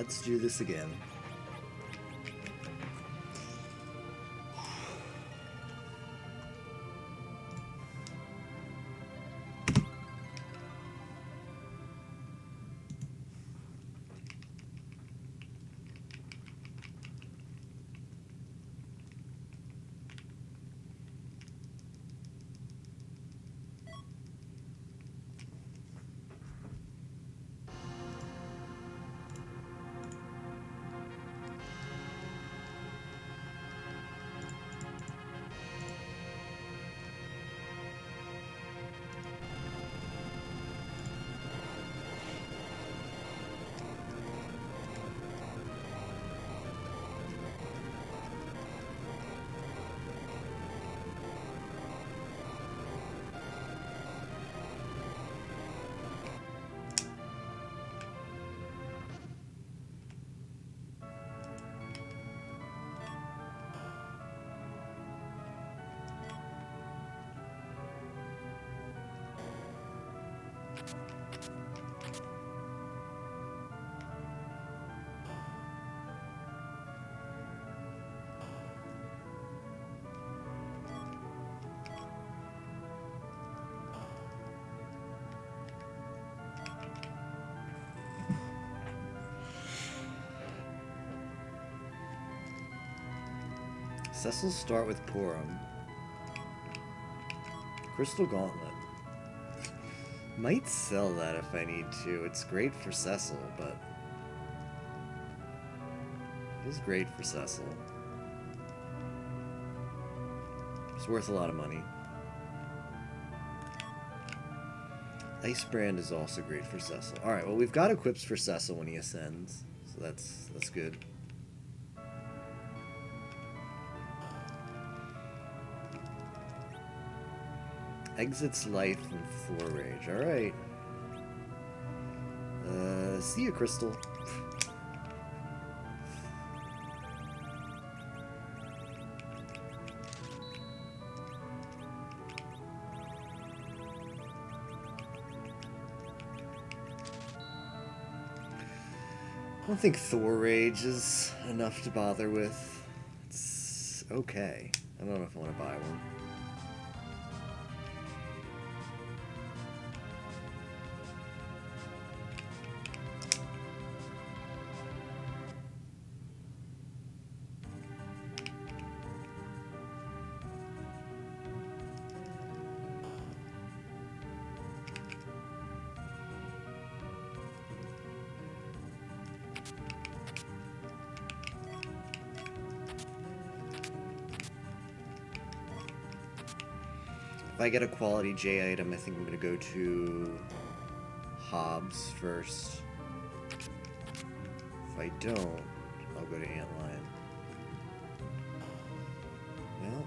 Let's do this again. Cecil start with Porum. Crystal Gauntlet. Might sell that if I need to. It's great for Cecil, but it is great for Cecil. It's worth a lot of money. Ice Brand is also great for Cecil. Alright, well we've got equips for Cecil when he ascends. So that's good. Exits life from Floor Rage. Alright. See you, Crystal. I don't think Thor Rage is enough to bother with. It's okay. I don't know if I want to buy one. If I get a quality J item, I think I'm going to go to Hobbs first. If I don't, I'll go to Antlion. Well.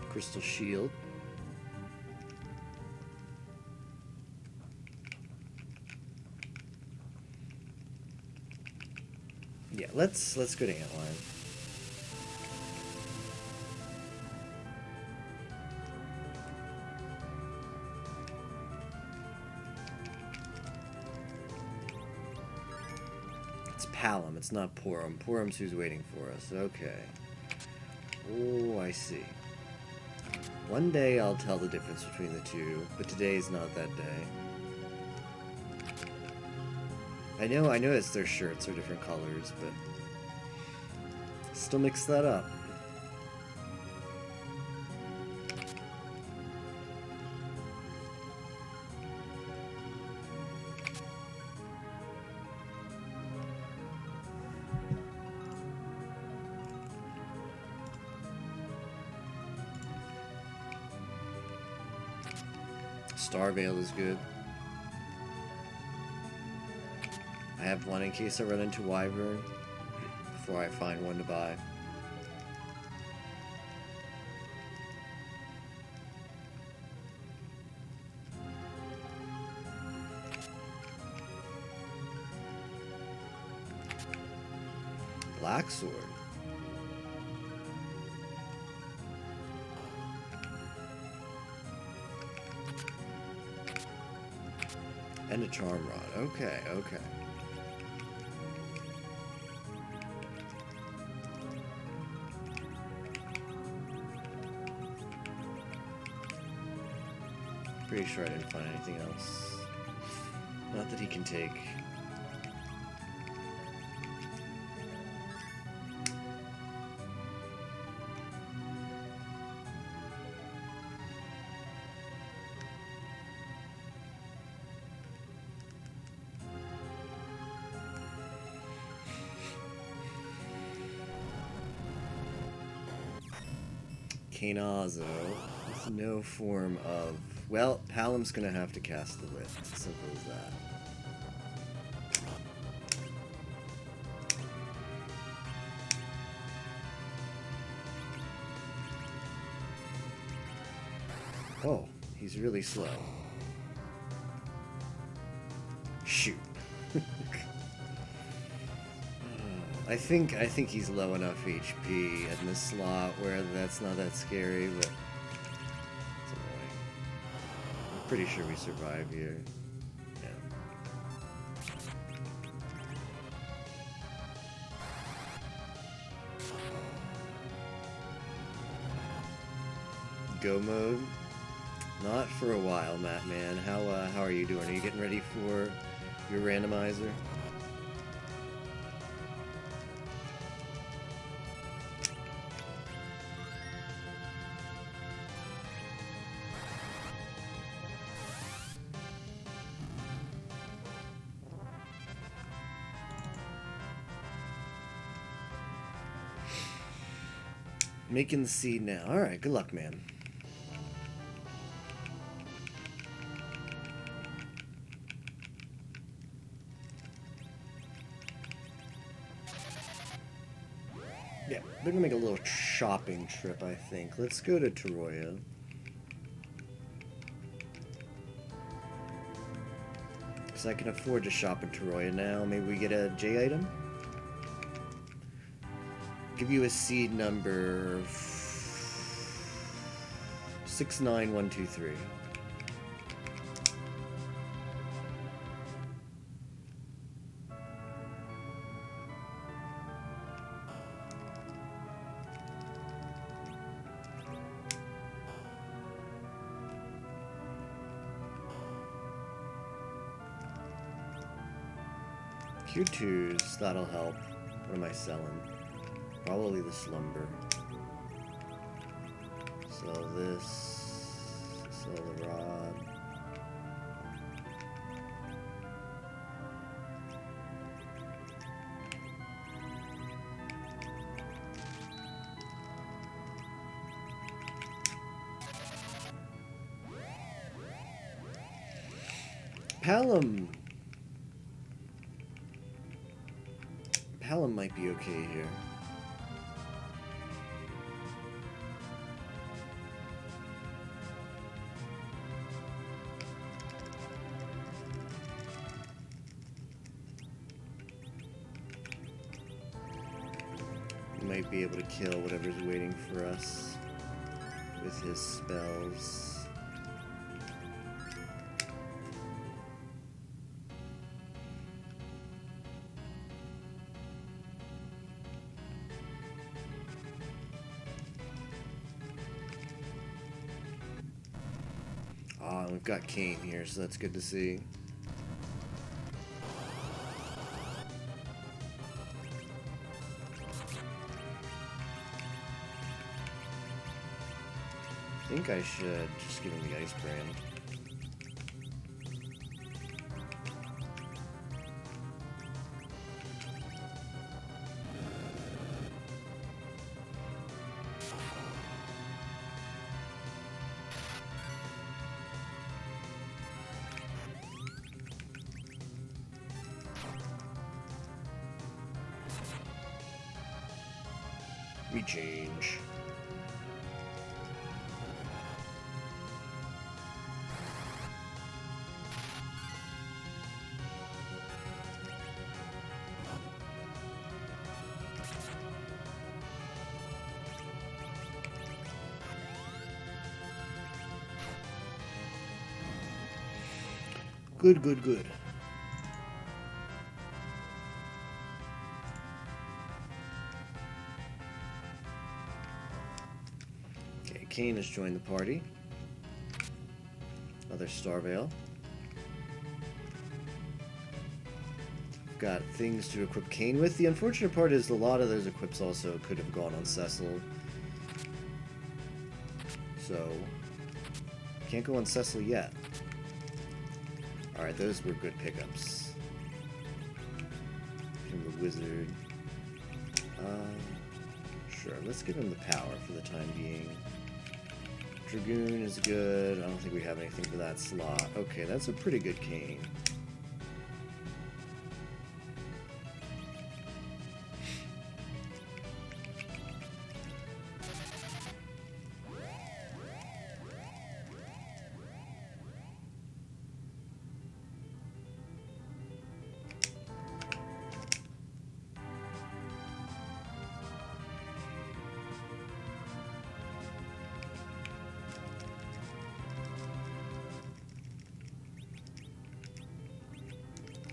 Crystal Shield. Yeah, let's go to Antlion. It's Palom, it's not Porum. Porum's who's waiting for us. Okay. Oh, I see. One day I'll tell the difference between the two, but today's not that day. I know it's their shirts are different colors, but still mix that up. Starveil is good. I have one in case I run into Wyvern before I find one to buy. Black sword. And a charm rod. Okay, okay. Pretty sure I didn't find anything else. Not that he can take. Kainazo with no form of... Well, Palom's gonna have to cast the Wit. Simple as that. Oh, he's really slow. Shoot. I think he's low enough HP in the slot where that's not that scary, but it's annoying. I'm pretty sure we survive here. Yeah. Go mode? Not for a while, Matt Man. How are you doing? Are you getting ready for your randomizer? Making the seed now. Alright, good luck, man. Yeah, they're gonna make a little shopping trip, I think. Let's go to Toroya. Because I can afford to shop in Toroya now. Maybe we get a J item? Give you a seed number 69123. h2tzz, that'll help. What am I selling? Probably the slumber. Sell this. Sell the rod. Palom. Palom might be okay here. Might be able to kill whatever's waiting for us with his spells. Ah, we've got Kane here, so that's good to see. I think I should just give him the Ice Brand. We change. Good, good, good. Okay, Kane has joined the party. Another Starveil. Got things to equip Kane with. The unfortunate part is a lot of those equips also could have gone on Cecil. So, can't go on Cecil yet. Alright, those were good pickups. Give him the Wizard. Sure, let's give him the power for the time being. Dragoon is good. I don't think we have anything for that slot. Okay, that's a pretty good Kane.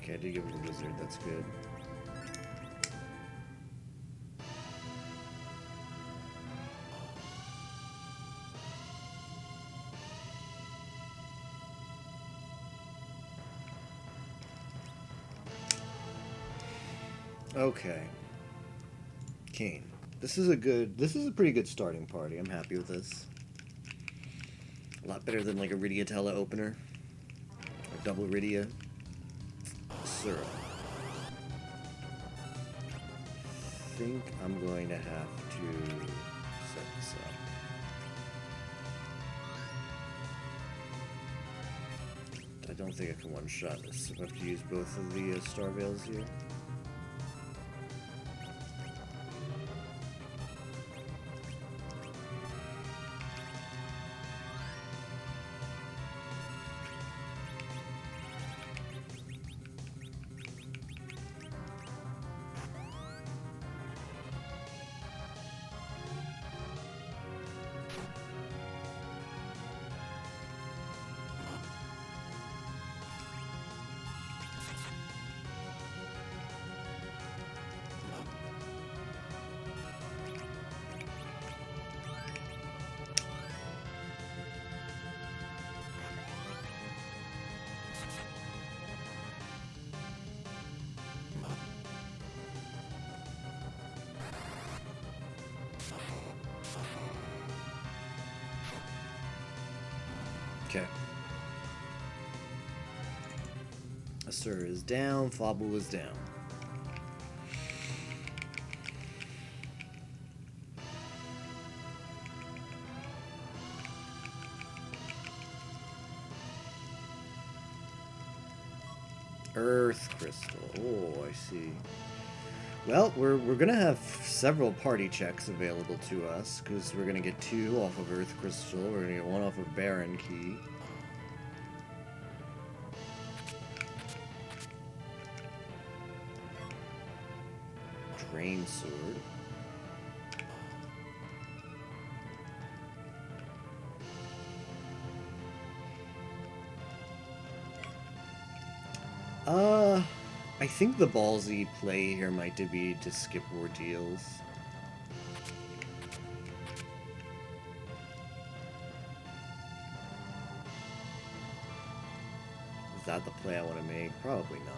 Okay, I did give him the Wizard, that's good. Okay. Kane. This is a pretty good starting party. I'm happy with this. A lot better than like a Ridiatella opener. Or double Ridia. Sir. I think I'm going to have to set this up. I don't think I can one-shot this, so I have to use both of the Starveils here. Okay. Assur is down, Fobble is down. Earth Crystal. Oh, I see. Well, we're gonna have several party checks available to us, because we're gonna get 2 off of Earth Crystal, we're gonna get 1 off of Baron Key. Drain Sword. I think the ballsy play here might be to skip Ordeals. Is that the play I want to make? Probably not.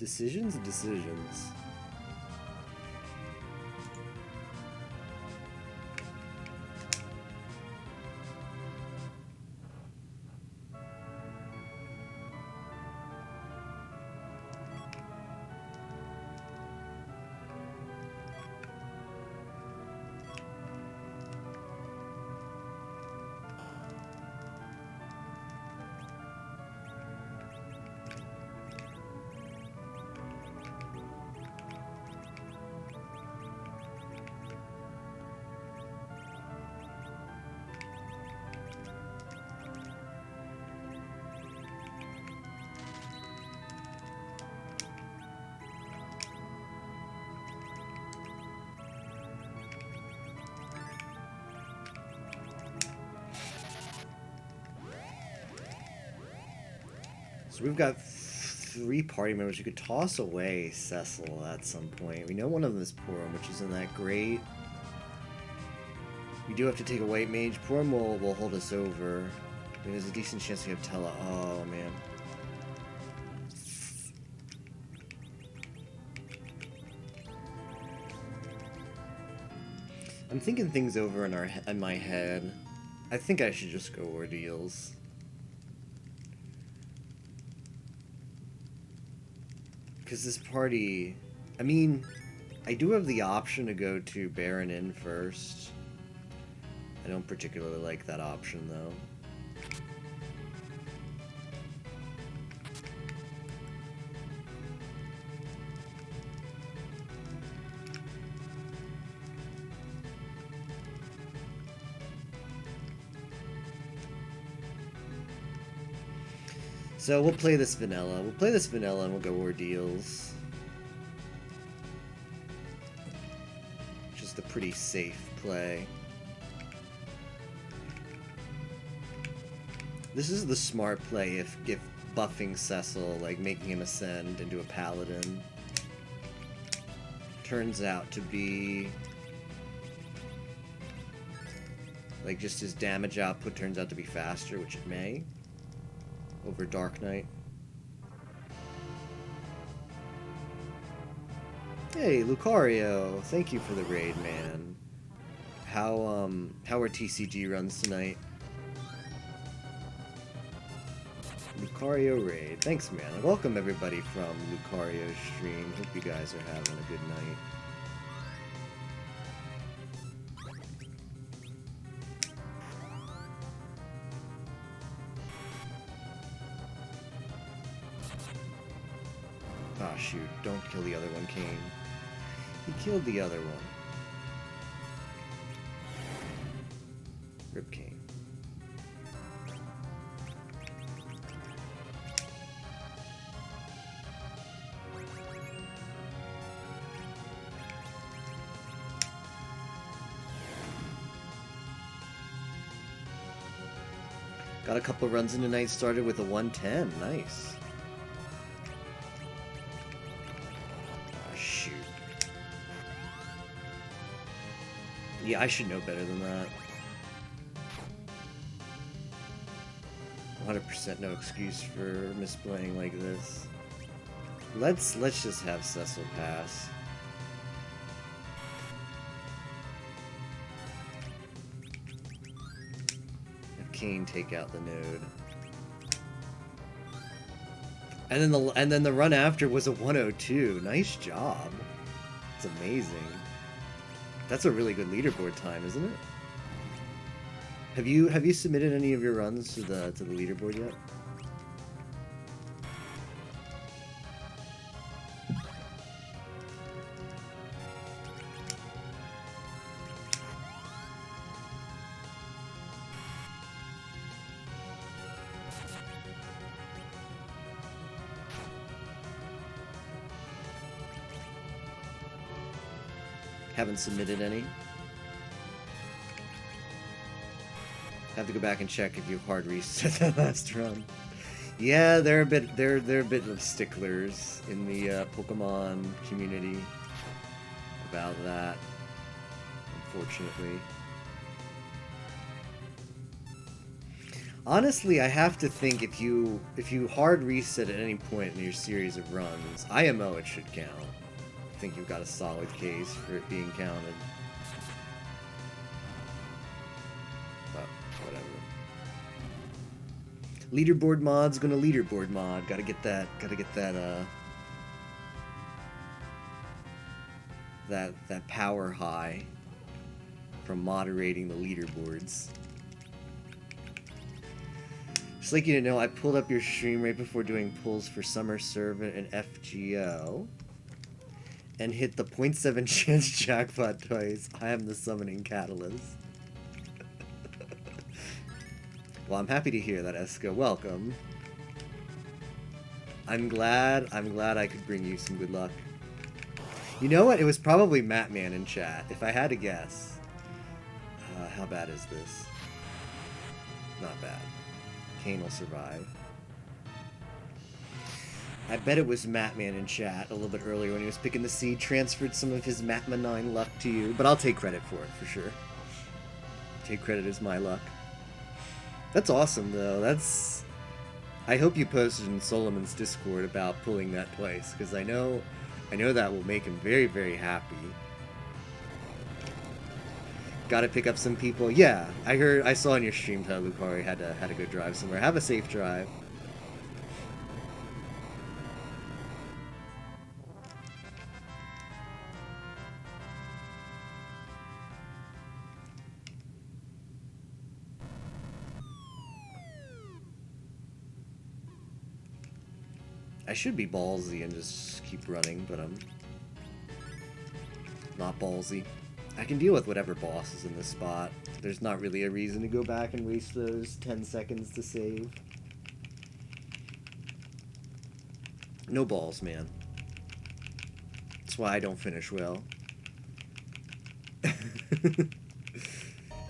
Decisions, decisions. So we've got 3 party members. You could toss away Cecil at some point. We know one of them is Purim, which isn't that great. We do have to take a white mage. Purim will hold us over. I mean, there's a decent chance we have Tella. Oh, man. I'm thinking things over in my head. I think I should just go Ordeals. Because this party, I mean, I do have the option to go to Baron Inn first. I don't particularly like that option, though. So we'll play this vanilla. We'll play this vanilla and we'll go Ordeals. Just a pretty safe play. This is the smart play if buffing Cecil, like making him ascend into a paladin, turns out to be like just his damage output turns out to be faster, which it may. Over Dark Knight. Hey, Lucario, thank you for the raid, man. How are TCG runs tonight? Lucario raid. Thanks, man. Welcome everybody from Lucario's stream. Hope you guys are having a good night. Ah, shoot. Don't kill the other one, Kane. He killed the other one. Rip Kane. Got a couple runs in tonight, started with a 110. Nice. Yeah, I should know better than that. 100% no excuse for misplaying like this. Let's just have Cecil pass. Have Kane take out the node. And then the run after was a 102. Nice job. It's amazing. That's a really good leaderboard time, isn't it? Have you submitted any of your runs to the leaderboard yet? Haven't submitted any. Have to go back and check if you hard reset that last run. Yeah, they're a bit of sticklers in the Pokemon community about that, unfortunately. Honestly, I have to think if you hard reset at any point in your series of runs, IMO it should count. I think you've got a solid case for it being counted. But whatever. Leaderboard mod's gonna leaderboard mod. Gotta get that that power high from moderating the leaderboards. Just like you to know, I pulled up your stream right before doing pulls for Summer Servant and FGO and hit the 0.7 chance jackpot twice. I am the summoning catalyst. Well, I'm happy to hear that, Eska. Welcome. I'm glad I could bring you some good luck. You know what? It was probably Mattman in chat, if I had to guess. How bad is this? Not bad. Kane will survive. I bet it was Mattman in chat a little bit earlier when he was picking the seed, transferred some of his Matma 9 luck to you, but I'll take credit for it, for sure. Take credit as my luck. That's awesome, though. That's... I hope you posted in Solomon's Discord about pulling that twice, because I know that will make him very, very happy. Gotta pick up some people. Yeah, I saw on your stream that Lucari had to go drive somewhere. Have a safe drive. I should be ballsy and just keep running, but I'm not ballsy. I can deal with whatever boss is in this spot. There's not really a reason to go back and waste those 10 seconds to save. No balls, man. That's why I don't finish well.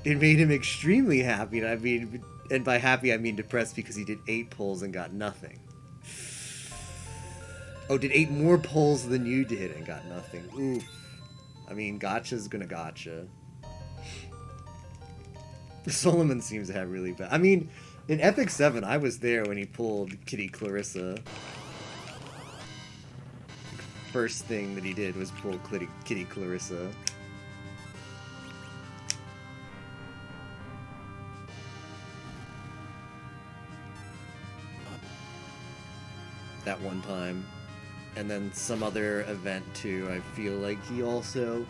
It made him extremely happy, and by happy I mean depressed because he did 8 pulls and got nothing. Oh, did 8 more pulls than you did and got nothing. Oof. I mean, gotcha's gonna gotcha. Solomon seems to have really bad... I mean, in Epic 7, I was there when he pulled Kitty Clarissa. First thing that he did was pull Kitty Clarissa. That one time. And then some other event too. I feel like he also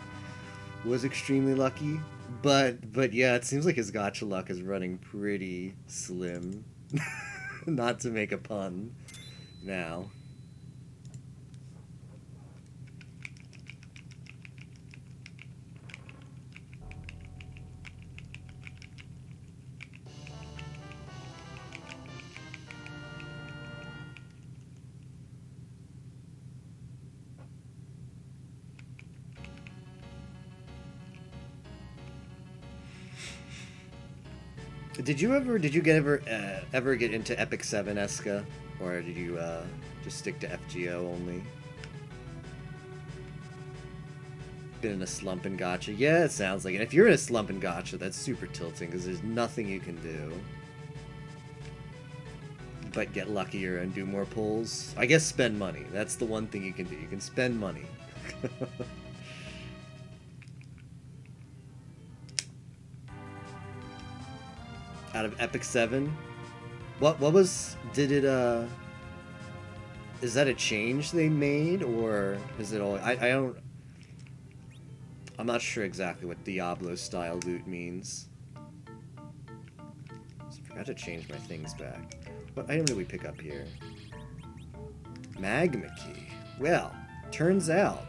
was extremely lucky. But yeah, it seems like his gacha luck is running pretty slim. Not to make a pun now. Did you ever get into Epic 7, Eska? Or did you just stick to FGO only? Been in a slump in gacha? Yeah, it sounds like it. If you're in a slump in gacha, that's super tilting because there's nothing you can do but get luckier and do more pulls. I guess spend money. That's the one thing you can do. You can spend money. Out of Epic 7? What was... Did it, is that a change they made, or is it all... I don't... I'm not sure exactly what Diablo-style loot means. Just forgot to change my things back. What item did we pick up here? Magma Key. Well, turns out,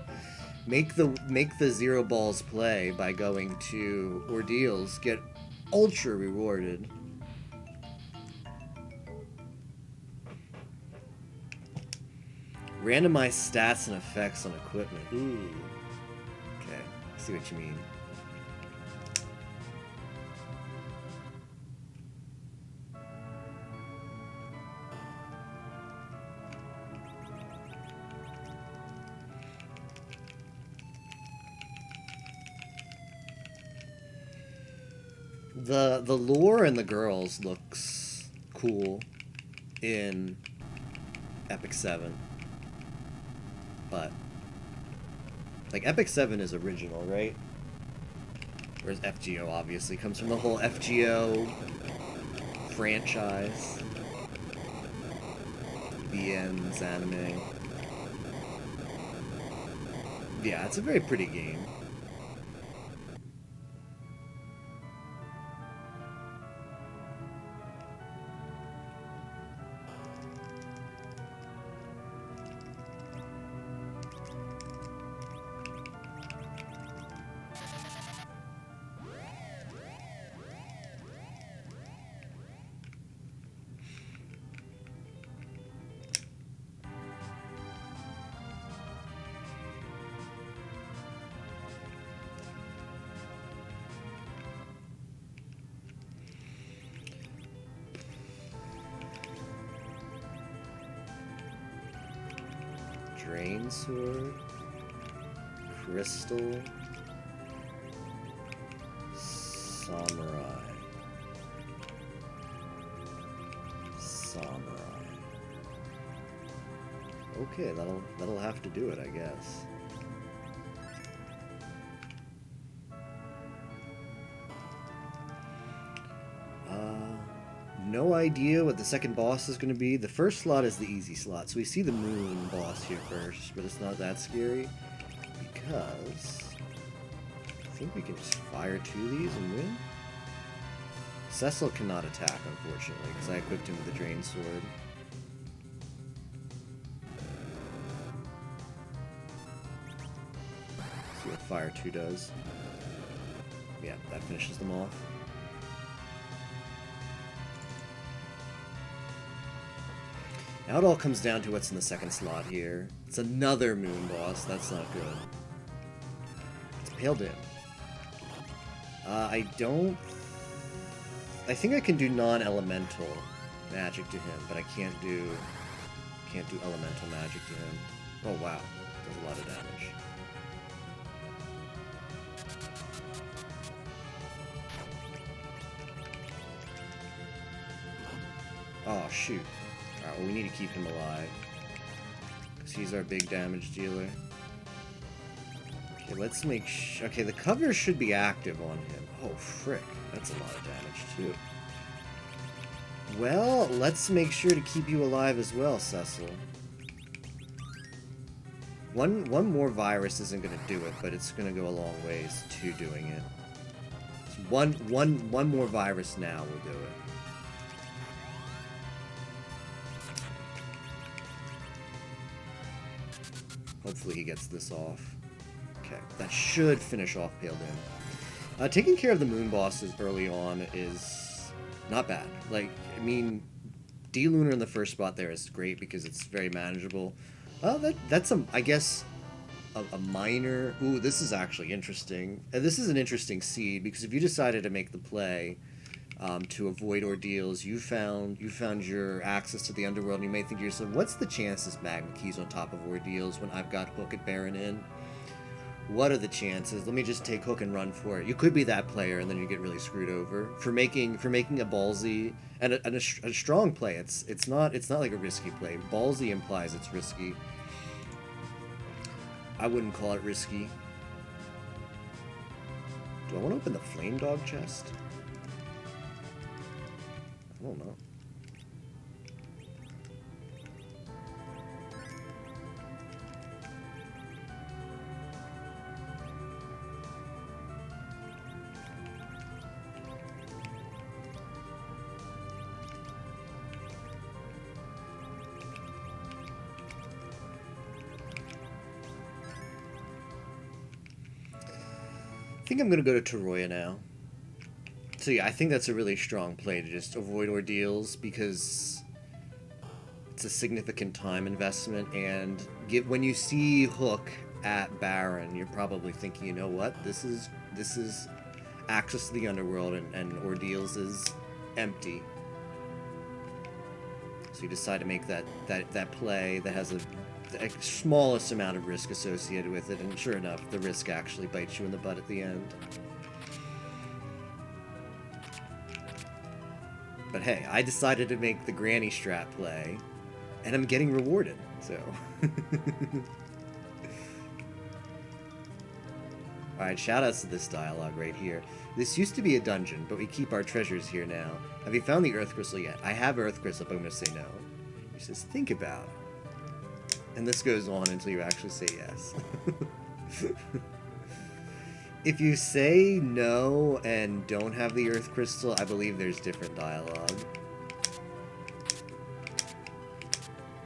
make the zero balls play by going to Ordeals, get ultra rewarded. Randomize stats and effects on equipment. Ooh. Okay, I see what you mean. The lore and the girls looks cool in Epic 7. But, like, Epic 7 is original, right? Whereas FGO obviously comes from the whole FGO franchise. BN's anime. Yeah, it's a very pretty game. Drain Sword, Crystal, Samurai. Okay, that'll have to do it, I guess. No idea what the second boss is going to be. The first slot is the easy slot, so we see the moon boss here first, but it's not that scary because I think we can just fire 2 of these and win. Cecil cannot attack, unfortunately, because I equipped him with the Drain Sword. See what fire 2 does. Yeah, that finishes them off. Now it all comes down to what's in the second slot here. It's another moon boss. That's not good. It's Pale Dim. I think I can do non-elemental magic to him, but I can't do elemental magic to him. Oh wow, does a lot of damage. Oh shoot. Alright, well we need to keep him alive, because he's our big damage dealer. Okay, let's make okay, the cover should be active on him. Oh, frick. That's a lot of damage, too. Well, let's make sure to keep you alive as well, Cecil. One more virus isn't going to do it, but it's going to go a long ways to doing it. So one more virus now will do it. Hopefully he gets this off. Okay, that should finish off Pale Dim. Taking care of the moon bosses early on is not bad. Like, I mean, D-Lunar in the first spot there is great because it's very manageable. That's I guess, a minor... Ooh, this is actually interesting. This is an interesting seed because if you decided to make the play to avoid ordeals, you found your access to the underworld, and you may think to yourself, what's the chances Magma Key's on top of ordeals when I've got Hook at Baron in? What are the chances? Let me just take Hook and run for it. You could be that player, and then you get really screwed over for making a ballsy and a strong play. It's not like a risky play. Ballsy implies it's risky. I wouldn't call it risky. Do I want to open the Flame Dog chest? I don't know. I think I'm going to go to Toroya now. So yeah, I think that's a really strong play to just avoid ordeals because it's a significant time investment, and when you see Hook at Baron, you're probably thinking, you know what, this is access to the underworld, and ordeals is empty. So you decide to make that play that has the smallest amount of risk associated with it, and sure enough, the risk actually bites you in the butt at the end. But hey, I decided to make the granny strat play, and I'm getting rewarded, so... Alright, shoutouts to this dialogue right here. This used to be a dungeon, but we keep our treasures here now. Have you found the Earth Crystal yet? I have Earth Crystal, but I'm going to say no. He says, think about it. And this goes on until you actually say yes. If you say no and don't have the Earth Crystal, I believe there's different dialogue.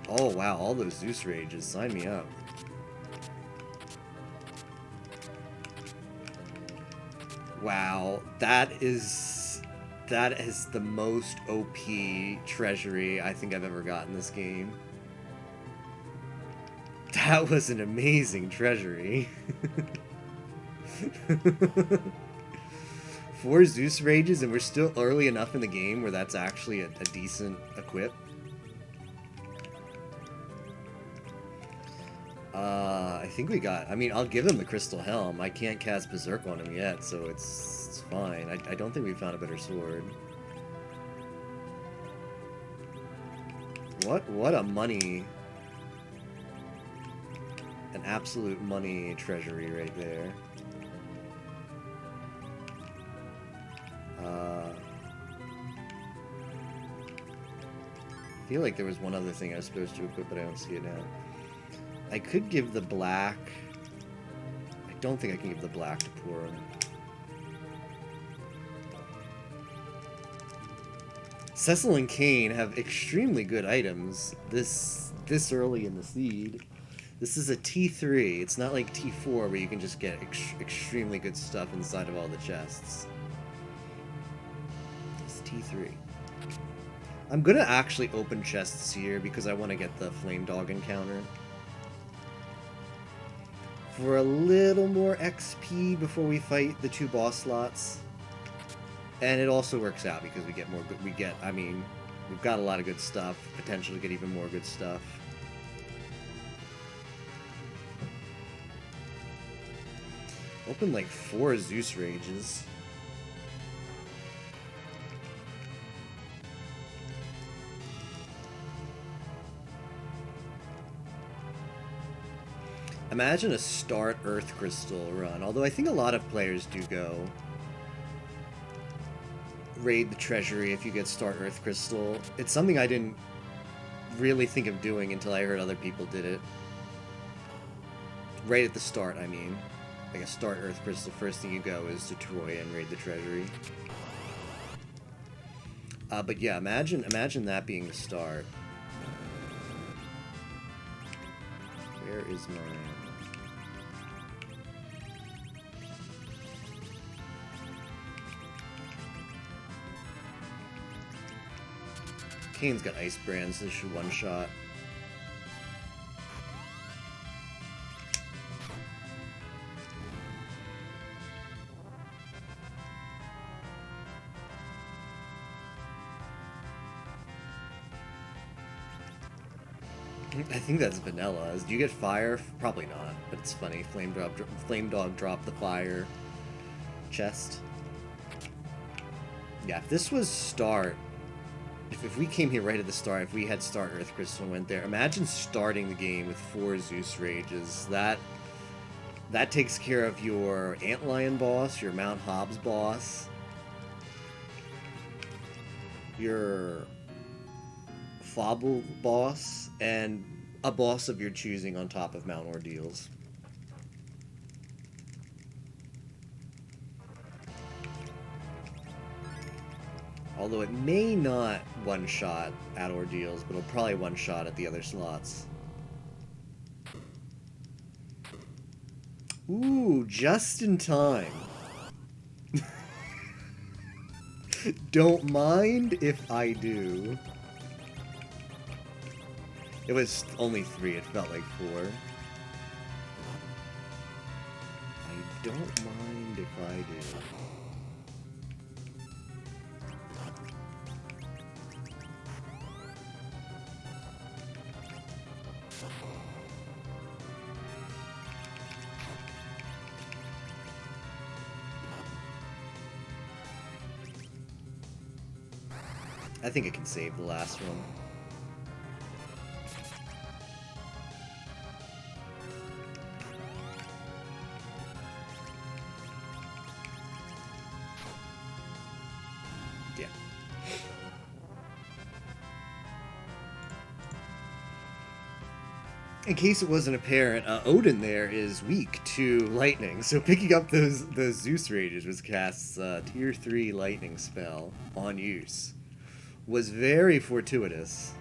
Oh wow, all those Zeus rages. Sign me up. Wow, that is the most OP treasury I think I've ever gotten in this game. That was an amazing treasury. 4 Zeus rages, and we're still early enough in the game where that's actually a decent equip. I think we got... I mean, I'll give him the Crystal Helm. I can't cast Berserk on him yet, so it's fine. I don't think we found a better sword. What a money... An absolute money treasury right there. I feel like there was one other thing I was supposed to equip, but I don't see it now. I could give the black... I don't think I can give the black to Purim. Cecil and Kane have extremely good items this early in the seed. This is a T3. It's not like T4 where you can just get extremely good stuff inside of all the chests. It's T3. I'm gonna actually open chests here because I want to get the Flame Dog encounter. For a little more XP before we fight the 2 boss slots. And it also works out because we get more good... I mean, we've got a lot of good stuff. Potential to get even more good stuff. Open like 4 Zeus rages. Imagine a start Earth Crystal run, although I think a lot of players do go raid the treasury if you get start Earth Crystal. It's something I didn't really think of doing until I heard other people did it. Right at the start, I mean. Like a start Earth Crystal, first thing you go is to Troy and raid the treasury. But yeah, imagine that being the start. Where is my... Kane's got Ice Brand, so this should one-shot. I think that's vanilla. Do you get fire? Probably not, but it's funny. Flame Dog dropped the fire chest. Yeah, if this was start... If we came here right at the start, if we had start Earth Crystal and went there, imagine starting the game with 4 Zeus rages. That takes care of your Antlion boss, your Mount Hobbs boss, your Fobble boss, and a boss of your choosing on top of Mount Ordeals. Although it may not one-shot at Ordeals, but it'll probably one-shot at the other slots. Ooh, just in time. Don't mind if I do. It was only 3, it felt like 4. I don't mind if I do. I think I can save the last one. Yeah. In case it wasn't apparent, Odin there is weak to lightning, so picking up those Zeus Rages, which casts tier 3 lightning spell on use, was very fortuitous.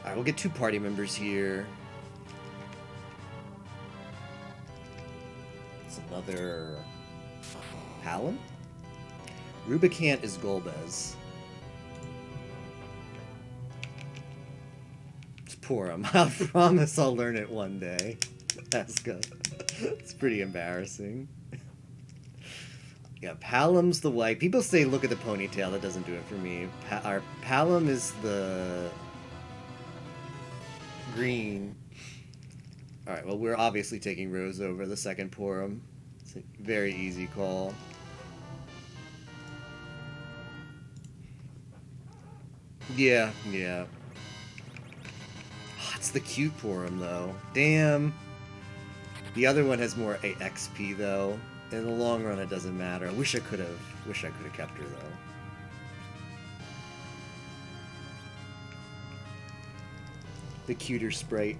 Alright, we'll get 2 party members here. It's another Palom? Rubicant is Golbez. It's Purim. I promise I'll learn it one day. Eska. It's pretty embarrassing. Yeah, Palom's the white. People say look at the ponytail. That doesn't do it for me. Our Palom is the green. Alright, well, we're obviously taking Rose over the second Purim. It's a very easy call. Yeah. Oh, it's the cute Purim, though. Damn. The other one has more XP, though. In the long run, it doesn't matter. I wish I could have kept her, though. The cuter sprite.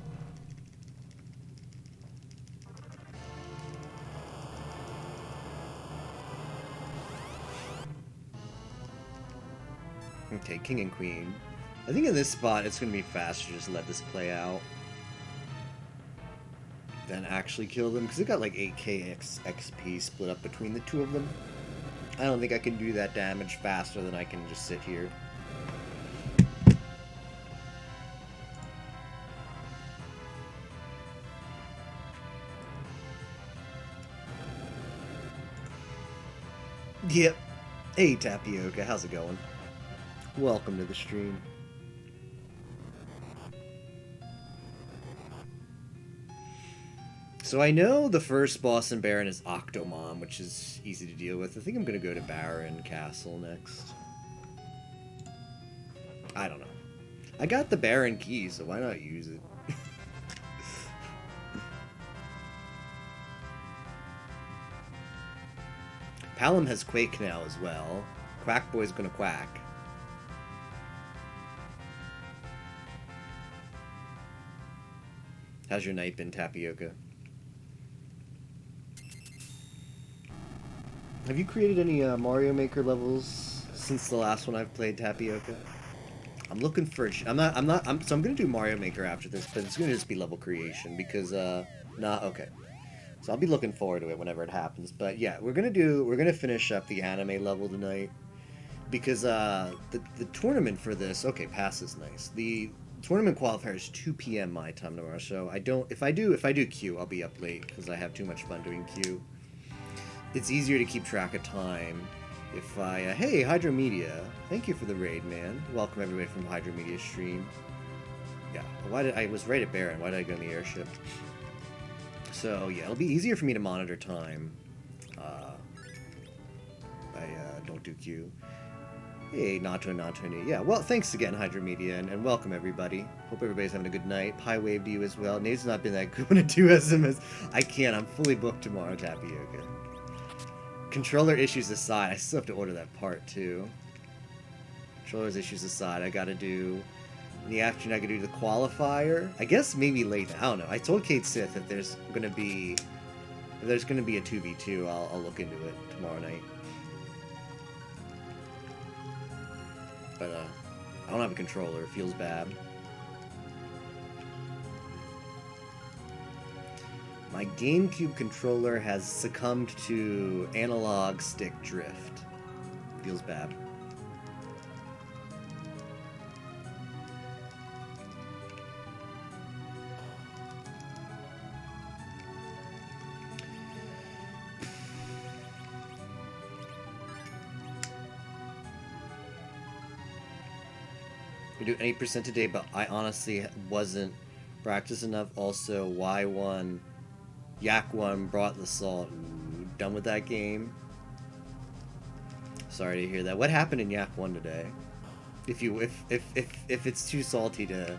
Okay, King and Queen. I think in this spot, it's going to be faster to just let this play out than actually kill them, because they got like 8k XP split up between the two of them. I don't think I can do that damage faster than I can just sit here. Yep. Hey, Tapioca, how's it going? Welcome to the stream. So I know the first boss in Baron is Octomom, which is easy to deal with. I think I'm going to go to Baron Castle next. I don't know. I got the Baron key, so why not use it? Palom has Quake now as well. Quack Boy's gonna quack. How's your night been, Tapioca? Have you created any Mario Maker levels since the last one I've played, Tapioca? I'm looking for. So I'm gonna do Mario Maker after this, but it's gonna just be level creation because okay. So I'll be looking forward to it whenever it happens. But yeah, we're gonna finish up the anime level tonight because the tournament for this. Okay, pass is nice. The tournament qualifier is 2 p.m. my time tomorrow. So if I do Q, I'll be up late because I have too much fun doing Q. It's easier to keep track of time if I... hey, Hydro Media. Thank you for the raid, man. Welcome everybody from Hydro Media stream. Yeah, I was right at Baron. Why did I go in the airship? So, yeah, it'll be easier for me to monitor time. I don't do Q. Hey, Nato. Yeah, well, thanks again, Hydro Media, and welcome everybody. Hope everybody's having a good night. High wave to you as well. Nate's not been that good when I do SMS. I can't. I'm fully booked tomorrow, Tapioca. Controller issues aside, I still have to order that part too. Controllers issues aside, I gotta do... In the afternoon, I gotta do the qualifier. I guess maybe late. I don't know. I told Kate Sith if there's gonna be a 2v2, I'll look into it tomorrow night. But I don't have a controller. It feels bad. My GameCube controller has succumbed to analog stick drift. Feels bad. We do any percent today, but I honestly wasn't practiced enough. Also, Y1, Yak 1 brought the salt. Ooh, done with that game. Sorry to hear that. What happened in Yak 1 today? If it's too salty to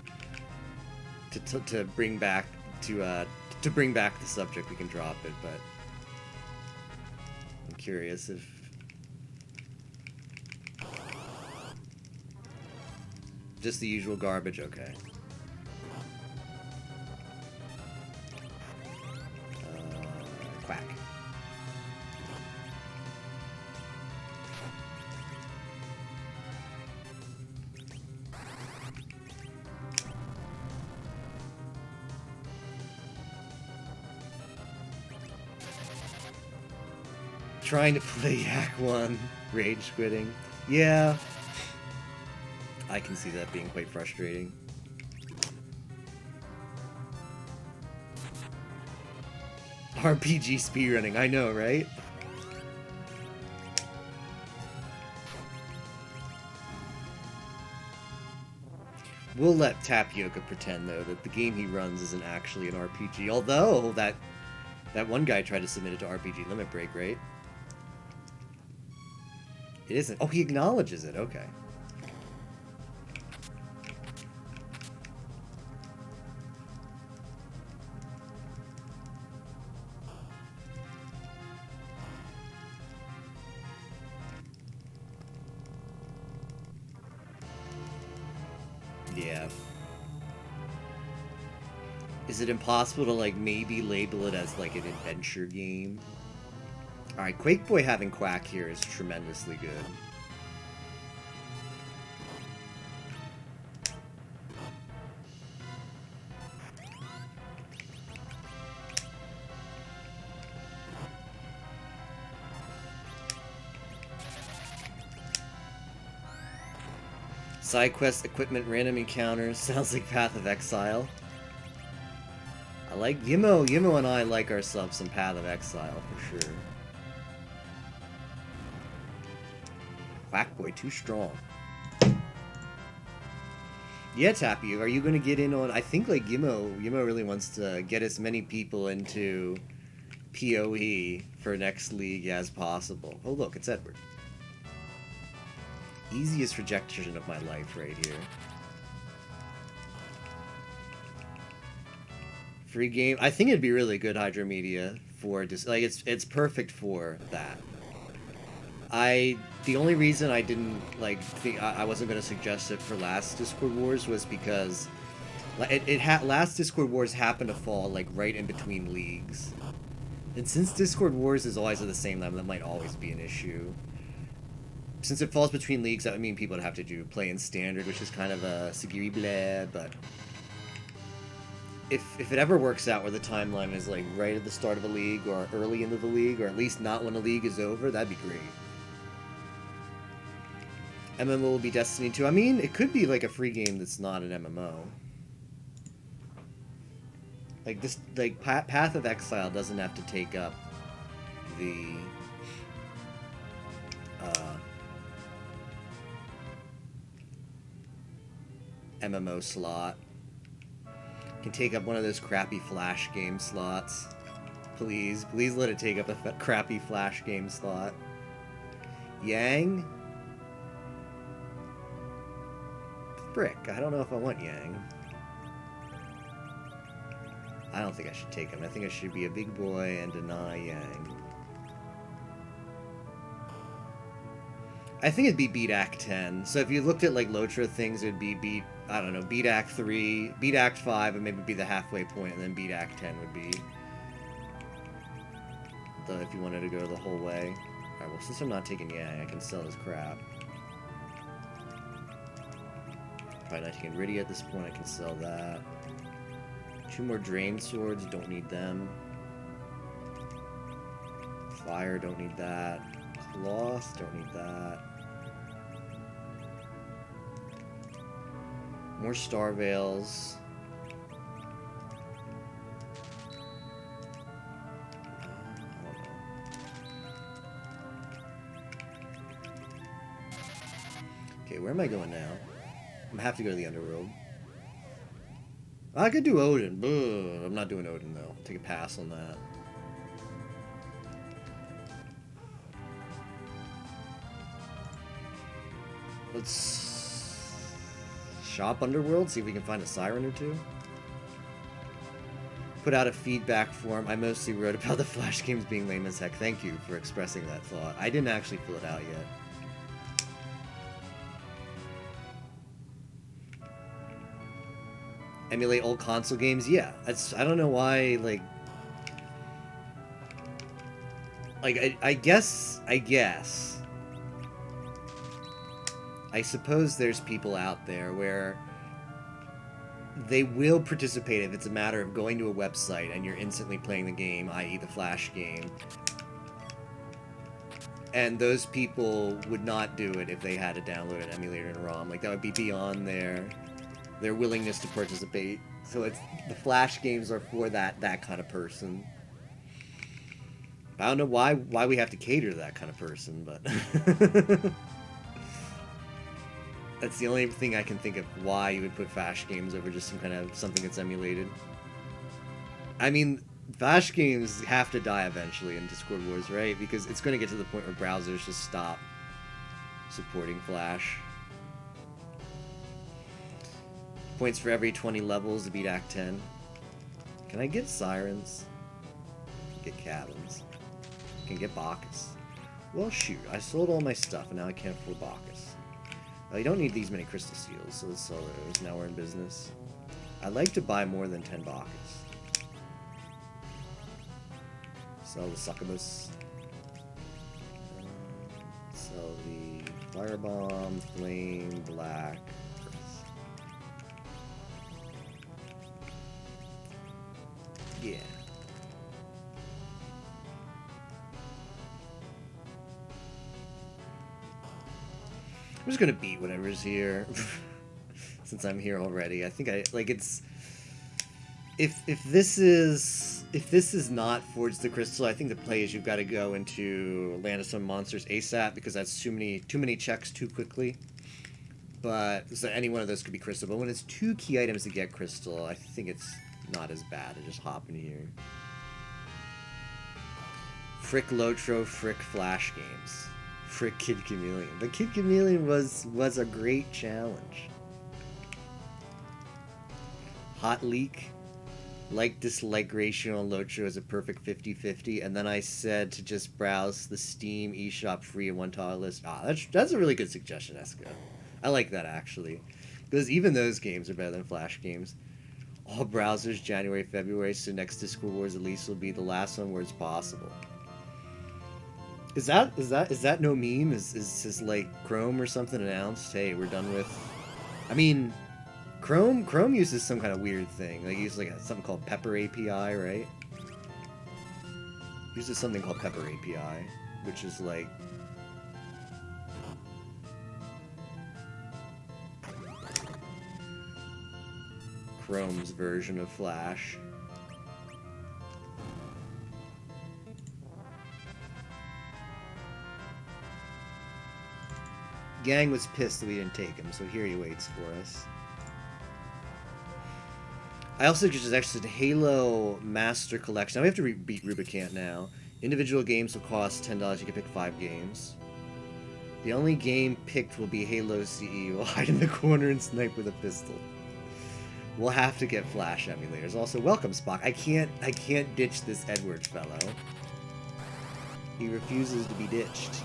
bring back to bring back the subject, we can drop it. But I'm curious if. Just the usual garbage, okay. Quack. Trying to play Yak 1, rage quitting. Yeah. I can see that being quite frustrating. RPG speedrunning, I know, right? We'll let Tapioca pretend, though, that the game he runs isn't actually an RPG. Although, that one guy tried to submit it to RPG Limit Break, right? It isn't. Oh, he acknowledges it, okay. Yeah. Is it impossible to, like, maybe label it as, like, an adventure game? Alright, Quake Boy having Quack here is tremendously good. Side quest, equipment, random encounters. Sounds like Path of Exile. I like Yimo and I like ourselves some Path of Exile for sure. Quackboy too strong. Yeah, Tappy, are you gonna get in on? I think like Yimo really wants to get as many people into PoE for next league as possible. Oh look, it's Edward. Easiest rejection of my life right here. Free game. I think it'd be really good Hydro Media for just like it's perfect for that. The only reason I didn't like think I wasn't gonna suggest it for last Discord Wars was because last Discord Wars happened to fall like right in between leagues, and since Discord Wars is always at the same level, that might always be an issue. Since it falls between leagues, that would mean people would have to play in standard, which is kind of a Sagiri blah, but if it ever works out where the timeline is like right at the start of a league or early into the league, or at least not when a league is over, that'd be great. MMO will be Destiny 2. I mean, it could be like a free game that's not an MMO. Like this, like Path of Exile doesn't have to take up the MMO slot. Can take up one of those crappy Flash game slots. Please let it take up a crappy Flash game slot. Yang? Frick, I don't know if I want Yang. I don't think I should take him. I think I should be a big boy and deny Yang. I think it'd be beat Act 10. So if you looked at like Lotra things, it'd be beat, I don't know, beat Act 3, beat Act 5, and maybe be the halfway point, and then beat Act 10 would be if you wanted to go the whole way. Alright, well, since I'm not taking Yang, I can sell this crap. Probably not taking Riddy at this point, I can sell that. 2 more Drain Swords, don't need them. Fire, don't need that. Cloth, don't need that. More Star Veils. Okay, where am I going now? I have to go to the underworld. I could do Odin. Ugh, I'm not doing Odin, though. Take a pass on that. Let's shop Underworld, see if we can find a siren or two. Put out a feedback form. I mostly wrote about the Flash games being lame as heck. Thank you for expressing that thought. I didn't actually fill it out yet. Emulate old console games? Yeah. I don't know why, like I guess I suppose there's people out there where they will participate if it's a matter of going to a website and you're instantly playing the game, i.e. the Flash game. And those people would not do it if they had to download an emulator and ROM. Like, that would be beyond their willingness to participate. So it's the Flash games are for that kind of person. I don't know why we have to cater to that kind of person, but that's the only thing I can think of why you would put Flash games over just some kind of something that's emulated. I mean, Flash games have to die eventually in Discord Wars, right? Because it's going to get to the point where browsers just stop supporting Flash. Points for every 20 levels to beat Act 10. Can I get sirens? Get cabins. Can get Bacchus. Well, shoot, I sold all my stuff and now I can't afford Bacchus. You don't need these many crystal seals, so let's sell those. Now we're in business. I'd like to buy more than 10 Bacchus. Sell the succubus. Sell the firebomb, flame, black. Yeah. I'm just gonna beat whatever's here. Since I'm here already. I think it's if this is not Forge the Crystal, I think the play is you've got to go into Land of Some Monsters ASAP, because that's too many checks too quickly. But so any one of those could be Crystal, but when it's 2 key items to get Crystal, I think it's not as bad to just hop in here. Frick Lotro, Frick Flash games. Frick Kid Chameleon. The Kid Chameleon was a great challenge. Hot Leak. Like-dislike ratio on Lotro is a perfect 50-50, and then I said to just browse the Steam eShop free in one tile list. Ah, that's a really good suggestion, Eska. I like that, actually. Because even those games are better than Flash games. All browsers, January, February, so next Discord Wars at least will be the last one where it's possible. Is that no meme? Is like Chrome or something announced? Hey, we're done with. I mean, Chrome uses some kind of weird thing. Like, uses like something called Pepper API, right? Uses something called Pepper API, which is like. Chrome's version of Flash. Gang was pissed that we didn't take him, so here he waits for us. I also just exited Halo Master Collection. Now we have to beat Rubicant now. Individual games will cost $10. You can pick 5 games. The only game picked will be Halo CE. We'll hide in the corner and snipe with a pistol. We'll have to get Flash emulators. Also, welcome, Spock. I can't ditch this Edward fellow. He refuses to be ditched.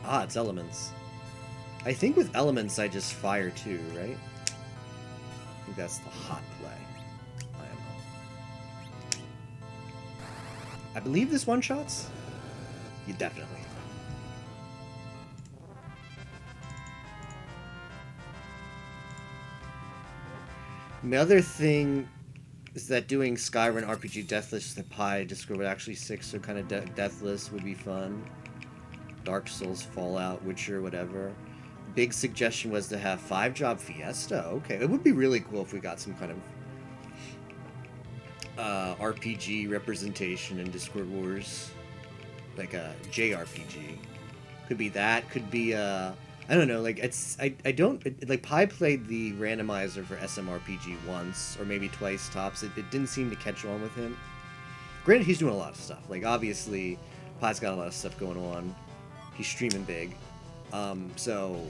Ah, it's elements. I think with elements I just fire too, right? I think that's the hot play. I believe this one-shots? You definitely. The other thing is that doing Skyrim RPG Deathless with the Pi Discord would actually 6, so kind of Deathless would be fun. Dark Souls, Fallout, Witcher, whatever. Big suggestion was to have 5-job Fiesta. Okay, it would be really cool if we got some kind of RPG representation in Discord Wars. Like a JRPG. Could be that, could be I don't know, like, I don't, like, Pi played the randomizer for SMRPG once, or maybe twice tops. It didn't seem to catch on with him. Granted, he's doing a lot of stuff. Like, obviously, Pi's got a lot of stuff going on. He's streaming big. So...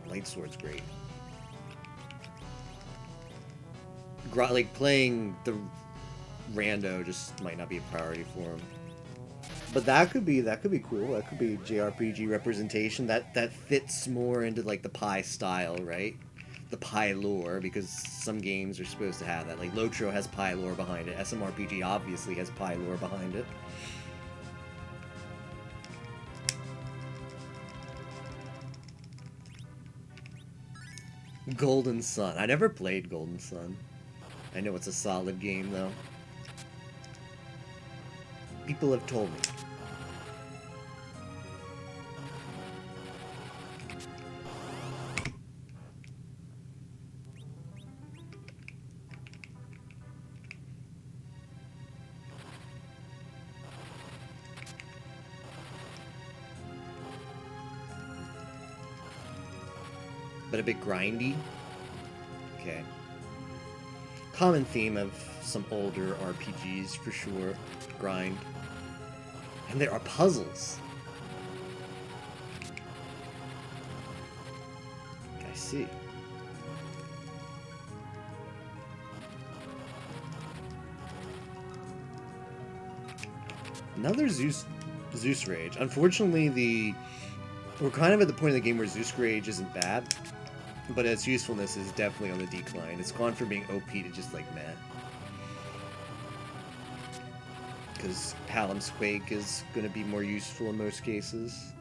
Lightsword's great. Like, playing the rando just might not be a priority for him. But that could be cool. That could be JRPG representation. That fits more into like the Pi style, right? The Pi lore, because some games are supposed to have that. Like Lotro has Pi lore behind it. SMRPG obviously has Pi lore behind it. Golden Sun. I never played Golden Sun. I know it's a solid game though. People have told me. But a bit grindy. Okay. Common theme of some older RPGs for sure. Grind. And there are puzzles. I see. Another Zeus Rage. Unfortunately, we're kind of at the point of the game where Zeus Rage isn't bad, but its usefulness is definitely on the decline. It's gone from being OP to just like meh. Because Palam's Quake is going to be more useful in most cases.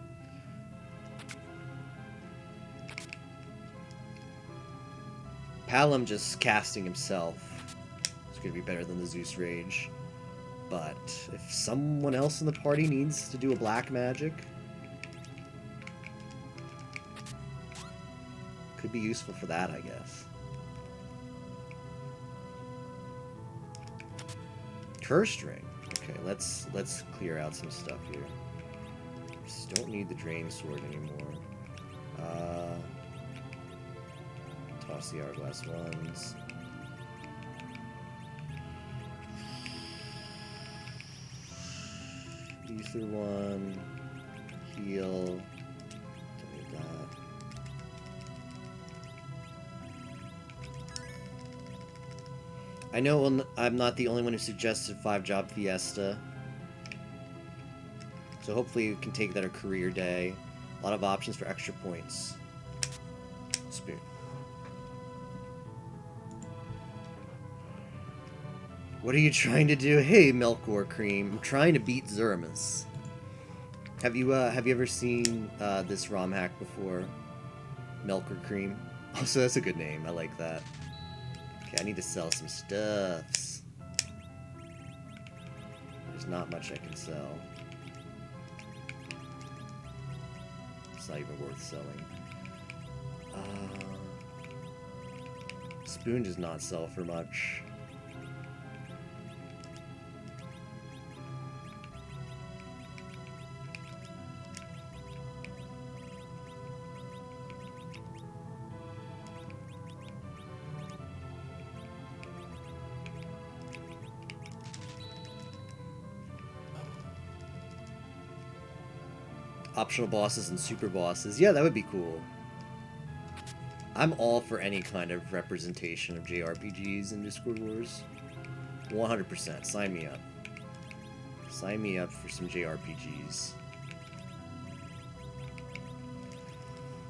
Palam just casting himself is going to be better than the Zeus Rage. But if someone else in the party needs to do a black magic, could be useful for that, I guess. Curse Ring. Okay, let's clear out some stuff here. Just don't need the Drain Sword anymore. Toss the Hourglass ones. Ether one. Heal. Don't need that. I know I'm not the only one who suggested 5-job Fiesta. So hopefully we can take that a career day. A lot of options for extra points. Spoon. What are you trying to do? Hey, Milk or Cream. I'm trying to beat Zermus. Have you ever seen this ROM hack before? Milk or Cream? Oh, so that's a good name. I like that. Okay, I need to sell some stuffs. There's not much I can sell. It's not even worth selling. Spoon does not sell for much. Optional bosses and super bosses. Yeah, that would be cool. I'm all for any kind of representation of JRPGs in Discord Wars. 100%. Sign me up. Sign me up for some JRPGs.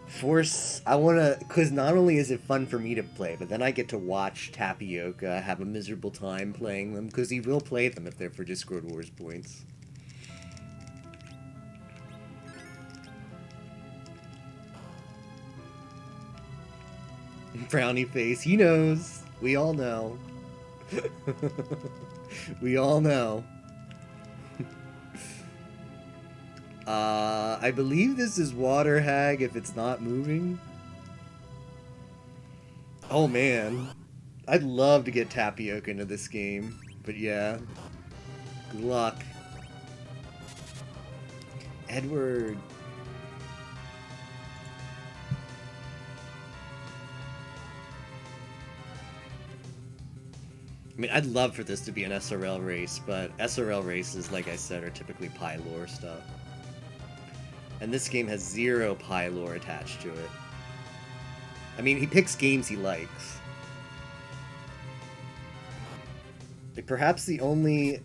Force, I wanna, cause not only is it fun for me to play, but then I get to watch Tapioca have a miserable time playing them, cause he will play them if they're for Discord Wars points. Brownie face, he knows. We all know. We all know. I believe this is Water Hag if it's not moving. Oh man. I'd love to get Tapioca into this game. But yeah. Good luck. Edward. I mean, I'd love for this to be an SRL race, but SRL races, like I said, are typically Pi lore stuff. And this game has 0 Pi lore attached to it. I mean, he picks games he likes. Like, perhaps the only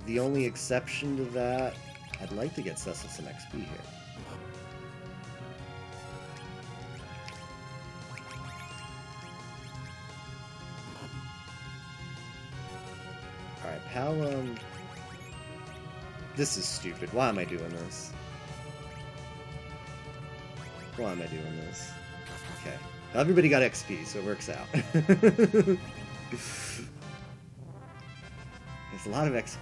exception to that, I'd like to get Cecil some XP here. Alright, Palom. This is stupid. Why am I doing this? Why am I doing this? Okay. Everybody got XP, so it works out. There's a lot of XP.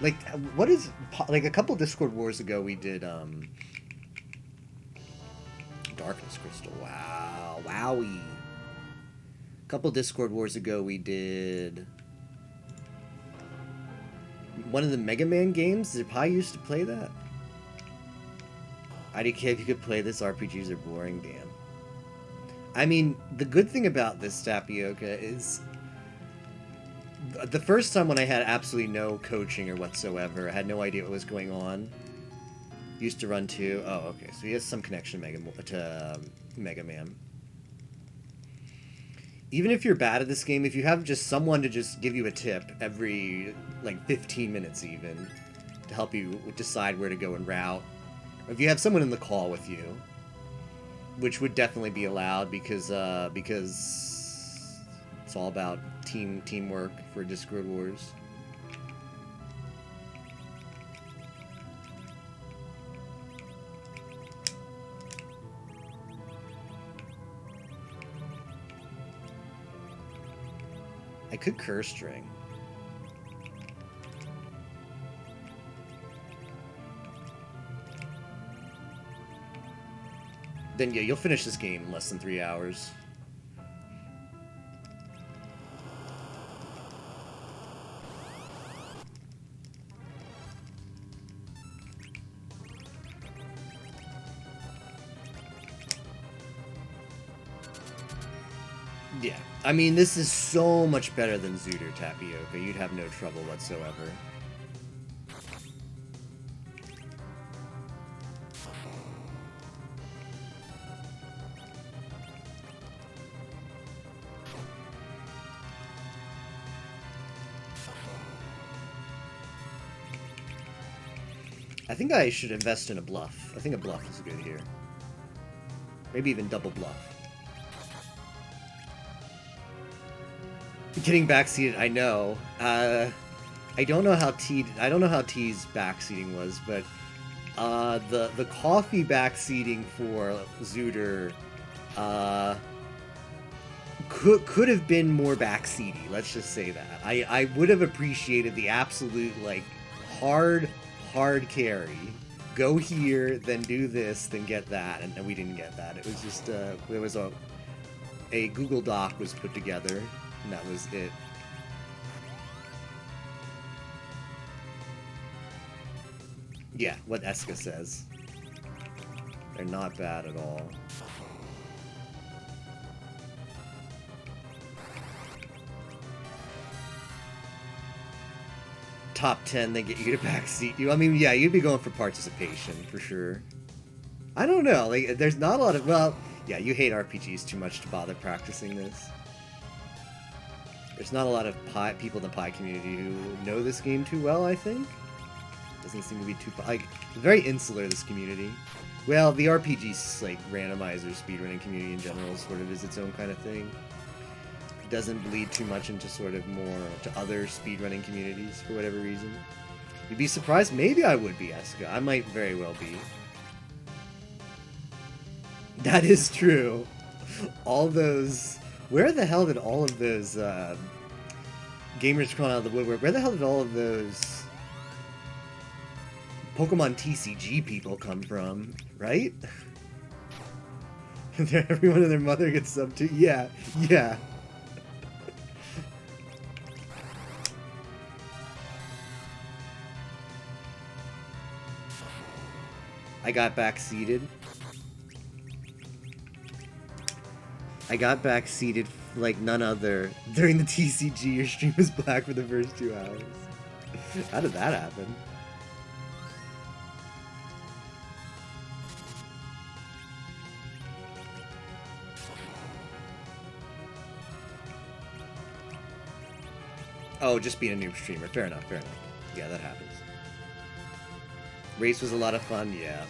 Like, what is... Like, a couple Discord Wars ago, we did, Darkness Crystal. Wow. Wowie. A couple Discord Wars ago, we did... one of the Mega Man games. Did Pi used to play that? IDK, if you could play this, RPGs are boring, damn. I mean, the good thing about this Tapioca is... the first time when I had absolutely no coaching or whatsoever, I had no idea what was going on. Used to run 2. Oh, okay, so he has some connection to Mega Man. Even if you're bad at this game, if you have just someone to just give you a tip every, like, 15 minutes even, to help you decide where to go and route, or if you have someone in the call with you, which would definitely be allowed because it's all about teamwork for Discord Wars. I could curse string. Then yeah, you'll finish this game in less than 3 hours. Yeah, I mean, this is so much better than Zooter Tapioca. You'd have no trouble whatsoever. I think I should invest in a bluff. I think a bluff is good here. Maybe even double bluff. Getting backseated, I know. I don't know how T's backseating was, but the coffee backseating for Zooter could have been more backseaty. Let's just say that. I would have appreciated the absolute like hard carry. Go here, then do this, then get that, and we didn't get that. It was just there was a Google Doc was put together. And that was it. Yeah, what Eska says. They're not bad at all. Top 10, they get you to backseat you. I mean, yeah, you'd be going for participation, for sure. I don't know, like, there's not a lot of... Well, yeah, you hate RPGs too much to bother practicing this. There's not a lot of people in the Pi community who know this game too well, I think. Doesn't seem to be too... like, very insular, this community. Well, the RPG, like, randomizer speedrunning community in general sort of is its own kind of thing. It doesn't bleed too much into sort of more to other speedrunning communities for whatever reason. You'd be surprised? Maybe I would be, Eska. I might very well be. That is true. All those... Where the hell did all of those gamers come out of the woodwork? Where the hell did all of those Pokemon TCG people come from? Right? Everyone and their mother gets sub to. Yeah, yeah. I got backseated. I got back seated like none other. During the TCG, your stream was black for the first 2 hours. How did that happen? Oh, just being a noob streamer. Fair enough, fair enough. Yeah, that happens. Race was a lot of fun, yeah.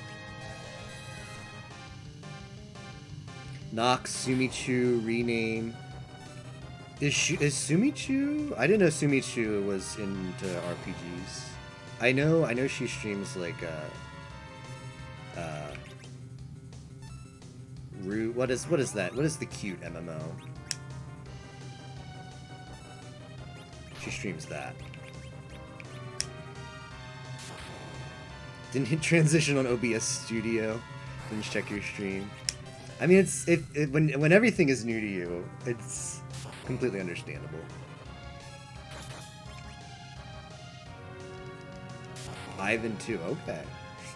Nox, Sumichu, rename. Is Sumichu? I didn't know Sumichu was into RPGs. I know she streams like what is that? What is the cute MMO? She streams that. Didn't hit transition on OBS Studio. Didn't check your stream. I mean, when everything is new to you, it's completely understandable. Ivan too. Okay.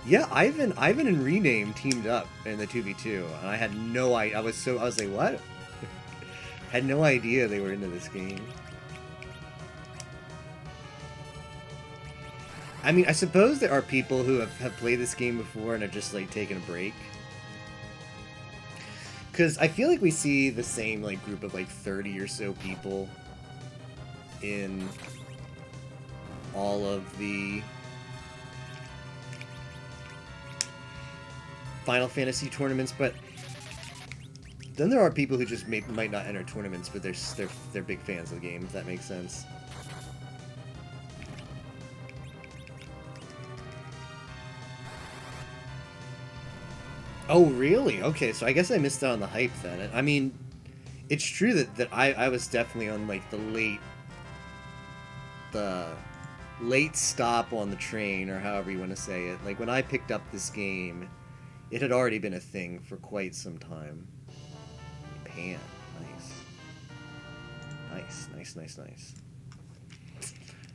Yeah, Ivan and Rename teamed up in the 2v2, and I had no idea. I was like, what? Had no idea they were into this game. I mean, I suppose there are people who have played this game before and are just, like, taking a break. Because I feel like we see the same, like, group of, like, 30 or so people in all of the Final Fantasy tournaments, but then there are people who just might not enter tournaments, but they're big fans of the game, if that makes sense. Oh, really? Okay, so I guess I missed out on the hype then. I mean, it's true that I was definitely on, like, the late stop on the train, or however you want to say it. Like, when I picked up this game, it had already been a thing for quite some time. Pan. Nice. Nice.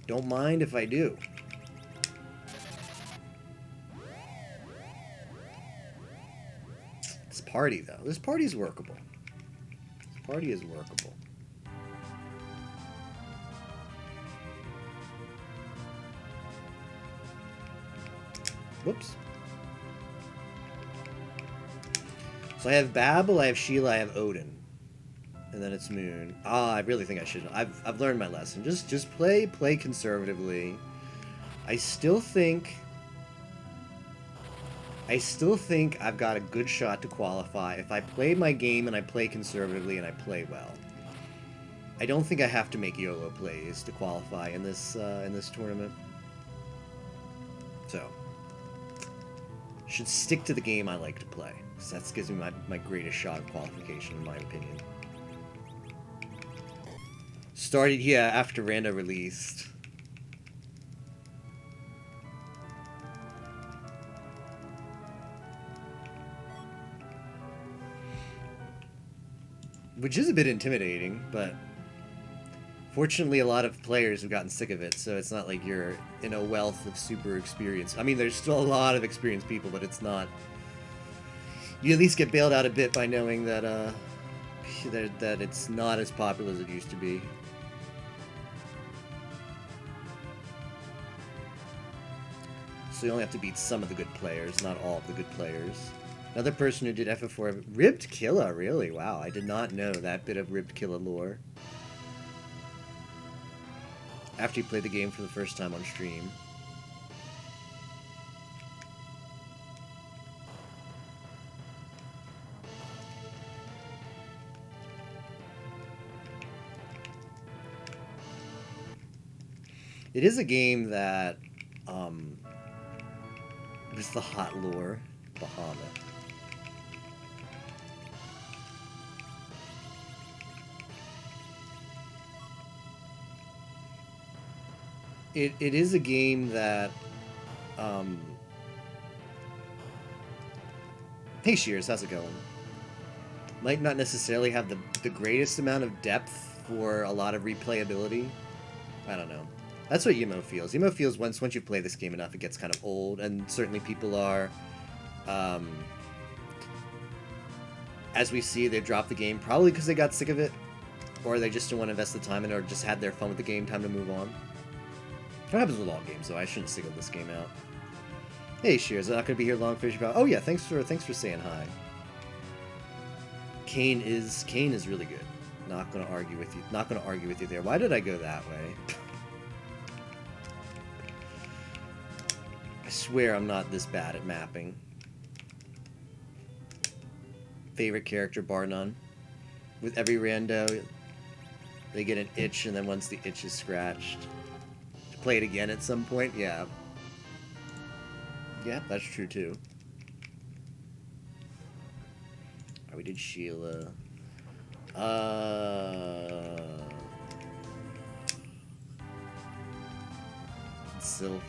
Don't mind if I do. This party, though. This party's workable. This party is workable. Whoops. So I have Babel, I have Sheila, I have Odin. And then it's Moon. Ah, I really think I should. I've learned my lesson. Just play conservatively. I still think I've got a good shot to qualify if I play my game and I play conservatively and I play well. I don't think I have to make YOLO plays to qualify in this tournament. So, should stick to the game I like to play, because that gives me my greatest shot of qualification, in my opinion. Started, yeah, after Randa released. Which is a bit intimidating, but fortunately a lot of players have gotten sick of it, so it's not like you're in a wealth of super experience. I mean, there's still a lot of experienced people, but it's not... You at least get bailed out a bit by knowing that, that it's not as popular as it used to be. So you only have to beat some of the good players, not all of the good players. Another person who did FF4FE... Ribbed Killa, really? Wow, I did not know that bit of Ribbed Killa lore. After you played the game for the first time on stream. It is a game that, what's the hot lore? Bahamut. It is a game that, hey Shears, how's it going? Might not necessarily have the greatest amount of depth for a lot of replayability. I don't know. That's what Yimo feels. Yimo feels once you play this game enough, it gets kind of old, and certainly people are as we see, they've dropped the game, probably because they got sick of it, or they just didn't want to invest the time in it, or just had their fun with the game, time to move on. That happens with all games, though. I shouldn't single this game out. Hey, Shears, I'm not gonna be here long. Fish about. Oh yeah, thanks for saying hi. Kane is really good. Not gonna argue with you. Not gonna argue with you there. Why did I go that way? I swear I'm not this bad at mapping. Favorite character, bar none. With every rando, they get an itch, and then once the itch is scratched, to play it again at some point. Yeah. Yeah, that's true too. Alright, we did Sheila. Sylph.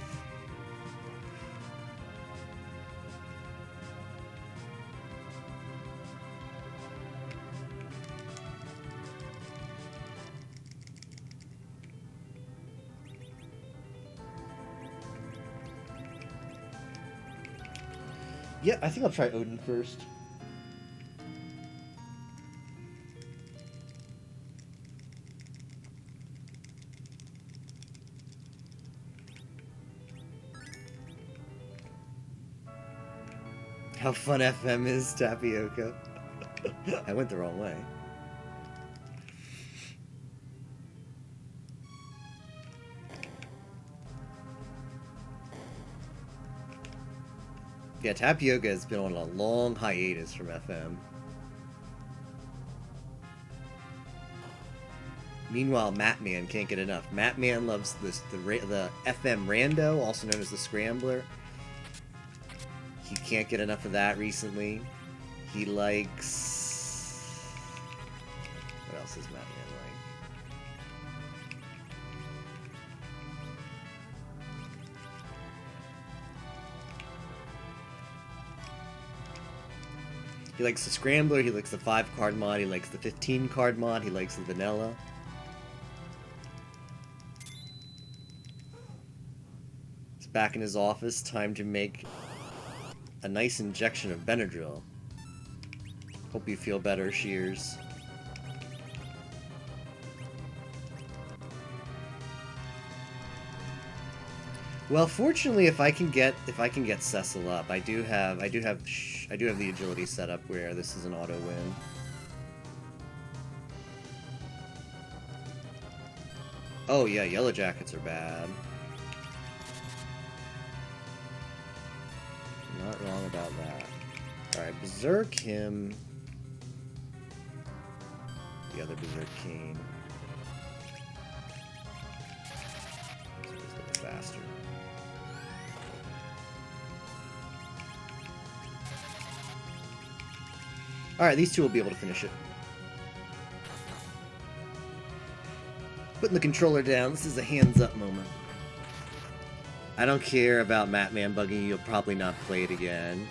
Yeah, I think I'll try Odin first. How fun FM is, Tapioca. I went the wrong way. Yeah, Tapioca has been on a long hiatus from FM. Meanwhile, Matman can't get enough. Matman loves the FM Rando, also known as the Scrambler. He can't get enough of that recently. He likes... What else does Matman like? He likes the Scrambler, he likes the 5-card mod, he likes the 15-card mod, he likes the vanilla. He's back in his office, time to make a nice injection of Benadryl. Hope you feel better, Shears. Well, fortunately, if I can get Cecil up, I do have the agility set up where this is an auto win. Oh yeah, Yellow Jackets are bad. Not wrong about that. Alright, Berserk him. The other Berserk Kane. He's a little faster. Alright, these two will be able to finish it. Putting the controller down, this is a hands-up moment. I don't care about Matman bugging you, you'll probably not play it again.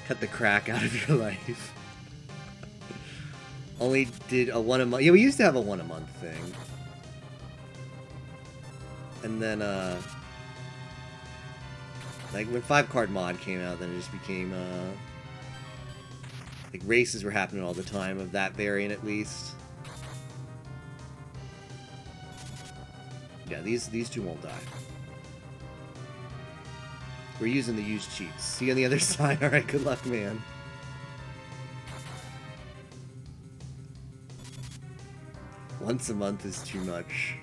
Cut the crack out of your life. Only did a one-a-month... Yeah, we used to have a one-a-month thing. And then, like, when 5-card mod came out, then it just became, like, races were happening all the time, of that variant at least. Yeah, these two won't die. We're using the used cheats. See you on the other side. Alright, good luck, man. Once a month is too much.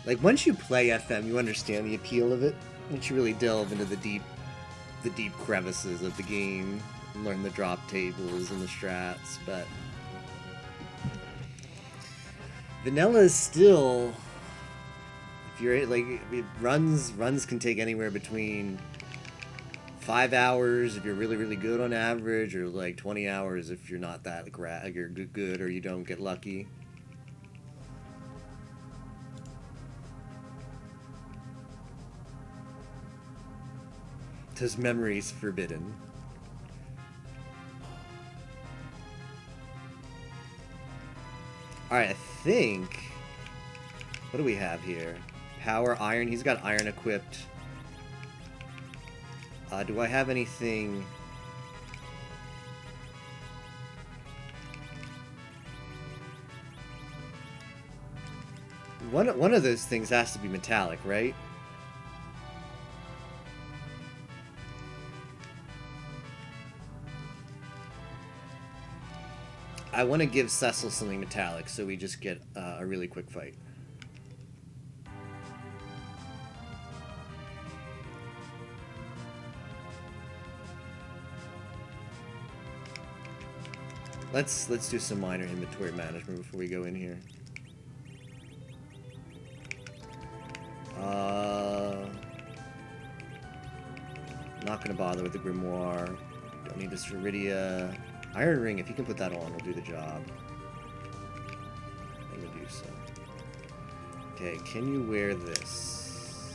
Like, once you play FM, you understand the appeal of it. Once you really delve into the deep crevices of the game, and learn the drop tables and the strats, but vanilla is still... You're like, runs can take anywhere between 5 hours if you're really good on average, or like 20 hours if you're not that you're good or you don't get lucky. Does memories forbidden? All right, I think. What do we have here? Power, iron. He's got iron equipped. Do I have anything? One of those things has to be metallic, right? I want to give Cecil something metallic, so we just get a really quick fight. Let's do some minor inventory management before we go in here. Not gonna bother with the grimoire. Don't need this Viridia. Iron Ring, if you can put that on, will do the job. And Medusa. Okay, can you wear this?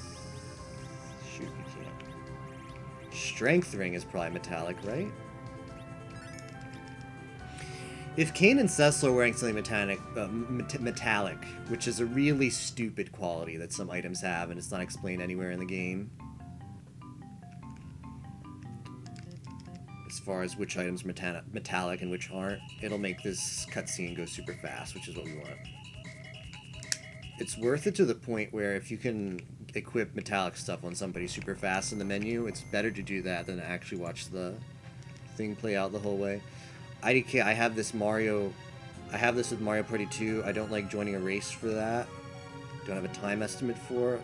Shoot, you can't. Strength Ring is probably metallic, right? If Kane and Cecil are wearing something metallic, which is a really stupid quality that some items have, and it's not explained anywhere in the game, as far as which items are metallic and which aren't, it'll make this cutscene go super fast, which is what we want. It's worth it to the point where if you can equip metallic stuff on somebody super fast in the menu, it's better to do that than to actually watch the thing play out the whole way. IDK, I have this with Mario Party 2. I don't like joining a race for that. Don't have a time estimate for it.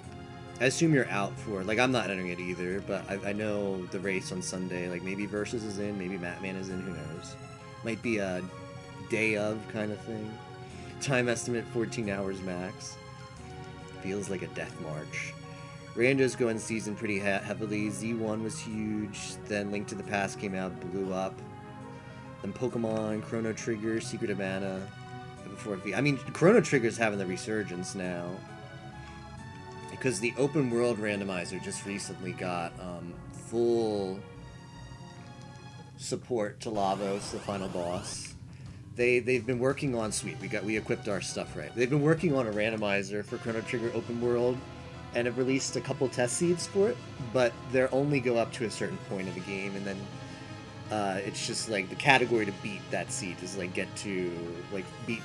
I assume you're out for it. Like, I'm not entering it either, but I know the race on Sunday, like, maybe Versus is in, maybe Matman is in, who knows. Might be a day of kind of thing. Time estimate, 14 hours max. Feels like a death march. Rando's going season pretty heavily. Z1 was huge. Then Link to the Past came out, blew up. Then Pokemon, Chrono Trigger, Secret of Mana, FF4FE. I mean, Chrono Trigger's having the resurgence now. Because the open world randomizer just recently got full support to Lavos, the final boss. They've been working on we equipped our stuff right. They've been working on a randomizer for Chrono Trigger open world and have released a couple test seeds for it, but they only go up to a certain point of the game, and then it's just like the category to beat that seed is like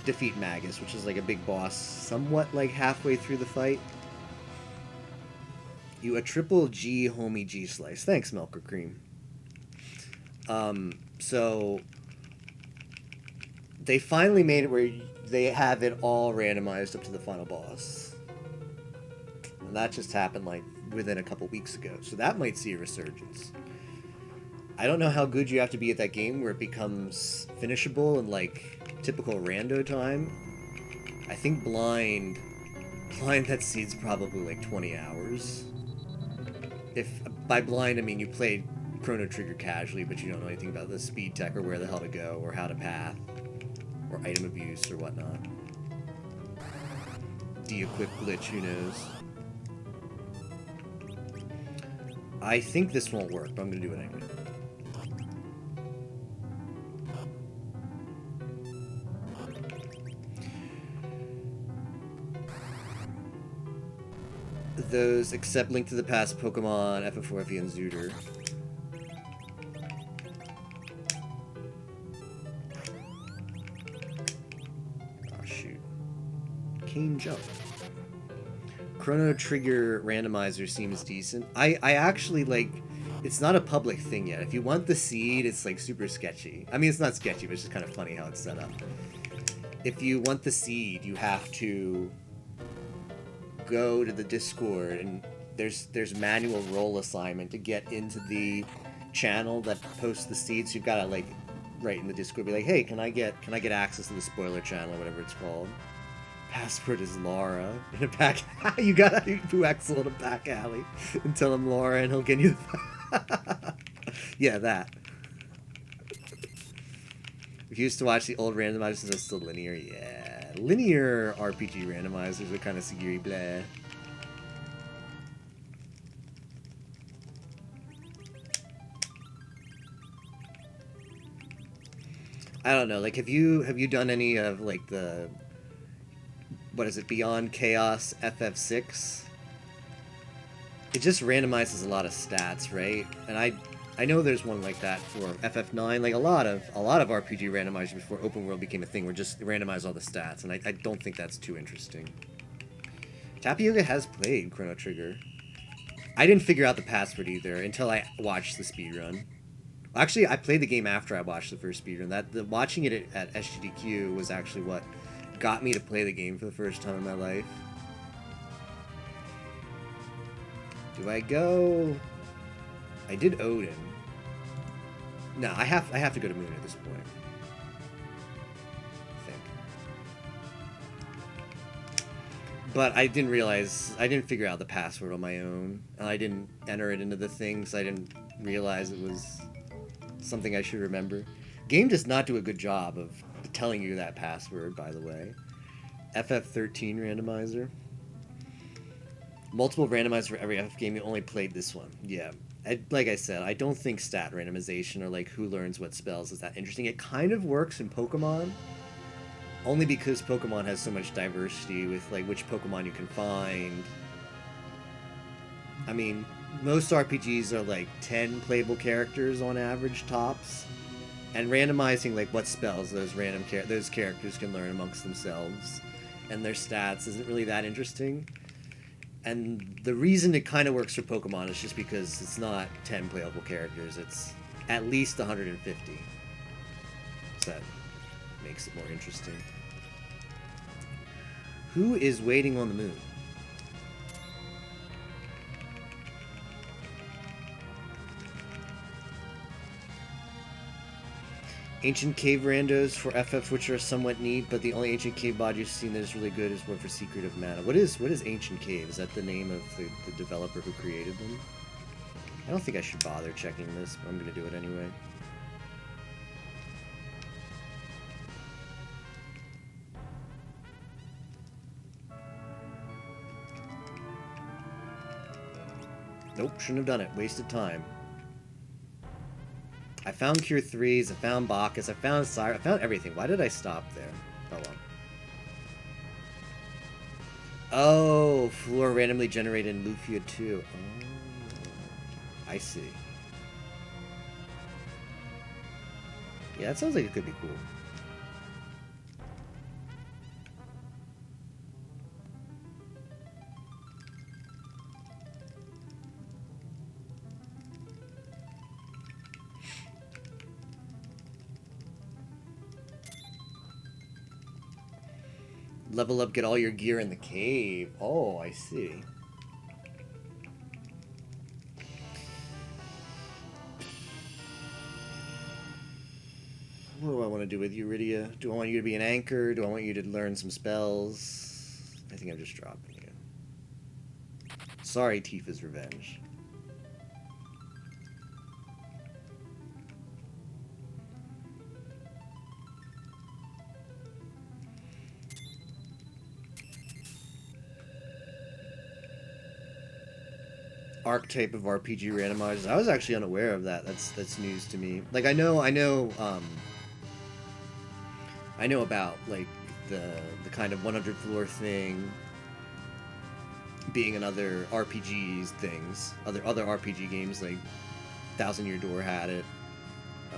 defeat Magus, which is like a big boss somewhat like halfway through the fight. You a triple G homie G slice. Thanks, Milk or Cream. So they finally made it where they have it all randomized up to the final boss. And that just happened like within a couple weeks ago. So that might see a resurgence. I don't know how good you have to be at that game where it becomes finishable in like typical rando time. I think blind that seed's probably like 20 hours. If by blind I mean you played Chrono Trigger casually, but you don't know anything about the speed tech or where the hell to go or how to path or item abuse or whatnot. De-equip glitch, who knows? I think this won't work, but I'm gonna do it anyway. Those except Link to the Past, Pokemon, FF4FE, and Zooter. Oh shoot. Cane Jump. Chrono Trigger randomizer seems decent. I actually like, it's not a public thing yet. If you want the seed, it's like super sketchy. I mean, it's not sketchy, but it's just kind of funny how it's set up. If you want the seed, you have to go to the Discord, and there's manual role assignment to get into the channel that posts the seeds. So you've got to like write in the Discord, be like, hey, can I get access to the spoiler channel or whatever it's called? Password is Laura in a back. You gotta do Axel in a back alley and tell him Laura, and he'll get you. Yeah, that. If you used to watch the old randomizers, they're still linear. Yeah. Linear RPG randomizers are kind of Sigiri blah. I don't know, like have you done any of like the, what is it, Beyond Chaos FF6? It just randomizes a lot of stats, right? And I know there's one like that for FF9. Like a lot of RPG randomizers before open world became a thing were just randomize all the stats, and I don't think that's too interesting. Tapioca has played Chrono Trigger. I didn't figure out the password either until I watched the speedrun. Actually, I played the game after I watched the first speedrun. Watching it at SGDQ was actually what got me to play the game for the first time in my life. Do I go? I did Odin. No, I have to go to Moon at this point. I think. But I didn't realize, I didn't figure out the password on my own. I didn't enter it into the things. I didn't realize it was something I should remember. Game does not do a good job of telling you that password, by the way. FF13 randomizer. Multiple randomizers for every FF game. You only played this one. Yeah. Like I said, I don't think stat randomization or like who learns what spells is that interesting. It kind of works in Pokemon, only because Pokemon has so much diversity with like which Pokemon you can find. I mean, most RPGs are like 10 playable characters on average tops, and randomizing like what spells those those characters can learn amongst themselves and their stats isn't really that interesting. And the reason it kind of works for Pokemon is just because it's not 10 playable characters, it's at least 150. So that makes it more interesting. Who is waiting on the moon? Ancient cave randos for FF, which are somewhat neat, but the only ancient cave mod you've seen that is really good is one for Secret of Mana. What is Ancient Cave? Is that the name of the developer who created them? I don't think I should bother checking this, but I'm going to do it anyway. Nope, shouldn't have done it. Wasted time. I found Cure 3s, I found Bacchus, I found Sire, I found everything. Why did I stop there? Oh well. Oh, floor randomly generated in Lufia 2. Oh, I see. Yeah, that sounds like it could be cool. Level up, get all your gear in the cave. Oh, I see. What do I want to do with you, Rydia? Do I want you to be an anchor? Do I want you to learn some spells? I think I'm just dropping you. Sorry, Tifa's Revenge. Archetype of RPG randomizers. I was actually unaware of that. That's news to me. Like I know about like the kind of 100 floor thing being another RPGs things. Other RPG games like Thousand Year Door had it.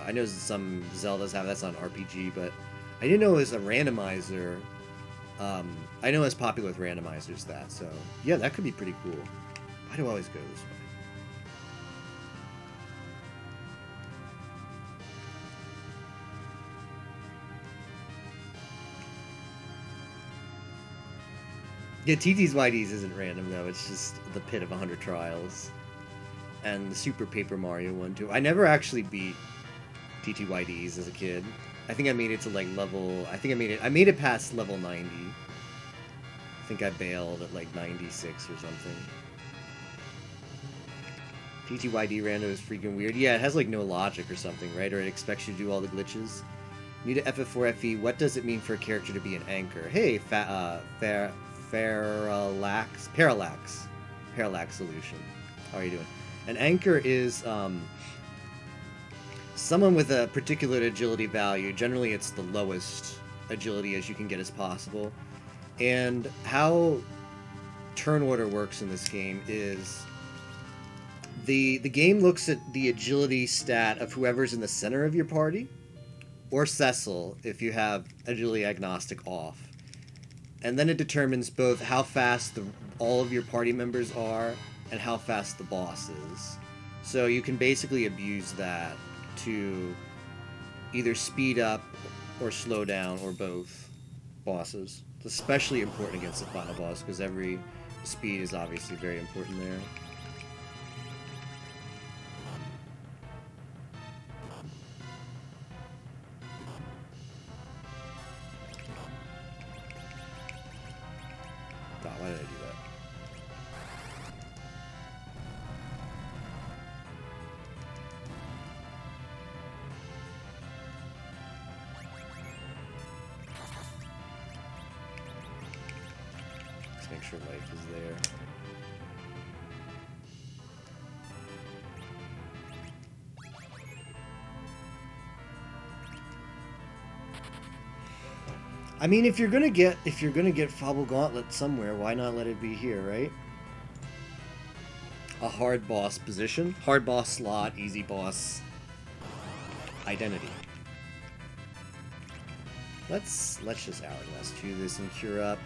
I know some Zeldas have it. That's not an RPG, but I didn't know it was a randomizer. I know it's popular with randomizers that. So yeah, that could be pretty cool. Why do I always go this way? Yeah, TT's isn't random though, it's just the pit of 100 trials. And the Super Paper Mario one too. I never actually beat TTYDs as a kid. I think I made it to like level, I made it past level 90. I think I bailed at like 96 or something. TTYD rando is freaking weird. Yeah, it has like no logic or something, right? Or it expects you to do all the glitches. Need a FF4FE. What does it mean for a character to be an anchor? Hey, Parallax solution. How are you doing? An anchor is someone with a particular agility value. Generally, it's the lowest agility as you can get as possible. And how turn order works in this game is the game looks at the agility stat of whoever's in the center of your party, or Cecil if you have agility agnostic off. And then it determines both how fast all of your party members are and how fast the boss is. So you can basically abuse that to either speed up or slow down, or both bosses. It's especially important against the final boss because every speed is obviously very important there. Oh, why did I do that? Make sure life is there. I mean, if you're gonna get Fable Gauntlet somewhere, why not let it be here, right? A hard boss position, hard boss slot, easy boss identity. Let's just hourglass to this and cure up.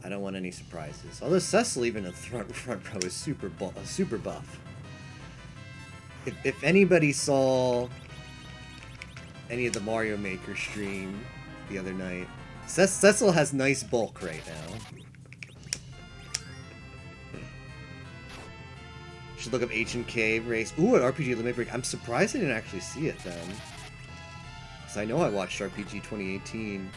I don't want any surprises. Although Cecil, even in front row, is super buff. If anybody saw any of the Mario Maker stream the other night, Cecil has nice bulk right now. Should look up H&K race. Ooh, an RPG Limit Break. I'm surprised I didn't actually see it then. Because I know I watched RPG 2018.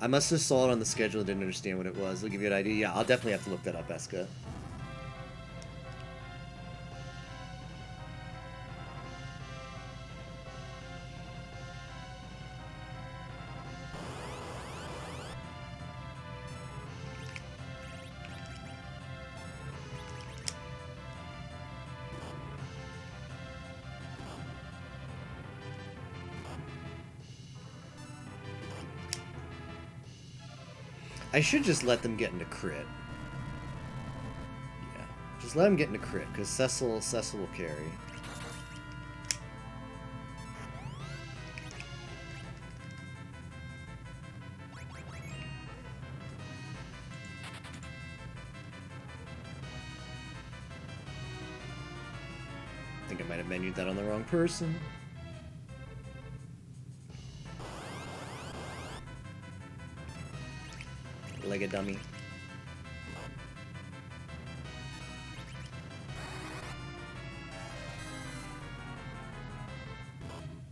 I must have saw it on the schedule and didn't understand what it was. It'll give you an idea. Yeah, I'll definitely have to look that up, Eska. I should just let them get into crit. Yeah, just let them get into crit, because Cecil will carry. I think I might have menued that on the wrong person. Like a dummy.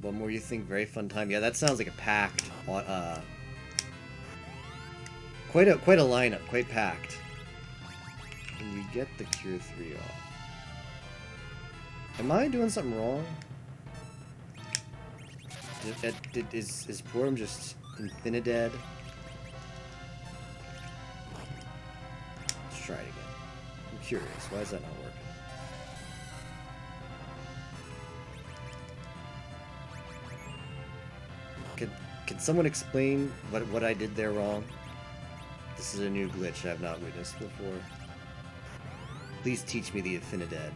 What more you think? Very fun time. Yeah, that sounds like a packed. Quite a lineup. Quite packed. Can you get the Cure 3 off? Am I doing something wrong? Is Porum just Infinidead? Try it again. I'm curious. Why is that not working? Can someone explain what I did there wrong? This is a new glitch I've not witnessed before. Please teach me the Infinidead.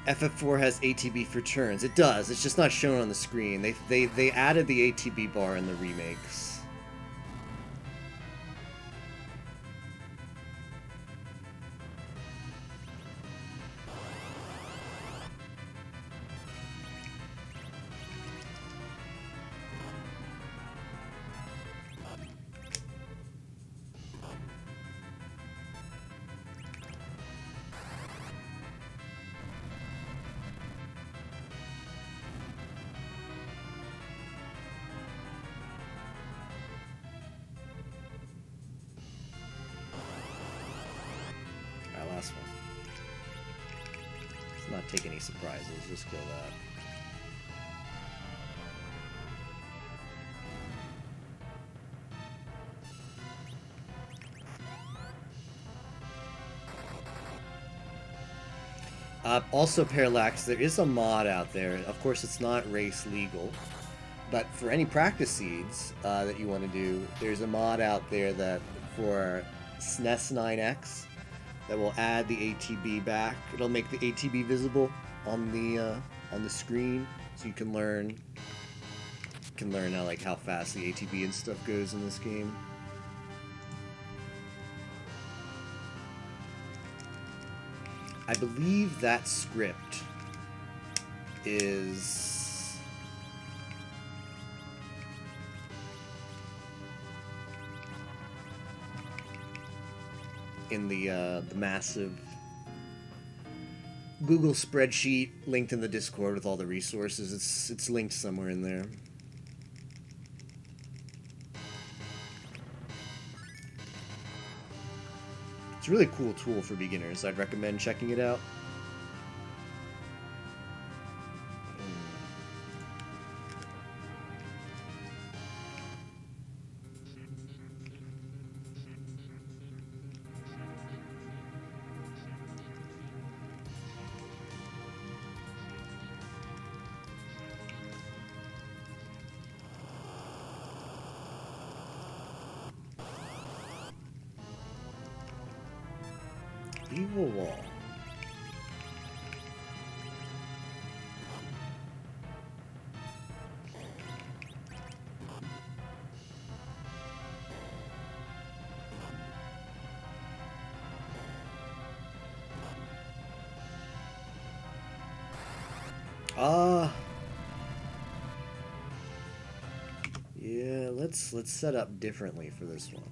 FF4 has ATB for turns. It does. It's just not shown on the screen. They added the ATB bar in the remakes. Last one. Let's not take any surprises, just kill that. Also, Parallax, there is a mod out there. Of course, it's not race legal, but for any practice seeds that you want to do, there's a mod out there that for SNES 9X that will add the ATB back. It'll make the ATB visible on the screen, so you can learn how fast the ATB and stuff goes in this game. I believe that script is in the massive Google spreadsheet linked in the Discord with all the resources. It's linked somewhere in there. It's a really cool tool for beginners. I'd recommend checking it out. Evil wall. Yeah, let's set up differently for this one.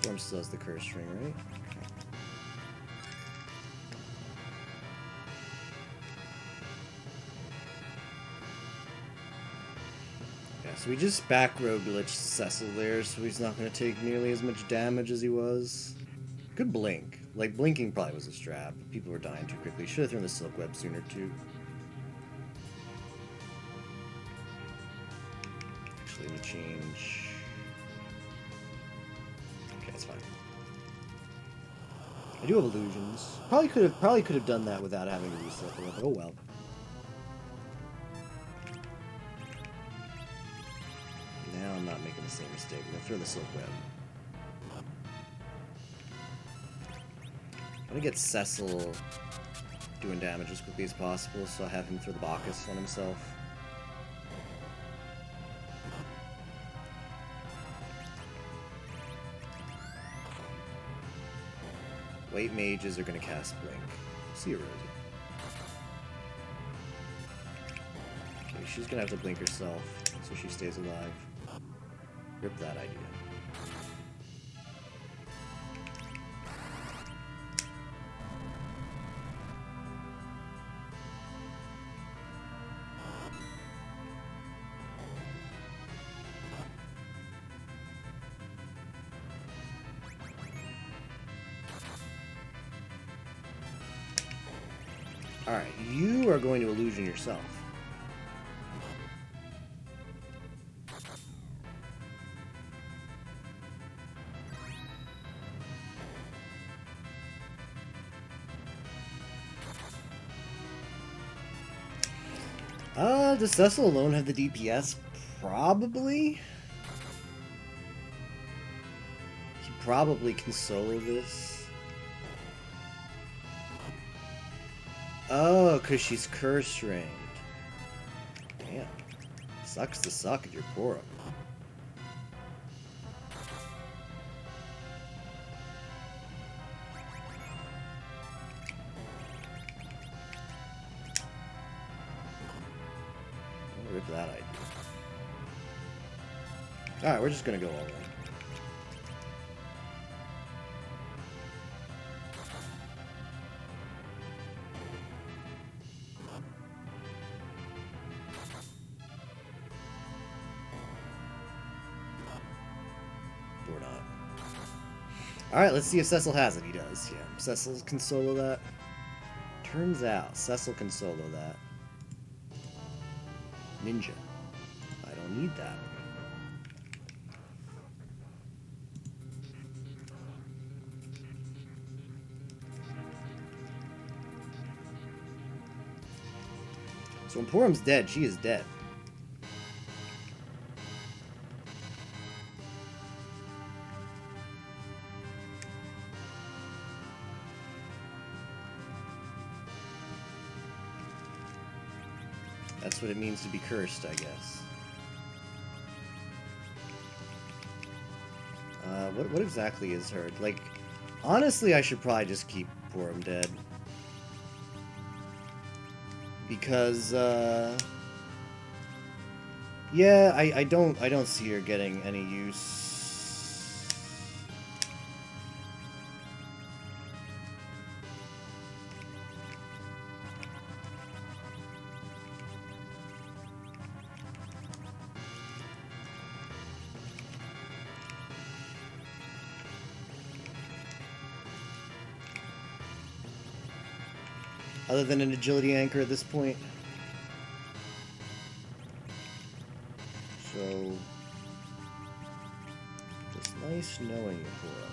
Form still has the curse string, right? Yeah, so we just back row glitched Cecil there, so he's not going to take nearly as much damage as he was. Good blink. Like, blinking probably was a strat, but people were dying too quickly. Should have thrown the silk web sooner, too. Actually, let me change. Fine. I do have illusions. Probably could have done that without having to reset the weapon. Oh well. Now I'm not making the same mistake. I'm gonna throw the silk web. I'm gonna get Cecil doing damage as quickly as possible, so I have him throw the Bacchus on himself. White mages are going to cast Blink. See you, Rosie. Okay, she's going to have to blink herself, so she stays alive. Rip that idea. Alright, you are going to illusion yourself. Does Cecil alone have the DPS? Probably. He probably can solo this. Oh, because she's curse ranked. Damn. Sucks to suck if you're poor. I'll rip that idea. Alright, we're just gonna go all in. Alright, let's see if Cecil has it. He does, yeah. Cecil can solo that. Turns out, Cecil can solo that. Ninja. I don't need that. So when Porum's dead, she is dead. That's what it means to be cursed, I guess. What exactly is her? Like, honestly, I should probably just keep Porum dead. Because, yeah, I don't see her getting any use. Other than an agility anchor at this point. So, it's nice knowing you, Porum.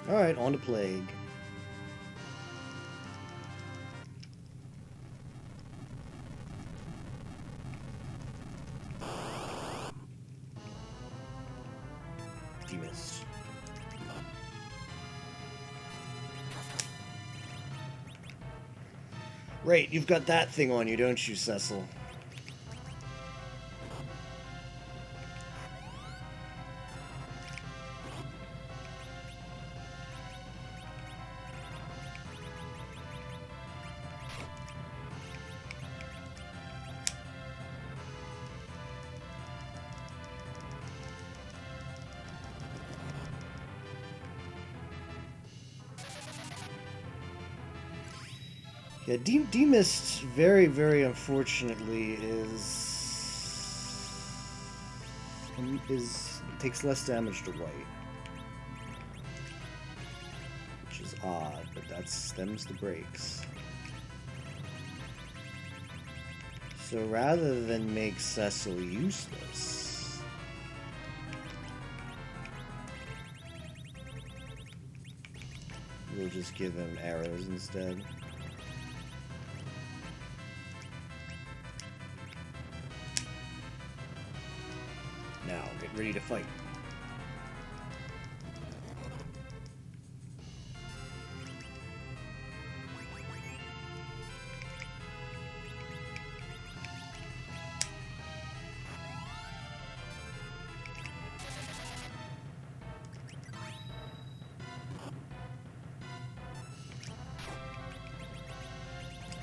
Alright, on to Plague. Demist. Right, you've got that thing on you, don't you, Cecil? Yeah, Demist, very, very unfortunately, takes less damage to white, which is odd, but that stems the breaks. So rather than make Cecil useless, we'll just give him arrows instead. Now, get ready to fight.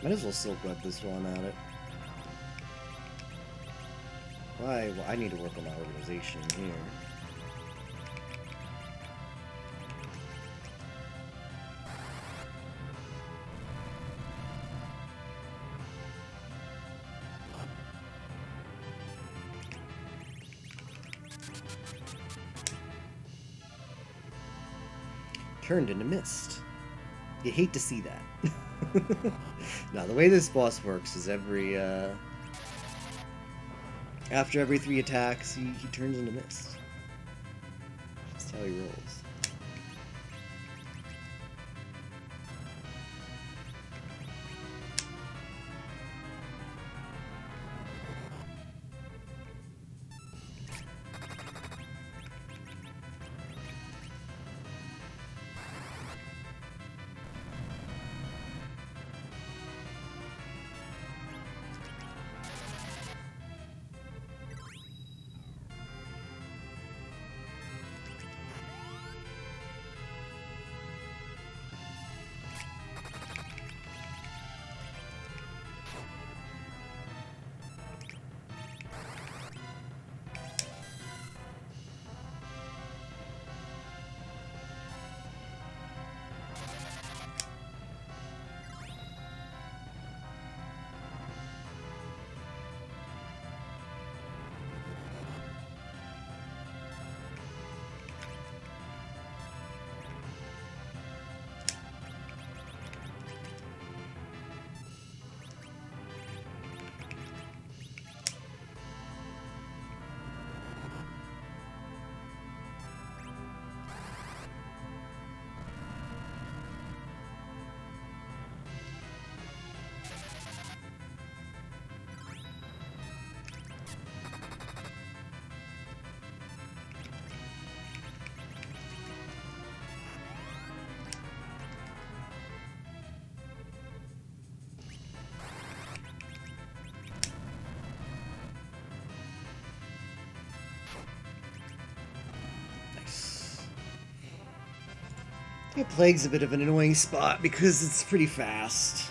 Might as well silk web this one at it. Why? Well, I need to work on my organization here. Turned into mist. You hate to see that. Now, the way this boss works is after every 3 attacks, he turns into mist. That's how he rolls. Yeah, Plague's a bit of an annoying spot because it's pretty fast.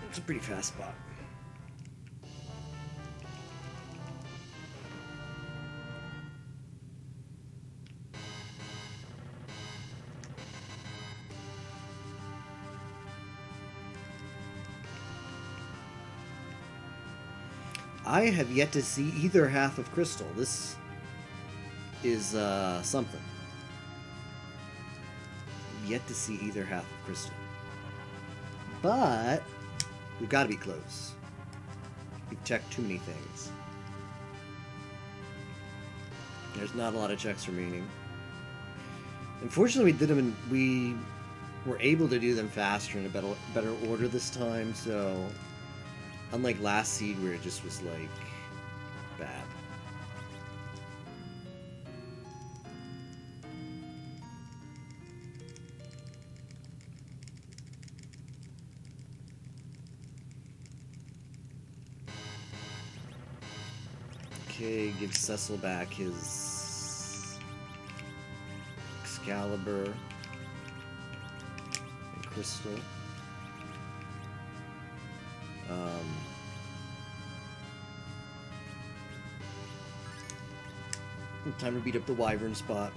It's a pretty fast spot. I have yet to see either half of Crystal. This is something. Yet to see either half of Crystal. But we've got to be close. We've checked too many things. There's not a lot of checks remaining. Unfortunately, we did them and we were able to do them faster in a better order this time, so unlike last seed where it just was like bad. Okay, give Cecil back his Excalibur and Crystal. Time to beat up the Wyvern spot.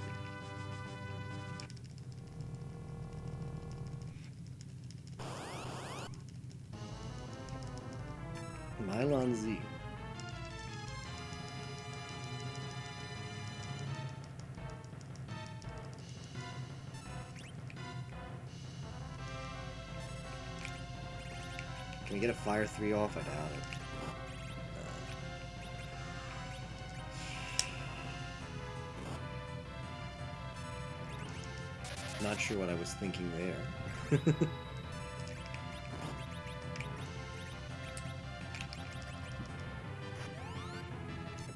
Mylon Z. Can we get a Fire 3 off? I doubt it. Not sure what I was thinking there. I'm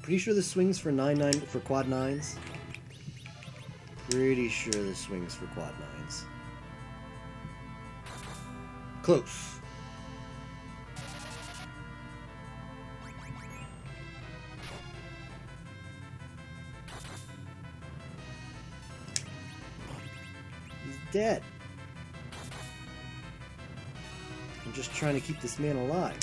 pretty sure this swings for 9-9 for quad 9s. Pretty sure this swings for quad 9s. Close. Dead. I'm just trying to keep this man alive.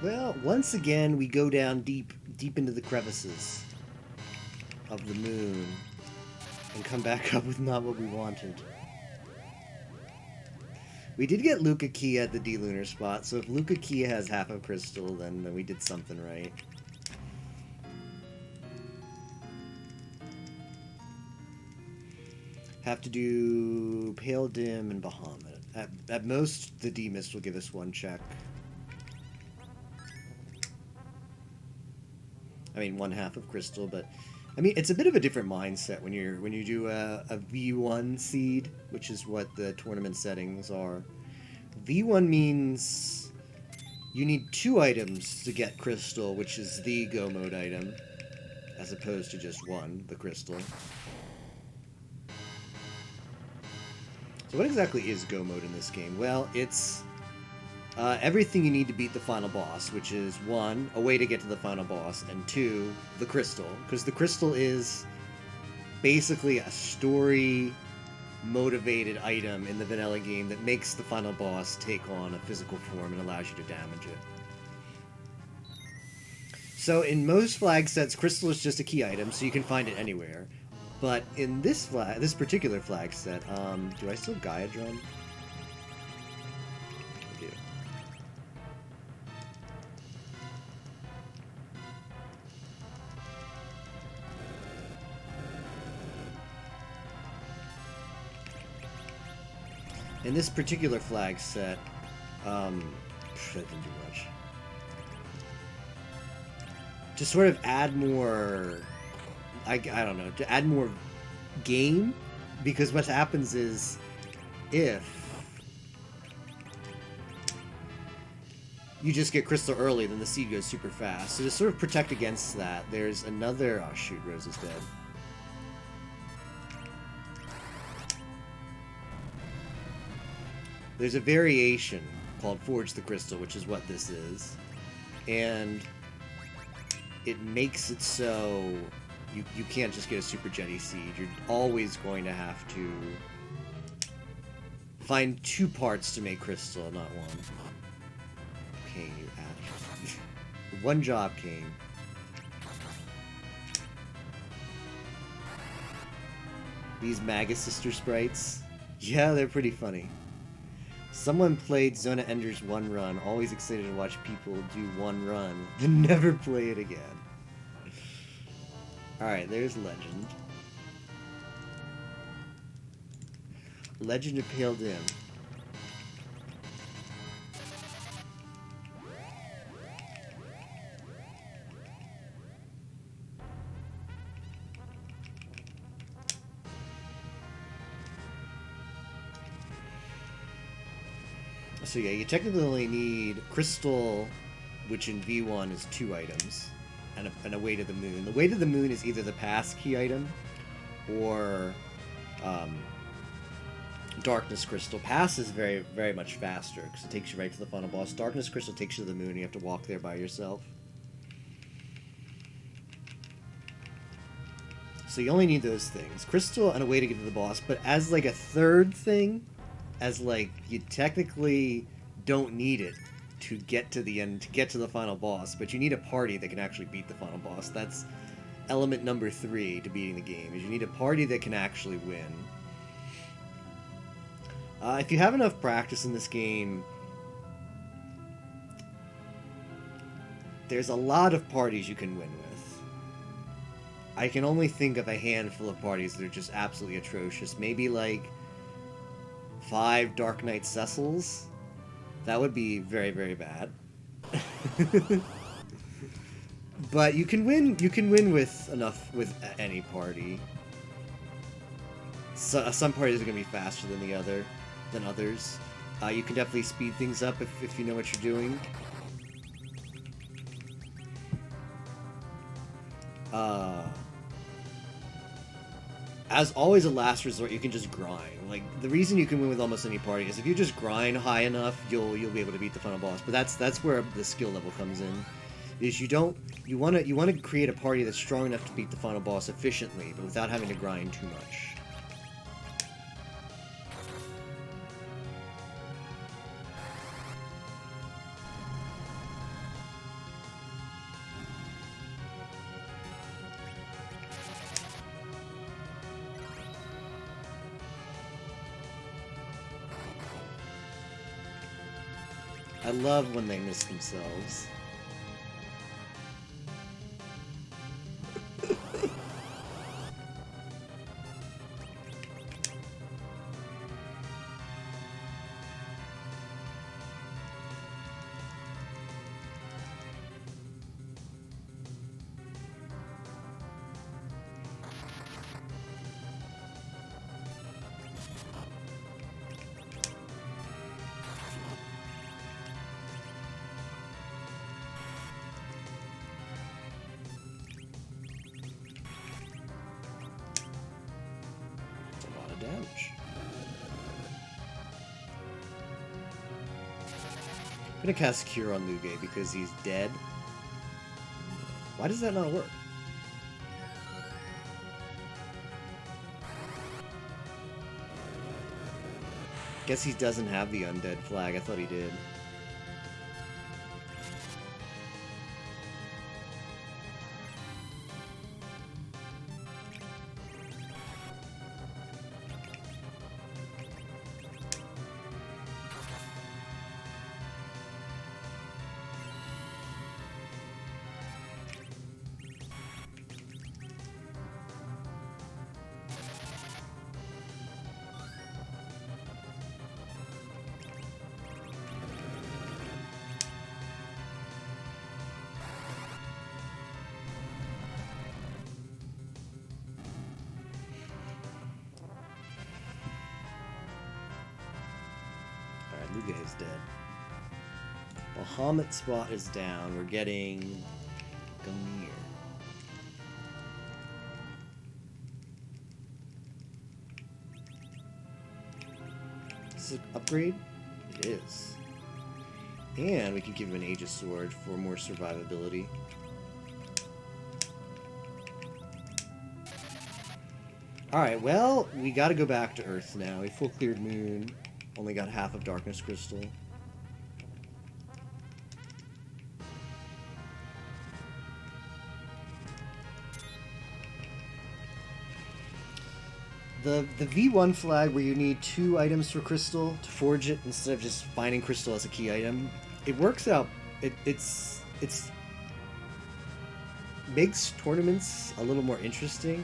Well, once again, we go down deep into the crevices of the moon and come back up with not what we wanted. We did get Luca Kia at the D-Lunar spot, so if Luca Kia has half of Crystal, then we did something right. Have to do Pale Dim and Bahamut. At most, the D-Mist will give us one check. I mean, one half of Crystal, but I mean, it's a bit of a different mindset when you do a V1 seed, which is what the tournament settings are. V1 means you need 2 items to get Crystal, which is the Go Mode item, as opposed to just one, the Crystal. So what exactly is Go Mode in this game? Well, it's everything you need to beat the final boss, which is 1, a way to get to the final boss, and 2, the Crystal. Because the Crystal is basically a story-motivated item in the vanilla game that makes the final boss take on a physical form and allows you to damage it. So in most flag sets, Crystal is just a key item, so you can find it anywhere. But in this particular flag set, do I still Gaia Drum? I do. In this particular flag set, that didn't do much. To sort of add more, I don't know, to add more game, because what happens is, if you just get Crystal early, then the seed goes super fast. So to sort of protect against that, there's another, oh shoot, Rose is dead. There's a variation called Forge the Crystal, which is what this is. And it makes it so you can't just get a Super Jetty Seed. You're always going to have to find 2 parts to make crystal, not 1. King, you ass. One job, King. These Maga Sister sprites. Yeah, they're pretty funny. Someone played Zona Ender's 1 run, always excited to watch people do 1 run, then never play it again. Alright, there's Legend. Legend appealed in. So yeah, you technically only need Crystal, which in V1 is 2 items, and a Way to the Moon. The Way to the Moon is either the pass key item, or Darkness Crystal. Pass is very, very much faster, because it takes you right to the final boss. Darkness Crystal takes you to the moon, and you have to walk there by yourself. So you only need those things. Crystal and a way to get to the boss, but as like a third thing, as like you technically don't need it to get to the end, to get to the final boss, but you need a party that can actually beat the final boss. That's element number 3 to beating the game, is you need a party that can actually win. If you have enough practice in this game, there's a lot of parties you can win with. I can only think of a handful of parties that are just absolutely atrocious. Maybe like 5 Dark Knight Cecils. That would be very, very bad. But you can win with any party. So, some parties are going to be faster than others. You can definitely speed things up if you know what you're doing. As always, a last resort, you can just grind. Like, the reason you can win with almost any party is if you just grind high enough, you'll be able to beat the final boss. But that's where the skill level comes in. Is you want to create a party that's strong enough to beat the final boss efficiently, but without having to grind too much. I love when they miss themselves. Damage. I'm gonna cast Cure on Luge because he's dead. Why does that not work? Guess he doesn't have the undead flag. I thought he did. Luge is dead. Bahamut spot is down. We're getting Gamir. This is an upgrade? It is. And we can give him an Aegis Sword for more survivability. Alright, well, we gotta go back to Earth now. A full cleared moon. Only got half of Darkness Crystal. The V1 flag where you need 2 items for crystal to forge it instead of just finding crystal as a key item, it works out. It's makes tournaments a little more interesting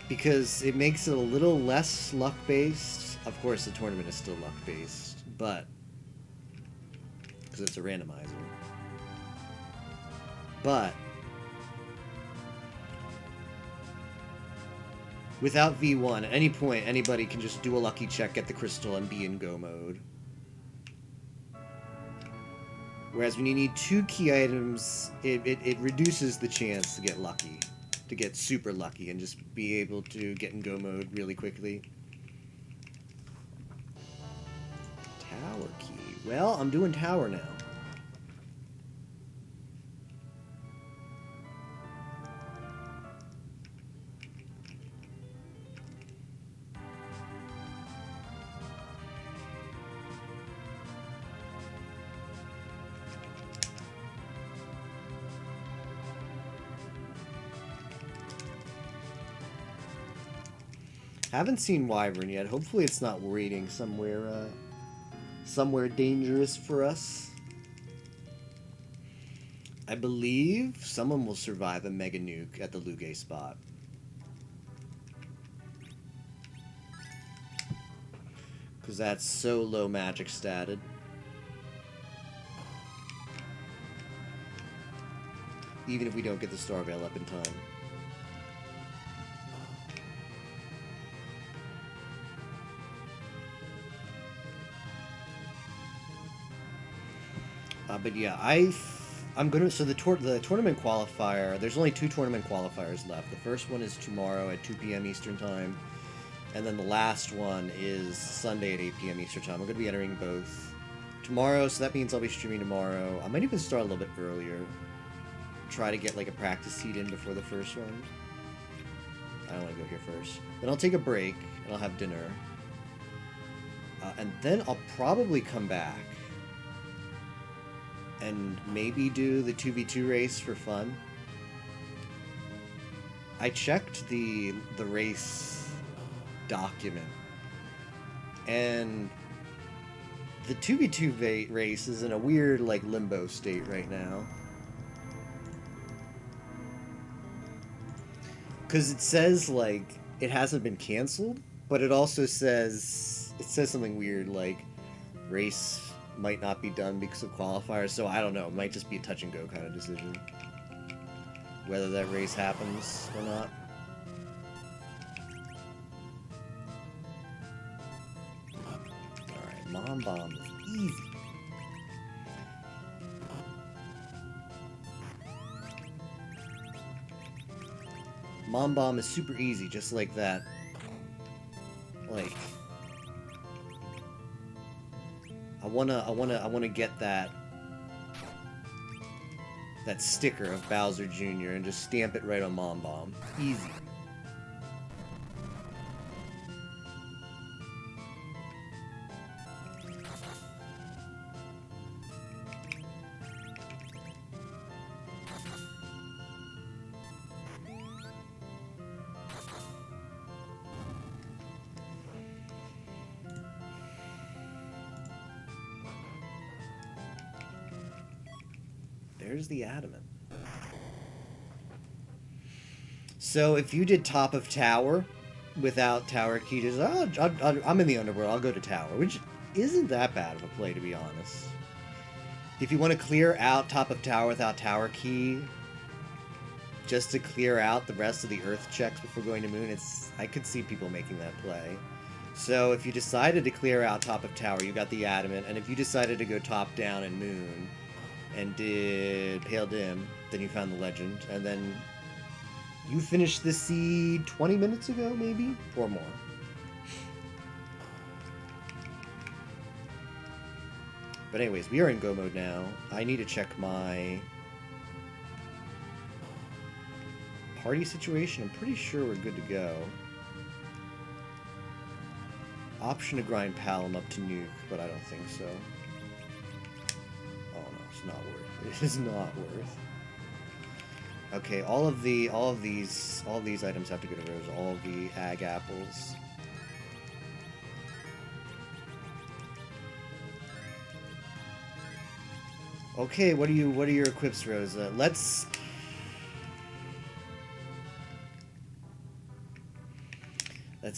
because it makes it a little less luck based. Of course, the tournament is still luck based, but because it's a randomizer. But without V1, at any point, anybody can just do a lucky check, get the crystal, and be in go mode. Whereas when you need 2 key items, it reduces the chance to get lucky. To get super lucky and just be able to get in go mode really quickly. Tower key. Well, I'm doing tower now. Haven't seen Wyvern yet. Hopefully it's not waiting somewhere dangerous for us. I believe someone will survive a Mega Nuke at the Luge spot. Because that's so low magic statted. Even if we don't get the Star Veil up in time. But yeah, I'm gonna. So the tournament qualifier. There's only 2 tournament qualifiers left. The first one is tomorrow at 2 p.m. Eastern time, and then the last one is Sunday at 8 p.m. Eastern time. We're gonna be entering both tomorrow, so that means I'll be streaming tomorrow. I might even start a little bit earlier. Try to get like a practice heat in before the first one. I don't want to go here first. Then I'll take a break and I'll have dinner, and then I'll probably come back and maybe do the 2v2 race for fun. I checked the race document, and the 2v2 race is in a weird like limbo state right now. Because it says like it hasn't been canceled, but it also says something weird like race might not be done because of qualifiers, so I don't know. It might just be a touch and go kind of decision. Whether that race happens or not. Alright, Mom Bomb is easy. Mom Bomb is super easy, just like that. Like I wanna get that sticker of Bowser Jr. and just stamp it right on Mom Bomb. Easy. There's the adamant. So if you did top of tower without tower key, just I'm in the underworld. I'll go to tower, which isn't that bad of a play, to be honest. If you want to clear out top of tower without tower key, just to clear out the rest of the earth checks before going to moon, I could see people making that play. So if you decided to clear out top of tower, you got the adamant, and if you decided to go top down and moon and did Pale Dim, then you found the legend, and then you finished the seed 20 minutes ago, maybe? Or more. But anyways, we are in go mode now. I need to check my party situation. I'm pretty sure we're good to go. Option to grind Palom up to nuke, but I don't think so. Oh no, it's not worth. It is not worth. Okay, all of these items have to go to Rose. All of the ag apples. Okay, what are your equips, Rosa? That's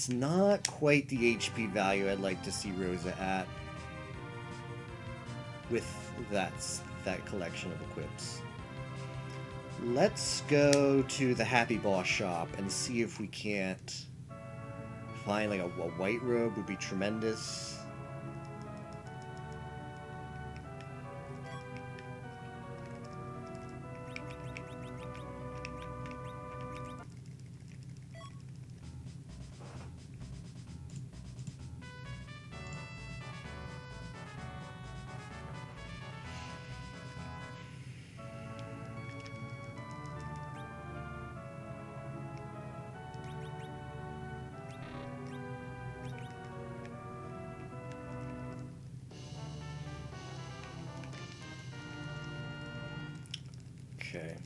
not quite the HP value I'd like to see Rosa at with that collection of equips. Let's go to the Happy Boss shop and see if we can't find like a white robe would be tremendous. Okay.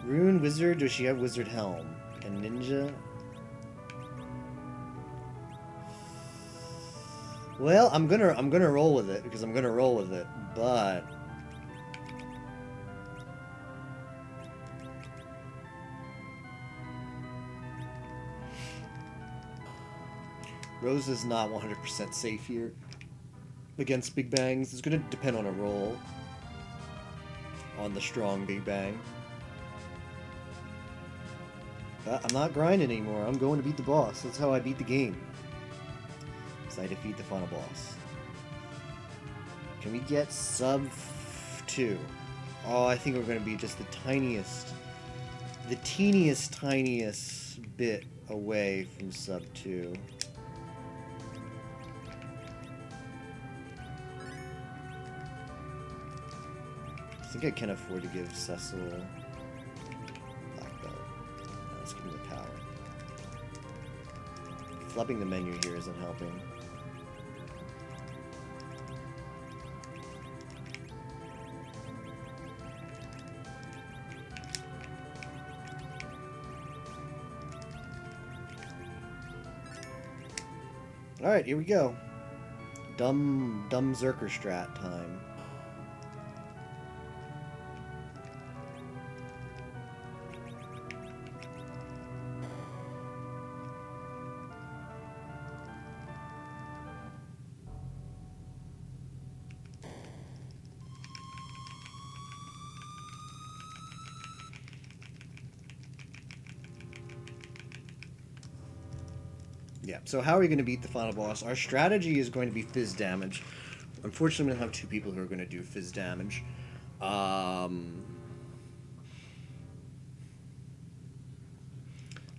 Rune Wizard, does she have Wizard Helm? And Ninja? Well, I'm gonna roll with it because I'm gonna roll with it, but Rose is not 100% safe here against Big Bangs. It's gonna depend on a roll on the strong Big Bang. But I'm not grinding anymore. I'm going to beat the boss. That's how I beat the game. So I defeat the final boss. Can we get sub 2? Oh, I think we're going to be just the teeniest bit away from sub 2. I think I can afford to give Cecil black belt. No, let's give him the power. Flipping the menu here isn't helping. Alright, here we go. Dumb Zerker strat time. Yeah, so how are we going to beat the final boss? Our strategy is going to be fizz damage. Unfortunately, I'm going to have 2 people who are going to do fizz damage.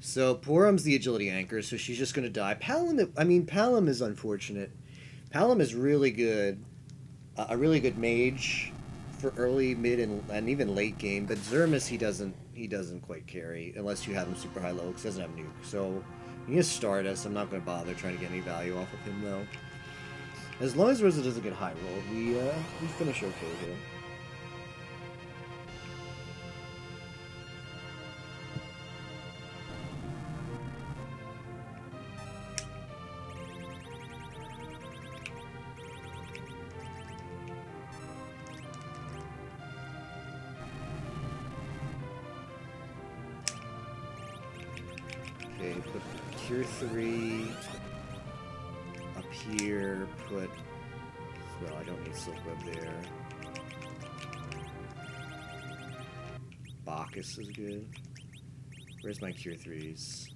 So Porum's the agility anchor, so she's just going to die. Palom is unfortunate. Palom is really good, a really good mage for early, mid, and even late game. But Zermus, he doesn't quite carry unless you have him super high level because he doesn't have nuke. So he is Stardust. I'm not going to bother trying to get any value off of him though. As long as Rosa doesn't get high rolled, we finish okay here. Okay, put Cure 3 up here, well, I don't need Silk Web there. Bacchus is good. Where's my Cure 3s?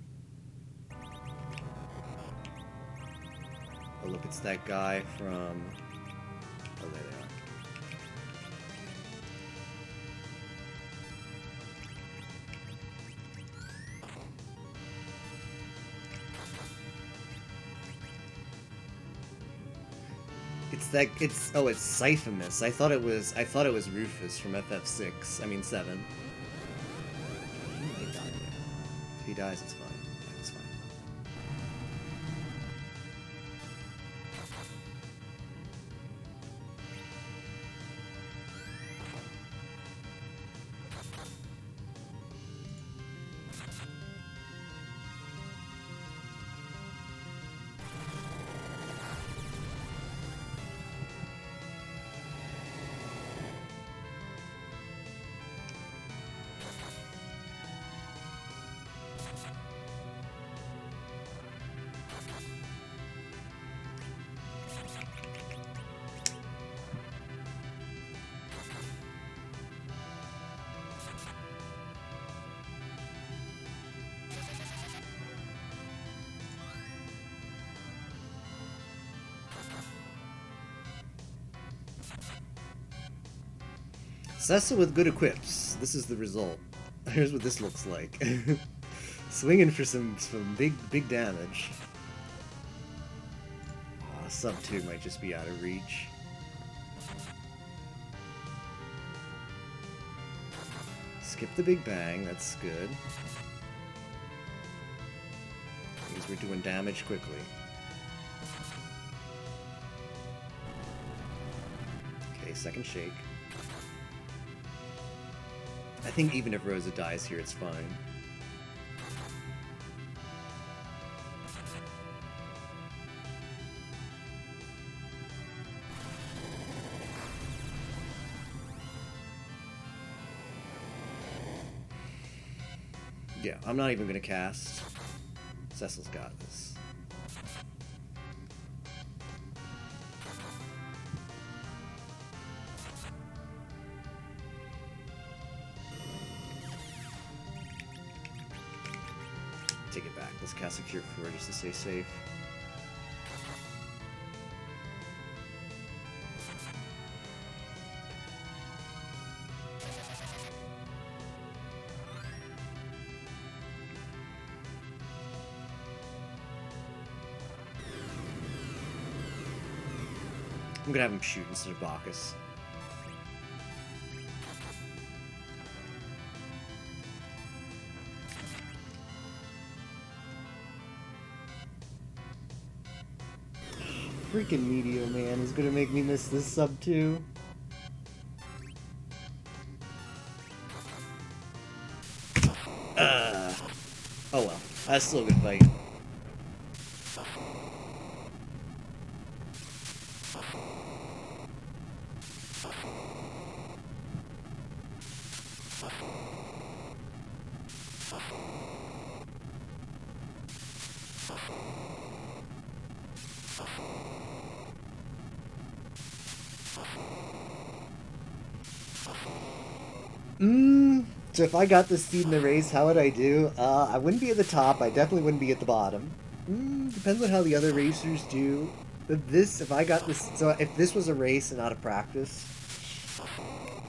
Oh look, it's that guy from Oh, there they are. It's Siphomus. I thought it was Rufus from FF6. I mean 7. He might die there. If he dies, it's fine. Yeah, it's fine. Sessa with good equips. This is the result. Here's what this looks like. Swinging for some big damage. Sub 2 might just be out of reach. Skip the big bang, that's good. Means we're doing damage quickly. Okay, second shake. I think even if Rosa dies here, it's fine. Yeah, I'm not even gonna cast. Cecil's got this. Take it back. Let's cast a Cure 4 just to stay safe. I'm gonna have him shoot instead of Bacchus. Freaking Meteor Man is gonna make me miss this sub 2. Oh well, that's still a good fight. So if I got this seed in the race, how would I do? I wouldn't be at the top. I definitely wouldn't be at the bottom. Depends on how the other racers do. But if I got this, so if this was a race and not a practice, I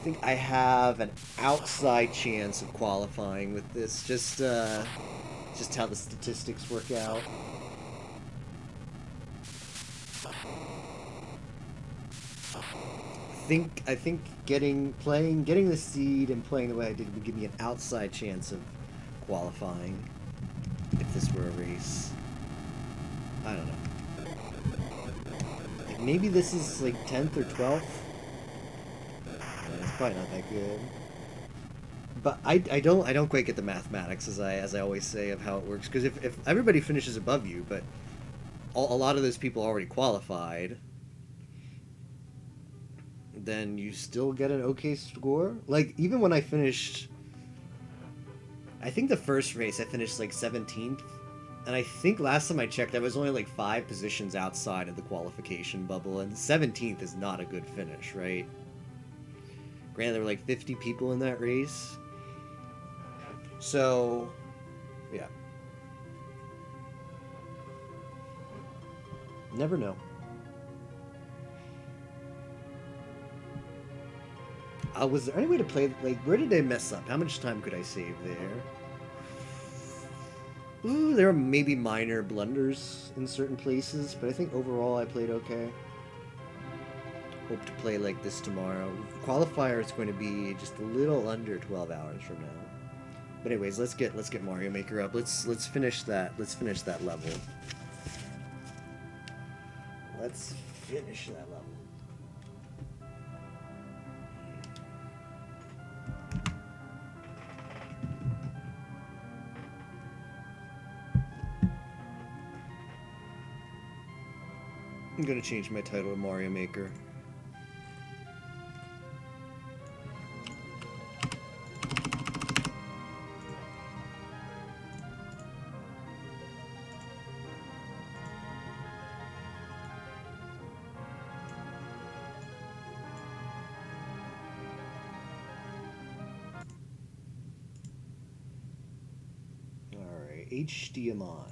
think I have an outside chance of qualifying with this. Just how the statistics work out. I think getting the seed and playing the way I did would give me an outside chance of qualifying if this were a race. I don't know. Like maybe this is like 10th or 12th. It's probably not that good. But I don't quite get the mathematics as I always say of how it works, because if everybody finishes above you, but a lot of those people already qualified, then you still get an okay score. Like, even when I finished, I think the first race I finished like 17th, and I think last time I checked I was only like 5 positions outside of the qualification bubble, and 17th is not a good finish, right? Granted, there were like 50 people in that race, so yeah, never know. Was there any way to play, like, where did they mess up? How much time could I save there? Ooh, there are maybe minor blunders in certain places, but I think overall I played okay. Hope to play like this tomorrow. Qualifier is going to be just a little under 12 hours from now. But anyways, let's get Mario Maker up. Let's finish that. Let's finish that level. Let's finish that level. I'm gonna change my title to Mario Maker. Alright, HDMI.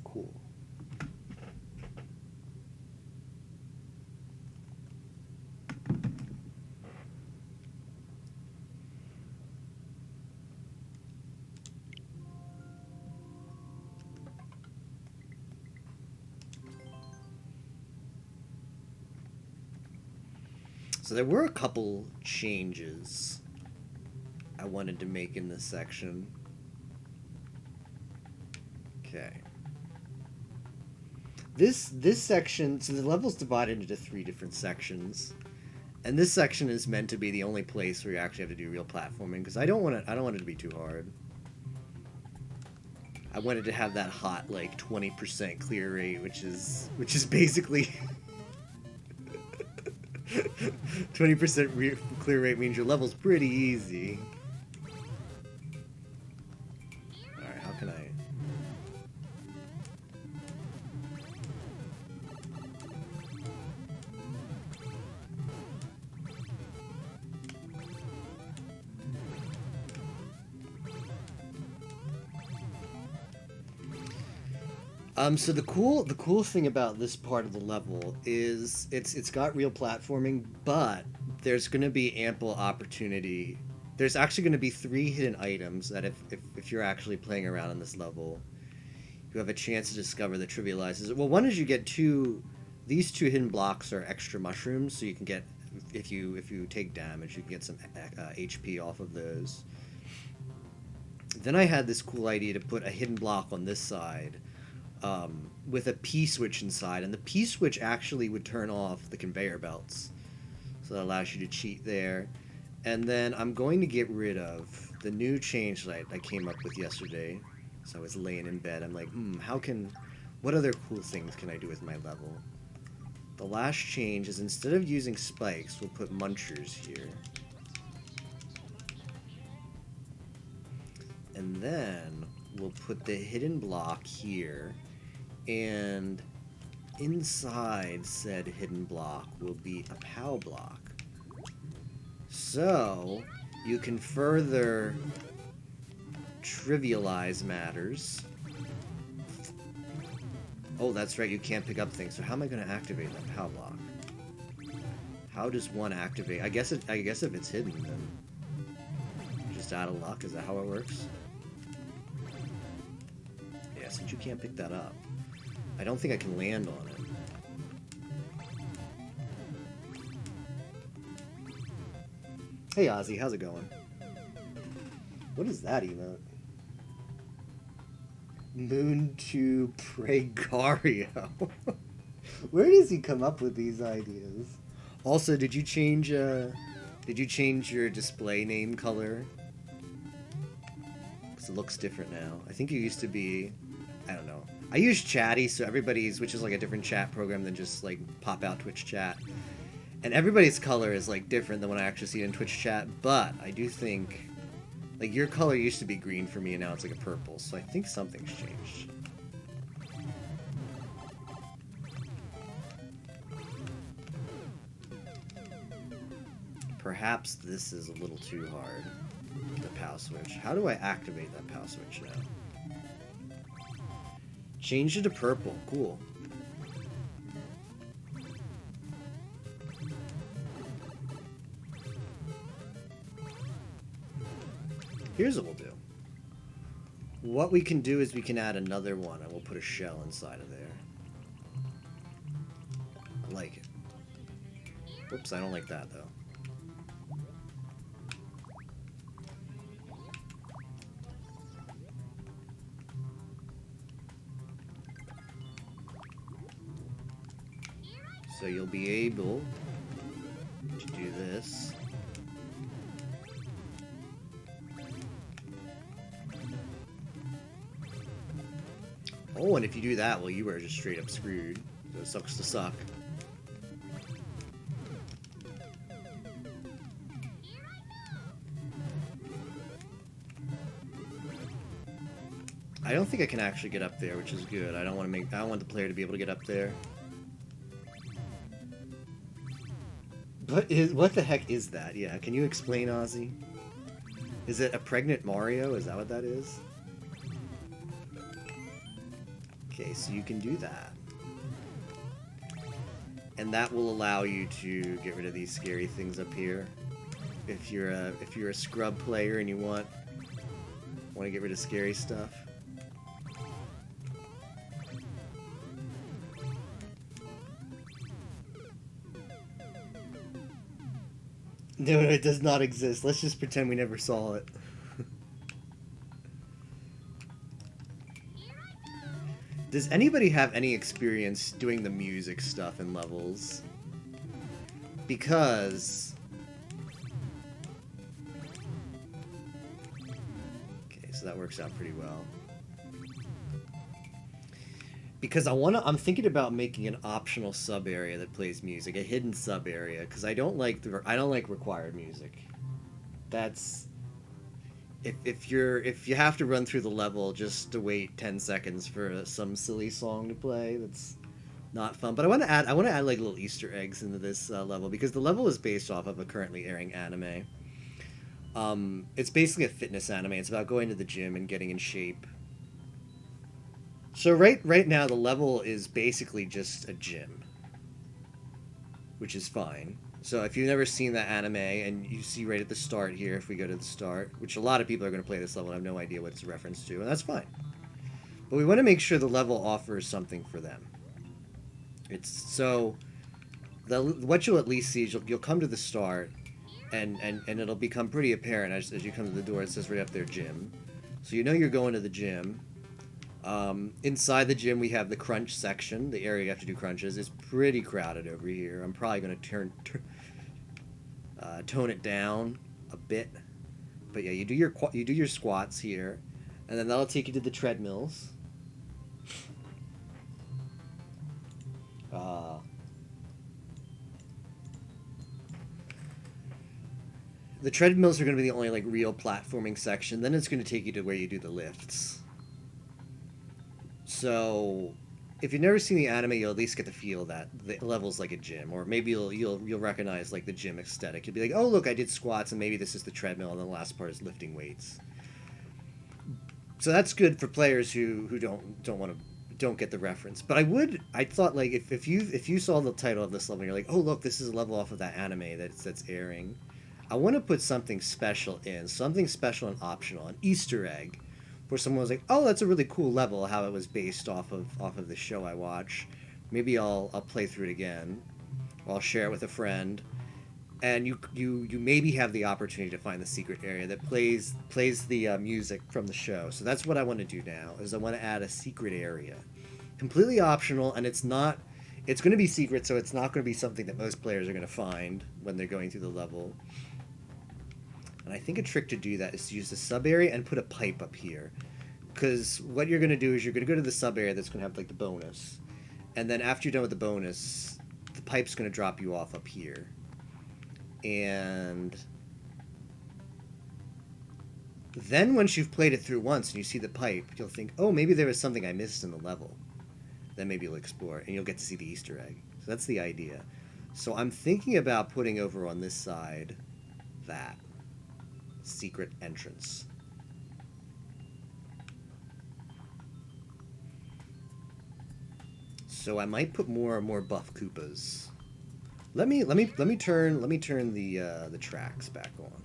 Cool. So there were a couple changes I wanted to make in this section. Okay. This section, so the level's divided into 3 different sections, and this section is meant to be the only place where you actually have to do real platforming, because I don't want it to be too hard. I wanted to have that hot like 20% clear rate, which is basically 20% clear rate means your level's pretty easy. Alright, how can I... So the cool thing about this part of the level is it's got real platforming, but there's going to be ample opportunity. There's actually going to be 3 hidden items that if you're actually playing around on this level, you have a chance to discover that trivializes it. Well, one is you get these 2 hidden blocks are extra mushrooms, so you can get, if you take damage, you can get some HP off of those. Then I had this cool idea to put a hidden block on this side, with a P-switch inside, and the P-switch actually would turn off the conveyor belts, so that allows you to cheat there. And then I'm going to get rid of the new change that I came up with yesterday. So I was laying in bed, I'm like, what other cool things can I do with my level? The last change is, instead of using spikes, we'll put munchers here. And then we'll put the hidden block here, and inside said hidden block will be a POW block. So you can further trivialize matters. Oh, that's right, you can't pick up things. So how am I going to activate that POW block? How does one activate? I guess if it's hidden, then just out of luck. Is that how it works? Yeah, since you can't pick that up, I don't think I can land on it. Hey Ozzy, how's it going? What is that emote? Moon to Pregario. Where does he come up with these ideas? Also, did you change your display name color? Because it looks different now. I think you used to be, I don't know. I use Chatty, so everybody's, which is like a different chat program than just like pop out Twitch chat. And everybody's color is like different than when I actually see it in Twitch chat, but I do think, like, your color used to be green for me and now it's like a purple, so I think something's changed. Perhaps this is a little too hard, the POW switch. How do I activate that POW switch now? Change it to purple. Cool. Here's what we'll do. What we can do is we can add another one, and we'll put a shell inside of there. I like it. Whoops, I don't like that, though. So you'll be able to do this. Oh, and if you do that, well, you are just straight up screwed. So it sucks to suck. I don't think I can actually get up there, which is good. I don't want the player to be able to get up there. What the heck is that? Yeah, can you explain, Ozzy? Is it a pregnant Mario? Is that what that is? Okay, so you can do that. And that will allow you to get rid of these scary things up here. If you're a scrub player and you want to get rid of scary stuff. No, it does not exist. Let's just pretend we never saw it. Does anybody have any experience doing the music stuff in levels? Because... Okay, so that works out pretty well. Because I'm thinking about making an optional sub area that plays music, a hidden sub area, because I don't like required music. That's if you have to run through the level just to wait 10 seconds for some silly song to play, that's not fun. But I want to add like little Easter eggs into this level, because the level is based off of a currently airing anime. It's basically a fitness anime. It's about going to the gym and getting in shape. So right now the level is basically just a gym, which is fine. So if you've never seen that anime, and you see right at the start here, if we go to the start, which a lot of people are going to play this level and have no idea what it's a reference to, and that's fine. But we want to make sure the level offers something for them. What you'll at least see is you'll come to the start, and it'll become pretty apparent as you come to the door. It says right up there, gym. So you know you're going to the gym. Inside the gym we have the crunch section, the area you have to do crunches. It's pretty crowded over here. I'm probably going to tone it down a bit. But yeah, you do your squats here, and then that'll take you to the treadmills. The treadmills are going to be the only like real platforming section. Then it's going to take you to where you do the lifts. So, if you've never seen the anime, you'll at least get the feel that the level's like a gym, or maybe you'll recognize like the gym aesthetic. You'll be like, oh look, I did squats, and maybe this is the treadmill, and the last part is lifting weights. So that's good for players who don't get the reference. But I thought like if you saw the title of this level, and you're like, oh look, this is a level off of that anime that's airing. I want to put something special and optional, an Easter egg. Where someone was like, "Oh, that's a really cool level. How it was based off of the show I watch. Maybe I'll play through it again, or I'll share it with a friend." And you maybe have the opportunity to find the secret area that plays the music from the show. So that's what I want to do now. Is I want to add a secret area, completely optional, and it's going to be secret, so it's not going to be something that most players are going to find when they're going through the level. And I think a trick to do that is to use the sub area and put a pipe up here. Because what you're going to do is you're going to go to the sub area that's going to have like the bonus. And then after you're done with the bonus, the pipe's going to drop you off up here. And then once you've played it through once and you see the pipe, you'll think, oh, maybe there was something I missed in the level. Then maybe you'll explore it and you'll get to see the Easter egg. So that's the idea. So I'm thinking about putting over on this side that secret entrance. So I might put more buff Koopas. Let me turn the tracks back on.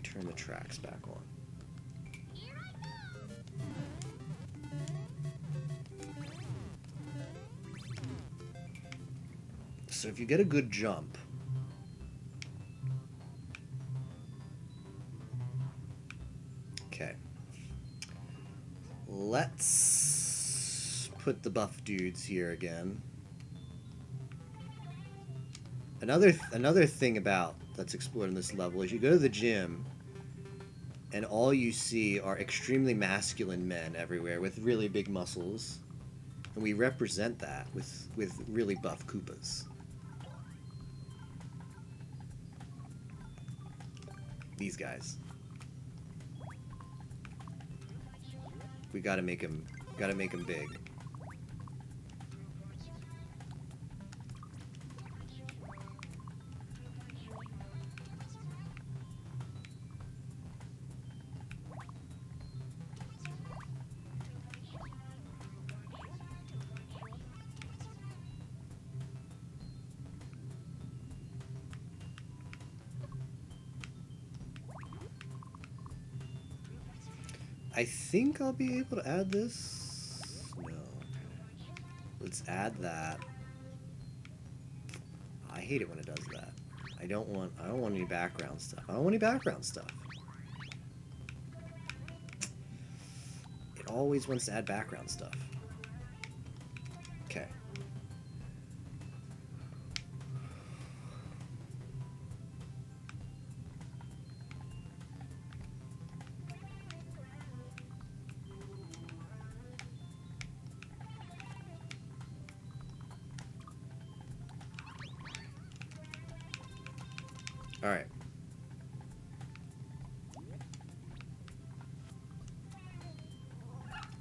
turn the tracks back on. So if you get a good jump, okay, let's put the buff dudes here again. Another thing about that's explored in this level is you go to the gym and all you see are extremely masculine men everywhere with really big muscles, and we represent that with really buff Koopas. These guys. We gotta make them big. I think I'll be able to add this. No. Let's add that. I hate it when it does that. I don't want any background stuff. I don't want any background stuff. It always wants to add background stuff. Okay. All right.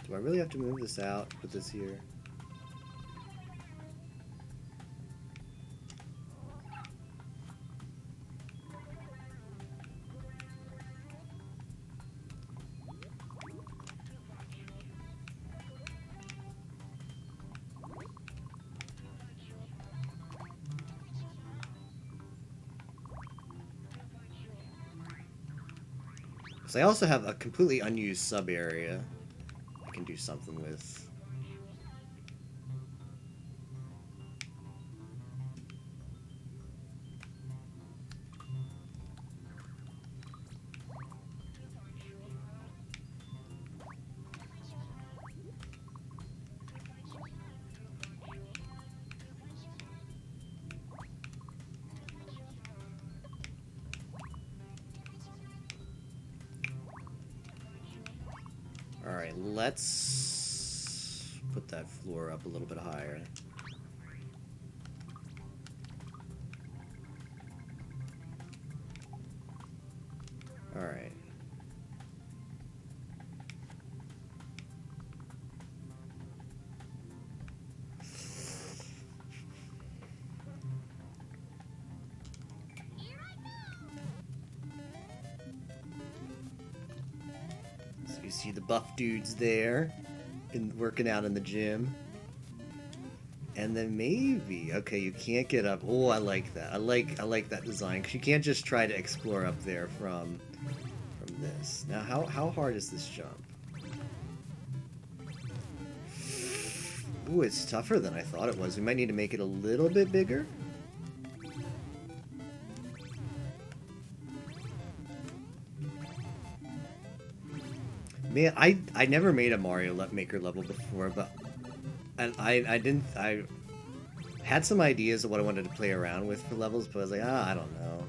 Do I really have to move this out, put this here? So I also have a completely unused sub area I can do something with. Alright, let's put that floor up a little bit higher. Alright. You see the buff dudes there, working out in the gym. And then maybe, okay, you can't get up. Oh, I like that. I like that design, because you can't just try to explore up there from this. Now, how hard is this jump? Ooh, it's tougher than I thought it was. We might need to make it a little bit bigger. Man, I never made a Mario Maker level before, but I had some ideas of what I wanted to play around with for levels, but I was like, I don't know.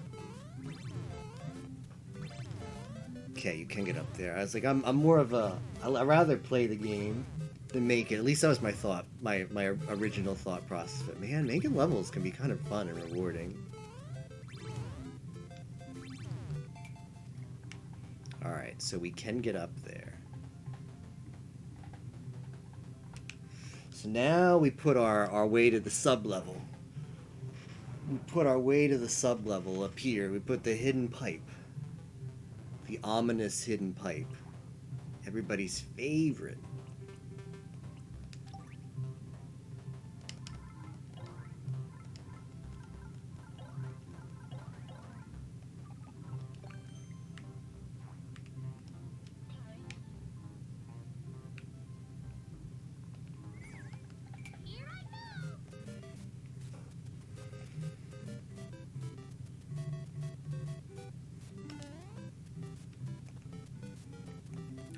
Okay, you can get up there. I was like, I'm more of a, I'd rather play the game than make it. At least that was my thought, my original thought process. But man, making levels can be kind of fun and rewarding. Alright, so we can get up there. So now we put our way to the sub-level. We put our way to the sub-level up here. We put the hidden pipe. The ominous hidden pipe. Everybody's favorite.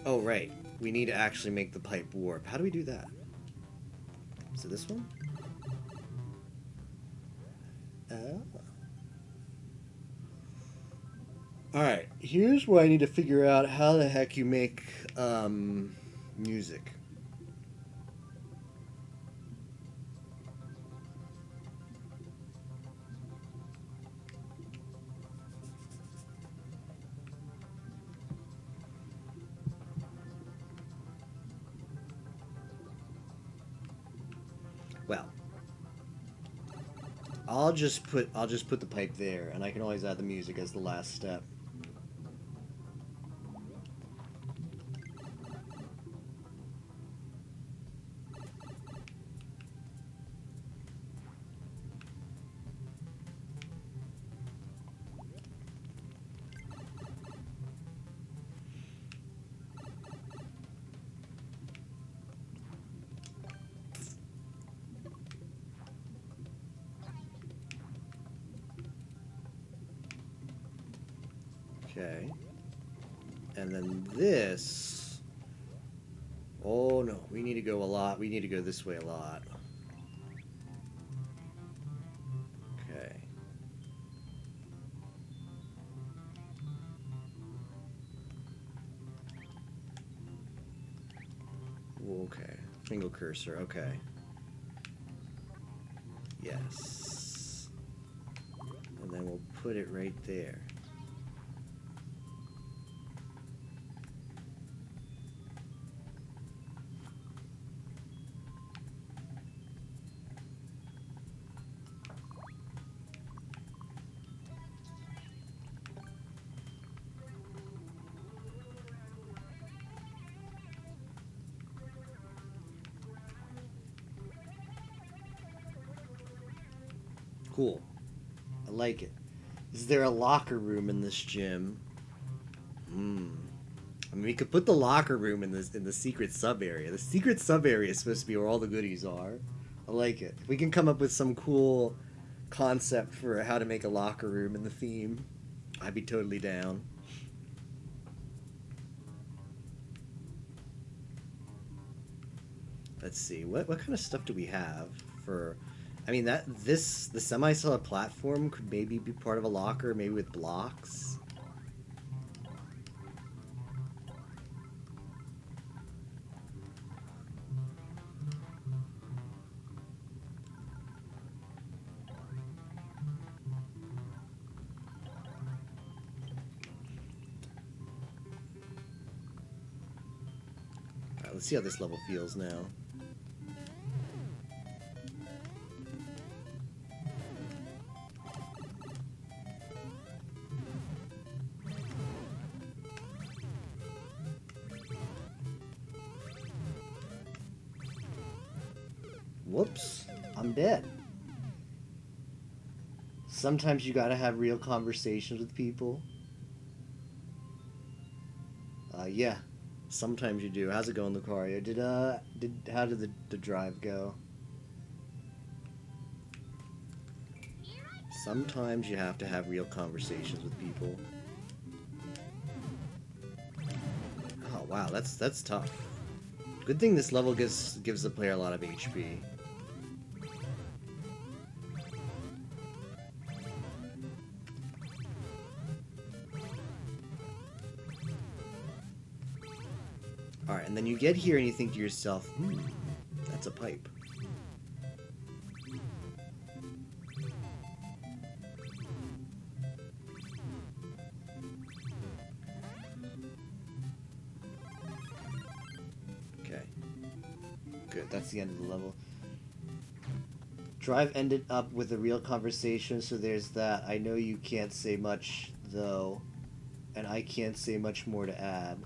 Oh, right. We need to actually make the pipe warp. How do we do that? Is it this one? Oh. Alright, here's where I need to figure out how the heck you make music. Well, I'll just put the pipe there, and I can always add the music as the last step. Okay. And then this... Oh no, we need to go a lot. We need to go this way a lot. Okay. Okay. Single cursor, okay. Yes. And then we'll put it right there. Cool. I like it. Is there a locker room in this gym? I mean, we could put the locker room in the secret sub area. The secret sub area is supposed to be where all the goodies are. I like it. If we can come up with some cool concept for how to make a locker room in the theme, I'd be totally down. Let's see. What kind of stuff do we have for... I mean, the semi-solid platform could maybe be part of a locker, maybe with blocks. Alright, let's see how this level feels now. Whoops, I'm dead. Sometimes you gotta have real conversations with people. Yeah, sometimes you do. How's it going, Lucario? How did the drive go? Sometimes you have to have real conversations with people. Oh wow, that's tough. Good thing this level gives the player a lot of HP. Alright, and then you get here and you think to yourself, that's a pipe. Okay. Good, that's the end of the level. Drive ended up with a real conversation, so there's that. I know you can't say much, though, and I can't say much more to add.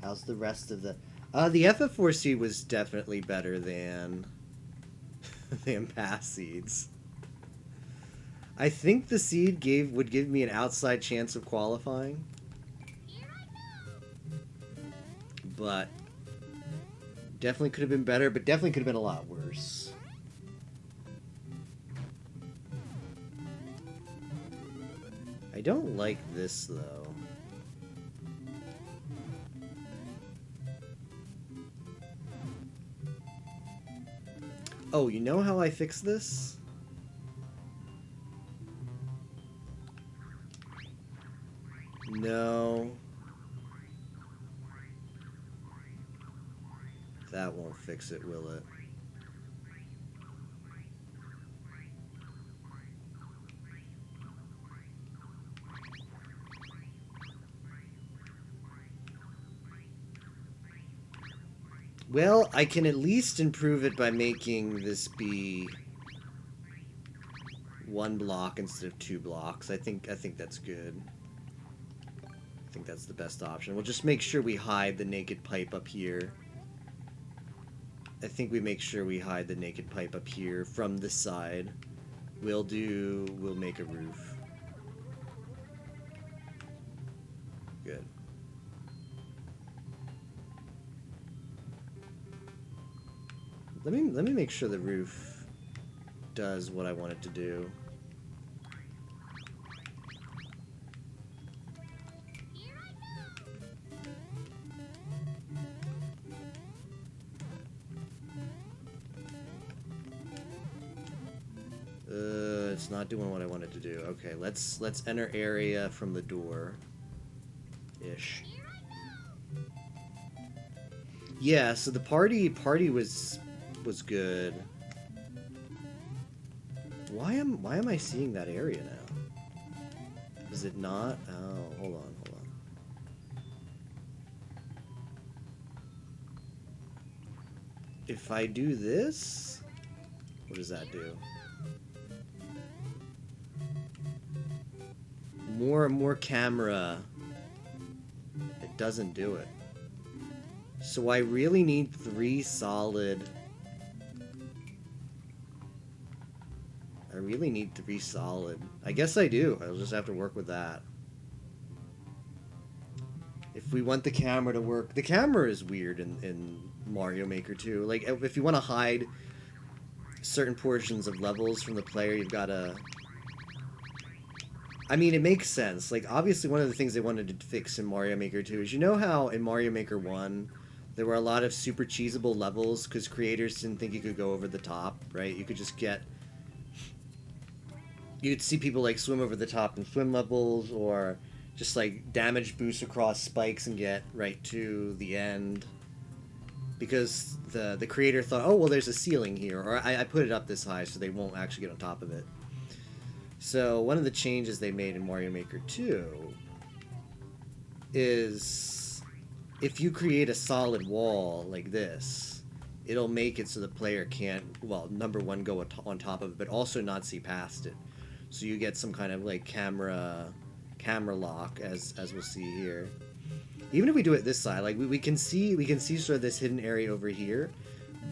How's the rest of the... the FF4 was definitely better than... than past seeds. I think the seed would give me an outside chance of qualifying. But... definitely could have been better, but definitely could have been a lot worse. I don't like this, though. Oh, you know how I fix this? No. That won't fix it, will it? Well, I can at least improve it by making this be 1 block instead of 2 blocks. I think that's good. I think that's the best option. We'll just make sure we hide the naked pipe up here. I think we make sure we hide the naked pipe up here from this side. We'll make a roof. Good. Let me make sure the roof does what I want it to do. It's not doing what I want it to do. Okay, let's enter area from the door. Ish. Yeah, so the party was good. Why am I seeing that area now? Is it not? Oh, hold on. If I do this, what does that do? More and more camera. It doesn't do it. So I really need 3 solid. I really need 3 solid. I guess I do. I'll just have to work with that. If we want the camera to work. The camera is weird in Mario Maker 2. Like, if you want to hide certain portions of levels from the player, you've got to... I mean, it makes sense. Like, obviously one of the things they wanted to fix in Mario Maker 2 is, you know how in Mario Maker 1 there were a lot of super cheesable levels because creators didn't think you could go over the top, right? You could just get... You'd see people, like, swim over the top in swim levels, or just, like, damage boost across spikes and get right to the end. Because the creator thought, oh, well, there's a ceiling here, or I put it up this high so they won't actually get on top of it. So one of the changes they made in Mario Maker 2 is if you create a solid wall like this, it'll make it so the player can't, well, number one, go on top of it, but also not see past it. So you get some kind of like camera lock, as we'll see here. Even if we do it this side, like we can see sort of this hidden area over here,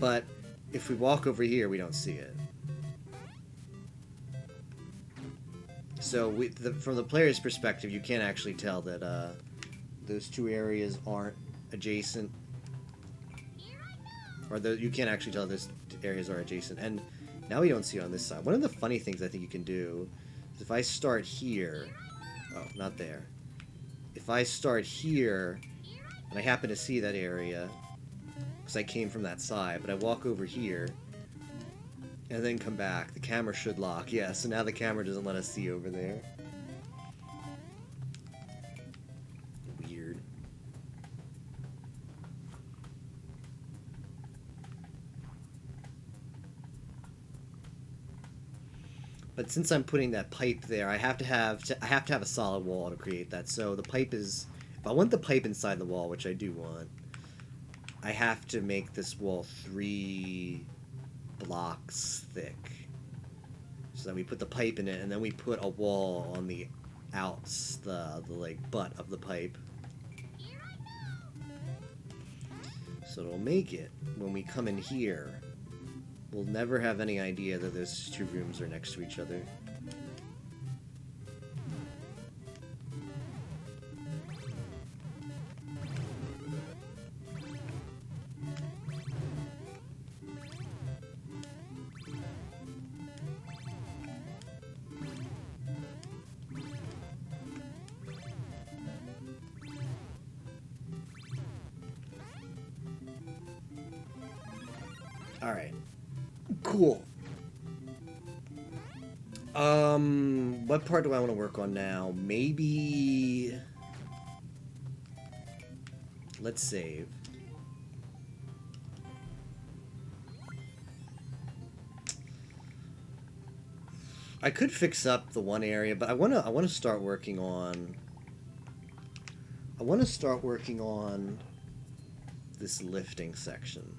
but if we walk over here, we don't see it. So from the player's perspective, you can't actually tell that those 2 areas aren't adjacent, or you can't actually tell those areas are adjacent. And now we don't see it on this side. One of the funny things I think you can do is if I start here, oh, not there. If I start here, and I happen to see that area, because I came from that side, but I walk over here, and then come back, the camera should lock. Yeah, so now the camera doesn't let us see over there. Weird. But since I'm putting that pipe there, I have to have a solid wall to create that. So the pipe is, if I want the pipe inside the wall, which I do want, I have to make this wall 3 blocks thick. So then we put the pipe in it, and then we put a wall on the outs, the like butt of the pipe. So it'll make it when we come in here, we'll never have any idea that those 2 rooms are next to each other. Cool. What part do I want to work on now? Maybe... Let's save. I could fix up the one area, but I wanna start working on... I want to start working on this lifting section.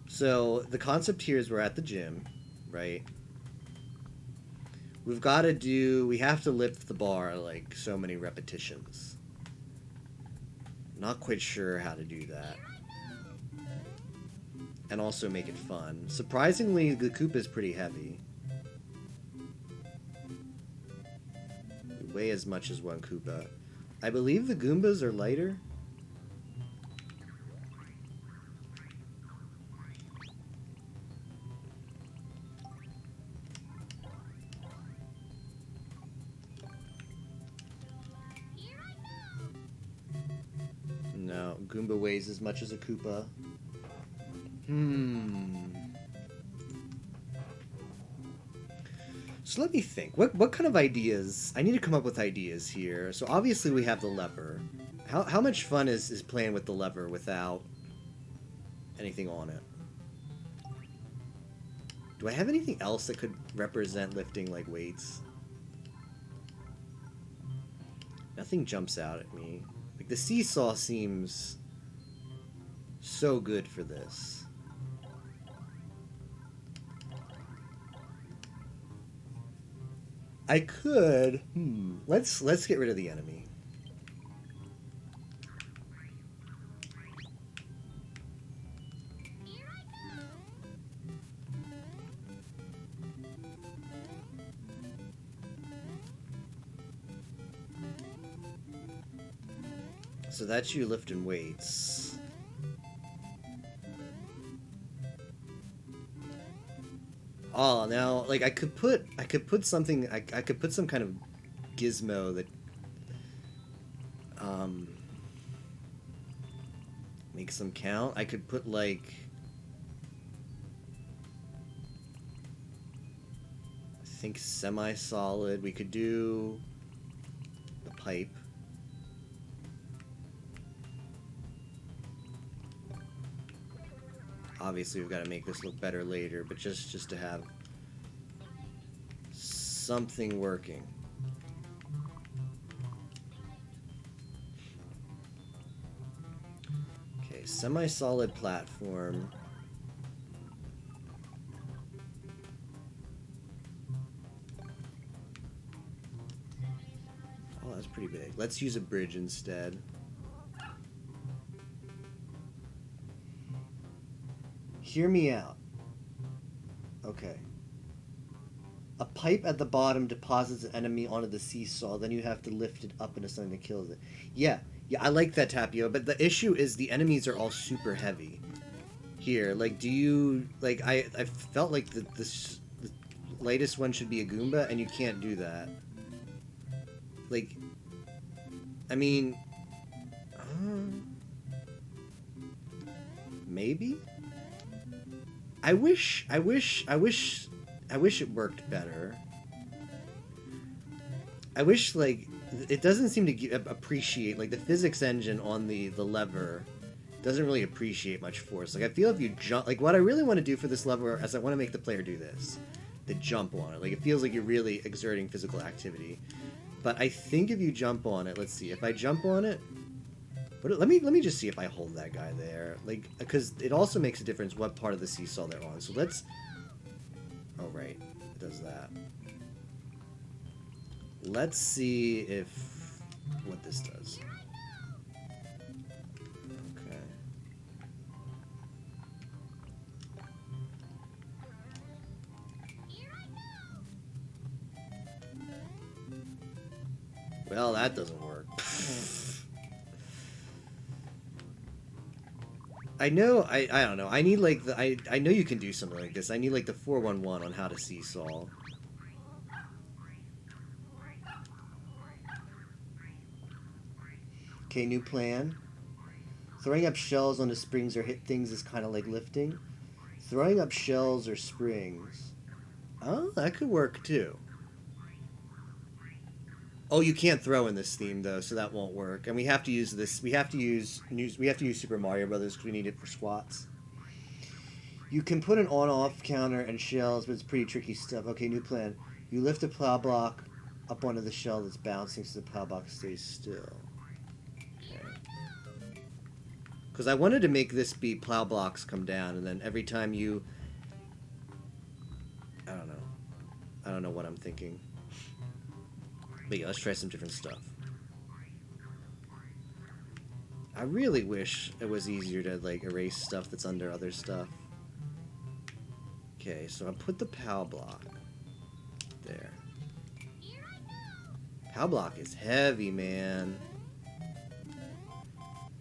So the concept here is we're at the gym, right? We have to lift the bar like so many repetitions. Not quite sure how to do that. And also make it fun. Surprisingly, the Koopa is pretty heavy. We weigh as much as one Koopa. I believe the Goombas are lighter. No, Goomba weighs as much as a Koopa. So let me think. What kind of ideas? I need to come up with ideas here. So obviously we have the lever. How much fun is playing with the lever without anything on it? Do I have anything else that could represent lifting like weights? Nothing jumps out at me. Like the seesaw seems so good for this. I could... Let's get rid of the enemy. So that's you lifting weights. Oh, now, like, I could put something, I could put some kind of gizmo that, makes them count. I could put, like, I think semi-solid. We could do the pipe. Obviously, we've got to make this look better later, but just to have something working. Okay, semi-solid platform. Oh, that's pretty big. Let's use a bridge instead. Hear me out. Okay. A pipe at the bottom deposits an enemy onto the seesaw, then you have to lift it up into something that kills it. Yeah, I like that, Tapio, but the issue is the enemies are all super heavy. Here, like, do you... Like, I felt like the latest one should be a Goomba, and you can't do that. Like, I mean... maybe? I wish it worked better. I wish, like, it doesn't seem to appreciate, like, the physics engine on the lever doesn't really appreciate much force. Like, I feel if you jump, like, what I really want to do for this lever is I want to make the player do this. The jump on it. Like, it feels like you're really exerting physical activity. But I think if you jump on it, let's see, if I jump on it, let me just see if I hold that guy there, like, because it also makes a difference what part of the seesaw they're on. So let's... Oh, right. It does that. Let's see if... what this does. Okay. Well, that doesn't work. I know, I don't know. I need, like, I know you can do something like this. I need, like, the 411 on how to seesaw. Okay, new plan. Throwing up shells onto springs or hit things is kind of like lifting. Throwing up shells or springs. Oh, that could work too. Oh, you can't throw in this theme though, so that won't work. And we have to use this. We have to use Super Mario Brothers because we need it for squats. You can put an on-off counter and shells, but it's pretty tricky stuff. Okay, new plan. You lift a plow block up onto the shell that's bouncing so the plow block stays still. Because I wanted to make this be plow blocks come down, and then every time you... I don't know. I don't know what I'm thinking. But yeah, let's try some different stuff. I really wish it was easier to, like, erase stuff that's under other stuff. Okay, so I put the POW block there. POW block is heavy, man.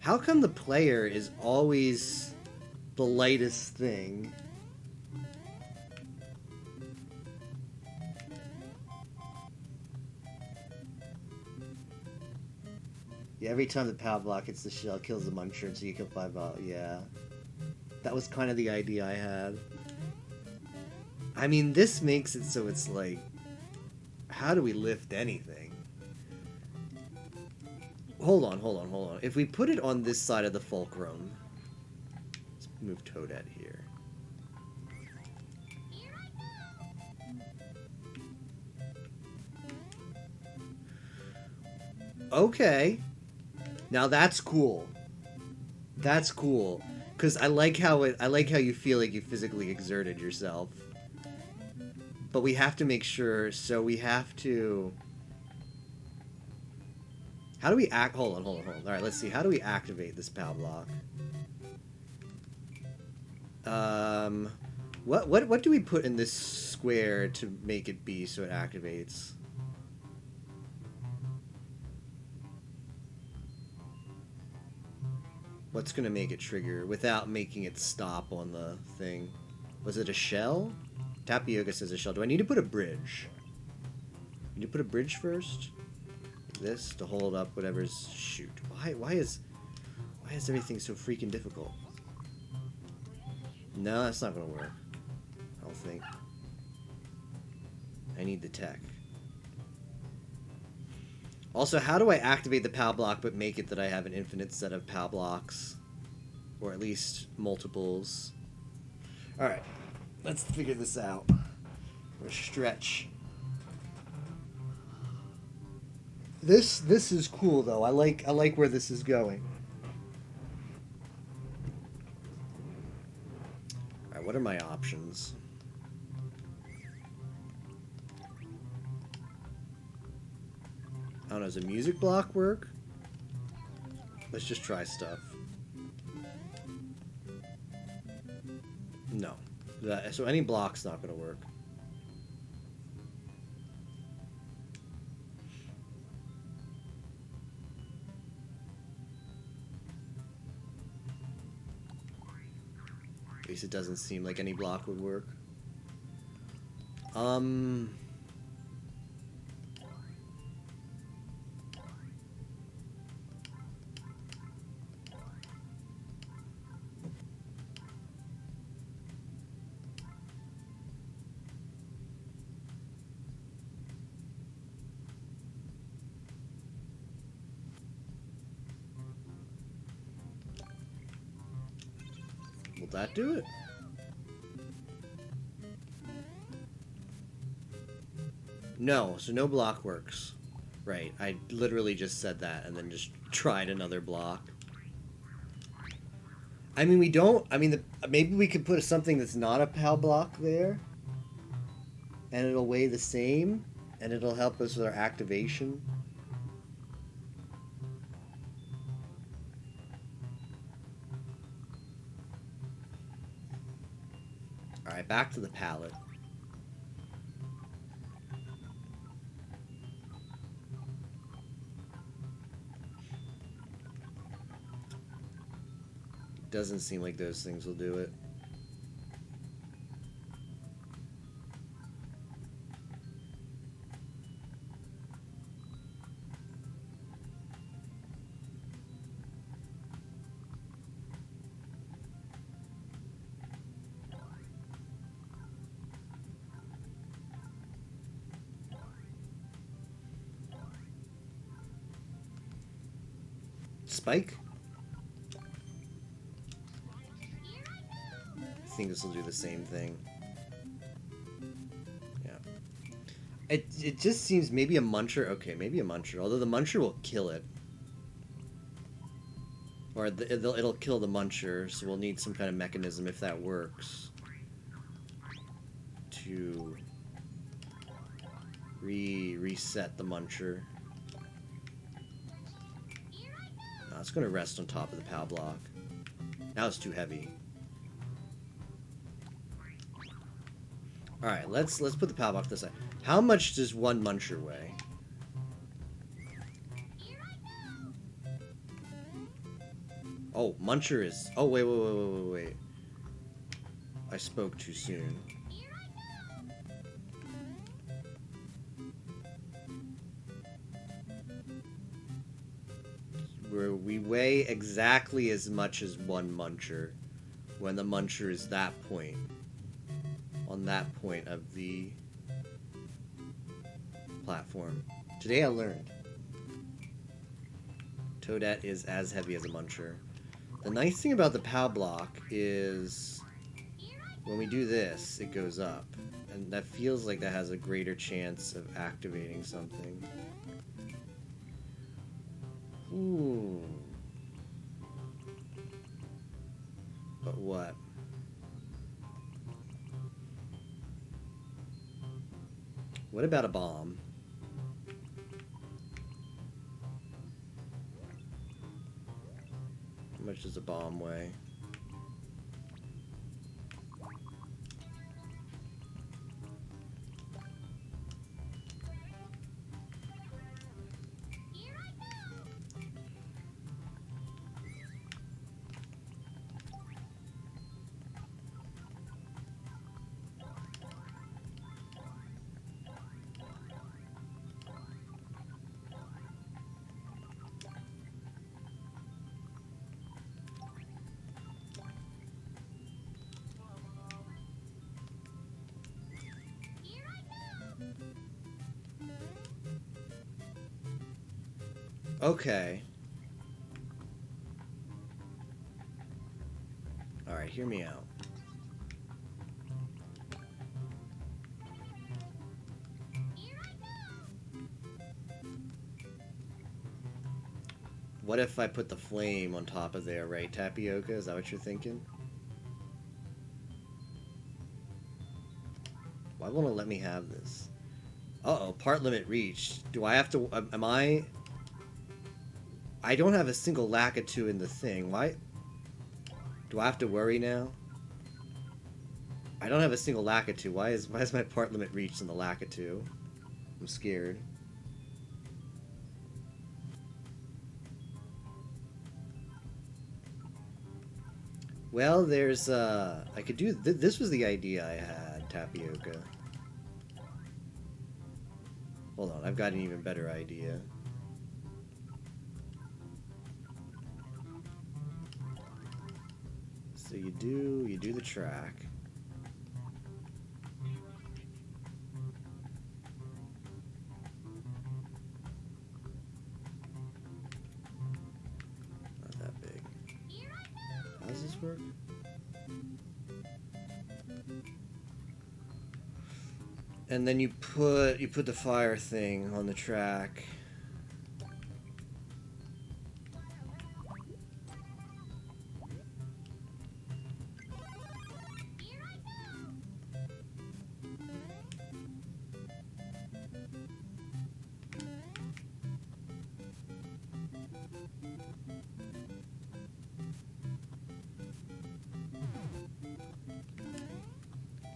How come the player is always the lightest thing? Yeah, every time the POW block hits the shell, kills the muncher, so you kill 5 balls. Yeah. That was kind of the idea I had. I mean, this makes it so it's like, how do we lift anything? Hold on. If we put it on this side of the fulcrum, let's move Toadette here. Okay. Now that's cool. That's cool. Because I like how you feel like you physically exerted yourself. But we have to make sure, so we have to... How do we act? Hold on. Alright, let's see. How do we activate this POW block? What do we put in this square to make it be so it activates? What's gonna make it trigger without making it stop on the thing? Was it a shell? Tapioca says a shell. Do I need to put a bridge? Need to put a bridge first? This to hold up whatever's... Shoot. Why is everything so freaking difficult? No, that's not gonna work. I don't think. I need the tech. Also, how do I activate the POW block but make it that I have an infinite set of POW blocks? Or at least multiples. Alright. Let's figure this out. Or stretch. This is cool though. I like where this is going. Alright, what are my options? I don't know, does a music block work? Let's just try stuff. No. So any block's not gonna work. At least it doesn't seem like any block would work. Will that do it? No, so no block works. Right, I literally just said that and then just tried another block. I mean, we don't... I mean, maybe we could put something that's not a POW block there. And it'll weigh the same. And it'll help us with our activation. Alright, back to the pallet. Doesn't seem like those things will do it. spike? I think this will do the same thing. Yeah. It just seems maybe a muncher. Okay, maybe a muncher. Although the muncher will kill it. Or it'll kill the muncher, so we'll need some kind of mechanism, if that works, to reset the muncher. No, it's going to rest on top of the POW block. Now it's too heavy. Alright, let's put the POW block this side. How much does one muncher weigh? Oh, muncher is... Oh, wait. I spoke too soon. We weigh exactly as much as one muncher when the muncher is that point. On that point of the platform. Today I learned. Toadette is as heavy as a muncher. The nice thing about the POW block is when we do this, it goes up. And that feels like that has a greater chance of activating something. Ooh. But what? What about a bomb? How much does a bomb weigh? Okay. Alright, hear me out. What if I put the flame on top of there, right, Tapioca? Is that what you're thinking? Why won't it let me have this? Uh-oh, part limit reached. Do I have to... am I... I don't have a single Lakitu in the thing. Why? Do I have to worry now? I don't have a single Lakitu. Why is my part limit reached in the Lakitu? I'm scared. Well, there's I could do this was the idea I had, Tapioca. Hold on, I've got an even better idea. So you do the track. Not that big. How does this work? And then you put the fire thing on the track.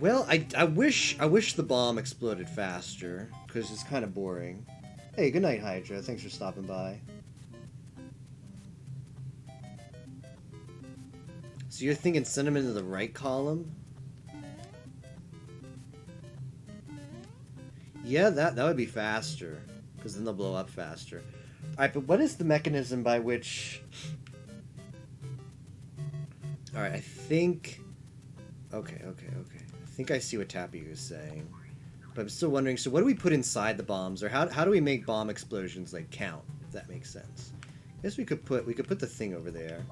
Well, I wish the bomb exploded faster, because it's kind of boring. Hey, good night, Hydra. Thanks for stopping by. So you're thinking send them into the right column? Yeah, that would be faster, because then they'll blow up faster. Alright, but what is the mechanism by which... Alright, I think... Okay. I think I see what Tappy is saying. But I'm still wondering, so what do we put inside the bombs? Or how do we make bomb explosions, like, count? If that makes sense. I guess we could put the thing over there.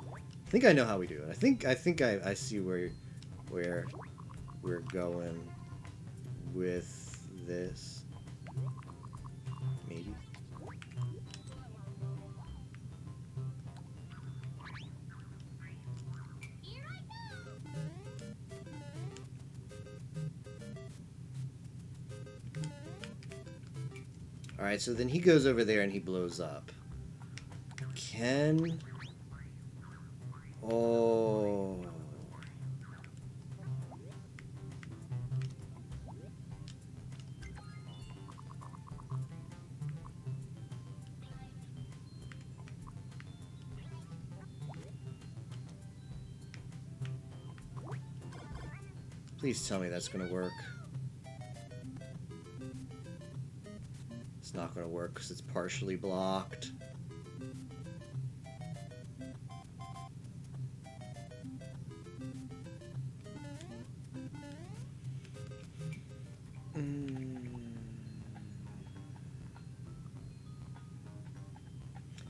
I think I know how we do it. I think I see where we're going with this. Maybe. Alright, so then he goes over there and he blows up. Can... Oh... Please tell me that's gonna work. It's not gonna work because it's partially blocked.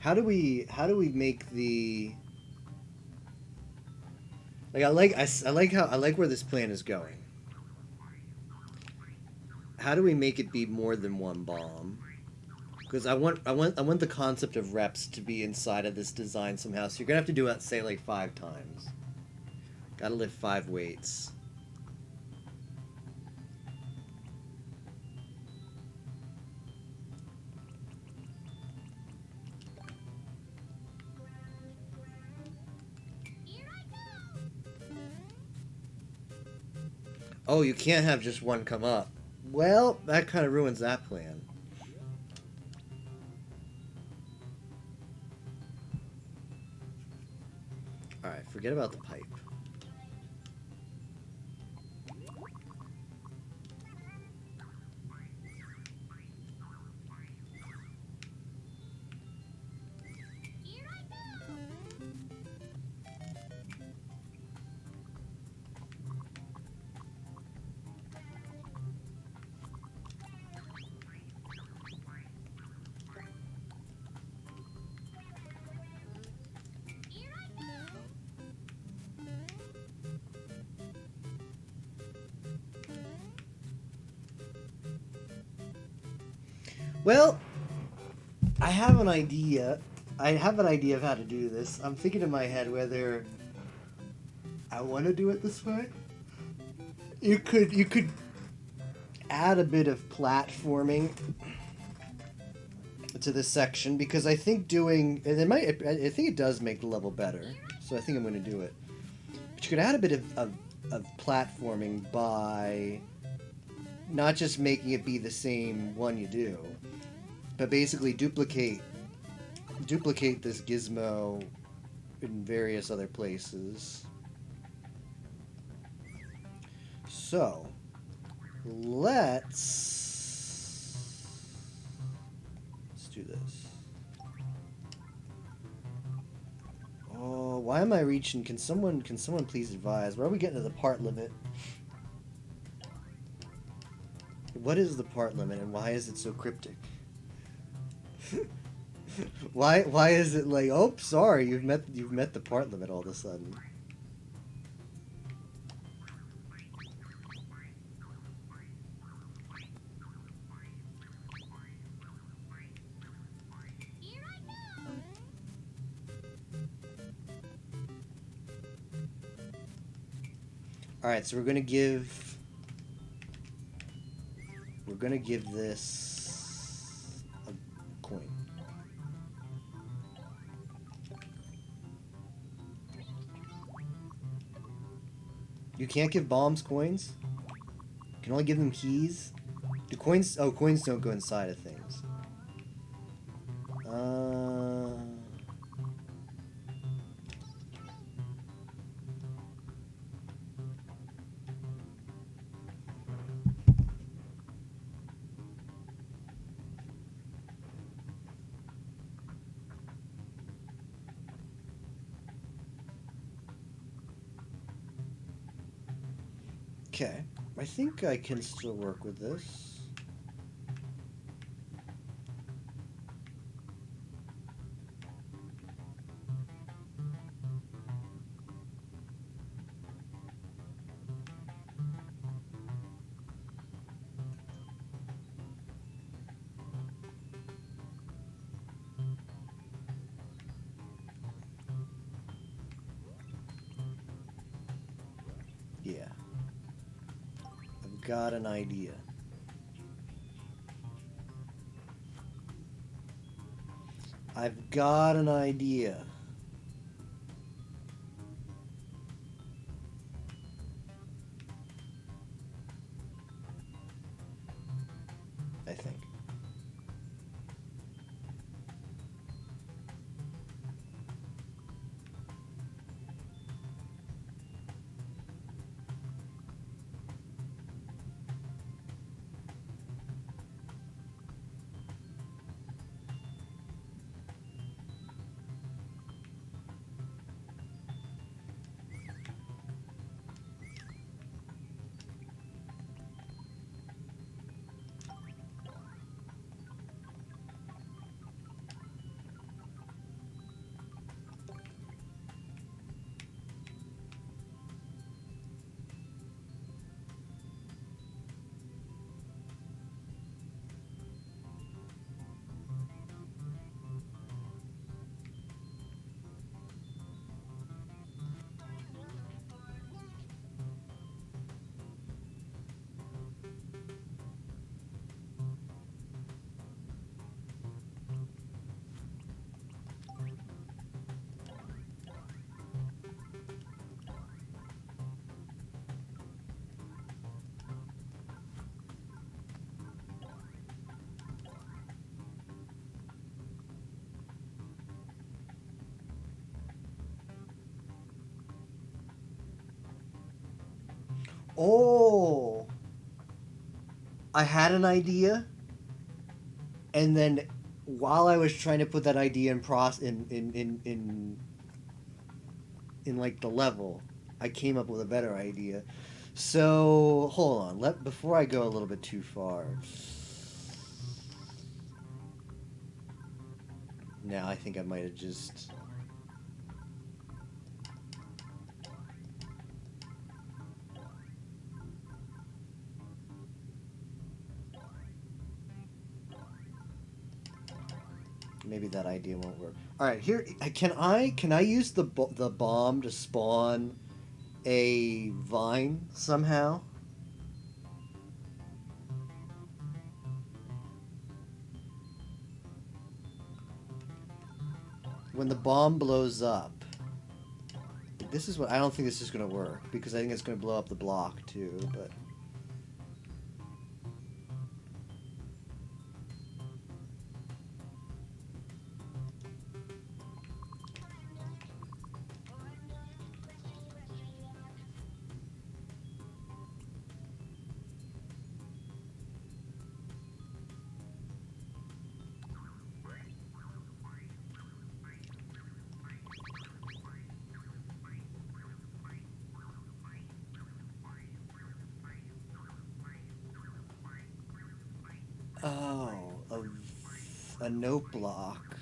How do we make the... Like I like where this plan is going. How do we make it be more than one bomb? Because I want the concept of reps to be inside of this design somehow. So you're gonna have to do it, say, like 5 times. Gotta lift 5 weights. Oh, you can't have just one come up. Well, that kind of ruins that plan. Alright, forget about the pipe. Well, I have an idea. I have an idea of how to do this. I'm thinking in my head whether I want to do it this way. You could add a bit of platforming to this section because I think doing I think it does make the level better. So I think I'm going to do it. But you could add a bit of platforming by not just making it be the same one you do, but basically duplicate this gizmo in various other places. So let's do this. Oh, why am I reaching? Can someone please advise? Where are we getting to the part limit? What is the part limit and why is it so cryptic? Why is it like, oh, sorry, you've met the part limit all of a sudden? All right, so we're gonna give this a coin. You can't give bombs coins? You can only give them keys? Do coins... Oh, coins don't go inside of things. Okay, I think I can still work with this. got an idea. I've got an idea. I think. Oh, I had an idea, and then while I was trying to put that idea in like the level, I came up with a better idea. So hold on, before I go a little bit too far. Now I think I might have just. Maybe that idea won't work. All right, here can I use the bomb to spawn a vine somehow? When the bomb blows up, this is what I don't think this is going to work because I think it's going to blow up the block too, but. Oh, a note block.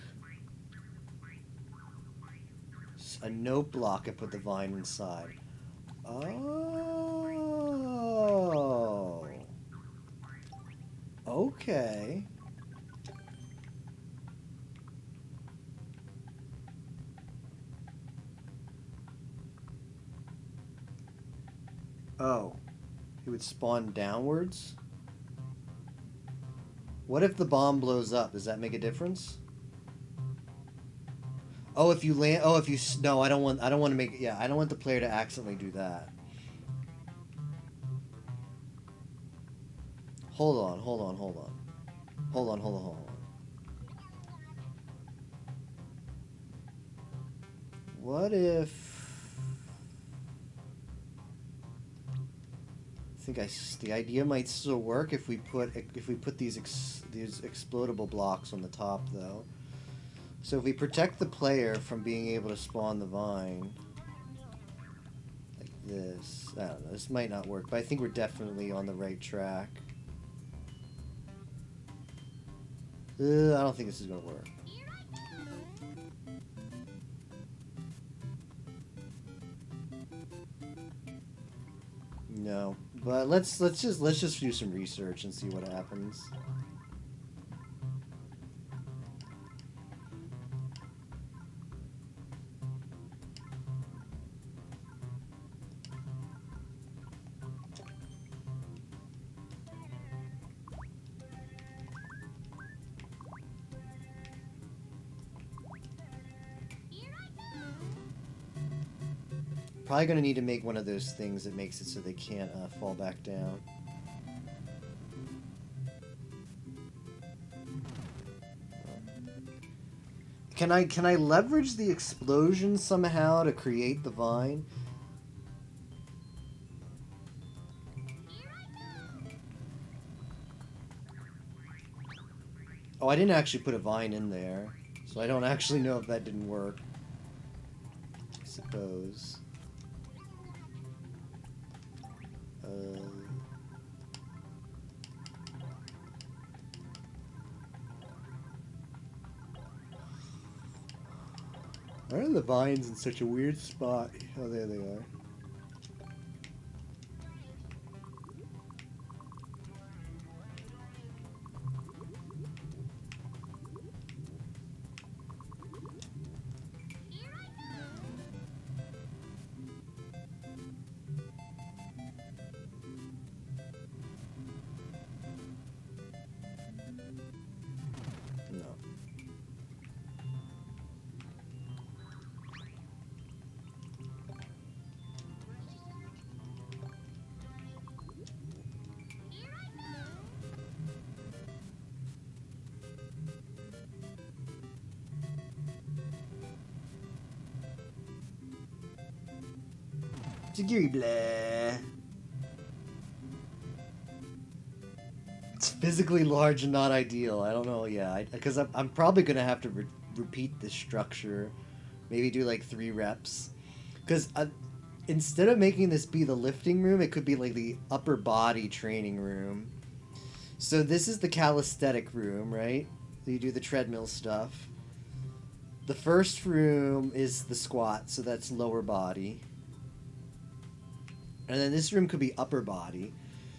A note block and put the vine inside. Oh. Okay. Oh. It would spawn downwards? What if the bomb blows up? Does that make a difference? Oh, if you land. Oh, if you. No, I don't want to make. Yeah, I don't want the player to accidentally do that. Hold on. What if. The idea might still work if we put these explodable blocks on the top though. So if we protect the player from being able to spawn the vine like this, I don't know. This might not work, but I think we're definitely on the right track. I don't think this is gonna work. No, but let's just do some research and see what happens. Probably going to need to make one of those things that makes it so they can't fall back down. Can I leverage the explosion somehow to create the vine? Oh, I didn't actually put a vine in there, so I don't actually know if that didn't work. I suppose. Why are the vines in such a weird spot? Oh, there they are. Jigiri blah. It's physically large and not ideal. I don't know, yeah. Because I'm probably going to have to repeat this structure. Maybe do like 3 reps. Because instead of making this be the lifting room, it could be like the upper body training room. So this is the calisthenic room, right? So you do the treadmill stuff. The first room is the squat, so that's lower body. And then this room could be upper body,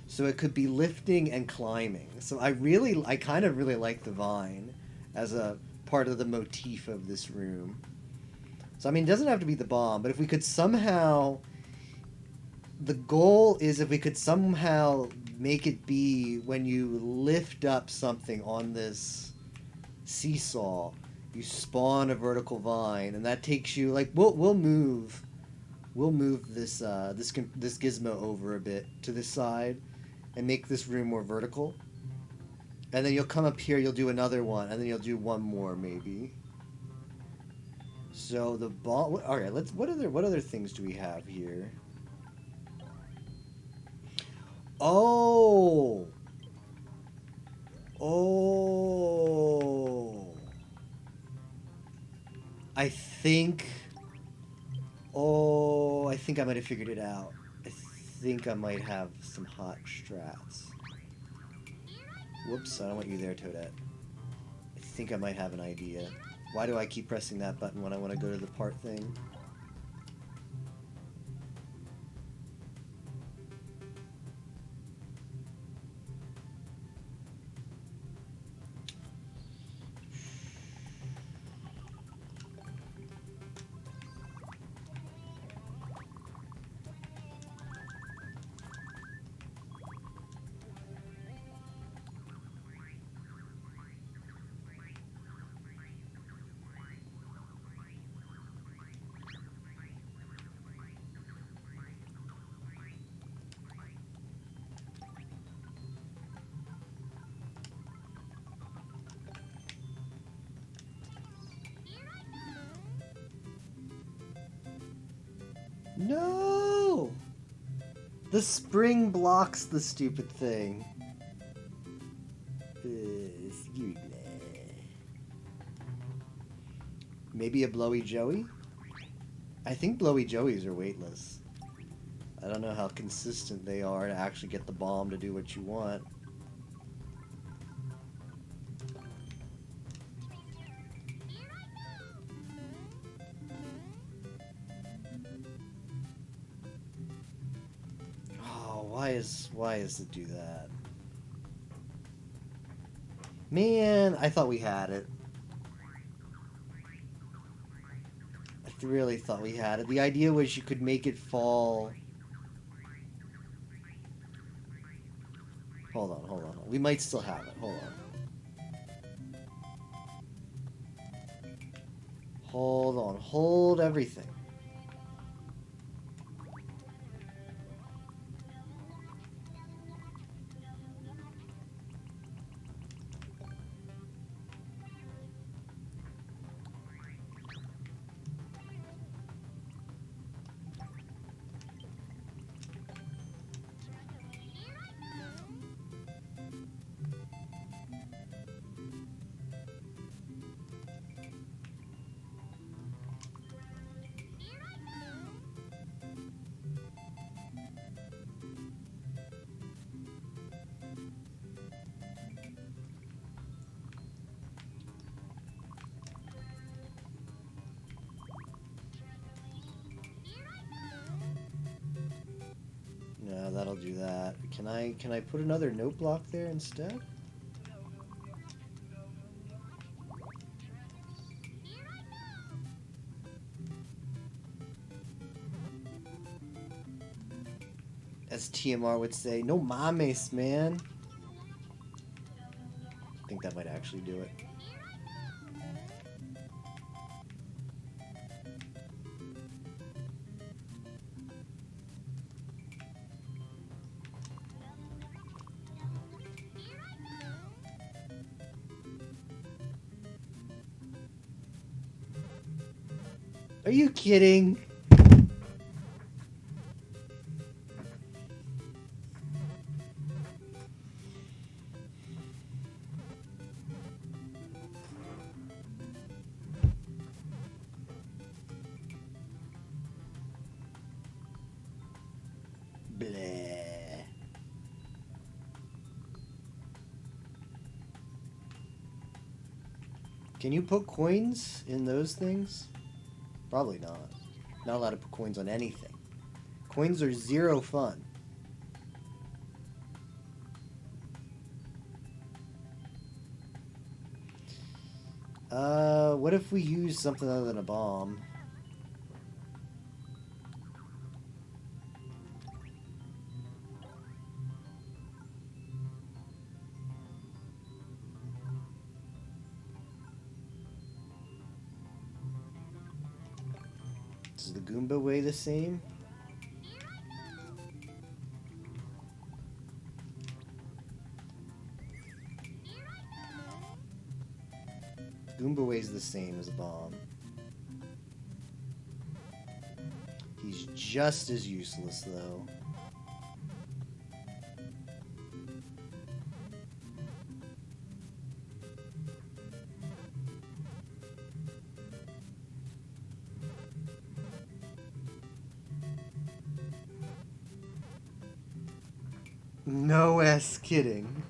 so it could be lifting and climbing. So I kind of really like the vine as a part of the motif of this room. So I mean, it doesn't have to be the bomb, but if we could somehow, the goal is if we could somehow make it be when you lift up something on this seesaw, you spawn a vertical vine, and that takes you like we'll move this this gizmo over a bit to this side and make this room more vertical. And then you'll come up here, you'll do another one, and then you'll do one more maybe. So the ball. All right, what other things do we have here? Oh. I think I might have figured it out. I think I might have some hot strats. Whoops, I don't want you there, Toadette. I think I might have an idea. Why do I keep pressing that button when I want to go to the part thing? No! The spring blocks the stupid thing. Maybe a Blowy Joey? I think Blowy Joeys are weightless. I don't know how consistent they are to actually get the bomb to do what you want. Why does it do that? Man, I thought we had it. I really thought we had it. The idea was you could make it fall. Hold on. We might still have it. Hold on. Hold everything. do that. Can I put another note block there instead? As TMR would say, no mames, man. I think that might actually do it. Are you kidding? Bleh. Can you put coins in those things? Probably not. Not allowed to put coins on anything. Coins are zero fun. What if we use something other than a bomb? Does the Goomba weigh the same? Goomba weighs the same as a bomb. He's just as useless, though. No S kidding.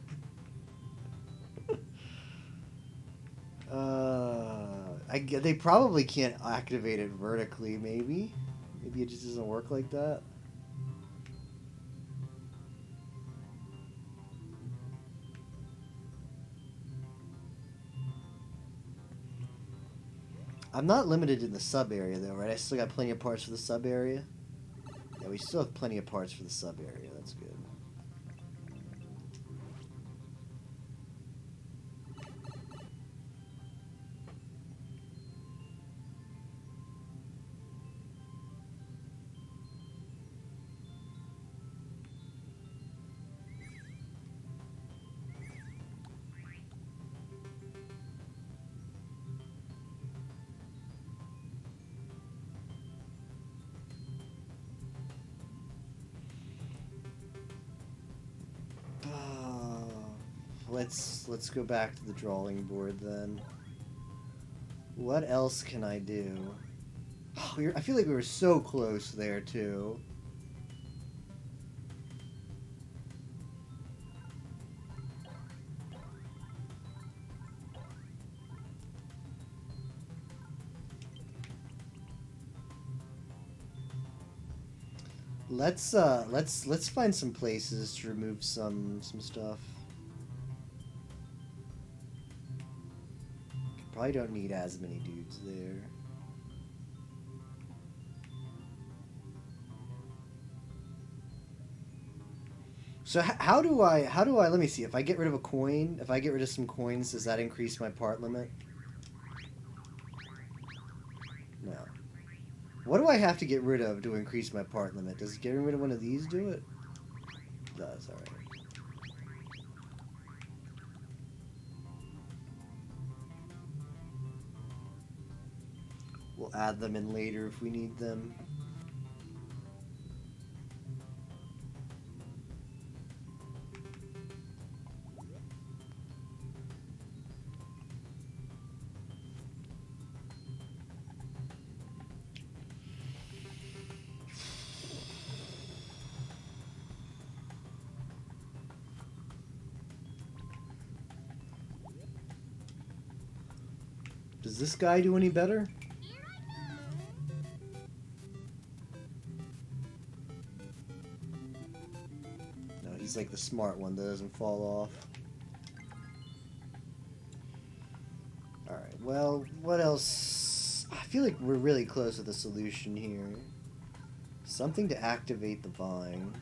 They probably can't activate it vertically, maybe? Maybe it just doesn't work like that? I'm not limited in the sub area, though, right? I still got plenty of parts for the sub area? Yeah, we still have plenty of parts for the sub area. That's good. Let's go back to the drawing board then. What else can I do? Oh, I feel like we were so close there too. Let's find some places to remove some stuff. Probably don't need as many dudes there. So how do I let me see, if I get rid of a coin, if I get rid of some coins, does that increase my part limit? No. What do I have to get rid of to increase my part limit? Does getting rid of one of these do it? It does, alright. We'll add them in later if we need them. Does this guy do any better? like the smart one that doesn't fall off. Alright, well, what else? I feel like we're really close to the solution here. Something to activate the vine.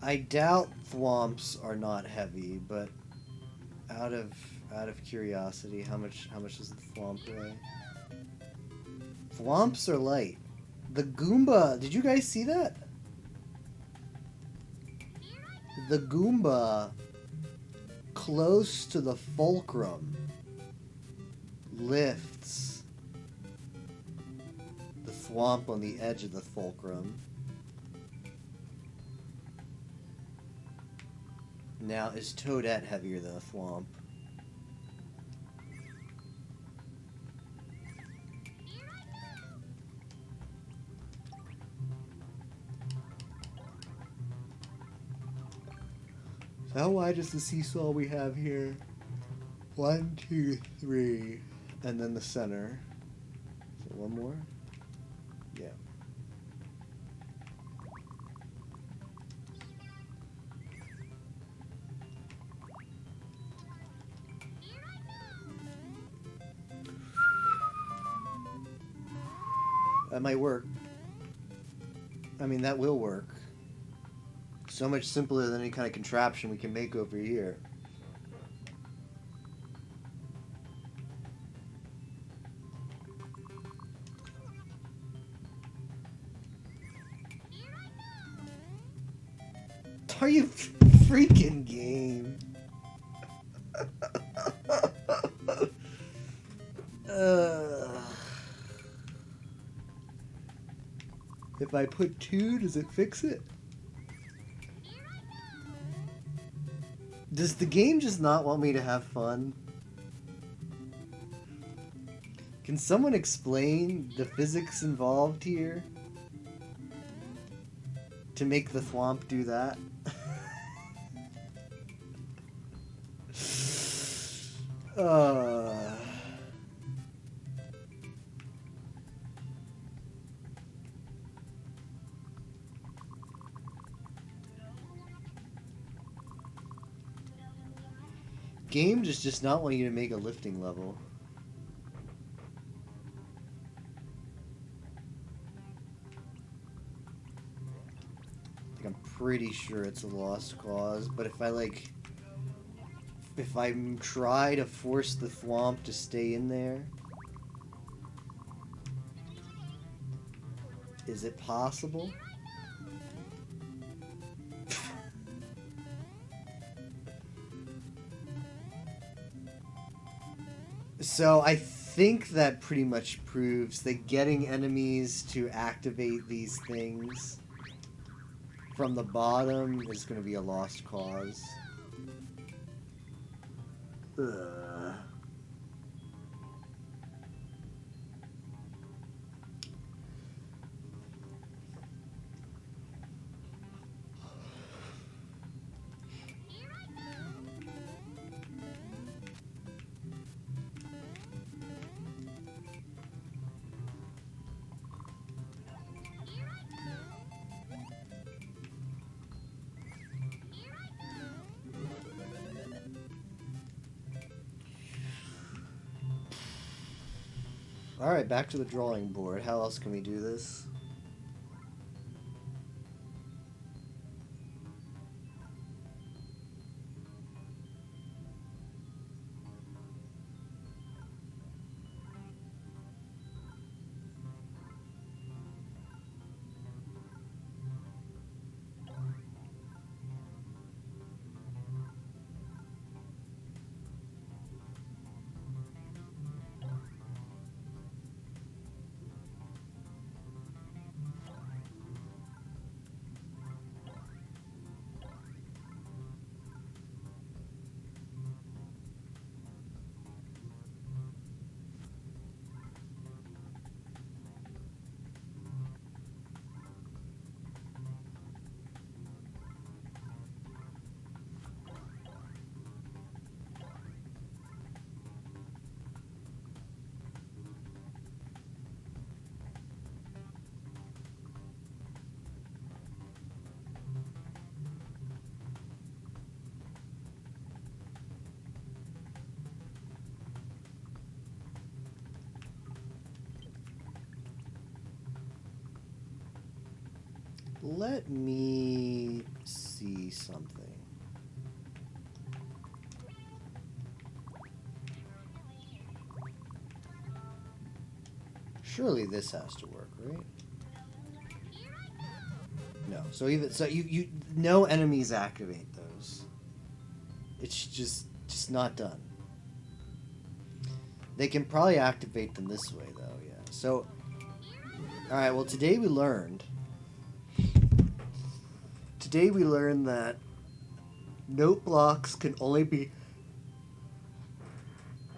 I doubt thwomps are not heavy, but out of curiosity, how much does the thwomp weigh? Thwomps are light. The Goomba, did you guys see that? The Goomba close to the fulcrum lifts the thwomp on the edge of the fulcrum. Now, is Toadette heavier than a thwomp? So how wide is the seesaw we have here? 1, 2, 3, and then the center. So one more? Yeah. That might work. I mean, that will work. So much simpler than any kind of contraption we can make over here. Are you freaking game? If I put 2, does it fix it? Does the game just not want me to have fun? Can someone explain the physics involved here to make the thwomp do that? Game just not want you to make a lifting level. Like, I'm pretty sure it's a lost cause, but if I try to force the thwomp to stay in there, is it possible? So I think that pretty much proves that getting enemies to activate these things from the bottom is going to be a lost cause. Ugh. Alright, back to the drawing board. How else can we do this? Let me see something. Surely this has to work, right? No. So even you no enemies activate those. It's just not done. They can probably activate them this way though, yeah. So all right, well today we learned that note blocks can only be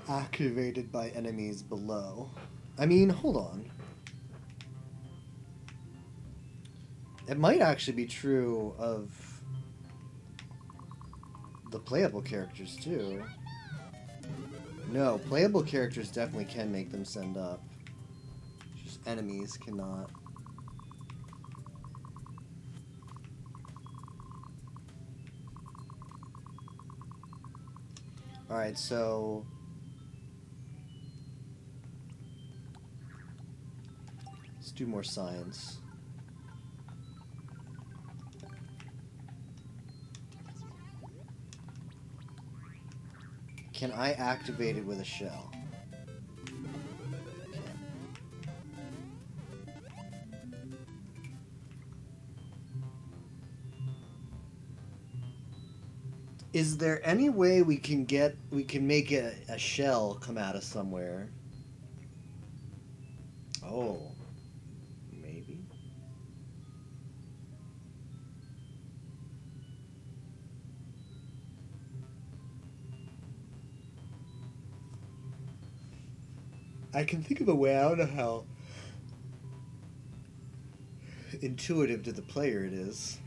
activated by enemies below. I mean, hold on. It might actually be true of the playable characters too. No, playable characters definitely can make them send up. Just enemies cannot. Alright, so let's do more science. Can I activate it with a shell? Okay. Is there any way we can make a shell come out of somewhere? Oh, maybe. I can think of a way. I don't know how intuitive to the player it is.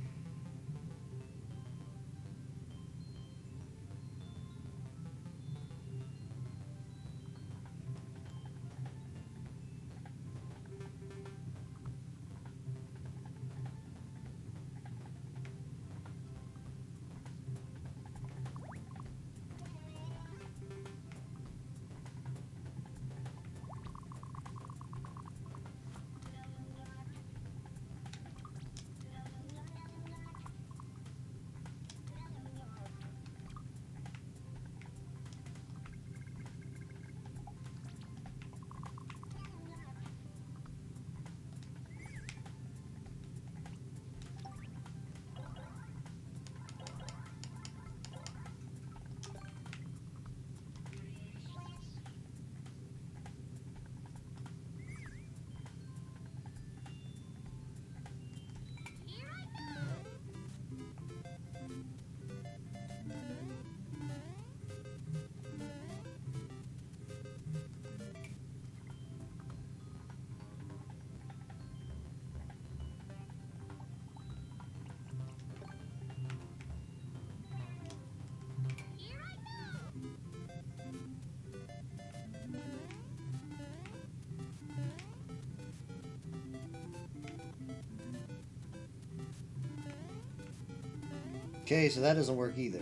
Okay, so that doesn't work either.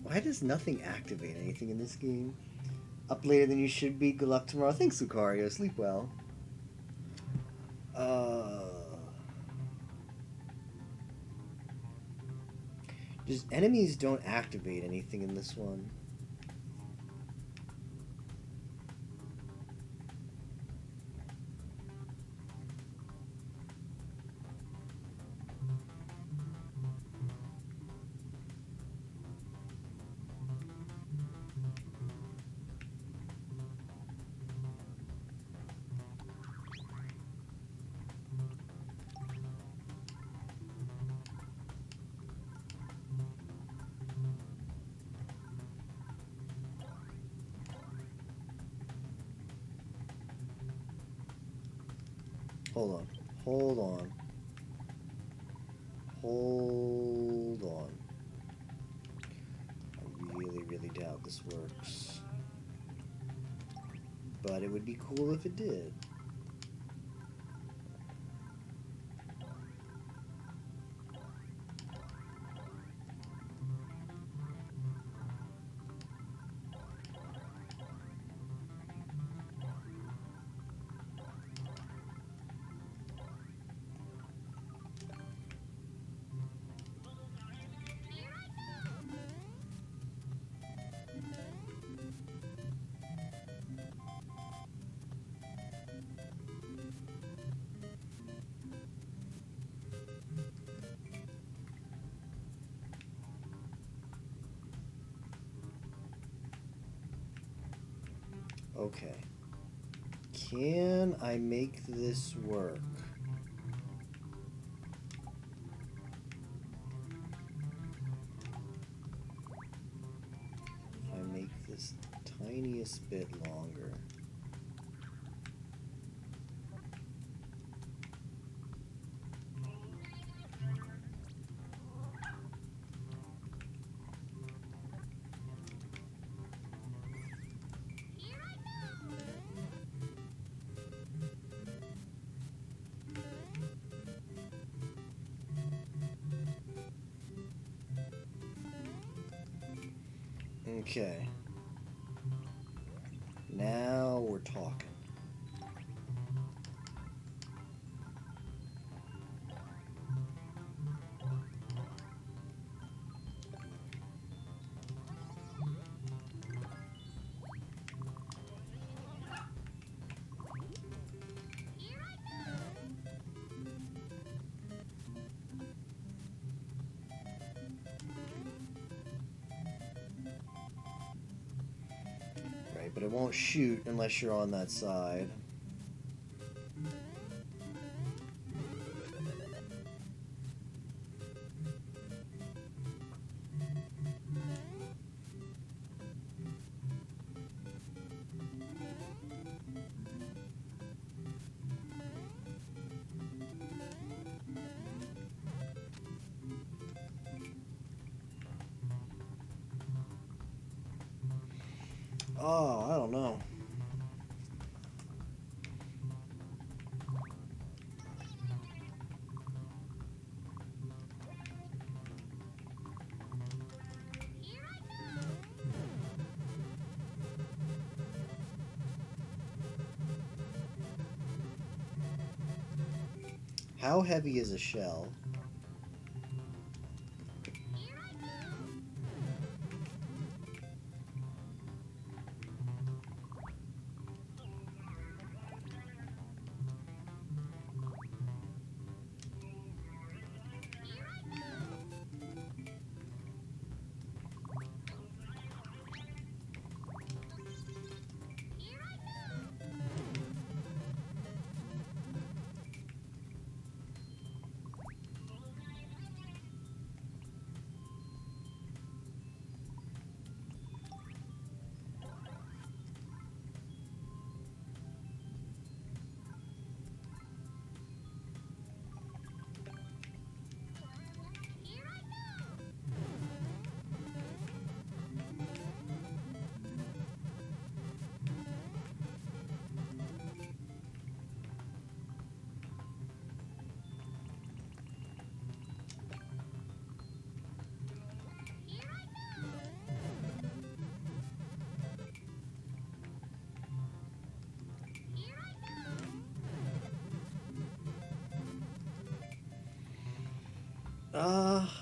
Why does nothing activate anything in this game? Up later than you should be. Good luck tomorrow. Thanks, Lucario. Sleep well. Just enemies don't activate anything in this one. Hold on. Hold on. Hold on. I really, really doubt this works. But it would be cool if it did. Okay. Can I make this work? If I make this tiniest bit longer. Okay. Now we're talking. But it won't shoot unless you're on that side. Oh, I don't know. How heavy is a shell?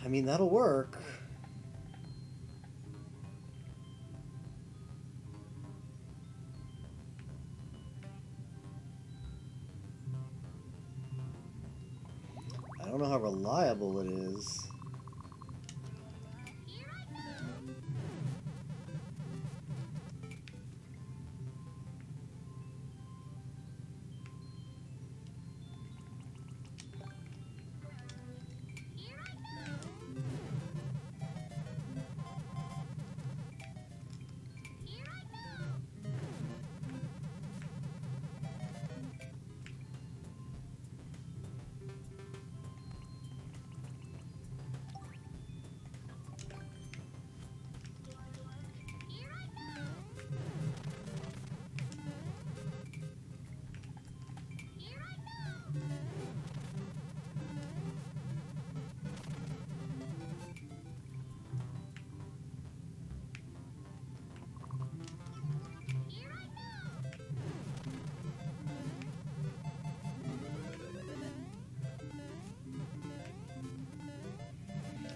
I mean, that'll work. I don't know how reliable it is.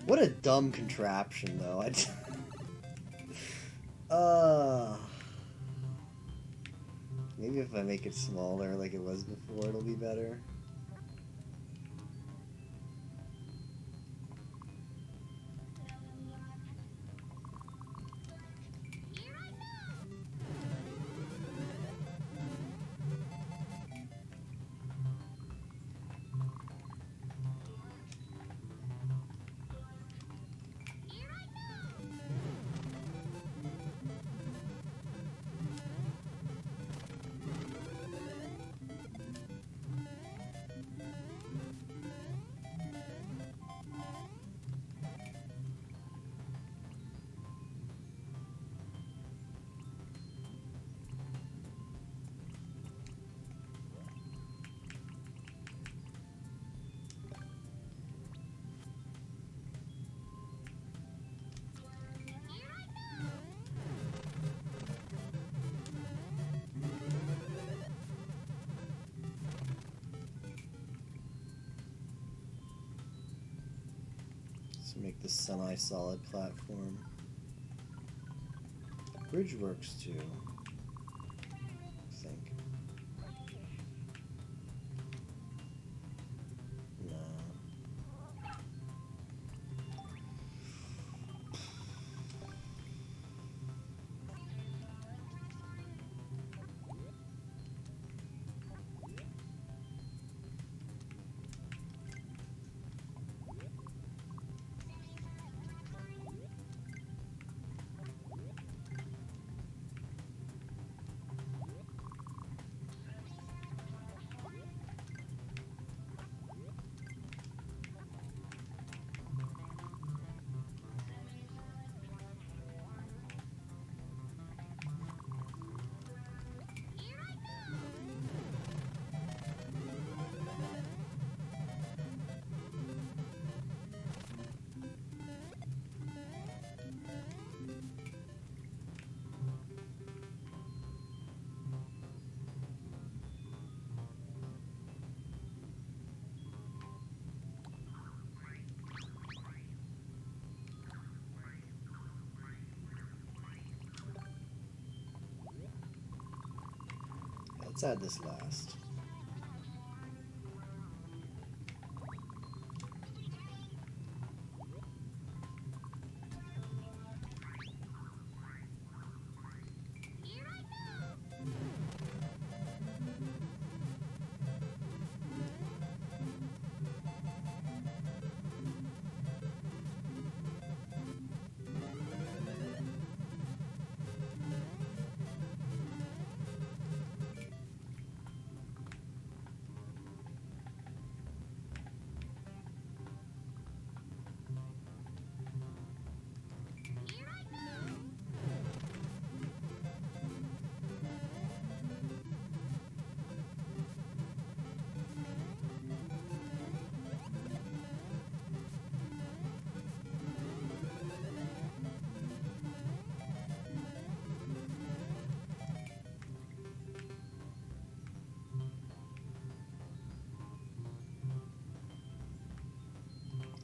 What a dumb contraption, though. Maybe if I make it smaller like it was before, it'll be better. make the semi-solid platform. Bridge works too, I think. No. Let's add this last.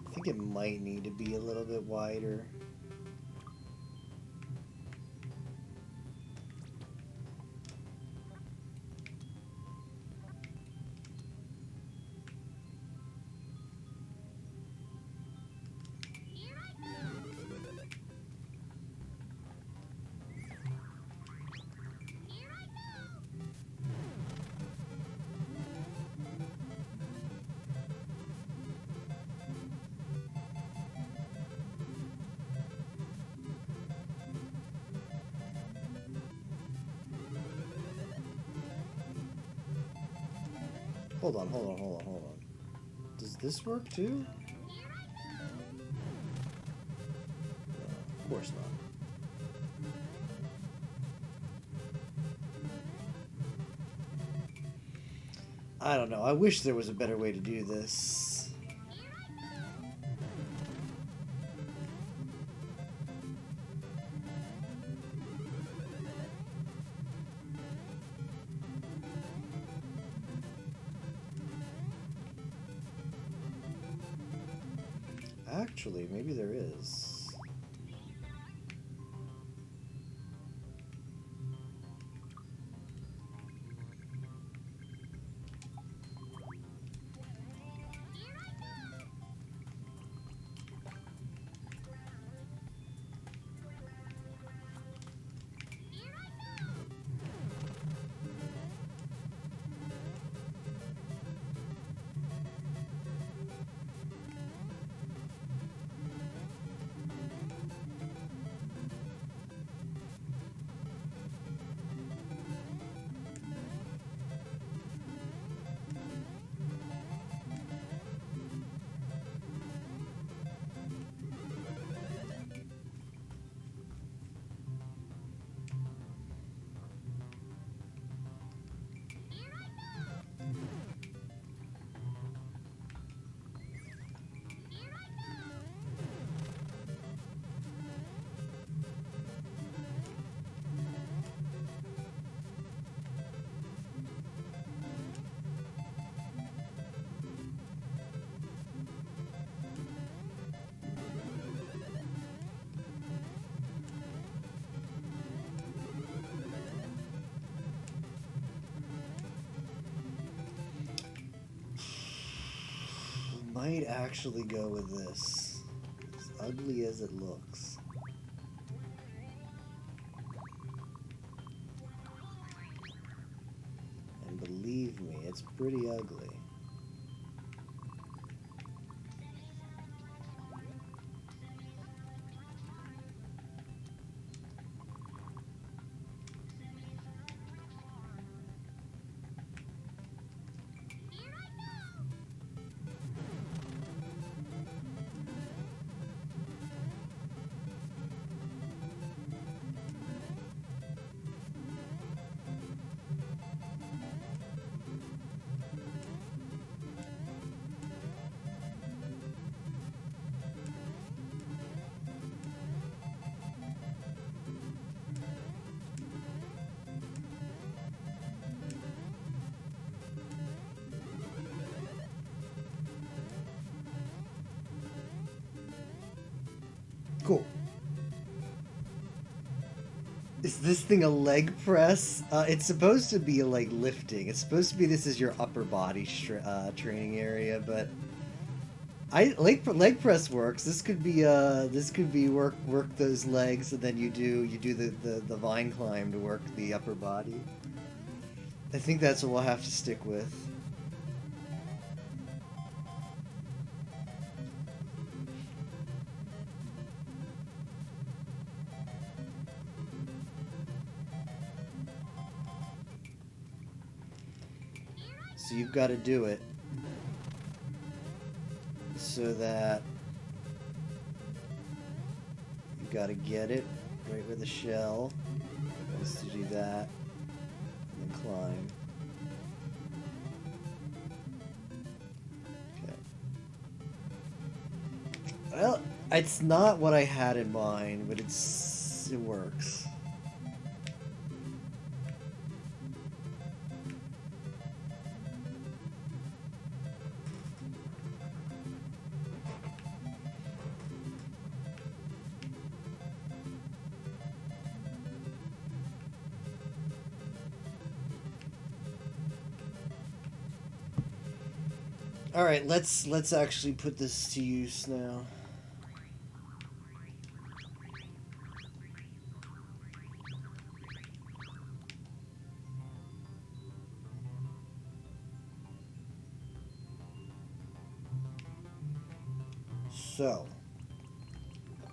I think it might need to be a little bit wider. Hold on. Does this work too? No, of course not. I don't know. I wish there was a better way to do this. Actually, maybe there is. might actually go with this, as ugly as it looks. And believe me, it's pretty ugly. Cool. Is this thing a leg press? It's supposed to be like lifting. It's supposed to be this is your upper body training area, but leg press works. This could be work those legs, and then you do the vine climb to work the upper body. I think that's what we'll have to stick with. So you've got to do it so that you've got to get it right where the shell is to do that, and then climb. Okay. Well, it's not what I had in mind, but it works. All right, let's actually put this to use now. So,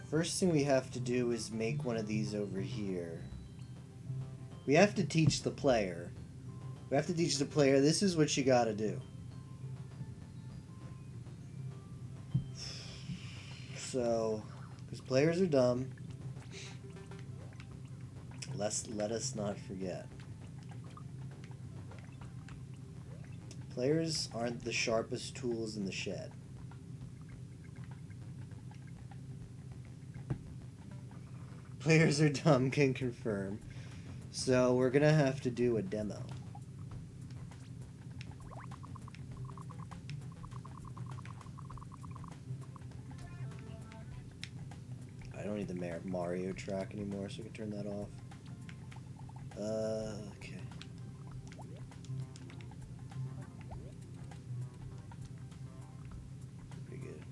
first thing we have to do is make one of these over here. We have to teach the player. This is what you gotta do. So, because players are dumb, let us not forget. Players aren't the sharpest tools in the shed. Players are dumb, can confirm. So we're gonna have to do a demo. I don't need the Mario track anymore, so we can turn that off. Okay. Pretty good.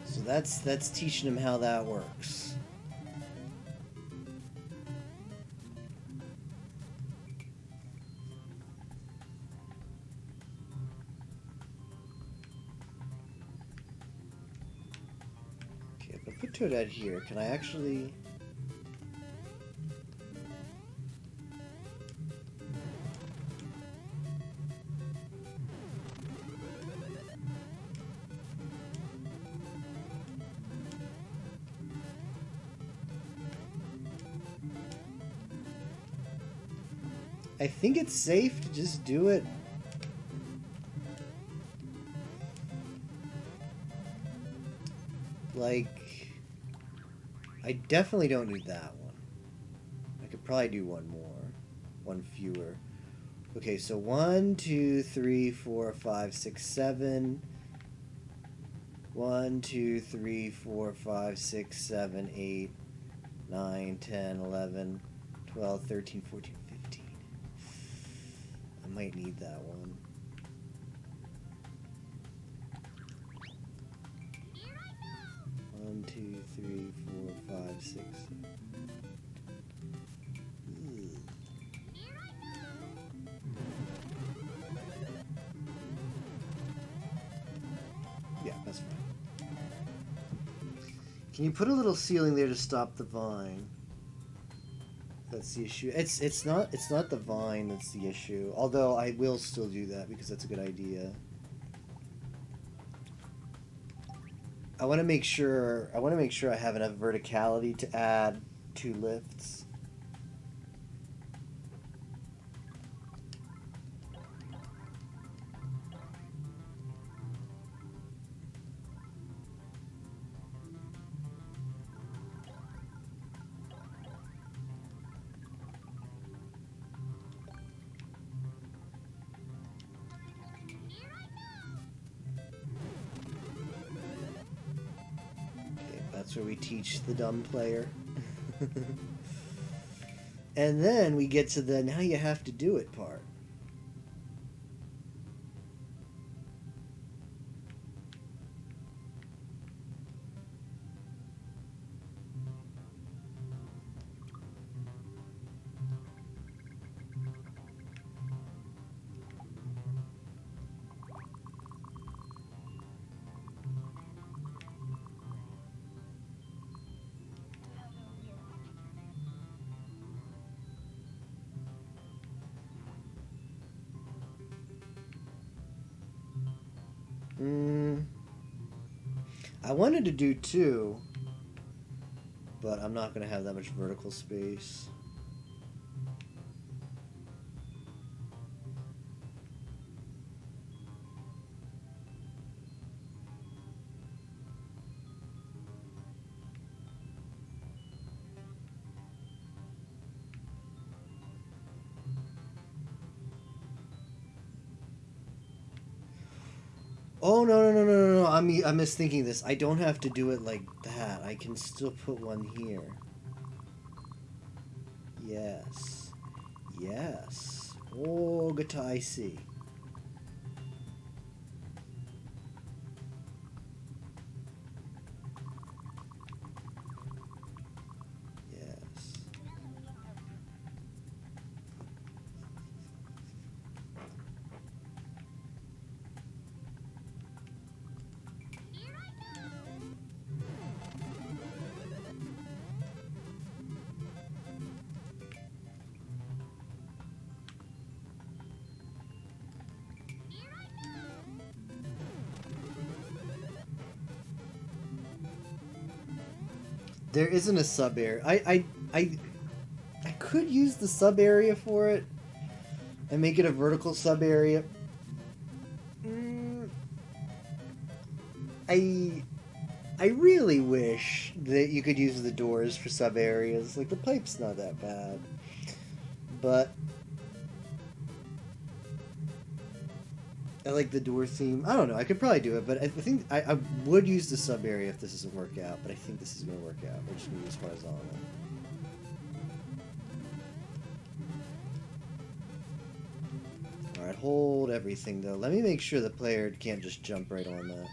So that's teaching him how that works. Okay, if I put Toadette here, can I actually... I think it's safe to just do it like, I definitely don't need that one. I could probably do one more, one fewer. Okay, so 1, 2, 3, 4, 5, 6, 7. 1, 2, 3, 4, 5, 6, 7, 8, 9, 10, 11, 12, 13, 14, 15. I might need that one. One, 2, 3, 4, 5, 6. Yeah, that's fine. Can you put a little ceiling there to stop the vine? That's the issue. It's not the vine that's the issue. Although I will still do that because that's a good idea. I want to make sure I have enough verticality to add 2 lifts. That's where we teach the dumb player. And then we get to the now you have to do it part. I wanted to do 2, but I'm not going to have that much vertical space. Oh, no. I'm misthinking this. I don't have to do it like that. I can still put one here. Yes. Yes. Oh, guitar, I see. Yes. There isn't a sub area. I could use the sub area for it and make it a vertical sub area. I really wish that you could use the doors for sub areas. Like the pipe's not that bad, but I like the door theme. I don't know. I could probably do it, but I think I would use the sub area if this doesn't work out. But I think this is going to work out. We're just going to use horizontal. All right, hold everything though. Let me make sure the player can't just jump right on that.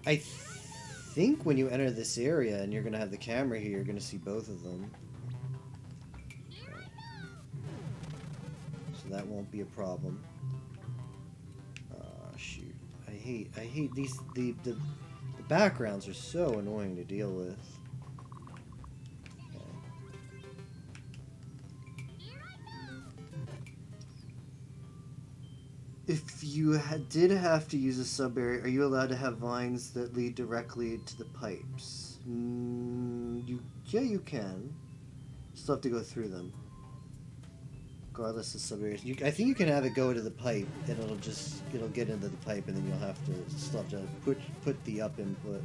I think when you enter this area and you're going to have the camera here, you're going to see both of them. So that won't be a problem. Shoot. I hate these, the backgrounds are so annoying to deal with. If you did have to use a sub area, are you allowed to have vines that lead directly to the pipes? Yeah, you can. Still have to go through them. Regardless of sub areas. I think you can have it go to the pipe, and it'll get into the pipe, and then you'll have to still have to put the up input.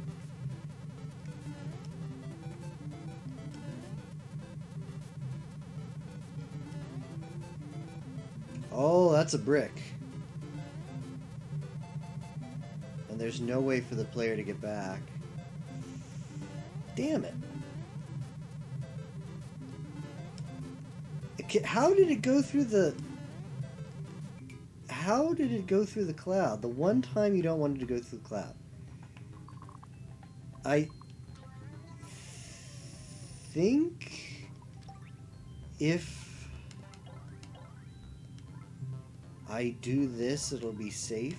Oh, that's a brick. And there's no way for the player to get back. Damn it. How did it go through the... How did it go through the cloud? The one time you don't want it to go through the cloud. I think if I do this, it'll be safer.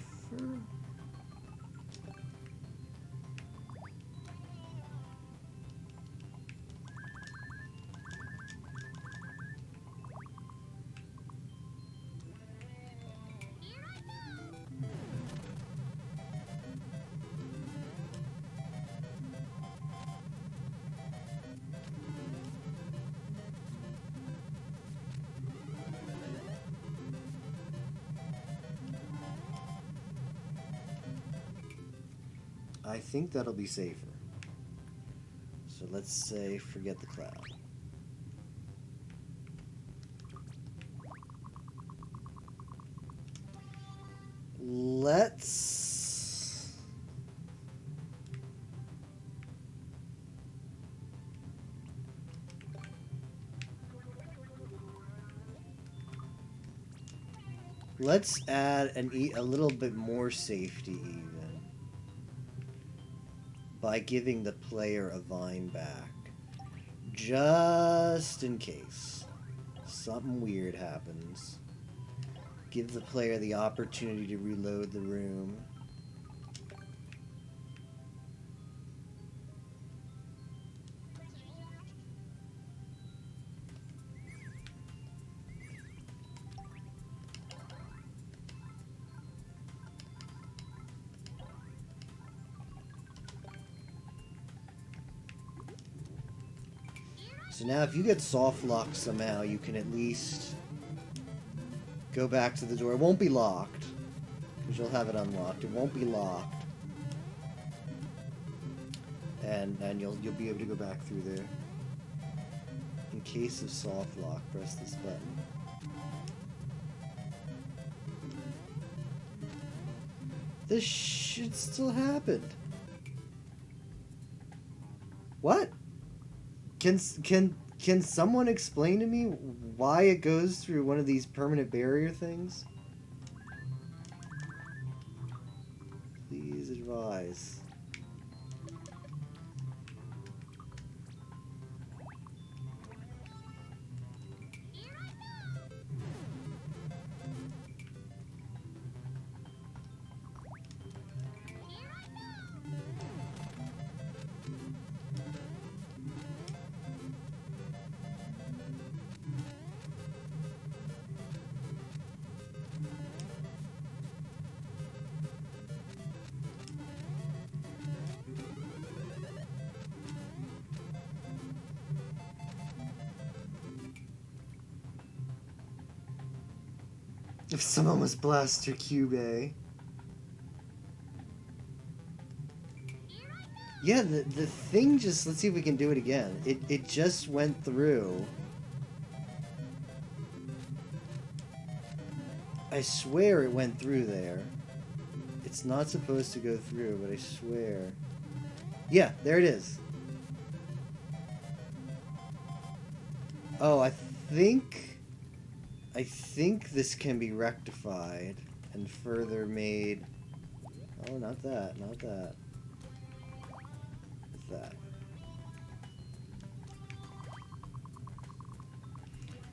I think that'll be safer. So let's say forget the cloud. Let's add a little bit more safety even by giving the player a vine back, just in case something weird happens. Give the player the opportunity to reload the room. So now if you get soft locked somehow, you can at least go back to the door. It won't be locked, because you'll have it unlocked. It won't be locked. And you'll be able to go back through there. In case of soft lock, press this button. This should still happen. What? Can someone explain to me why it goes through one of these permanent barrier things? Please advise. If someone was Blaster Cube A. Yeah, the thing just... Let's see if we can do it again. It just went through. I swear it went through there. It's not supposed to go through, but I swear. Yeah, there it is. Oh, I think this can be rectified and further made... Oh, not that, not that. It's that.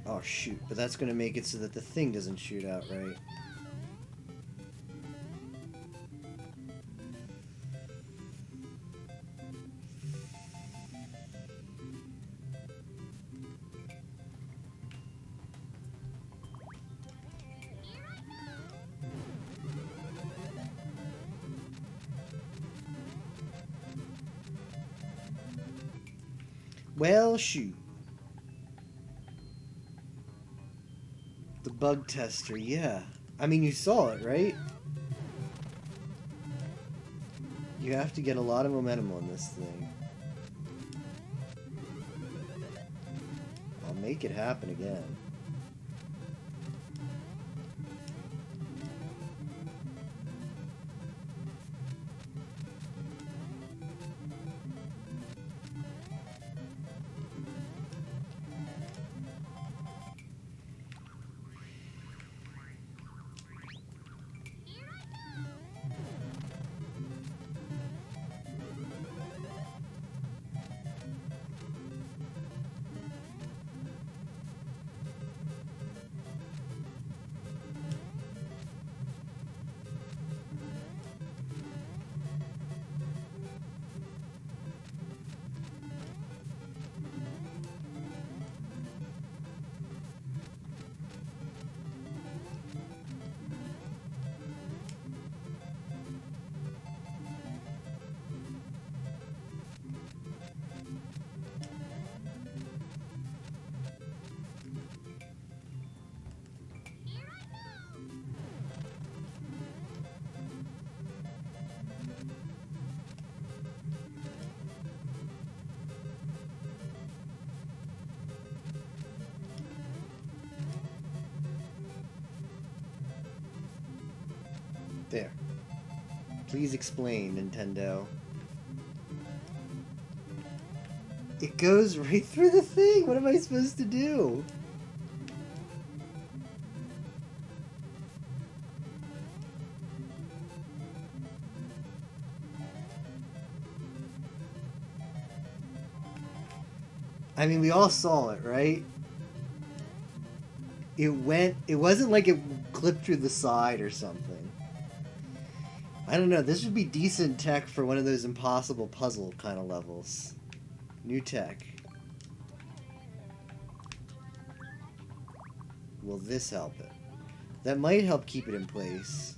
Oh, shoot. But that's going to make it so that the thing doesn't shoot out, right? Well, shoot. The bug tester, yeah. I mean, you saw it, right? You have to get a lot of momentum on this thing. I'll make it happen again. There. Please explain, Nintendo. It goes right through the thing! What am I supposed to do? I mean, we all saw it, right? It wasn't like it clipped through the side or something. I don't know, this would be decent tech for one of those impossible puzzle kind of levels. New tech. Will this help it? That might help keep it in place.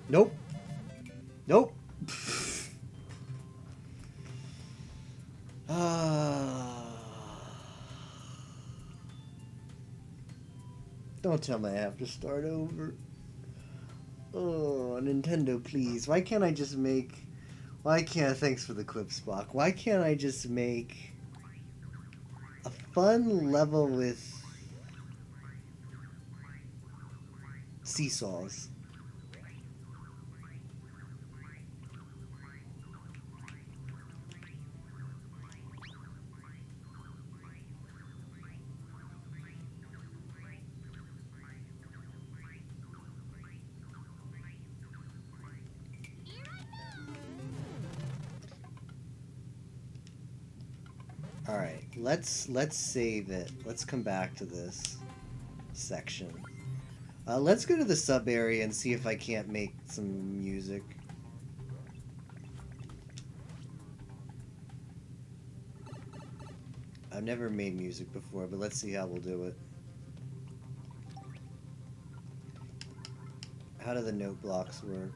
Nope. Nope. Don't tell me I have to start over. Oh, Nintendo, please. Why can't I just make... Why can't... Thanks for the clip, Spock. Why can't I just make a fun level with seesaws? Alright, let's save it. Let's come back to this section. Let's go to the sub area and see if I can't make some music. I've never made music before, but let's see how we'll do it. How do the note blocks work?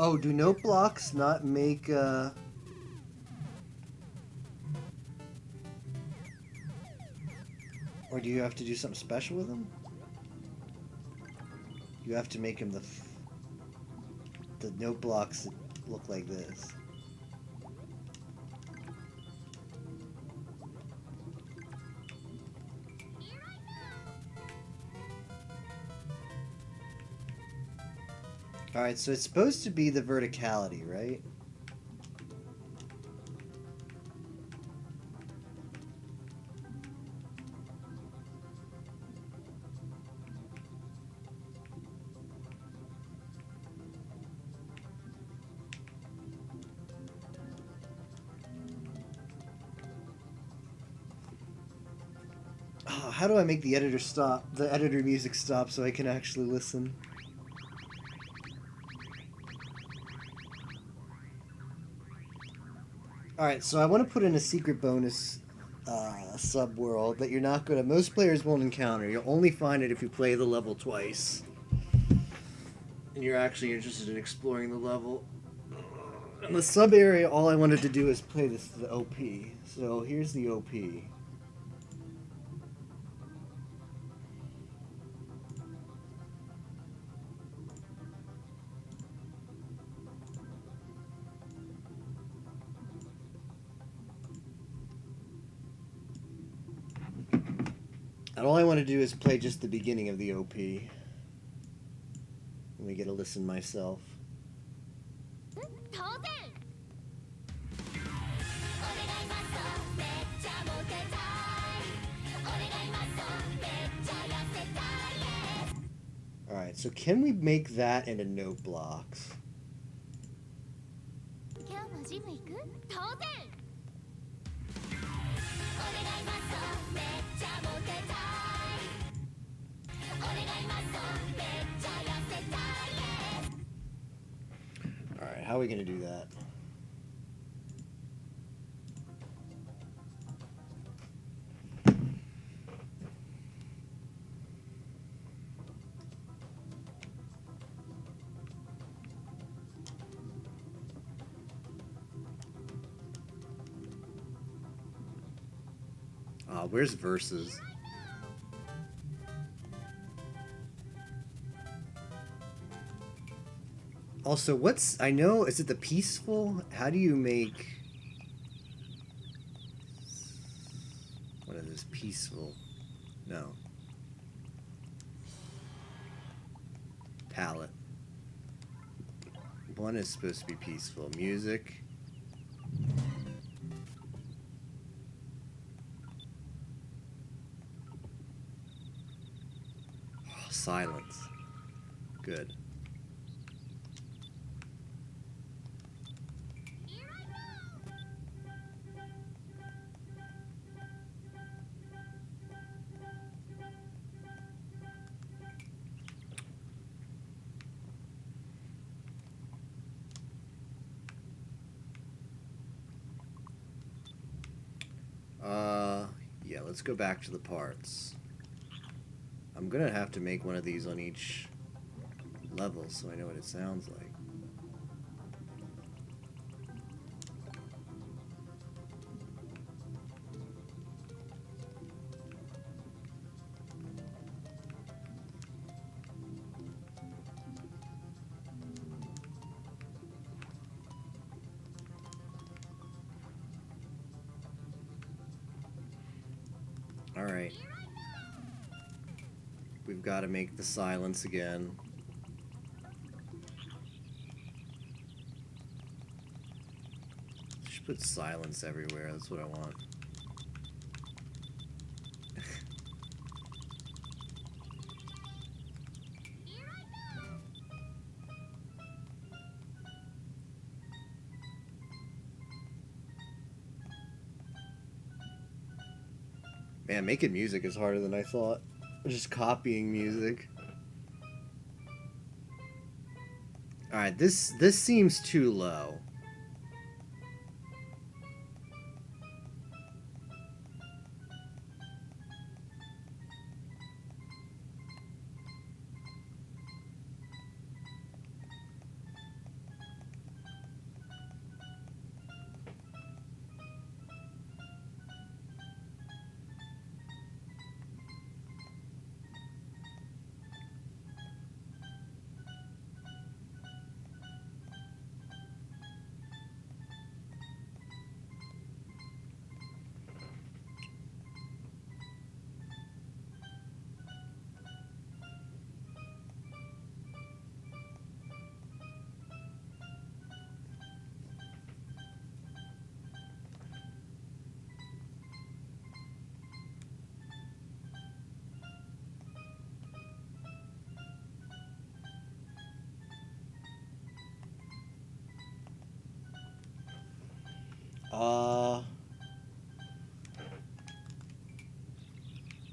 Oh, do note blocks not make, Or do you have to do something special with them? You have to make them the note blocks that look like this. Alright, so it's supposed to be the verticality, right? Oh, how do I make the editor stop? The editor music stop so I can actually listen. Alright, so I want to put in a secret bonus sub-world that you're not gonna... Most players won't encounter. You'll only find it if you play the level twice. And you're actually interested in exploring the level. In the sub-area, all I wanted to do is play the OP. So here's the OP. And all I want to do is play just the beginning of the OP. Let me get a listen myself. Alright, so can we make that into note blocks? Alright, how are we going to do that? Where's verses? Also, what's... I know... Is it the peaceful? How do you make... What is this? Peaceful? No. Palette. One is supposed to be peaceful. Music. Oh, silence. Good. Yeah, let's go back to the parts. I'm gonna have to make one of these on each level so I know what it sounds like. Alright. We've got to make the silence again. Just put silence everywhere, that's what I want. Man, making music is harder than I thought. Just copying music. Alright, this seems too low.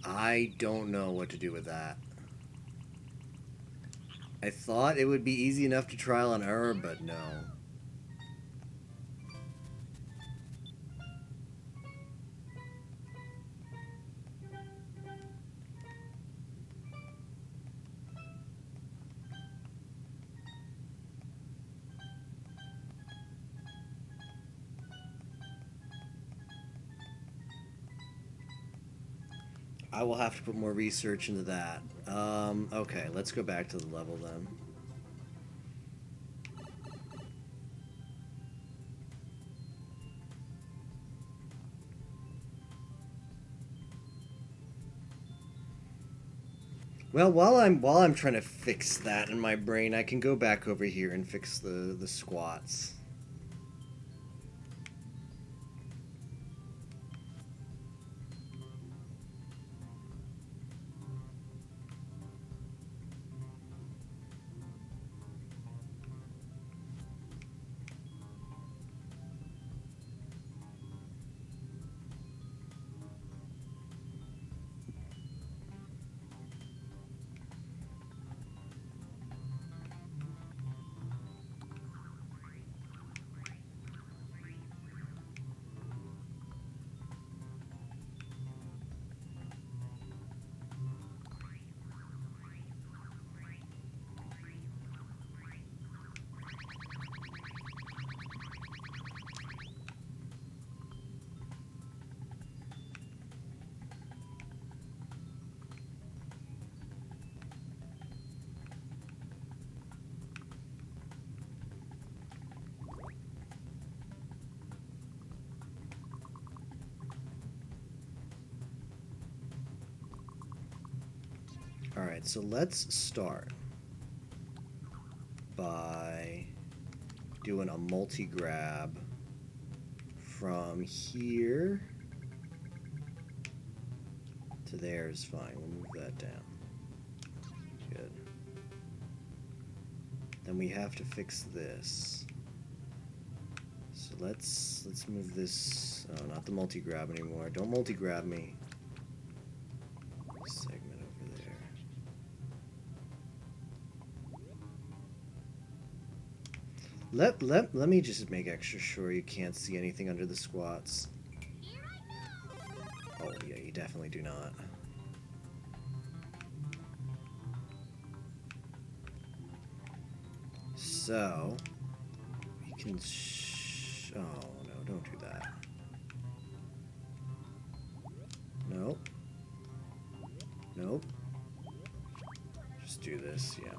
I don't know what to do with that. I thought it would be easy enough to trial and error, but no. I will have to put more research into that. Okay, let's go back to the level then. Well, while I'm trying to fix that in my brain, I can go back over here and fix the squats. Alright, so let's start by doing a multi-grab from here to there is fine. We'll move that down. Good. Then we have to fix this. So let's move this. Oh, not the multi-grab anymore. Don't multi-grab me. Segment over there. Let me just make extra sure you can't see anything under the squats. Oh yeah, you definitely do not. So we can. Oh no! Don't do that. Nope. Nope. Just do this. Yeah.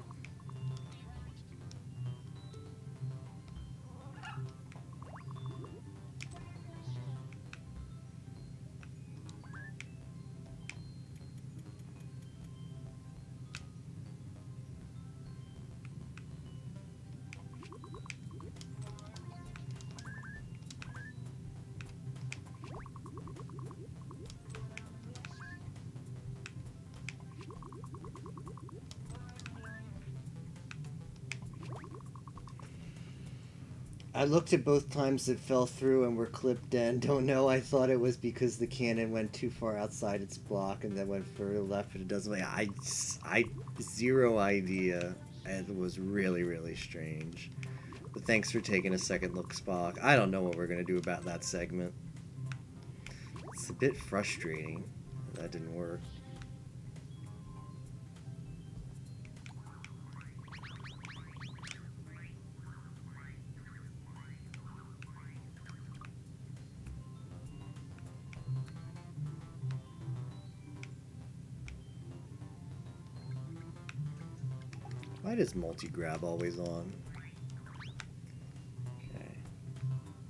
I looked at both times it fell through and were clipped in. Don't know. I thought it was because the cannon went too far outside its block and then went further left, but it doesn't. I zero idea. It was really, really strange. But thanks for taking a second look, Spock. I don't know what we're gonna do about that segment. It's a bit frustrating. That didn't work. Why does multi-grab always on? Okay.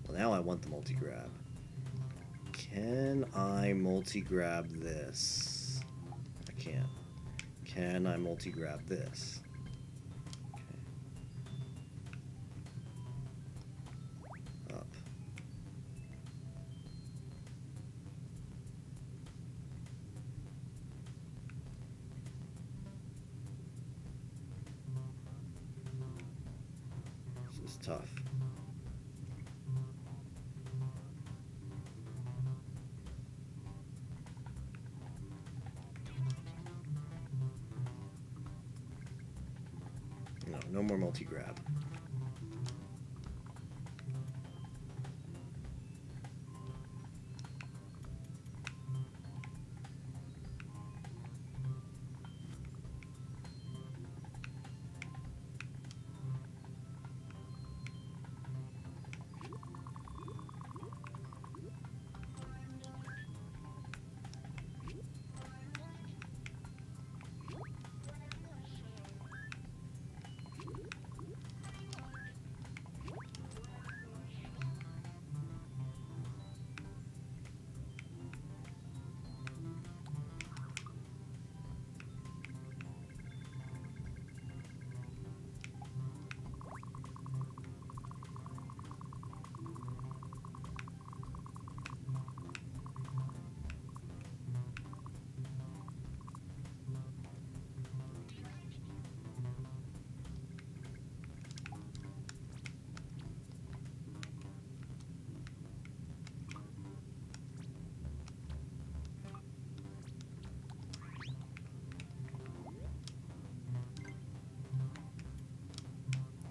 Well, now I want the multi-grab. Can I multi-grab this? I can't. Can I multi-grab this? Okay. Up. This is tough. no more multi-grab.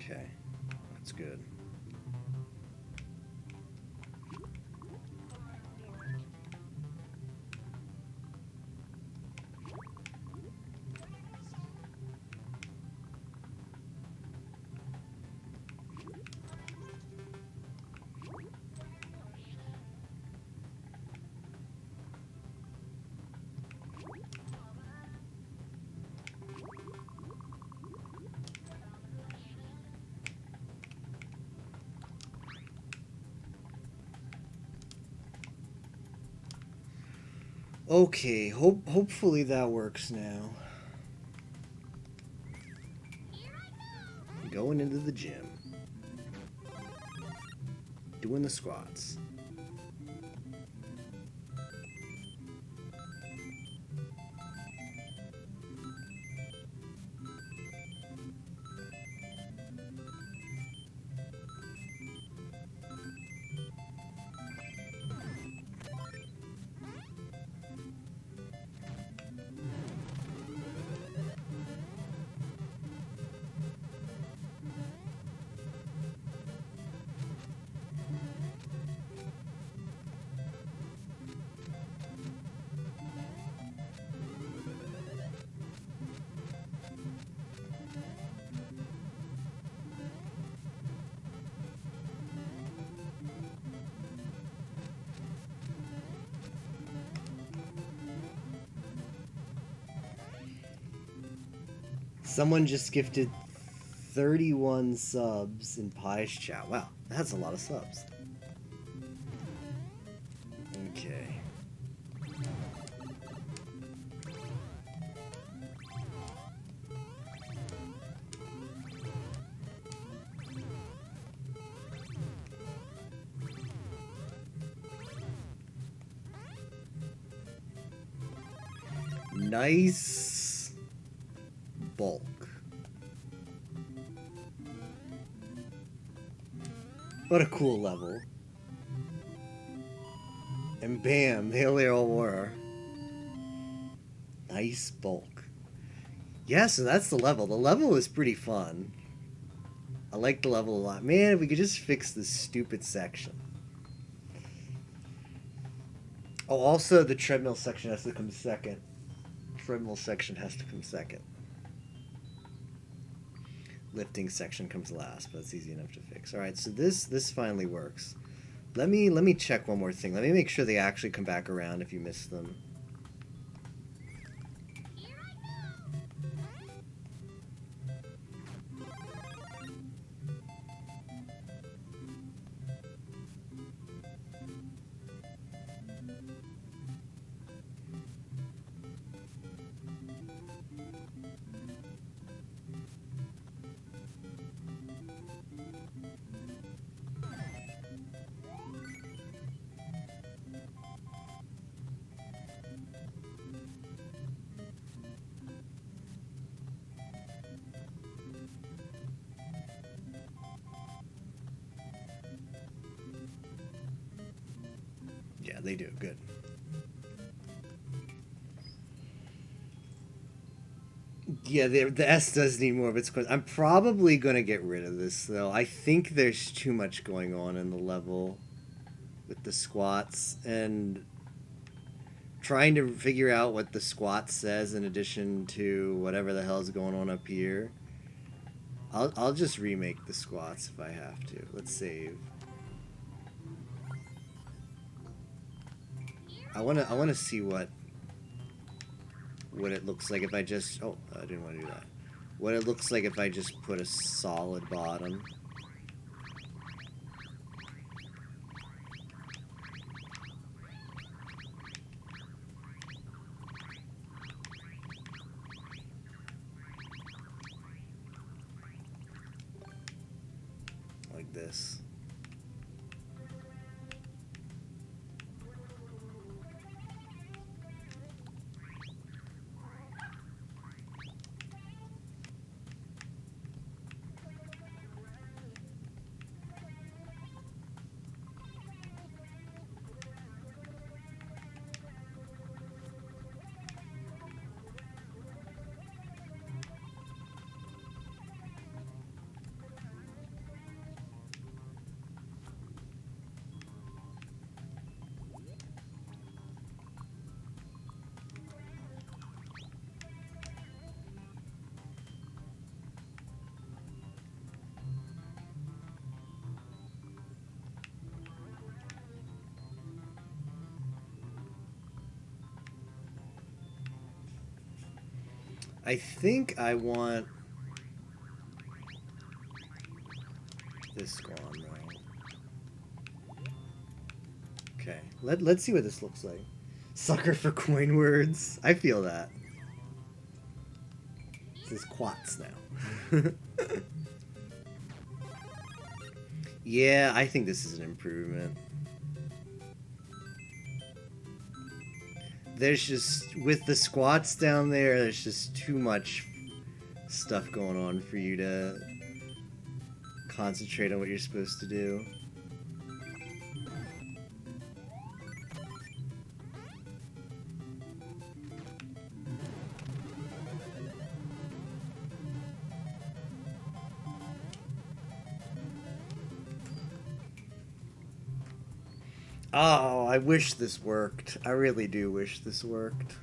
Okay, that's good. Okay, hopefully that works now. Going into the gym. Doing the squats. Someone just gifted 31 subs in Pie's chat. Wow, that's a lot of subs. Okay. Nice bulk. What a cool level. And bam, there they all were. Nice bulk. Yeah, so that's the level. The level was pretty fun. I like the level a lot. Man, if we could just fix this stupid section. Oh, also the treadmill section has to come second. Treadmill section has to come second. Lifting section comes last, but it's easy enough to fix. All right, so this finally works. Let me check one more thing. Let me make sure they actually come back around if you miss them. Yeah, they do. Good. Yeah, the S does need more of its coins. I'm probably going to get rid of this, though. I think there's too much going on in the level with the squats, and trying to figure out what the squat says in addition to whatever the hell's going on up here. I'll just remake the squats if I have to. Let's save. I wanna see what it looks like if I just... Oh, I didn't want to do that. What it looks like if I just put a solid bottom. Like this. I think I want this gone, though. Okay, let's see what this looks like. Sucker for coin words. I feel that. This is quats now. Yeah, I think this is an improvement. There's just, with the squats down there, there's just too much stuff going on for you to concentrate on what you're supposed to do. Oh, I wish this worked. I really do wish this worked.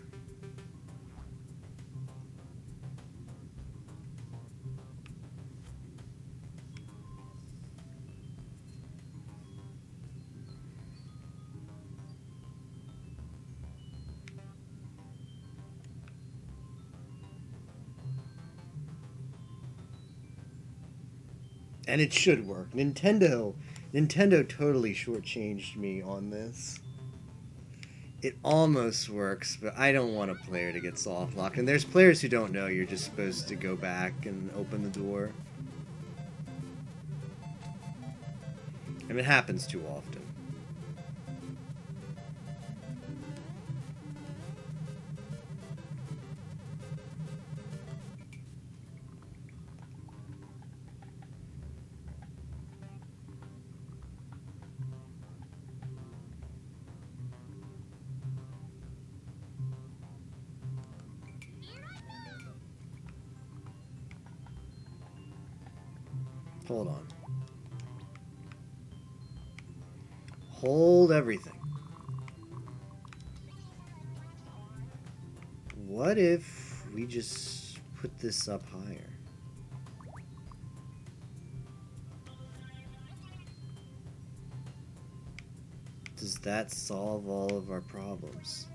And it should work. Nintendo totally shortchanged me on this. It almost works, but I don't want a player to get soft locked. And there's players who don't know you're just supposed to go back and open the door. And it happens too often. Hold on. Hold everything. What if we just put this up higher? Does that solve all of our problems?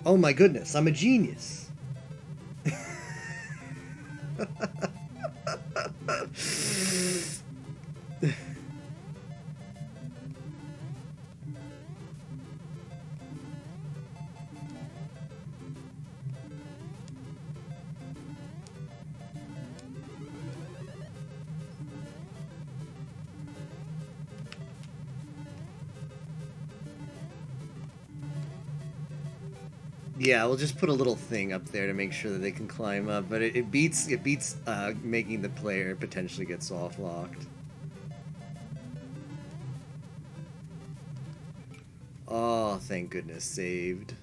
Oh my goodness, I'm a genius. Yeah, we'll just put a little thing up there to make sure that they can climb up, but it beats making the player potentially get soft locked. Oh, thank goodness, saved.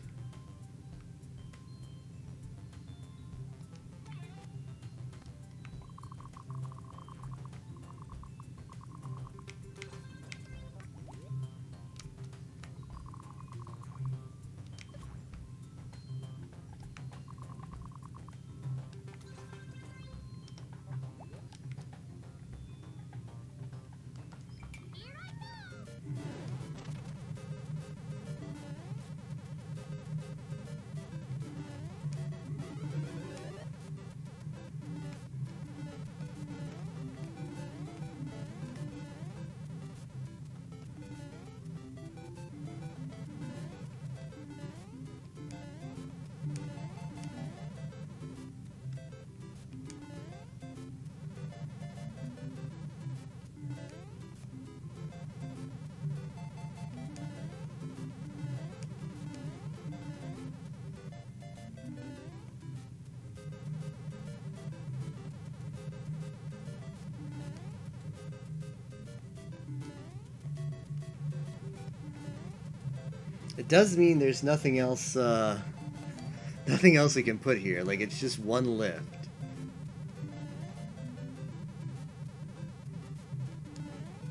It does mean there's nothing else, nothing else we can put here. Like, it's just one lift.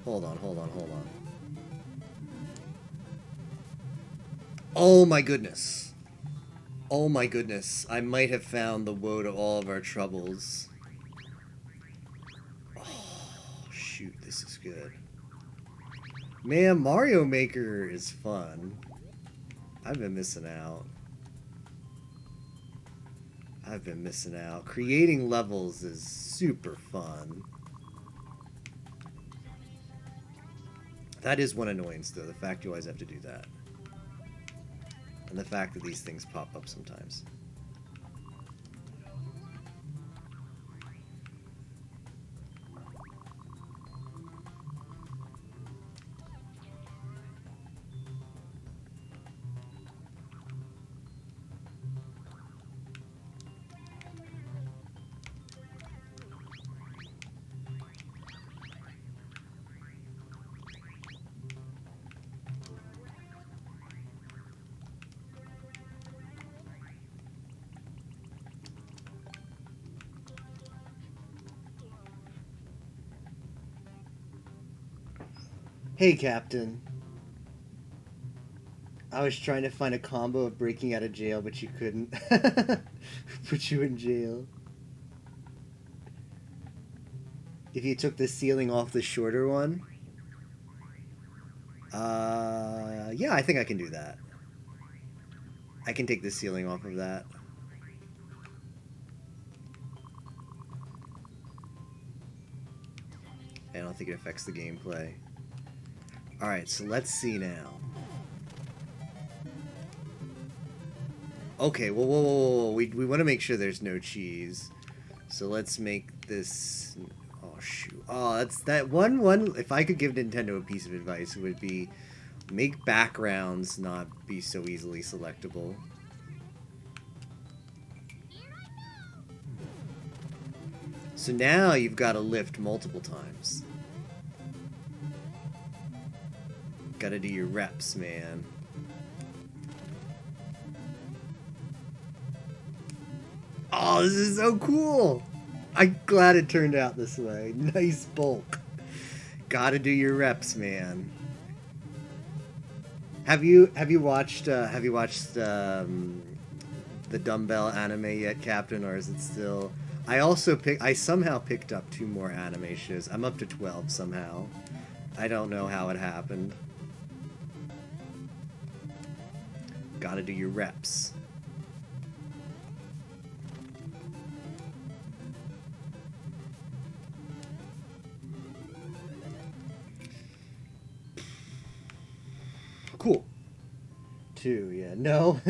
Hold on. Oh my goodness. Oh my goodness. I might have found the woe to all of our troubles. Oh, shoot, this is good. Man, Mario Maker is fun. I've been missing out. Creating levels is super fun. That is one annoyance, though, the fact you always have to do that. And the fact that these things pop up sometimes. Hey, Captain. I was trying to find a combo of breaking out of jail, but you couldn't. Put you in jail. If you took the ceiling off the shorter one? Yeah, I think I can do that. I can take the ceiling off of that. I don't think it affects the gameplay. Alright, so let's see now. Okay, whoa. We want to make sure there's no cheese. So let's make this... Oh, shoot. Oh, that's that one... If I could give Nintendo a piece of advice, it would be make backgrounds not be so easily selectable. So now you've got to lift multiple times. Gotta do your reps, man. Oh, this is so cool! I'm glad it turned out this way. Nice bulk. Gotta do your reps, man. Have you watched the Dumbbell anime yet, Captain, or is it still? I somehow picked up 2 more anime shows. I'm up to 12 somehow. I don't know how it happened. Gotta do your reps. Cool. 2, yeah. No.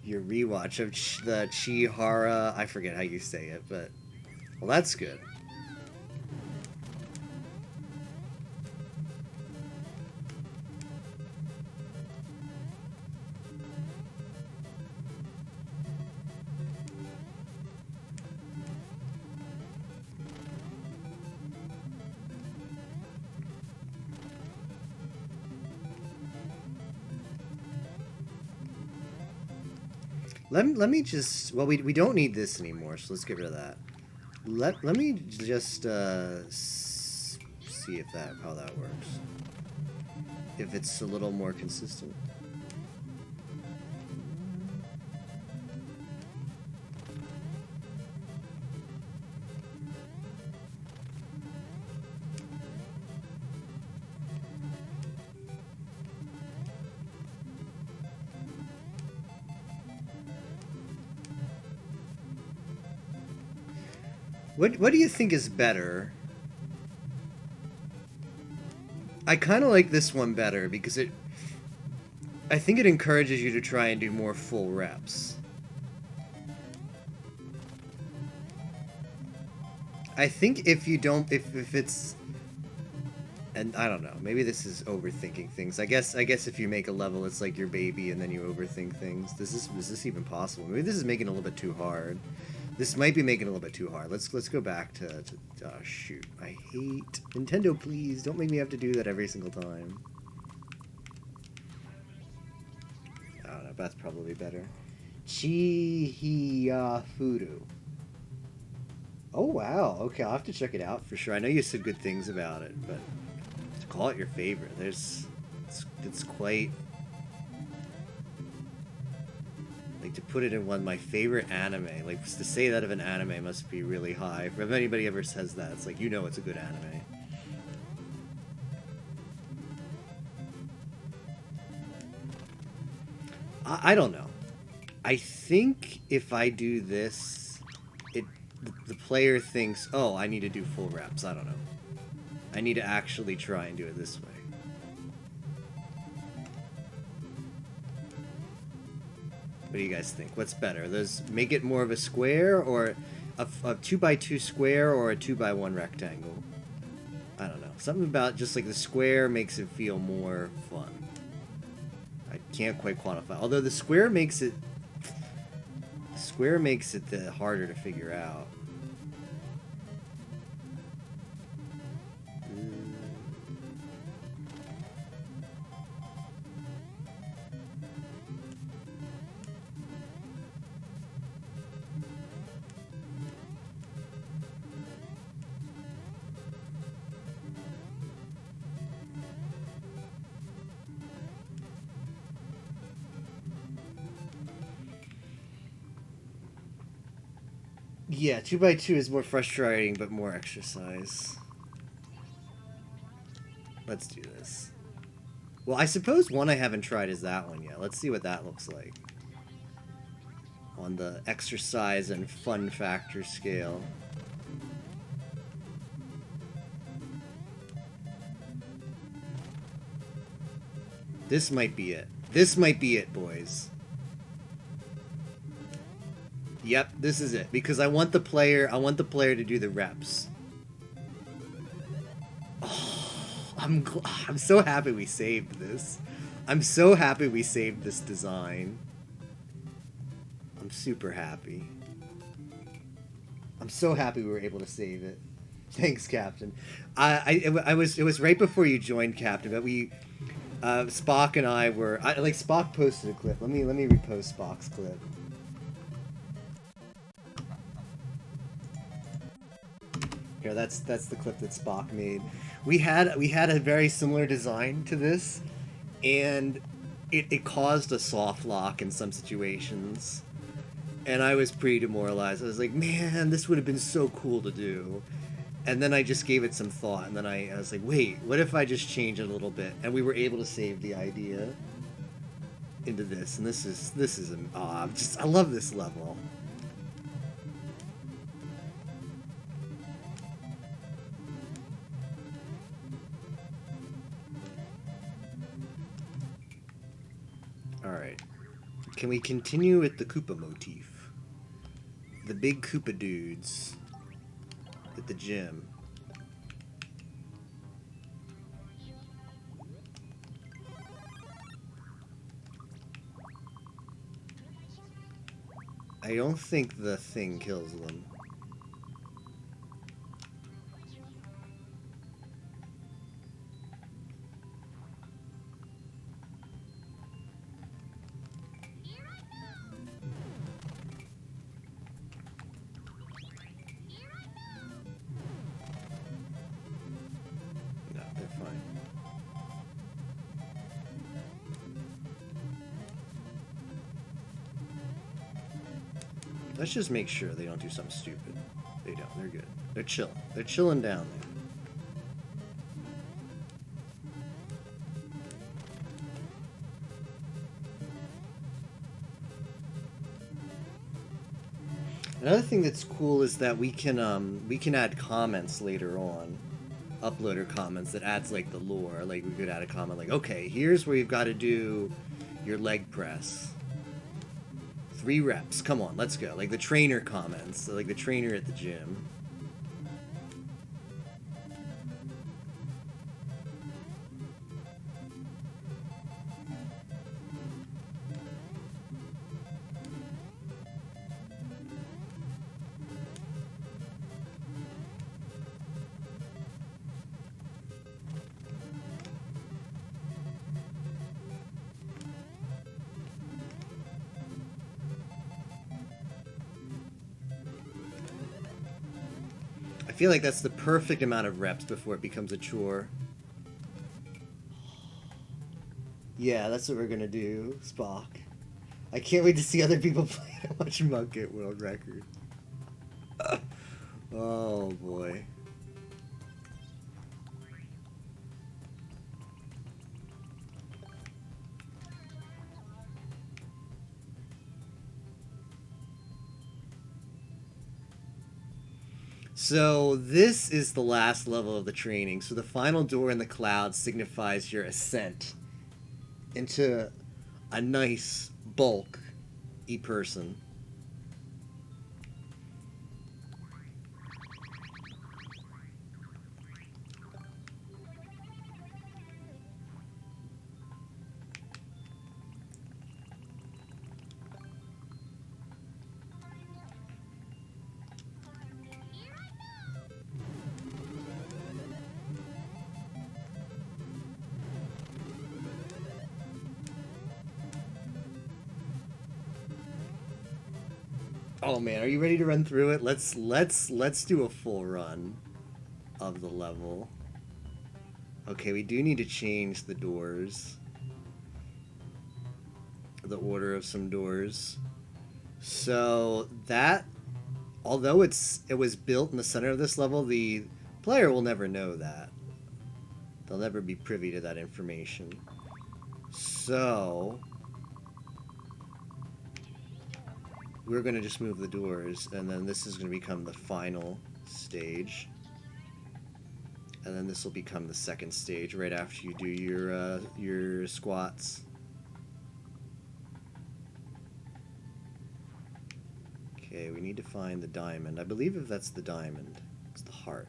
Your rewatch of the Chihara... I forget how you say it, but... Well, that's good. Let me just... Well, we don't need this anymore, so let's get rid of that. Let me just see if how that works. If it's a little more consistent. What do you think is better? I kind of like this one better because I think it encourages you to try and do more full reps. I think if you don't, if it's, and I don't know, maybe this is overthinking things. I guess if you make a level, it's like your baby, and then you overthink things. Is this even possible? Maybe this is making it a little bit too hard. This might be making it a little bit too hard. Let's go back to shoot. I hate Nintendo. Please don't make me have to do that every single time. I don't know. That's probably better. Chihiyafuru. Oh wow. Okay, I'll have to check it out for sure. I know you said good things about it, but to call it your favorite, it's quite. Like, to put it in one of my favorite anime, like, to say that of an anime must be really high. If anybody ever says that, it's like, you know it's a good anime. I don't know. I think if I do this, the player thinks, oh, I need to do full reps. I don't know. I need to actually try and do it this way. What do you guys think? What's better? Make it more of a square, or a 2x2 square, or a 2x1 rectangle? I don't know. Something about just like the square makes it feel more fun. I can't quite quantify. Although the square makes it harder to figure out. Yeah, 2x2 is more frustrating, but more exercise. Let's do this. Well, I suppose one I haven't tried is that one yet. Let's see what that looks like. On the exercise and fun factor scale. This might be it. This might be it, boys. Yep, this is it. Because I want the player to do the reps. Oh, I'm so happy we saved this. I'm so happy we saved this design. I'm super happy. I'm so happy we were able to save it. Thanks, Captain. It was right before you joined, Captain, but we Spock and I were like Spock posted a clip. Let me repost Spock's clip. Here, that's the clip that Spock made. We had a very similar design to this, and it caused a soft lock in some situations, and I was pretty demoralized. I was like, man, this would have been so cool to do. And then I just gave it some thought, and then I was like, wait, what if I just change it a little bit? And we were able to save the idea into this, and this is I love this level. Alright. Can we continue with the Koopa motif? The big Koopa dudes at the gym. I don't think the thing kills them. Let's just make sure they don't do something stupid. They don't. They're good. They're chilling. They're chilling down there. Another thing that's cool is that we can add comments later on, uploader comments that adds like the lore. Like we could add a comment like, okay, here's where you've got to do your leg press. 3 reps. Come on, let's go. Like the trainer comments, so like the trainer at the gym. I feel like that's the perfect amount of reps before it becomes a chore. Yeah, that's what we're gonna do, Spock. I can't wait to see other people play how much Monk get world record. Oh boy. So this is the last level of the training. So the final door in the clouds signifies your ascent into a nice bulky person. Oh man, are you ready to run through it? Let's do a full run of the level. Okay, we do need to change the doors. The order of some doors. So that, although it was built in the center of this level, the player will never know that. They'll never be privy to that information. So we're going to just move the doors, and then this is going to become the final stage. And then this will become the second stage right after you do your squats. Okay, we need to find the diamond. I believe if that's the diamond, it's the heart.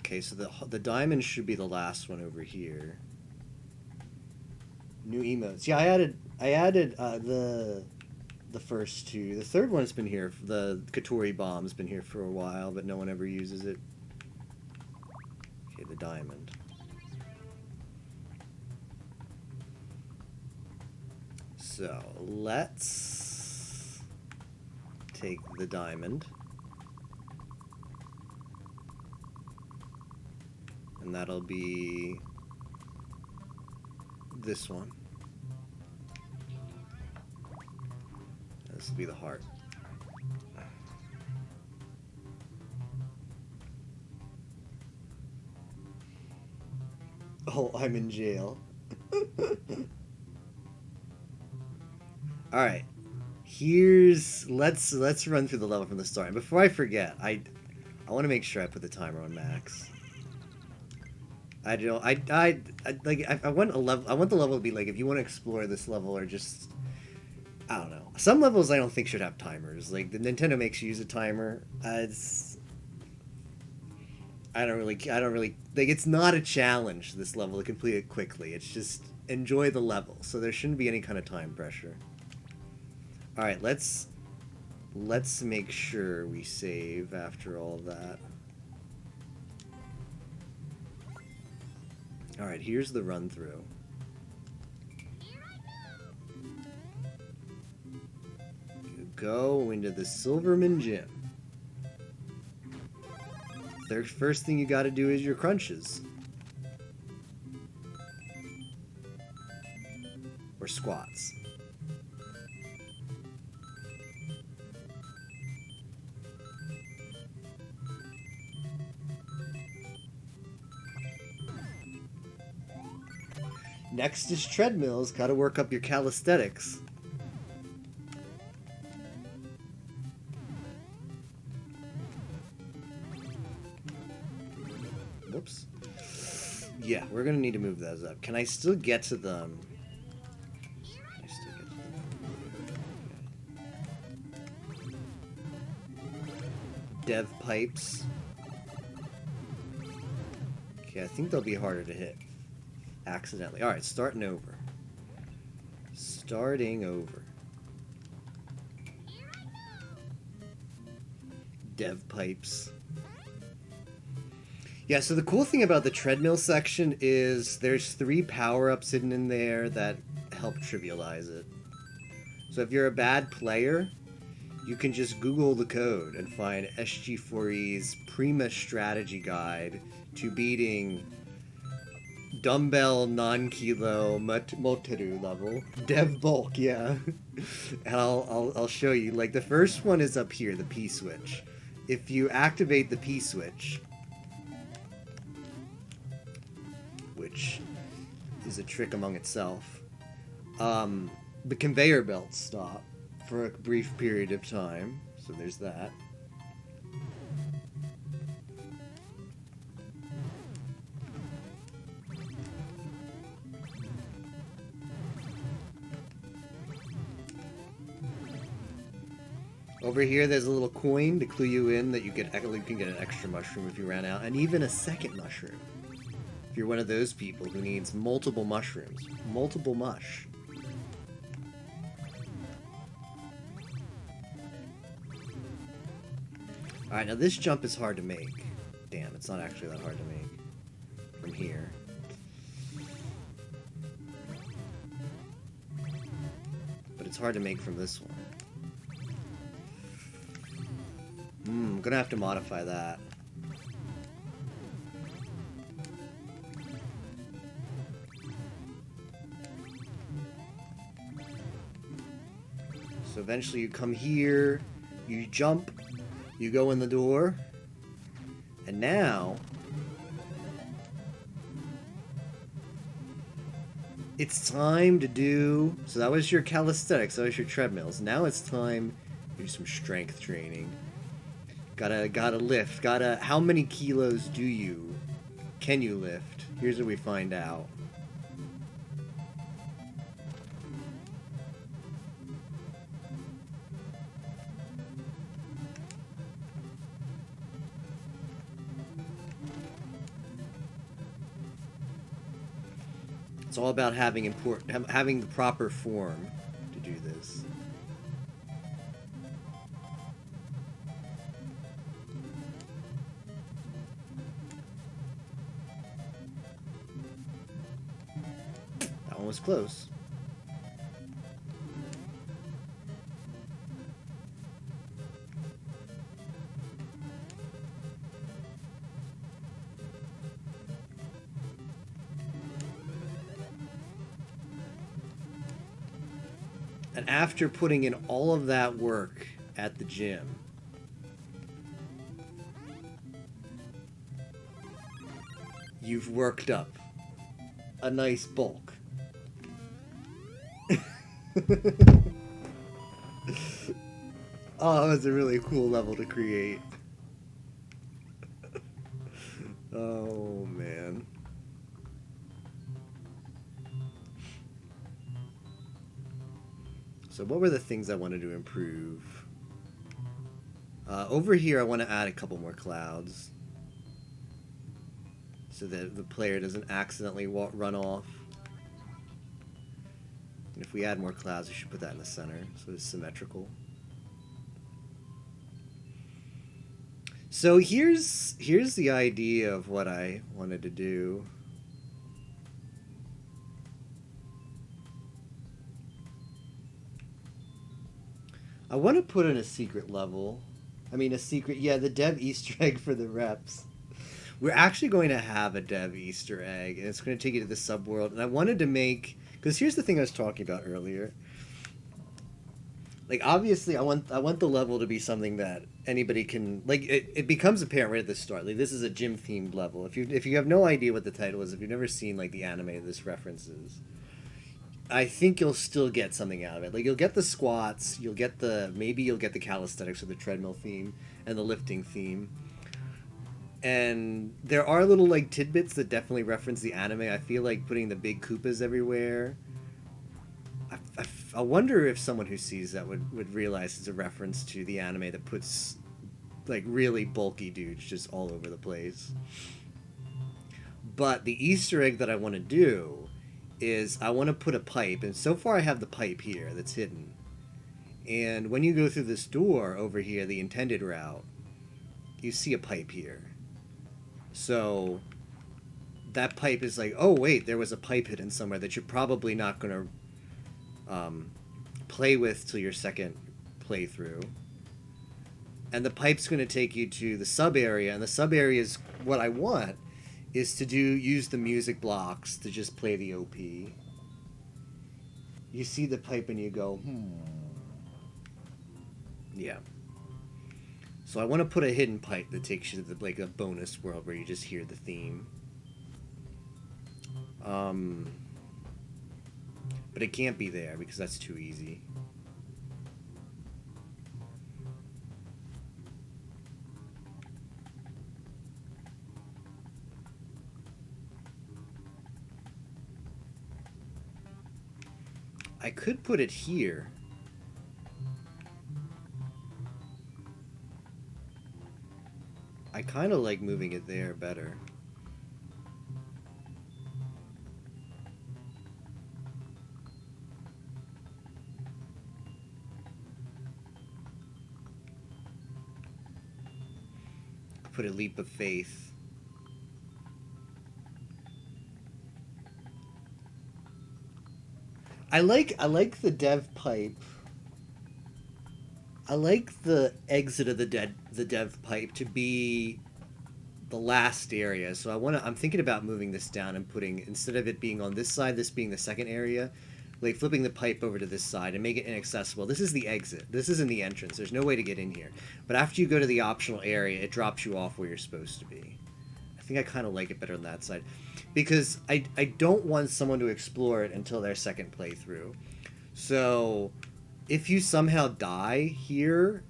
Okay, so the diamond should be the last one over here. New emotes. Yeah, I added the first two. The third one's been here. The Katori bomb's been here for a while, but no one ever uses it. Okay, the diamond. So let's take the diamond. And that'll be this one. This will be the heart. Oh, I'm in jail. All right. Let's run through the level from the start. And before I forget, I want to make sure I put the timer on max. I want a level. I want the level to be like, if you want to explore this level, or just, I don't know. Some levels I don't think should have timers. Like the Nintendo makes you use a timer. I don't really like. It's not a challenge, this level, to complete it quickly. It's just enjoy the level. So there shouldn't be any kind of time pressure. All right, let's make sure we save after all of that. Alright, here's the run through. You go into the Silverman Gym. the first thing you got to do is your crunches. Or squats. Next is treadmills. Got to work up your calisthenics. Whoops. Yeah, we're going to need to move those up. Can I still get to them? Can I still get to them? Dev pipes. Okay, I think they'll be harder to hit. Accidentally. Alright, starting over. Starting over. Dev pipes. Yeah, so the cool thing about the treadmill section is there's 3 power-ups hidden in there that help trivialize it. So if you're a bad player, you can just Google the code and find SG4E's Prima strategy guide to beating Dumbbell Nan Kilo Moteru level. Dev bulk, yeah. And I'll show you. Like, the first one is up here, the P switch. If you activate the P switch, which is a trick among itself, the conveyor belts stop for a brief period of time. So there's that. Over here, there's a little coin to clue you in that you can get an extra mushroom if you ran out, and even a second mushroom. If you're one of those people who needs multiple mushrooms. Multiple mush. Alright, now this jump is hard to make. Damn, it's not actually that hard to make. From here. But it's hard to make from this one. I'm gonna have to modify that. So eventually you come here, you jump, you go in the door, and now it's time to do, so that was your calisthenics, that was your treadmills. Now it's time to do some strength training. Gotta lift. How many kilos can you lift? Here's what we find out. It's all about having the proper form to do this. That one was close. And after putting in all of that work at the gym, you've worked up a nice bulk. Oh, that was a really cool level to create. Oh, man. So what were the things I wanted to improve? Over here, I want to add a couple more clouds so that the player doesn't accidentally run off. And if we add more clouds, we should put that in the center so it's symmetrical. So here's the idea of what I wanted to do. I want to put in a secret level. I mean, a secret, yeah, the dev Easter egg for the reps. We're actually going to have a dev Easter egg, and it's going to take you to the subworld. And I wanted to make, because here's the thing I was talking about earlier. Like, obviously, I want the level to be something that anybody can, like, it becomes apparent right at the start. Like, this is a gym themed level. If you have no idea what the title is, if you've never seen like the anime this references, I think you'll still get something out of it. Like, you'll get the squats, maybe you'll get the calisthenics or the treadmill theme and the lifting theme. And there are little like tidbits that definitely reference the anime. I feel like putting the big Koopas everywhere. I wonder if someone who sees that would realize it's a reference to the anime that puts like really bulky dudes just all over the place. But the Easter egg that I want to do is I want to put a pipe, and so far I have the pipe here that's hidden. And when you go through this door over here, the intended route, you see a pipe here. So that pipe is like, oh wait, there was a pipe hidden somewhere that you're probably not going to play with till your second playthrough. And the pipe's going to take you to the sub area, and the sub area is what I want is to use the music blocks to just play the OP. You see the pipe and you go, yeah. So I want to put a hidden pipe that takes you to like a bonus world where you just hear the theme. But it can't be there because that's too easy. I could put it here. I kind of like moving it there better. Put a leap of faith. I like the dev pipe. I like the exit of the dev pipe to be the last area. So I'm thinking about moving this down and putting, instead of it being on this side, this being the second area, like flipping the pipe over to this side and make it inaccessible. This is the exit. This isn't the entrance. There's no way to get in here. But after you go to the optional area, it drops you off where you're supposed to be. I think I kind of like it better on that side. Because I don't want someone to explore it until their second playthrough. So if you somehow die here,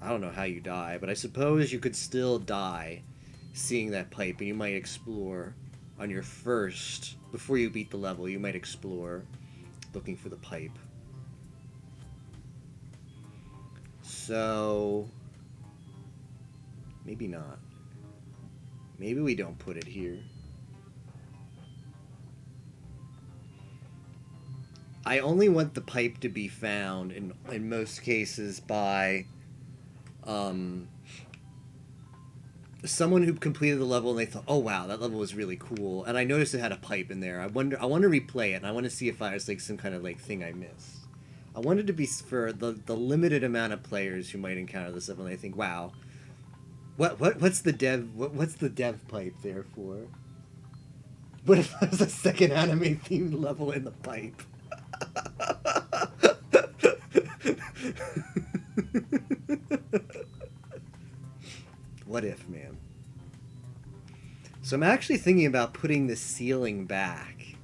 I don't know how you die, but I suppose you could still die seeing that pipe, and you might explore on your first, before you beat the level, you might explore looking for the pipe. So maybe not. Maybe we don't put it here. I only want the pipe to be found in most cases by someone who completed the level and they thought, oh wow, that level was really cool, and I noticed it had a pipe in there. I want to replay it, and I want to see if I was like some kind of like thing I missed. I wanted to be for the limited amount of players who might encounter this level and they think, wow, what's the dev pipe there for? What if there's a second anime themed level in the pipe? What if, man? So I'm actually thinking about putting the ceiling back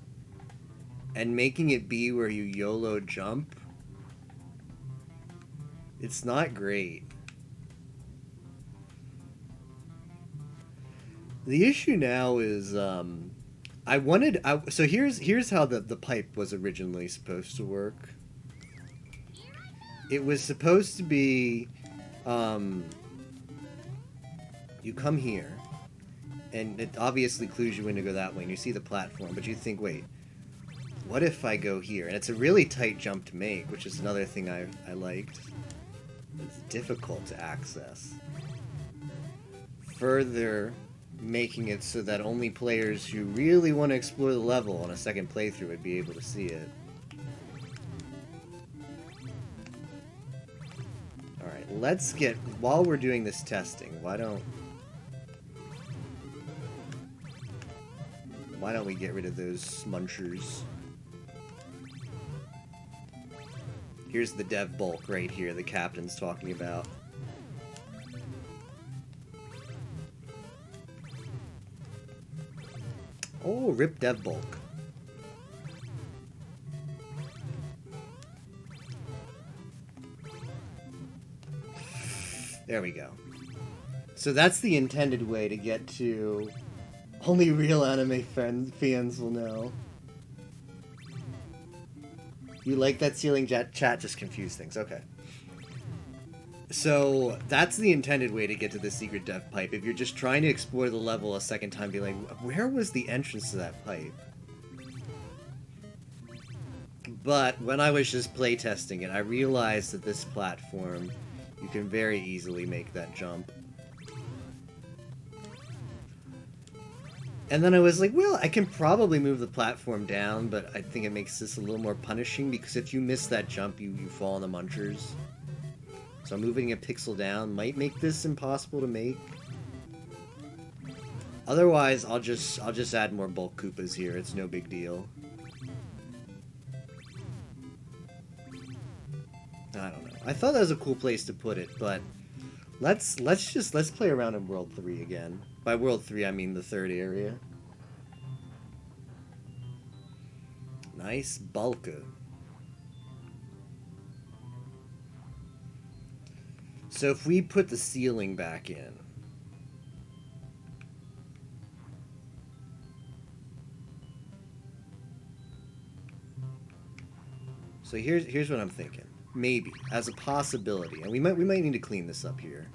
and making it be where you YOLO jump. It's not great. The issue now is so here's how the pipe was originally supposed to work. It was supposed to be you come here, and it obviously clues you in to go that way, and you see the platform, but you think, wait, what if I go here? And it's a really tight jump to make, which is another thing I liked. It's difficult to access. Further making it so that only players who really want to explore the level on a second playthrough would be able to see it. Alright, let's get, while we're doing this testing, why don't Why don't we get rid of those munchers? Here's the dev bulk right here the captain's talking about. Oh, rip dev bulk. There we go. So that's the intended way to get to... Only real anime fans will know. You like that ceiling chat just confused things. Okay. So that's the intended way to get to the secret dev pipe. If you're just trying to explore the level a second time, be like, where was the entrance to that pipe? But when I was just playtesting it, I realized that this platform, you can very easily make that jump. And then I was like, well, I can probably move the platform down, but I think it makes this a little more punishing, because if you miss that jump, you fall in the munchers. So moving a pixel down might make this impossible to make. Otherwise, I'll just add more bulk Koopas here. It's no big deal. I don't know. I thought that was a cool place to put it, but let's play around in World 3 again. By World 3, I mean the third area. Nice bulka. So if we put the ceiling back in, so here's what I'm thinking. Maybe as a possibility, and we might need to clean this up here.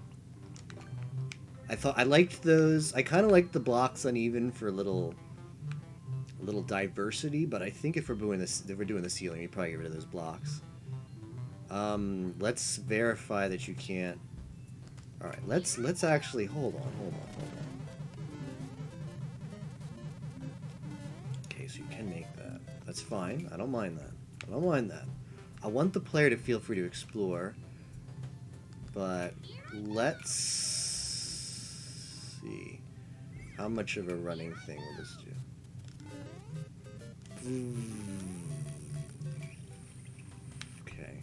I liked those. I kind of liked the blocks uneven for a little diversity, but I think if we're doing the ceiling, we probably get rid of those blocks. Let's verify that you can't. All right, let's actually hold on. Okay, so you can make that. That's fine. I don't mind that. I want the player to feel free to explore, but let's see how much of a running thing will this do. Okay.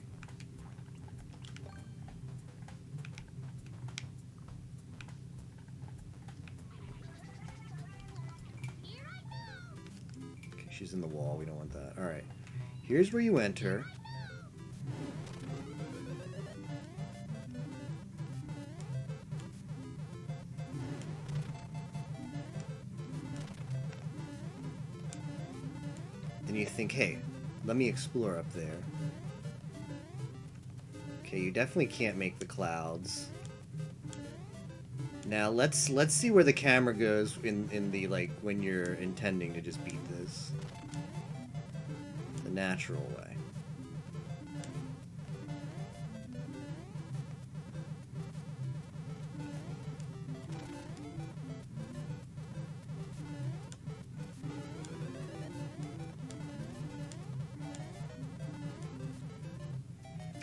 Okay, she's in the wall. We don't want that. All right. Here's where you enter. You think, hey, let me explore up there. Okay, you definitely can't make the clouds. Now let's see where the camera goes in the, like, when you're intending to just beat this the natural way.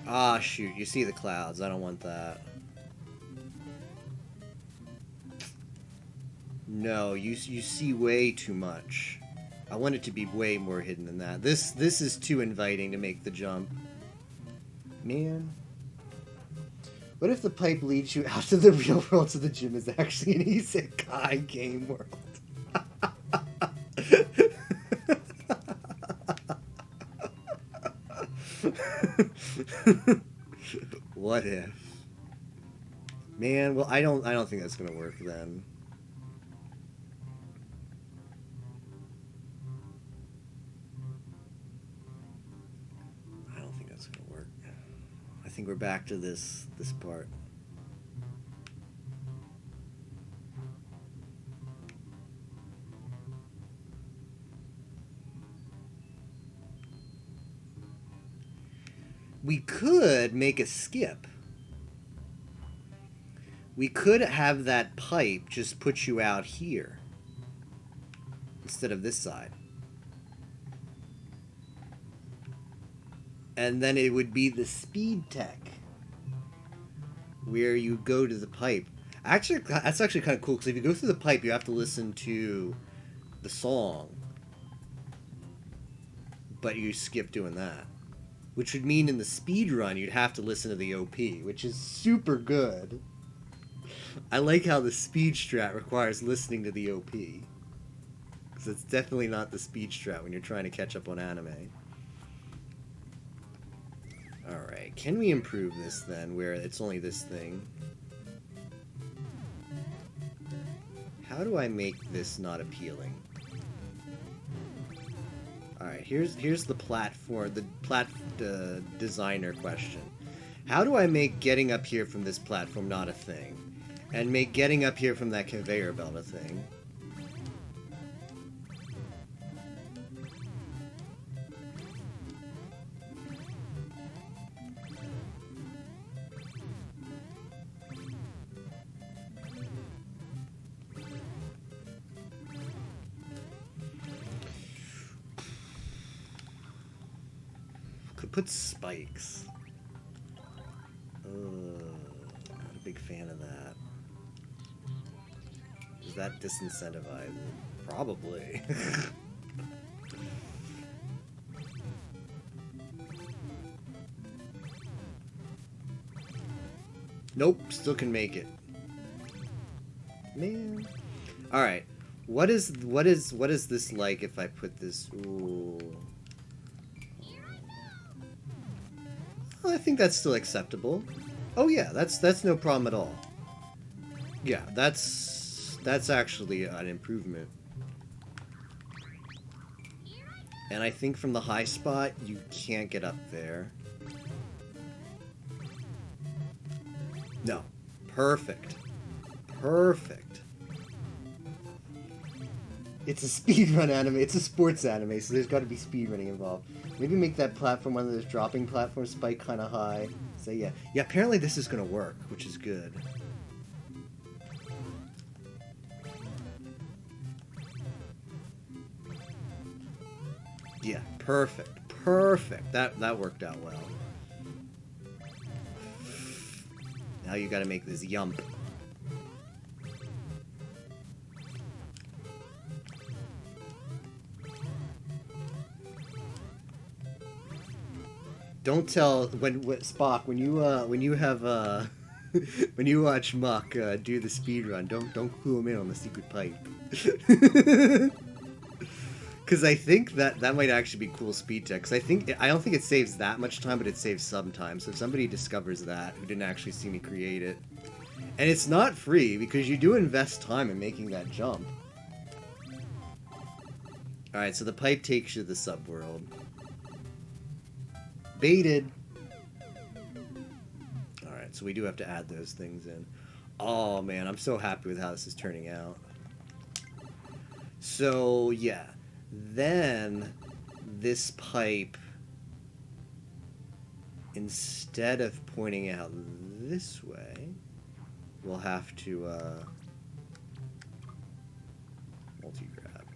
Ah, shoot, you see the clouds. I don't want that. No, you see way too much. I want it to be way more hidden than that. This is too inviting to make the jump. Man. What if the pipe leads you out to the real world, so the gym is actually an isekai game world? What if? Man, well, I don't think that's gonna work then. I don't think that's gonna work. I think we're back to this part. We could make a skip. We could have that pipe just put you out here instead of this side. And then it would be the speed tech where you go to the pipe. Actually, that's actually kind of cool, because if you go through the pipe, you have to listen to the song, but you skip doing that. Which would mean in the speed run you'd have to listen to the OP, which is super good. I like how the speed strat requires listening to the OP. Because it's definitely not the speed strat when you're trying to catch up on anime. Alright, can we improve this then, where it's only this thing? How do I make this not appealing? Alright, here's the platform, the designer question. How do I make getting up here from this platform not a thing? And make getting up here from that conveyor belt a thing? Put spikes. Not a big fan of that. Does that disincentivize it? Probably. Nope, still can make it. Man. Alright. What is this like if I put this? Ooh. I think that's still acceptable. Oh yeah, that's no problem at all. Yeah, that's actually an improvement. And I think from the high spot, you can't get up there. No. Perfect. Perfect. It's a speedrun anime. It's a sports anime, so there's got to be speedrunning involved. Maybe make that platform one of those dropping platforms spike kind of high. So yeah. Yeah, apparently this is going to work, which is good. Yeah, perfect. Perfect. That worked out well. Now you got to make this yump. Don't tell Spock when you have when you watch Muck do the speed run. Don't clue him in on the secret pipe. Because I think that might actually be cool speed tech. Because I don't think it saves that much time, but it saves some time. So if somebody discovers that who didn't actually see me create it, and it's not free because you do invest time in making that jump. All right, so the pipe takes you to the subworld. Baited. Alright, so we do have to add those things in. Oh man, I'm so happy with how this is turning out. So yeah, then this pipe, instead of pointing out this way, we'll have to multi-grab.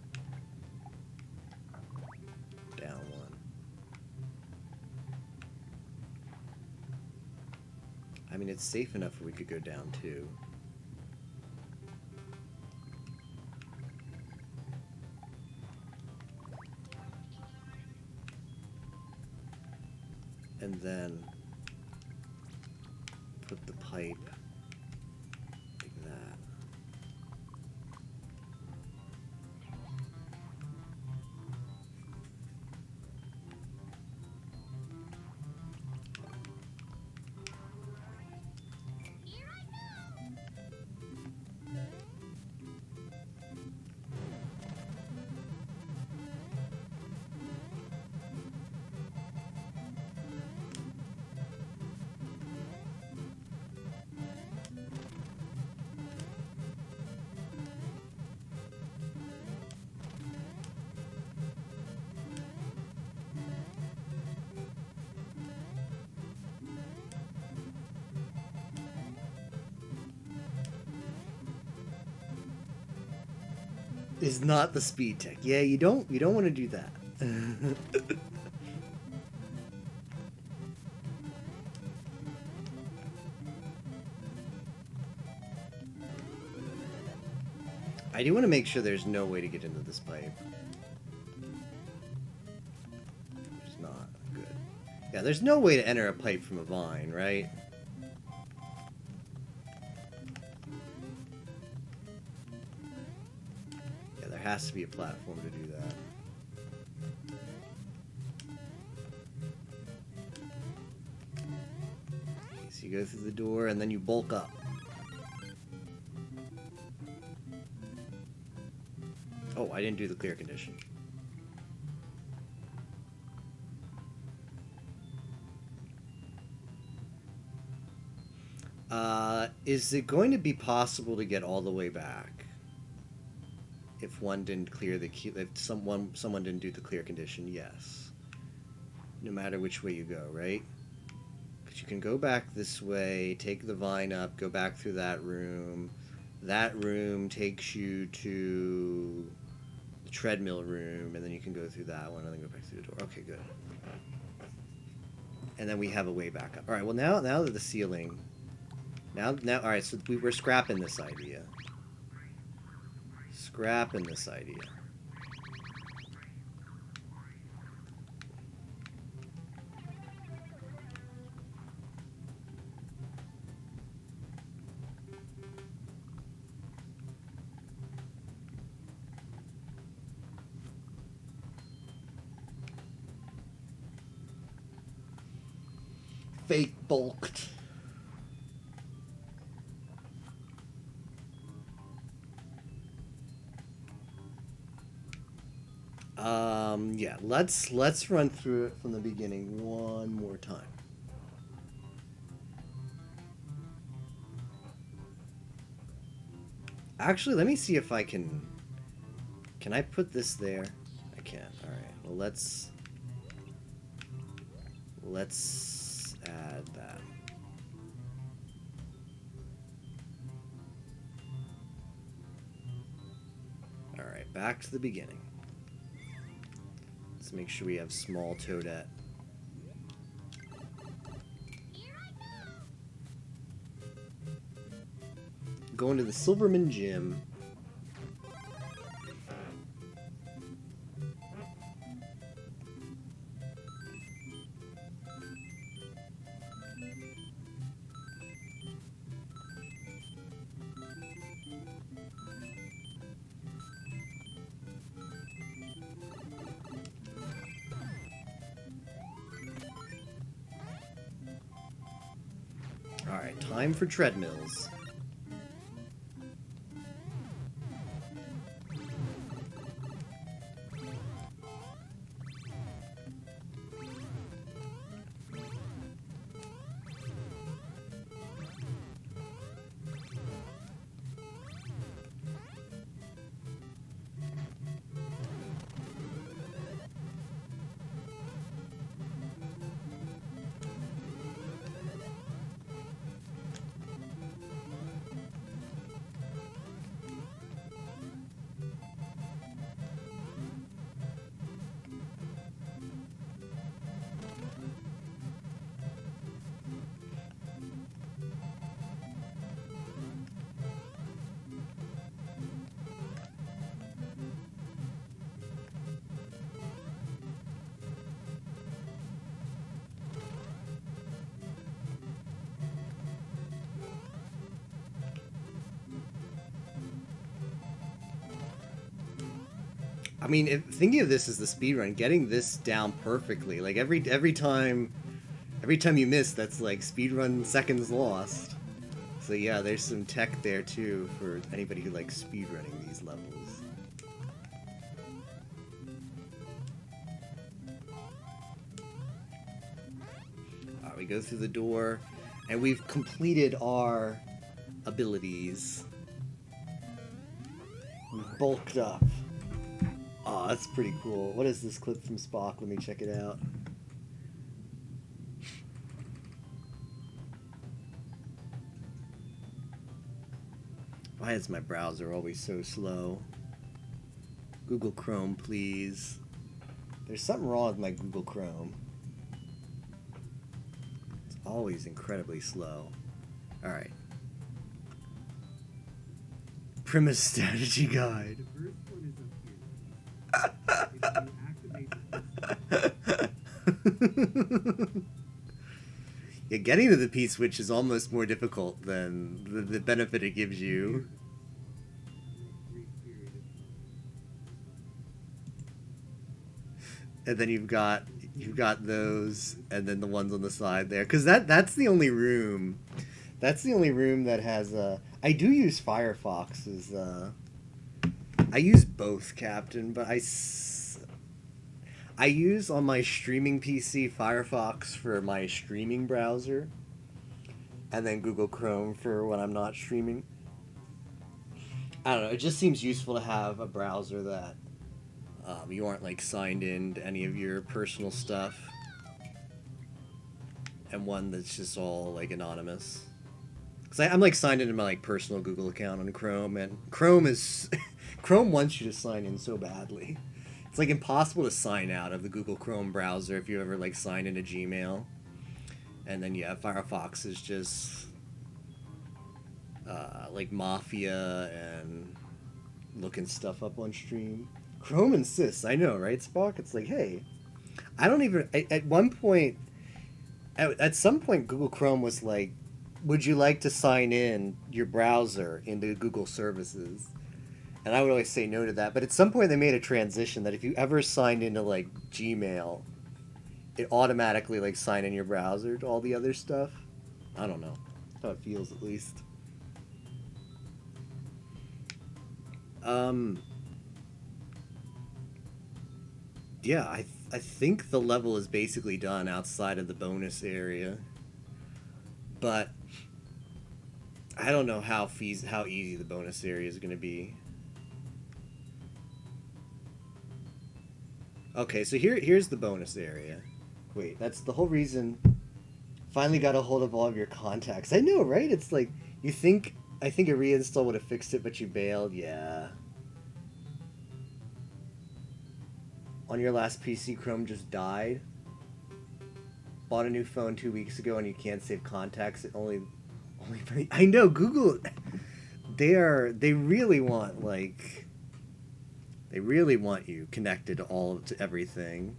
Down one. I mean, it's safe enough where we could go down two. And then put the pipe like that. Is not the speed tech. Yeah, you don't want to do that. I do want to make sure there's no way to get into this pipe. Which is not good. Yeah, there's no way to enter a pipe from a vine, right? Yeah, there has to be a platform to do that. Okay, so you go through the door and then you bulk up. Oh, I didn't do the clear condition. Is it going to be possible to get all the way back if one didn't clear the if someone didn't do the clear condition? Yes. No matter which way you go, right? Because you can go back this way, take the vine up, go back through that room. That room takes you to the treadmill room, and then you can go through that one and then go back through the door. Okay, good. And then we have a way back up. All right. Well, now that the ceiling. Now. All right. So we're scrapping this idea. Scrapping this idea. Fake bulked. Yeah, let's run through it from the beginning one more time. Actually, let me see if I can I put this there? I can. All right. Well, let's add that. All right, back to the beginning. Let's make sure we have small toadette. Going to the Silverman Gym. Alright, time for treadmills. I mean, thinking of this as the speedrun, getting this down perfectly, like every time you miss, that's like speedrun seconds lost. So yeah, there's some tech there too for anybody who likes speedrunning these levels. Alright, we go through the door, and we've completed our abilities. We've bulked up. Oh, that's pretty cool. What is this clip from Spock? Let me check it out. Why is my browser always so slow? Google Chrome, please. There's something wrong with my Google Chrome. It's always incredibly slow. Alright. Primus strategy guide. The first one is up here. If you activate the Yeah, getting to the P-switch is almost more difficult than the benefit it gives you. And then you've got those, and then the ones on the side there, because that's the only room. That's the only room that has. I do use Firefox's. I use both, Captain, but I use on my streaming PC Firefox for my streaming browser, and then Google Chrome for when I'm not streaming. I don't know. It just seems useful to have a browser that. You aren't like signed in to any of your personal stuff, and one that's just all like anonymous. Cause I'm like signed into my like personal Google account on Chrome, and Chrome is Chrome wants you to sign in so badly. It's like impossible to sign out of the Google Chrome browser if you ever like sign into Gmail. And then yeah, Firefox is just like mafia and looking stuff up on stream. Chrome insists, I know, right, Spock? It's like, hey, I don't even... At one point... At some point, Google Chrome was like, would you like to sign in your browser into Google services? And I would always say no to that. But at some point, they made a transition that if you ever signed into, like, Gmail, it automatically, like, sign in your browser to all the other stuff. I don't know. That's how it feels, at least. Yeah, I think the level is basically done outside of the bonus area, but I don't know how easy the bonus area is going to be. Okay, so here's the bonus area. Wait, that's the whole reason. Finally got a hold of all of your contacts. I know, right? It's like I think a reinstall would have fixed it, but you bailed. Yeah. On your last PC, Chrome just died. Bought a new phone 2 weeks ago, and you can't save contacts. It only. I know Google. They really want like. They really want you connected to everything.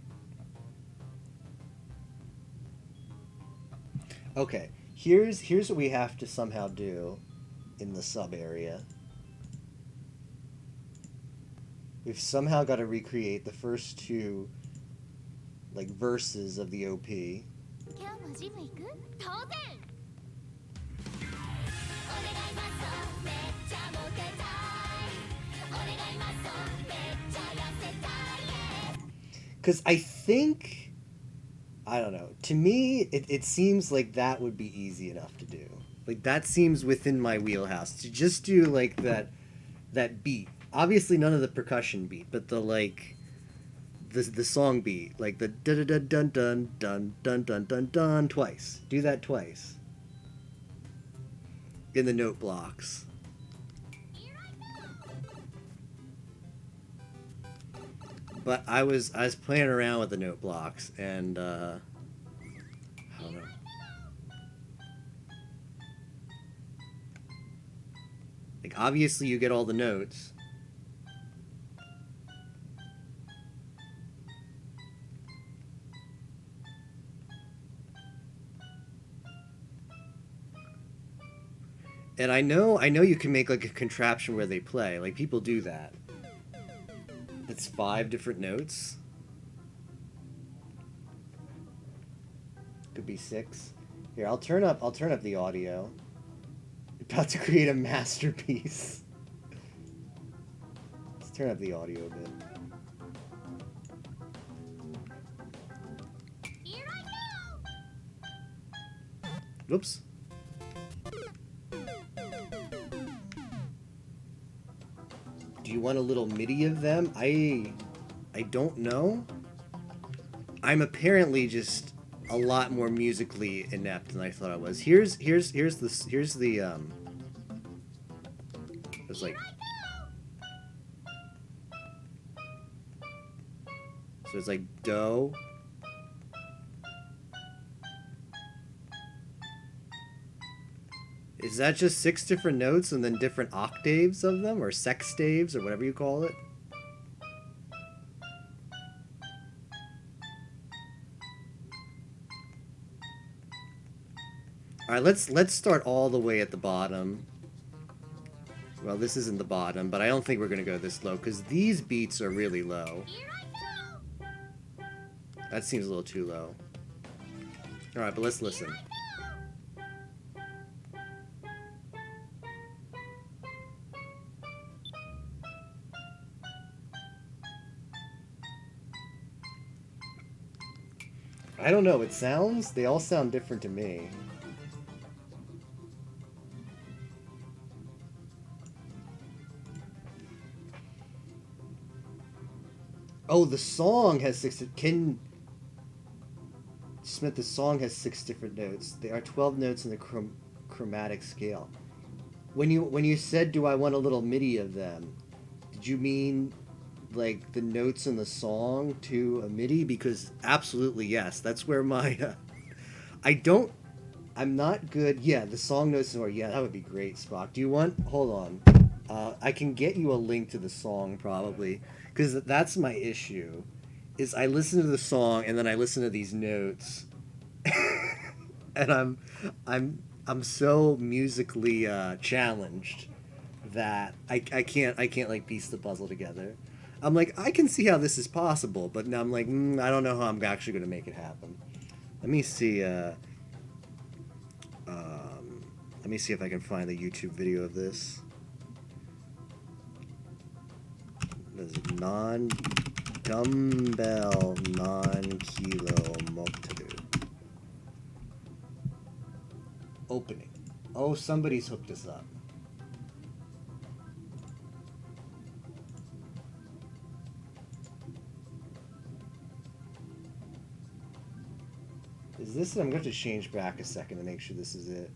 Okay, here's what we have to somehow do in the sub area. We've somehow got to recreate the first two, like, verses of the OP. Because I think, I don't know, to me, it seems like that would be easy enough to do. Like, that seems within my wheelhouse. To just do, like, that beat. Obviously none of the percussion beat, but the like the song beat, like the dun dun dun dun dun dun dun dun dun twice. Do that twice. In the note blocks. But I was playing around with the note blocks, and I don't know. Like, obviously you get all the notes. And I know you can make like a contraption where they play. Like, people do that. It's 5 different notes. Could be 6. Here, I'll turn up the audio. About to create a masterpiece. Let's turn up the audio a bit. Whoops. Do you want a little MIDI of them? I don't know. I'm apparently just a lot more musically inept than I thought I was. Here's the it's like, so it's like do, Is that just 6 different notes and then different octaves of them, or sextaves, or whatever you call it? All right, let's start all the way at the bottom. Well, this isn't the bottom, but I don't think we're gonna go this low because these beats are really low. That seems a little too low. All right, but let's listen. I don't know, they all sound different to me. Oh, the song has 6, Smith, the song has 6 different notes. There are 12 notes in the chromatic scale. When you said, do I want a little MIDI of them, did you mean like the notes in the song to a MIDI? Because absolutely yes, that's where my I'm not good. Yeah, the song notes are, yeah, that would be great, Spock. Do you want, hold on, I can get you a link to the song probably, because that's my issue, is I listen to the song and then I listen to these notes and I'm so musically challenged that I can't like piece the puzzle together. I'm like, I can see how this is possible, but now I'm like, I don't know how I'm actually going to make it happen. Let me see. Let me see if I can find the YouTube video of this. This is Dumbbell Nan Kilo Moteru. Opening. Oh, somebody's hooked us up. Is this? I'm going to change back a second to make sure this is it.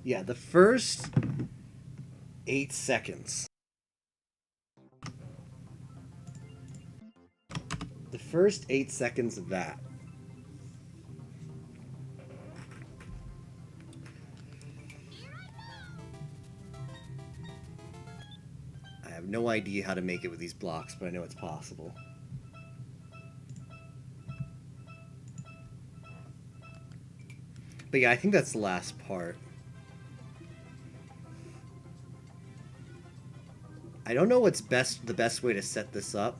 Yeah, the first 8 seconds. The first 8 seconds of that. I have no idea how to make it with these blocks, but I know it's possible. But yeah, I think that's the last part. I don't know what's the best way to set this up.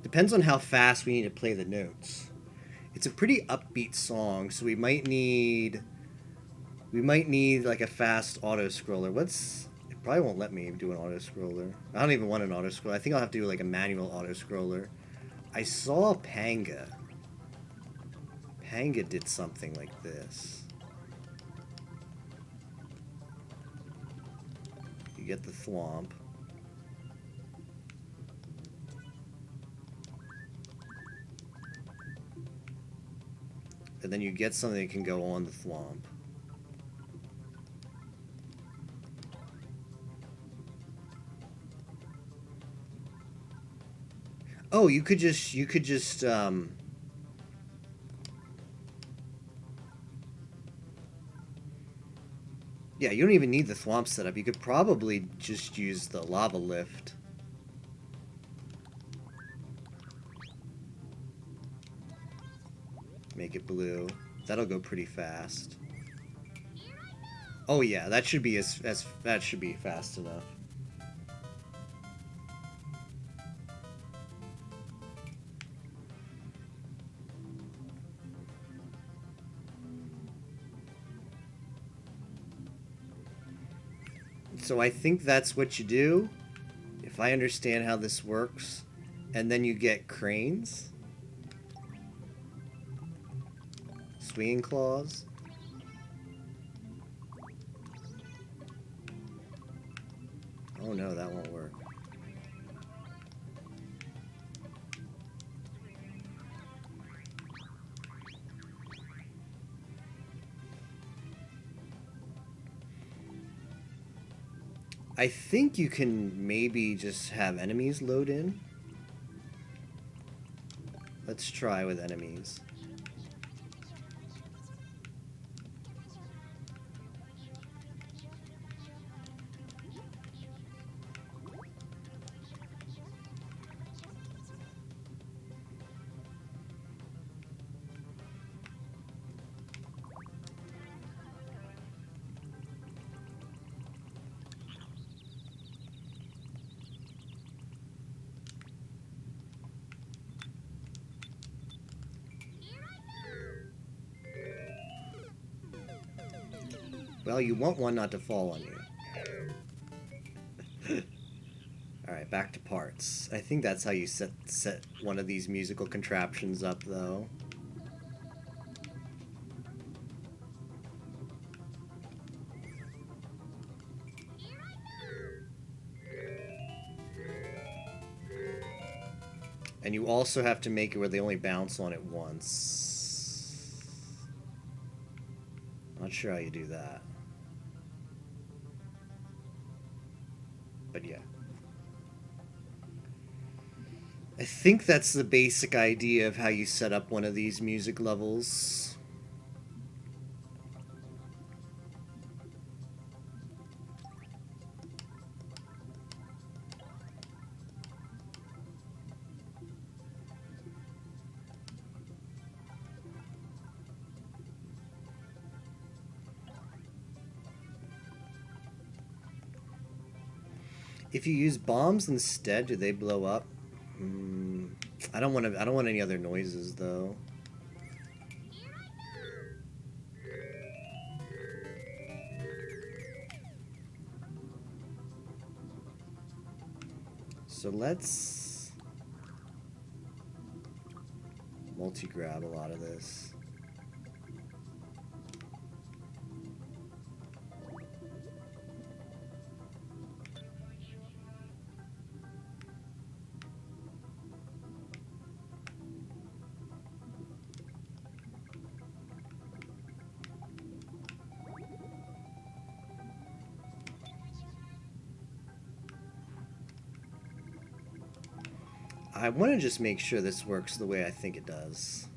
Depends on how fast we need to play the notes. It's a pretty upbeat song, so we might need like a fast auto scroller. It probably won't let me do an auto scroller. I don't even want an auto scroller. I think I'll have to do like a manual auto scroller. I saw Panga. Panga did something like this. You get the thwomp. And then you get something that can go on the thwomp. Oh, you could just yeah, you don't even need the thwomp setup. You could probably just use the lava lift. Make it blue. That'll go pretty fast. Oh yeah, that should be that should be fast enough. So I think that's what you do, if I understand how this works. And then you get cranes. Swinging claws. Oh no, that won't work. I think you can maybe just have enemies load in. Let's try with enemies. Well, you want one not to fall on you. Alright, back to parts. I think that's how you set one of these musical contraptions up, though. And you also have to make it where they only bounce on it once. Not sure how you do that. But yeah. I think that's the basic idea of how you set up one of these music levels. If you use bombs instead, do they blow up? I don't want any other noises though. So let's multi-grab a lot of this. I want to just make sure this works the way I think it does.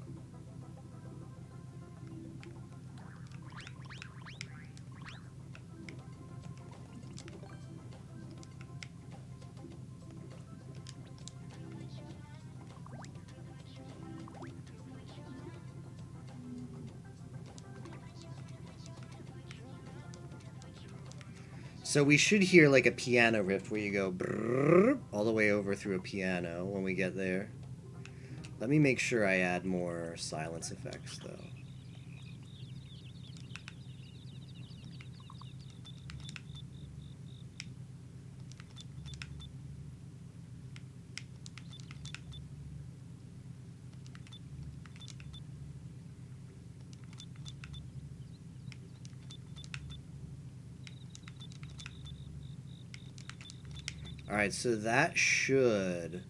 So we should hear like a piano riff where you go brrrr, all the way over through a piano when we get there. Let me make sure I add more silence effects though. Alright, so that should...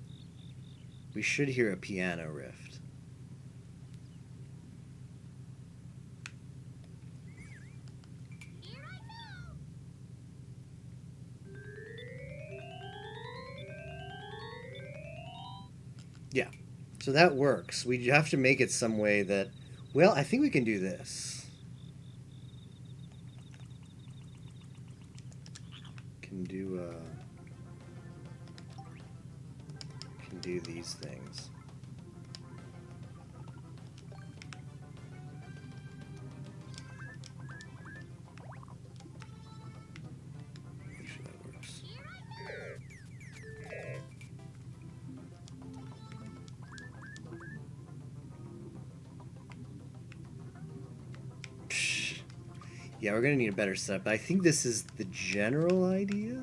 we should hear a piano riff. Yeah, so that works. We have to make it some way that... well, I think we can do this. Can do these things. Make sure that works. Psh. Yeah, we're gonna need a better setup. I think this is the general idea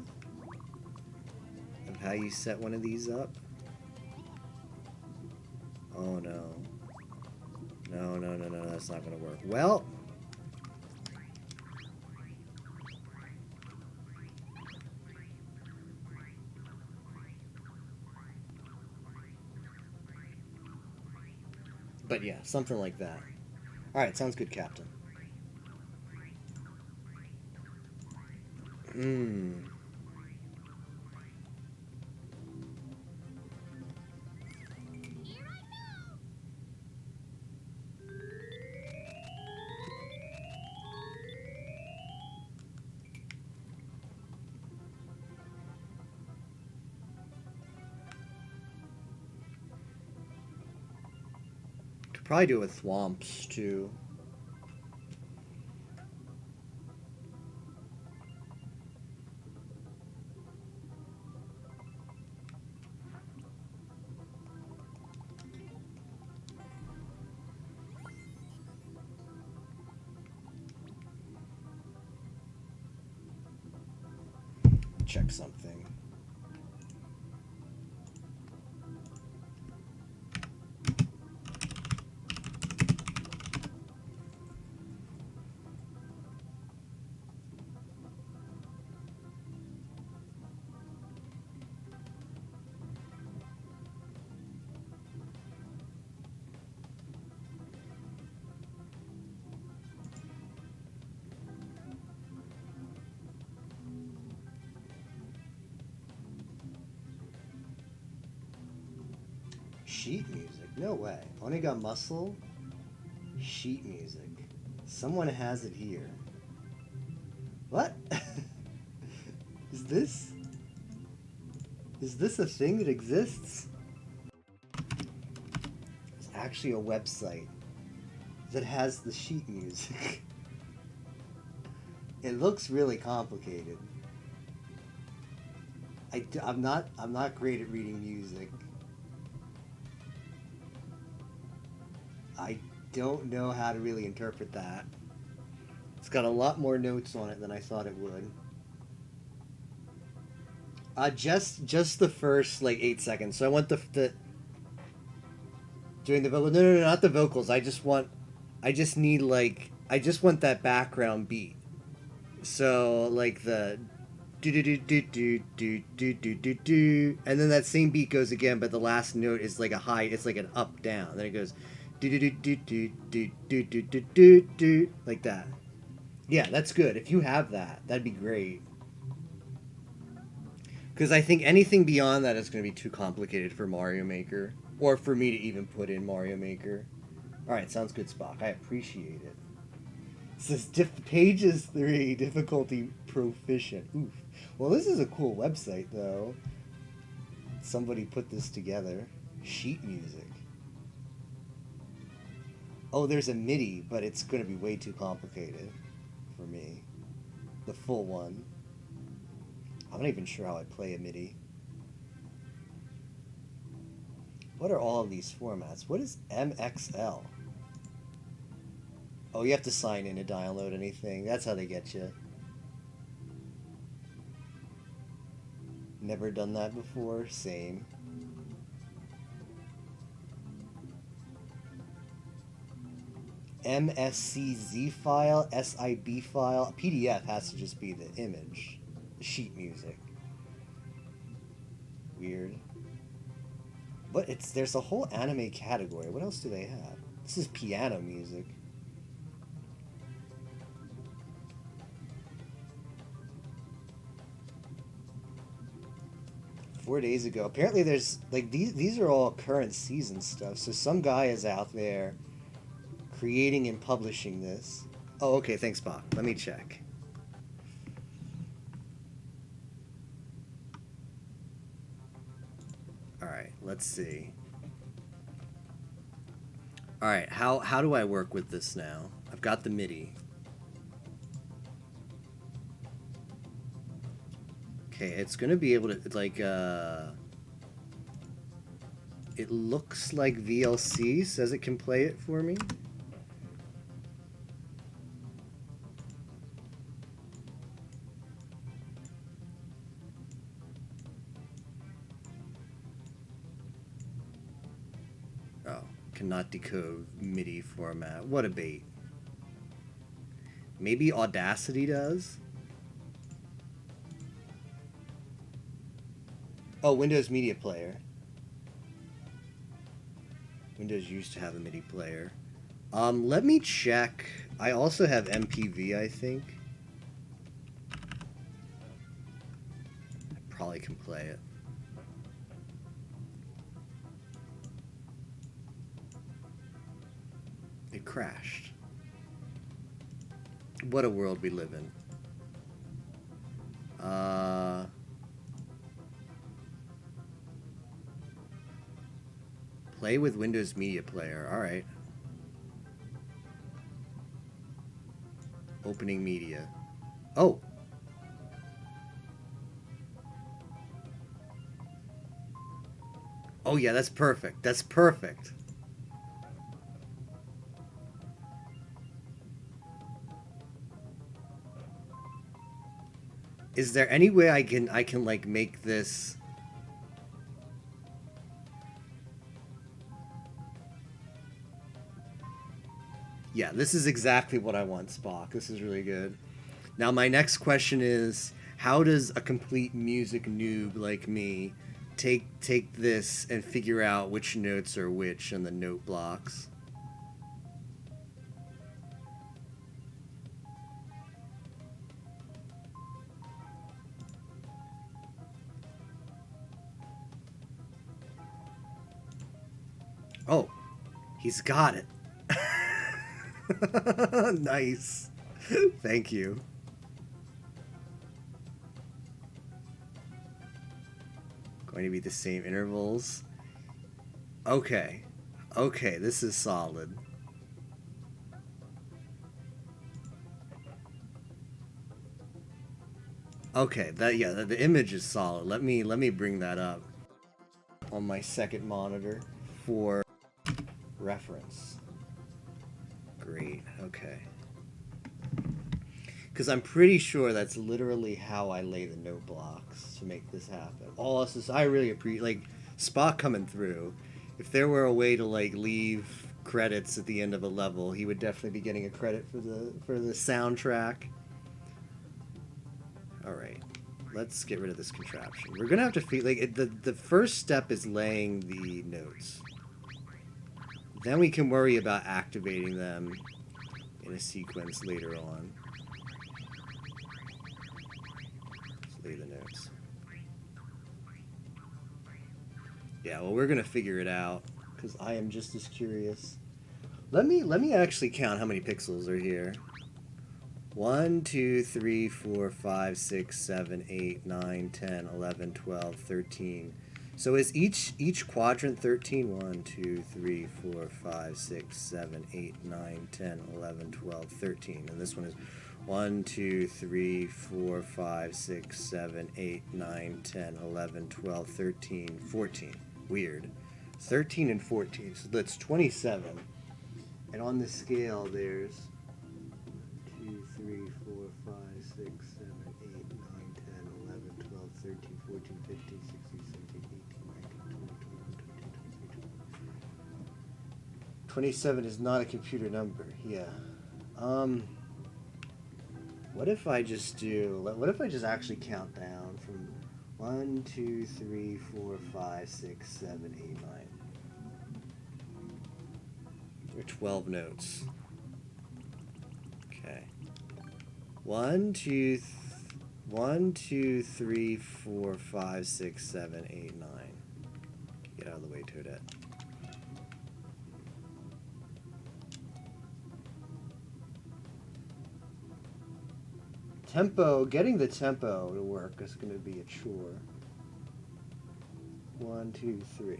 of how you set one of these up. Oh no. No, that's not gonna work. Well, but yeah, something like that. Alright, sounds good, Captain. Probably do it with Thwomps too. Check something. Sheet music? No way. Only got muscle? Sheet music. Someone has it here. What? Is this a thing that exists? It's actually a website that has the sheet music. It looks really complicated. I'm not great at reading music. I don't know how to really interpret that. It's got a lot more notes on it than I thought it would. Just the first like 8 seconds. So I want the doing the vocal. No, not the vocals. I just want that background beat. So like the do do do do do do do do do do, and then that same beat goes again, but the last note is like a high. It's like an up down. Then it goes do do do do do do do do do do do like that. Yeah, that's good. If you have that, that'd be great. Because I think anything beyond that is going to be too complicated for Mario Maker, or for me to even put in Mario Maker. All right, sounds good, Spock. I appreciate it. It says pages 3, difficulty proficient. Oof. Well, this is a cool website, though. Somebody put this together. Sheet music. Oh, there's a MIDI, but it's going to be way too complicated for me. The full one. I'm not even sure how I play a MIDI. What are all of these formats? What is MXL? Oh, you have to sign in to download anything. That's how they get you. Never done that before. Same. MSCZ file, SIB file. PDF has to just be the image. Sheet music. Weird. But there's a whole anime category. What else do they have? This is piano music. Four days ago. Apparently there's like these are all current season stuff. So some guy is out there creating and publishing this. Oh, okay, thanks, Bob. Let me check. Alright, let's see. Alright, how do I work with this now? I've got the MIDI. Okay, it's gonna be able to, like, it looks like VLC says it can play it for me. Oh, cannot decode MIDI format. What a bait. Maybe Audacity does? Oh, Windows Media Player. Windows used to have a MIDI player. Let me check. I also have MPV, I think. I probably can play it. It crashed. What a world we live in. Play with Windows Media Player. Alright. Opening media. Oh! Oh yeah, that's perfect. That's perfect. Is there any way I can like make this? Yeah, this is exactly what I want, Spock. This is really good. Now my next question is, how does a complete music noob like me take this and figure out which notes are which on the note blocks? Oh, he's got it. Nice. Thank you. Going to be the same intervals. Okay. Okay, this is solid. Okay, the image is solid. Let me bring that up on my second monitor for reference. Great. Okay. Because I'm pretty sure that's literally how I lay the note blocks to make this happen. All this is, I really appreciate, like, Spock coming through. If there were a way to, like, leave credits at the end of a level, he would definitely be getting a credit for the soundtrack. Alright. Let's get rid of this contraption. We're gonna have to feel, like, the first step is laying the notes. Then we can worry about activating them in a sequence later on. Lay the notes. Yeah, well, we're gonna figure it out because I am just as curious. Let me actually count how many pixels are here. 1, 2, 3, 4, 5, 6, 7, 8, 9, 10, 11, 12, 13. So is each quadrant 13? 1, 2, 3, 4, 5, 6, 7, 8, 9, 10, 11, 12, 13. And this one is 1, 2, 3, 4, 5, 6, 7, 8, 9, 10, 11, 12, 13, 14. Weird. 13 and 14. So that's 27. And on the scale, there's 2, 3, 4, 5, 6, 7, 8, 9, 10, 11, 12, 13, 14, 15, 16, 17, 18, 19, 20, 21, 22, 23, 27 is not a computer number. Yeah. What if I just actually count down from 1, 2, 3, 4, 5, 6, 7, 8, 9. There are 12 notes. Okay. 1, 2, 3, 4, 5, 6, 7, 8, 9. Get out of the way, Toadette. Tempo, getting the tempo to work is going to be a chore. 1, 2, 3.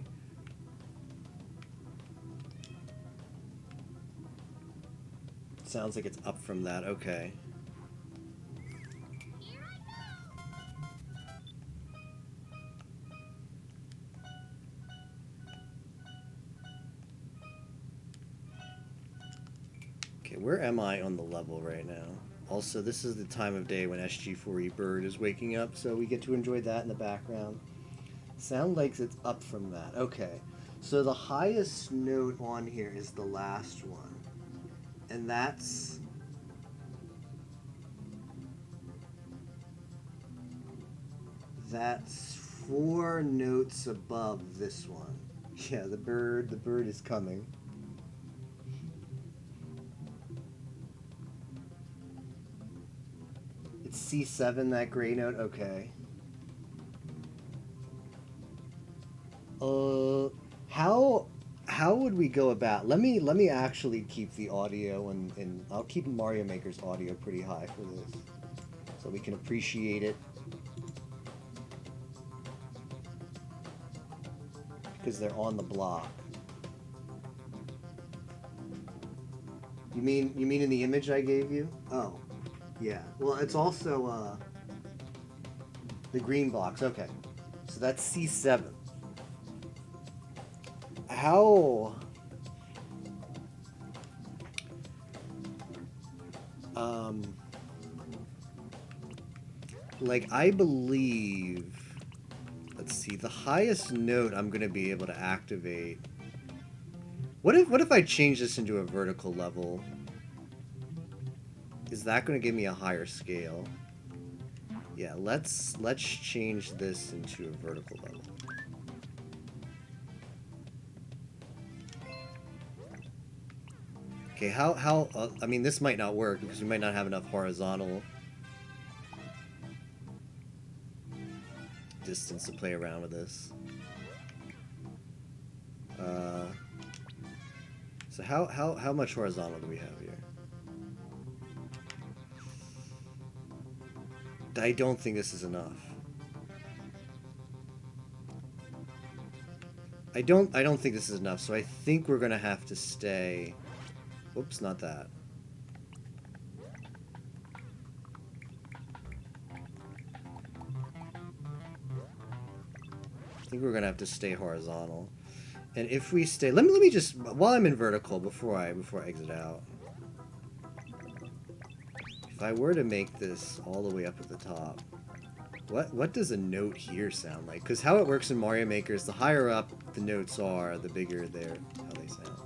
Sounds like it's up from that. Okay. Okay, where am I on the level right now? Also, this is the time of day when SG4E Bird is waking up, so we get to enjoy that in the background. Sound like it's up from that. Okay, so the highest note on here is the last one. And that's... that's 4 notes above this one. Yeah, the bird is coming. It's C7, that gray note? Okay. How would we go about... Let me actually keep the audio and I'll keep Mario Maker's audio pretty high for this, so we can appreciate it. Because they're on the block. You mean in the image I gave you? Oh. Yeah. Well, it's also the green blocks. Okay. So that's C7. How? Like I believe. Let's see. The highest note I'm gonna be able to activate. What if I change this into a vertical level? Is that gonna give me a higher scale? Yeah. Let's change this into a vertical level. Okay, how I mean, this might not work because we might not have enough horizontal distance to play around with this. So how much horizontal do we have here? I don't think this is enough. I don't think this is enough, so I think we're gonna have to stay. Oops, not that. I think we're gonna have to stay horizontal. And if we stay, let me just, while I'm in vertical, before I exit out. If I were to make this all the way up at the top, what does a note here sound like? Because how it works in Mario Maker is the higher up the notes are, the bigger how they sound.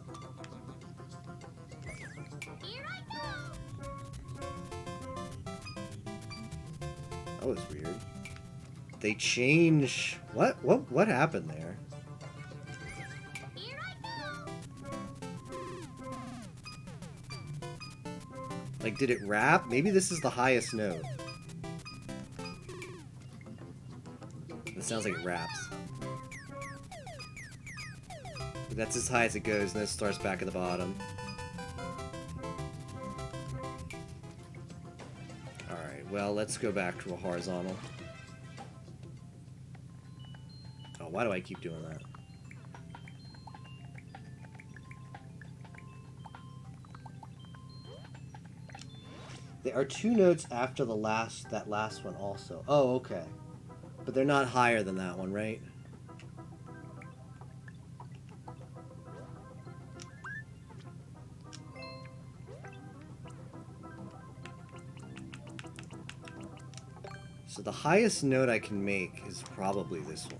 That was weird. They change. What happened there? Like, did it rap? Maybe this is the highest note. It sounds like it raps. That's as high as it goes, and then it starts back at the bottom. Alright, well, let's go back to a horizontal. Oh, why do I keep doing that? There are two notes after that last one also. Oh, okay. But they're not higher than that one, right? So the highest note I can make is probably this one.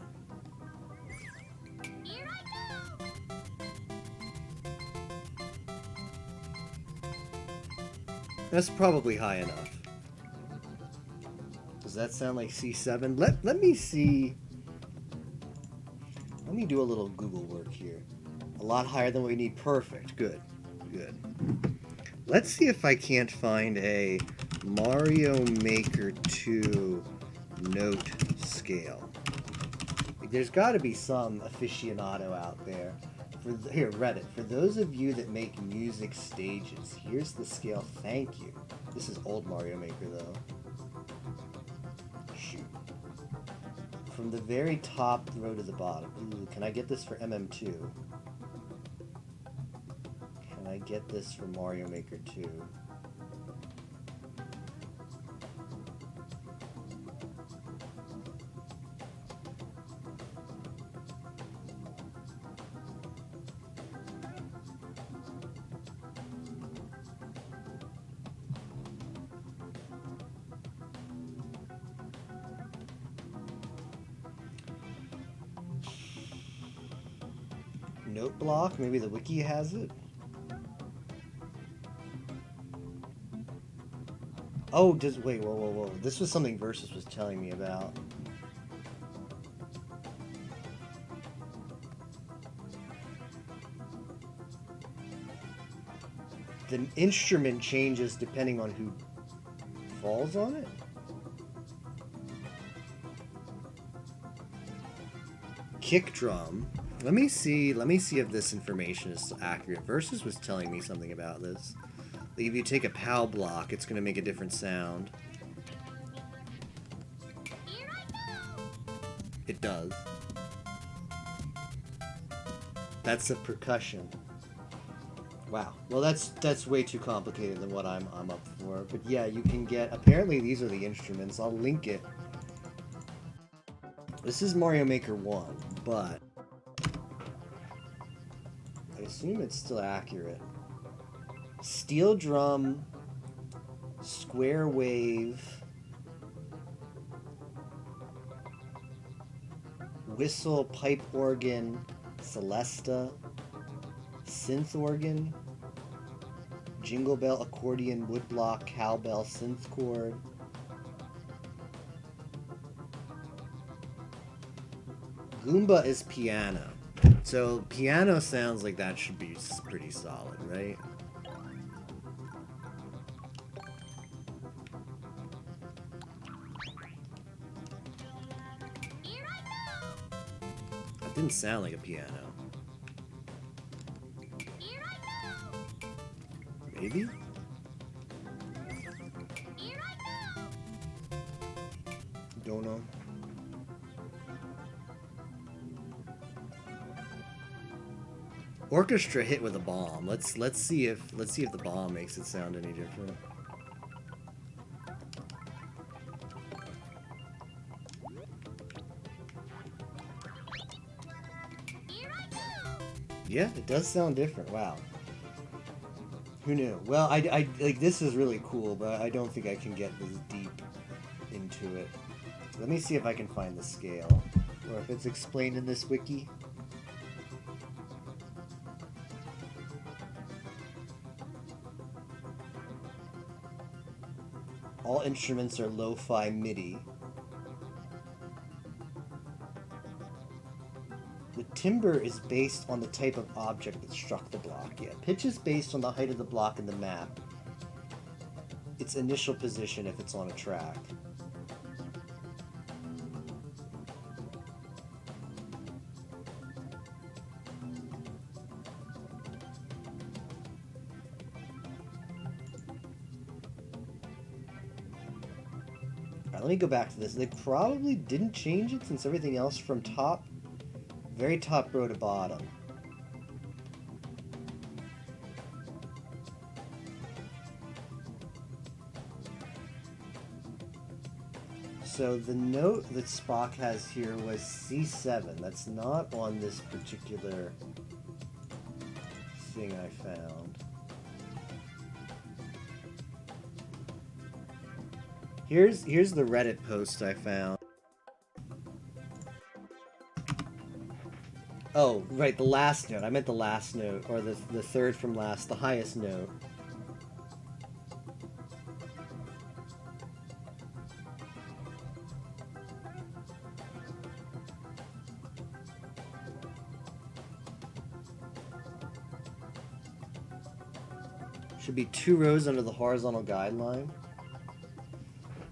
That's probably high enough. Does that sound like C7? Let me see. Let me do a little Google work here. A lot higher than what we need. Perfect. Good. Good. Let's see if I can't find a Mario Maker 2 note scale. There's got to be some aficionado out there. Here, Reddit. For those of you that make music stages, here's the scale. Thank you. This is old Mario Maker, though. Shoot. From the very top row to the bottom. Ooh, can I get this for MM2? Can I get this for Mario Maker 2? Note block? Maybe the wiki has it? Oh, wait, whoa. This was something Versus was telling me about. The instrument changes depending on who falls on it? Kick drum. Let me see if this information is accurate. Versus was telling me something about this. Like if you take a POW block, it's going to make a different sound. It does. That's the percussion. Wow. Well, that's way too complicated than what I'm up for. But yeah, you can get. Apparently, these are the instruments. I'll link it. This is Mario Maker 1, but I assume it's still accurate. Steel drum, square wave, whistle, pipe organ, celesta, synth organ, jingle bell, accordion, woodblock, cowbell, synth chord. Goomba is piano. So piano sounds like that should be pretty solid, right? That didn't sound like a piano. Maybe? Don't know. Orchestra hit with a bomb. Let's see if the bomb makes it sound any different. Yeah, it does sound different. Wow. Who knew? Well, I like this is really cool, but I don't think I can get this deep into it. Let me see if I can find the scale, or if it's explained in this wiki. All instruments are lo-fi MIDI. The timbre is based on the type of object that struck the block. Yeah, pitch is based on the height of the block in the map. Its initial position if it's on a track. Let me go back to this. They probably didn't change it since everything else from top, very top row to bottom. So the note that Spock has here was C7. That's not on this particular thing I found. Here's the Reddit post I found. Oh, right, the last note. I meant the last note, or the third from last, the highest note. Should be 2 rows under the horizontal guideline.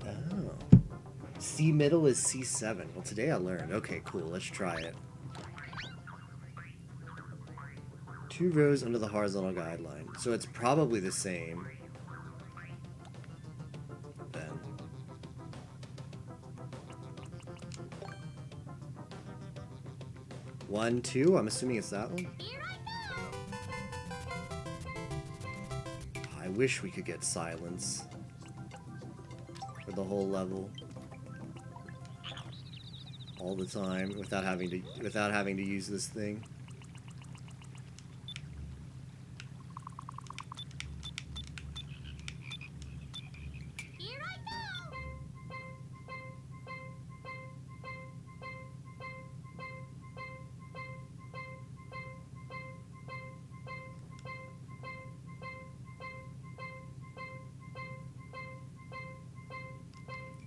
Oh. C middle is C7. Well, today I learned. Okay, cool. Let's try it. 2 rows under the horizontal guideline. So it's probably the same. Then. One, two. I'm assuming it's that one. I wish we could get silence for the whole level all the time without having to use this thing.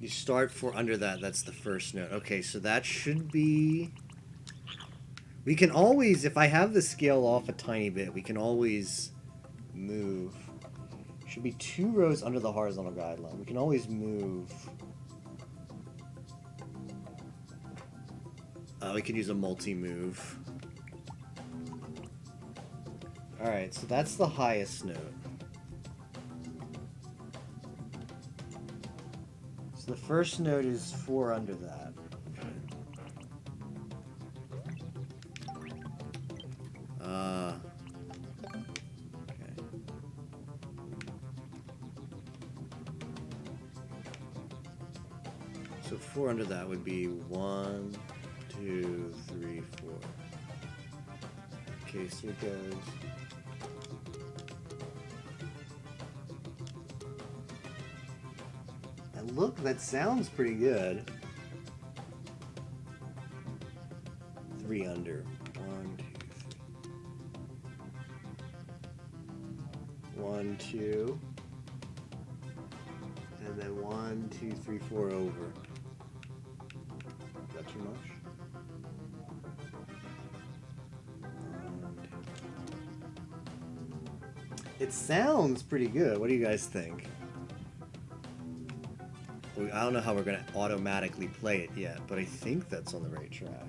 You start for under that, that's the first note. Okay, so that should be... We can always, if I have the scale off a tiny bit, we can always move. Should be 2 rows under the horizontal guideline. We can always move. We can use a multi-move. Alright, so that's the highest note. The first note is 4 under that. Okay. So 4 under that would be 1, 2, 3, 4. Okay, so it goes. And look, that sounds pretty good. 3 under. 1, 2, 3. 1, 2. And then 1, 2, 3, 4 over. Is that too much? It sounds pretty good. What do you guys think? I don't know how we're going to automatically play it yet, but I think that's on the right track.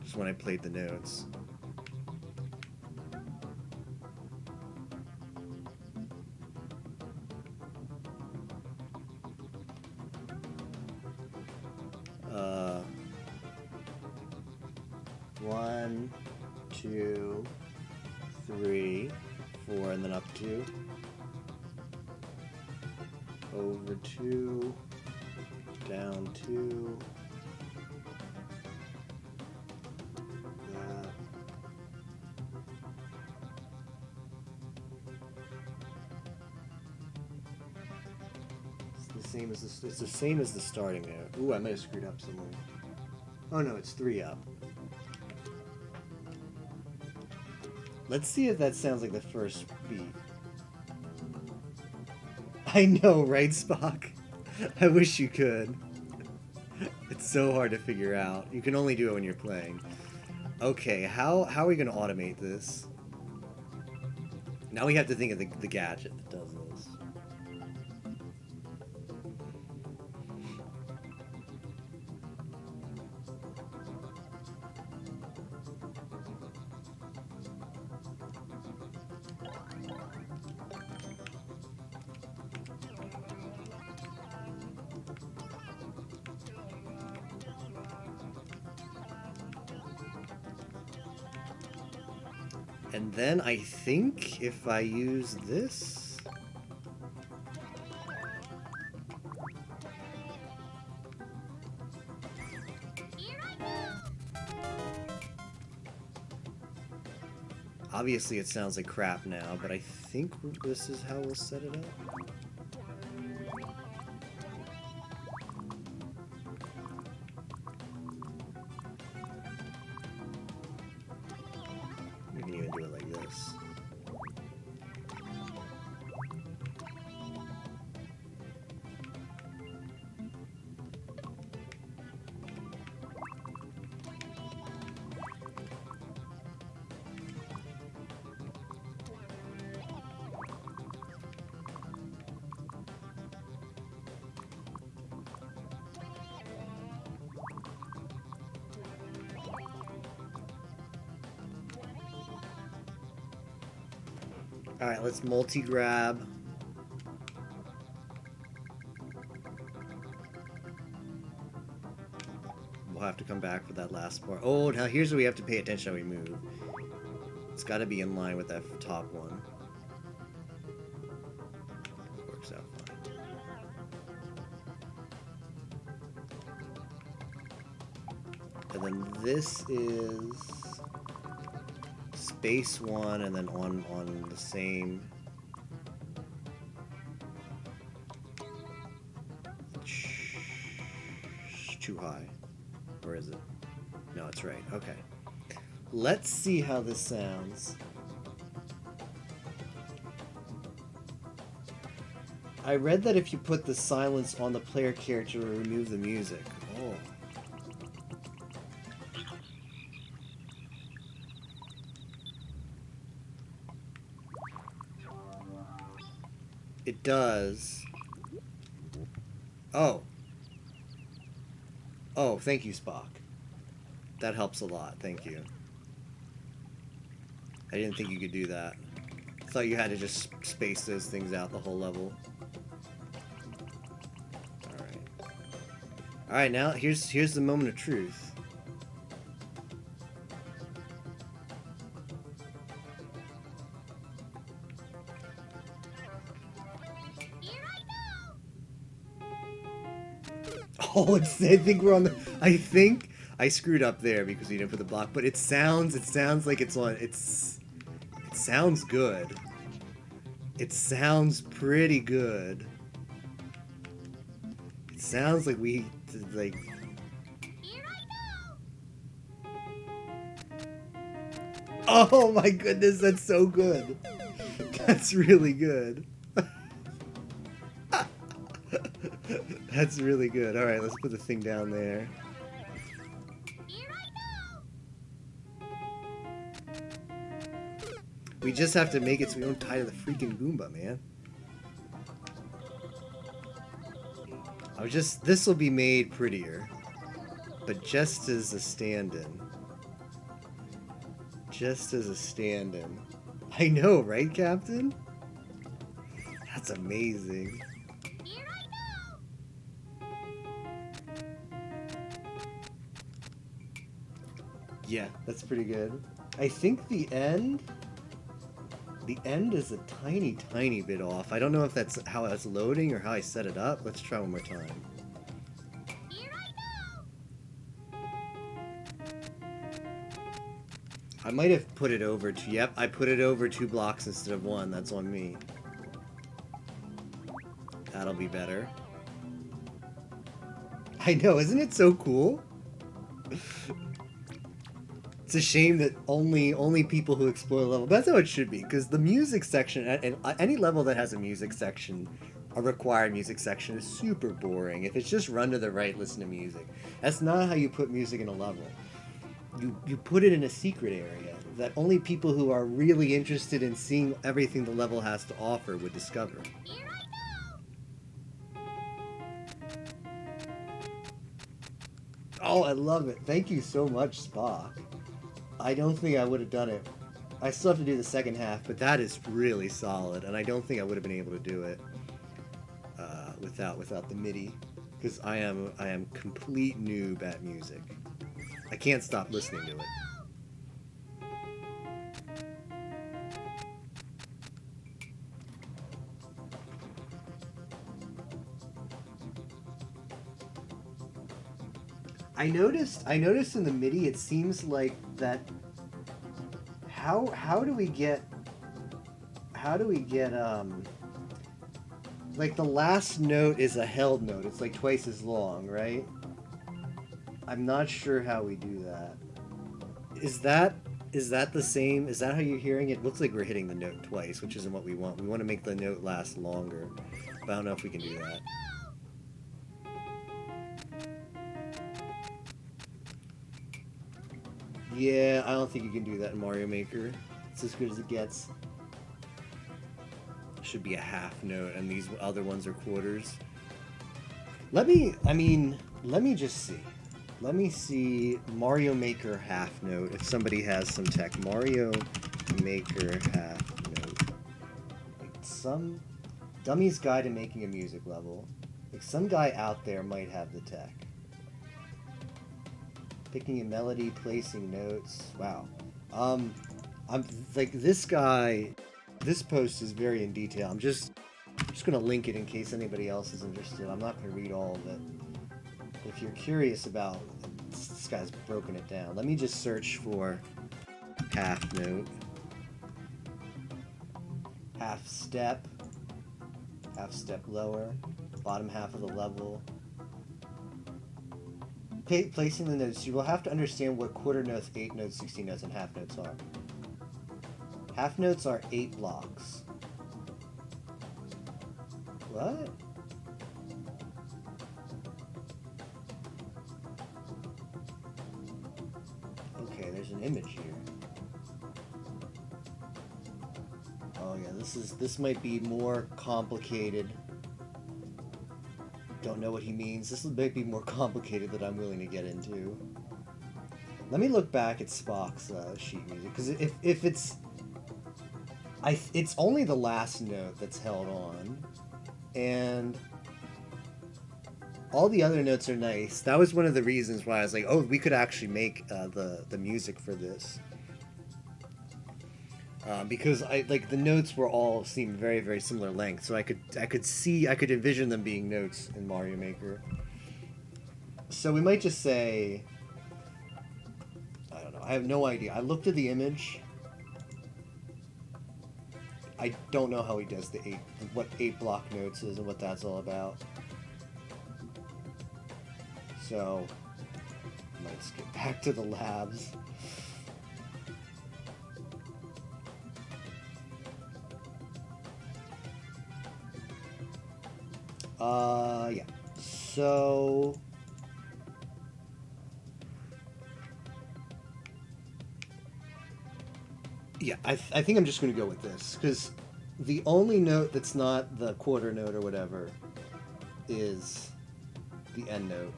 Just when I played the notes. One, 2, 3, 4, and then up 2. Over 2, down 2. That. It's the same as the starting note. Ooh, I might have screwed up somewhere. Oh no, it's 3 up. Let's see if that sounds like the first beat. I know, right, Spock? I wish you could. It's so hard to figure out. You can only do it when you're playing. Okay, how are we going to automate this? Now we have to think of the gadget that does this. And then I think if I use this... Obviously it sounds like crap now, but I think this is how we'll set it up. Alright, let's multi-grab. We'll have to come back for that last part. Oh, now here's where we have to pay attention how we move. It's got to be in line with that top one. Works out fine. And then this is... Space 1 and then on the same. Too high. Or is it? No, it's right. Okay. Let's see how this sounds. I read that if you put the silence on the player character, it will remove the music. Oh. It does. Oh. Oh, thank you, Spock. That helps a lot. Thank you. I didn't think you could do that. I thought you had to just space those things out the whole level. Alright. Alright, now here's the moment of truth. Oh, it's, I think we're on the, I think I screwed up there because we didn't put the block, but it sounds like it's on, it sounds good. It sounds pretty good. It sounds like we, like... Oh my goodness, that's so good. That's really good. That's really good. Alright, let's put the thing down there. We just have to make it so we don't tie to the freaking Goomba, man. This will be made prettier. But just as a stand-in. Just as a stand-in. I know, right, Captain? That's amazing. Yeah, that's pretty good. I think the end is a tiny, tiny bit off. I don't know if that's how it's loading or how I set it up. Let's try one more time. I might have put it over to, yep, I put it over 2 blocks instead of 1. That's on me. That'll be better. I know, isn't it so cool? It's a shame that only people who explore the level, but that's how it should be, because the music section, and any level that has a music section, a required music section, is super boring. If it's just run to the right, listen to music. That's not how you put music in a level. You put it in a secret area that only people who are really interested in seeing everything the level has to offer would discover. Oh, I love it. Thank you so much, Spock. I don't think I would have done it. I still have to do the second half, but that is really solid, and I don't think I would have been able to do it without the MIDI, because I am complete noob at music. I can't stop listening to it. I noticed in the MIDI it seems like that how do we get like the last note is a held note. It's like twice as long, right? I'm not sure how we do that. Is that the same? Is that how you're hearing it? It looks like we're hitting the note twice, which isn't what we want. We want to make the note last longer. But I don't know if we can do that. Yeah, I don't think you can do that in Mario Maker. It's as good as it gets. Should be a half note, and these other ones are quarters. Let me just see. Let me see Mario Maker half note, if somebody has some tech. Mario Maker half note. Like some Dummy's Guide to Making a Music Level. Like some guy out there might have the tech. Picking a melody, placing notes. Wow. I'm like this guy. This post is very in detail. I'm just gonna link it in case anybody else is interested. I'm not gonna read all of it. If you're curious about, this guy's broken it down. Let me just search for half note, half step lower, bottom half of the level. Placing the notes, you will have to understand what quarter notes, 8 notes, 16 notes, and half notes are. Half notes are 8 blocks. What? Okay, there's an image here. Oh yeah, this might be more complicated. Don't know what he means. This might be more complicated than I'm willing to get into. Let me look back at Spock's sheet music, because if it's only the last note that's held on, and all the other notes are nice. That was one of the reasons why I was like, oh, we could actually make the music for this. Because the notes were all seemed very, very similar length, so I could envision them being notes in Mario Maker. So we might just say, I don't know. I have no idea. I looked at the image. I don't know how he does the what 8 block notes is and what that's all about. So, let's get back to the labs. Yeah. So, yeah, I think I'm just going to go with this, because the only note that's not the quarter note or whatever is the end note,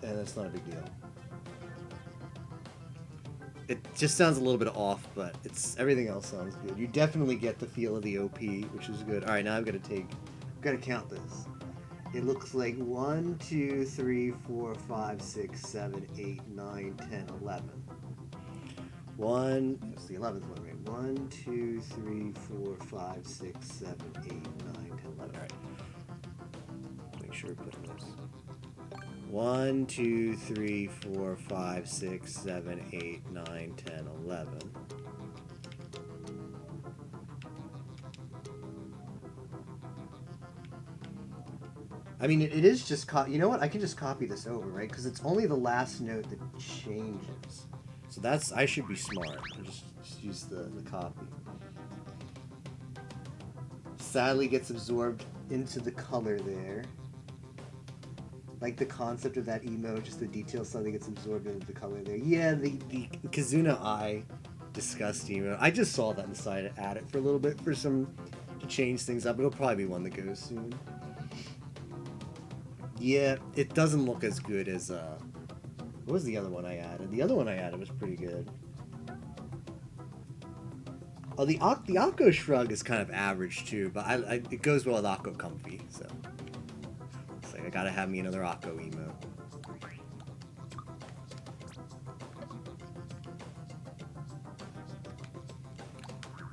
and that's not a big deal. It just sounds a little bit off, but everything else sounds good. You definitely get the feel of the OP, which is good. All right, now I've got to count this. It looks like 1, 2, 3, 4, 5, 6, 7, 8, 9, 10, 11. That's the 11th one, right? 1, 2, 3, 4, 5, 6, 7, 8, 9, 10, 11. All right. Make sure we put this. 1, 2, 3, 4, 5, 6, 7, 8, 9, 10, 11. I mean, it is just you know what? I can just copy this over, right? Because it's only the last note that changes. So I should be smart. I just use the copy. Sadly gets absorbed into the color there. Like the concept of that emote, just the detail slightly gets absorbed into the color there. Yeah, the Kazuna Eye disgust emote. I just saw that and decided to add it for a little bit to change things up. It'll probably be one that goes soon. Yeah, it doesn't look as good as what was the other one I added? The other one I added was pretty good. Oh, the Akko Shrug is kind of average too, but it goes well with Akko Comfy, so it's like I gotta have me another Akko emote.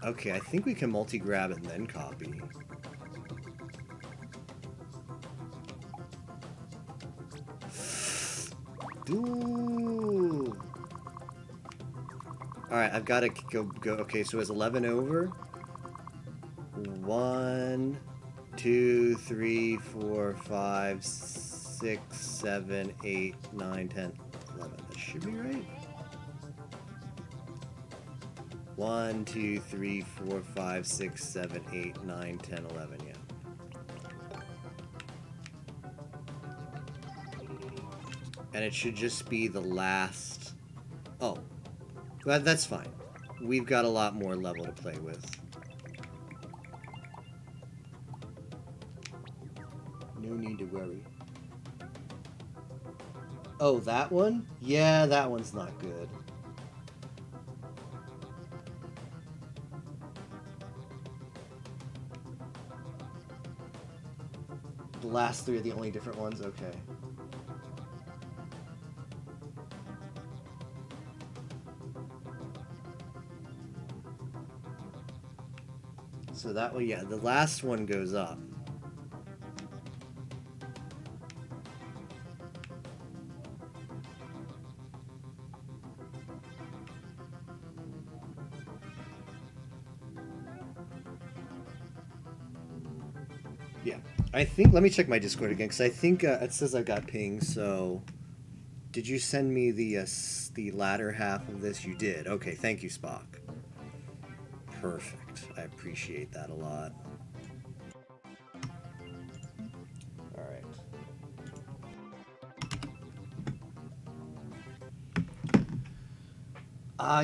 Okay, I think we can multi-grab it and then copy. Ooh. Alright, I've got to go. Okay, so it's 11 over. 1, 2, 3, 4, 5, 6, 7, 8, 9, 10, 11. That should be right. 1, 2, 3, 4, 5, 6, 7, 8, 9, 10, 11, yeah. And it should just be the last... Oh. That's fine. We've got a lot more level to play with. No need to worry. Oh, that one? Yeah, that one's not good. The last 3 are the only different ones? Okay. So that way, yeah, the last one goes up. Yeah, I think, let me check my Discord again, because I think it says I've got ping, so... Did you send me the latter half of this? You did. Okay, thank you, Spock. Perfect. I appreciate that a lot. Alright.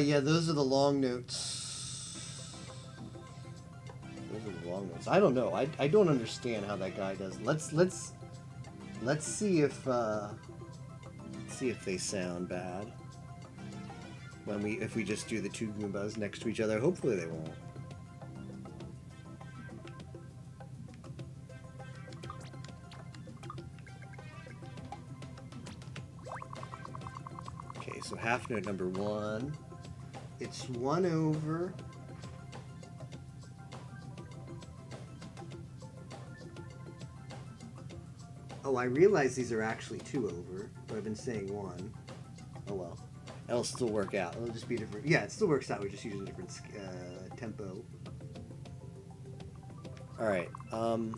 Yeah, those are the long notes. Those are the long notes. I don't know. I don't understand how that guy does. Let's see if they sound bad. If we just do the 2 Goombas next to each other. Hopefully they won't. Okay, so half note number 1. It's 1 over. Oh, I realize these are actually 2 over, but I've been saying 1. Oh well. It'll still work out. It'll just be different. Yeah, it still works out. We're just using different tempo. Alright, so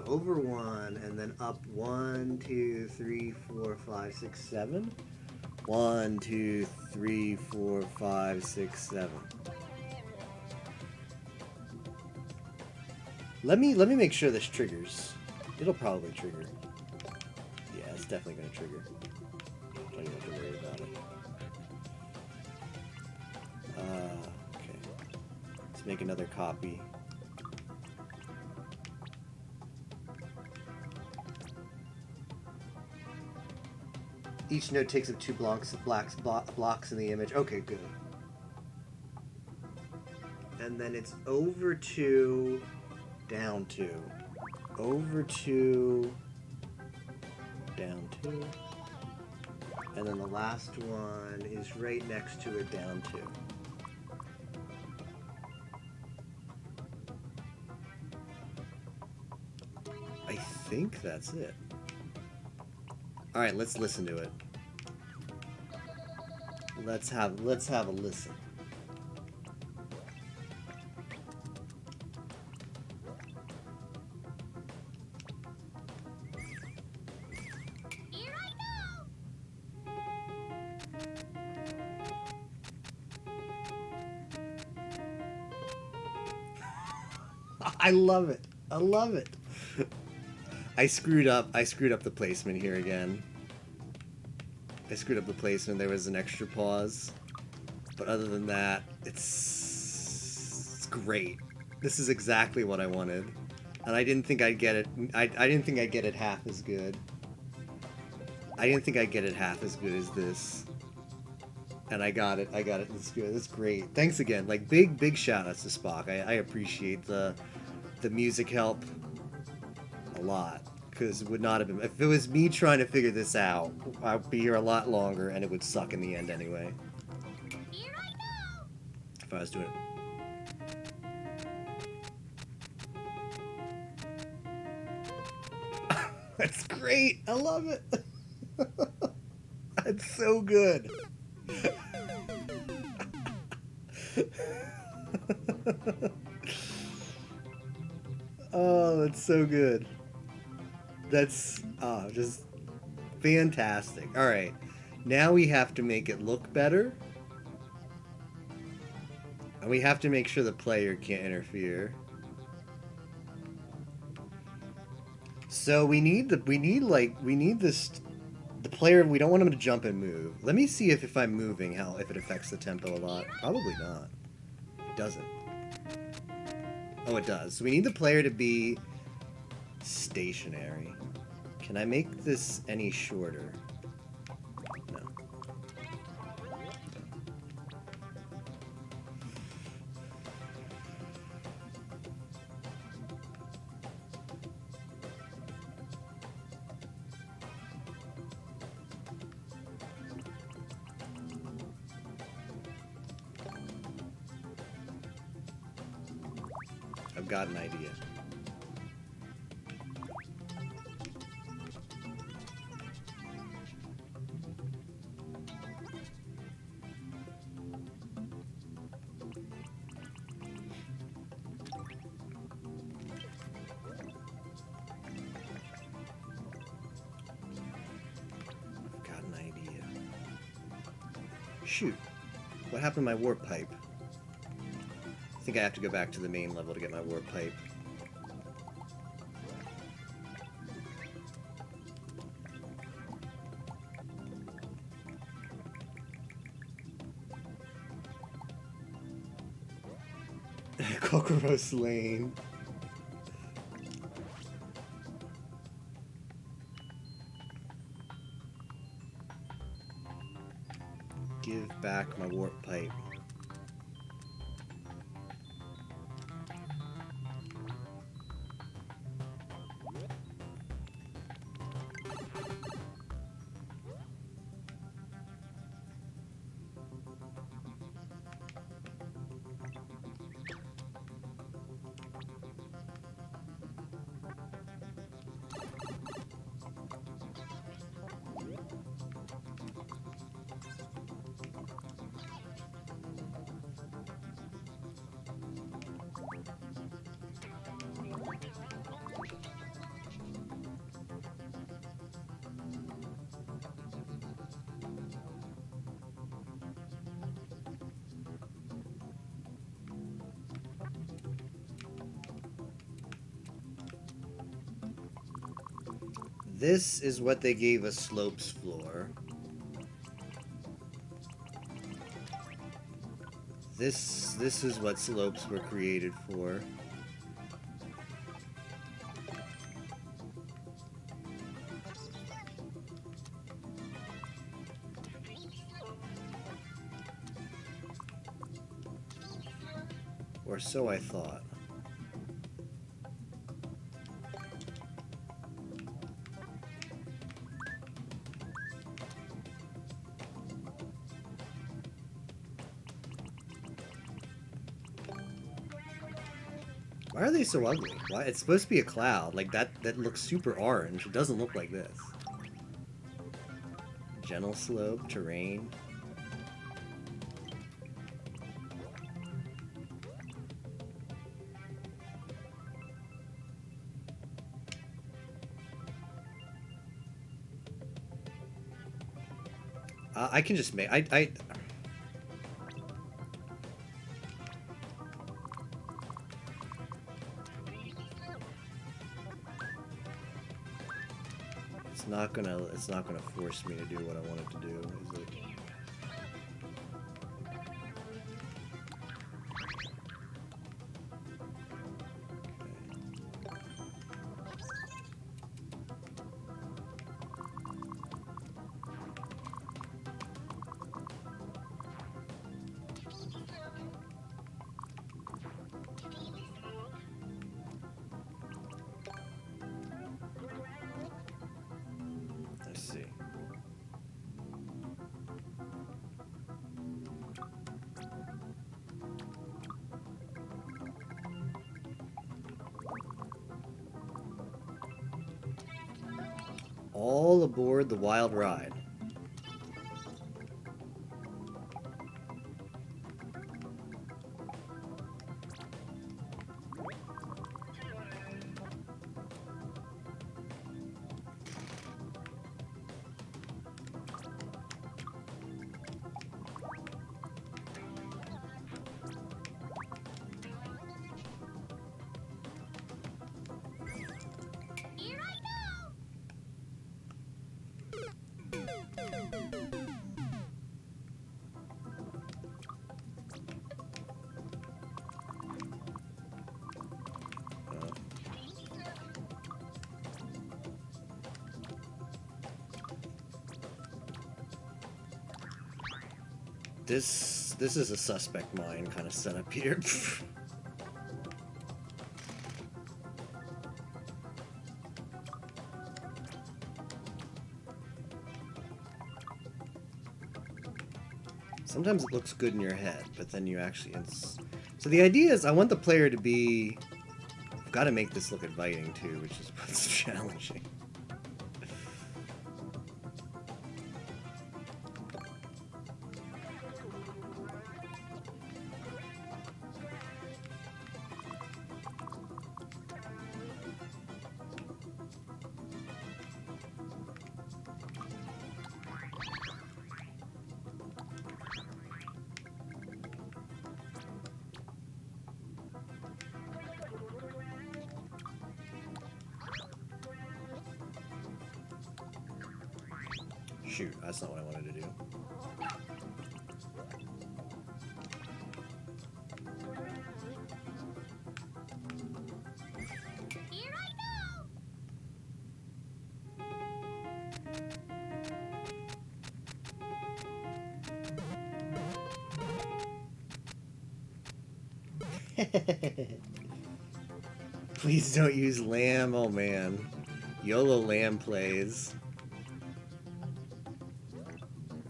over 1, and then up 1, 2, 3, 4, 5, 6, 7. 1, 2, 3, 4, 5, 6, 7. Let me make sure this triggers. It'll probably trigger. Yeah, it's definitely gonna trigger. Don't even have to worry about it. Okay. Let's make another copy. Each node takes up 2 blocks in the image. Okay, good. And then it's over 2, down 2. Over 2, down 2. And then the last one is right next to it, down 2. I think that's it. Alright, let's listen to it. Let's have a listen. Here I go. I love it. I love it. I screwed up the placement here again. I screwed up the placement. There was an extra pause. But other than that, it's great. This is exactly what I wanted. And I didn't think I'd get it. I didn't think I'd get it half as good. I didn't think I'd get it half as good as this. And I got it. It's good. It's great. Thanks again. Like, big shout outs to Spock. I appreciate the music help a lot. Because it would not have been... If it was me trying to figure this out, I'd be here a lot longer, and it would suck in the end anyway. Here I go. If I was doing it. That's great! I love it! That's so good! Oh, that's so good. That's just fantastic. Alright, now we have to make it look better. And we have to make sure the player can't interfere. So we need the player. We don't want him to jump and move. Let me see if I'm moving, if it affects the tempo a lot. Probably not. It doesn't. Oh, it does. So we need the player to be stationary. Can I make this any shorter? No. I've got an idea. Shoot. What happened to my warp pipe? I think I have to go back to the main level to get my warp pipe. Cockroach Lane. Give back my warp pipe. This is what they gave us slopes for. This is what slopes were created for. Or so I thought. Why are they so ugly? Why? It's supposed to be a cloud. Like that looks super orange. It doesn't look like this. Gentle slope, terrain. I can just make It's not gonna force me to do what I want it to do, is it? Let's see. All aboard the wild ride. Here I This is a suspect mine kind of setup here. Sometimes it looks good in your head, but then you actually... So the idea is I want the player to be... I've got to make this look inviting too, which is what's challenging. Shoot, that's not what I wanted to do. Here I Please don't use lamb, oh man. YOLO lamb plays.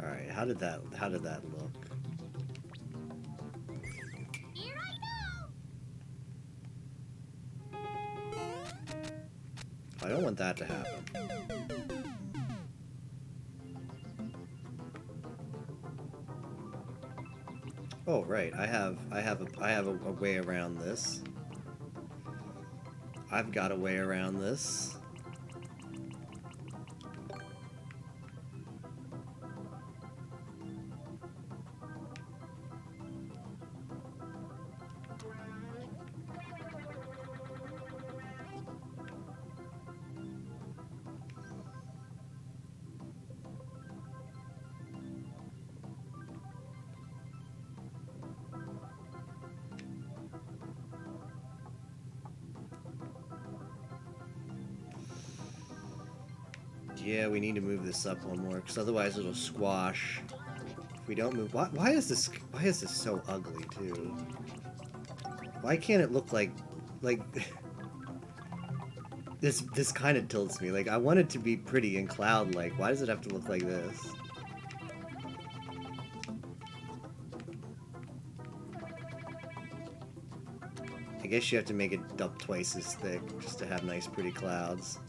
Alright, how did that look? Here I I don't want that to happen. Oh right, I have a way around this. I've got a way around this. Yeah, we need to move this up one more, because otherwise it'll squash. If we don't move... Why is this so ugly, too? Why can't it look like... This kind of tilts me. Like, I want it to be pretty and cloud-like. Why does it have to look like this? I guess you have to make it up twice as thick just to have nice, pretty clouds.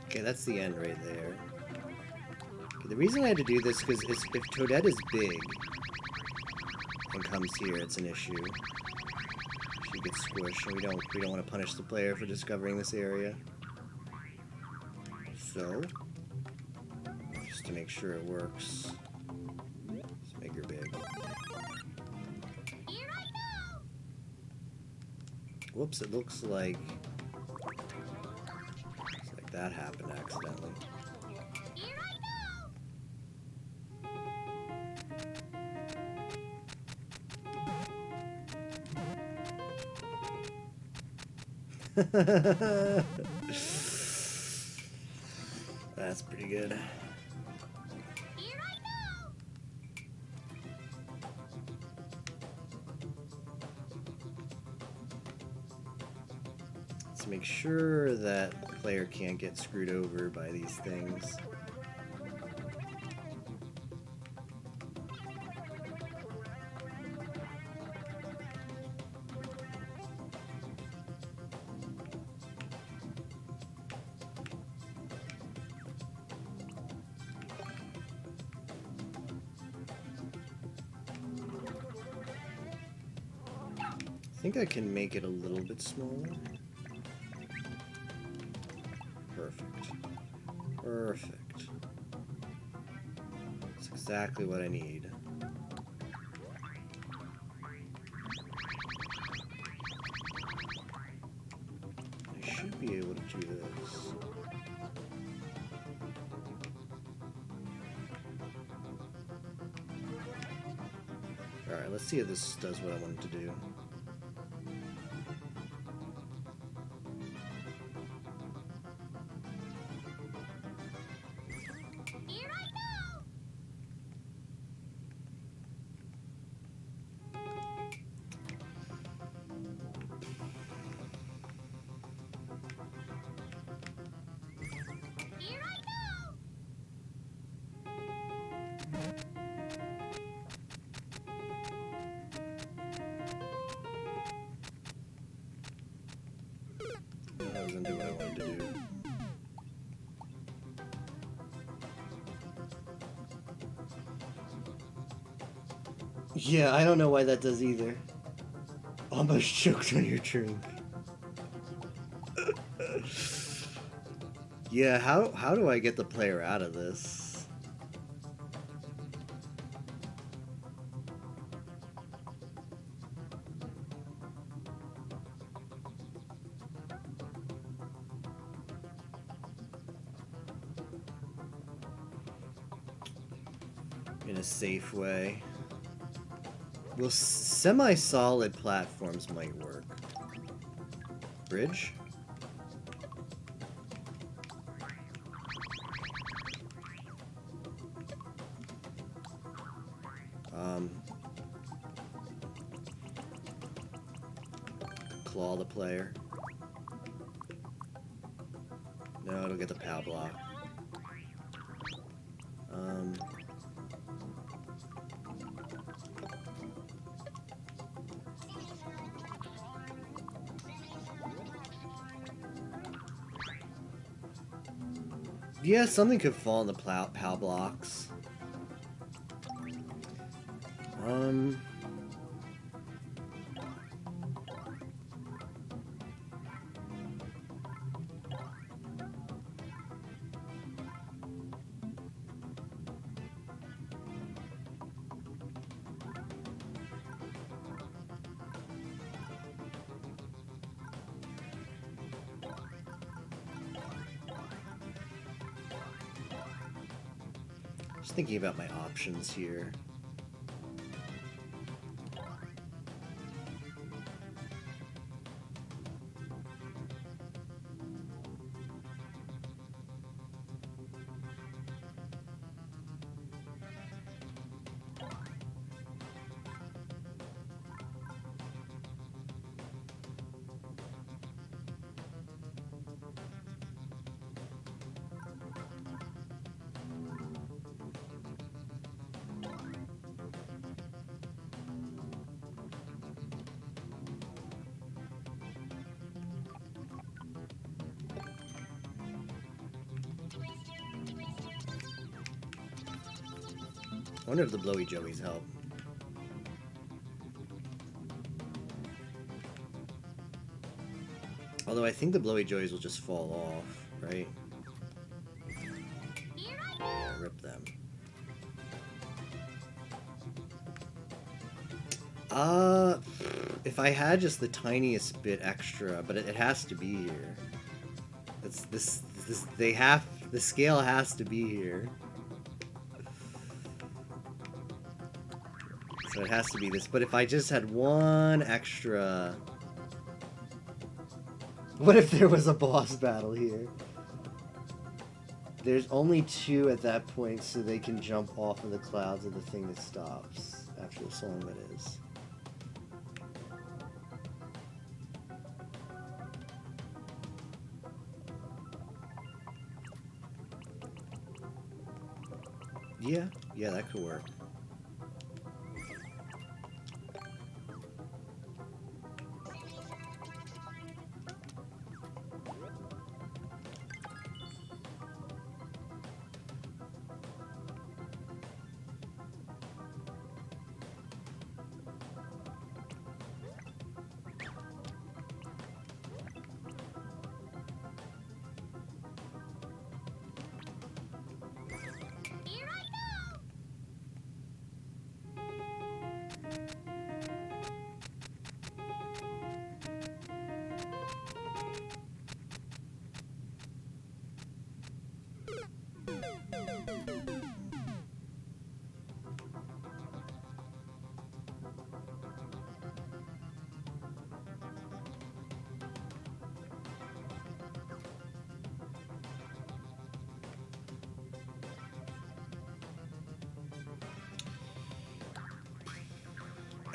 Okay, that's the end right there. Okay, the reason I had to do this because if Toadette is big and comes here, it's an issue. She gets squished, and we don't want to punish the player for discovering this area. So, just to make sure it works, let's make her big. Here I go! Whoops! It looks like that happened accidentally. Here I That's pretty good. Here I go! Let's make sure that the player can't get screwed over by these things. I think I can make it a little bit smaller. Perfect. Perfect. That's exactly what I need. I should be able to do this. Alright, let's see if this does what I want it to do. Here I go! Here I go! That doesn't do what I wanted to do. Yeah, I don't know why that does either. Almost choked on your drink. Yeah, how do I get the player out of this? in a safe way. Well, semi-solid platforms might work. Bridge? Claw the player. No, it'll get the POW block. Yeah, something could fall in the POW blocks. Just thinking about my options here. I wonder if the blowy joeys help. Although I think the blowy joeys will just fall off, right? Yeah, rip them. If I had just the tiniest bit extra, but it has to be here. The scale has to be here. So it has to be this, but if I just had one extra... What if there was a boss battle here? There's only 2 at that point, so they can jump off of the clouds of the thing that stops. Actual song, that is. Yeah, that could work.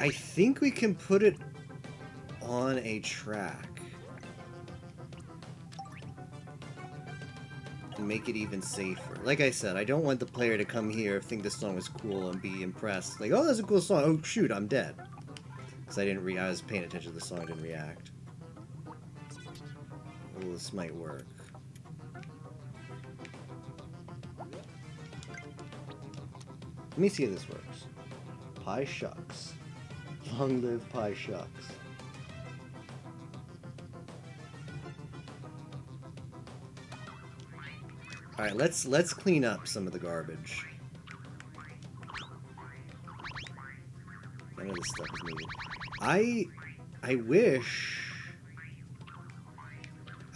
I think we can put it on a track and make it even safer. Like I said, I don't want the player to come here, think this song is cool, and be impressed. Like, oh, that's a cool song. Oh, shoot, I'm dead. Because I was paying attention to the song, didn't react. Oh, this might work. Let me see if this works. Pie shucks. Long live pie shucks. Alright, let's clean up some of the garbage. None of this stuff is needed. I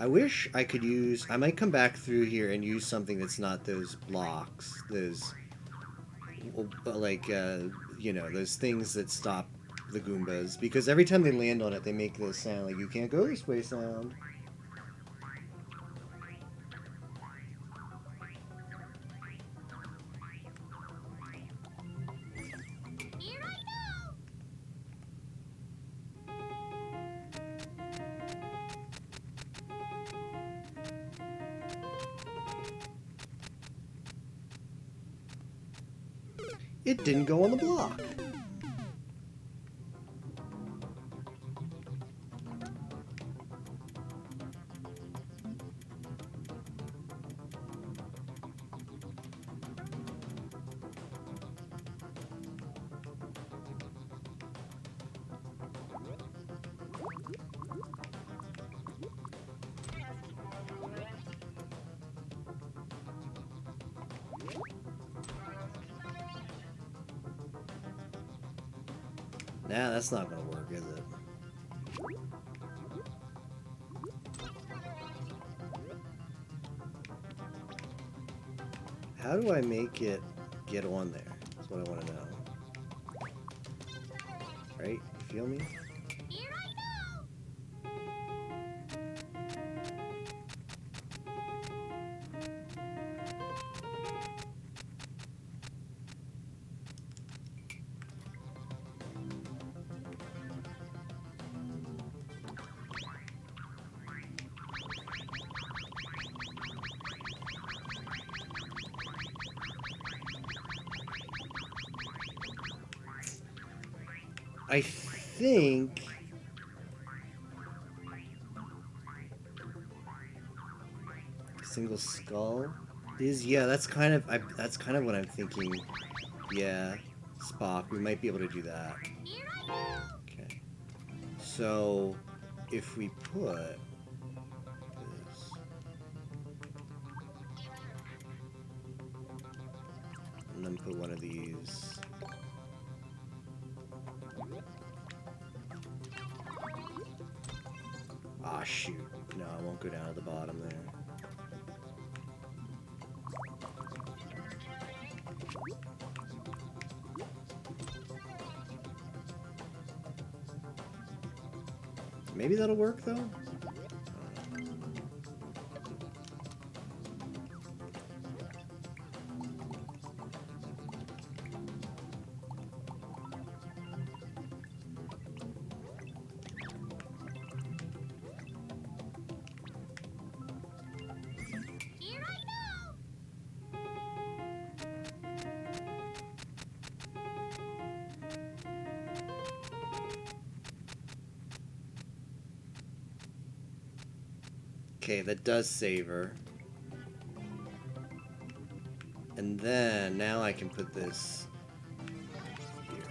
wish I could use... I might come back through here and use something that's not those blocks. Those... like, you know, those things that stop the Goombas. Because every time they land on it, they make this sound, like, you can't go this way sound. Here I go! It didn't go on the block. Nah, that's not gonna work, is it? How do I make it get on there? That's what I want to know. Right? You feel me? Here I go! I think single skull is, yeah, that's kind of what I'm thinking. Yeah, Spock, we might be able to do that. Here I go! Okay. So if we put this, and then put one of these. Ah, shoot. No, I won't go down at the bottom there. Maybe that'll work, though? Here I go! Okay, that does save her. And then, now I can put this here.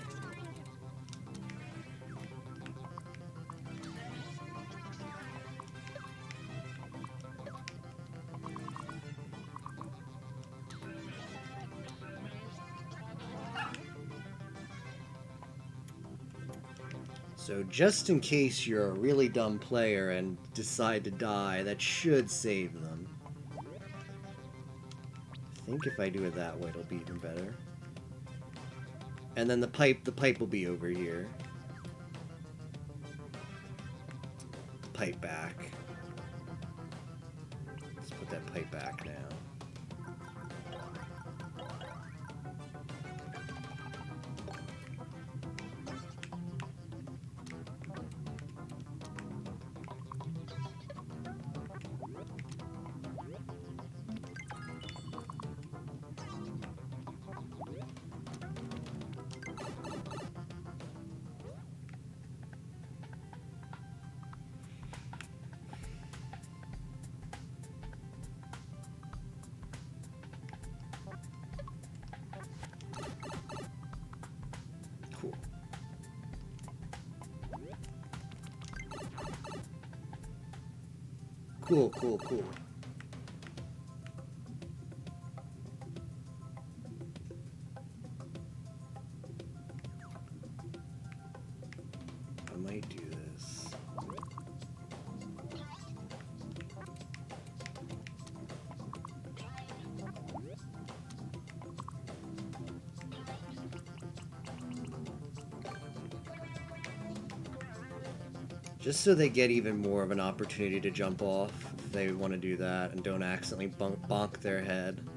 So just in case you're a really dumb player and decide to die, that should save them. I think if I do it that way, it'll be even better. And then the pipe will be over here. Pipe back. Let's put that pipe back now. Cool. Cool, cool, cool. I might do this. Just so they get even more of an opportunity to jump off if they want to do that and don't accidentally bonk their head.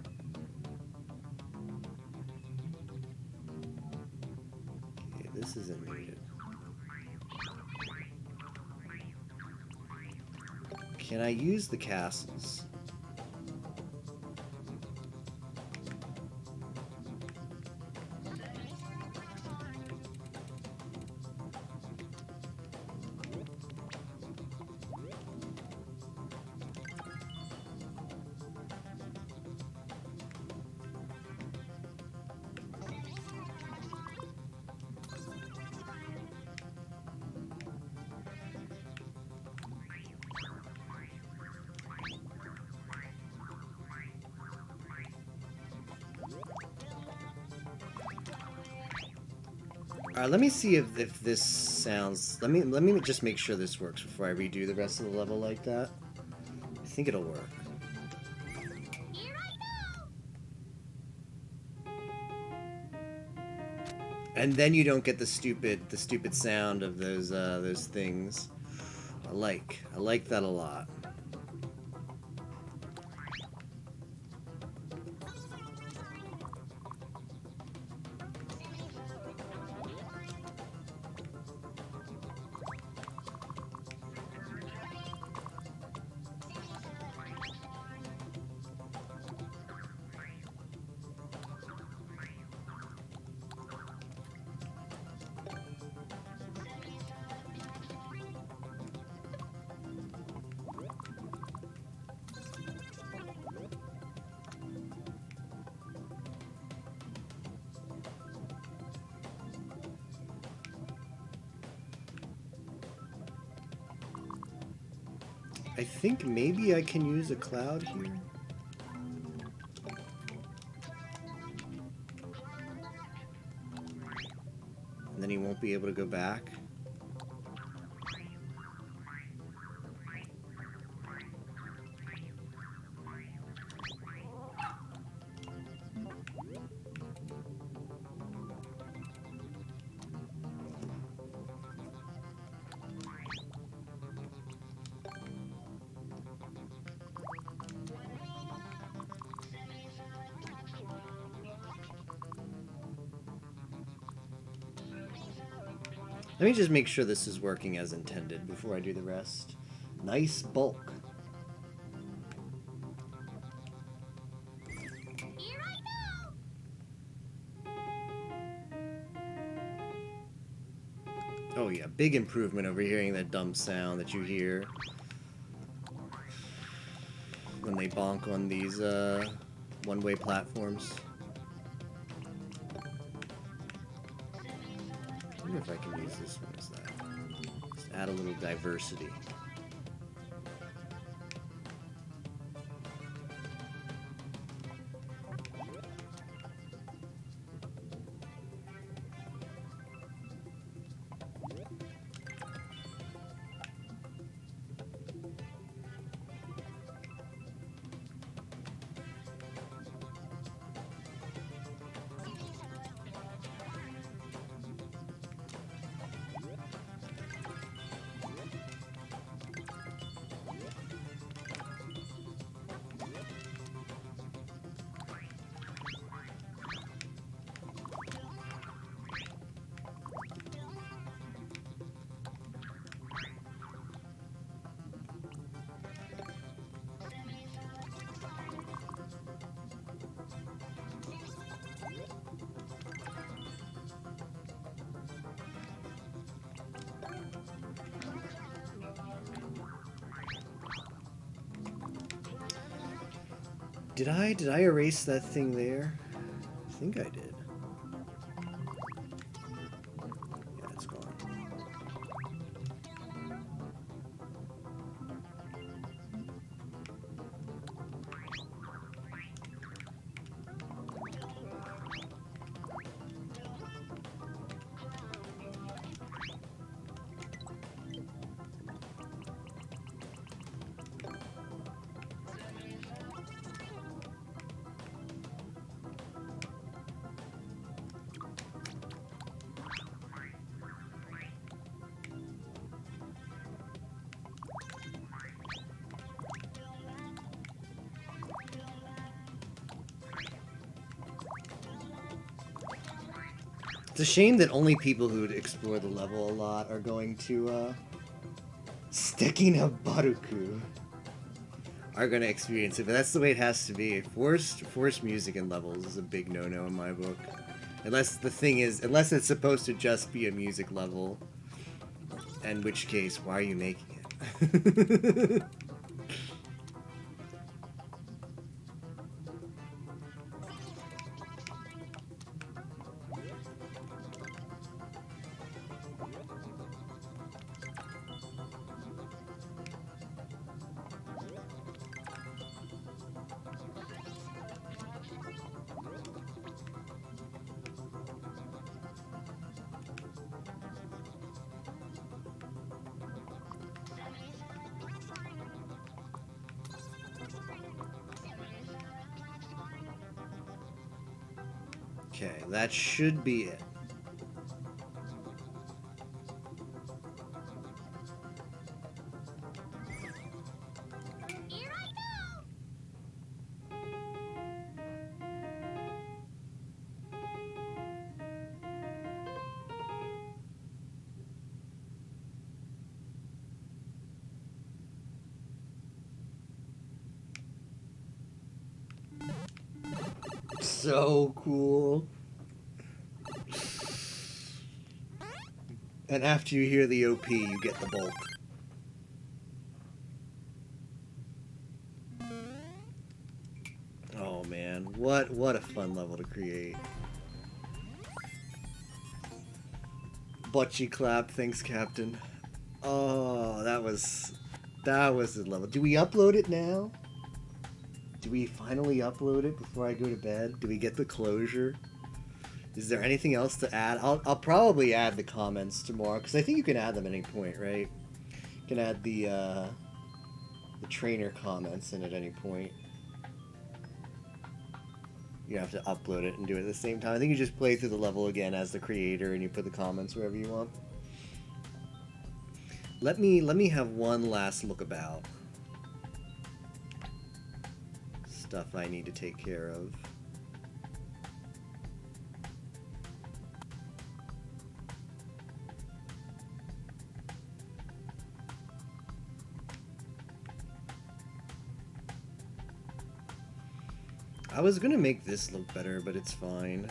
Okay, this isn't needed. Can I use the castles? Alright, let me see if this sounds... Let me just make sure this works before I redo the rest of the level like that. I think it'll work. Here I go. And then you don't get the stupid sound of those things. I like that a lot. I think maybe I can use a cloud here. And then he won't be able to go back. Let me just make sure this is working as intended before I do the rest. Nice bulk. Here I go. Oh yeah, big improvement over hearing that dumb sound that you hear when they bonk on these one-way platforms. I wonder if I can use this one as that. Just add a little diversity. Did I erase that thing there? I think I did. Yeah, it's gone. It's a shame that only people who explore the level a lot are going to, sticking a Baruku are going to experience it, but that's the way it has to be. Forced music in levels is a big no-no in my book. Unless it's supposed to just be a music level, in which case, why are you making it? Okay, that should be it. Here I go. So cool. And after you hear the OP, you get the bulk. Oh man, what a fun level to create. Butchie clap, thanks Captain. Oh, that was the level. Do we upload it now? Do we finally upload it before I go to bed? Do we get the closure? Is there anything else to add? I'll probably add the comments tomorrow, because I think you can add them at any point, right? You can add the trainer comments in at any point. You don't have to upload it and do it at the same time. I think you just play through the level again as the creator and you put the comments wherever you want. Let me have one last look about. Stuff I need to take care of. I was gonna make this look better, but it's fine.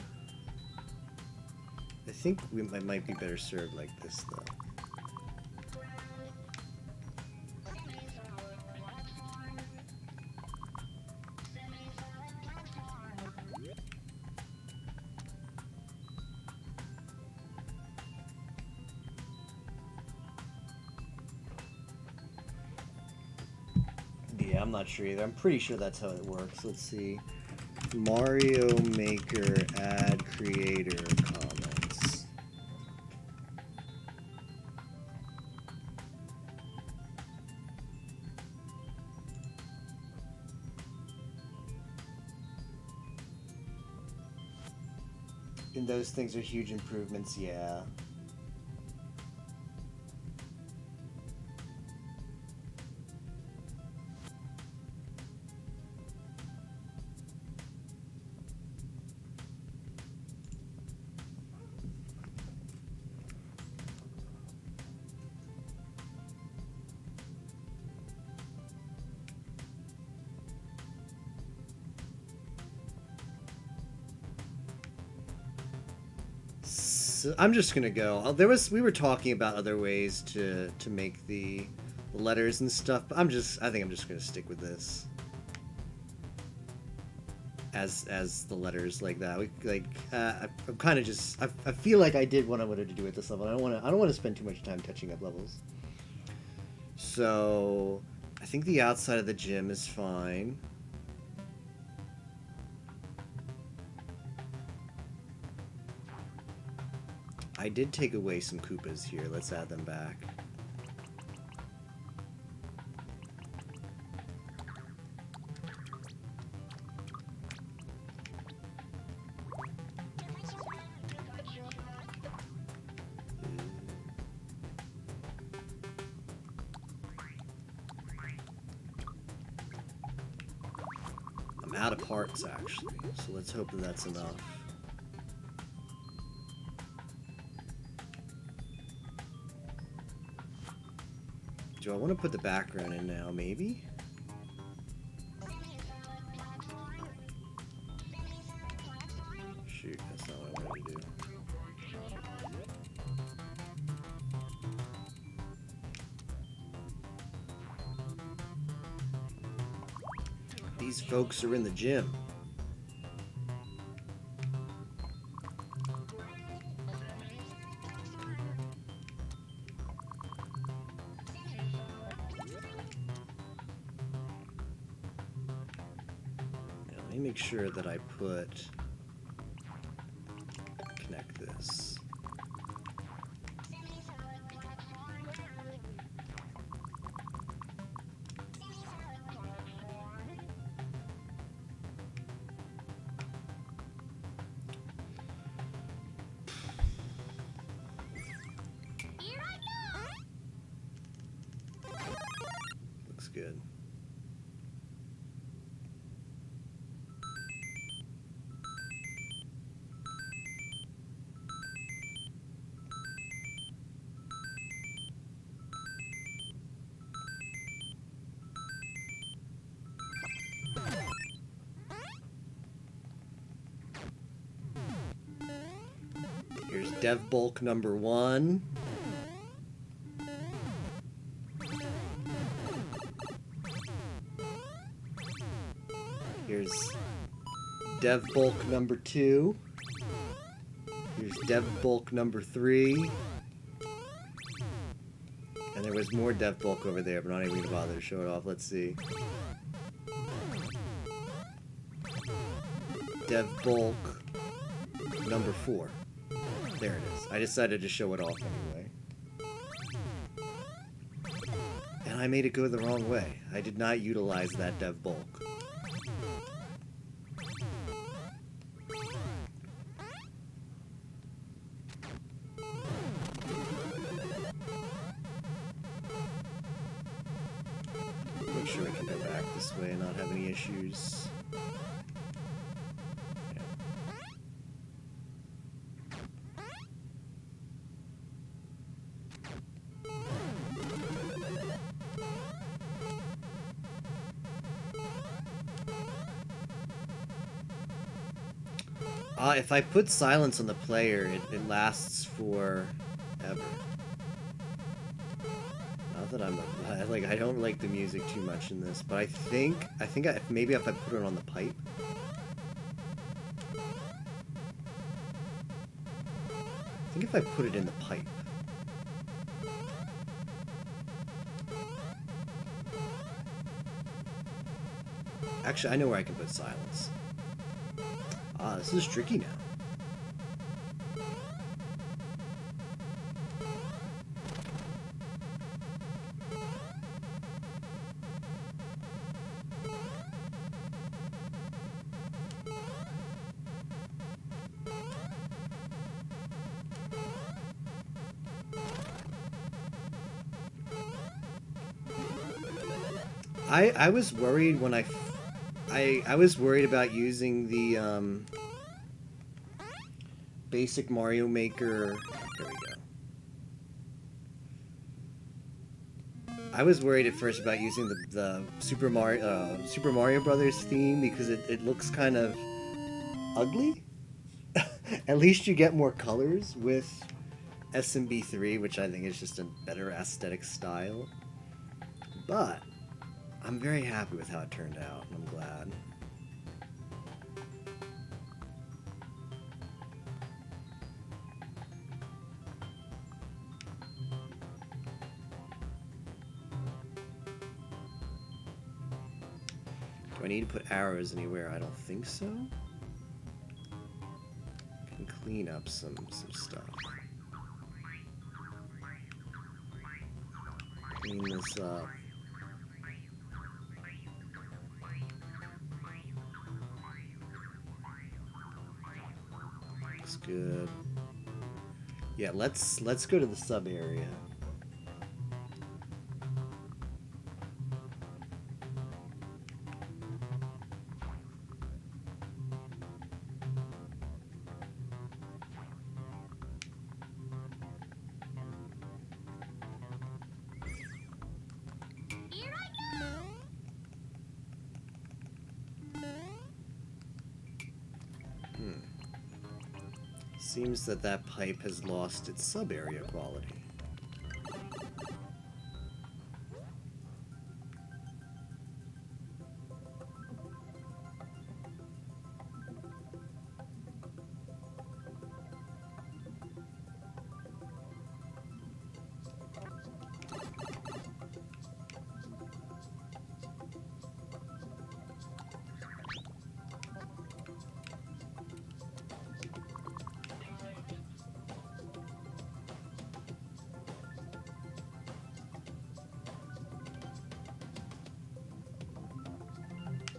I think I might be better served like this, though. Yeah, I'm not sure either. I'm pretty sure that's how it works. Let's see. Mario Maker add creator comments. And those things are huge improvements, yeah. So I'm just gonna go. We were talking about other ways to make the letters and stuff, but I think I'm just gonna stick with this as the letters like that. I'm kind of just I feel like I did what I wanted to do at this level. I don't want to spend too much time touching up levels. So I think the outside of the gym is fine. I did take away some Koopas here. Let's add them back. I'm out of parts, actually, so let's hope that that's enough. Do I want to put the background in now, maybe? Shoot, that's not what I wanted to do. These folks are in the gym. Now, let me make sure that I connect this. Here I go. Looks good. Here's Dev Bulk number 1. Here's Dev Bulk number 2. Here's Dev Bulk number 3. And there was more Dev Bulk over there, but I'm not even going to bother to show it off. Let's see. Dev Bulk number 4. There it is. I decided to show it off anyway. And I made it go the wrong way. I did not utilize that Dev Bulk. Make sure I can go back this way and not have any issues. If I put silence on the player, it lasts forever. Not that I'm like, I don't like the music too much in this, but I think maybe if I put it on the pipe. I think if I put it in the pipe. Actually, I know where I can put silence. Ah, this is tricky now. I was worried when I was worried about using the basic Mario Maker. There we go. I was worried at first about using the Super Mario Brothers theme because it looks kind of ugly. At least you get more colors with SMB3, which I think is just a better aesthetic style. But I'm very happy with how it turned out, and I'm glad. Do I need to put arrows anywhere? I don't think so. Can clean up some stuff. Clean this up. Looks good. Yeah, let's go to the sub area. Seems that that pipe has lost its sub-area quality.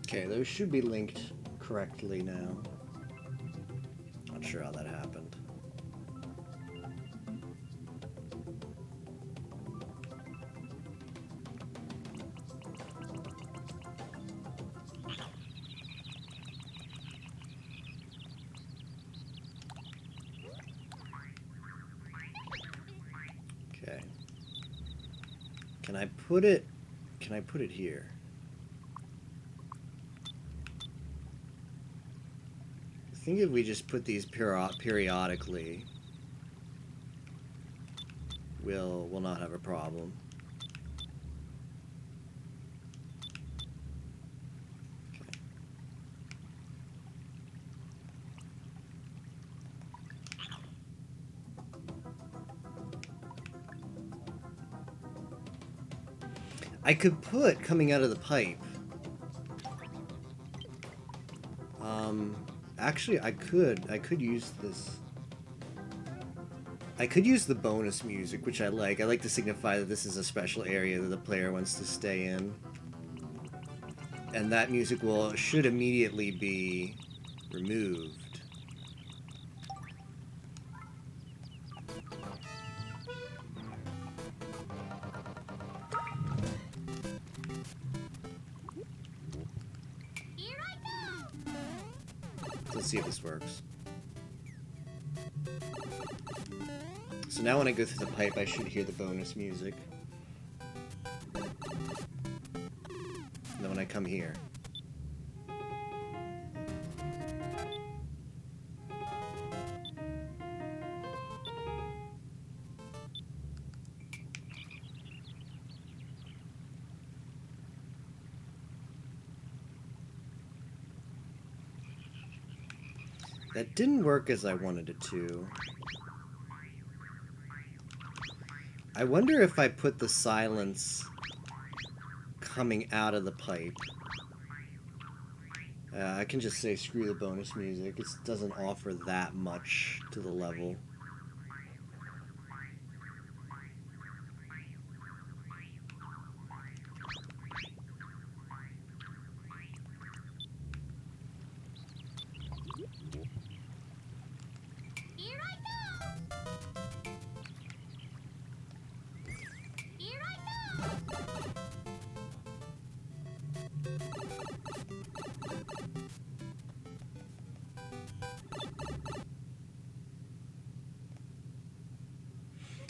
Okay, those should be linked correctly now. Not sure how that happened. Okay. Can I put it here? I think if we just put these periodically, we'll not have a problem. Okay. I could put coming out of the pipe. Actually, I could use this. I could use the bonus music, which I like. I like to signify that this is a special area that the player wants to stay in. And that music should immediately be removed. Here I go! Let's see if this works. So now when I go through the pipe, I should hear the bonus music. And then when I come here. That didn't work as I wanted it to. I wonder if I put the silence coming out of the pipe. I can just say screw the bonus music. It doesn't offer that much to the level. Here I go! Here I go!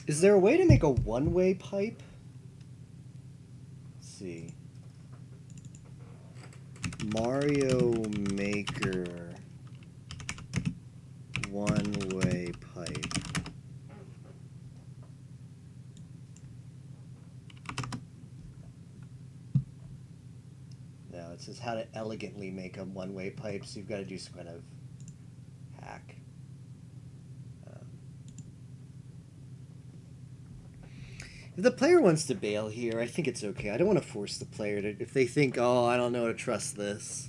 Is there a way to make a one-way pipe? Let's see. Mario Maker one-way pipe. No, it says how to elegantly make a one-way pipe, so you've got to do some kind of hack. If the player wants to bail here, I think it's okay. I don't want to force the player to, if they think, oh, I don't know how to trust this.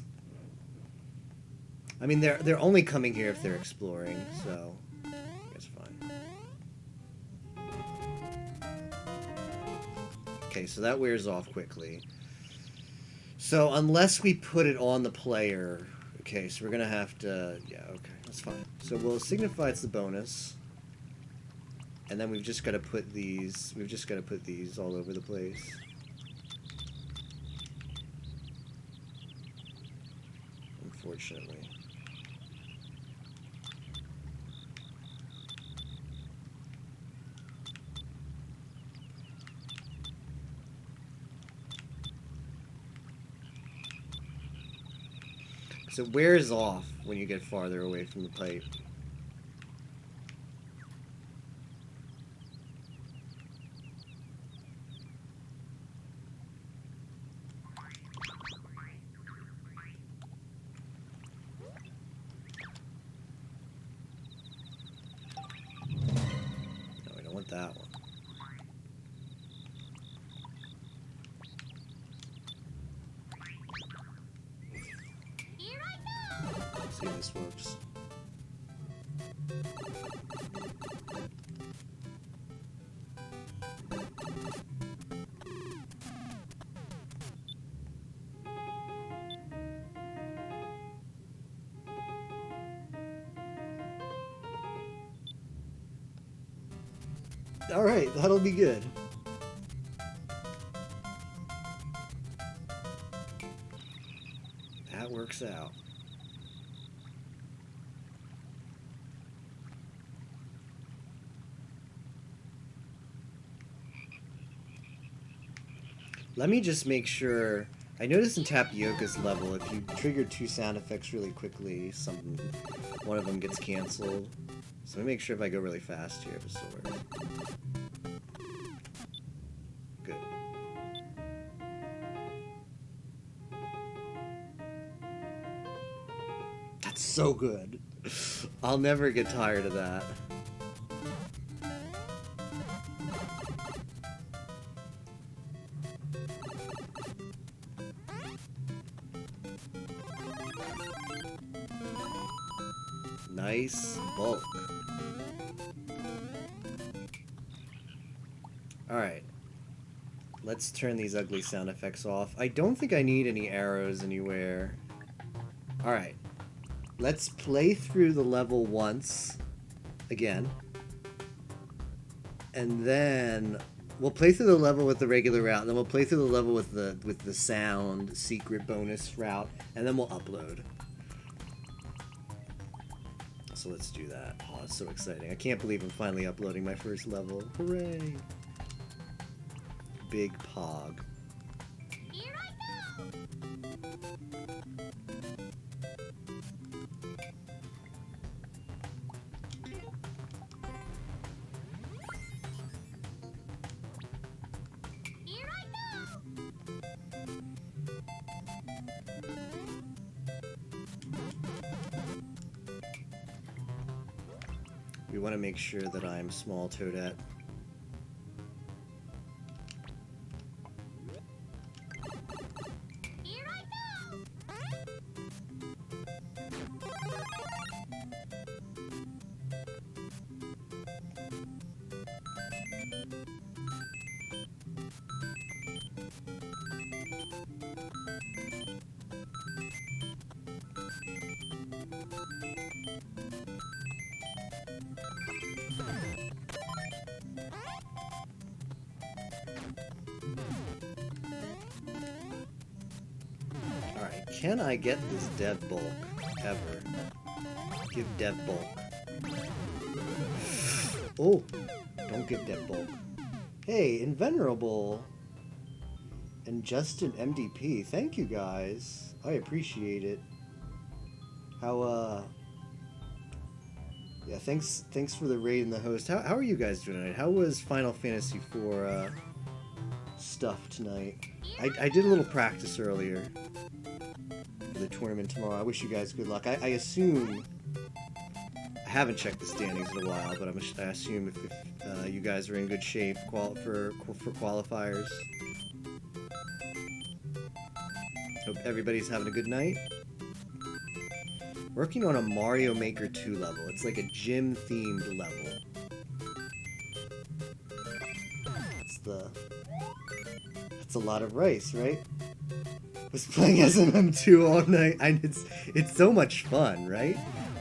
I mean, they're only coming here if they're exploring, so I guess fine. Okay, so that wears off quickly. So unless we put it on the player, okay, so we're gonna have to, yeah, okay, that's fine. So we'll signify it's the bonus. And then we've just got to put these, all over the place. Unfortunately. So it wears off when you get farther away from the pipe. that one. Here I go. Let's see if this works. Alright, that'll be good. That works out. Let me just make sure. I noticed in Tapioca's level, if you trigger 2 sound effects really quickly, one of them gets canceled. So let me make sure if I go really fast here, if it still works. Good. That's so good. I'll never get tired of that. Nice bulk. Alright. Let's turn these ugly sound effects off. I don't think I need any arrows anywhere. Alright. Let's play through the level once. Again. And then we'll play through the level with the regular route, and then we'll play through the level with the sound secret bonus route, and then we'll upload. So let's do that. Oh, it's so exciting. I can't believe I'm finally uploading my first level. Hooray! Big Pog. Here I go. Here I go. We want to make sure that I'm small Toadette. Here I go. Alright, can I get this dev bulk ever? Give dev bulk. Oh! Don't give dev bulk. Hey, Invenerable and Justin MDP, thank you guys. I appreciate it. How, yeah, thanks for the raid and the host. How are you guys doing tonight? How was Final Fantasy IV, stuff tonight? I did a little practice earlier for the tournament tomorrow. I wish you guys good luck. I assume... I haven't checked the standings in a while, but I assume if you guys are in good shape for qualifiers. Hope everybody's having a good night. Working on a Mario Maker 2 level. It's like a gym-themed level. It's a lot of rice, right? I was playing as MM2 all night. It's so much fun, right?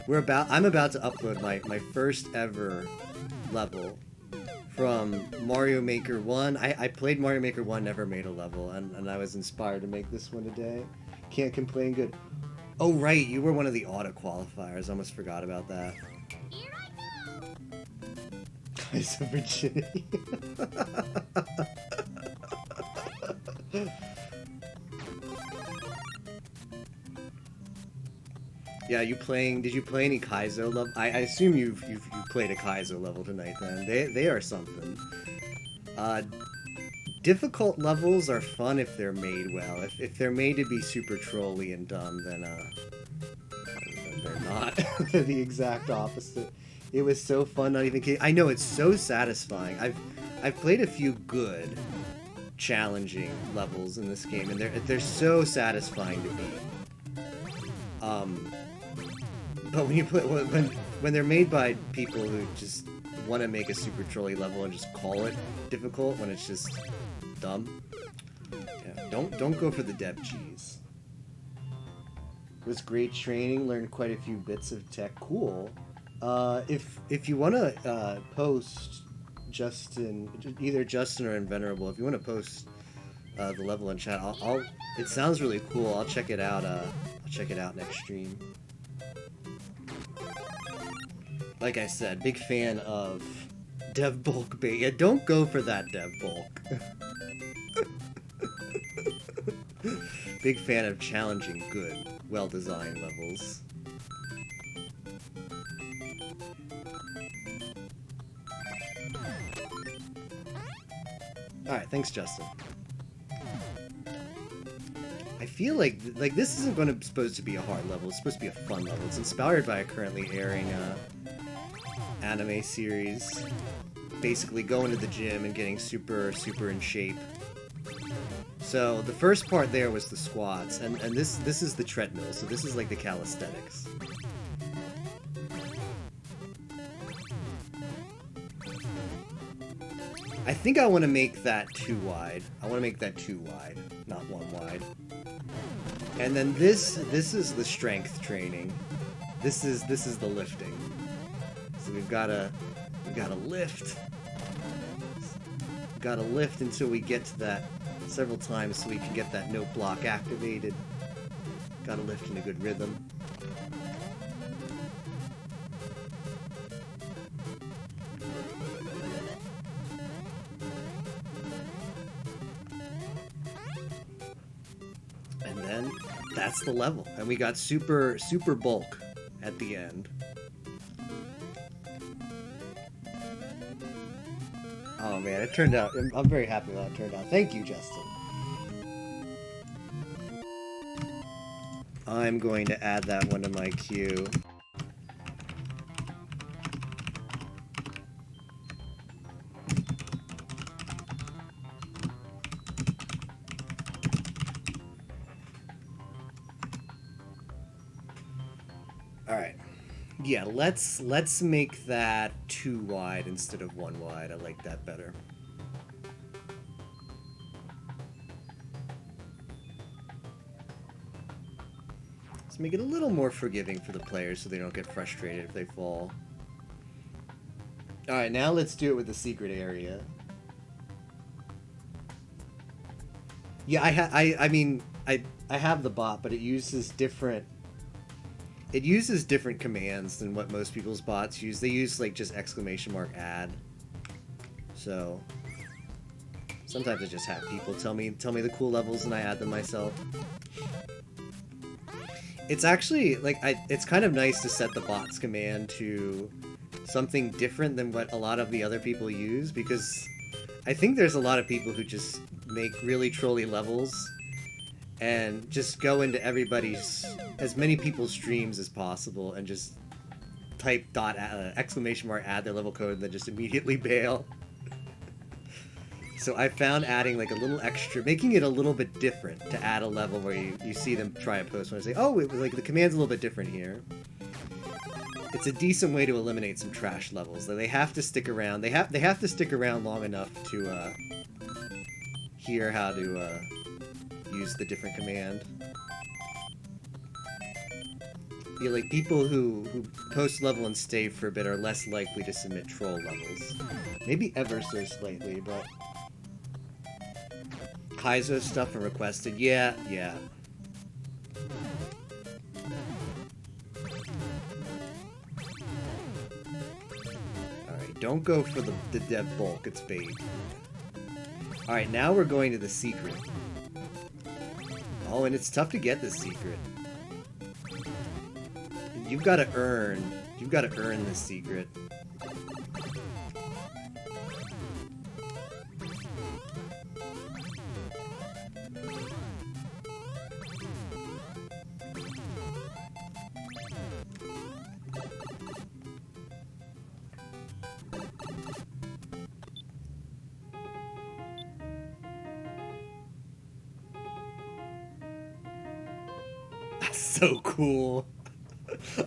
I'm about to upload my first ever level from Mario Maker 1. I played Mario Maker 1, never made a level, and I was inspired to make this one today. Can't complain, good. Oh right, you were one of the auto qualifiers. I almost forgot about that. Here I go. Eyes of virginity. Yeah, did you play any Kaizo level? I assume you've played a Kaizo level tonight then. They are something. Difficult levels are fun if they're made well. If they're made to be super trolly and dumb, then they're not. They're the exact opposite. It was so fun, not even kidding. I know, it's so satisfying. I've played a few good, challenging levels in this game, and they're so satisfying to beat. But when you play when they're made by people who just want to make a super trolly level and just call it difficult when it's just dumb, yeah, don't go for the dev cheese. It was great training. Learned quite a few bits of tech. Cool. If you want to post Justin, either Justin or Invenerable, if you want to post the level in chat, I'll. It sounds really cool. I'll check it out. I'll check it out next stream. Like I said, big fan of dev bulk bait. Yeah, don't go for that dev bulk. Big fan of challenging, good, well-designed levels. Alright, thanks, Justin. I feel like this isn't supposed to be a hard level. It's supposed to be a fun level. It's inspired by a currently airing anime series. Basically going to the gym and getting super in shape. So the first part there was the squats, and this is the treadmill. So this is like the calisthenics. I think I want to make that 2 wide. I want to make that 2 wide, not 1 wide. And then this is the strength training. This is the lifting. So we've gotta lift. Gotta lift until we get to that several times so we can get that note block activated. Gotta lift in a good rhythm. And then that's the level. And we got super bulk at the end. Oh man, it turned out. I'm very happy with how it turned out. Thank you, Justin. I'm going to add that one to my queue. Alright. Yeah, let's make that 2 wide instead of 1 wide. I like that better. Let's make it a little more forgiving for the players so they don't get frustrated if they fall. Alright, now let's do it with the secret area. Yeah, I mean, I have the bot, but it uses different commands than what most people's bots use. They use like just !add. So sometimes I just have people tell me the cool levels and I add them myself. It's actually like it's kind of nice to set the bot's command to something different than what a lot of the other people use, because I think there's a lot of people who just make really trolly levels and just go into as many people's streams as possible and just type !add their level code and then just immediately bail. So I found adding like a little extra, making it a little bit different to add a level where you see them try a post and say, oh, it was like the command's a little bit different here. It's a decent way to eliminate some trash levels. They have to stick around. They have to stick around long enough to hear how to use the different command. Yeah, like people who post level and stay for a bit are less likely to submit troll levels. Maybe ever so slightly, but Kaizo stuff and requested, yeah. Alright, don't go for the dev bulk, it's bait. Alright, now we're going to the secret. Oh, and it's tough to get this secret. You've got to earn this secret. So cool.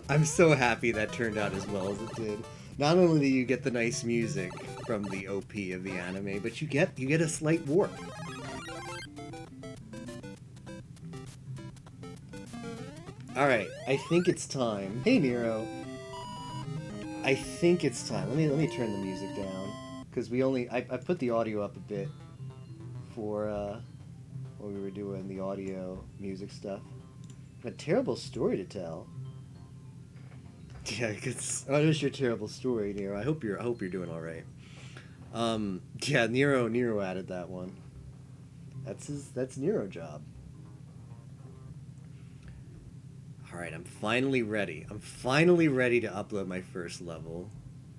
I'm so happy that turned out as well as it did. Not only do you get the nice music from the OP of the anime, but you get a slight warp. Alright, I think it's time. Hey Nero. I think it's time. Let me turn the music down. Because I put the audio up a bit for when we were doing the audio music stuff. A terrible story to tell. Yeah, it's oh, it was your terrible story, Nero. I hope you're doing all right. Yeah, Nero added that one. That's Nero job. All right, I'm finally ready. I'm finally ready to upload my first level.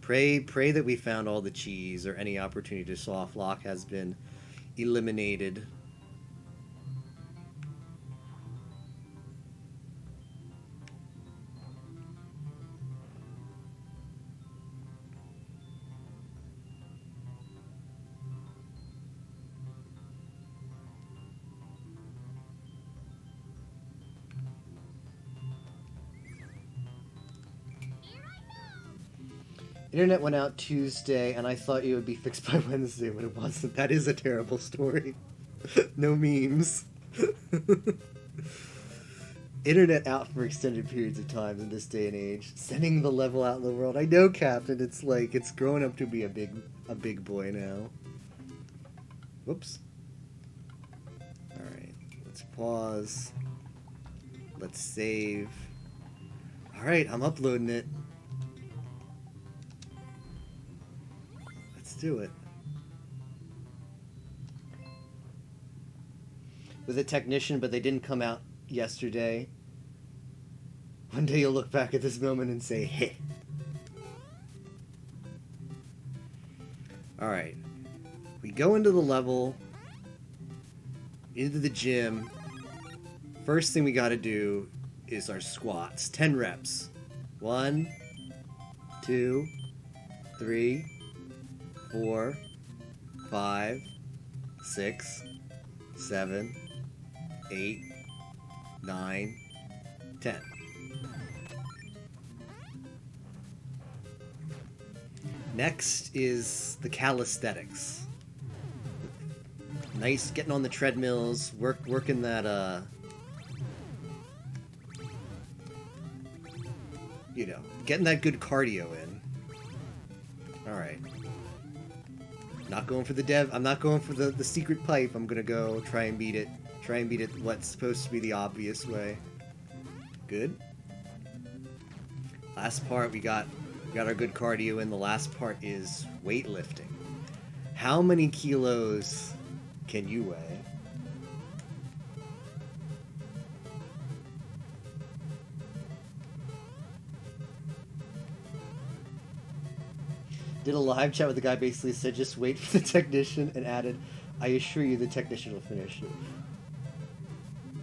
Pray that we found all the cheese or any opportunity to soft lock has been eliminated. Internet went out Tuesday, and I thought it would be fixed by Wednesday, but it wasn't. That is a terrible story. No memes. Internet out for extended periods of time in this day and age. Sending the level out in the world. I know, Captain. It's like, it's growing up to be a big boy now. Whoops. Alright, let's pause. Let's save. Alright, I'm uploading it. Do it. With a technician, but they didn't come out yesterday. One day you'll look back at this moment and say, hey. Alright. We go into the level, into the gym. First thing we gotta do is our squats. 10 reps. 1, 2, 3, 4, 5, 6, 7, 8, 9, 10. Next is the calisthenics. Nice getting on the treadmills, working that you know, getting that good cardio in. Alright. Not going for the dev. I'm not going for the secret pipe. I'm gonna go try and beat it. Try and beat it what's supposed to be the obvious way. Good. Last part, we got our good cardio in. The last part is weightlifting. How many kilos can you weigh? Did a live chat with the guy, basically said just wait for the technician, and added, I assure you the technician will finish it.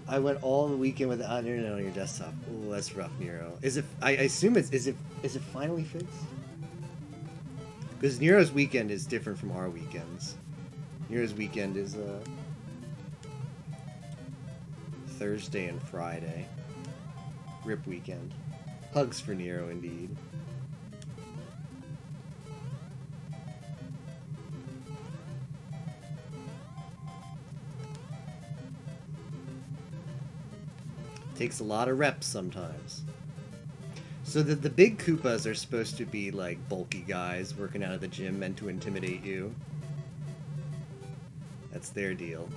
I went all the weekend without internet on your desktop. Oh, that's rough, Nero. Is it? I assume is it finally fixed? Because Nero's weekend is different from our weekends. Nero's weekend is Thursday and Friday. Rip weekend. Hugs for Nero, indeed. Takes a lot of reps sometimes. So the big Koopas are supposed to be like bulky guys working out of the gym, meant to intimidate you. That's their deal.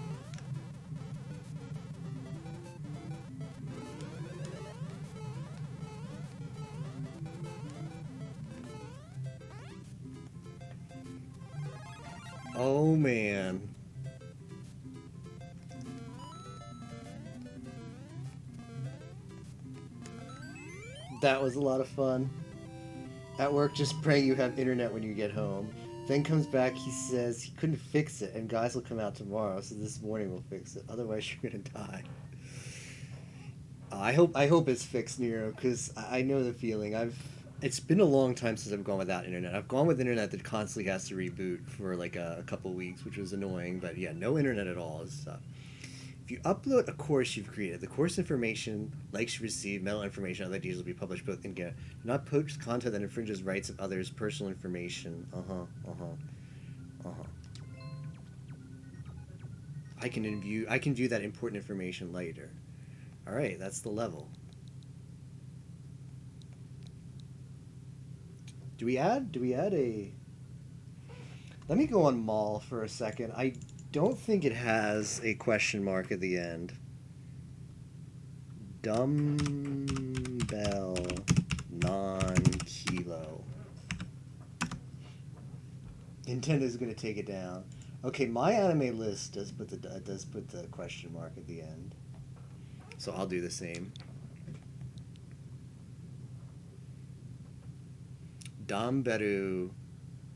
Oh man. That was a lot of fun. At work, just pray you have internet when you get home. Then comes back, he says he couldn't fix it, and guys will come out tomorrow, so this morning we'll fix it. Otherwise, you're gonna die. I hope it's fixed, Nero, because I know the feeling. It's been a long time since I've gone without internet. I've gone with internet that constantly has to reboot for like a couple weeks, which was annoying. But yeah, no internet at all is tough. If you upload a course you've created, the course information, likes you receive, mental information, other details will be published both in Get. Do not post content that infringes rights of others' personal information. I can view that important information later. All right, that's the level. Do we add a? Let me go on mall for a second. I don't think it has a question mark at the end. Dumbbell Nan Kilo. Nintendo's gonna take it down. Okay, my anime list does put the question mark at the end, so I'll do the same. Dumbbell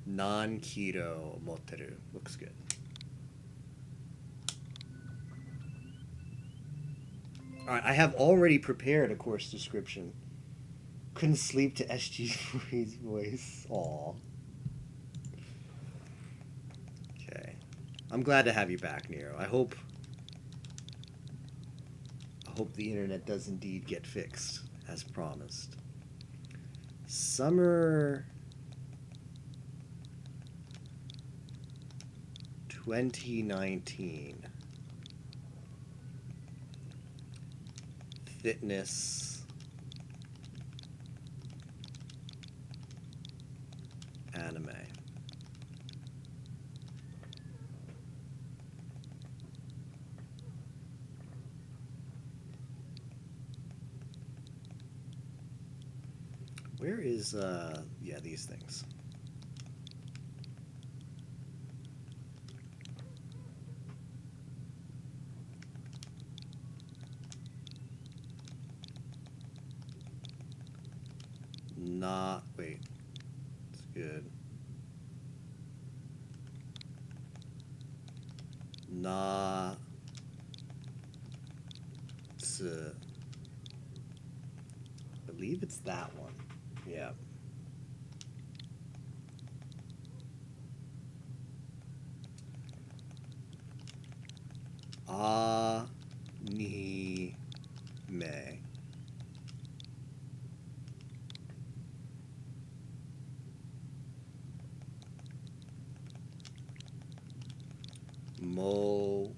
Nan Kilo Moteru looks good. All right, I have already prepared a course description. Couldn't sleep to SG's voice. Aw. Okay. I'm glad to have you back, Nero. I hope the internet does indeed get fixed, as promised. Summer 2019. Fitness anime. Where is yeah, these things. Wait, it's good. H2tzz. I believe it's that one. Yeah. Anime. Modoki.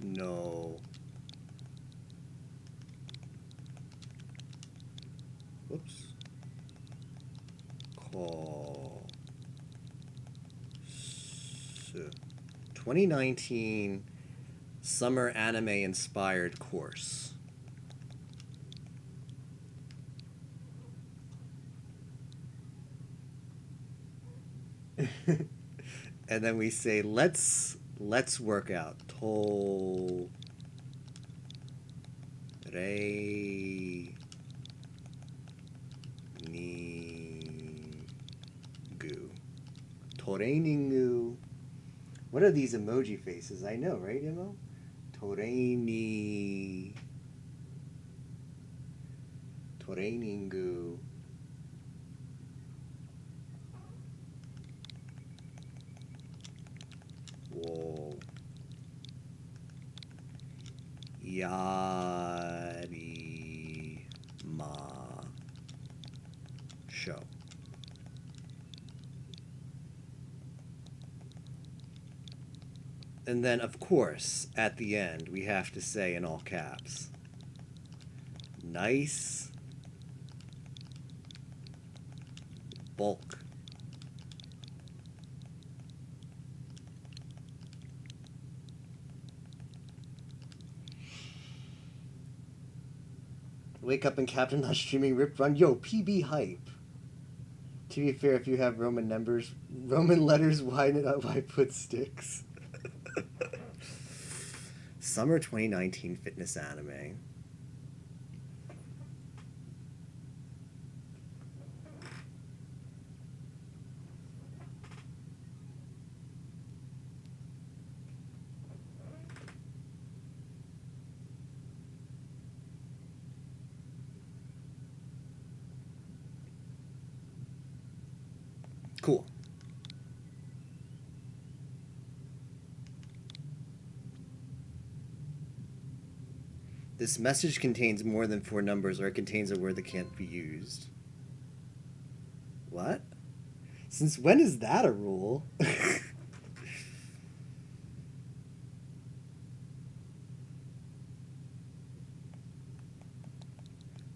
No. Whoops. Call. 2019 Summer Anime Inspired Course. And then we say let's work out. Re ni gu. Toreiningu. What are these emoji faces? I know, right, Imo? Toreiningu. Whoa. Yari ma show. And then, of course, at the end, we have to say in all caps, nice bulk. Wake up and Captain not streaming Rip Run. Yo, PB hype. To be fair, if you have Roman letters, why put sticks? Summer 2019 fitness anime. Cool. This message contains more than 4 numbers, or it contains a word that can't be used. What? Since when is that a rule?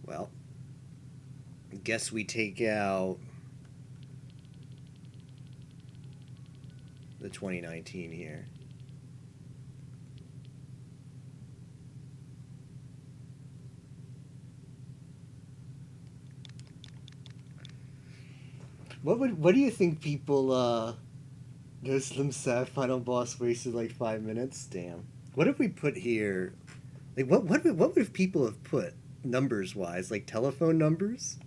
Well, I guess we take out the 2019 here. What do you think people no Slim Seth final boss wasted like 5 minutes? Damn. What if we put here, like what would if people have put numbers wise, like telephone numbers?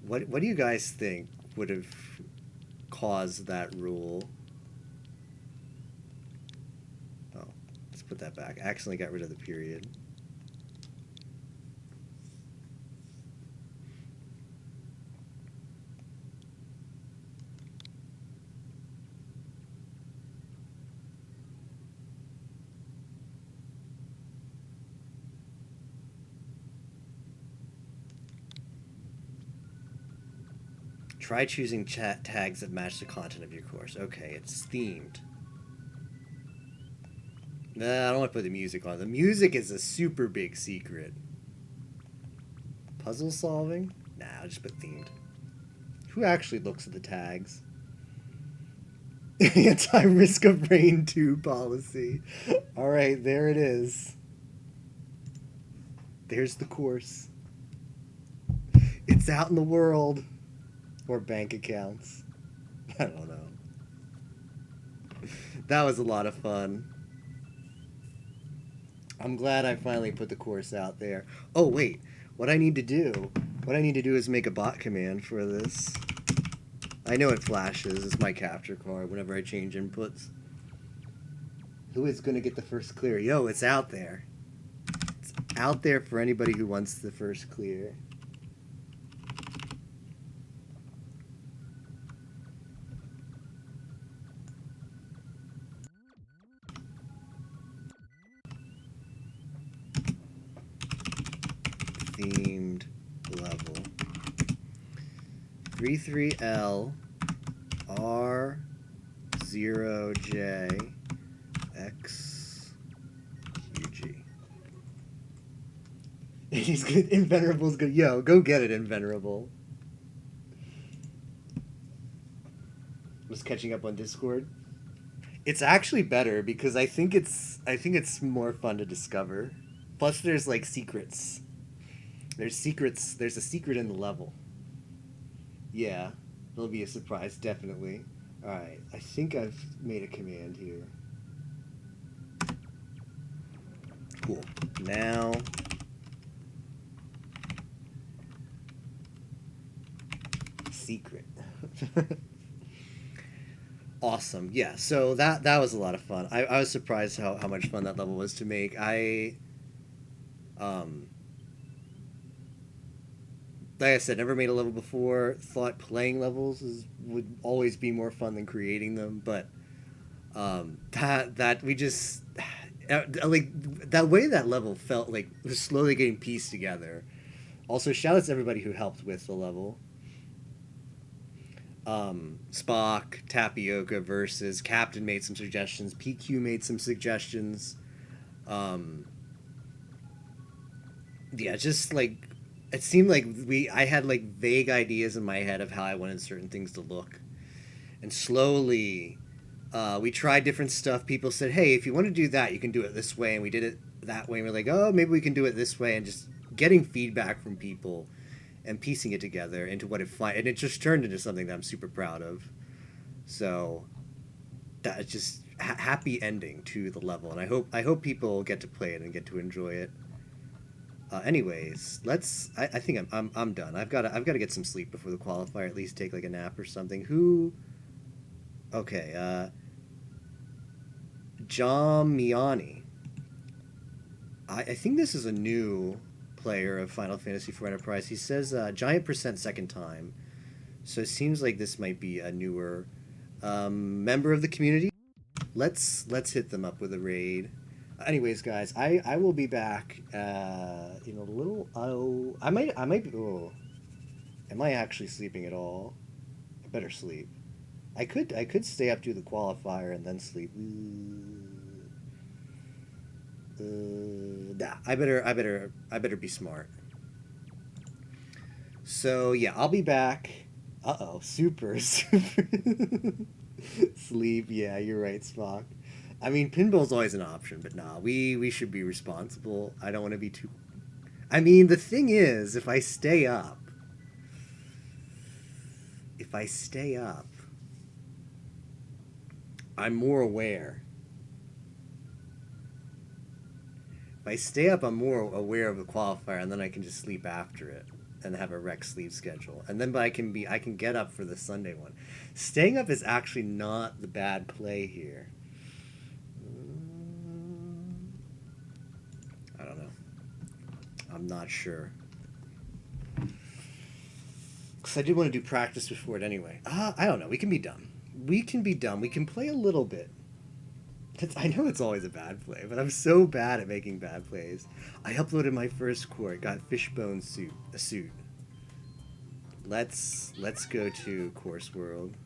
What do you guys think would have caused that rule? Oh, let's put that back. I accidentally got rid of the period. Try choosing chat tags that match the content of your course. Okay, it's themed. Nah, I don't want to put the music on. The music is a super big secret. Puzzle solving? Nah, I'll just put themed. Who actually looks at the tags? Anti-risk of rain 2 policy. Alright, there it is. There's the course. It's out in the world. Or bank accounts. I don't know. That was a lot of fun. I'm glad I finally put the course out there. Oh, wait. What I need to do is make a bot command for this. I know it flashes. It's my capture card whenever I change inputs. Who is going to get the first clear? Yo, it's out there. It's out there for anybody who wants the first clear. Themed level 33L R0J XUG. He's good. Invenerable's good. Yo, go get it, Invenerable. Was catching up on Discord. It's actually better because I think it's more fun to discover. Plus, there's like secrets. There's secrets. There's a secret in the level. Yeah, it'll be a surprise, definitely. All right, I think I've made a command here. Cool. Now, secret. Awesome. Yeah. So that was a lot of fun. I was surprised how much fun that level was to make. Like I said, never made a level before. Thought playing levels would always be more fun than creating them, but that we just like that way that level felt like was slowly getting pieced together. Also, shout out to everybody who helped with the level. Spock, Tapioca versus Captain made some suggestions. PQ made some suggestions. Yeah, just like. It seemed like I had like vague ideas in my head of how I wanted certain things to look. And slowly, we tried different stuff. People said, hey, if you want to do that, you can do it this way. And we did it that way. And we're like, oh, maybe we can do it this way. And just getting feedback from people and piecing it together into what and it just turned into something that I'm super proud of. So that's just happy ending to the level. And I hope people get to play it and get to enjoy it. Anyways, I think I'm done. I've got to get some sleep before the qualifier. At least take like a nap or something. Okay. John Miani. I think this is a new player of Final Fantasy IV Enterprise. He says giant percent second time. So it seems like this might be a newer member of the community. Let's hit them up with a raid. Anyways, guys, I will be back in a little. Oh, I might be. Oh, am I actually sleeping at all? I better sleep. I could stay up to the qualifier and then sleep. Nah, I better be smart. So yeah, I'll be back. Uh-oh, super sleep. Yeah, you're right, Spock. I mean, pinball's always an option, but nah, we should be responsible. I don't want to be too. I mean, the thing is, if I stay up, I'm more aware. If I stay up, I'm more aware of the qualifier, and then I can just sleep after it and have a rec sleep schedule. And then I can get up for the Sunday one. Staying up is actually not the bad play here. I don't know. I'm not sure. Because I did want to do practice before it anyway. I don't know. We can be dumb. We can play a little bit. I know it's always a bad play, but I'm so bad at making bad plays. I uploaded my first court, got fishbone suit. Let's go to Course World.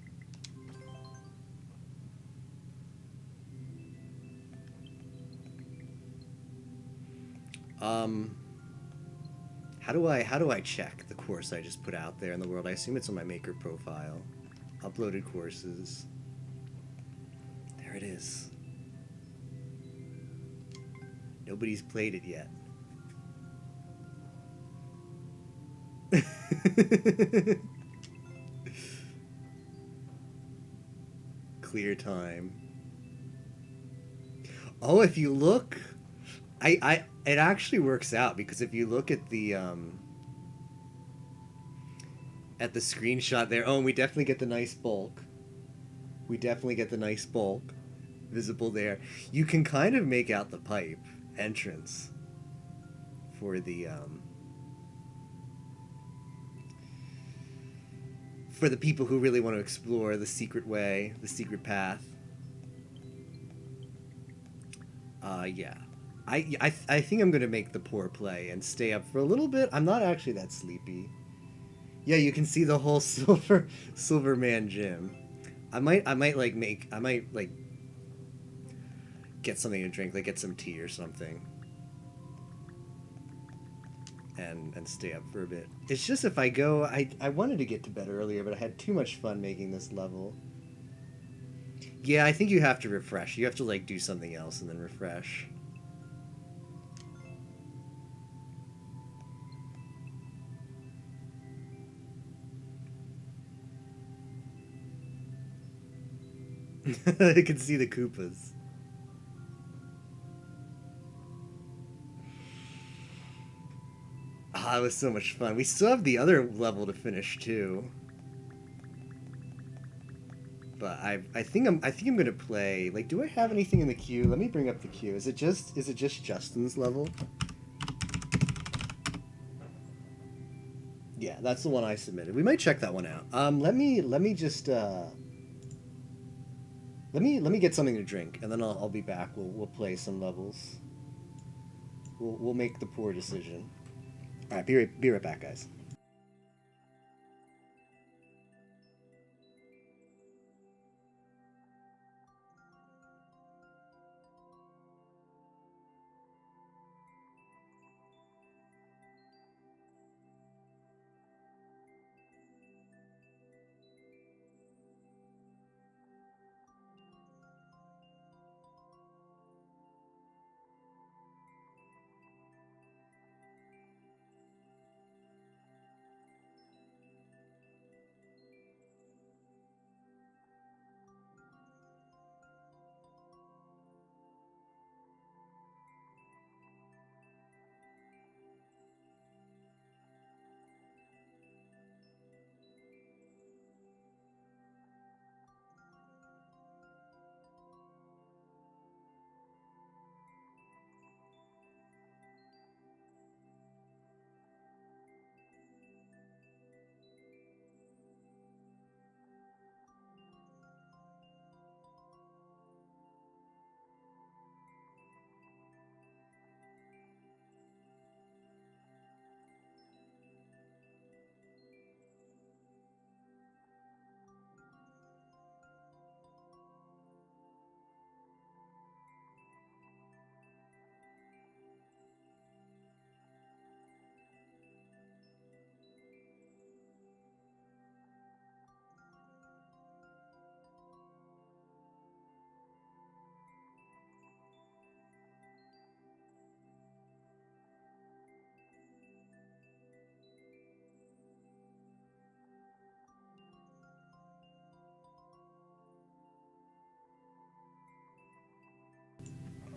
How do I check the course I just put out there in the world? I assume it's on my maker profile. Uploaded courses. There it is. Nobody's played it yet. Clear time. Oh, if you look, it actually works out, because if you look at the screenshot there, oh, and we definitely get the nice bulk. Visible there. You can kind of make out the pipe entrance for the people who really want to explore the secret way, the secret path. Yeah. I think I'm gonna make the poor play and stay up for a little bit. I'm not actually that sleepy. Yeah, you can see the whole Silverman gym. I might get something to drink, like get some tea or something, and stay up for a bit. It's just if I go, I wanted to get to bed earlier, but I had too much fun making this level. Yeah, I think you have to refresh. You have to like do something else and then refresh. I can see the Koopas. Ah, it was so much fun. We still have the other level to finish too. But I think I'm gonna play. Like, do I have anything in the queue? Let me bring up the queue. Is it just Justin's level? Yeah, that's the one I submitted. We might check that one out. Let me just let me get something to drink, and then I'll be back. We'll play some levels. We'll make the poor decision. All right, be right back, guys.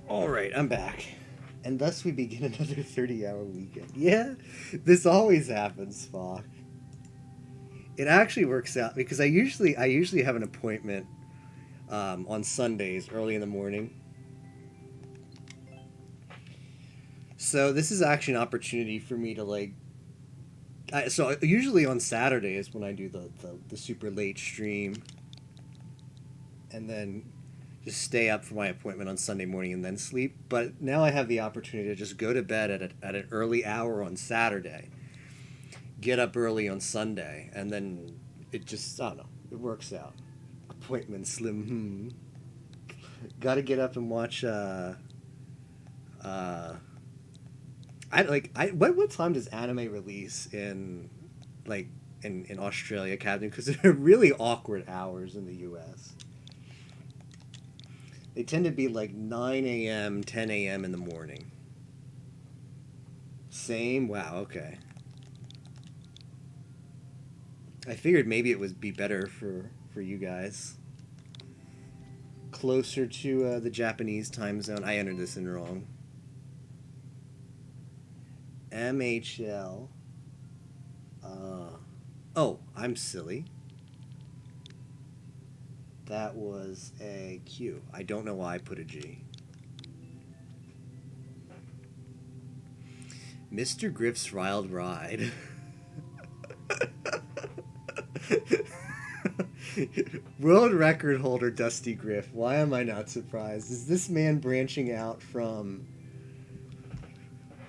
Alright, I'm back. And thus we begin another 30-hour weekend. Yeah, this always happens, Spock. It actually works out because I usually have an appointment on Sundays early in the morning. So this is actually an opportunity for me to like. So usually on Saturdays when I do the super late stream, and then just stay up for my appointment on Sunday morning and then sleep. But now I have the opportunity to just go to bed at an early hour on Saturday, get up early on Sunday, and then it just, I don't know, it works out. Appointment slim. Got to get up and watch. What time does anime release in Australia, Captain? Because they're really awkward hours in the U.S. They tend to be like 9 a.m., 10 a.m. in the morning. Same? Wow, okay. I figured maybe it would be better for you guys. Closer to the Japanese time zone. I entered this in wrong. MHL. Oh, I'm silly. That was a Q. I don't know why I put a G. Mr. Griff's Wild Ride. World record holder Dusty Griff. Why am I not surprised? Is this man branching out from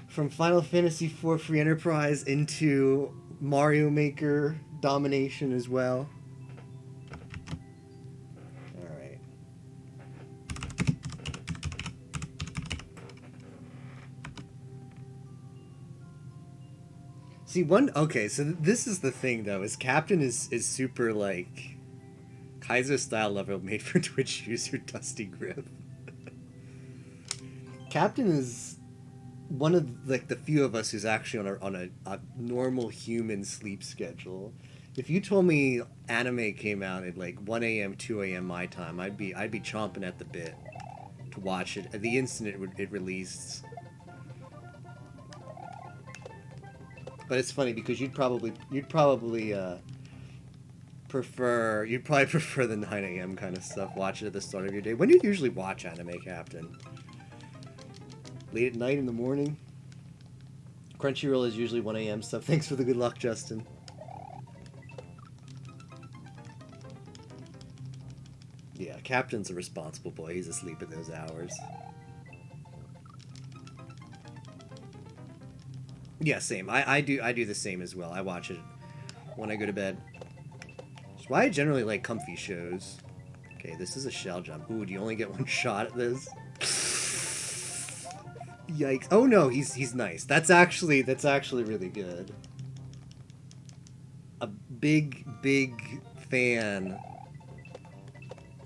Final Fantasy IV Free Enterprise into Mario Maker domination as well? Alright. See, okay, so this is the thing though, is Captain is super like Kaiser style level made for Twitch user Dusty Griff. Captain is one of like the few of us who's actually on a normal human sleep schedule. If you told me anime came out at like 1 a.m., 2 a.m. my time, I'd be chomping at the bit to watch it the instant it released. But it's funny because you'd probably prefer the 9 a.m. kind of stuff. Watch it at the start of your day. When do you usually watch anime, Captain? Late at night, in the morning? Crunchyroll is usually 1 a.m. stuff. Thanks for the good luck, Justin. Yeah, Captain's a responsible boy. He's asleep at those hours. Yeah, same. I do the same as well. I watch it when I go to bed. That's why I generally like comfy shows. Okay, this is a shell jump. Ooh, do you only get one shot at this? Yikes. Oh no, he's nice. That's actually really good. A big fan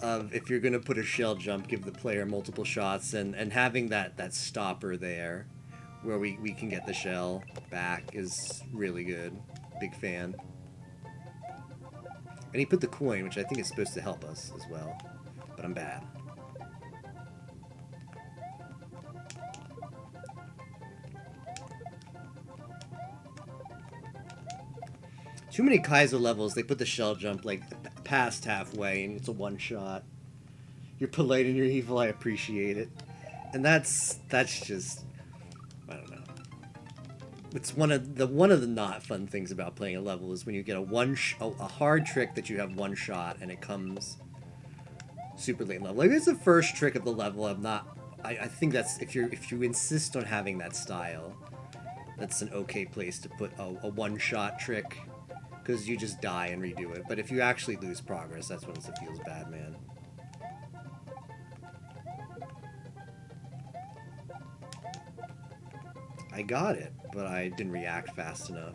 of, if you're gonna put a shell jump, give the player multiple shots, and having that stopper there where we can get the shell back is really good. Big fan. And he put the coin, which I think is supposed to help us as well. But I'm bad. Too many Kaizo levels, they put the shell jump like past halfway and it's a one shot. You're polite and you're evil, I appreciate it. And that's just, I don't know. It's one of the not fun things about playing a level is when you get a hard trick that you have one shot and it comes super late in level. Like it's the first trick of the level. I think that's if you insist on having that style, that's an okay place to put a one shot trick, because you just die and redo it. But if you actually lose progress, that's when it feels bad, man. I got it, but I didn't react fast enough.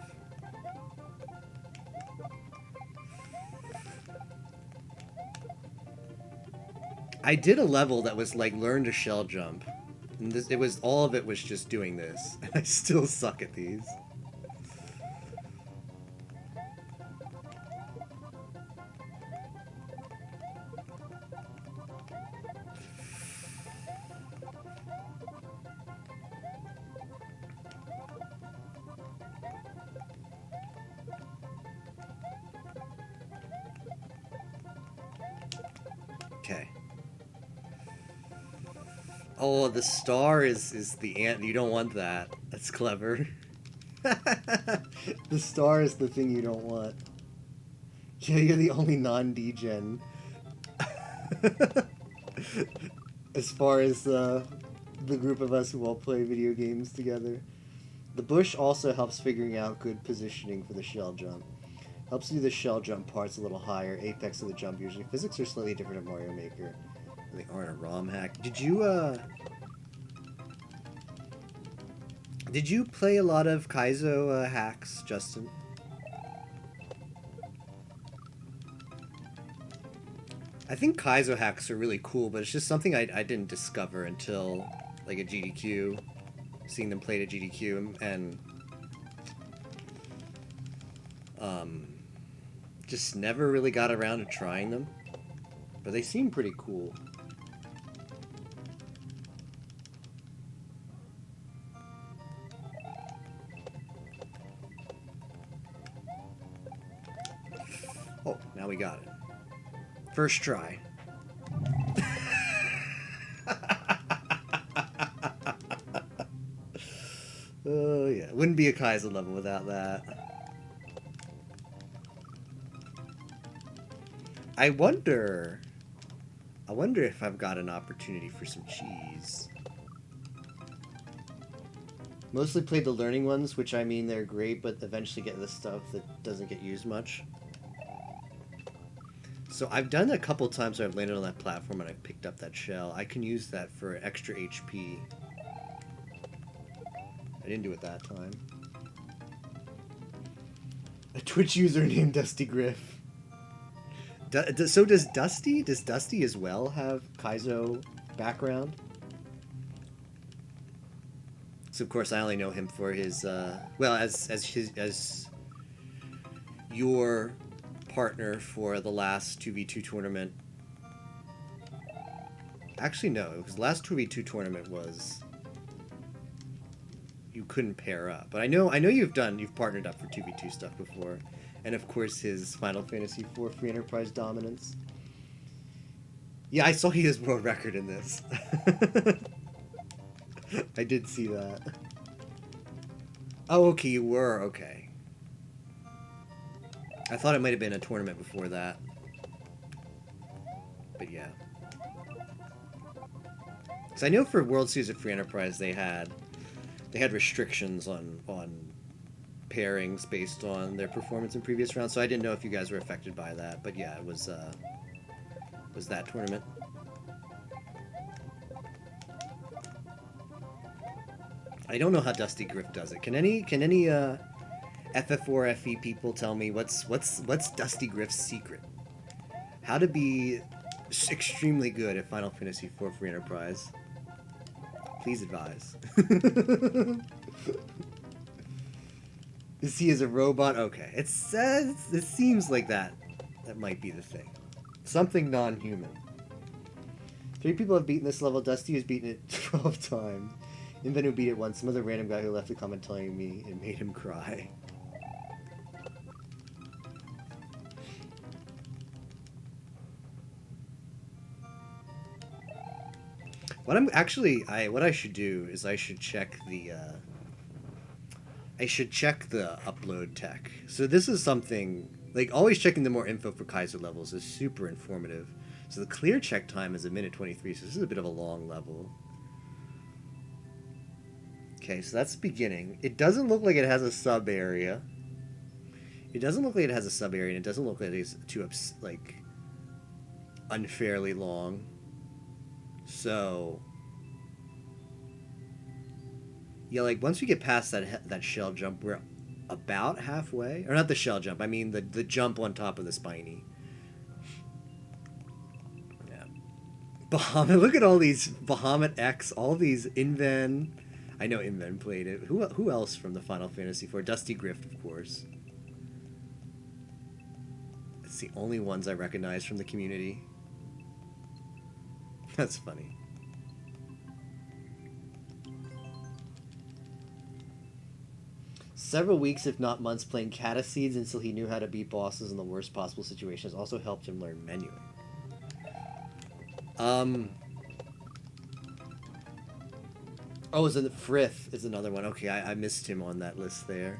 I did a level that was like learn to shell jump. And all of it was just doing this. And I still suck at these. Oh, the star is the ant. You don't want that. That's clever. The star is the thing you don't want. Yeah, you're the only non-degen. As far as the group of us who all play video games together. The bush also helps figuring out good positioning for the shell jump. Helps do the shell jump parts a little higher, apex of the jump usually. Physics are slightly different at Mario Maker. They aren't a ROM hack. Did you play a lot of Kaizo hacks, Justin? I think Kaizo hacks are really cool, but it's just something I didn't discover until like at GDQ, seeing them played at GDQ, and just never really got around to trying them. But they seem pretty cool. Oh, now we got it. First try. Oh yeah, wouldn't be a Kaizo level without that. I wonder if I've got an opportunity for some cheese. Mostly played the learning ones, which I mean they're great, but eventually get the stuff that doesn't get used much. So I've done a couple times where I've landed on that platform and I've picked up that shell. I can use that for extra HP. I didn't do it that time. A Twitch user named Dusty Griff. So does Dusty? Does Dusty as well have Kaizo background? So of course I only know him for his well, as your partner for the last 2v2 tournament. Actually no, because the last 2v2 tournament was you couldn't pair up. But I know you've partnered up for 2v2 stuff before. And of course his Final Fantasy 4 Free Enterprise dominance. Yeah, I saw he has world record in this. I did see that. Oh, okay, you were. Okay. I thought it might have been a tournament before that. But yeah. So I know for World Series of Free Enterprise they had restrictions on pairings based on their performance in previous rounds, so I didn't know if you guys were affected by that, but yeah, it was that tournament. I don't know how Dusty Griff does it. Can any FF4FE people tell me what's Dusty Griff's secret? How to be extremely good at Final Fantasy 4 Free Enterprise? Please advise. Is he as a robot? Okay, it seems like that might be the thing. Something non-human. 3 people have beaten this level. Dusty has beaten it 12 times. Inven who beat it once. Some other random guy who left a comment telling me it made him cry. What I should do is I should check the upload tech. So this is something, like, always checking the more info for Kaizo levels is super informative. So the clear check time is 1:23, so this is a bit of a long level. Okay, so that's the beginning. It doesn't look like it has a sub area. And it doesn't look like it's too, like, unfairly long. So yeah, like once we get past that shell jump, we're about halfway. Or not the shell jump, I mean the jump on top of the spiny. Yeah. Bahamut, look at all these Bahamut X, all these Inven. I know Inven played it. Who else from the Final Fantasy 4? Dusty Griff, of course. It's the only ones I recognize from the community. That's funny. Several weeks, if not months, playing Cataseeds until he knew how to beat bosses in the worst possible situations also helped him learn menuing. Oh, is it Frith is another one. Okay, I missed him on that list there.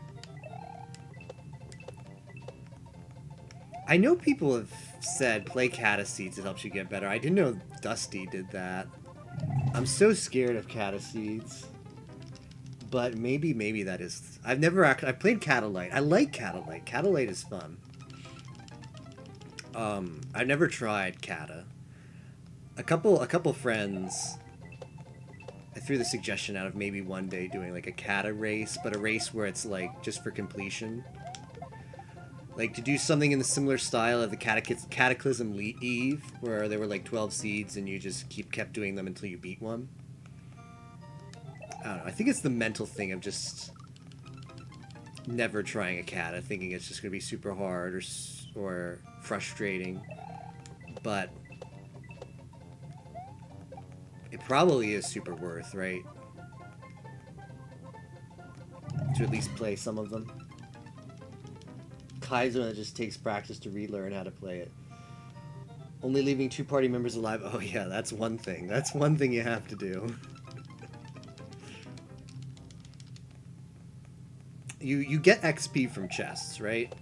I know people have said play Cata Seeds, it helps you get better. I didn't know Dusty did that. I'm so scared of Cata Seeds. But maybe that is... I've never actually... I played Catalite. I like Catalite. Catalite is fun. I've never tried Cata. A couple friends... I threw the suggestion out of maybe one day doing like a Cata race, but a race where it's like just for completion. Like to do something in the similar style of the Cataclysm Eve, where there were like 12 seeds and you just kept doing them until you beat one. I don't know. I think it's the mental thing of just never trying a Cata, thinking it's just going to be super hard or frustrating. But it probably is super worth, right? To at least play some of them. Kaizo, it just takes practice to relearn how to play it. Only leaving 2 party members alive. Oh yeah, that's one thing. That's one thing you have to do. You get XP from chests, right?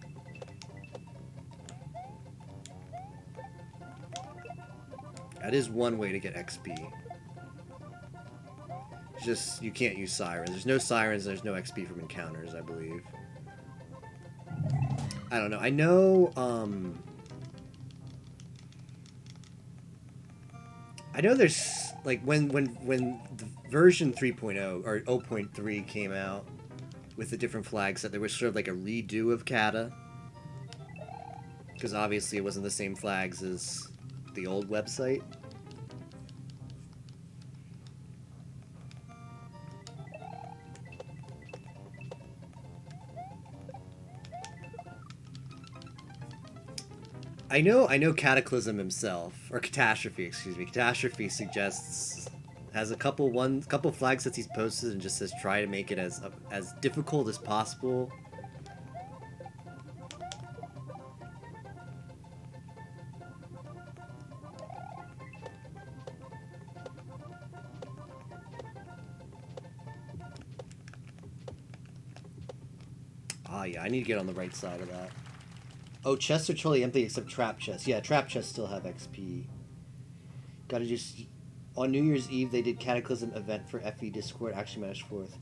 That is one way to get XP. Just, you can't use sirens. There's no sirens, there's no XP from encounters, I believe. I don't know. I know, I know there's, like, when the version 3.0, or 0.3 came out, with the different flag set, there was sort of like a redo of Cata. Because obviously it wasn't the same flags as the old website. I know Cataclysm himself, or Catastrophe, excuse me. Catastrophe has a couple flag sets he's posted and just says try to make it as difficult as possible. Ah, yeah, I need to get on the right side of that. Oh, chests are totally empty except trap chests. Yeah, trap chests still have XP. Gotta just... On New Year's Eve, they did Cataclysm event for FE Discord, actually managed 4th.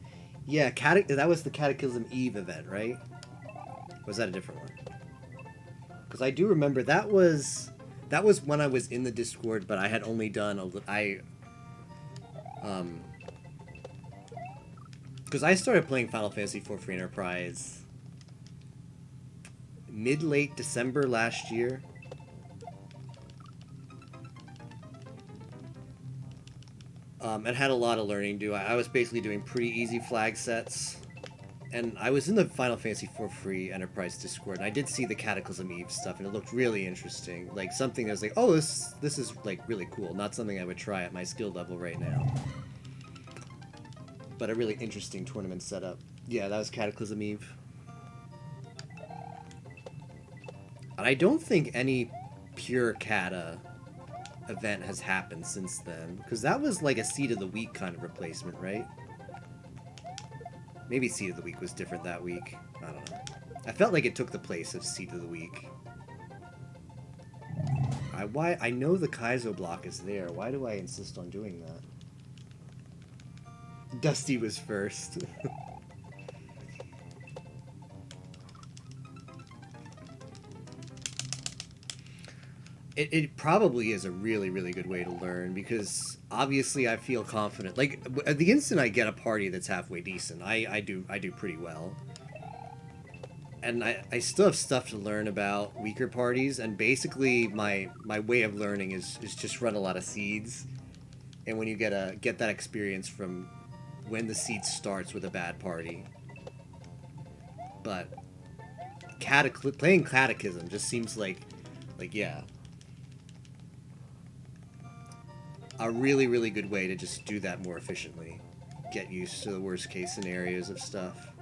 Yeah, that was the Cataclysm Eve event, right? Or was that a different one? Because I do remember that was when I was in the Discord, but I had only done because I started playing Final Fantasy IV Free Enterprise mid-late December last year. And had a lot of learning to do. I was basically doing pretty easy flag sets. And I was in the Final Fantasy IV Free Enterprise Discord, and I did see the Cataclysm Eve stuff, and it looked really interesting. Like, something that was like, oh, this is, like, really cool. Not something I would try at my skill level right now. But a really interesting tournament setup. Yeah, that was Cataclysm Eve. And I don't think any pure Cata event has happened since then, because that was like a Seed of the Week kind of replacement, right? Maybe Seed of the Week was different that week. I don't know. I felt like it took the place of Seed of the Week. I know the Kaizo block is there. Why do I insist on doing that? Dusty was first. It probably is a really, really good way to learn, because obviously I feel confident. Like, at the instant I get a party that's halfway decent, I do pretty well. And I still have stuff to learn about weaker parties, and basically my way of learning is just run a lot of seeds. And when you get that experience from when the seed starts with a bad party. But playing Catechism just seems like yeah, a really, really good way to just do that more efficiently. Get used to the worst case scenarios of stuff.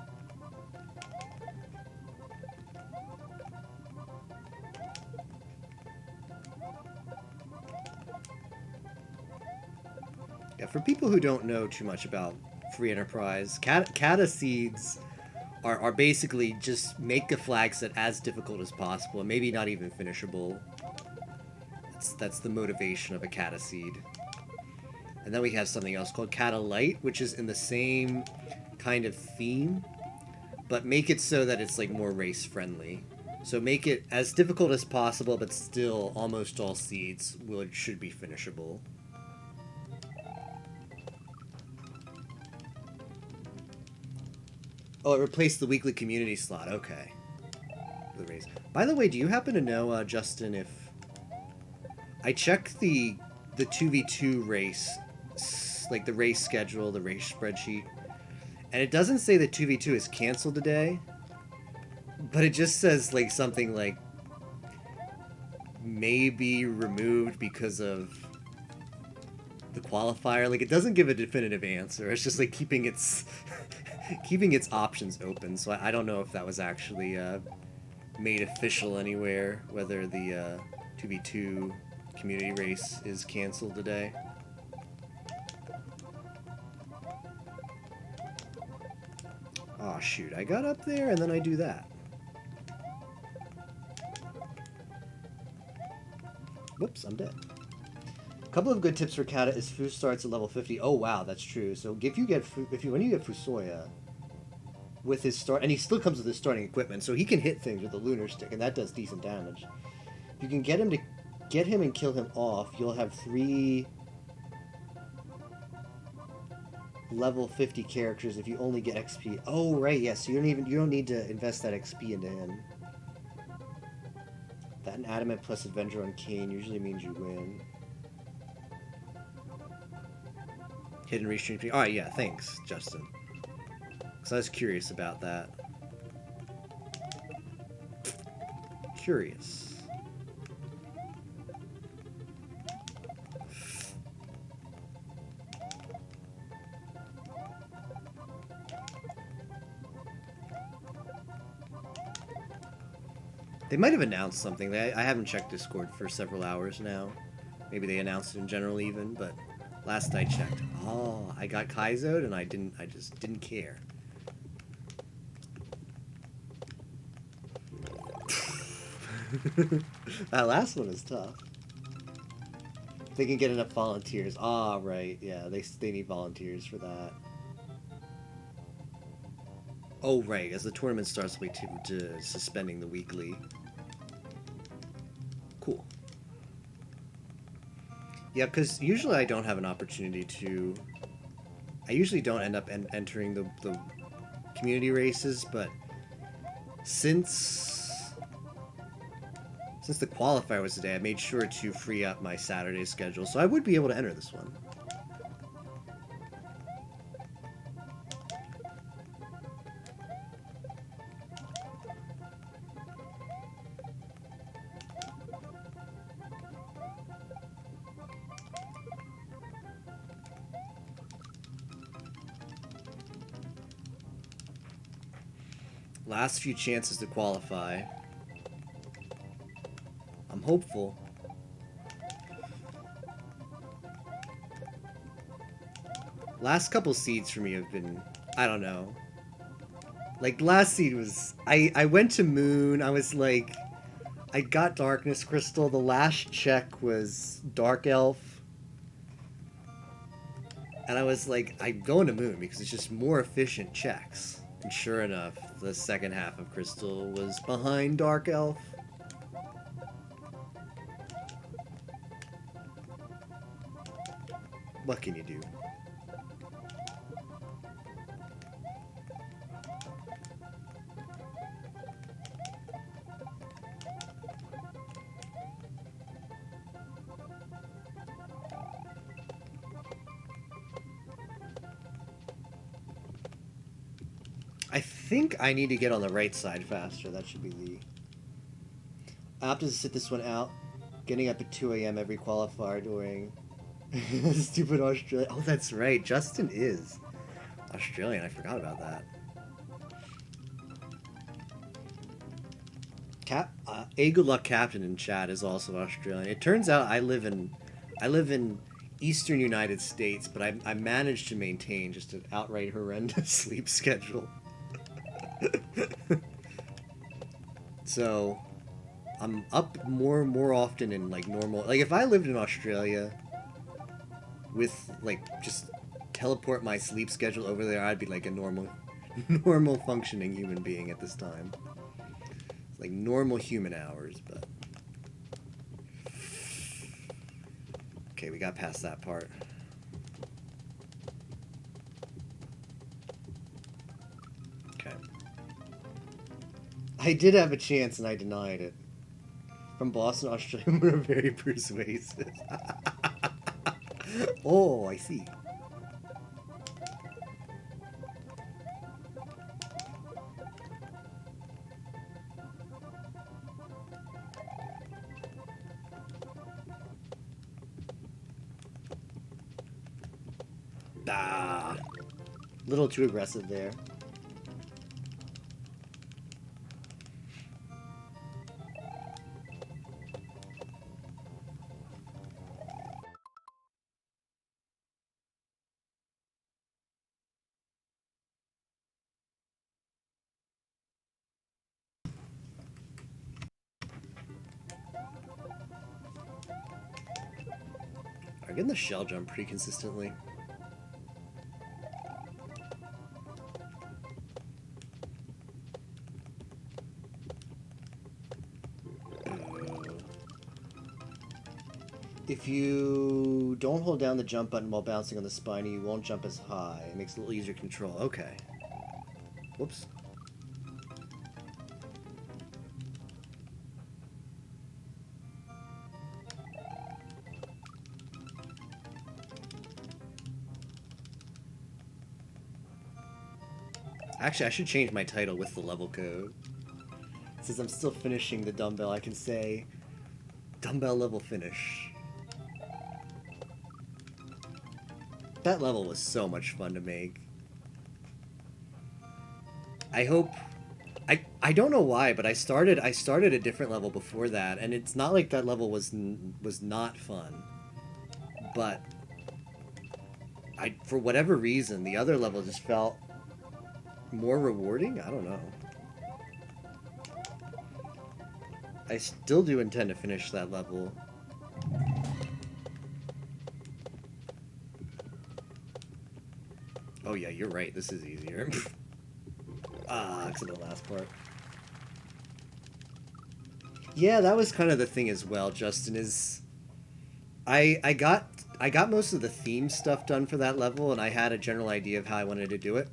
Yeah, for people who don't know too much about free enterprise. Kata seeds are basically just make the flag set as difficult as possible, and maybe not even finishable. That's the motivation of a Kata seed. And then we have something else called Kata Light, which is in the same kind of theme, but make it so that it's like more race friendly. So make it as difficult as possible, but still almost all seeds should be finishable. Oh, it replaced the weekly community slot. Okay. The race. By the way, do you happen to know, Justin, if I checked the 2v2 race, like the race schedule, the race spreadsheet, and it doesn't say that 2v2 is canceled today, but it just says like something like maybe removed because of the qualifier. Like, it doesn't give a definitive answer. It's just like keeping its keeping its options open. So I don't know if that was actually made official anywhere, whether the 2v2 community race is canceled today. Aw, shoot, I got up there and then I do that. Whoops, I'm dead. A couple of good tips for Kata is Fu starts at level 50. Oh wow, that's true. So if you get when you get Fusoya with his start, and he still comes with his starting equipment, so he can hit things with a lunar stick, and that does decent damage. If you can get him and kill him off, you'll have 3 level 50 characters if you only get XP. Oh right, yes. Yeah, so you don't need to invest that XP into him. That and Adamant plus Avenger on Kane usually means you win. Hidden restream. Oh yeah, thanks, Justin. Because I was curious about that. Curious. They might have announced something. I haven't checked Discord for several hours now. Maybe they announced it in general even, but last I checked. Oh, I got Kaizo'd and I just didn't care. That last one is tough. They can get enough volunteers. Ah, right. Yeah, they need volunteers for that. Oh, right. As the tournament starts, we'll be to suspending the weekly. Cool. Yeah, because usually I don't have an opportunity to... I usually don't end up entering the community races, but since the qualifier was today, I made sure to free up my Saturday schedule, so I would be able to enter this one. Last few chances to qualify. I'm hopeful. Last couple seeds for me have been, I don't know. Like, last seed was, I went to Moon, I was like, I got Darkness Crystal, the last check was Dark Elf. And I was like, I'm going to Moon because it's just more efficient checks. And sure enough, the second half of Crystal was behind Dark Elf. What can you do? I think I need to get on the right side faster. That should be the... I opted to sit this one out. Getting up at 2 a.m. every qualifier during... Stupid Australia. Oh, that's right. Justin is Australian. I forgot about that. A Good Luck Captain in chat is also Australian. It turns out I live in eastern United States, but I managed to maintain just an outright horrendous sleep schedule. So I'm up more often in like normal. Like if I lived in Australia with like just teleport my sleep schedule over there, I'd be like a normal functioning human being at this time. It's like normal human hours, but okay, we got past that part. Okay. I did have a chance and I denied it. From Boston, Australia, we're very persuasive. Oh, I see. Ah, little too aggressive there. I'm getting the shell jump pretty consistently. If you don't hold down the jump button while bouncing on the spine, you won't jump as high. It makes it a little easier to control. Okay. Whoops. Actually, I should change my title with the level code. Since I'm still finishing the dumbbell, I can say dumbbell level finish. That level was so much fun to make. I hope... I don't know why, but I started a different level before that, and it's not like that level was not fun. But for whatever reason, the other level just felt more rewarding? I don't know. I still do intend to finish that level. Oh yeah, you're right. This is easier. Except the last part. Yeah, that was kind of the thing as well, Justin, is I got most of the theme stuff done for that level, and I had a general idea of how I wanted to do it.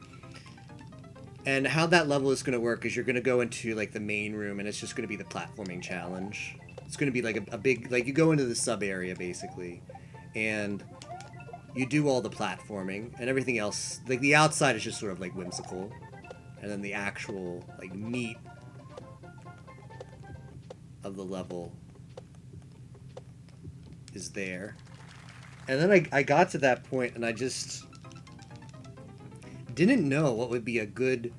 And how that level is going to work is you're going to go into like the main room, and it's just going to be the platforming challenge. It's going to be like a big, like you go into the sub area basically, and you do all the platforming, and everything else, like the outside is just sort of like whimsical, and then the actual like meat of the level is there. And then I got to that point, and I just didn't know what would be a good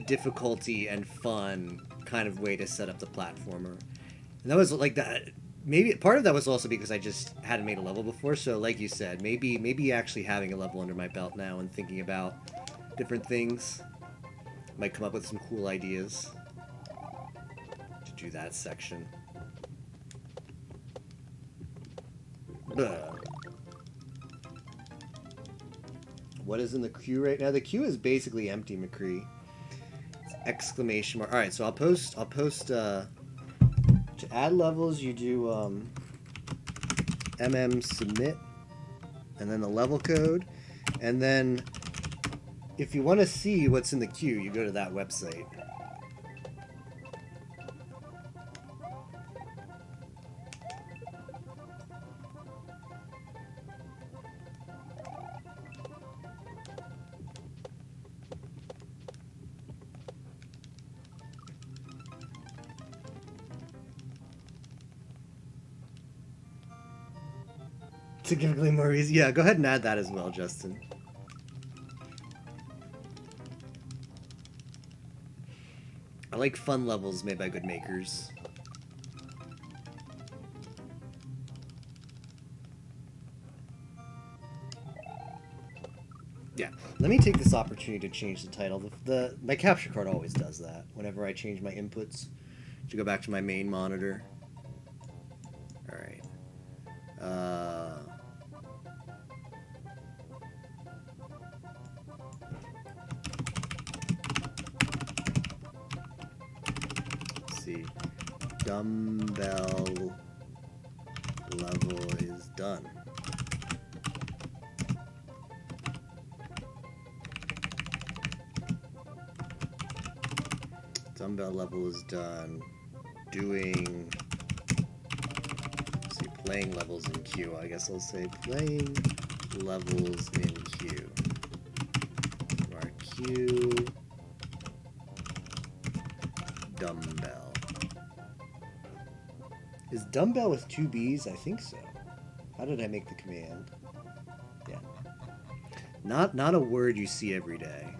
difficulty and fun kind of way to set up the platformer. And that was like that. Maybe part of that was also because I just hadn't made a level before. So like you said, maybe actually having a level under my belt now and thinking about different things might come up with some cool ideas to do that section. Ugh. What is in the queue right now? The queue is basically empty, McCree. It's exclamation mark. All right, so I'll post. To add levels, you do MM submit, and then the level code, and then if you want to see what's in the queue, you go to that website. Significantly more easy. Yeah, go ahead and add that as well, Justin. I like fun levels made by good makers. Yeah, let me take this opportunity to change the title. My capture card always does that whenever I change my inputs. To go back to my main monitor. All right. Let's see. Dumbbell level is done. Dumbbell level is done. Doing, let's see, playing levels in Q. I guess I'll say playing levels in Q. Mark Q. Dumbbell. Is dumbbell with 2 B's? I think so. How did I make the command? Yeah. Not a word you see every day.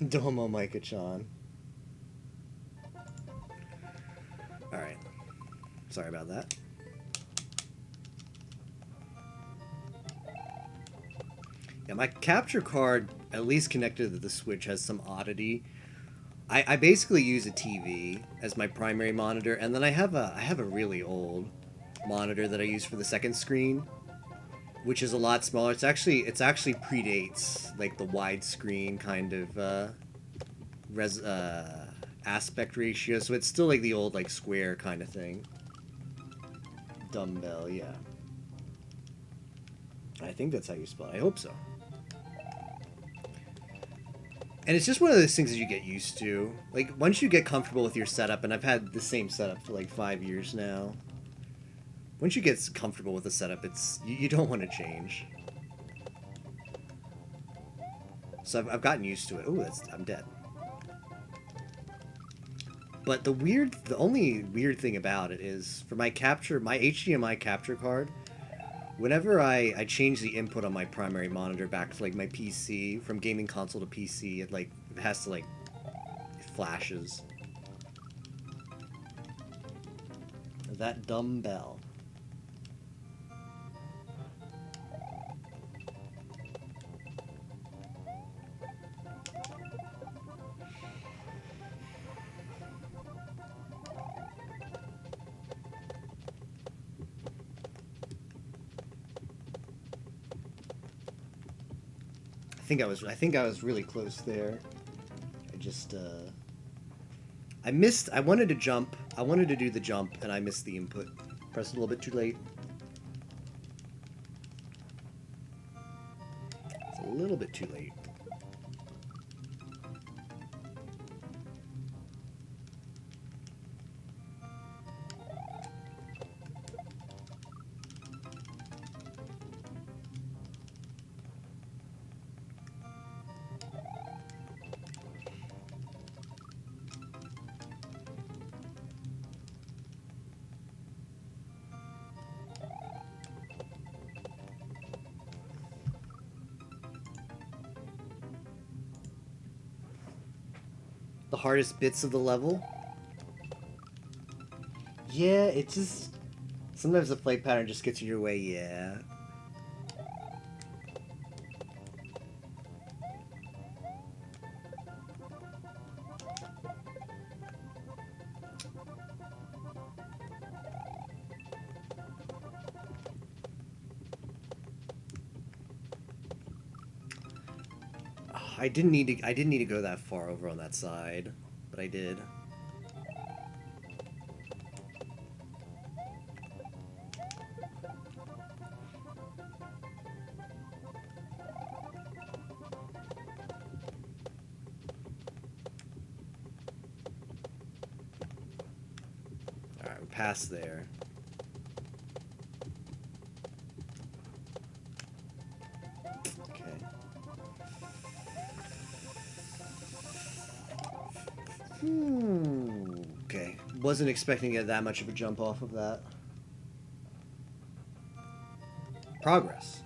Domo Micah-chan. Alright. Sorry about that. Yeah, my capture card, at least connected to the Switch, has some oddity. I basically use a TV as my primary monitor, and then I have a really old monitor that I use for the second screen, which is a lot smaller. It's actually predates like the widescreen kind of aspect ratio, so it's still like the old like square kind of thing. Dumbbell, yeah. I think that's how you spell it. I hope so. And it's just one of those things that you get used to. Like, once you get comfortable with your setup, and I've had the same setup for like 5 years now. Once you get comfortable with the setup, you don't want to change. So I've gotten used to it. Ooh, I'm dead. But the only weird thing about it is, for my HDMI capture card, whenever I change the input on my primary monitor back to like my PC, from gaming console to PC, it has to it flashes. That dumbbell. I think I was really close there. I just I wanted to jump. I wanted to do the jump and I missed the input. Pressed a little bit too late. It's a little bit too late. The hardest bits of the level? Yeah, it just... Sometimes the play pattern just gets in your way, yeah. I didn't need to go that far over on that side, but I did. All right, we're past there. Okay. Wasn't expecting to get that much of a jump off of that. Progress.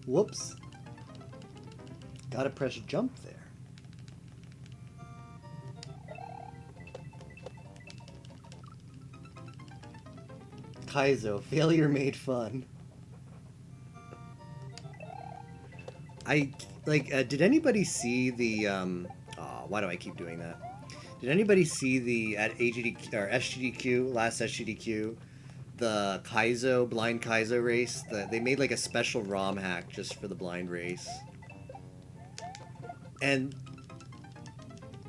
Whoops. Gotta press jump there. Kaizo, failure made fun. Did anybody see the, why do I keep doing that? Did anybody see the, at AGDQ, or SGDQ, last SGDQ, the Kaizo, blind Kaizo race? They made like a special ROM hack just for the blind race. And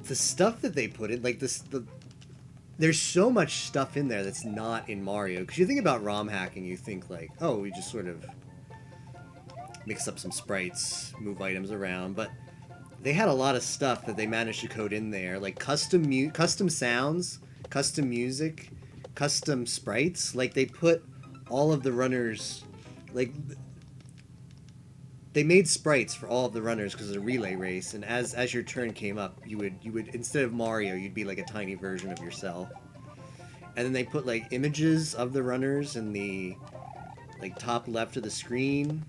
the stuff that they put in, like there's so much stuff in there that's not in Mario. Because you think about ROM hacking, you think like, oh, we just sort of mix up some sprites, move items around, but they had a lot of stuff that they managed to code in there, like custom sounds, custom music, custom sprites. Like they put all of the runners, like they made sprites for all of the runners because of the relay race, and as your turn came up, you would instead of Mario, you'd be like a tiny version of yourself. And then they put like images of the runners in the like top left of the screen.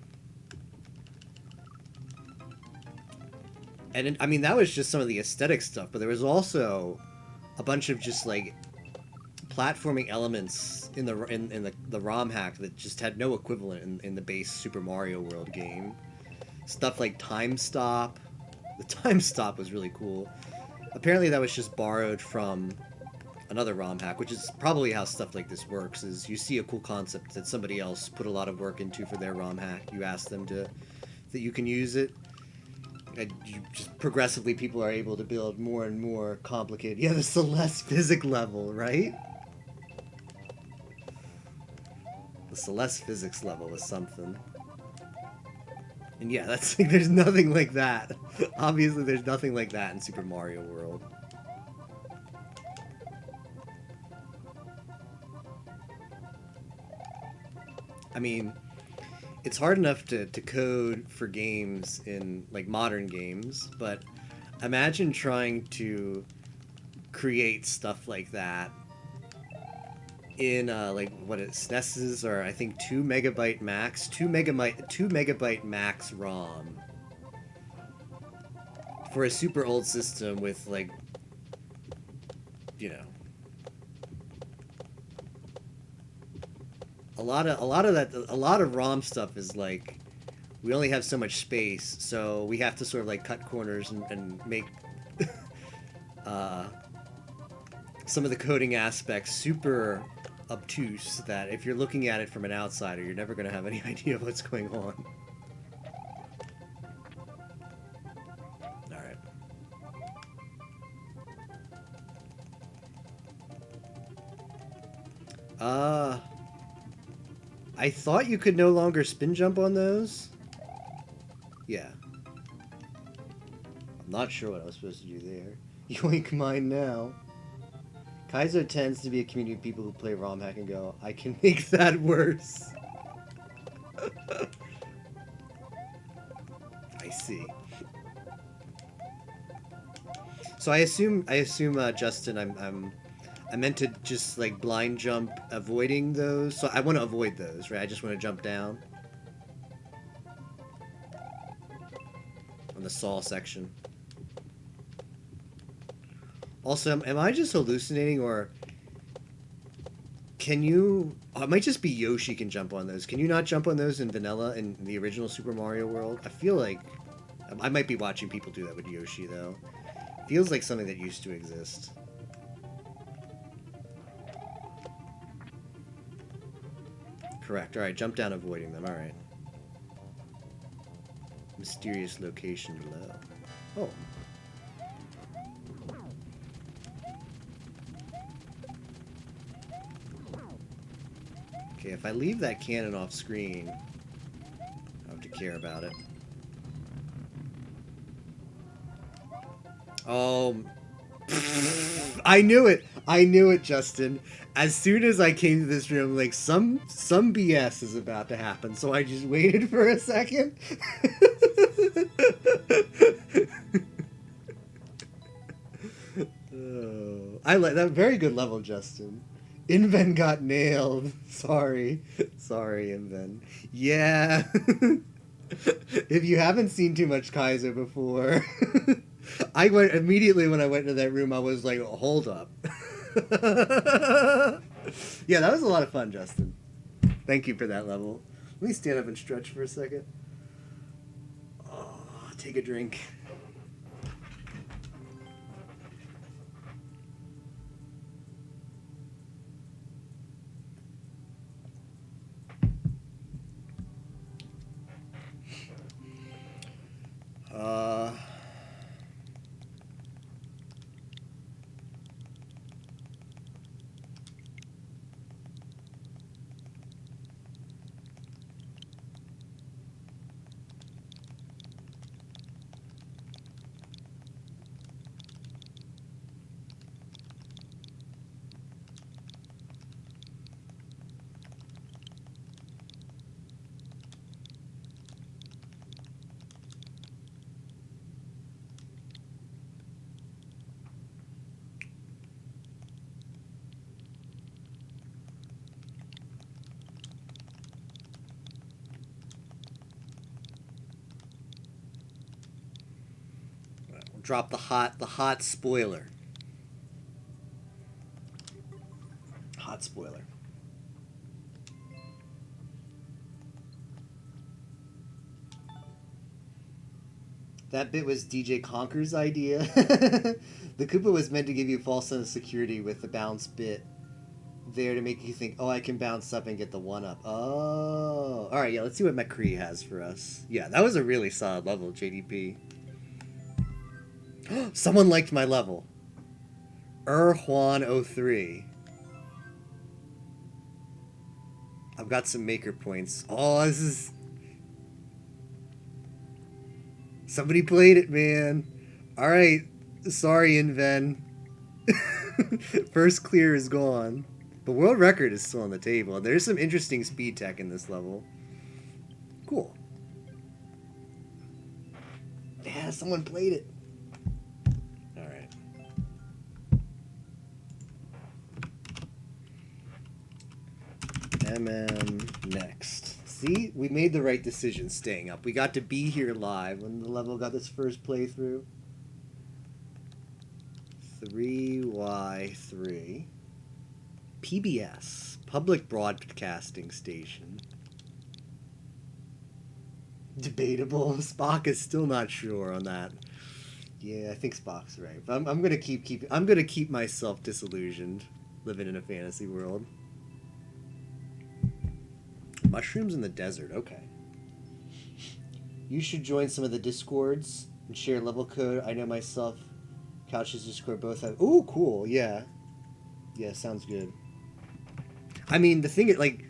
And I mean, that was just some of the aesthetic stuff, but there was also a bunch of just like platforming elements in the ROM hack that just had no equivalent in the base Super Mario World game. Stuff like time stop. The time stop was really cool. Apparently that was just borrowed from another ROM hack, which is probably how stuff like this works, is you see a cool concept that somebody else put a lot of work into for their ROM hack, you ask them that you can use it, and you just progressively people are able to build more and more complicated. Yeah, the Celeste physics level, right? The Celeste physics level is something. And yeah, that's like, there's nothing like that. Obviously, there's nothing like that in Super Mario World. I mean, it's hard enough to code for games in, like, modern games, but imagine trying to create stuff like that in, like, what SNES's are, I think, 2 megabyte max, 2 megabyte max ROM for a super old system with, like, you know, a lot of ROM stuff is like, we only have so much space, so we have to sort of like cut corners and make some of the coding aspects super obtuse that if you're looking at it from an outsider, you're never going to have any idea of what's going on. Alright. I thought you could no longer spin jump on those? Yeah. I'm not sure what I was supposed to do there. Yoink mine now. Kaizo tends to be a community of people who play ROM hack and go, I can make that worse. I see. So I assume, Justin, I meant to just like blind jump avoiding those. So I want to avoid those, right? I just want to jump down on the saw section. Also, am I just hallucinating, or can you... Oh, it might just be Yoshi can jump on those. Can you not jump on those in vanilla in the original Super Mario World? I feel like... I might be watching people do that with Yoshi, though. Feels like something that used to exist. Correct. Alright, jump down avoiding them. Alright. Mysterious location below. Oh. Okay, if I leave that cannon off screen, I don't have to care about it. Oh, I knew it. I knew it, Justin. As soon as I came to this room, like, some BS is about to happen, so I just waited for a second. Oh, I like that. Very good level, Justin. Inven got nailed. Sorry. Sorry, and then yeah. If you haven't seen too much Kaiser before, I went immediately when I went into that room. I was like, hold up. Yeah, that was a lot of fun, Justin. Thank you for that level. Let me stand up and stretch for a second. Oh, take a drink. Uh, we'll drop the hot spoiler. Hot spoiler. That bit was DJ Conker's idea. The Koopa was meant to give you a false sense of security with the bounce bit there to make you think, oh, I can bounce up and get the 1-up. Oh. Alright, yeah, let's see what McCree has for us. Yeah, that was a really solid level, JDP. Someone liked my level. Juan03. I've got some maker points. Oh, this is... Somebody played it, man. Alright. Sorry, Inven. First clear is gone. The world record is still on the table. There's some interesting speed tech in this level. Cool. Yeah, someone played it. Alright. MM next. See, we made the right decision staying up. We got to be here live when the level got this first playthrough. 3Y3. PBS, Public Broadcasting Station. Debatable. Spock is still not sure on that. Yeah, I think Spock's right. But I'm gonna keep myself disillusioned, living in a fantasy world. Mushrooms in the desert, okay. You should join some of the Discords and share level code. I know myself, Couch's Discord both have... Ooh, cool, yeah. Yeah, sounds good. I mean, the thing is, like,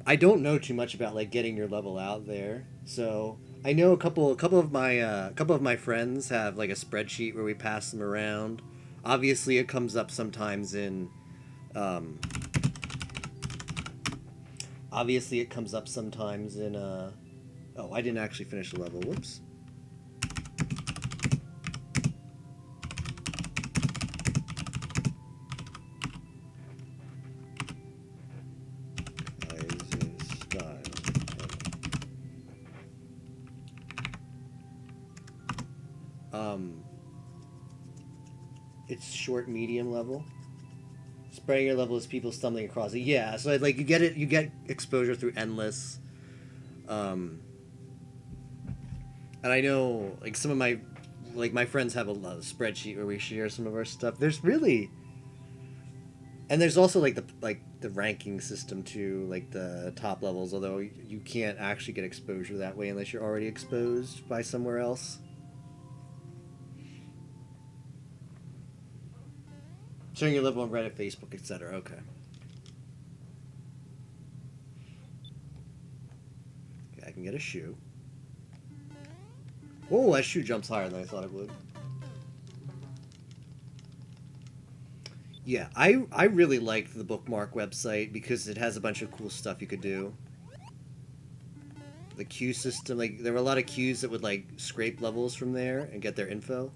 I don't know too much about, like, getting your level out there. So, I know a couple of my friends have, like, a spreadsheet where we pass them around. Obviously, it comes up sometimes in... Obviously, it comes up sometimes in, Oh, I didn't actually finish the level. Whoops. It's short, medium level. Spreading your level is people stumbling across it. Yeah, so like you get exposure through endless. And I know like some of my friends have a spreadsheet where we share some of our stuff. There's also like the ranking system too, like the top levels, although you can't actually get exposure that way unless you're already exposed by somewhere else. Sharing your level on Reddit, Facebook, etc. Okay. Okay, I can get a shoe. Oh, that shoe jumps higher than I thought it would. Yeah, I really liked the bookmark website because it has a bunch of cool stuff you could do. The queue system, like there were a lot of queues that would like scrape levels from there and get their info.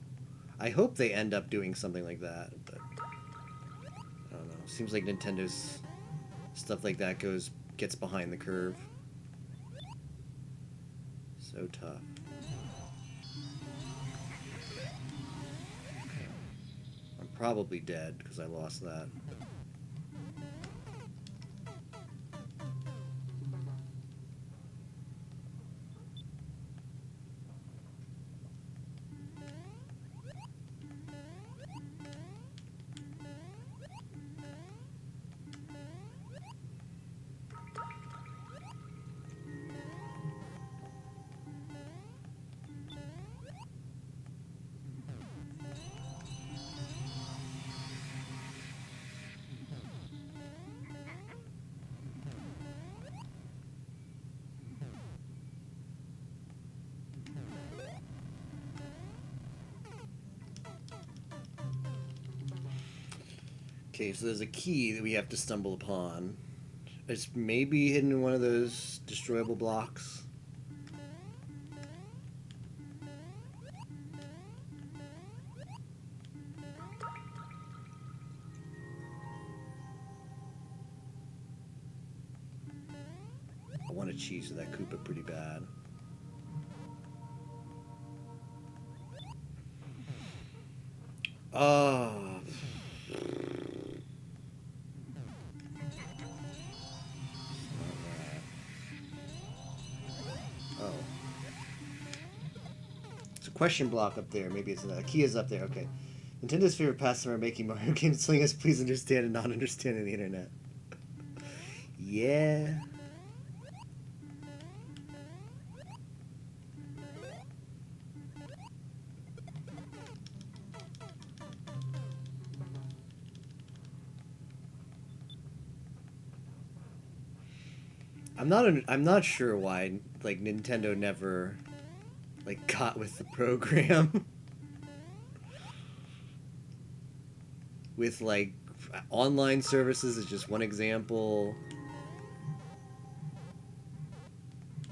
I hope they end up doing something like that, but I don't know. Seems like Nintendo's stuff like that goes gets behind the curve. So tough. I'm probably dead because I lost that. Okay, so there's a key that we have to stumble upon. It's maybe hidden in one of those destroyable blocks. I want to cheese that Koopa pretty bad. Oh. Oh. It's a question block up there. Maybe it's a key is up there. Okay. Nintendo's favorite pastime are making Mario games. Telling us please understand and not understanding the internet. Yeah. I'm not sure why like Nintendo never like got with the program with like online services is just one example.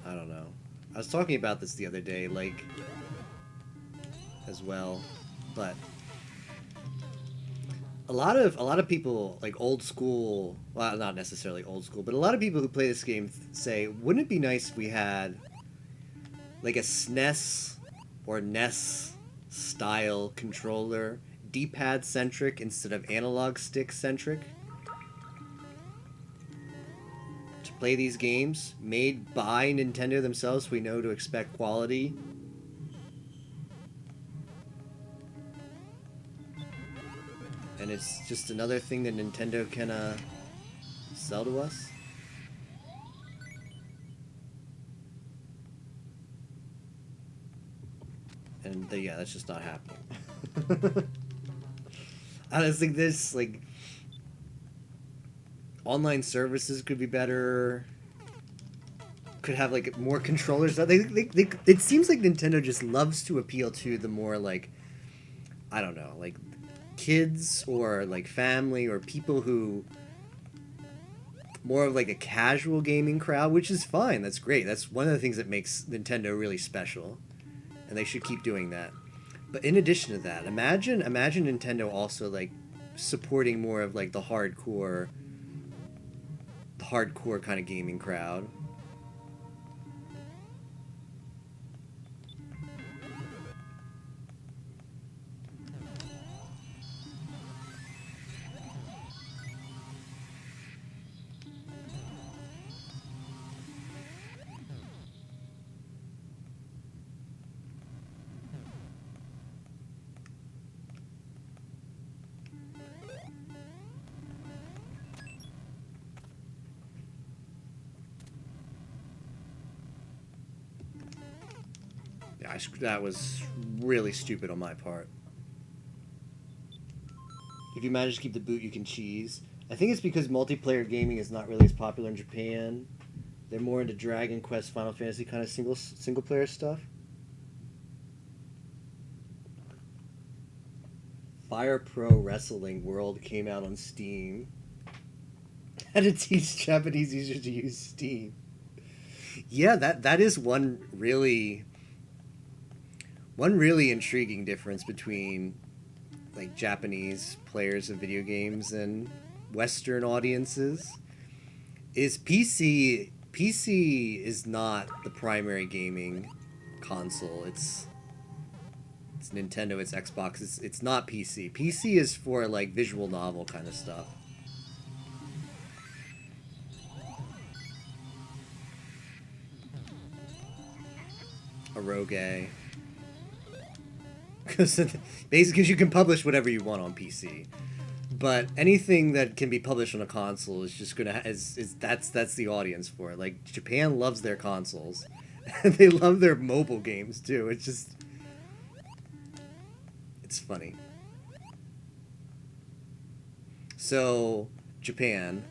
I don't know. I was talking about this the other day like as well, but a lot of people like old school, well, not necessarily old school, but a lot of people who play this game say, wouldn't it be nice if we had like a SNES or NES style controller, D-pad centric instead of analog stick centric, to play these games made by Nintendo themselves, so we know to expect quality. And it's just another thing that Nintendo can sell to us. And yeah, that's just not happening. I just think this like online services could be better. Could have like more controllers. It seems like Nintendo just loves to appeal to the more like, I don't know, like kids or like family or people who more of like a casual gaming crowd, which is fine. That's great. That's one of the things that makes Nintendo really special, and they should keep doing that. But in addition to that, imagine Nintendo also like supporting more of like the hardcore kind of gaming crowd. Yeah, that was really stupid on my part. If you manage to keep the boot, you can cheese. I think it's because multiplayer gaming is not really as popular in Japan. They're more into Dragon Quest, Final Fantasy kind of single player stuff. Fire Pro Wrestling World came out on Steam. How to teach Japanese users to use Steam. Yeah, that is one really intriguing difference between like Japanese players of video games and Western audiences is PC is not the primary gaming console. It's Nintendo, it's Xbox, it's not PC. PC is for like visual novel kind of stuff. Eroge. Because basically you can publish whatever you want on PC. But anything that can be published on a console is just gonna that's the audience for it. Like Japan loves their consoles, and they love their mobile games too. It's funny. So Japan,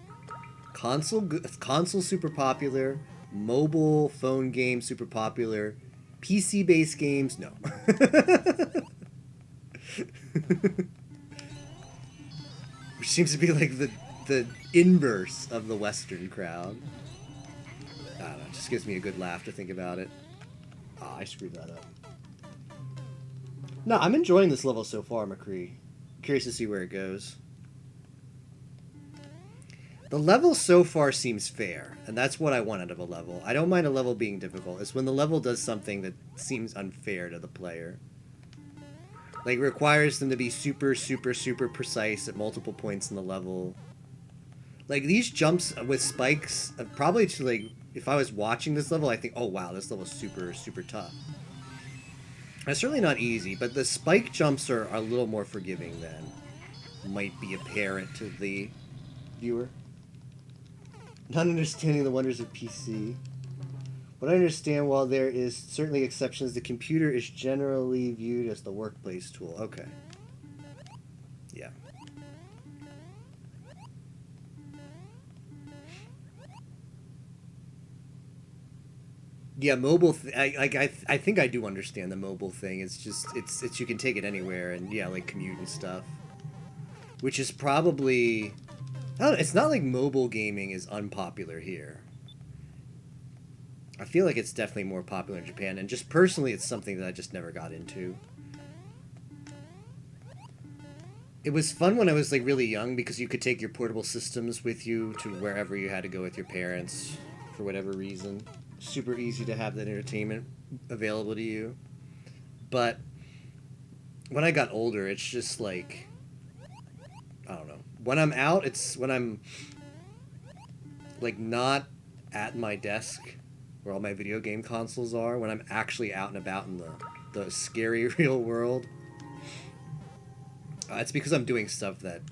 console super popular, mobile phone games super popular, PC based games no. Which seems to be like the inverse of the Western crowd. I don't know, it just gives me a good laugh to think about it. Ah, I screwed that up. No, I'm enjoying this level so far, McCree. Curious to see where it goes. The level so far seems fair, and that's what I want out of a level. I don't mind a level being difficult. It's when the level does something that seems unfair to the player. Like, requires them to be super, super, super precise at multiple points in the level. Like, these jumps with spikes, probably to, like, if I was watching this level, I think, oh, wow, this level's super, super tough. It's certainly not easy, but the spike jumps are a little more forgiving than might be apparent to the viewer. Not understanding the wonders of PC. What I understand, while there is certainly exceptions, the computer is generally viewed as the workplace tool. Okay. Yeah. Yeah, mobile. I think I do understand the mobile thing. It's just it's you can take it anywhere and yeah, like commute and stuff. Which is probably, I don't know, it's not like mobile gaming is unpopular here. I feel like it's definitely more popular in Japan, and just personally, it's something that I just never got into. It was fun when I was like really young because you could take your portable systems with you to wherever you had to go with your parents for whatever reason. Super easy to have that entertainment available to you. But when I got older, it's just like, I don't know. When I'm out, it's when I'm like not at my desk where all my video game consoles are, when I'm actually out and about in the scary real world. It's because I'm doing stuff that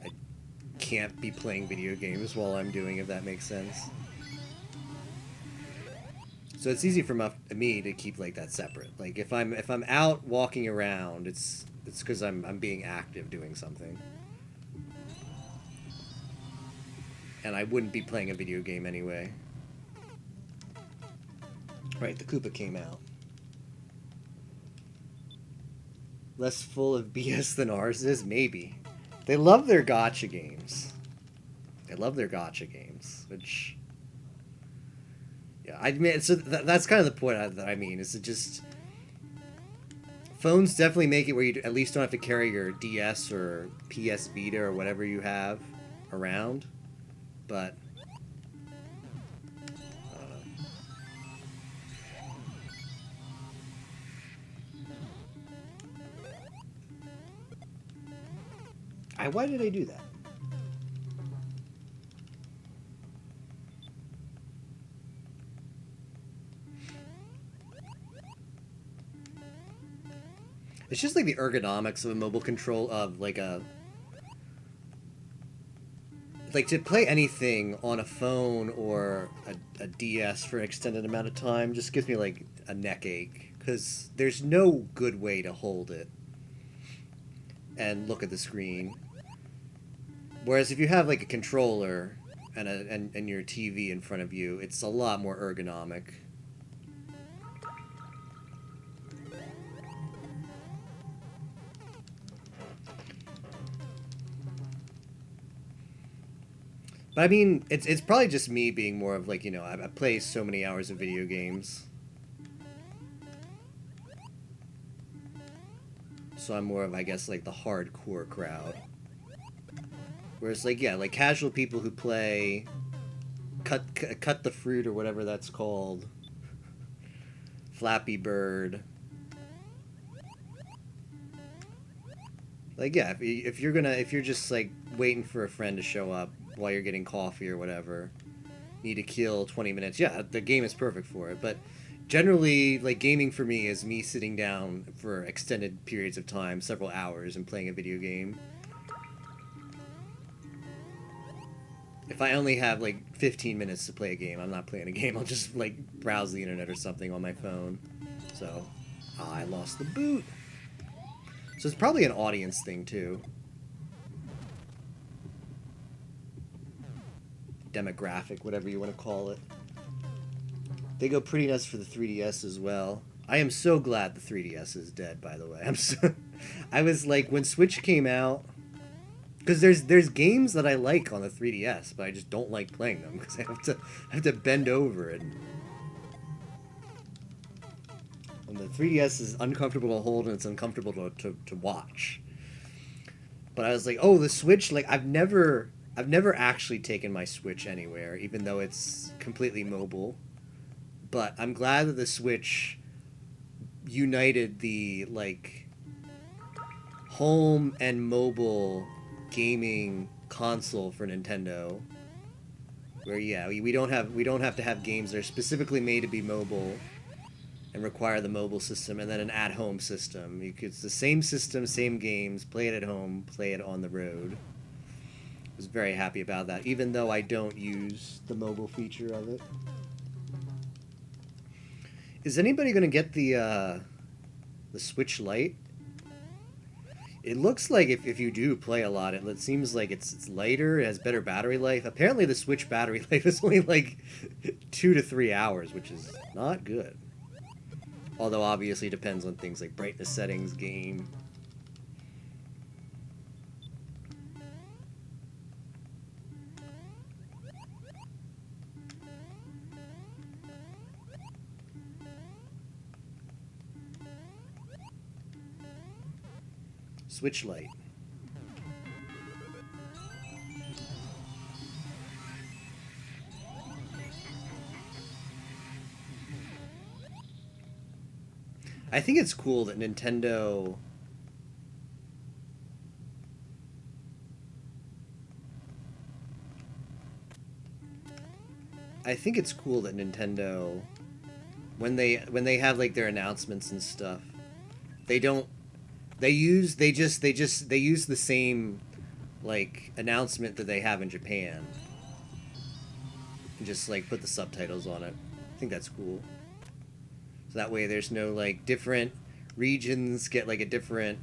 I can't be playing video games while I'm doing, if that makes sense. So it's easy for me to keep like that separate. Like if I'm out walking around, it's because I'm being active doing something. And I wouldn't be playing a video game anyway. Right, the Koopa came out. Less full of BS than ours is? Maybe. They love their gacha games. They love their gacha games, which... Yeah, I mean, so that's kind of the point that I mean, is it just... Phones definitely make it where you at least don't have to carry your DS or PS Vita or whatever you have around, but... Why did I do that? It's just like the ergonomics of a mobile control of like a... Like to play anything on a phone or a DS for an extended amount of time just gives me like a neck ache. Because there's no good way to hold it and look at the screen. Whereas if you have like a controller and your TV in front of you, it's a lot more ergonomic. But I mean, it's probably just me being more of like, you know, I play so many hours of video games. So I'm more of, I guess, like the hardcore crowd. Whereas, like, yeah, like casual people who play cut the fruit or whatever that's called, Flappy Bird. Like, yeah, if you're just like waiting for a friend to show up while you're getting coffee or whatever, need to kill 20 minutes. Yeah, the game is perfect for it. But generally, like, gaming for me is me sitting down for extended periods of time, several hours, and playing a video game. If I only have like 15 minutes to play a game, I'm not playing a game. I'll just like browse the internet or something on my phone. So, I lost the boot. So it's probably an audience thing too. Demographic, whatever you want to call it. They go pretty nuts for the 3DS as well. I am so glad the 3DS is dead, by the way. I was like, when Switch came out, because there's games that I like on the 3DS, but I just don't like playing them because I have to bend over and the 3DS is uncomfortable to hold and it's uncomfortable to watch. But I was like, oh, the Switch, like I've never actually taken my Switch anywhere, even though it's completely mobile. But I'm glad that the Switch united the like home and mobile gaming console for Nintendo, where yeah, we don't have to have games that are specifically made to be mobile and require the mobile system, and then an at-home system. It's the same system, same games, play it at home, play it on the road. I was very happy about that, even though I don't use the mobile feature of it. Is anybody going to get the Switch Lite? It looks like if you do play a lot, it seems like it's lighter, it has better battery life. Apparently the Switch battery life is only like 2 to 3 hours, which is not good. Although obviously it depends on things like brightness settings, game. Switch Lite. I think it's cool that Nintendo when they have like their announcements and stuff, they use the same like announcement that they have in Japan and just like put the subtitles on it. I think that's cool. So that way there's no like different regions get like a different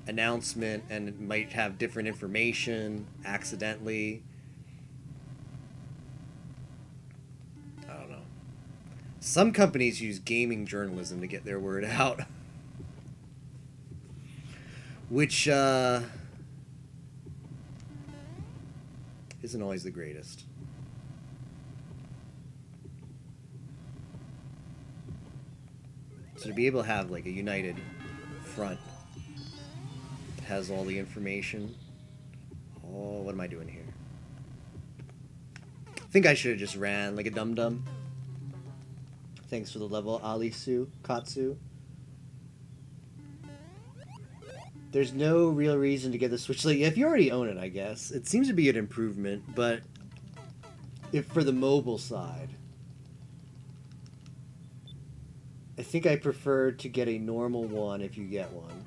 announcement and it might have different information accidentally. I don't know. Some companies use gaming journalism to get their word out. Which isn't always the greatest. So to be able to have like a united front that has all the information. Oh, what am I doing here? I think I should have just ran like a dum-dum. Thanks for the level, Katsu. There's no real reason to get the Switch Lite. If you already own it, I guess. It seems to be an improvement, but if for the mobile side, I think I prefer to get a normal one if you get one.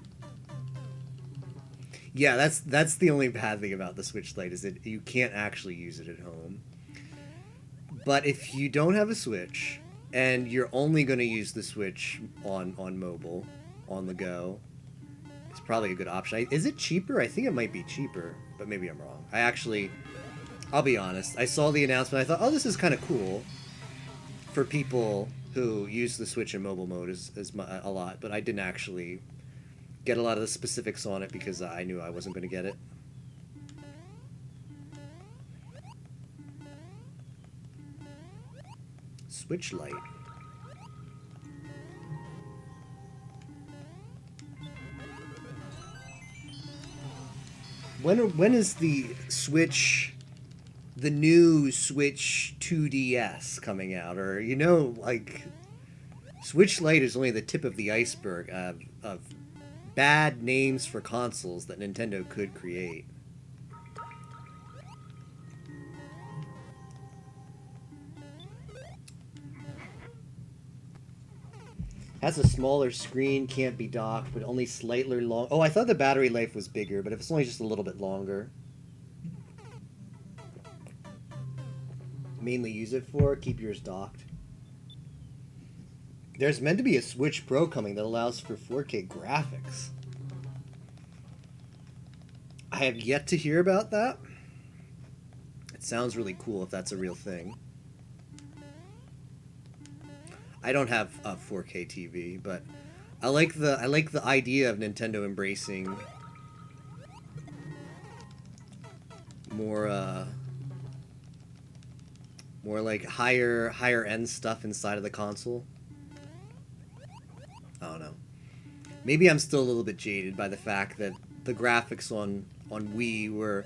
Yeah, that's the only bad thing about the Switch Lite is that you can't actually use it at home. But if you don't have a Switch and you're only going to use the Switch on mobile, on the go, it's probably a good option. Is it cheaper? I think it might be cheaper, but maybe I'm wrong. I'll be honest. I saw the announcement. I thought, oh, this is kind of cool for people who use the Switch in mobile mode a lot, but I didn't actually get a lot of the specifics on it because I knew I wasn't going to get it. Switch Lite. when is the Switch, the new Switch 2DS coming out? Or, you know, like, Switch Lite is only the tip of the iceberg of bad names for consoles that Nintendo could create. Has a smaller screen, can't be docked, but only slightly long. Oh, I thought the battery life was bigger, but if it's only just a little bit longer. Mainly use it for, keep yours docked. There's meant to be a Switch Pro coming that allows for 4K graphics. I have yet to hear about that. It sounds really cool if that's a real thing. I don't have a 4K TV, but I like the idea of Nintendo embracing more like higher end stuff inside of the console. I don't know. Maybe I'm still a little bit jaded by the fact that the graphics on Wii were,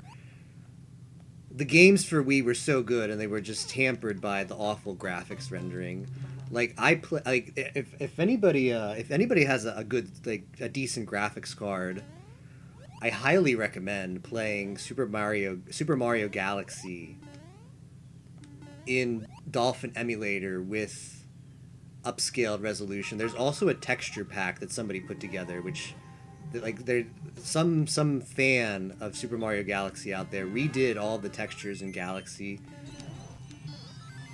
the games for Wii were so good and they were just hampered by the awful graphics rendering. Like if anybody has a good, like, a decent graphics card, I highly recommend playing Super Mario Galaxy in Dolphin emulator with upscaled resolution. There's also a texture pack that somebody put together, which, like, there some fan of Super Mario Galaxy out there redid all the textures in Galaxy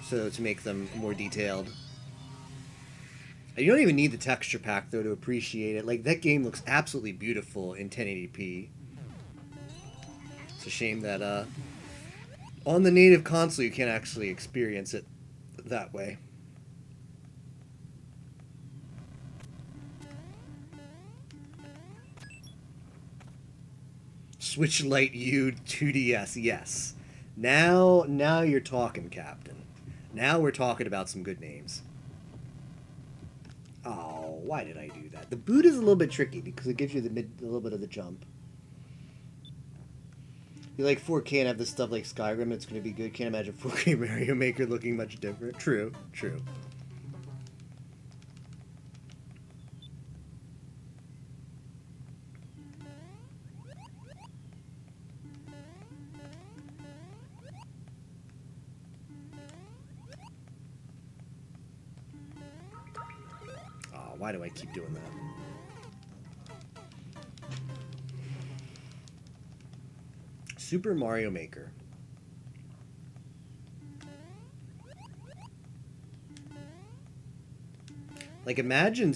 so to make them more detailed. You don't even need the texture pack, though, to appreciate it. Like, that game looks absolutely beautiful in 1080p. It's a shame that on the native console you can't actually experience it that way. Switch Lite U 2DS, yes. Now you're talking, Captain. Now we're talking about some good names. Oh, why did I do that? The boot is a little bit tricky because it gives you a little bit of the jump. You like 4K and have this stuff like Skyrim, it's going to be good. Can't imagine 4K Mario Maker looking much different. True. Why do I keep doing that? Super Mario Maker. Like, imagine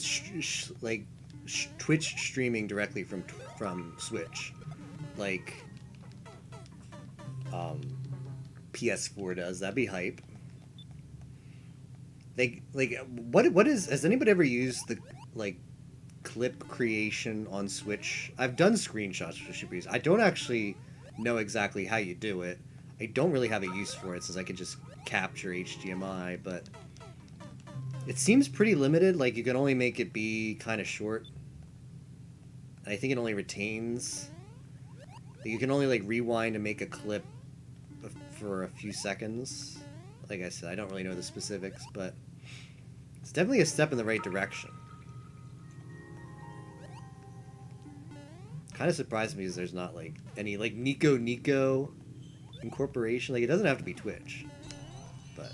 Twitch streaming directly from Switch, like PS4 does. That'd be hype. What is, has anybody ever used the, like, clip creation on Switch? I've done screenshots for Shippers. I don't actually know exactly how you do it. I don't really have a use for it since I could just capture HDMI, but it seems pretty limited. Like, you can only make it be kind of short. And I think it only retains, you can only, like, rewind and make a clip for a few seconds. Like I said, I don't really know the specifics, but it's definitely a step in the right direction. Kind of surprised me is there's not, like, any, like, Nico incorporation. Like, it doesn't have to be Twitch, but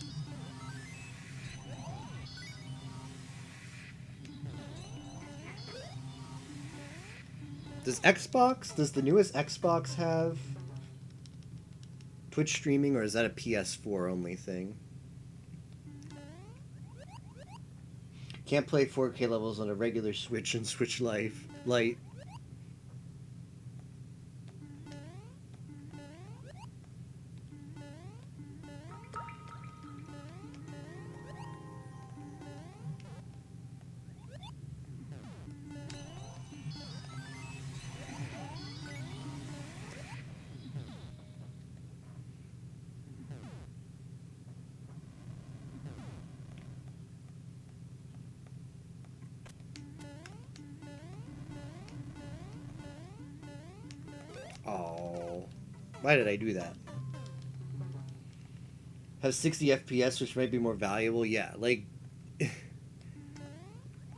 does the newest Xbox have Twitch streaming, or is that a PS4 only thing? Can't play 4K levels on a regular Switch and Switch Lite. Why did I do that? Have 60 FPS, which might be more valuable? Yeah, like...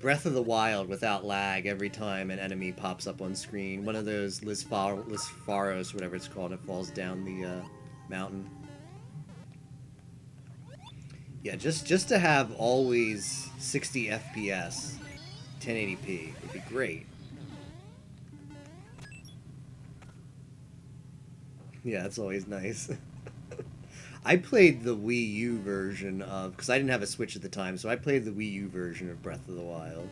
Breath of the Wild without lag every time an enemy pops up on screen. One of those Lisfaros, whatever it's called, it falls down the mountain. Yeah, just to have always 60 FPS, 1080p would be great. Yeah, that's always nice. I played the Wii U version of, because I didn't have a Switch at the time, so I played the Wii U version of Breath of the Wild.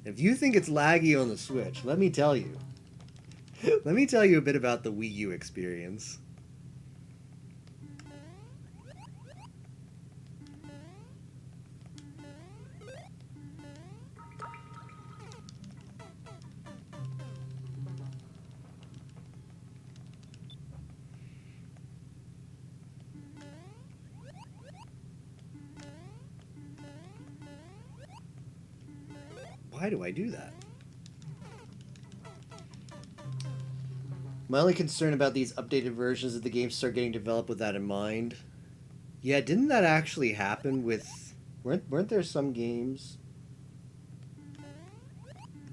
If you think it's laggy on the Switch, let me tell you. Let me tell you a bit about the Wii U experience. Why do I do that? My only concern about these updated versions is the games start getting developed with that in mind. Yeah, didn't that actually happen with... Weren't there some games...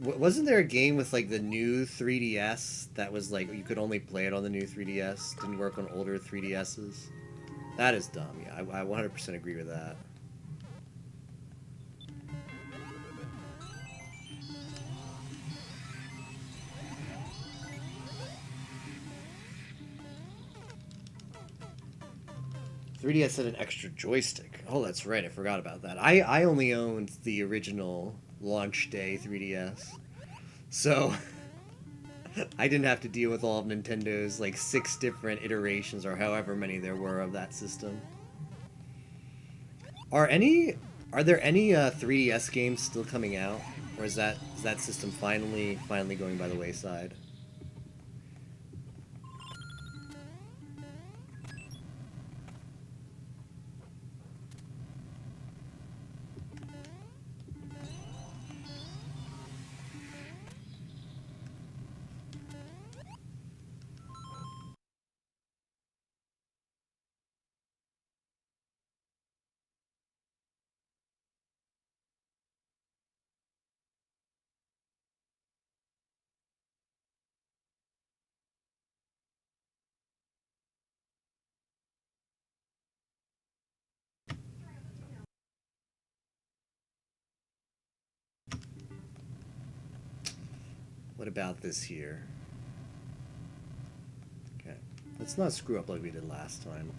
Wasn't there a game with, like, the new 3DS that was, like, you could only play it on the new 3DS? Didn't work on older 3DSs? That is dumb, yeah. I 100% agree with that. .3DS had an extra joystick. Oh, that's right. I forgot about that. I only owned the original launch day 3DS. So, I didn't have to deal with all of Nintendo's, like, 6 different iterations, or however many there were of that system. Are there any 3DS games still coming out? Or is that system finally going by the wayside? What about this here? Okay. Let's not screw up like we did last time.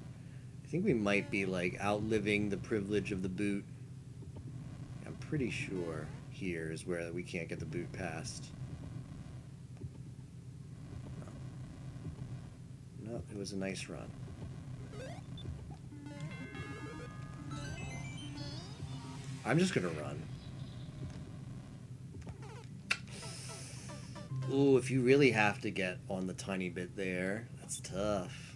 I think we might be, like, outliving the privilege of the boot. I'm pretty sure here is where we can't get the boot past. No, it was a nice run. I'm just gonna run. Ooh, if you really have to get on the tiny bit there, that's tough.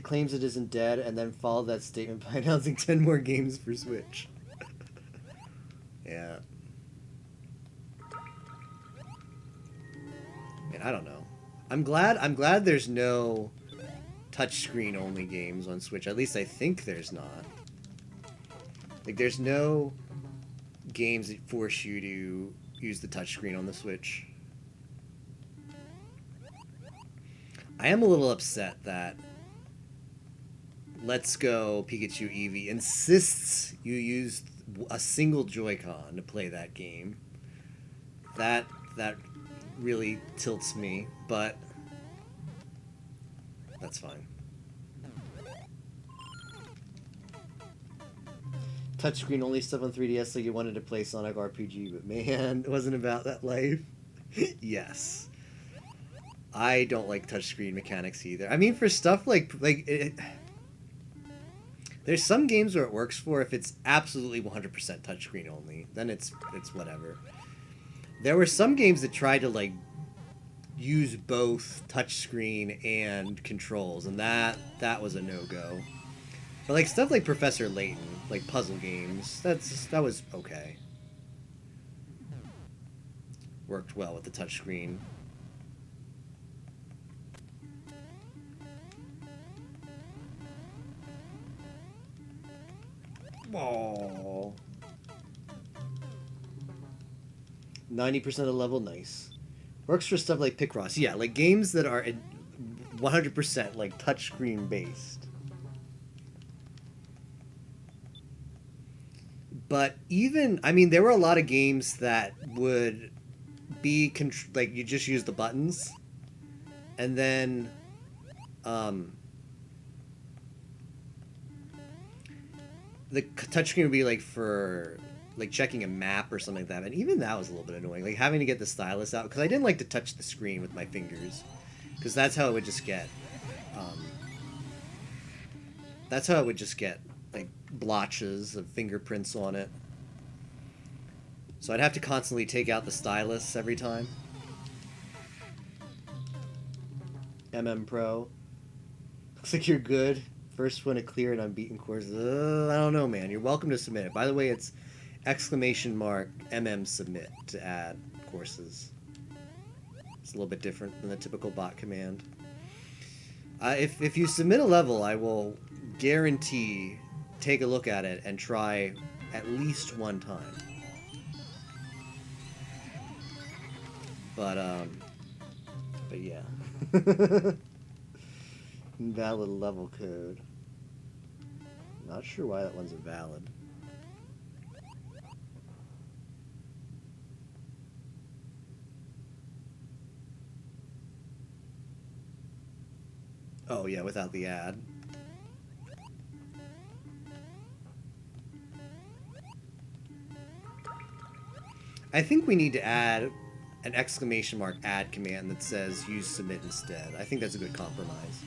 Claims it isn't dead, and then follow that statement by announcing 10 more games for Switch. Yeah. Man, I don't know. I'm glad there's no touchscreen only games on Switch. At least I think there's not. Like, there's no games that force you to use the touchscreen on the Switch. I am a little upset that Let's Go Pikachu Eevee insists you use a single Joy-Con to play that game. That really tilts me, but that's fine. Touchscreen only stuff on 3DS, like you wanted to play Sonic RPG, but man, it wasn't about that life. Yes. I don't like touchscreen mechanics either. I mean, for stuff like there's some games where it works for if it's absolutely 100% touchscreen only. Then it's whatever. There were some games that tried to, like, use both touchscreen and controls, and that was a no-go. But, like, stuff like Professor Layton, like puzzle games, that was okay. worked well with the touchscreen. Oh. 90% of the level, nice. Works for stuff like Picross. Yeah, like games that are 100% like touchscreen based. But even, I mean, there were a lot of games that would be like you just use the buttons, and then the touchscreen would be like for like checking a map or something like that, and even that was a little bit annoying, like having to get the stylus out, because I didn't like to touch the screen with my fingers, because that's how it would just get like blotches of fingerprints on it. So I'd have to constantly take out the stylus every time. MM Pro. Looks like you're good. First one to clear an unbeaten course. I don't know, man. You're welcome to submit it. By the way, it's !MM submit to add courses. It's a little bit different than the typical bot command. If you submit a level, I will guarantee take a look at it and try at least one time. But yeah. Invalid level code. Not sure why that one's invalid. Oh yeah, without the ad. I think we need to add an !add command that says use submit instead. I think that's a good compromise.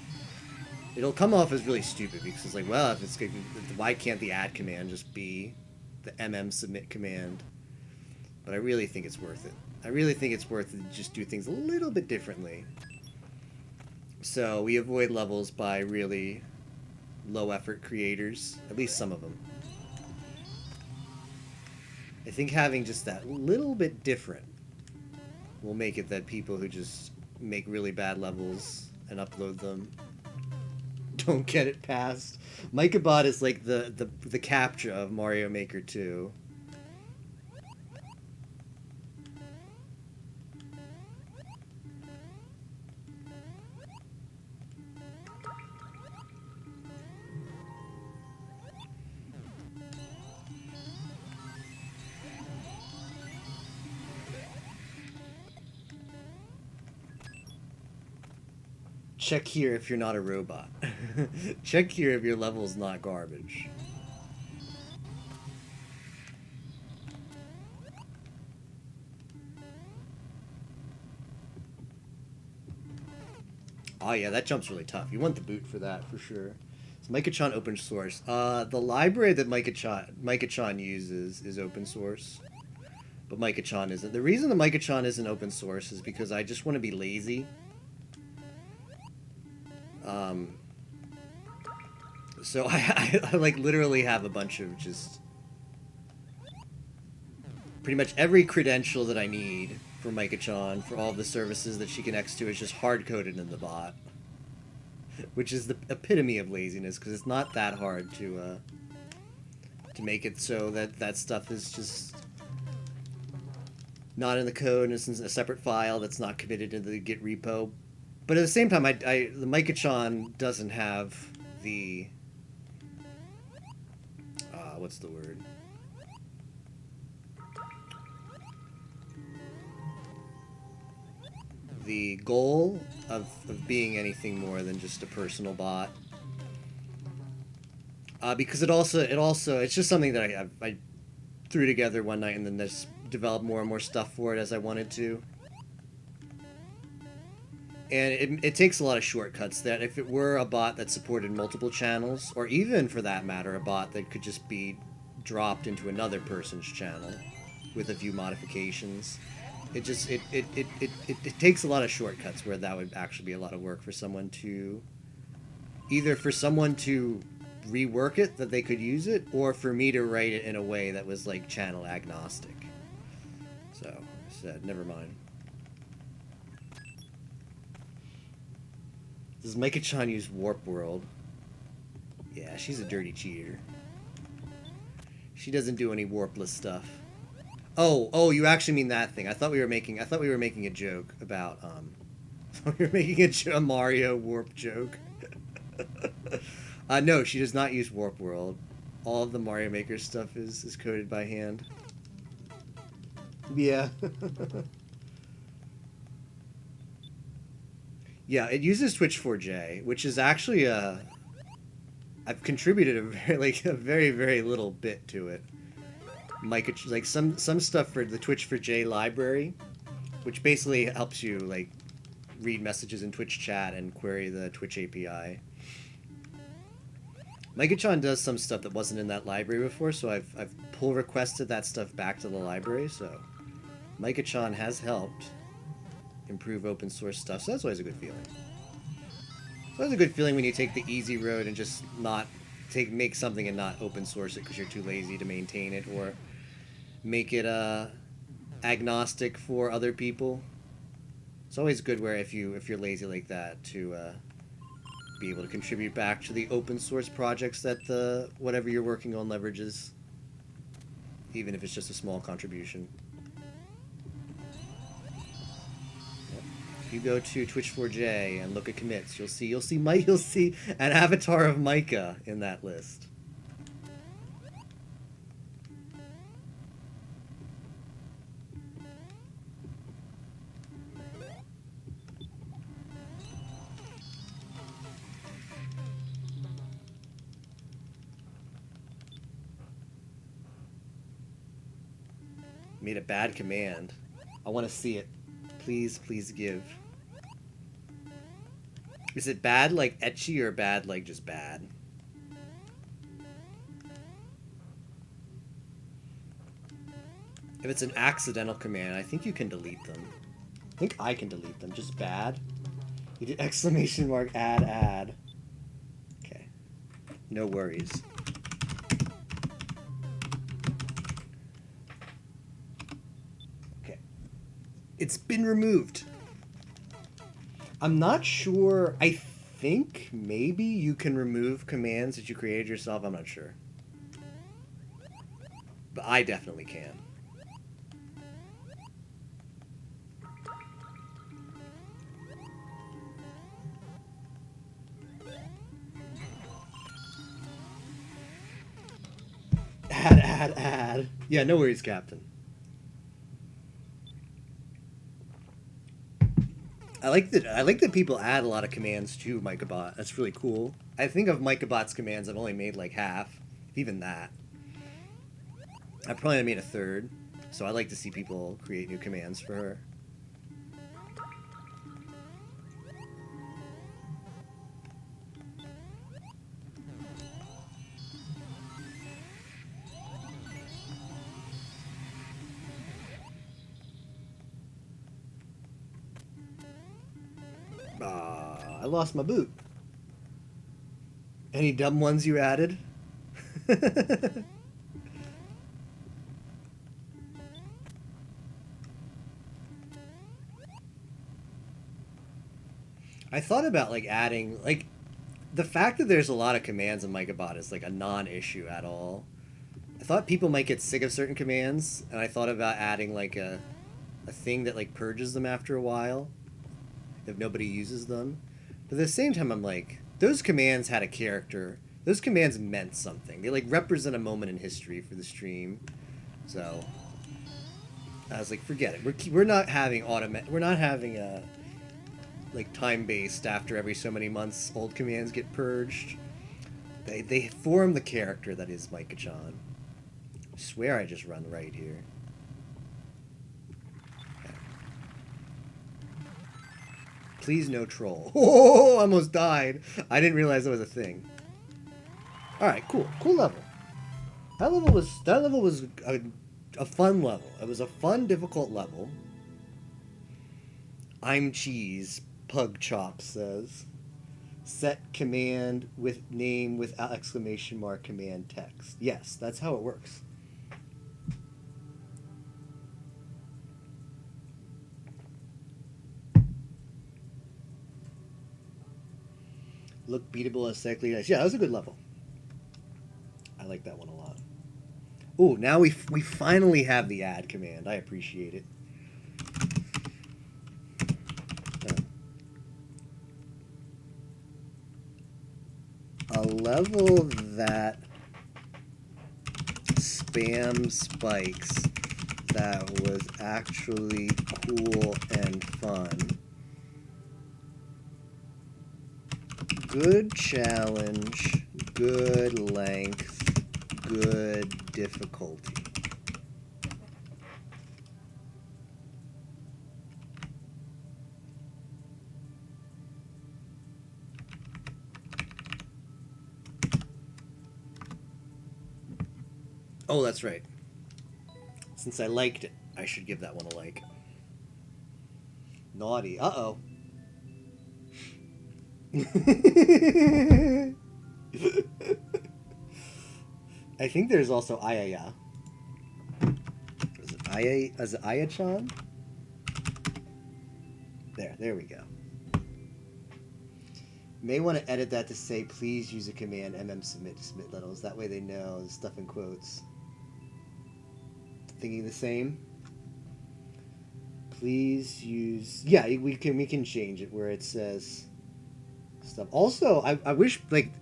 It'll come off as really stupid because it's like, well, if it's good, why can't the add command just be the submit command? But I really think it's worth it. I really think it's worth it to just do things a little bit differently. So we avoid levels by really low effort creators, at least some of them. I think having just that little bit different will make it that people who just make really bad levels and upload them don't get it past. MicahBot is like the CAPTCHA of Mario Maker 2. Check here if you're not a robot. Check here if your level's not garbage. Oh yeah, that jump's really tough. You want the boot for that, for sure. Is Micah-chan open source? The library that Micah-chan uses is open source. But Micah-chan isn't. The reason the Micah-chan isn't open source is because I just want to be lazy. So I like literally have a bunch of just pretty much every credential that I need for Micah-chan for all the services that she connects to is just hard-coded in the bot, which is the epitome of laziness because it's not that hard to make it so that stuff is just not in the code and it's in a separate file that's not committed into the Git repo. But at the same time, the Micah-chan doesn't have the what's the word? The goal of being anything more than just a personal bot. Because it's just something that I threw together one night and then just developed more and more stuff for it as I wanted to. And it takes a lot of shortcuts that if it were a bot that supported multiple channels, or even for that matter, a bot that could just be dropped into another person's channel with a few modifications, it takes a lot of shortcuts where that would actually be a lot of work for someone to, either for someone to rework it that they could use it, or for me to write it in a way that was like channel agnostic. So said. Never mind. Does Micah-chan use Warp World? Yeah, she's a dirty cheater. She doesn't do any warpless stuff. Oh, you actually mean that thing. I thought we were making a joke about we were making a Mario warp joke. No, she does not use Warp World. All of the Mario Maker stuff is coded by hand. Yeah. Yeah, it uses Twitch4J, which is actually I've contributed a very very little bit to it. Like some stuff for the Twitch4J library, which basically helps you like read messages in Twitch chat and query the Twitch API. Micah-chan does some stuff that wasn't in that library before, so I've pull requested that stuff back to the library, so Micah-chan has helped improve open source stuff, so that's always a good feeling. It's always a good feeling when you take the easy road and just not make something and not open source it because you're too lazy to maintain it, or make it agnostic for other people. It's always good where if you're lazy like that to be able to contribute back to the open source projects that the whatever you're working on leverages, even if it's just a small contribution. Yep. If you go to Twitch4J and look at commits, you'll see an avatar of Micah in that list. Made a bad command. I want to see it. Please, please give. Is it bad like ecchi or bad like just bad? If it's an accidental command, I think you can delete them. I think I can delete them. Just bad. You did exclamation mark add. Okay. No worries. It's been removed. I'm not sure. I think maybe you can remove commands that you created yourself. I'm not sure. But I definitely can. Add. Yeah, no worries, Captain. I like that people add a lot of commands to MicahBot. That's really cool. I think of MicahBot's commands, I've only made like half, even that. I've probably made a third, so I like to see people create new commands for her. I lost my boot. Any dumb ones you added? I thought about like adding like the fact that there's a lot of commands in MicahBot is like a non-issue at all. I thought people might get sick of certain commands, and I thought about adding like a thing that like purges them after a while if nobody uses them. But at the same time, I'm like, those commands had a character. Those commands meant something. They like represent a moment in history for the stream. So I was like, forget it. We're not having We're not having a like time-based after every so many months old commands get purged. They form the character that is Micah-chan. I swear I just run right here. Please no troll. Oh, almost died. I didn't realize that was a thing. Alright, cool. Cool level. That level was a fun level. It was a fun, difficult level. I'm cheese, Pug Chop says. Set command with name with exclamation mark command text. Yes, that's how it works. Look beatable, aesthetically nice. Yeah, that was a good level. I like that one a lot. Ooh, now we finally have the add command. I appreciate it. A level that spam spikes that was actually cool and fun. Good challenge, good length, good difficulty. Oh, that's right. Since I liked it, I should give that one a like. Naughty. Uh-oh. I think there's also Ayaya. Is it Aya-chan? There we go. May want to edit that to say, please use a command MM submit to submit levels. That way they know the stuff in quotes. Thinking the same? Please use... Yeah, we can change it where it says stuff. Also, I wish, like...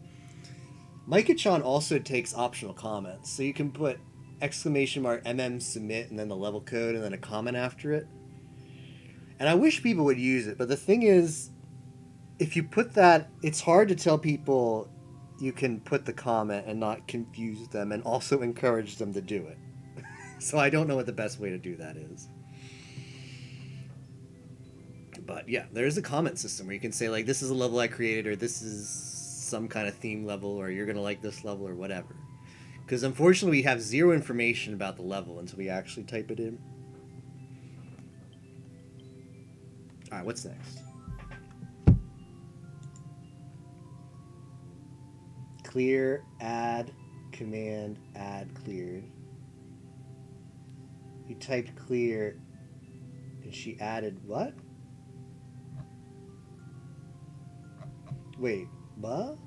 Micah-chan also takes optional comments. So you can put exclamation mark MM submit and then the level code and then a comment after it. And I wish people would use it. But the thing is, if you put that... It's hard to tell people you can put the comment and not confuse them and also encourage them to do it. So I don't know what the best way to do that is. But yeah, there is a comment system where you can say, like, this is a level I created, or this is some kind of theme level, or you're going to like this level, or whatever. Because unfortunately, we have zero information about the level until we actually type it in. Alright, what's next? Clear, add, command, add cleared. You typed clear, and she added what? Wait, what?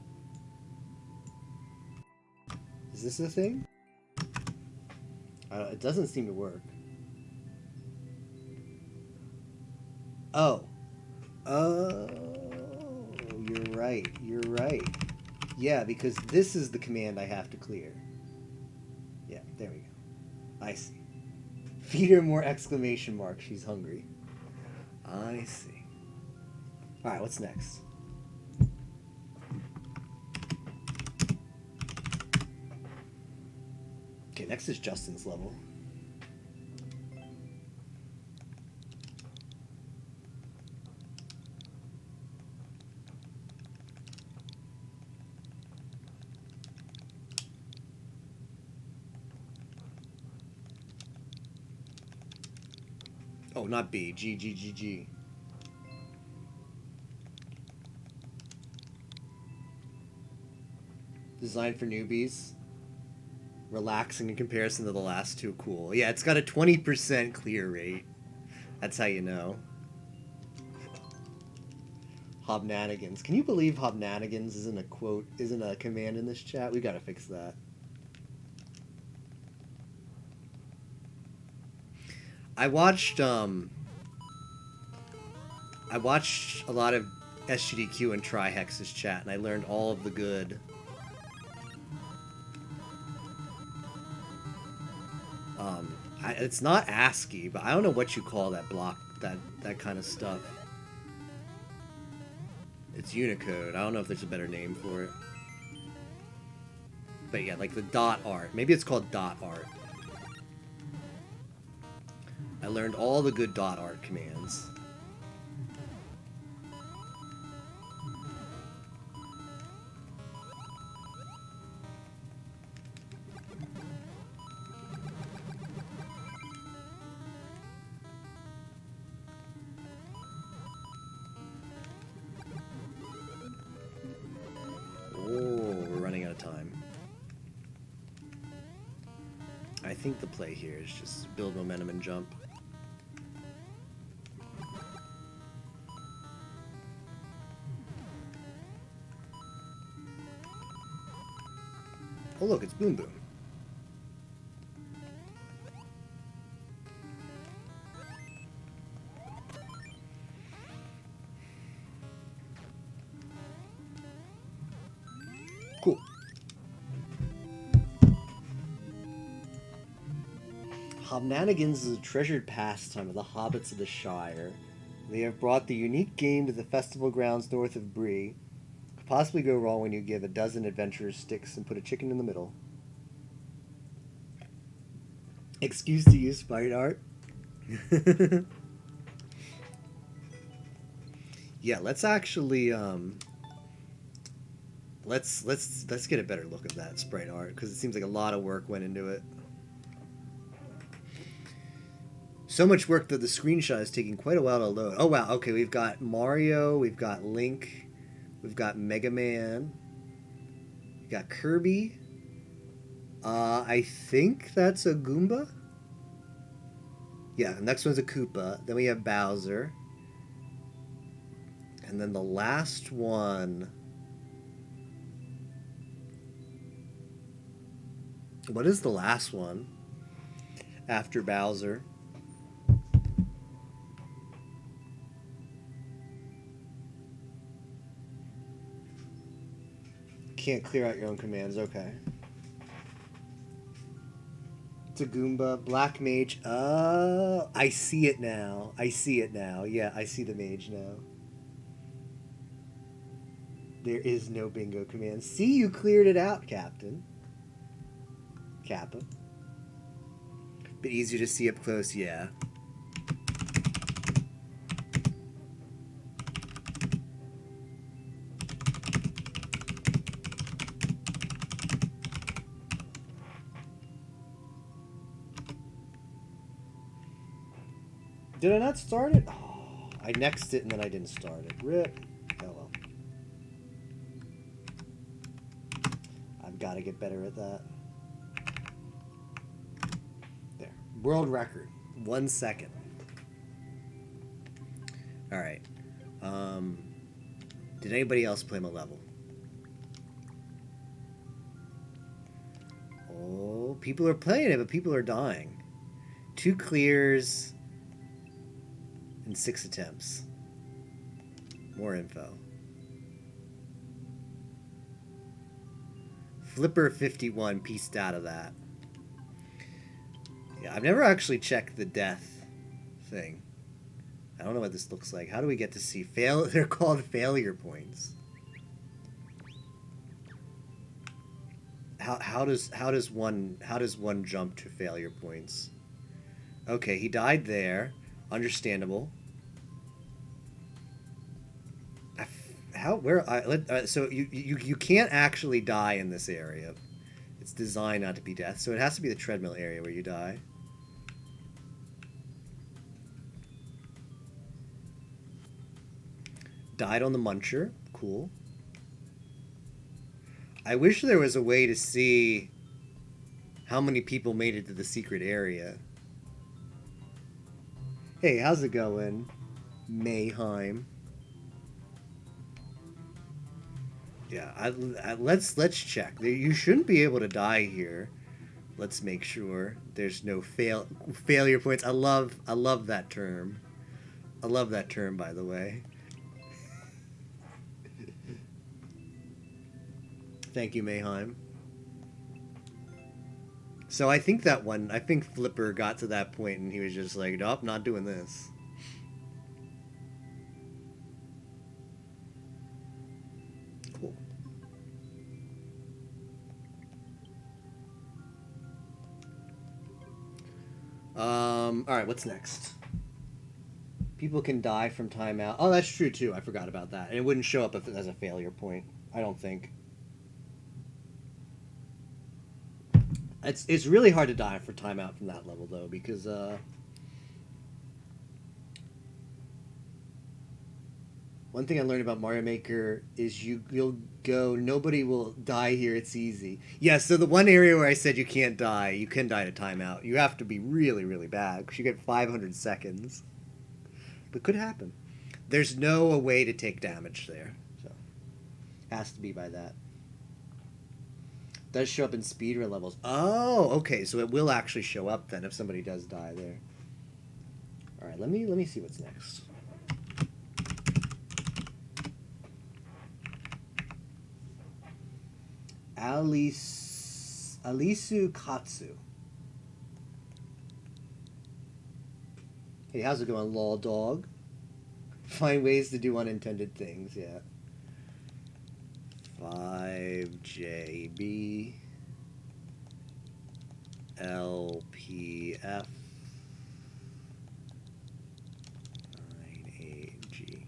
Is this a thing? It doesn't seem to work. Oh. Oh, you're right. You're right. Yeah, because this is the command I have to clear. Yeah, there we go. I see. Feed her more exclamation marks. She's hungry. I see. Alright, what's next? Okay, next is Justin's level. Oh, not B. G, G, G, G. Designed for newbies. Relaxing in comparison to the last two. Cool. Yeah, it's got a 20% clear rate. That's how you know. Hobnanigans. Can you believe Hobnanigans isn't a quote, isn't a command in this chat? We gotta fix that. I watched a lot of SGDQ and Trihex's chat, and I learned all of the good it's not ASCII, but I don't know what you call that block, that kind of stuff. It's Unicode. I don't know if there's a better name for it. But yeah, like the dot art. Maybe it's called dot art. I learned all the good dot art commands. I think the play here is just build momentum and jump. Oh look, it's Boom Boom. Cool. Hobnanigans is a treasured pastime of the hobbits of the Shire. They have brought the unique game to the festival grounds north of Bree. Could possibly go wrong when you give a dozen adventurers sticks and put a chicken in the middle. Excuse to use sprite art. Yeah, let's actually let's get a better look at that sprite art because it seems like a lot of work went into it. So much work that the screenshot is taking quite a while to load. Oh wow, okay, we've got Mario, we've got Link, we've got Mega Man, we've got Kirby. I think that's a Goomba. Yeah, the next one's a Koopa. Then we have Bowser. And then the last one... What is the last one? After Bowser. Can't clear out your own commands, okay. It's a Goomba. Black Mage. Oh, I see it now. I see it now. Yeah, I see the mage now. There is no bingo command. See, you cleared it out, Captain. Kappa. Bit easier to see up close, yeah. Did I not start it? Oh, I nexted it and then I didn't start it. Rip. Oh well. I've got to get better at that. There. World record. 1 second. Alright. Did anybody else play my level? Oh, people are playing it, but people are dying. 2 clears... in 6 attempts. More info. Flipper51 pieced out of that. Yeah, I've never actually checked the death thing. I don't know what this looks like. How do we get to see fail? They're called failure points. How does one jump to failure points? Okay, he died there. Understandable. So you can't actually die in this area. It's designed not to be death, so it has to be the treadmill area where you die. Died on the muncher. Cool. I wish there was a way to see how many people made it to the secret area. Hey, how's it going, Mayheim? Yeah, let's check. You shouldn't be able to die here. Let's make sure there's no failure points. I love that term. I love that term, by the way. Thank you, Mayheim. So I think Flipper got to that point and he was just like, nope, not doing this. Cool. Alright, what's next? People can die from timeout. Oh, that's true too. I forgot about that. And it wouldn't show up if it has a failure point. I don't think. It's really hard to die for timeout from that level though, because one thing I learned about Mario Maker is you'll go, nobody will die here, it's easy. Yeah, so the one area where I said you can't die, you can die to timeout. You have to be really, really bad, because you get 500 seconds. But could happen. There's no way to take damage there, so has to be by that. Does show up in speedrun levels. Oh, okay. So it will actually show up then if somebody does die there. All right, let me see what's next. Alisu Katsu. Hey, how's it going, law dog? Find ways to do unintended things, yeah. 5JB LPF 9AG.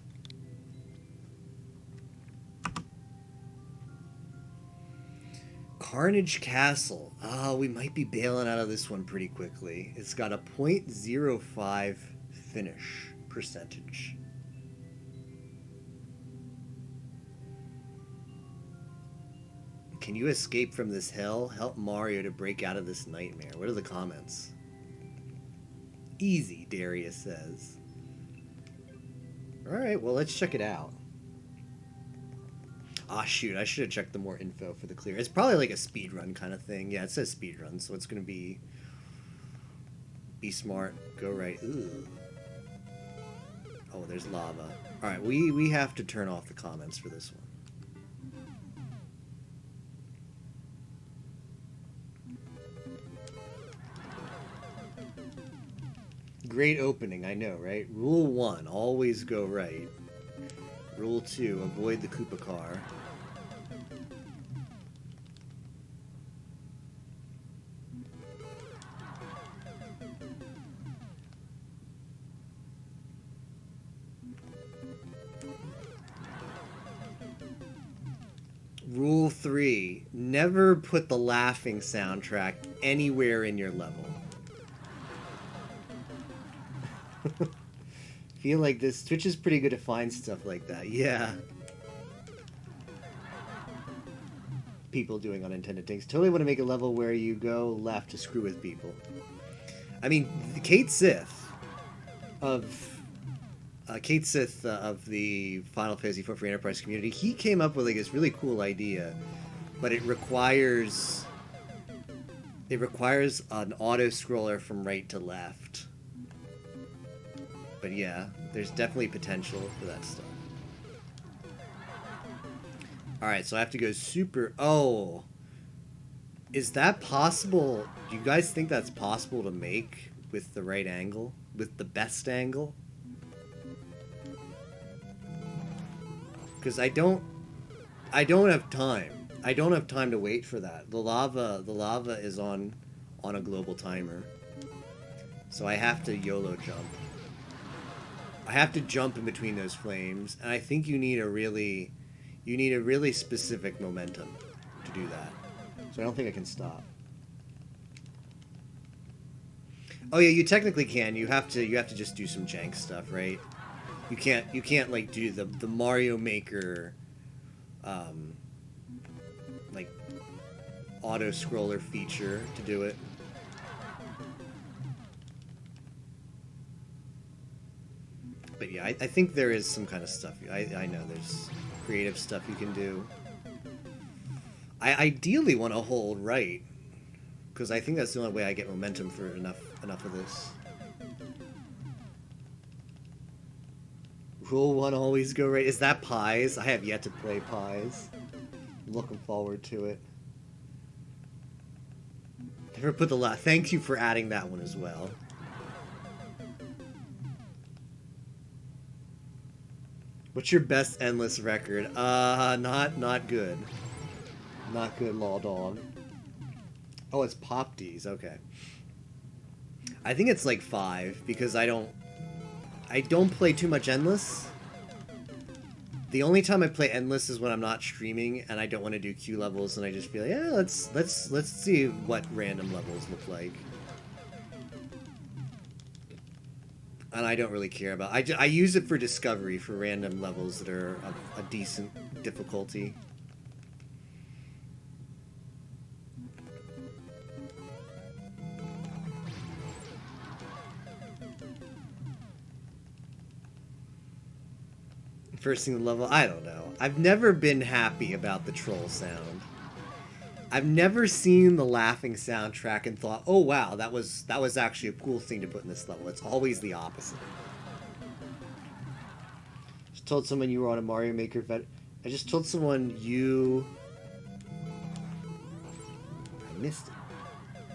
Carnage Castle. Oh, we might be bailing out of this one pretty quickly. It's got a 0.05 finish percentage. Can you escape from this hell? Help Mario to break out of this nightmare. What are the comments? Easy, Darius says. Alright, well, let's check it out. Ah, shoot, I should have checked the more info for the clear. It's probably like a speedrun kind of thing. Yeah, it says speedrun, so it's going to be smart. Go right. Ooh. Oh, there's lava. Alright, we have to turn off the comments for this one. Great opening, I know, right? Rule 1, always go right. Rule 2, avoid the Koopa car. Rule 3, never put the laughing soundtrack anywhere in your level. Feel like this Twitch is pretty good to find stuff like that. Yeah. People doing unintended things. Totally want to make a level where you go left to screw with people. I mean, h2tzz of the Final Fantasy IV Enterprise community, he came up with like this really cool idea, but it requires an auto scroller from right to left. But yeah, there's definitely potential for that stuff. Alright, so I have to go super... Oh! Is that possible? Do you guys think that's possible to make with the right angle? With the best angle? Because I don't have time. I don't have time to wait for that. The lava is on a global timer. So I have to YOLO jump. I have to jump in between those flames, and I think you need a really specific momentum to do that. So I don't think I can stop. Oh yeah, you technically can. You have to just do some jank stuff, right? You can't like do the Mario Maker like auto scroller feature to do it. But yeah, I think there is some kind of stuff. I know there's creative stuff you can do. I ideally want to hold right, because I think that's the only way I get momentum for enough of this. Rule 1, always go right. Is that Pies? I have yet to play Pies. I'm looking forward to it. Never put the last. Thank you for adding that one as well. What's your best endless record? Not good. Not good, Law Dog. Oh, it's Pop D's. Okay. I think it's like 5 because I don't play too much endless. The only time I play endless is when I'm not streaming and I don't want to do queue levels, and I just feel like, yeah, let's see what random levels look like. And I don't really care about. I use it for discovery for random levels that are of a decent difficulty. First single level, I don't know. I've never been happy about the troll sound. I've never seen the laughing soundtrack and thought, oh wow, that was actually a cool thing to put in this level. It's always the opposite. Just told someone you were on a Mario Maker I just told someone you... I missed it.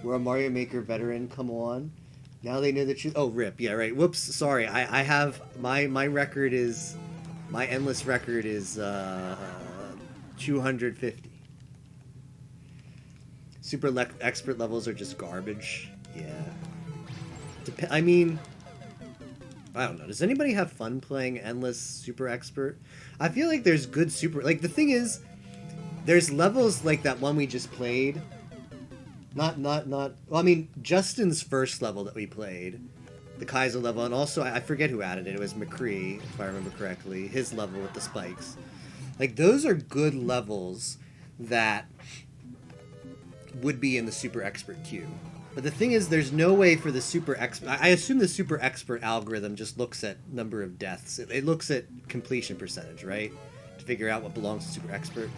We're a Mario Maker veteran, come on. Now they know the truth. Oh, rip. Yeah, right. Whoops, sorry. I have... My record is... My endless record is 250. Super expert levels are just garbage. Yeah. I mean... I don't know. Does anybody have fun playing endless super expert? I feel like there's good super... Like, the thing is, there's levels like that one we just played. Well, I mean, Justin's first level that we played, the Kaiser level, and also, I forget who added it. It was McCree, if I remember correctly. His level with the spikes. Like, those are good levels that would be in the super expert queue. But the thing is, there's no way for the super expert... I assume the super expert algorithm just looks at number of deaths. It looks at completion percentage, right? To figure out what belongs to super expert.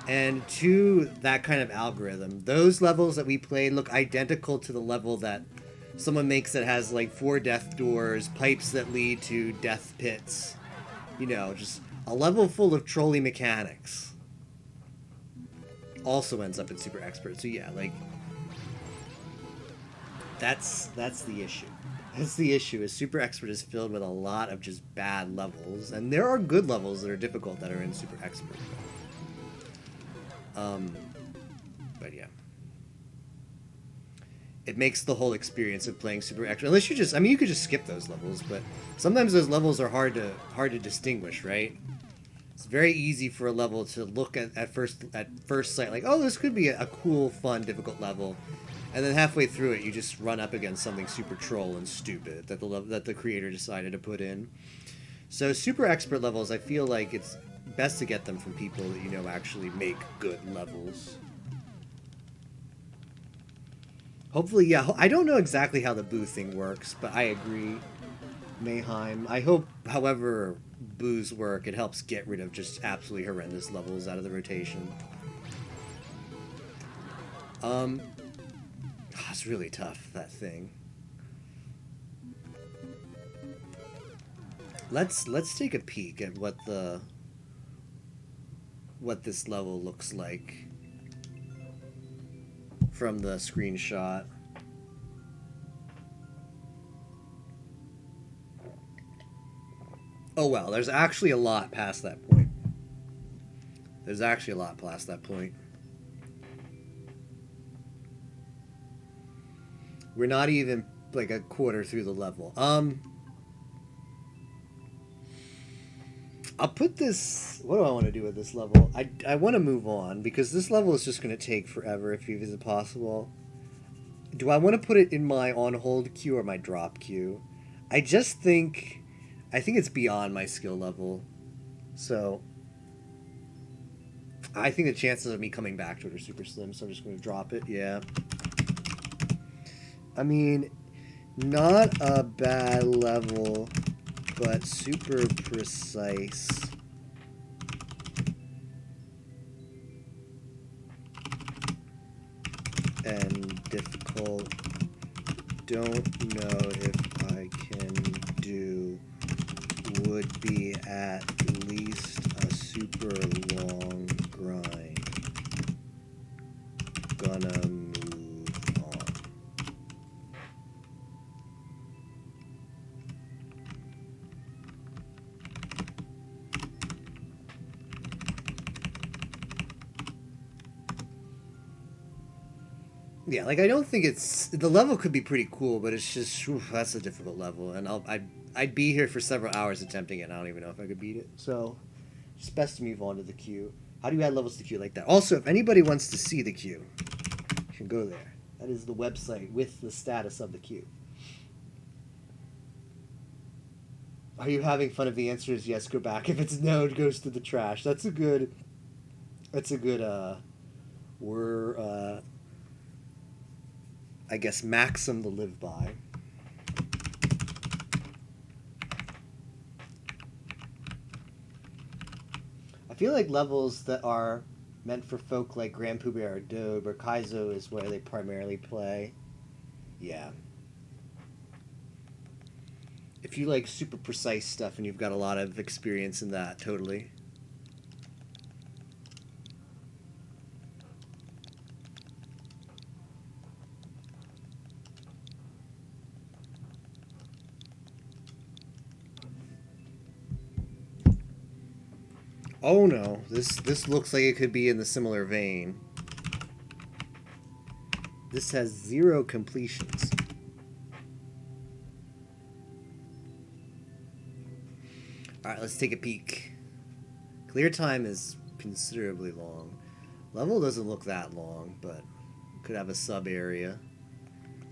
And to that kind of algorithm, those levels that we played look identical to the level that someone makes that has like 4 death doors, pipes that lead to death pits. You know, just a level full of trolley mechanics. Also ends up in super expert. So yeah, like... That's the issue. That's the issue, is super expert is filled with a lot of just bad levels, and there are good levels that are difficult that are in super expert. But yeah. It makes the whole experience of playing super expert, unless you just, I mean, you could just skip those levels, but sometimes those levels are hard to distinguish, right? It's very easy for a level to look at first sight like, oh, this could be a cool, fun, difficult level. And then halfway through it, you just run up against something super troll and stupid that the creator decided to put in. So super expert levels, I feel like it's best to get them from people that you know actually make good levels. Hopefully, yeah. I don't know exactly how the boo thing works, but I agree, Mayheim. I hope, however boos work, it helps get rid of just absolutely horrendous levels out of the rotation. It's really tough, that thing. Let's take a peek at what this level looks like from the screenshot. Oh well, there's actually a lot past that point. There's actually a lot past that point. We're not even like a quarter through the level. I'll put this... What do I want to do with this level? I want to move on, because this level is just going to take forever if it's possible. Do I want to put it in my on-hold queue or my drop queue? I think it's beyond my skill level. So, I think the chances of me coming back to it are super slim, so I'm just going to drop it. Yeah. I mean, not a bad level, but super precise. And difficult. Don't know if I can do. Would be at least a super long grind. Gonna move on. Yeah, like I don't think it's... The level could be pretty cool, but it's just... Oof, that's a difficult level, and I'd be here for several hours attempting it, and I don't even know if I could beat it. So, it's best to move on to the queue. How do you add levels to the queue like that? Also, if anybody wants to see the queue, you can go there. That is the website with the status of the queue. Are you having fun? If the answer is yes, go back. If it's no, it goes to the trash. That's a good... I guess, maxim to live by. I feel like levels that are Meant for folk like Grand Poobah or Dobe, or Kaizo is where they primarily play. Yeah. If you like super precise stuff and you've got a lot of experience in that, totally. Oh no, this looks like it could be in the similar vein. This has 0 completions. Alright, let's take a peek. Clear time is considerably long. Level doesn't look that long, but could have a sub area.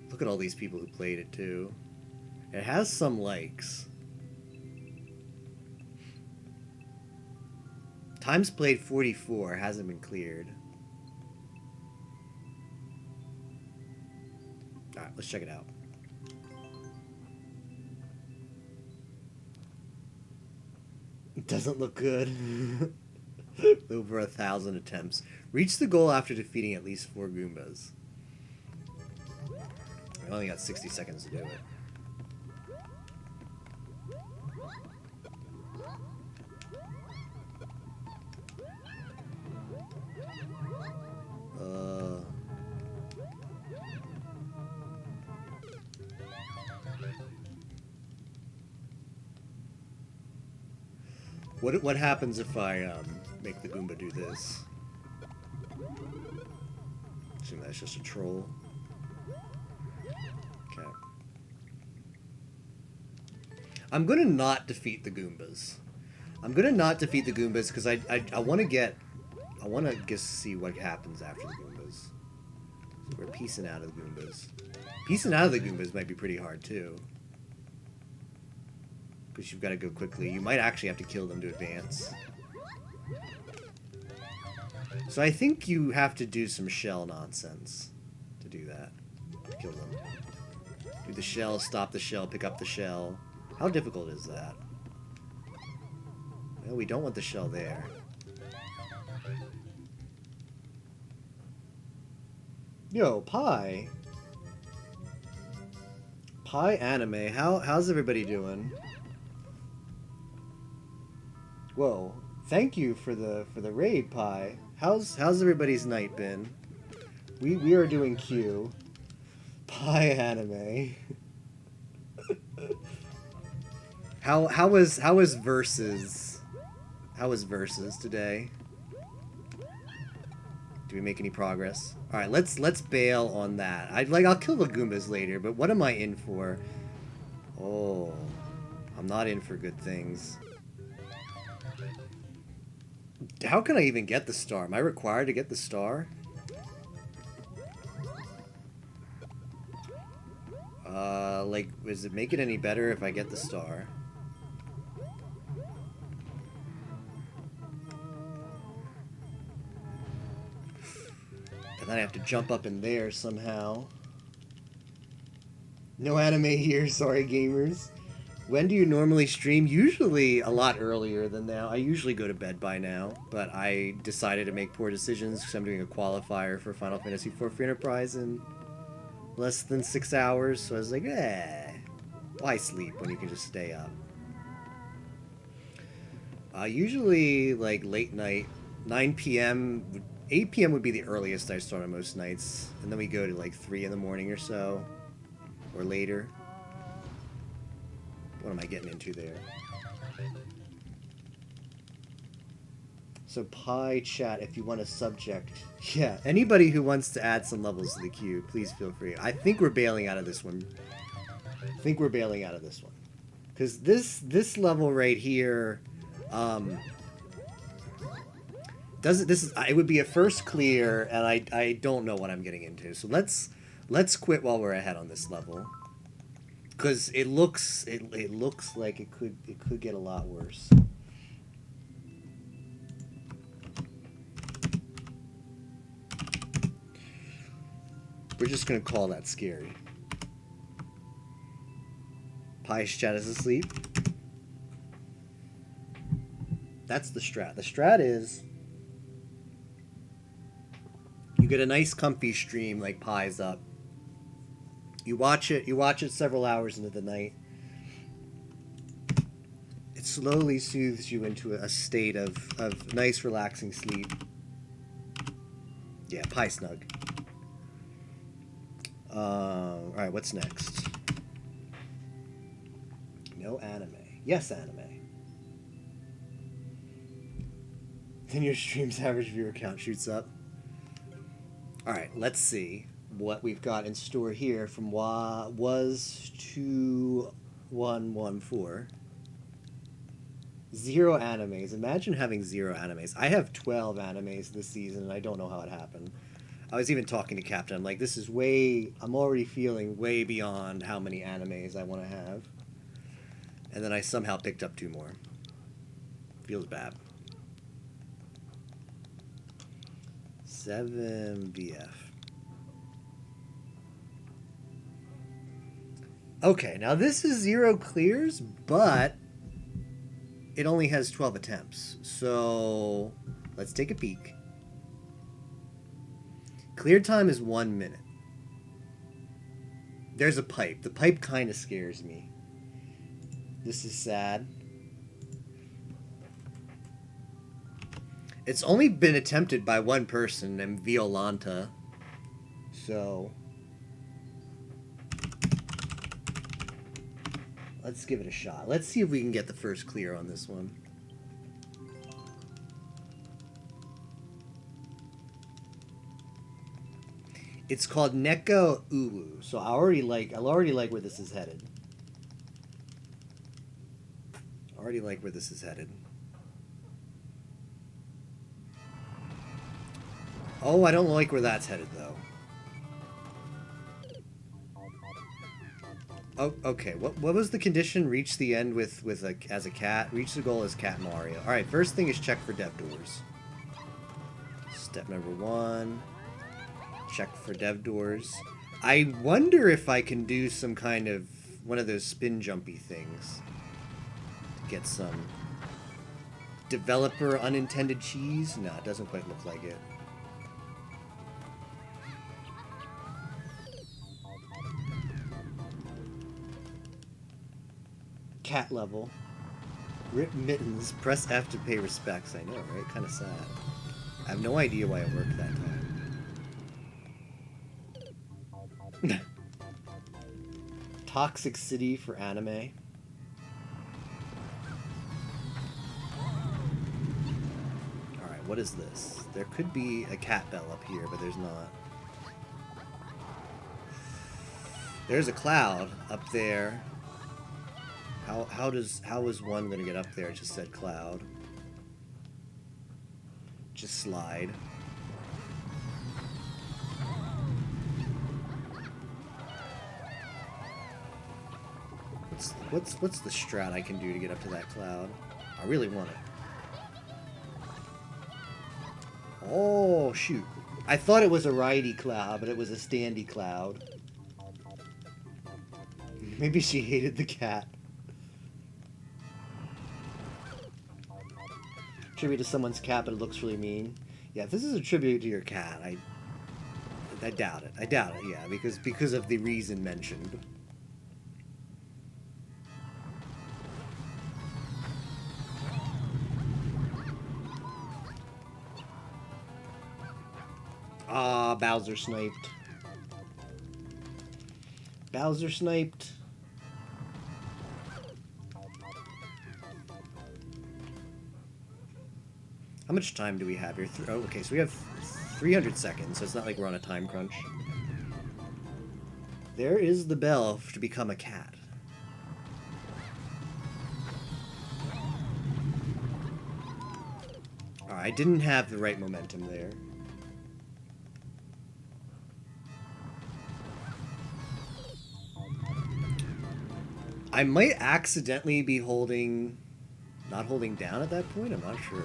Look at all these people who played it too. It has some likes. Times played 44, hasn't been cleared. Alright, let's check it out. It doesn't look good. Over 1,000 attempts. Reach the goal after defeating at least 4 Goombas. I only got 60 seconds to do it. What happens if I make the Goomba do this? Assume that's just a troll. Okay. I'm gonna not defeat the Goombas. I'm gonna not defeat the Goombas because I want to just see what happens after the Goombas. So we're piecing out of the Goombas. Piecing out of the Goombas might be pretty hard too. Because you've got to go quickly. You might actually have to kill them to advance. So I think you have to do some shell nonsense to do that. Kill them. Do the shell, stop the shell, pick up the shell. How difficult is that? Well, we don't want the shell there. Yo, Pi. Pi Anime. How's everybody doing? Whoa! Thank you for the raid, Pi. How's everybody's night been? We are doing Q. Pi Anime. How was Versus? How was Versus today? Do we make any progress? All right, let's bail on that. I'll kill the Goombas later, but what am I in for? Oh, I'm not in for good things. How can I even get the star? Am I required to get the star? Does it make it any better if I get the star? And then I have to jump up in there somehow. No anime here, sorry gamers. When do you normally stream? Usually a lot earlier than now. I usually go to bed by now, but I decided to make poor decisions because I'm doing a qualifier for Final Fantasy IV Free Enterprise in less than 6 hours, so I was like, why sleep when you can just stay up? Usually, like, late night, 9 p.m., 8 p.m. would be the earliest I start on most nights, and then we go to, like, 3 in the morning or so, or later. What am I getting into there? So Pi chat, if you want a subject. Yeah, anybody who wants to add some levels to the queue, please feel free. I think we're bailing out of this one. Because this level right here, it would be a first clear, and I don't know what I'm getting into. So let's quit while we're ahead on this level. Because it looks like it could get a lot worse. We're just gonna call that scary. Pi's chat is asleep. That's the strat. The strat is get a nice comfy stream like Pie's up. You watch it several hours into the night. It slowly soothes you into a state of nice relaxing sleep. Yeah, Pie snug. Alright, what's next? No anime. Yes, anime. Then your stream's average viewer count shoots up. Alright, let's see what we've got in store here from was 2114. 0 animes. Imagine having 0 animes. I have 12 animes this season, and I don't know how it happened. I was even talking to Captain. I'm like, this is way... I'm already feeling way beyond how many animes I want to have. And then I somehow picked up 2 more. Feels bad. 7 VF. Okay, now this is 0 clears, but it only has 12 attempts. So let's take a peek. Clear time is 1 minute. There's a pipe. The pipe kind of scares me. This is sad. It's only been attempted by 1 person named Violanta. So let's give it a shot. Let's see if we can get the first clear on this one. It's called Neko Uwu. So I already like where this is headed. Oh, I don't like where that's headed though. Oh, okay. What was the condition? Reach the end with as a cat. Reach the goal as Cat Mario. All right. First thing is check for dev doors. Step number 1. Check for dev doors. I wonder if I can do some kind of one of those spin jumpy things. Get some developer unintended cheese. No, it doesn't quite look like it. Cat level. Rip mittens. Press F to pay respects. I know, right? Kind of sad. I have no idea why it worked that time. Toxic City for anime. Alright, what is this? There could be a cat bell up here, but there's not. There's a cloud up there. How is one gonna get up there? It just said cloud. Just slide. What's the strat I can do to get up to that cloud? I really want it. Oh shoot. I thought it was a righty cloud, but it was a standy cloud. Maybe she hated the cat. Tribute to someone's cat, but it looks really mean. Yeah, if this is a tribute to your cat, I doubt it. I doubt it, yeah, because of the reason mentioned. Ah, Bowser sniped. Bowser sniped. How much time do we have here? Oh, okay, so we have 300 seconds, so it's not like we're on a time crunch. There is the bell to become a cat. Alright, I didn't have the right momentum there. I might accidentally be not holding down at that point, I'm not sure.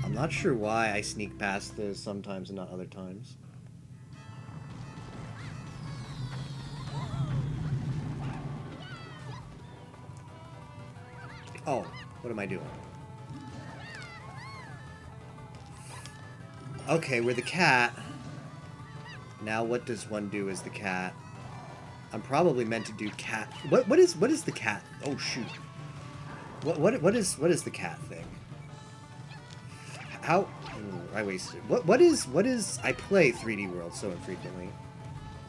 I'm not sure why I sneak past those sometimes and not other times. Oh, what am I doing? Okay, we're the cat. Now what does one do as the cat? I'm probably meant to do cat. What is the cat? Oh shoot. What is the cat thing? How? Ooh, I wasted. What is? I play 3D World so infrequently.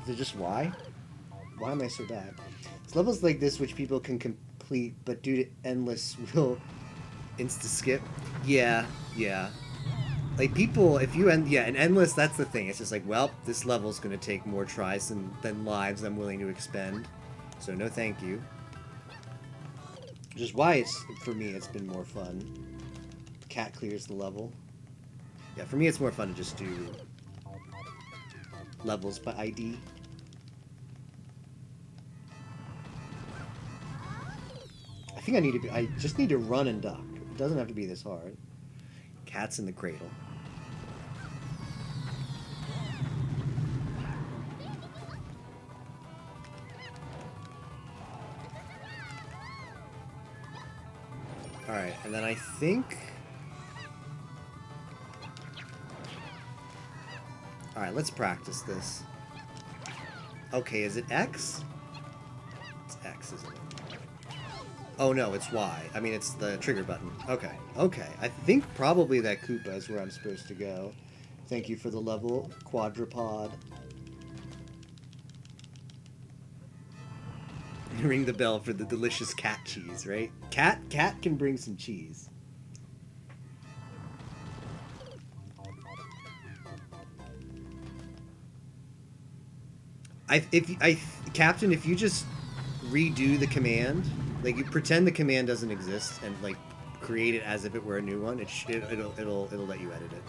Is it just why? Why am I so bad? It's levels like this which people can complete, but due to endless will insta skip. Yeah. Like people, if you end, and endless. That's the thing. It's just like, well, this level's gonna take more tries than lives I'm willing to expend. So no, thank you. Which is why it's, for me, it's been more fun. Cat clears the level. Yeah, for me it's more fun to just do levels by ID. I think I just need to run and duck. It doesn't have to be this hard. Cat's in the cradle. Alright, and then I think... Alright, let's practice this. Okay, is it X? It's X, isn't it? Oh no, it's Y. I mean, it's the trigger button. Okay. I think probably that Koopa is where I'm supposed to go. Thank you for the level, quadrupod. Ring the bell for the delicious cat cheese, right? Cat can bring some cheese. Captain, if you just redo the command, like you pretend the command doesn't exist and like create it as if it were a new one, it'll let you edit it.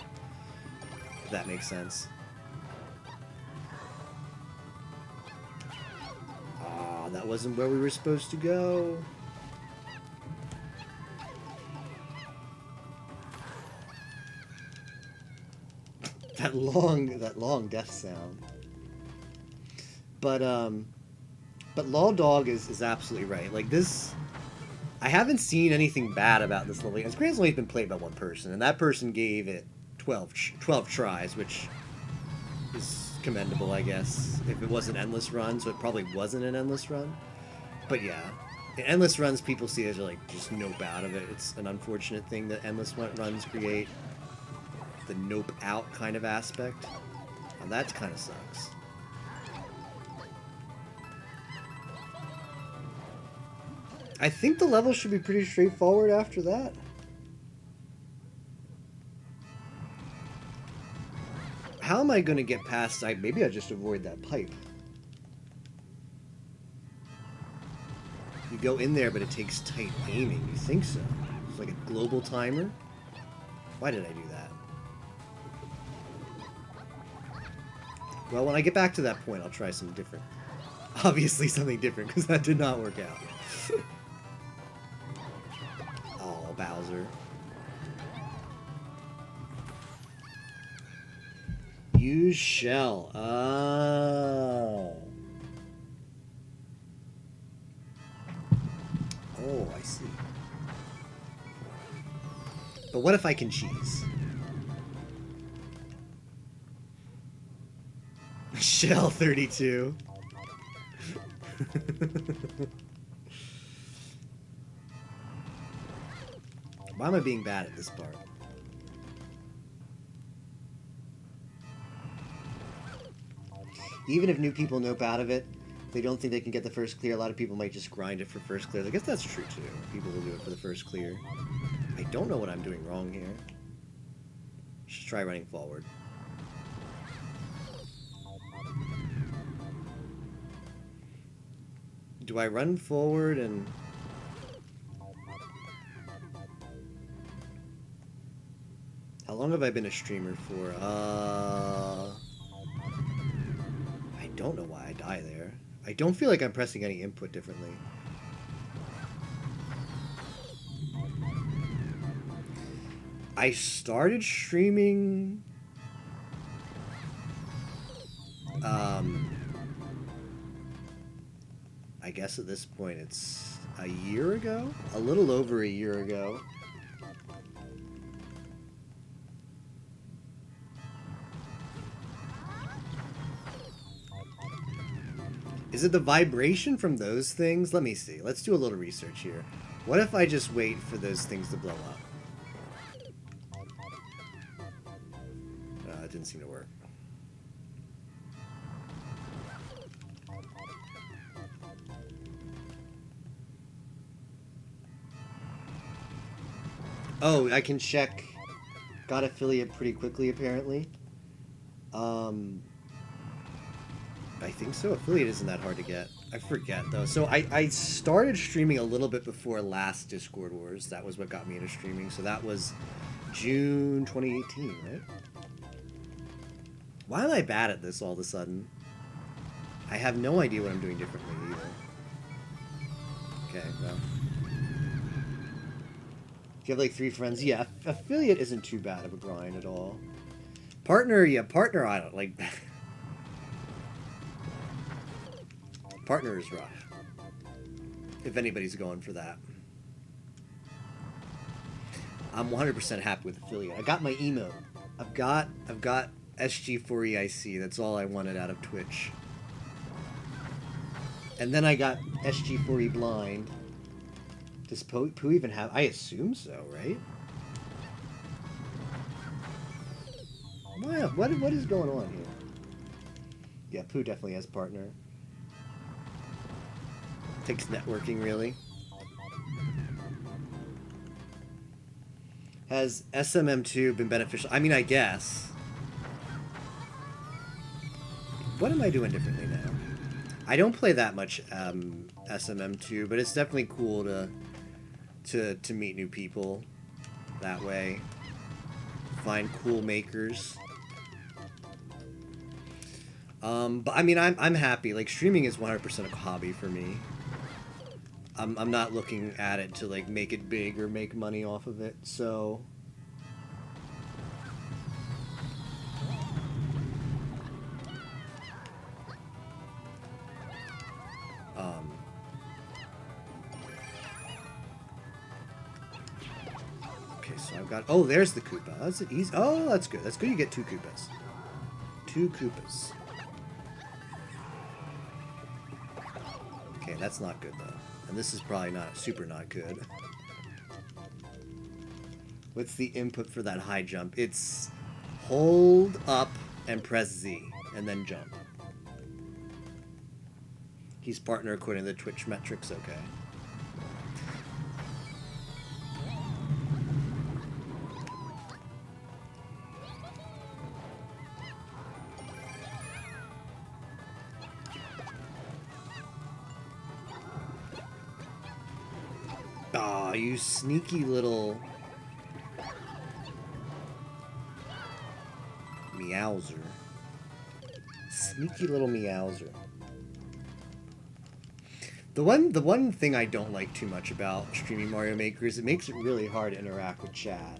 If that makes sense. Ah, that wasn't where we were supposed to go. That long death sound. But Law Dog is absolutely right. Like this, I haven't seen anything bad about this level. It's only been played by one person, and that person gave it 12 tries, which is commendable, I guess. If it was an endless run, so it probably wasn't an endless run. But yeah, in endless runs, people see it as like just nope out of it. It's an unfortunate thing that endless runs create. The nope out kind of aspect. And that kind of sucks. I think the level should be pretty straightforward after that. How am I going to get past... maybe I just avoid that pipe. You go in there, but it takes tight aiming. You think so? It's like a global timer? Why did I do that? Well, when I get back to that point, I'll try something different. Obviously something different, because that did not work out. Oh, Bowser. Use shell. Oh. Oh, I see. But what if I can cheese? Shell 32. Why am I being bad at this part? Even if new people nope out of it, they don't think they can get the first clear. A lot of people might just grind it for first clear. I guess that's true too. People will do it for the first clear. I don't know what I'm doing wrong here. Just try running forward. Do I run forward and... How long have I been a streamer for? I don't know why I die there. I don't feel like I'm pressing any input differently. I started streaming... I guess at this point it's a year ago? A little over a year ago. Is it the vibration from those things? Let me see. Let's do a little research here. What if I just wait for those things to blow up? It didn't seem to work. Oh, I can check. Got affiliate pretty quickly, apparently. I think so. Affiliate isn't that hard to get. I forget, though. So I started streaming a little bit before last Discord Wars. That was what got me into streaming. So that was June 2018, right? Why am I bad at this all of a sudden? I have no idea what I'm doing differently, either. Okay, well. If you have like 3 friends, yeah, affiliate isn't too bad of a grind at all. Partner, yeah, partner, I don't like. Partner is rough. If anybody's going for that. I'm 100% happy with affiliate. I got my emote. I've got SG4EIC. That's all I wanted out of Twitch. And then I got SG4E blind. Does Pooh even have... I assume so, right? Wow, what is going on here? Yeah, Pooh definitely has partner. Takes networking, really. Has MM2 been beneficial? I mean, I guess. What am I doing differently now? I don't play that much SMM2, but it's definitely cool to meet new people that way. Find cool makers. But I mean, I'm happy. Like, streaming is 100% a hobby for me. I'm not looking at it to like make it big or make money off of it. So okay, so I've got, oh, there's the Koopa. That's easy. Oh, that's good. That's good. You get 2 Koopas. 2 Koopas. Okay, that's not good though. And this is probably not super not good. What's the input for that high jump? It's hold up and press Z and then jump. He's partner according to the Twitch metrics, okay. Aw, you sneaky little meowser. Sneaky little meowser. The one thing I don't like too much about streaming Mario Maker is it makes it really hard to interact with chat.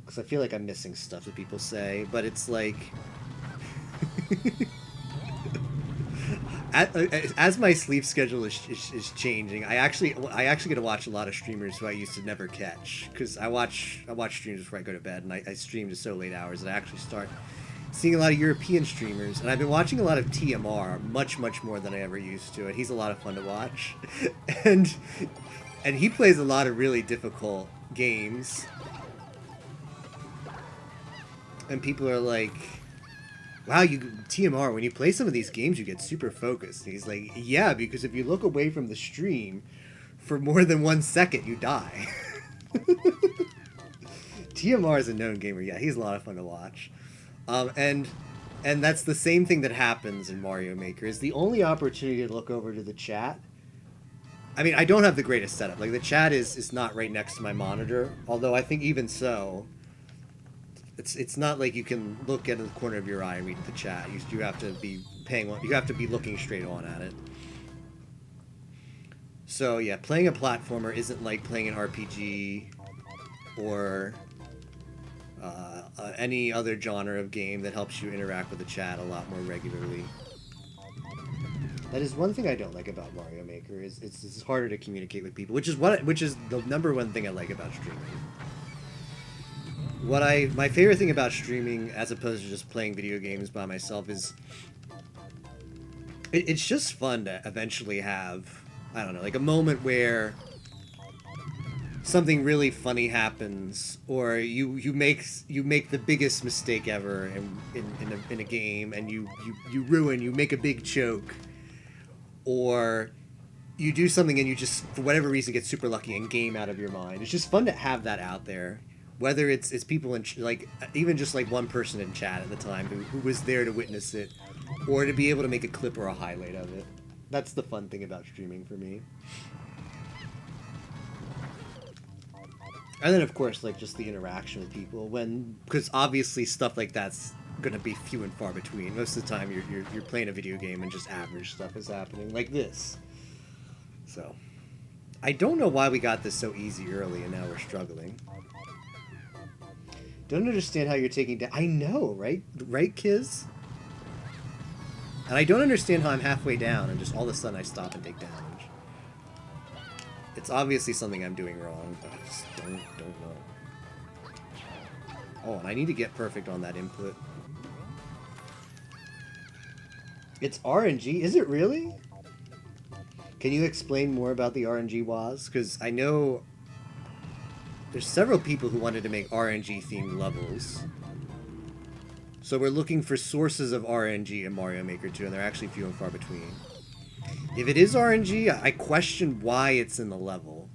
Because I feel like I'm missing stuff that people say, but it's like... As my sleep schedule is changing, I actually get to watch a lot of streamers who I used to never catch, because I watch streams before I go to bed, and I stream to so late hours that I actually start seeing a lot of European streamers, and I've been watching a lot of TMR much more than I ever used to, and he's a lot of fun to watch, and he plays a lot of really difficult games, and people are like, wow, TMR, when you play some of these games, you get super focused. And he's like, yeah, because if you look away from the stream for more than 1 second, you die. TMR is a known gamer. Yeah, he's a lot of fun to watch. And that's the same thing that happens in Mario Maker. Is the only opportunity to look over to the chat. I mean, I don't have the greatest setup. Like, the chat is not right next to my monitor. Although I think even so... It's not like you can look at the corner of your eye and read the chat. You have to be you have to be looking straight on at it. So yeah, playing a platformer isn't like playing an RPG or any other genre of game that helps you interact with the chat a lot more regularly. That is one thing I don't like about Mario Maker. It's harder to communicate with people, which is the #1 thing I like about streaming. My favorite thing about streaming, as opposed to just playing video games by myself, is It's just fun to eventually have, I don't know, like a moment where something really funny happens, or you make the biggest mistake ever in a game, and you make a big choke, or you do something and you just, for whatever reason, get super lucky and game out of your mind. It's just fun to have that out there, whether it's people in like, even just like one person in chat at the time who was there to witness it, or to be able to make a clip or a highlight of it. That's the fun thing about streaming for me. And then, of course, like, just the interaction with people, because obviously stuff like that's gonna be few and far between. Most of the time you're playing a video game and just average stuff is happening, like this. So, I don't know why we got this so easy early and now we're struggling. Don't understand how you're taking down. I know, right? Right, Kiz? And I don't understand how I'm halfway down and just all of a sudden I stop and take damage. It's obviously something I'm doing wrong, but I just don't know. Oh, and I need to get perfect on that input. It's RNG? Is it really? Can you explain more about the RNG was? Because I know there's several people who wanted to make RNG themed levels. So we're looking for sources of RNG in Mario Maker 2, and they're actually few and far between. If it is RNG, I question why it's in the level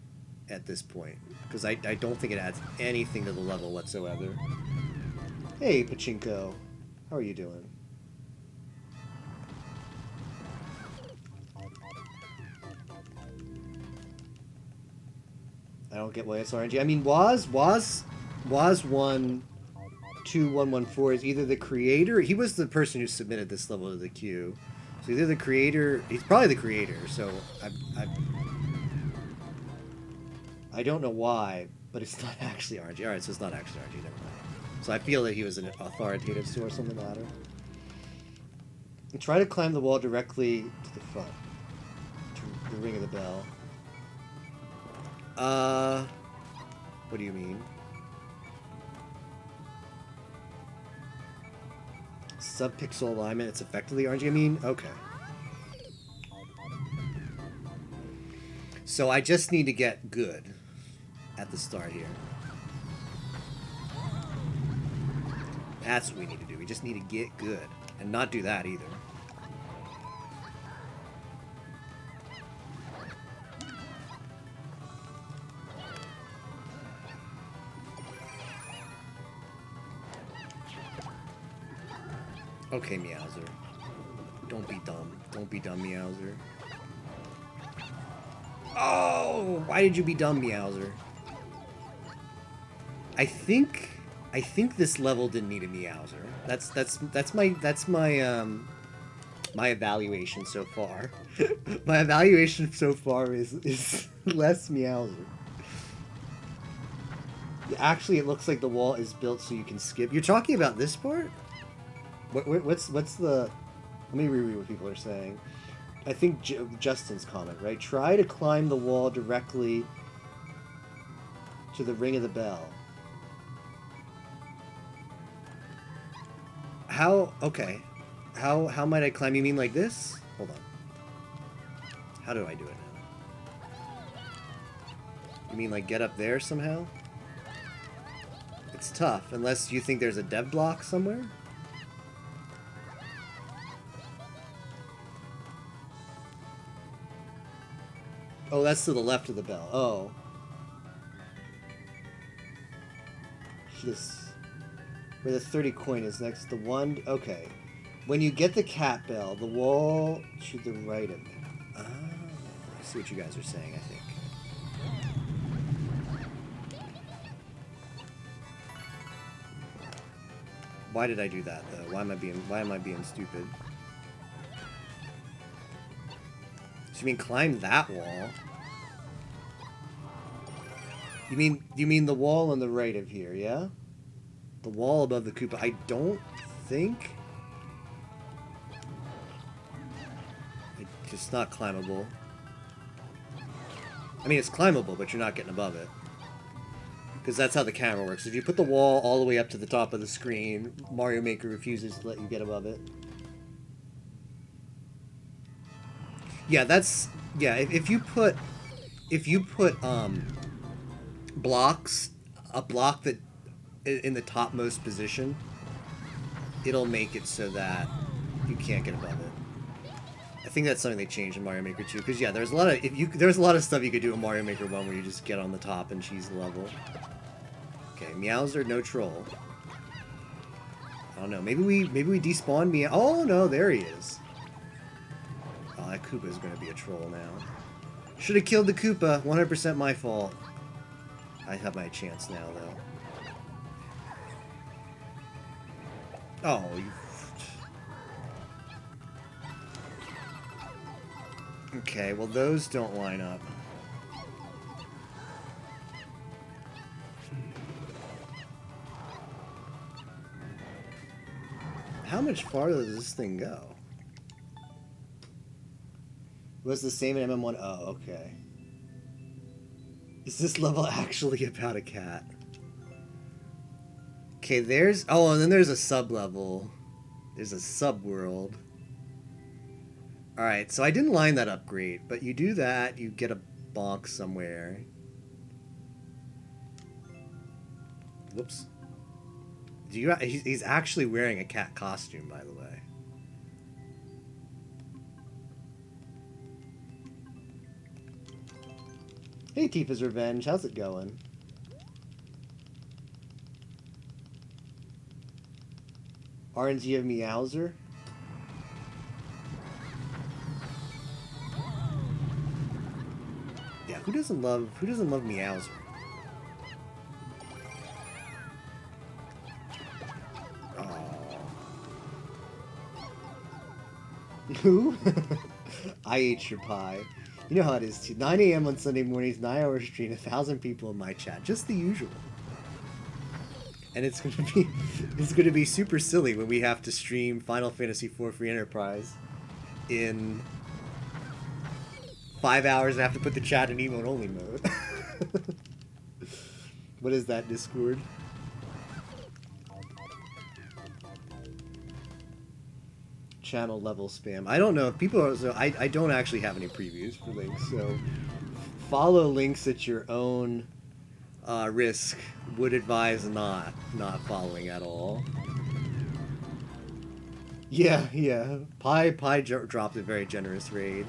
at this point, because I don't think it adds anything to the level whatsoever. Hey, Pachinko. How are you doing? I don't get why it's RNG. I mean, Waz12114 is either the creator. He was the person who submitted this level to the queue. So either the creator, he's probably the creator. So I don't know why, but it's not actually RNG. All right, so it's not actually RNG. Never mind. So I feel that he was an authoritative source on the matter. And try to climb the wall directly to the front, to the ring of the bell. What do you mean? Subpixel alignment, it's effectively RNG, I mean? Okay. So I just need to get good at the start here. That's what we need to do. We just need to get good. And not do that either. Okay, Meowser. Don't be dumb. Don't be dumb, Meowser. Oh! Why did you be dumb, Meowser? I think this level didn't need a Meowser. That's my my evaluation so far. My evaluation so far is less Meowser. Actually, it looks like the wall is built so you can skip. You're talking about this part? What's the... Let me reread what people are saying. I think Justin's comment, right? Try to climb the wall directly to the ring of the bell. How... Okay. How might I climb? You mean like this? Hold on. How do I do it now? You mean like get up there somehow? It's tough, unless you think there's a dev block somewhere? Oh, that's to the left of the bell. Oh. This... Where the 30 coin is next to 1... Okay. When you get the cat bell, the wall to the right of it. Oh, I see what you guys are saying, I think. Why did I do that, though? Why am I being stupid? So you mean climb that wall? You mean the wall on the right of here, yeah? The wall above the Koopa. I don't think... It's just not climbable. I mean, it's climbable, but you're not getting above it. Because that's how the camera works. If you put the wall all the way up to the top of the screen, Mario Maker refuses to let you get above it. Yeah, that's yeah. If you put blocks, a block that in the topmost position, it'll make it so that you can't get above it. I think that's something they changed in Mario Maker 2. Because yeah, there's a lot of there's a lot of stuff you could do in Mario Maker 1 where you just get on the top and cheese the level. Okay, Meowser, no troll. I don't know. Maybe we despawn Meow. Oh no, there he is. Oh, that Koopa is going to be a troll now. Should have killed the Koopa. 100% my fault. I have my chance now, though. Oh, you... Okay, well those don't line up. How much farther does this thing go? Was the same in MM1? Oh, okay. Is this level actually about a cat? Okay, there's... Oh, and then there's a sub-level. There's a sub-world. Alright, so I didn't line that up great, but you do that, you get a bonk somewhere. Whoops. He's actually wearing a cat costume, by the way. Hey, Tifa's Revenge, how's it going? RNG of Meowser? Yeah, who doesn't love Meowser? Oh. Who? I ate your pie. You know how it is too. 9 a.m. on Sunday mornings, 9-hour stream, 1,000 people in my chat. Just the usual. And it's gonna be super silly when we have to stream Final Fantasy IV Free Enterprise in 5 hours and have to put the chat in emote only mode. What is that, Discord? Channel level spam. I don't know if people are, so I don't actually have any previews for links, so follow links at your own risk. Would advise not following at all. Yeah. Pi dropped a very generous raid.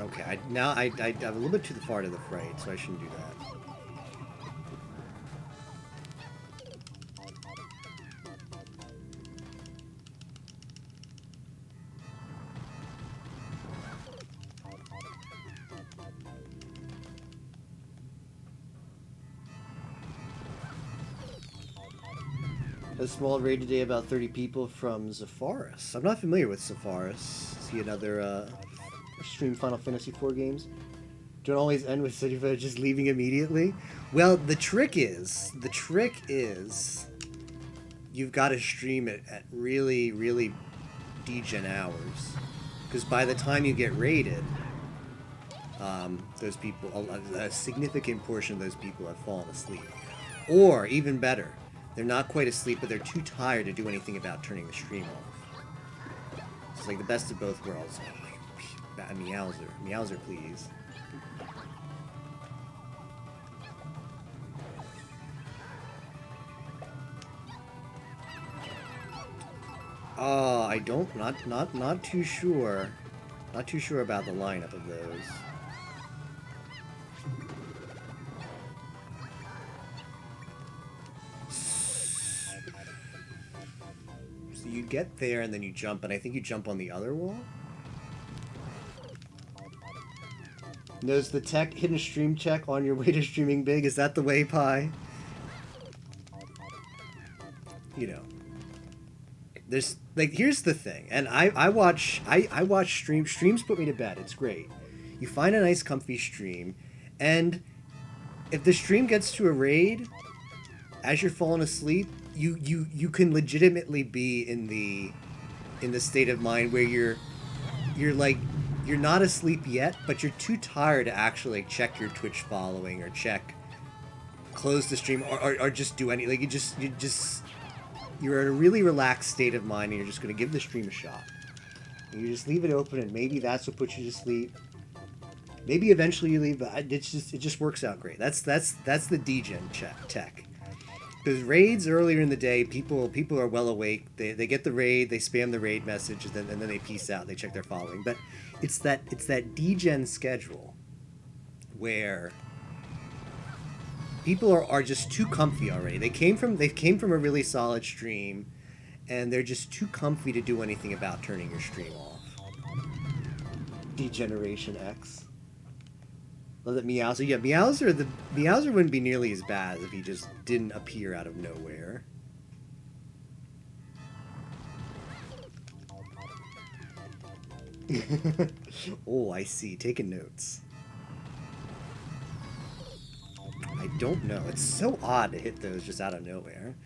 Okay, I'm a little bit too far to the right, so I shouldn't do that. A small raid today, about 30 people from Zepharis. I'm not familiar with Zepharis. Is he another stream Final Fantasy IV games? Don't always end with just leaving immediately. Well, the trick is you've got to stream it at really, really degen hours, because by the time you get raided, those people, a significant portion of those people have fallen asleep, or even better, they're not quite asleep, but they're too tired to do anything about turning the stream off. It's like the best of both worlds. Meowser, please. Oh, I don't, not too sure. Not too sure about the lineup of those. So you get there and then you jump, and I think you jump on the other wall? Knows the tech hidden stream check on your way to streaming big. Is that the way, Pi? You know, there's like, here's the thing, and I watch streams put me to bed. It's great. You find a nice comfy stream, and if the stream gets to a raid as you're falling asleep, you can legitimately be in the state of mind where you're like, you're not asleep yet, but you're too tired to actually like check your Twitch following or close the stream or just do any, like you're in a really relaxed state of mind and you're just going to give the stream a shot. And you just leave it open and maybe that's what puts you to sleep. Maybe eventually you leave, but it just works out great. That's the degen tech. Because raids earlier in the day, people are well awake. They get the raid, they spam the raid message, and then they peace out. They check their following. But it's that degen schedule where people are just too comfy already. They came from a really solid stream, and they're just too comfy to do anything about turning your stream off. Degeneration X. Love that Meowser. Yeah, Meowser wouldn't be nearly as bad if he just didn't appear out of nowhere. Oh, I see. Taking notes. I don't know. It's so odd to hit those just out of nowhere.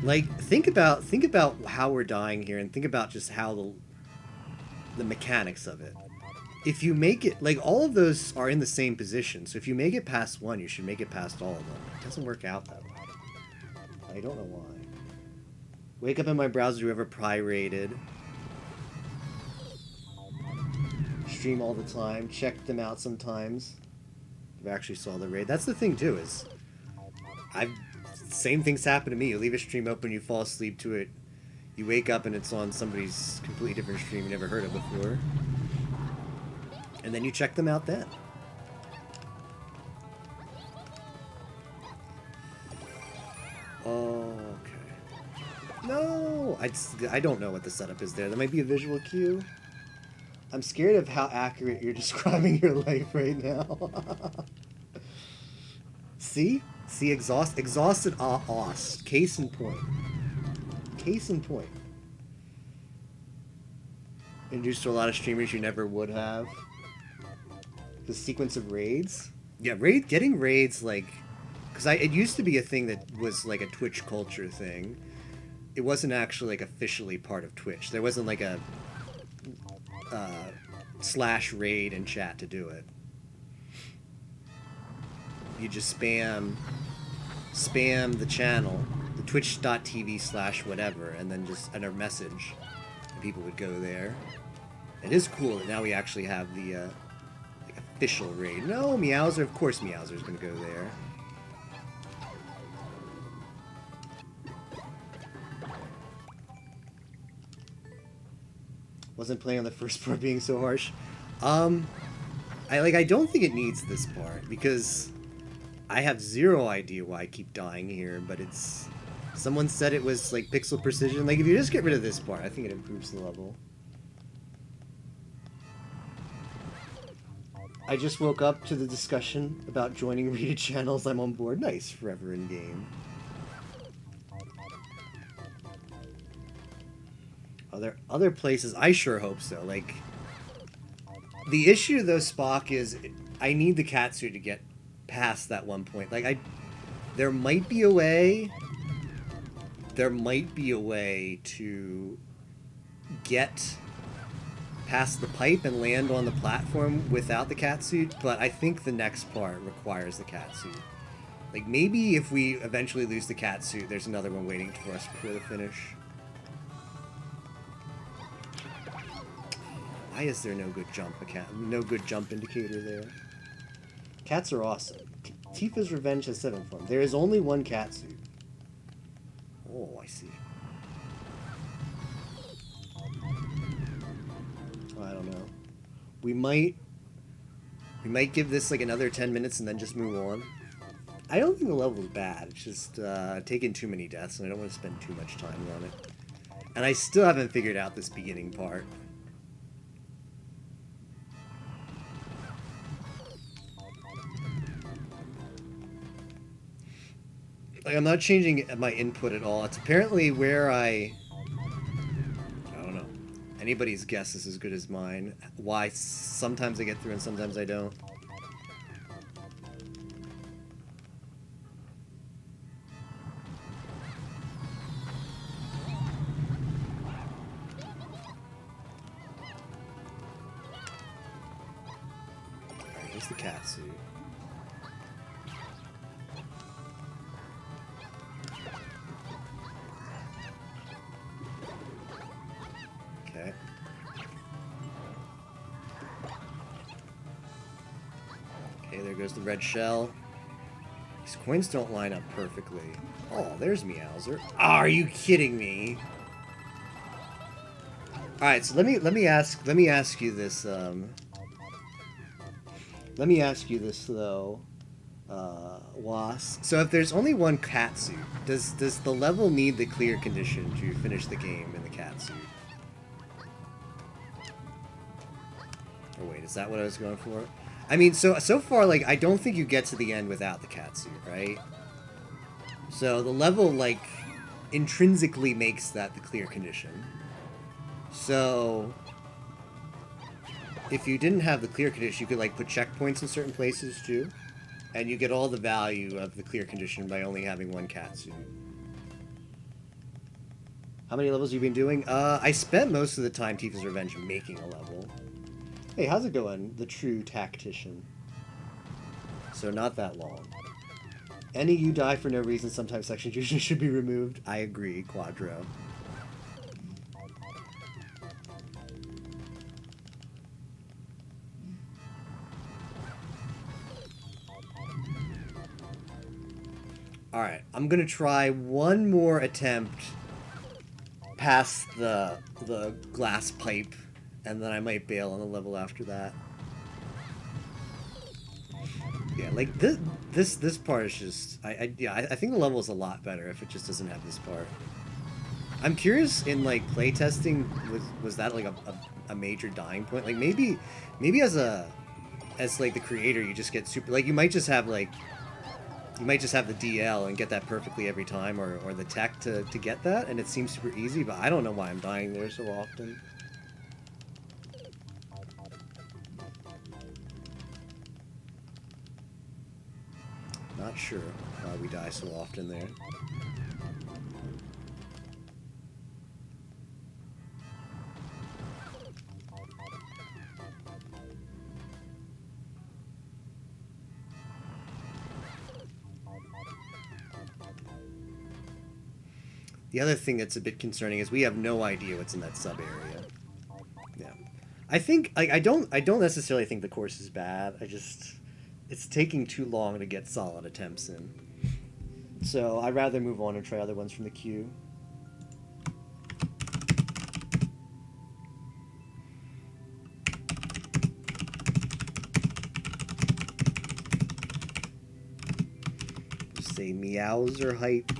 Like, think about how we're dying here, and think about just how the mechanics of it. If you make it, like, all of those are in the same position, so if you make it past one, you should make it past all of them. It doesn't work out that way. I don't know why. Wake up in my browser, whoever pirated. Stream all the time, check them out sometimes. I've actually saw the raid. That's the thing too, is same things happen to me. You leave a stream open, you fall asleep to it. You wake up and it's on somebody's completely different stream you never heard of before. And then you check them out then. Okay. No! I don't know what the setup is there. There might be a visual cue. I'm scared of how accurate you're describing your life right now. See? See, exhausted Ost. Case in point. Case in point. Introduced to a lot of streamers you never would have. The sequence of raids. Yeah, getting raids, like, because it used to be a thing that was like a Twitch culture thing. It wasn't actually like officially part of Twitch. There wasn't like a slash raid in chat to do it. You just spam the channel, the twitch.tv/whatever, and then just enter message, and people would go there. It is cool that now we actually have the like official raid. No, Meowser, of course Meowser's gonna go there. Wasn't planning on the first part being so harsh. I don't think it needs this part because I have zero idea why I keep dying here, but it's... Someone said it was, like, pixel precision. Like, if you just get rid of this part, I think it improves the level. I just woke up to the discussion about joining rated channels. I'm on board. Nice. Forever in game. Are there other places? I sure hope so. Like, the issue, though, Spock, is I need the catsuit to get past that one point. Like, there might be a way to get past the pipe and land on the platform without the catsuit, but I think the next part requires the catsuit. Like, maybe if we eventually lose the catsuit, there's another one waiting for us before the finish. Why is there no good jump indicator there? Cats are awesome. Tifa's Revenge has 7 forms. There is only one catsuit. Oh, I see. Oh, I don't know. We might give this like another 10 minutes and then just move on. I don't think the level is bad. It's just taking too many deaths, and I don't want to spend too much time on it. And I still haven't figured out this beginning part. Like, I'm not changing my input at all. It's apparently where I don't know. Anybody's guess is as good as mine. Why sometimes I get through and sometimes I don't. Where's the cat suit? Okay. Okay, there goes the red shell. These coins don't line up perfectly. Oh, there's Meowser. Oh, are you kidding me? All right, so let me ask you this. Let me ask you this though, Was. So if there's only one cat suit, does the level need the clear condition to finish the game in the cat suit? Oh wait, is that what I was going for? I mean, so far, like, I don't think you get to the end without the cat suit, right? So the level, like, intrinsically makes that the clear condition. So if you didn't have the clear condition, you could, like, put checkpoints in certain places, too. And you get all the value of the clear condition by only having one cat suit. How many levels have you been doing? I spent most of the time Tifa's Revenge making a level. Hey, how's it going? The true tactician. So not that long. Any you die for no reason, sometimes section fusion should be removed. I agree, Quadro. Alright, I'm gonna try one more attempt past the glass pipe, and then I might bail on the level after that. Yeah, like this part is just I think the level is a lot better if it just doesn't have this part. I'm curious, in like playtesting, was that like a major dying point? Like maybe as like the creator, you just get super, like you might just have the DL and get that perfectly every time, or the tech to get that, and it seems super easy, but I don't know why I'm dying there so often. Not sure why we die so often there. The other thing that's a bit concerning is we have no idea what's in that sub area. Yeah, I think I don't necessarily think the course is bad. It's taking too long to get solid attempts in. So I'd rather move on and try other ones from the queue. Just say Meowser hype.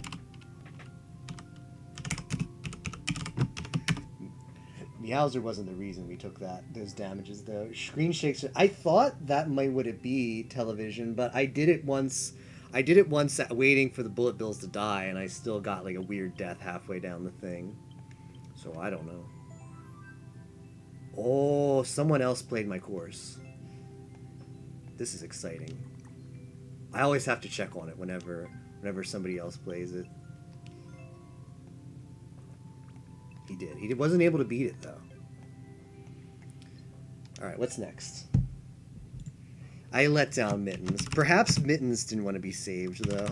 Meowser wasn't the reason we took those damages though. Screen shakes. I thought that would it be television, but I did it once. Waiting for the bullet bills to die, and I still got like a weird death halfway down the thing. So I don't know. Oh, someone else played my course. This is exciting. I always have to check on it whenever somebody else plays it. He did. He wasn't able to beat it, though. Alright, what's next? I let down Mittens. Perhaps Mittens didn't want to be saved, though.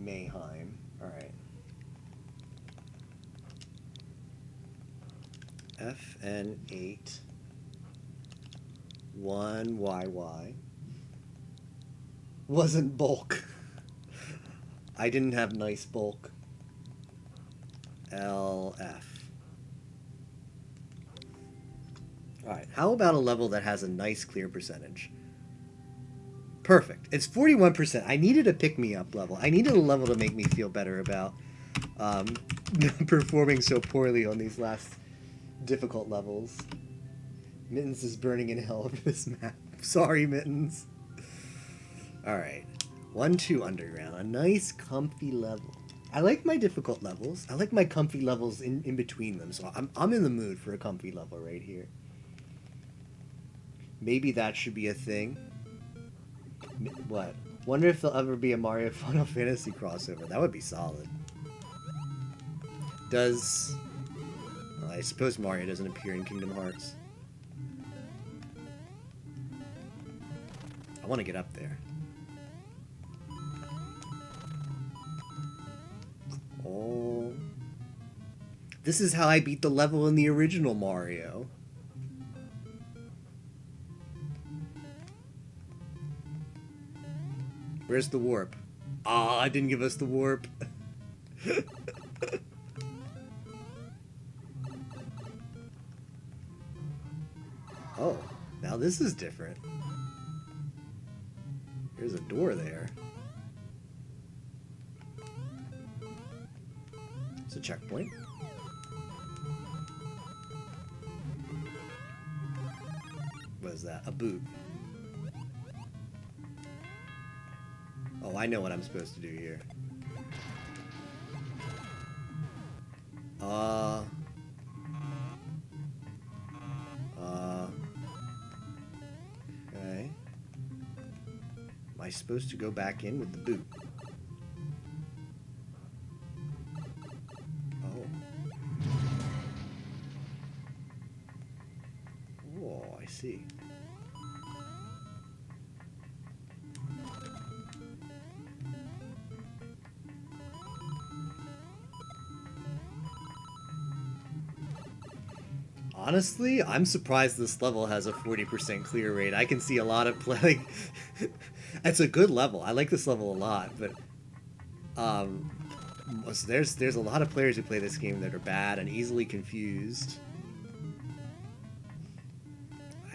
Mayheim. Alright. FN8 1YY. Wasn't bulk. I didn't have nice bulk. LF. Alright, how about a level that has a nice clear percentage? Perfect. It's 41%. I needed a pick-me-up level. I needed a level to make me feel better about performing so poorly on these last difficult levels. Mittens is burning in hell over this map. Sorry, Mittens. Alright. 1-2 Underground. A nice, comfy level. I like my difficult levels. I like my comfy levels in between them. So I'm in the mood for a comfy level right here. Maybe that should be a thing. What? Wonder if there'll ever be a Mario Final Fantasy crossover. That would be solid. Does... Well, I suppose Mario doesn't appear in Kingdom Hearts. I want to get up there. Oh. This is how I beat the level in the original Mario. Where's the warp? Ah, it didn't give us the warp. Oh, now this is different. There's a door there. It's a checkpoint. What is that? A boot. Oh, I know what I'm supposed to do here. Okay. Am I supposed to go back in with the boot? Oh. Oh, I see. Honestly, I'm surprised this level has a 40% clear rate. I can see a lot of play. It's a good level. I like this level a lot, but there's a lot of players who play this game that are bad and easily confused.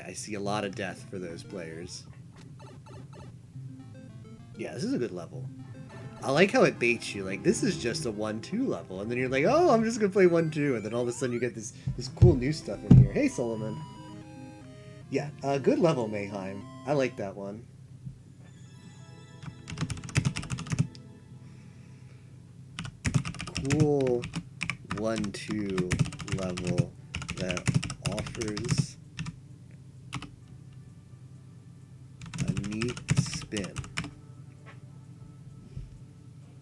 I see a lot of death for those players. Yeah, this is a good level. I like how it baits you. Like, this is just a 1-2 level, and then you're like, oh, I'm just gonna play 1-2, and then all of a sudden you get this cool new stuff in here. Hey, Solomon. Yeah, good level, Mayheim. I like that one. Cool 1-2 level that offers a neat spin.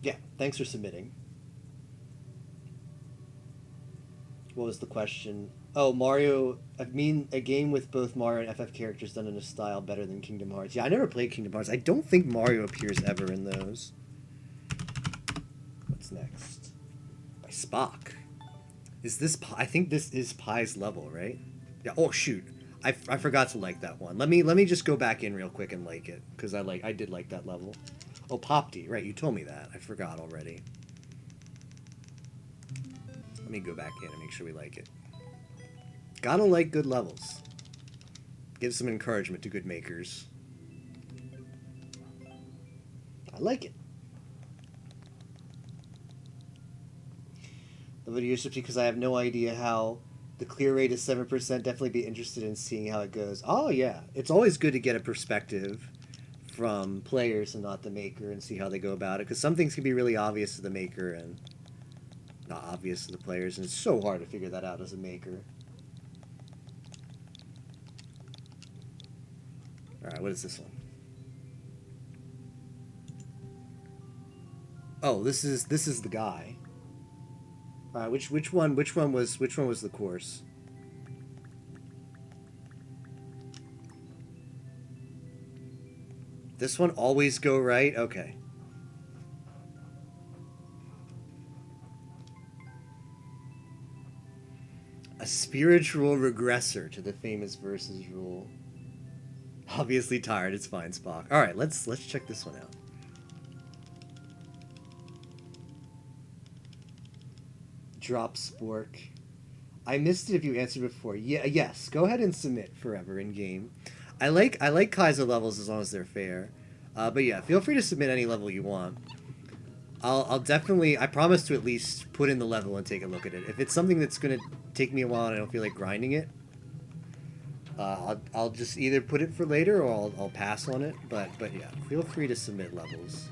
Yeah, thanks for submitting. What was the question? Oh, Mario. I mean, a game with both Mario and FF characters done in a style better than Kingdom Hearts. Yeah, I never played Kingdom Hearts. I don't think Mario appears ever in those. What's next? By Spock. Is this? I think this is Pi's level, right? Yeah. Oh shoot, I forgot to like that one. Let me just go back in real quick and like it, because I did like that level. Oh, Popty, right, you told me that. I forgot already. Let me go back in and make sure we like it. Gotta like good levels. Give some encouragement to good makers. I like it. The video is just because I have no idea how the clear rate is 7%. Definitely be interested in seeing how it goes. Oh, yeah. It's always good to get a perspective from players and not the maker and see how they go about it, because some things can be really obvious to the maker and not obvious to the players, and it's so hard to figure that out as a maker. Alright, what is this one? Oh, this is the guy. Alright, which one was the course? This one always go right? Okay. A spiritual regressor to the famous versus rule. Obviously tired, it's fine, Spock. Alright, let's check this one out. Drop Spork. I missed it if you answered before. Yeah, yes, go ahead and submit forever in game. I like Kaiser levels as long as they're fair. But yeah, feel free to submit any level you want. I'll definitely, I promise to at least put in the level and take a look at it. If it's something that's going to take me a while and I don't feel like grinding it, I'll just either put it for later or I'll pass on it. But yeah, feel free to submit levels,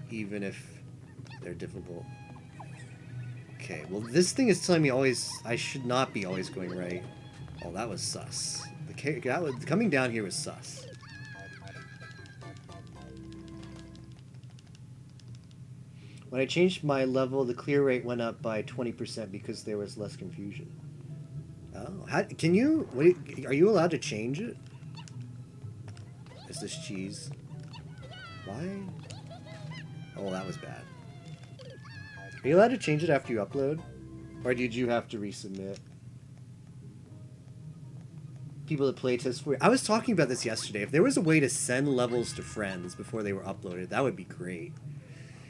even if they're difficult. Okay, well this thing is telling me I should not be always going right. Oh, that was sus. Coming down here was sus. When I changed my level, the clear rate went up by 20% because there was less confusion. Oh, are you allowed to change it? this cheese. Why? Oh, that was bad. Are you allowed to change it after you upload? Or did you have to resubmit? People that play test for you. I was talking about this yesterday. If there was a way to send levels to friends before they were uploaded, that would be great.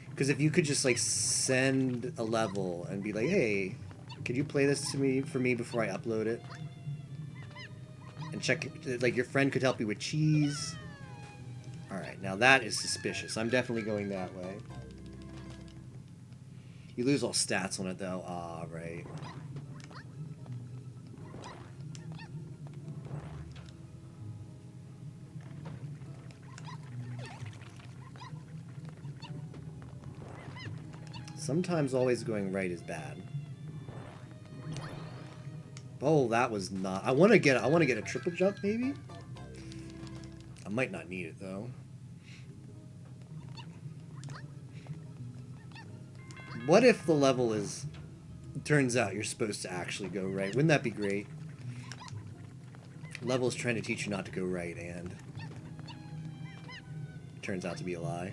Because if you could just like send a level and be like, hey, could you play this for me before I upload it? And check, like your friend could help you with cheese. Alright, now that is suspicious. I'm definitely going that way. You lose all stats on it though. Ah, right. Sometimes always going right is bad. Oh, that was not. I want to get a triple jump maybe. I might not need it though. What if the level is turns out you're supposed to actually go right? Wouldn't that be great? Level is trying to teach you not to go right and turns out to be a lie.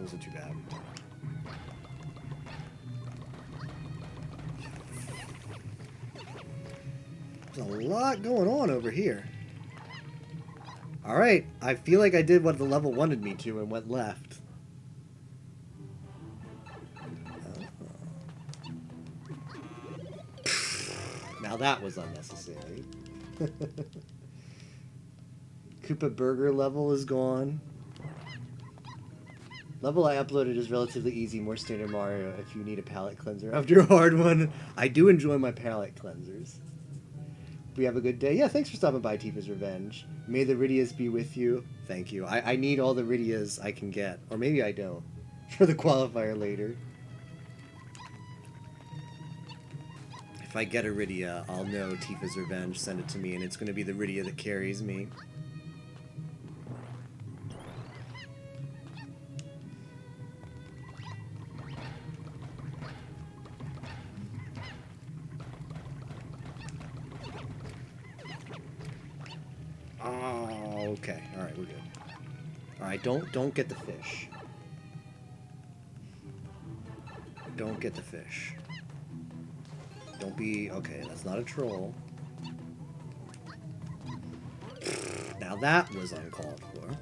Wasn't too bad. There's a lot going on over here. Alright, I feel like I did what the level wanted me to and went left. Now that was unnecessary. Koopa Burger level is gone. Level I uploaded is relatively easy, more standard Mario if you need a palate cleanser after a hard one. I do enjoy my palate cleansers. We have a good day. Yeah, thanks for stopping by, Tifa's Revenge. May the Ridias be with you. Thank you. I need all the Ridias I can get. Or maybe I don't. For the qualifier later. If I get a Ridia, I'll know Tifa's Revenge. Send it to me, and it's going to be the Ridia that carries me. Okay, alright, we're good. Alright, don't get the fish. Don't get the fish. Don't be... Okay, that's not a troll. Now that was uncalled for.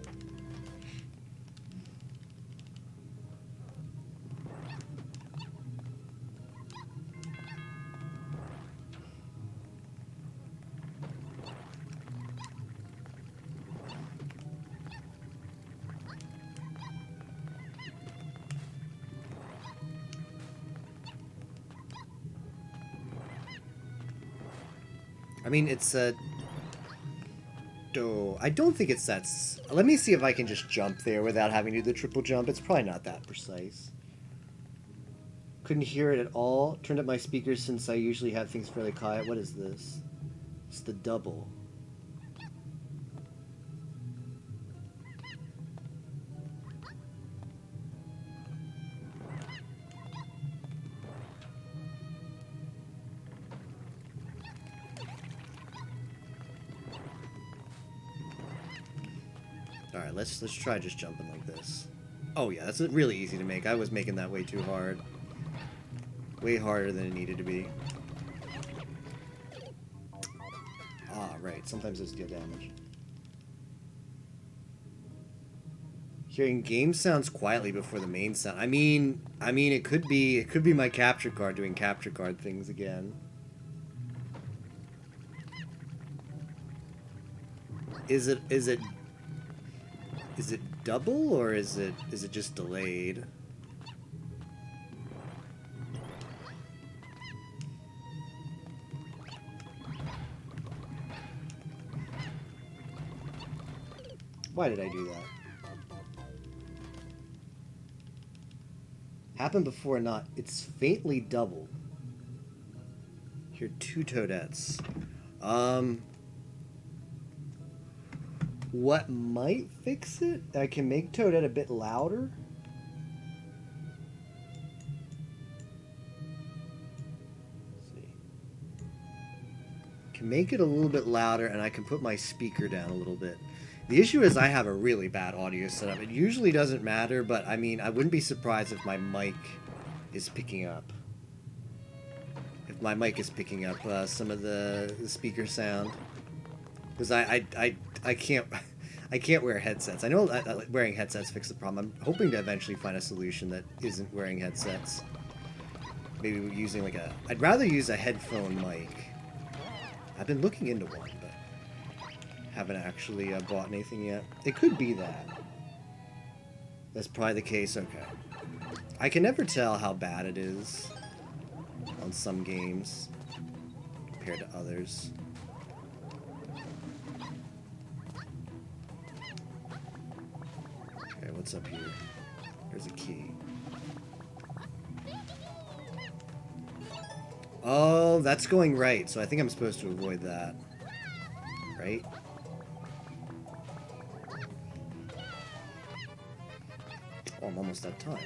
I mean, it's a... Oh, I don't think it's that... Let me see if I can just jump there without having to do the triple jump. It's probably not that precise. Couldn't hear it at all. Turned up my speakers since I usually have things fairly quiet. What is this? It's the double. Alright, let's try just jumping like this. Oh yeah, that's really easy to make. I was making that way too hard. Way harder than it needed to be. Ah, right. Sometimes those deal damage. Hearing game sounds quietly before the main sound. I mean it could be my capture card doing capture card things again. Is it double or is it just delayed? Why did I do that? Happened before, not. It's faintly doubled. Here, 2 toadettes. What might fix it? I can make Toadette a bit louder. can make it a little bit louder, and I can put my speaker down a little bit. The issue is I have a really bad audio setup. It usually doesn't matter, but I mean, I wouldn't be surprised if my mic is picking up. If my mic is picking up some of the speaker sound. Because I can't... I can't wear headsets. I know wearing headsets fix the problem. I'm hoping to eventually find a solution that isn't wearing headsets. Maybe using like a... I'd rather use a headphone mic. I've been looking into one, but haven't actually bought anything yet. It could be that. That's probably the case. Okay. I can never tell how bad it is on some games compared to others. Okay, what's up here? There's a key. Oh, that's going right, so I think I'm supposed to avoid that. Right? Oh, I'm almost out of time.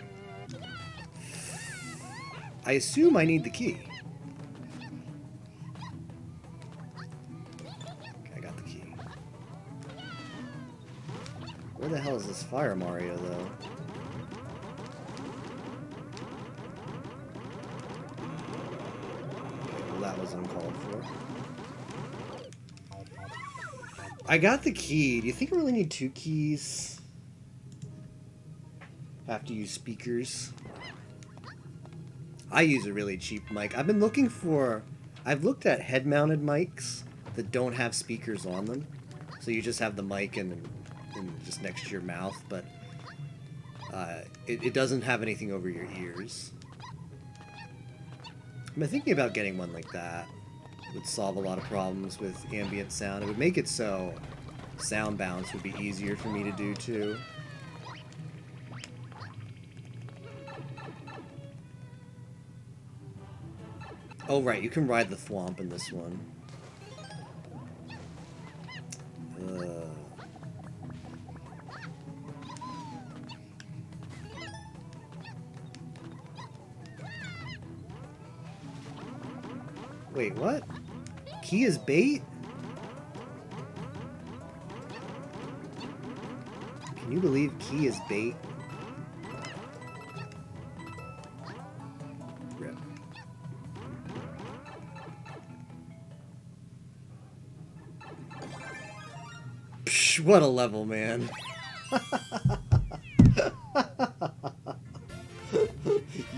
I assume I need the key. Okay, I got the key. Where the hell is this Fire Mario, though? Okay, well, that was uncalled for. I got the key. Do you think I really need 2 keys? Have to use speakers. I use a really cheap mic. I've been looking for... I've looked at head-mounted mics that don't have speakers on them. So you just have the mic and just next to your mouth, but it doesn't have anything over your ears. I've been thinking about getting one like that. It would solve a lot of problems with ambient sound. It would make it so sound balance would be easier for me to do, too. Oh, right, you can ride the thwomp in this one. Wait, what? Key is bait? Can you believe key is bait? Rip. Psh, what a level, man.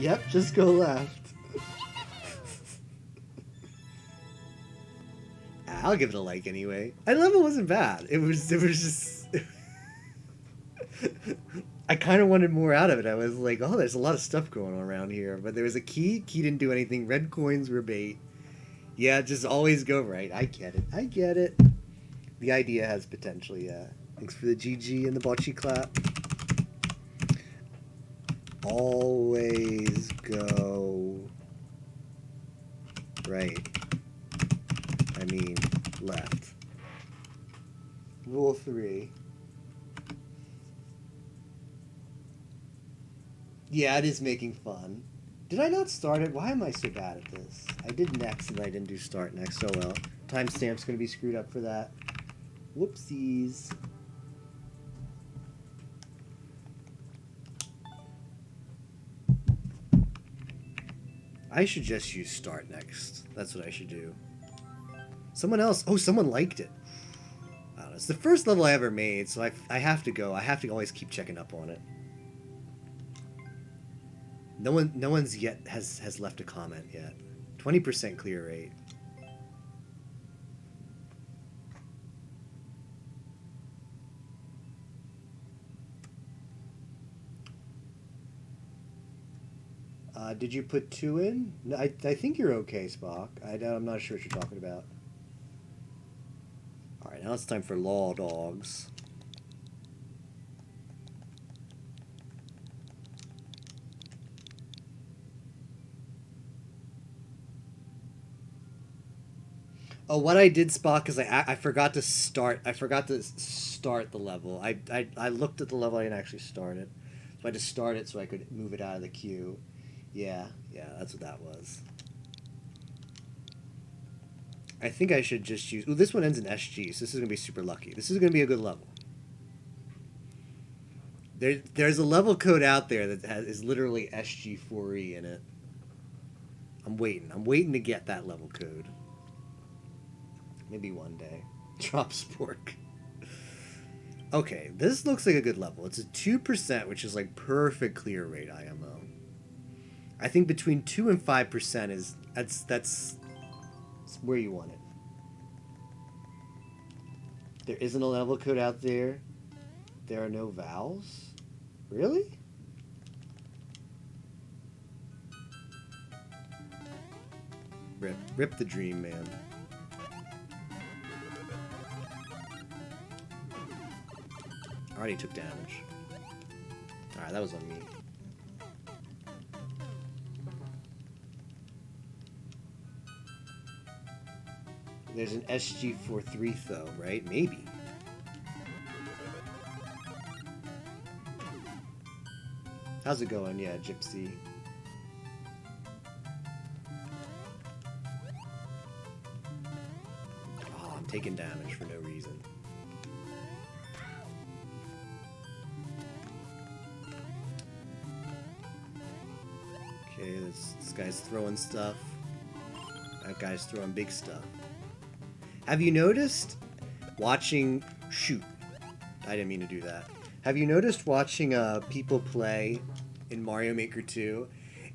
Yep, just go left. I'll give it a like anyway. The level wasn't bad. It was just... I kind of wanted more out of it. I was like, oh, there's a lot of stuff going on around here. But there was a key. Key didn't do anything. Red coins were bait. Yeah, just always go right. I get it. I get it. The idea has potential, yeah. Thanks for the GG and the bocce clap. Always go right. I mean, left. Rule 3. Yeah, it is making fun. Did I not start it? Why am I so bad at this? I did next and I didn't do start next. Oh well. Timestamp's gonna be screwed up for that. Whoopsies. I should just use start next. That's what I should do. Someone else. Oh, someone liked it. I don't know. It's the first level I ever made, so I have to go. I have to always keep checking up on it. No one's yet has left a comment yet. 20% clear rate. Did you put 2 in? No, I think you're okay, Spock. I'm not sure what you're talking about. Alright, now it's time for Law Dogs. Oh, what I did, Spock, is I forgot to start. I forgot to start the level. I looked at the level. I didn't actually start it. So I just started so I could move it out of the queue. Yeah, that's what that was. I think I should just use... Ooh, this one ends in SG, so this is going to be super lucky. This is going to be a good level. There's a level code out there that is literally SG4E in it. I'm waiting. I'm waiting to get that level code. Maybe one day. Drop spork. Okay, this looks like a good level. It's a 2%, which is like perfect clear rate IMO. I think between 2 and 5% is... That's where you want it. There isn't a level code out there. There are no vowels. Really? Rip the dream, man. Already took damage. Alright, that was on me. There's an SG43 though, right? Maybe. How's it going? Yeah, Gypsy. Oh, I'm taking damage for no reason. Okay, this guy's throwing stuff. That guy's throwing big stuff. Have you noticed watching... Shoot. I didn't mean to do that. Have you noticed watching people play in Mario Maker 2?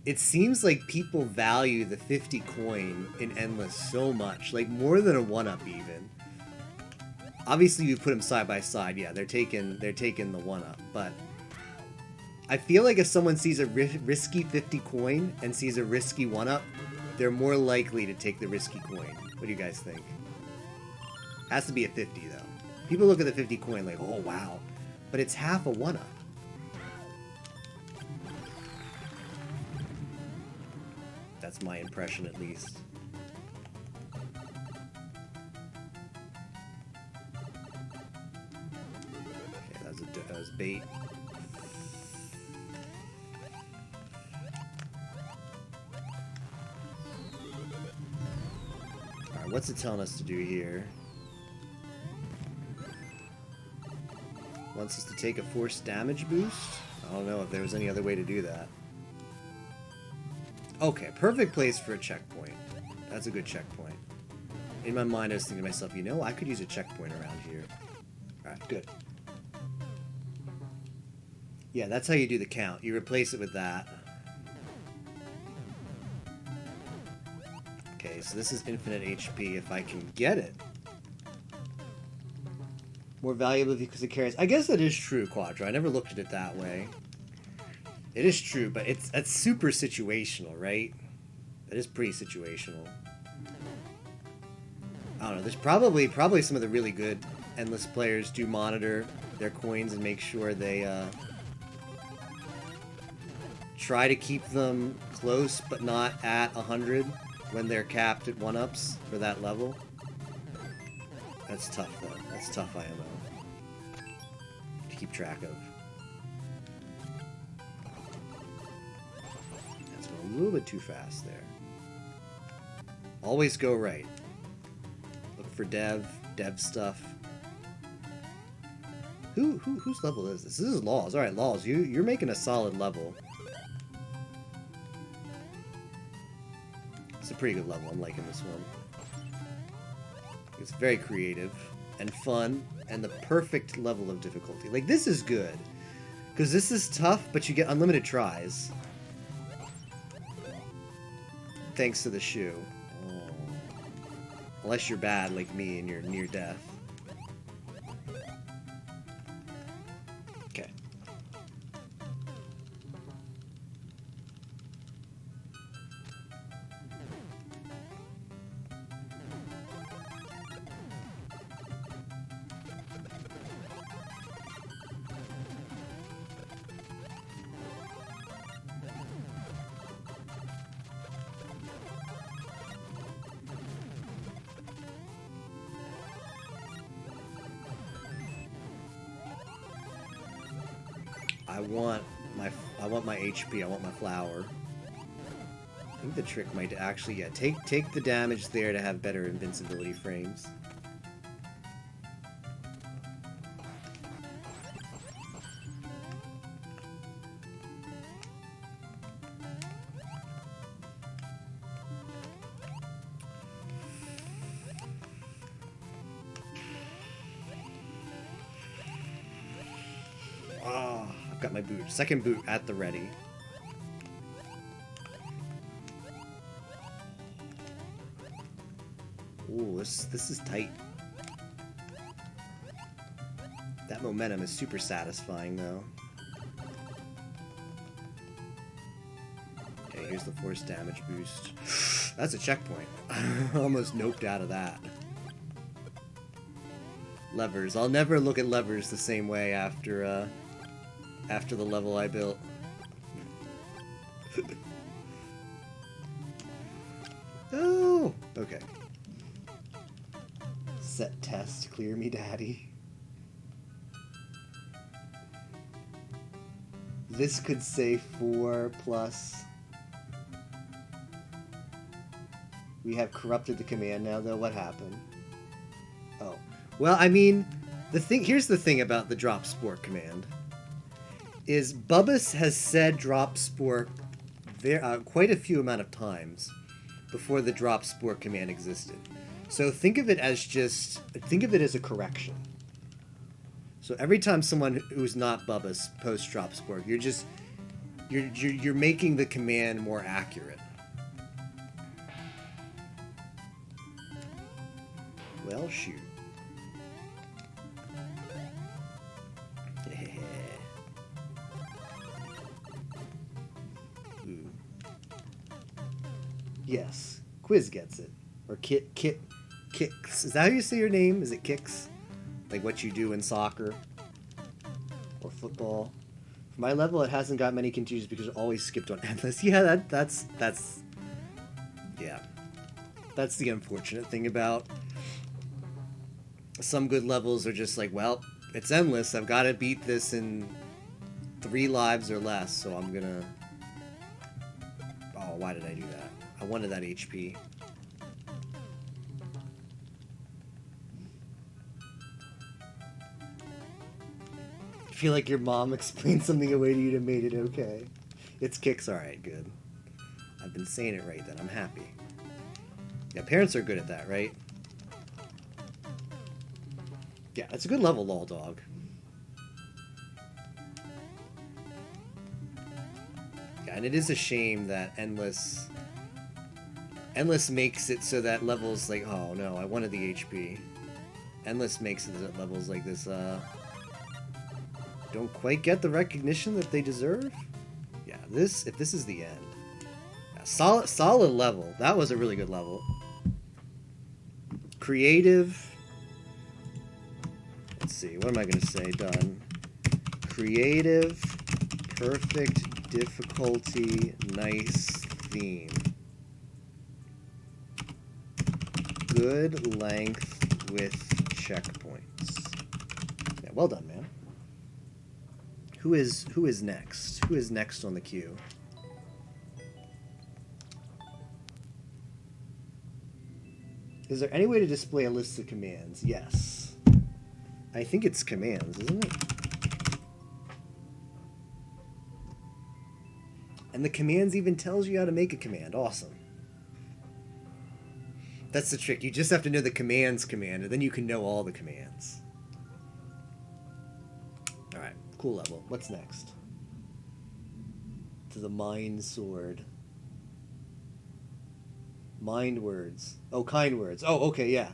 It seems like people value the 50 coin in Endless so much. Like, more than a 1-up even. Obviously, you put them side by side. Yeah, they're taking the 1-up. But I feel like if someone sees a risky 50 coin and sees a risky 1-up, they're more likely to take the risky coin. What do you guys think? Has to be a 50, though. People look at the 50 coin like, oh, wow. But it's half a 1-up. That's my impression, at least. Okay, that was bait. Alright, what's it telling us to do here? Wants us to take a forced damage boost? I don't know if there was any other way to do that. Okay, perfect place for a checkpoint. That's a good checkpoint. In my mind, I was thinking to myself, you know, I could use a checkpoint around here. Alright, good. Yeah, that's how you do the count. You replace it with that. Okay, so this is infinite HP if I can get it. More valuable because it carries... I guess that is true, Quadra. I never looked at it that way. It is true, but it's super situational, right? That is pretty situational. I don't know. There's probably some of the really good Endless players do monitor their coins and make sure they try to keep them close, but not at 100 when they're capped at 1-ups for that level. That's tough, though. That's tough IMO to keep track of. That's going a little bit too fast there. Always go right. Look for dev stuff. Whose level is this? This is Laws. All right, Laws, you're making a solid level. It's a pretty good level. I'm liking this one. It's very creative and fun and the perfect level of difficulty. Like, this is good because this is tough, but you get unlimited tries thanks to the shoe. Oh. Unless you're bad like me and you're near death. Okay. I want my HP. I want my flower. think the trick might actually, yeah, take the damage there to have better invincibility frames. Oh, I've got my boot. Second boot at the ready. Ooh, this is tight. That momentum is super satisfying, though. Okay, here's the force damage boost. That's a checkpoint. Almost noped out of that. Levers. I'll never look at levers the same way after the level I built. Oh! Okay. Set test, clear me daddy. This could say 4 plus. We have corrupted the command now though, what happened? Oh. Well, I mean, here's the thing about the drop sport command. Is Bubbus has said drop sport quite a few amount of times before the drop sport command existed. So think of it as a correction. So every time someone who's not Bubbus posts drop sport, you're making the command more accurate. Well, shoot. Ooh. Yes, Quiz gets it. Or Kicks. Is that how you say your name? Is it Kicks? Like what you do in soccer? Or football? For my level, it hasn't got many contusions because it always skipped on endless. Yeah, that's yeah. That's the unfortunate thing about some good levels are just like, well, it's endless. I've got to beat this in 3 lives or less, so I'm gonna... Oh, why did I do that? I wanted that HP. I feel like your mom explained something away to you that made it okay. It's Kicks, alright, good. I've been saying it right then, I'm happy. Yeah, parents are good at that, right? Yeah, it's a good level, lol dog. Yeah, and it is a shame that Endless makes it so that levels like, oh no, I wanted the HP. Endless makes it that levels like this, don't quite get the recognition that they deserve. Yeah, if this is the end. Yeah, solid level. That was a really good level. Creative. Let's see, what am I going to say? Done. Creative, perfect, difficulty, nice theme. Good length with checkpoints. Yeah, well done, man. Who is next? Who is next on the queue? Is there any way to display a list of commands? Yes. I think it's commands, isn't it? And the commands even tells you how to make a command. Awesome. That's the trick. You just have to know the commands command, and then you can know all the commands. Alright, cool level. What's next? To the Mind Sword. Mind words. Oh, kind words. Oh, okay, yeah.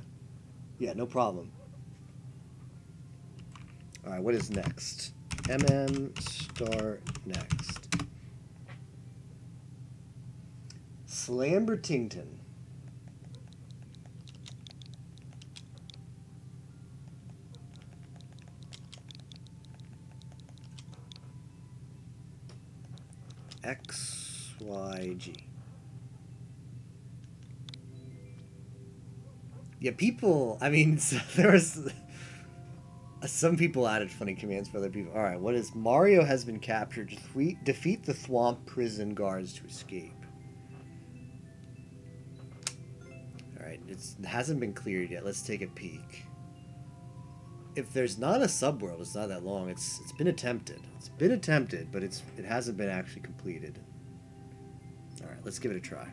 Yeah, no problem. Alright, what is next? start next. Slambertington. XYG. Yeah, people, I mean, there was... Some people added funny commands for other people. Alright, what is... Mario has been captured. Defeat the Thwomp prison guards to escape. Alright, it hasn't been cleared yet. Let's take a peek. If there's not a subworld, it's not that long. It's been attempted. It's been attempted, but it hasn't been actually completed. Alright, let's give it a try.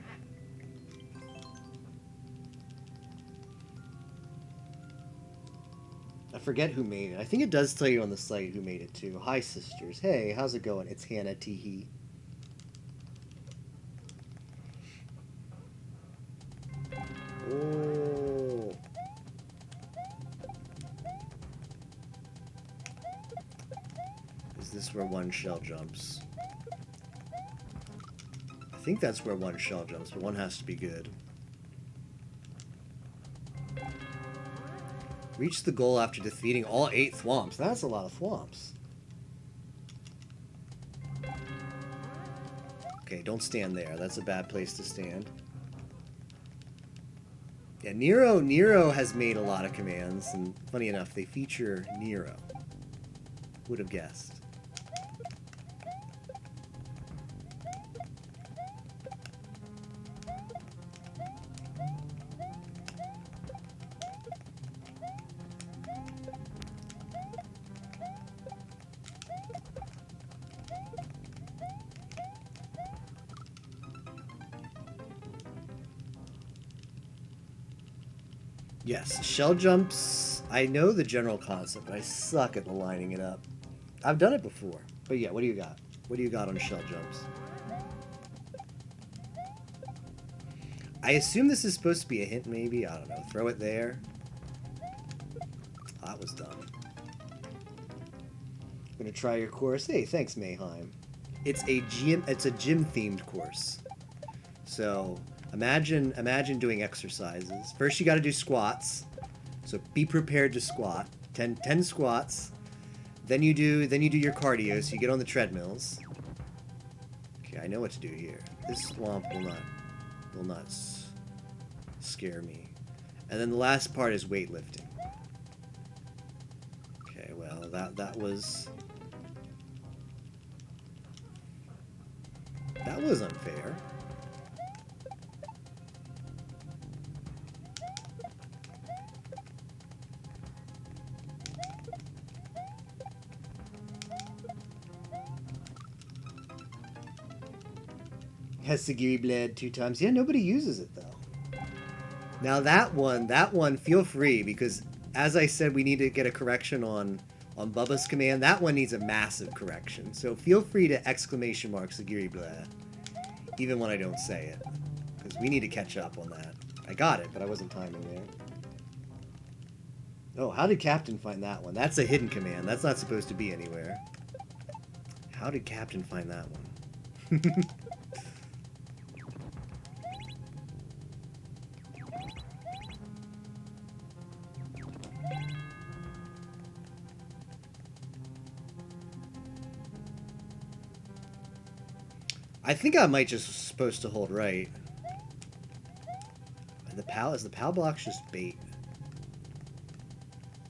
I forget who made it. I think it does tell you on the site who made it too. Hi sisters. Hey, how's it going? It's Hannah Teehee. Oh. Is this where one shell jumps? I think that's where one shell jumps, but one has to be good. Reach the goal after defeating all 8 thwomps. That's a lot of thwomps. Okay, don't stand there. That's a bad place to stand. Yeah, Nero has made a lot of commands, and funny enough, they feature Nero. Would have guessed. Yes, shell jumps, I know the general concept, but I suck at lining it up. I've done it before. But yeah, what do you got? What do you got on shell jumps? I assume this is supposed to be a hint, maybe? I don't know. Throw it there. That was dumb. I'm gonna try your course. Hey, thanks, Mayheim. It's a gym-themed course. So imagine doing exercises. First, you got to do squats. So be prepared to squat. 10 squats. Then you do your cardio. So you get on the treadmills. Okay, I know what to do here. This swamp will not scare me. And then the last part is weightlifting. Okay, well that was unfair. Hesagiri bled 2 times. Yeah, nobody uses it though. Now that one, feel free, because as I said, we need to get a correction on Bubba's command. That one needs a massive correction. So feel free to exclamation mark Sagiri bled, even when I don't say it, because we need to catch up on that. I got it, but I wasn't timing there. Oh, how did Captain find that one? That's a hidden command. That's not supposed to be anywhere. How did Captain find that one? I think I might just supposed to hold right. And is the PAL box just bait?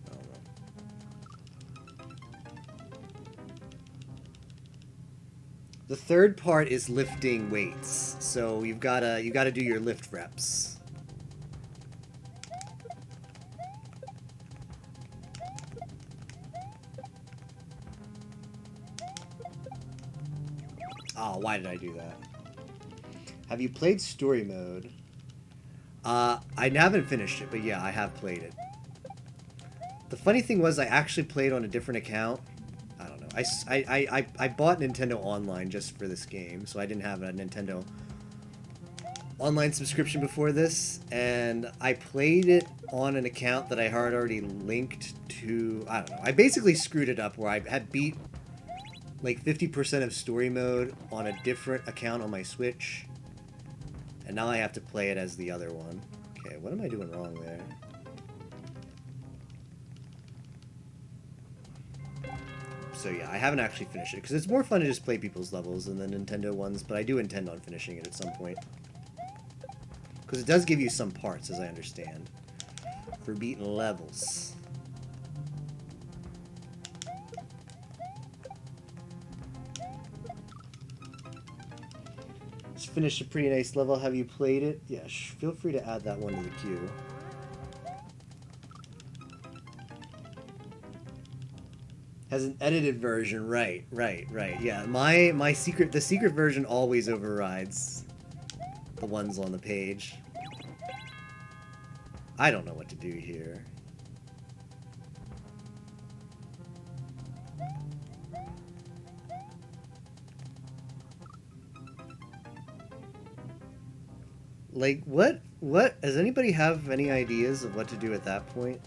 I don't know. The third part is lifting weights. So you gotta do your lift reps. Oh, why did I do that? Have you played story mode? I haven't finished it, but yeah, I have played it. The funny thing was I actually played on a different account. I don't know. I bought Nintendo Online just for this game, so I didn't have a Nintendo Online subscription before this, and I played it on an account that I had already linked to... I don't know. I basically screwed it up where I had beat like 50% of story mode on a different account on my Switch, and now I have to play it as the other one. Okay, what am I doing wrong there? So yeah, I haven't actually finished it, because it's more fun to just play people's levels than the Nintendo ones, but I do intend on finishing it at some point. Because it does give you some parts, as I understand, for beating levels. finished a pretty nice level. Have you played it? Yeah, feel free to add that one to the queue. Has an edited version, right. Yeah, the secret version always overrides the ones on the page. I don't know what to do here. Like, what? Does anybody have any ideas of what to do at that point?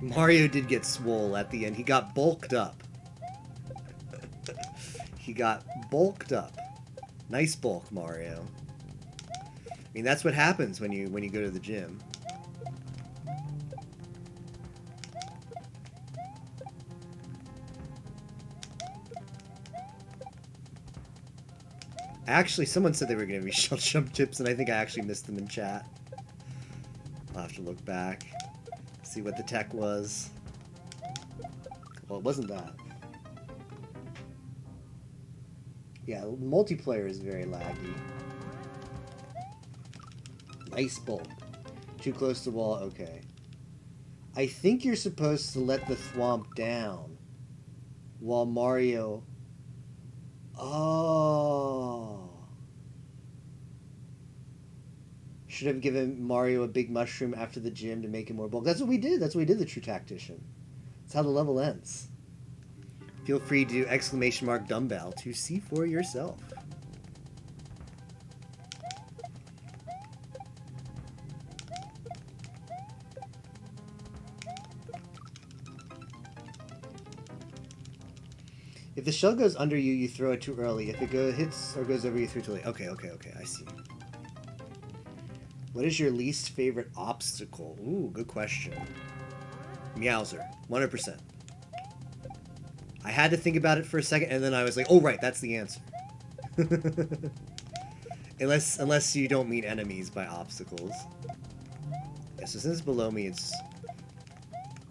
Mario did get swole at the end. He got bulked up. He got bulked up. Nice bulk, Mario. I mean, that's what happens when you go to the gym. Actually, someone said they were going to be shell jump tips, and I think I actually missed them in chat. I'll have to look back, see what the tech was. Well, it wasn't that. Yeah, multiplayer is very laggy. Nice bulk. Too close to the wall, okay. I think you're supposed to let the thwomp down while Mario... Oh. Should have given Mario a big mushroom after the gym to make him more bulk. That's what we did. That's what we did, the True Tactician. That's how the level ends. Feel free to do ! Dumbbell to see for yourself. If the shell goes under you, you throw it too early. If it hits or goes over you, throw it too late. Okay, I see. What is your least favorite obstacle? Ooh, good question. Meowser, 100%. I had to think about it for a second, and then I was like, oh, right, that's the answer. Unless you don't mean enemies by obstacles. Yeah, so since it's below me, it's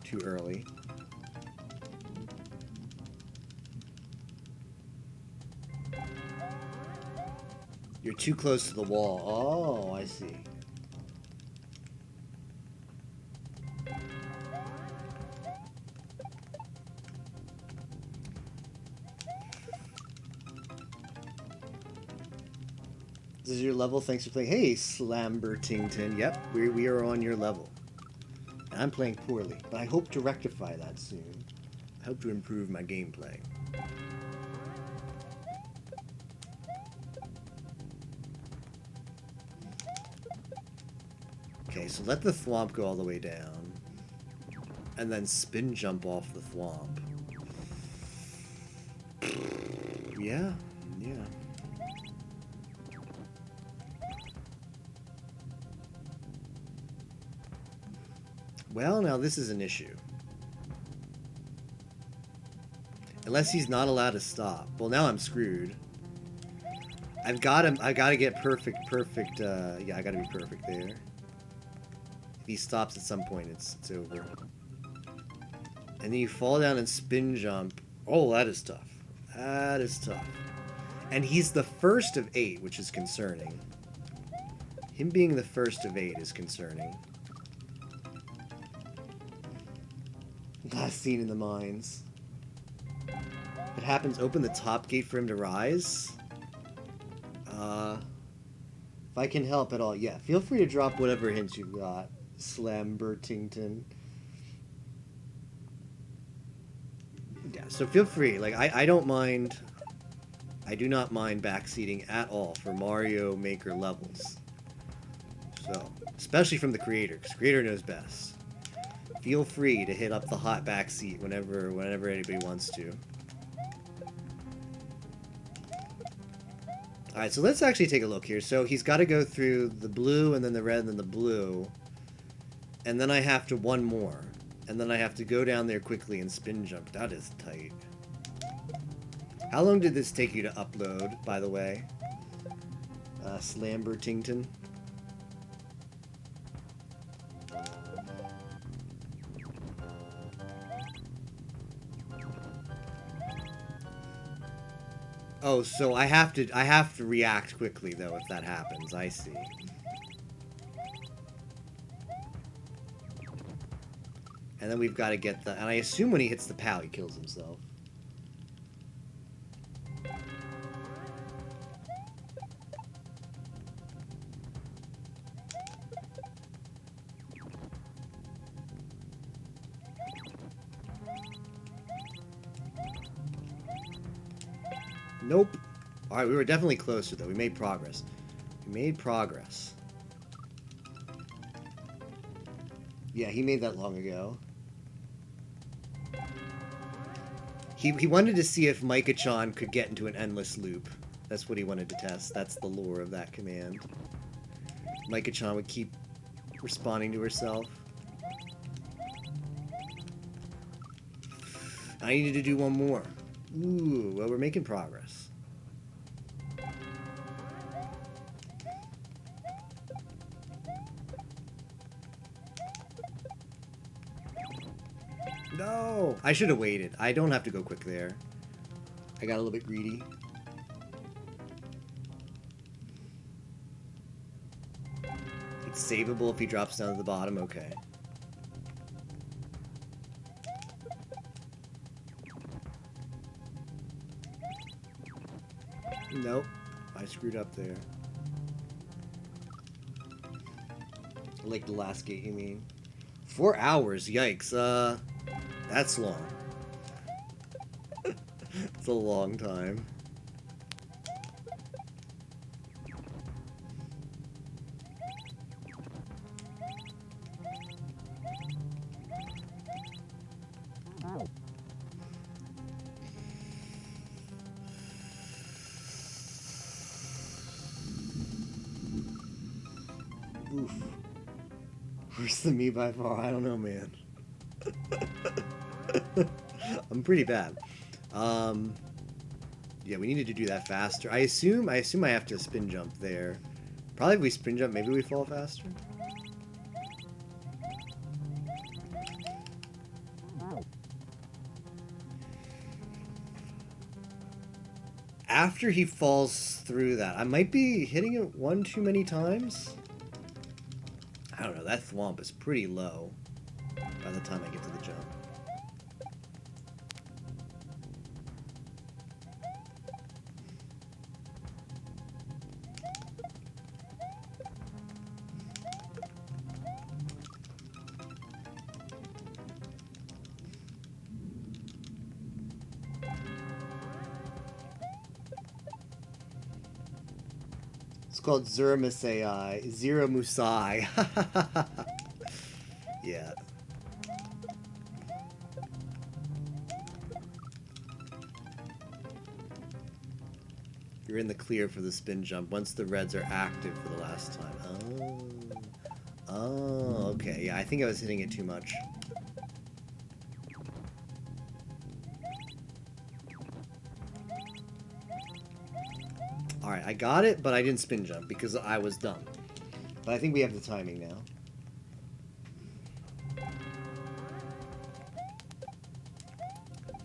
too early. You're too close to the wall. Oh, I see. This is your level. Thanks for playing. Hey, Slambertington. Yep, we are on your level. And I'm playing poorly, but I hope to rectify that soon. I hope to improve my gameplay. Okay, so let the thwomp go all the way down. And then spin jump off the thwomp. Yeah. Well, now this is an issue. Unless he's not allowed to stop. Well, now I'm screwed. I gotta get perfect, yeah, I gotta be perfect there. If he stops at some point, it's over. And then you fall down and spin jump. Oh, that is tough. That is tough. And he's the first of 8, which is concerning. Him being the first of 8 is concerning. Last scene in the mines. If it happens, open the top gate for him to rise. If I can help at all, yeah. Feel free to drop whatever hints you've got. Slambertington. Yeah, so feel free. Like, I don't mind. I do not mind backseating at all for Mario Maker levels. So, especially from the creator, because creator knows best. Feel free to hit up the hot backseat whenever anybody wants to. Alright, so let's actually take a look here. So he's got to go through the blue, and then the red, and then the blue. And then I have to one more. And then I have to go down there quickly and spin jump. That is tight. How long did this take you to upload, by the way? Slambertington? Oh, so I have to react quickly though if that happens. I see. And then we've got to get the, and I assume when he hits the POW he kills himself. Nope. Alright, we were definitely closer, though. We made progress. We made progress. Yeah, he made that long ago. He wanted to see if Micah-chan could get into an endless loop. That's what he wanted to test. That's the lore of that command. Micah-chan would keep responding to herself. I needed to do one more. Ooh, well, we're making progress. No! I should have waited. I don't have to go quick there. I got a little bit greedy. It's savable if he drops down to the bottom. Okay. Nope. I screwed up there. Like the last gate, you mean? 4 hours? Yikes. That's long. It's a long time. Oof. Worse than me by far. I don't know, man. I'm pretty bad. Yeah, we needed to do that faster. I assume I have to spin jump there. Probably if we spin jump, maybe we fall faster. After he falls through that, I might be hitting it one too many times. I don't know, that thwomp is pretty low by the time I get to the jump. It's called Zero Musai. Yeah. You're in the clear for the spin jump once the reds are active for the last time. Oh. Oh, okay. Yeah, I think I was hitting it too much. Alright, I got it, but I didn't spin jump because I was dumb. But I think we have the timing now. I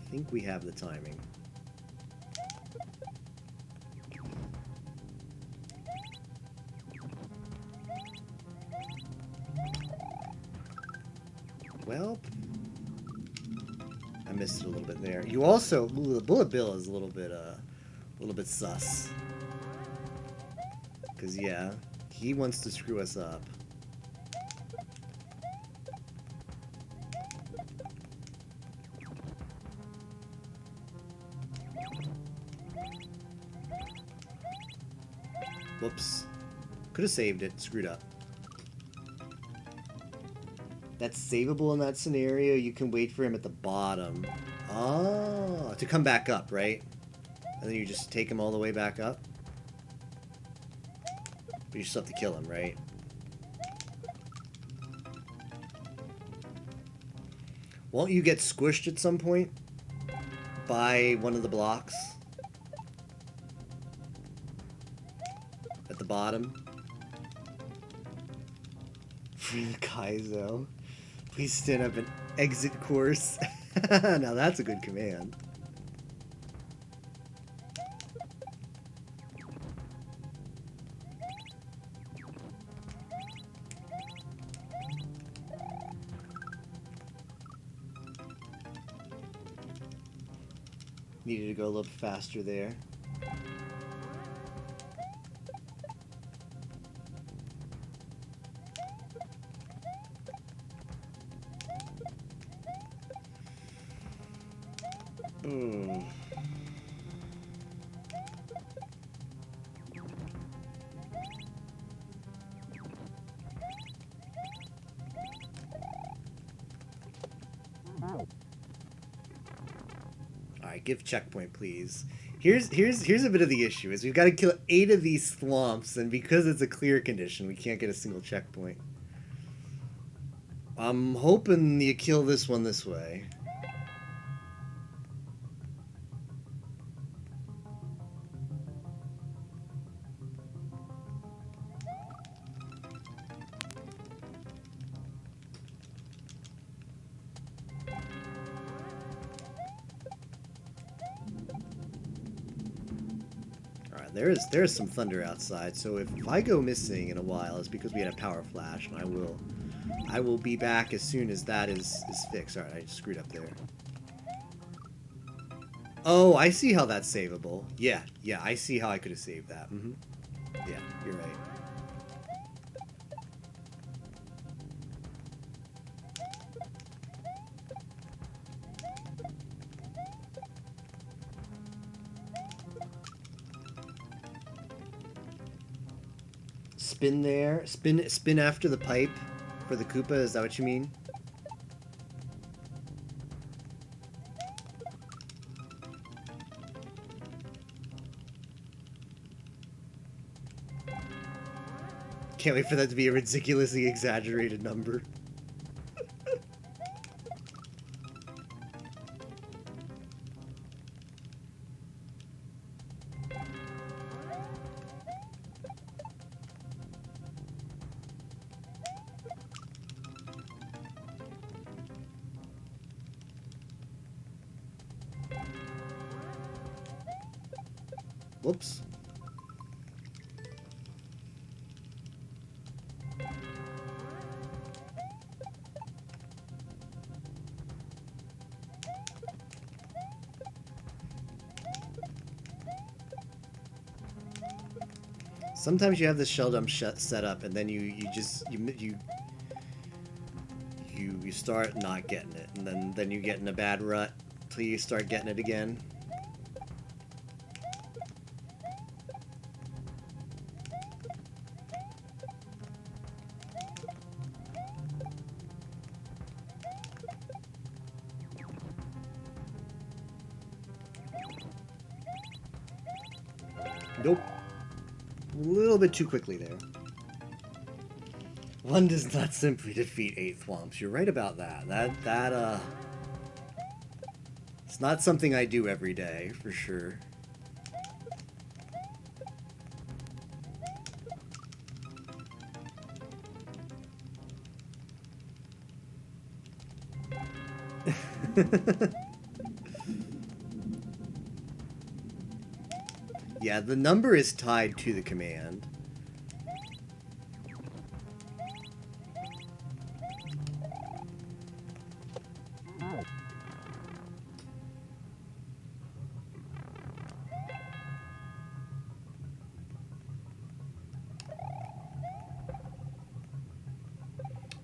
think we have the timing. Well, I missed it a little bit there. You also, ooh, the bullet bill is a little bit sus. Because, yeah, he wants to screw us up. Whoops. Could have saved it. Screwed up. That's savable in that scenario. You can wait for him at the bottom. Oh, to come back up, right? And then you just take him all the way back up? But you still have to kill him, right? Won't you get squished at some point? By one of the blocks? At the bottom? For the Kaizo. Please stand up and exit course. Now that's a good command. Needed to go a little bit faster there. Alright, give checkpoint, please. Here's a bit of the issue, is we've got to kill 8 of these thwomps, and because it's a clear condition, we can't get a single checkpoint. I'm hoping you kill this one this way. There's some thunder outside, so if I go missing in a while, it's because we had a power flash, and I will be back as soon as that is fixed. Alright, I screwed up there. Oh, I see how that's savable. Yeah, I see how I could have saved that. Yeah, you're right. Spin there. Spin after the pipe for the Koopa, is that what you mean? Can't wait for that to be a ridiculously exaggerated number. Whoops. Sometimes you have the shell dump set up, and then you start not getting it, and then you get in a bad rut till you start getting it again. Nope. A little bit too quickly there. One does not simply defeat 8 thwomps. You're right about that. It's not something I do every day, for sure. Yeah, the number is tied to the command.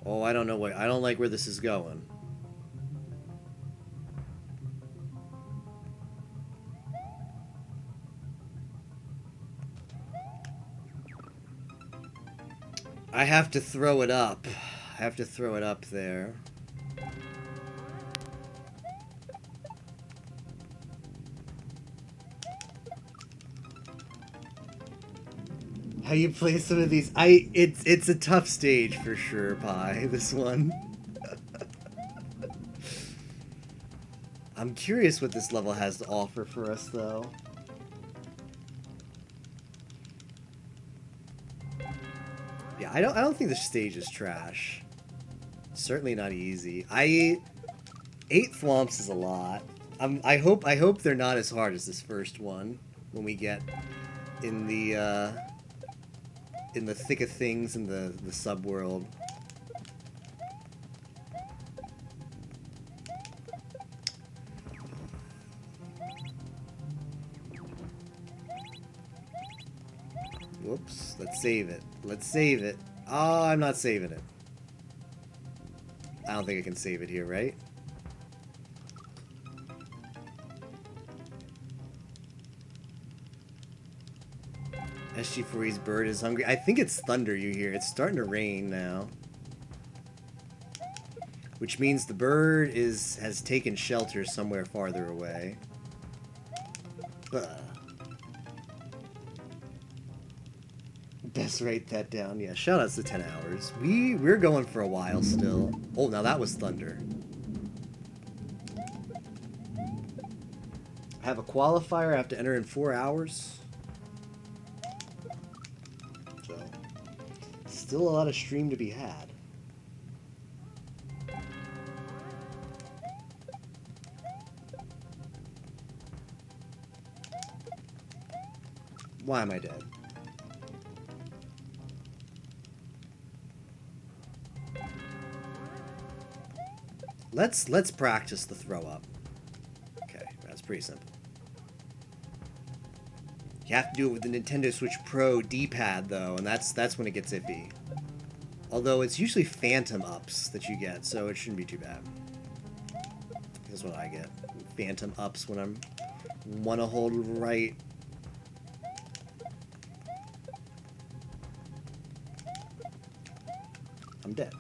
Oh, I don't know I don't like where this is going. I have to throw it up. I have to throw it up there. How you play some of these? It's a tough stage for sure, Pi, this one. I'm curious what this level has to offer for us, though. Yeah, I don't think the stage is trash. Certainly not easy. 8 thwomps is a lot. I hope they're not as hard as this first one when we get in the thick of things in the subworld. Whoops. Let's save it. Let's save it. Oh, I'm not saving it. I don't think I can save it here, right? SG4E's bird is hungry. I think it's thunder you hear. It's starting to rain now. Which means the bird has taken shelter somewhere farther away. Ugh. Best write that down. Yeah, shout outs to 10 hours. We're going for a while still. Oh, now that was thunder. I have a qualifier I have to enter in 4 hours. So, still a lot of stream to be had. Why am I dead? Let's practice the throw up. Okay, that's pretty simple. You have to do it with the Nintendo Switch Pro D-pad though, and that's when it gets iffy. Although it's usually phantom ups that you get, so it shouldn't be too bad. That's what I get. Phantom ups when I'm wanna hold right. I'm dead.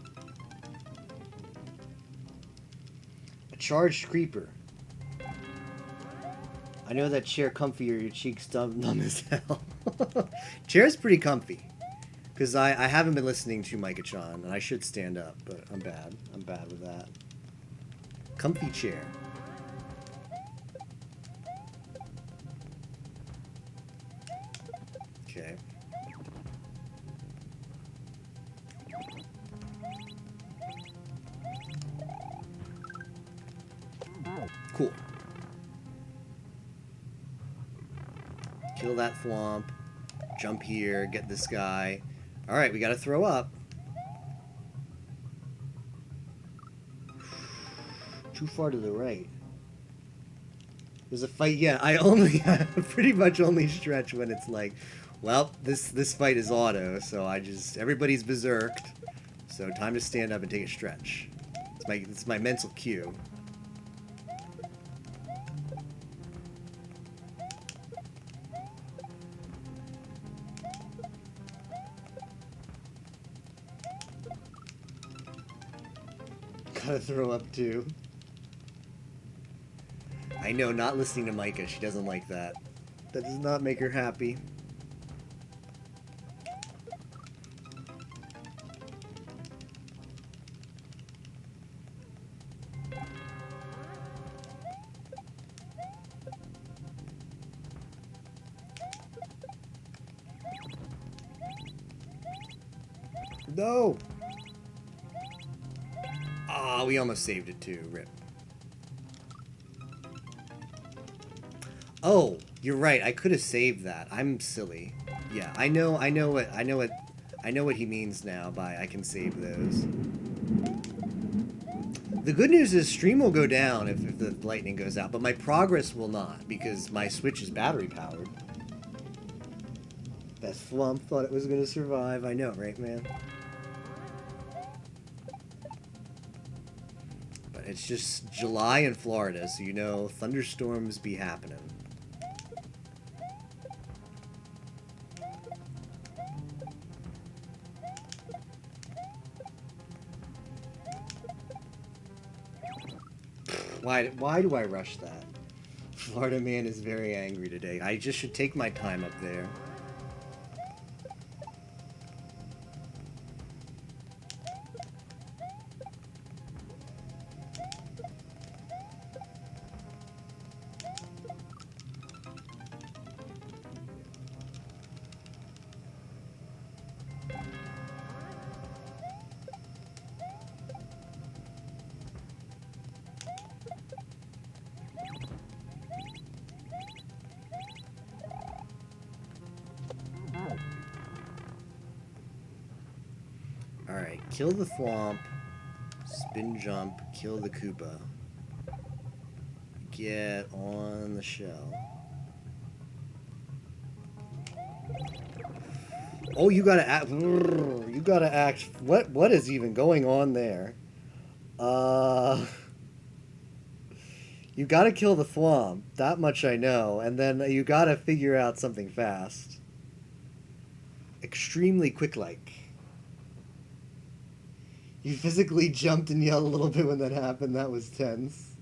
Charged creeper. I know that chair comfier, your cheeks numb as hell. Chair's pretty comfy. Because I haven't been listening to Micah-chan, and I should stand up, but I'm bad. I'm bad with that. Comfy chair. Okay. Cool. Kill that thwomp. Jump here. Get this guy. Alright, we gotta throw up. Too far to the right. There's a fight. Yeah, I pretty much only stretch when it's like, well, this fight is auto, so everybody's berserked. So time to stand up and take a stretch. It's my mental cue. Gotta throw up too. I know, not listening to Micah, she doesn't like that. That does not make her happy. No! Ah, we almost saved it too. Rip. Oh, you're right. I could have saved that. I'm silly. Yeah, I know what he means now by I can save those. The good news is stream will go down if the lightning goes out, but my progress will not because my Switch is battery powered. That flump thought it was gonna survive. I know, right, man? It's just July in Florida, so you know thunderstorms be happening. Why do I rush that? Florida man is very angry today. I just should take my time up there. Alright, kill the thwomp, spin jump, kill the Koopa, get on the shell. Oh, you gotta act. You gotta act. What is even going on there? You gotta kill the thwomp. That much I know. And then you gotta figure out something fast. Extremely quick-like. You physically jumped and yelled a little bit when that happened. That was tense.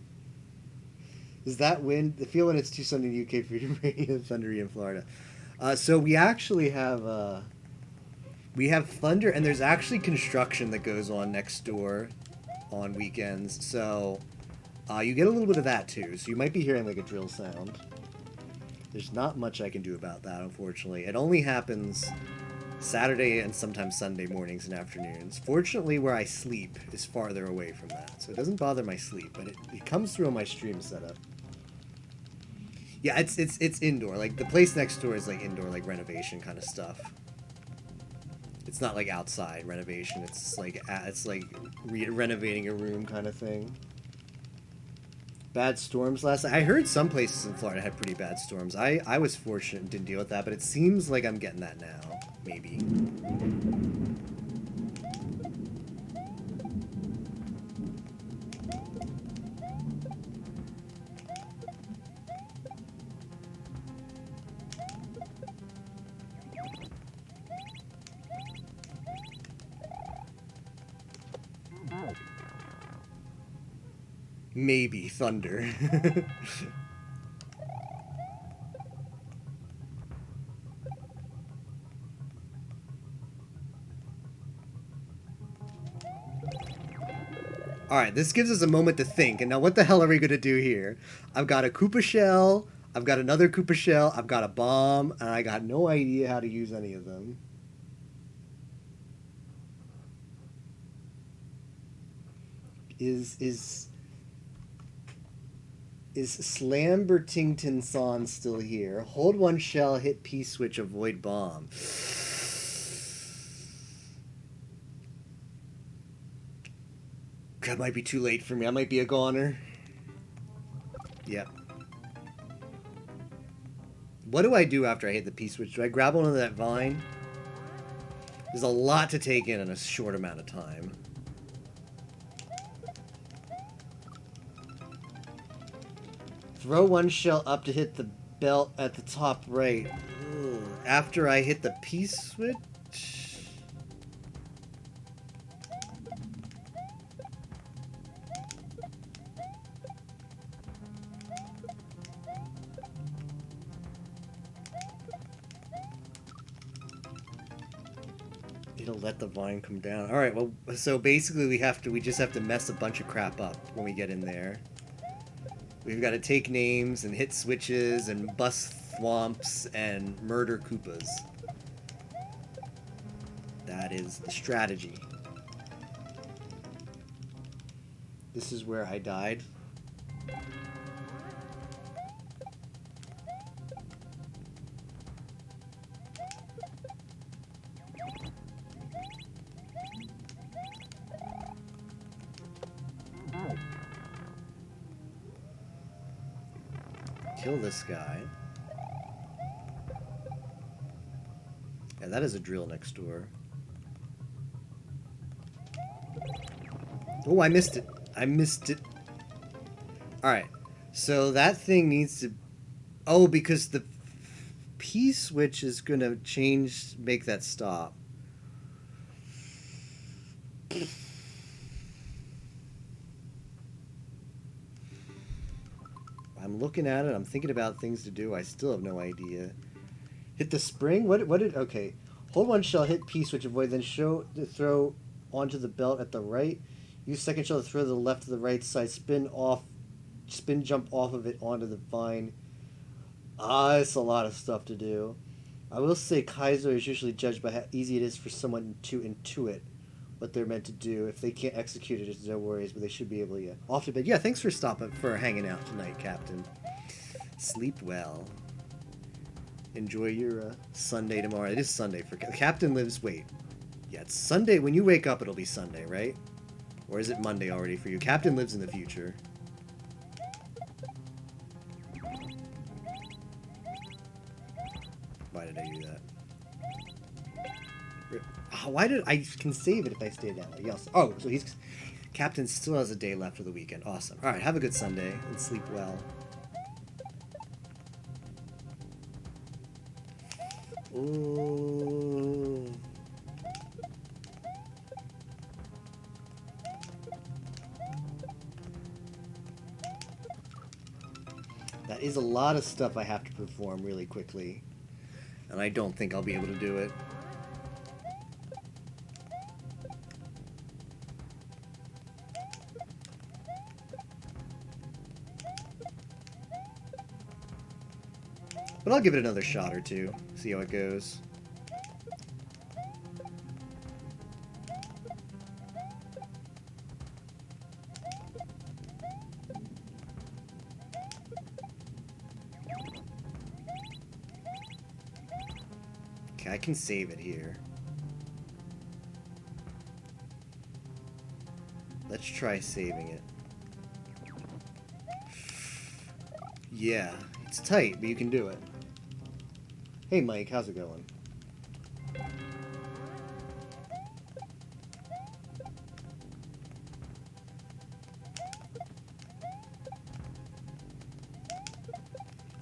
Is that wind? I feel when it's too sunny in the UK for you to rain thundery in Florida. So we actually have thunder, and there's actually construction that goes on next door on weekends. So you get a little bit of that too. So you might be hearing like a drill sound. There's not much I can do about that, unfortunately. It only happens Saturday and sometimes Sunday mornings and afternoons. Fortunately, where I sleep is farther away from that, so it doesn't bother my sleep, but it comes through on my stream setup. Yeah, it's indoor. Like, the place next door is like indoor, like renovation kind of stuff. It's not like outside renovation. It's like renovating a room kind of thing. Bad storms last night. I heard some places in Florida had pretty bad storms. I was fortunate and didn't deal with that, but it seems like I'm getting that now. Maybe. Maybe thunder. Alright, this gives us a moment to think. And now what the hell are we going to do here? I've got a Koopa shell, I've got another Koopa shell, I've got a bomb, and I got no idea how to use any of them. Is Slambertington Son still here? Hold one shell, hit P switch, avoid bomb. That might be too late for me. I might be a goner. Yep. What do I do after I hit the P switch? Do I grab one of that vine? There's a lot to take in a short amount of time. Throw one shell up to hit the belt at the top right. Ugh. After I hit the P switch? It'll let the vine come down. Alright, well, so basically we just have to mess a bunch of crap up when we get in there. We've got to take names and hit switches and bust thwomps and murder Koopas. That is the strategy. This is where I died. Kill this guy. Yeah, that is a drill next door. Oh, I missed it. I missed it. Alright. So that thing needs to... Oh, because the P switch is going to make that stop. I'm looking at it. I'm thinking about things to do. I still have no idea. Hit the spring? What did... Okay. Hold one shell, hit P switch, avoid, then throw onto the belt at the right. Use second shell to throw to the left to the right side. Spin jump off of it onto the vine. It's a lot of stuff to do. I will say Kaizo is usually judged by how easy it is for someone to intuit what they're meant to do. If they can't execute it, it's no worries, but they should be able to. Yeah. Off to bed. Yeah, thanks for hanging out tonight, Captain. Sleep well. Enjoy your Sunday tomorrow. It is Sunday for Captain lives. Wait, yeah, it's Sunday. When you wake up, it'll be Sunday, right? Or is it Monday already for you? Captain lives in the future. Why did I do that? Why did I can save it if I stay down? Yes. Oh, so he's Captain still has a day left for the weekend. Awesome. All right, have a good Sunday and sleep well. Ooh. That is a lot of stuff I have to perform really quickly, and I don't think I'll be able to do it. But I'll give it another shot or two, see how it goes. Okay, I can save it here. Let's try saving it. Yeah, it's tight, but you can do it. Hey Mike, how's it going?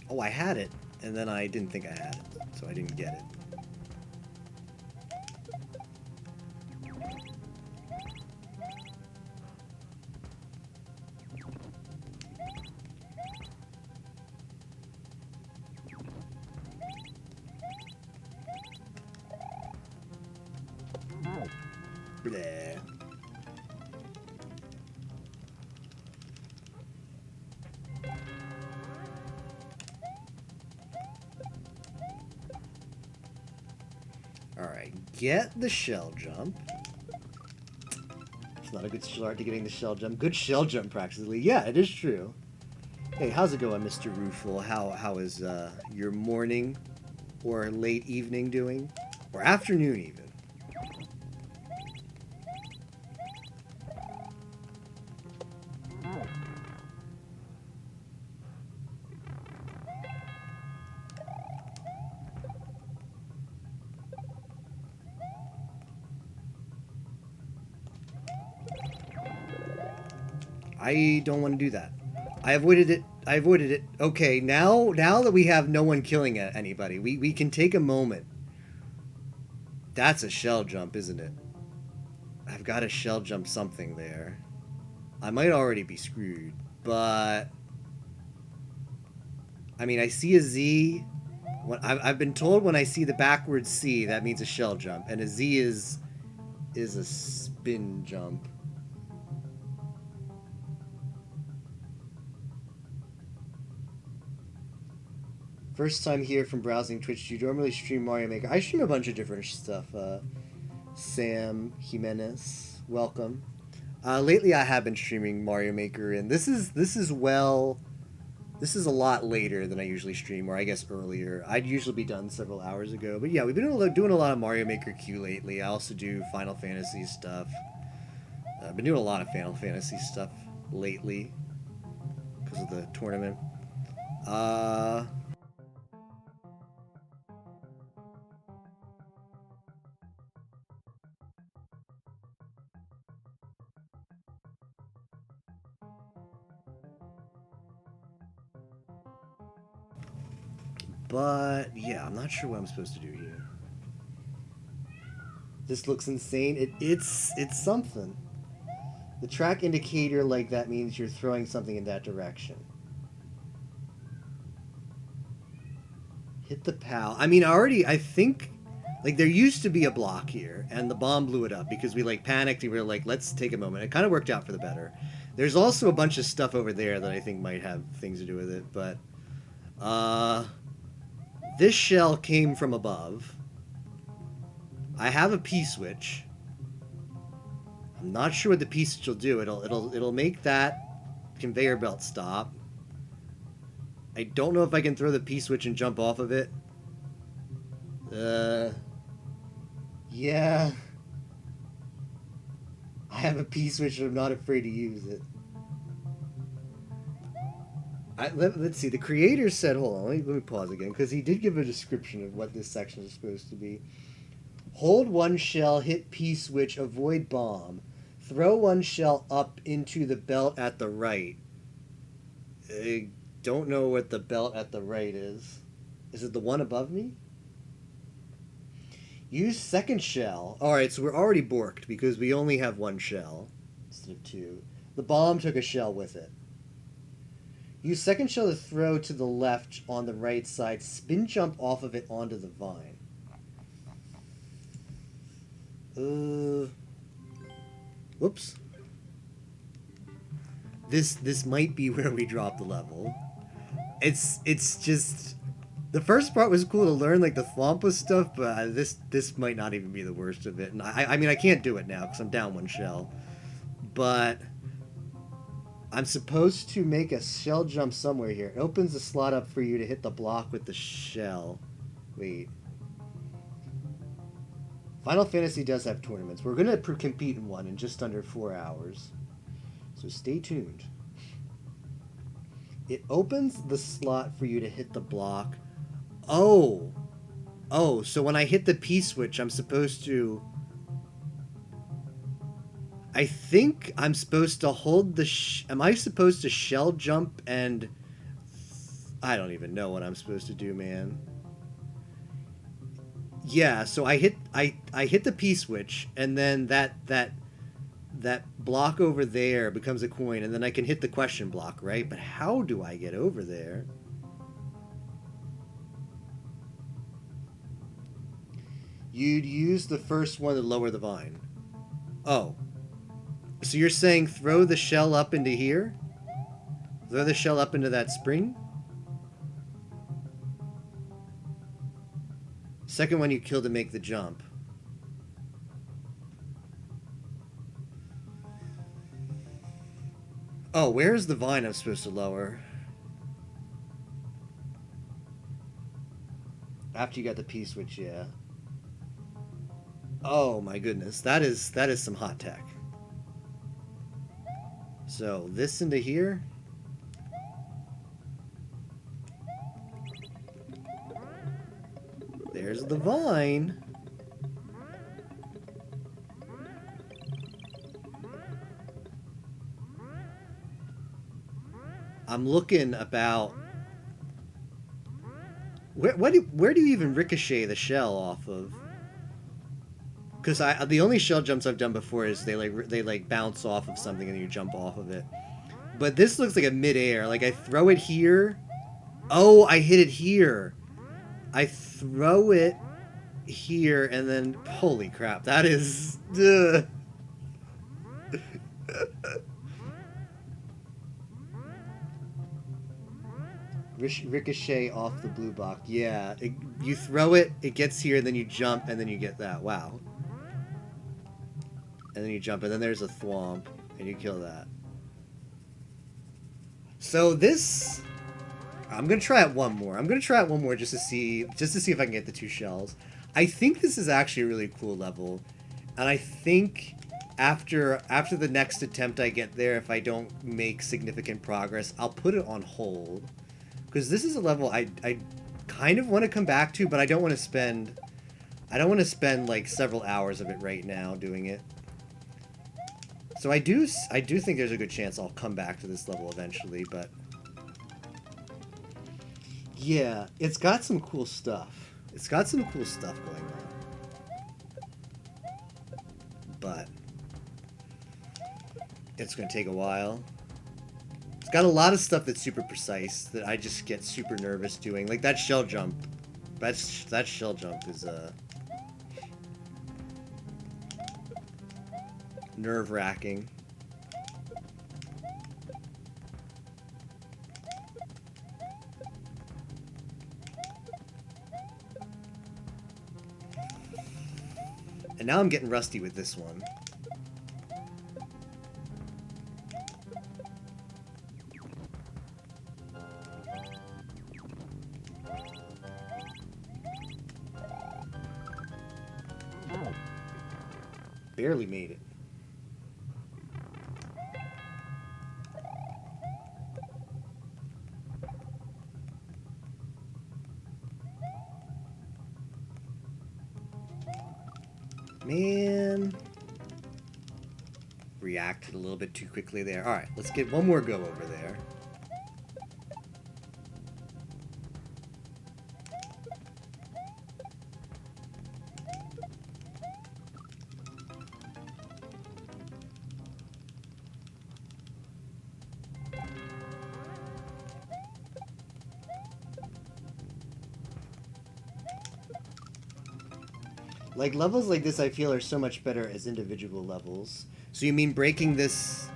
Oh, I had it, and then I didn't think I had it, so I didn't get it. Bleh. Alright, get the shell jump. It's not a good start to getting the shell jump. Good shell jump, practically. Yeah, it is true. Hey, how's it going, Mr. Rueful? How is your morning or late evening doing? Or afternoon, even? I don't want to do that. I avoided it. I avoided it. Okay, now that we have no one killing anybody, we can take a moment. That's a shell jump, isn't it? I've got to shell jump something there. I might already be screwed, but... I mean, I see a Z. I've been told when I see the backwards C, that means a shell jump, and a Z is a spin jump. First time here from browsing Twitch. Do you normally stream Mario Maker? I stream a bunch of different stuff. Sam Jimenez, welcome. Lately, I have been streaming Mario Maker, and this is a lot later than I usually stream, or I guess earlier. I'd usually be done several hours ago, but yeah, we've been doing a lot of Mario Maker Q lately. I also do Final Fantasy stuff. I've been doing a lot of Final Fantasy stuff lately because of the tournament. But yeah, I'm not sure what I'm supposed to do here. This looks insane. It's something. The track indicator like that means you're throwing something in that direction. Hit the POW. I mean, I think, like, there used to be a block here, and the bomb blew it up because we, like, panicked and we were like, let's take a moment. It kind of worked out for the better. There's also a bunch of stuff over there that I think might have things to do with it, but, this shell came from above. I have a P-switch. I'm not sure what the P-switch will do. It'll make that conveyor belt stop. I don't know if I can throw the P-switch and jump off of it. Yeah. I have a P-switch and I'm not afraid to use it. Let's see. The creator said, hold on, let me pause again, because he did give a description of what this section is supposed to be. Hold one shell, hit P switch, avoid bomb. Throw one shell up into the belt at the right. I don't know what the belt at the right is. Is it the one above me? Use second shell. Alright, so we're already borked because we only have one shell instead of two. The bomb took a shell with it. Use second shell to throw to the left on the right side. Spin jump off of it onto the vine. Whoops. This might be where we drop the level. It's just the first part was cool to learn like the Thwompa stuff, but this might not even be the worst of it. And I mean I can't do it now because I'm down one shell, but I'm supposed to make a shell jump somewhere here. It opens the slot up for you to hit the block with the shell. Wait. Final Fantasy does have tournaments. We're going to compete in one in just under 4 hours. So stay tuned. It opens the slot for you to hit the block. Oh, so when I hit the P switch, I'm supposed to... I think I'm supposed to hold the... Am I supposed to shell jump and... I don't even know what I'm supposed to do, man. Yeah, so I hit the P switch, and then that block over there becomes a coin, and then I can hit the question block, right? But how do I get over there? You'd use the first one to lower the vine. Oh. So you're saying throw the shell up into here? Throw the shell up into that spring? Second one you kill to make the jump. Oh, where's the vine I'm supposed to lower? After you got the P switch, yeah. Oh my goodness, that is some hot tech. So this into here. There's the vine. I'm looking about... Where do you even ricochet the shell off of? Because the only shell jumps I've done before is they bounce off of something and you jump off of it. But this looks like a mid-air. Like I throw it here. Oh, I hit it here. I throw it here and then holy crap, that is ricochet off the blue block. Yeah, you throw it, it gets here, then you jump, and then you get that. Wow. And then you jump, and then there's a thwomp, and you kill that. So this, I'm gonna try it one more. I'm gonna try it one more just to see if I can get the 2 shells. I think this is actually a really cool level, and I think after the next attempt I get there, if I don't make significant progress, I'll put it on hold, because this is a level I kind of want to come back to, but I don't want to spend like several hours of it right now doing it. So I do think there's a good chance I'll come back to this level eventually, but yeah, it's got some cool stuff. It's got some cool stuff going on. But it's going to take a while. It's got a lot of stuff that's super precise that I just get super nervous doing. Like that shell jump. That shell jump is nerve-wracking. And now I'm getting rusty with this one. Barely made it. Man. Reacted a little bit too quickly there. Alright, let's get one more go over there. Like, levels like this I feel are so much better as individual levels. So you mean breaking this...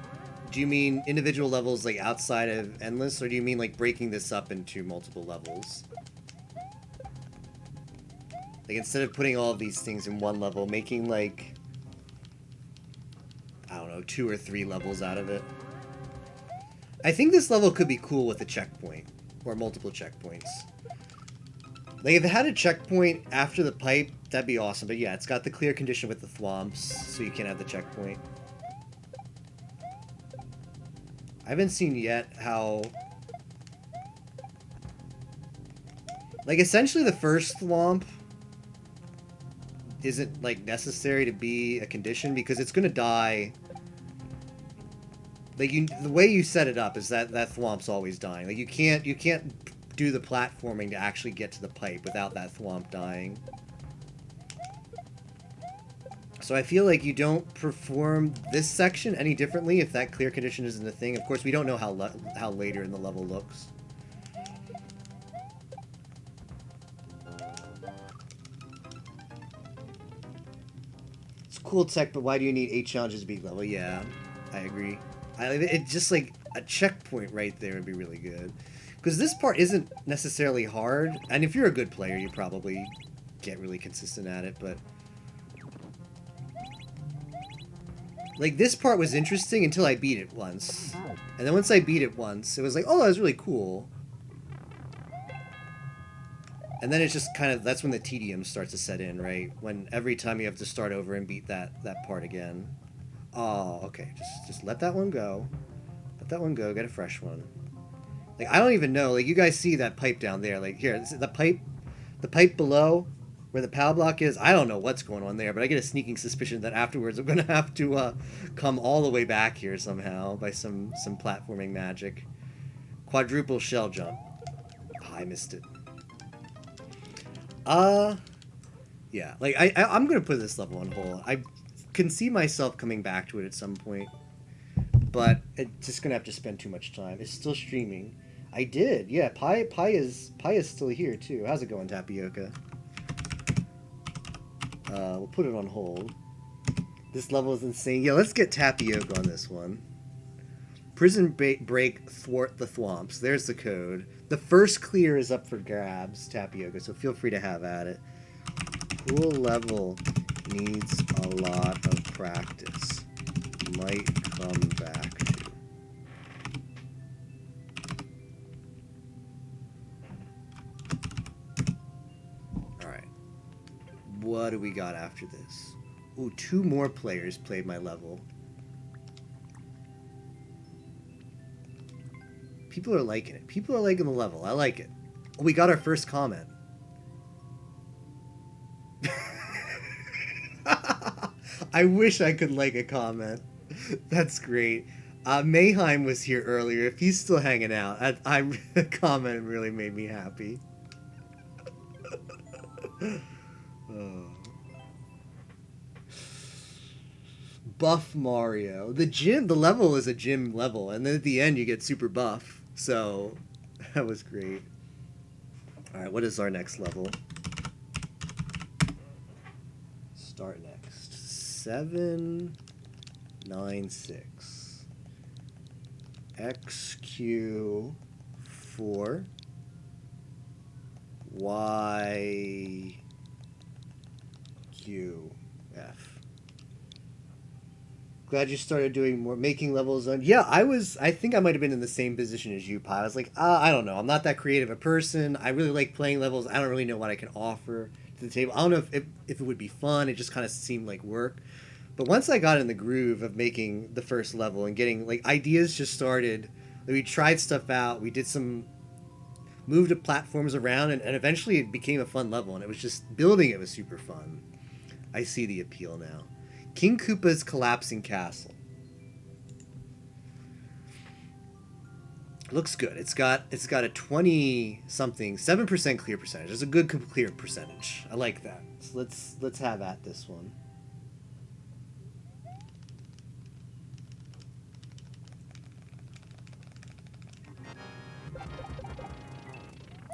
Do you mean individual levels like outside of Endless, or do you mean like breaking this up into multiple levels? Like instead of putting all of these things in one level, making like... I don't know, 2 or 3 levels out of it. I think this level could be cool with a checkpoint, or multiple checkpoints. Like, if it had a checkpoint after the pipe, that'd be awesome. But yeah, it's got the clear condition with the thwomps, so you can't have the checkpoint. I haven't seen yet how... Like, essentially the first thwomp isn't, like, necessary to be a condition, because it's gonna die... Like, the way you set it up is that that thwomp's always dying. Like, you can't do the platforming to actually get to the pipe without that thwomp dying. So I feel like you don't perform this section any differently if that clear condition isn't a thing. Of course, we don't know how later in the level looks. It's cool tech, but why do you need 8 challenges to beat level? Yeah, I agree. It just like a checkpoint right there would be really good. Because this part isn't necessarily hard, and if you're a good player, you probably get really consistent at it, but... Like, this part was interesting until I beat it once. And then once I beat it once, it was like, oh, that was really cool. And then it's just kind of, that's when the tedium starts to set in, right? When every time you have to start over and beat that part again. Oh, okay, just let that one go. Let that one go, get a fresh one. Like, I don't even know, like, you guys see that pipe down there, like, here, the pipe below, where the PAL block is, I don't know what's going on there, but I get a sneaking suspicion that afterwards I'm gonna have to, come all the way back here somehow, by some platforming magic. Quadruple shell jump. Oh, I missed it. Yeah, like, I'm gonna put this level on hold. I can see myself coming back to it at some point, but it's just gonna have to spend too much time. It's still streaming. I did, yeah. Pie is still here too. How's it going, Tapioca? We'll put it on hold. This level is insane. Yeah, let's get Tapioca on this one. Prison break thwart the thwomps. There's the code. The first clear is up for grabs, Tapioca, so feel free to have at it. Cool level needs a lot of practice. Might come back to. What do we got after this? Ooh, 2 more players played my level. People are liking it. People are liking the level. I like it. Oh, we got our first comment. I wish I could like a comment. That's great. Mayheim was here earlier. If he's still hanging out, the comment really made me happy. Oh. Buff Mario. The level is a gym level, and then at the end you get super buff. So that was great. Alright, what is our next level? Start next. 796. XQ4 YQF. Glad you started doing more, making levels on. Yeah, I think I might have been in the same position as you, Pi. I was like, I don't know. I'm not that creative a person. I really like playing levels. I don't really know what I can offer to the table. I don't know if it would be fun. It just kind of seemed like work. But once I got in the groove of making the first level and getting, like, ideas just started. Like, we tried stuff out. We did some, moved the platforms around, and eventually it became a fun level. And it was just, building it was super fun. I see the appeal now. King Koopa's Collapsing Castle. Looks good. It's got a 20-something, 7% clear percentage. It's a good clear percentage. I like that. So let's have at this one.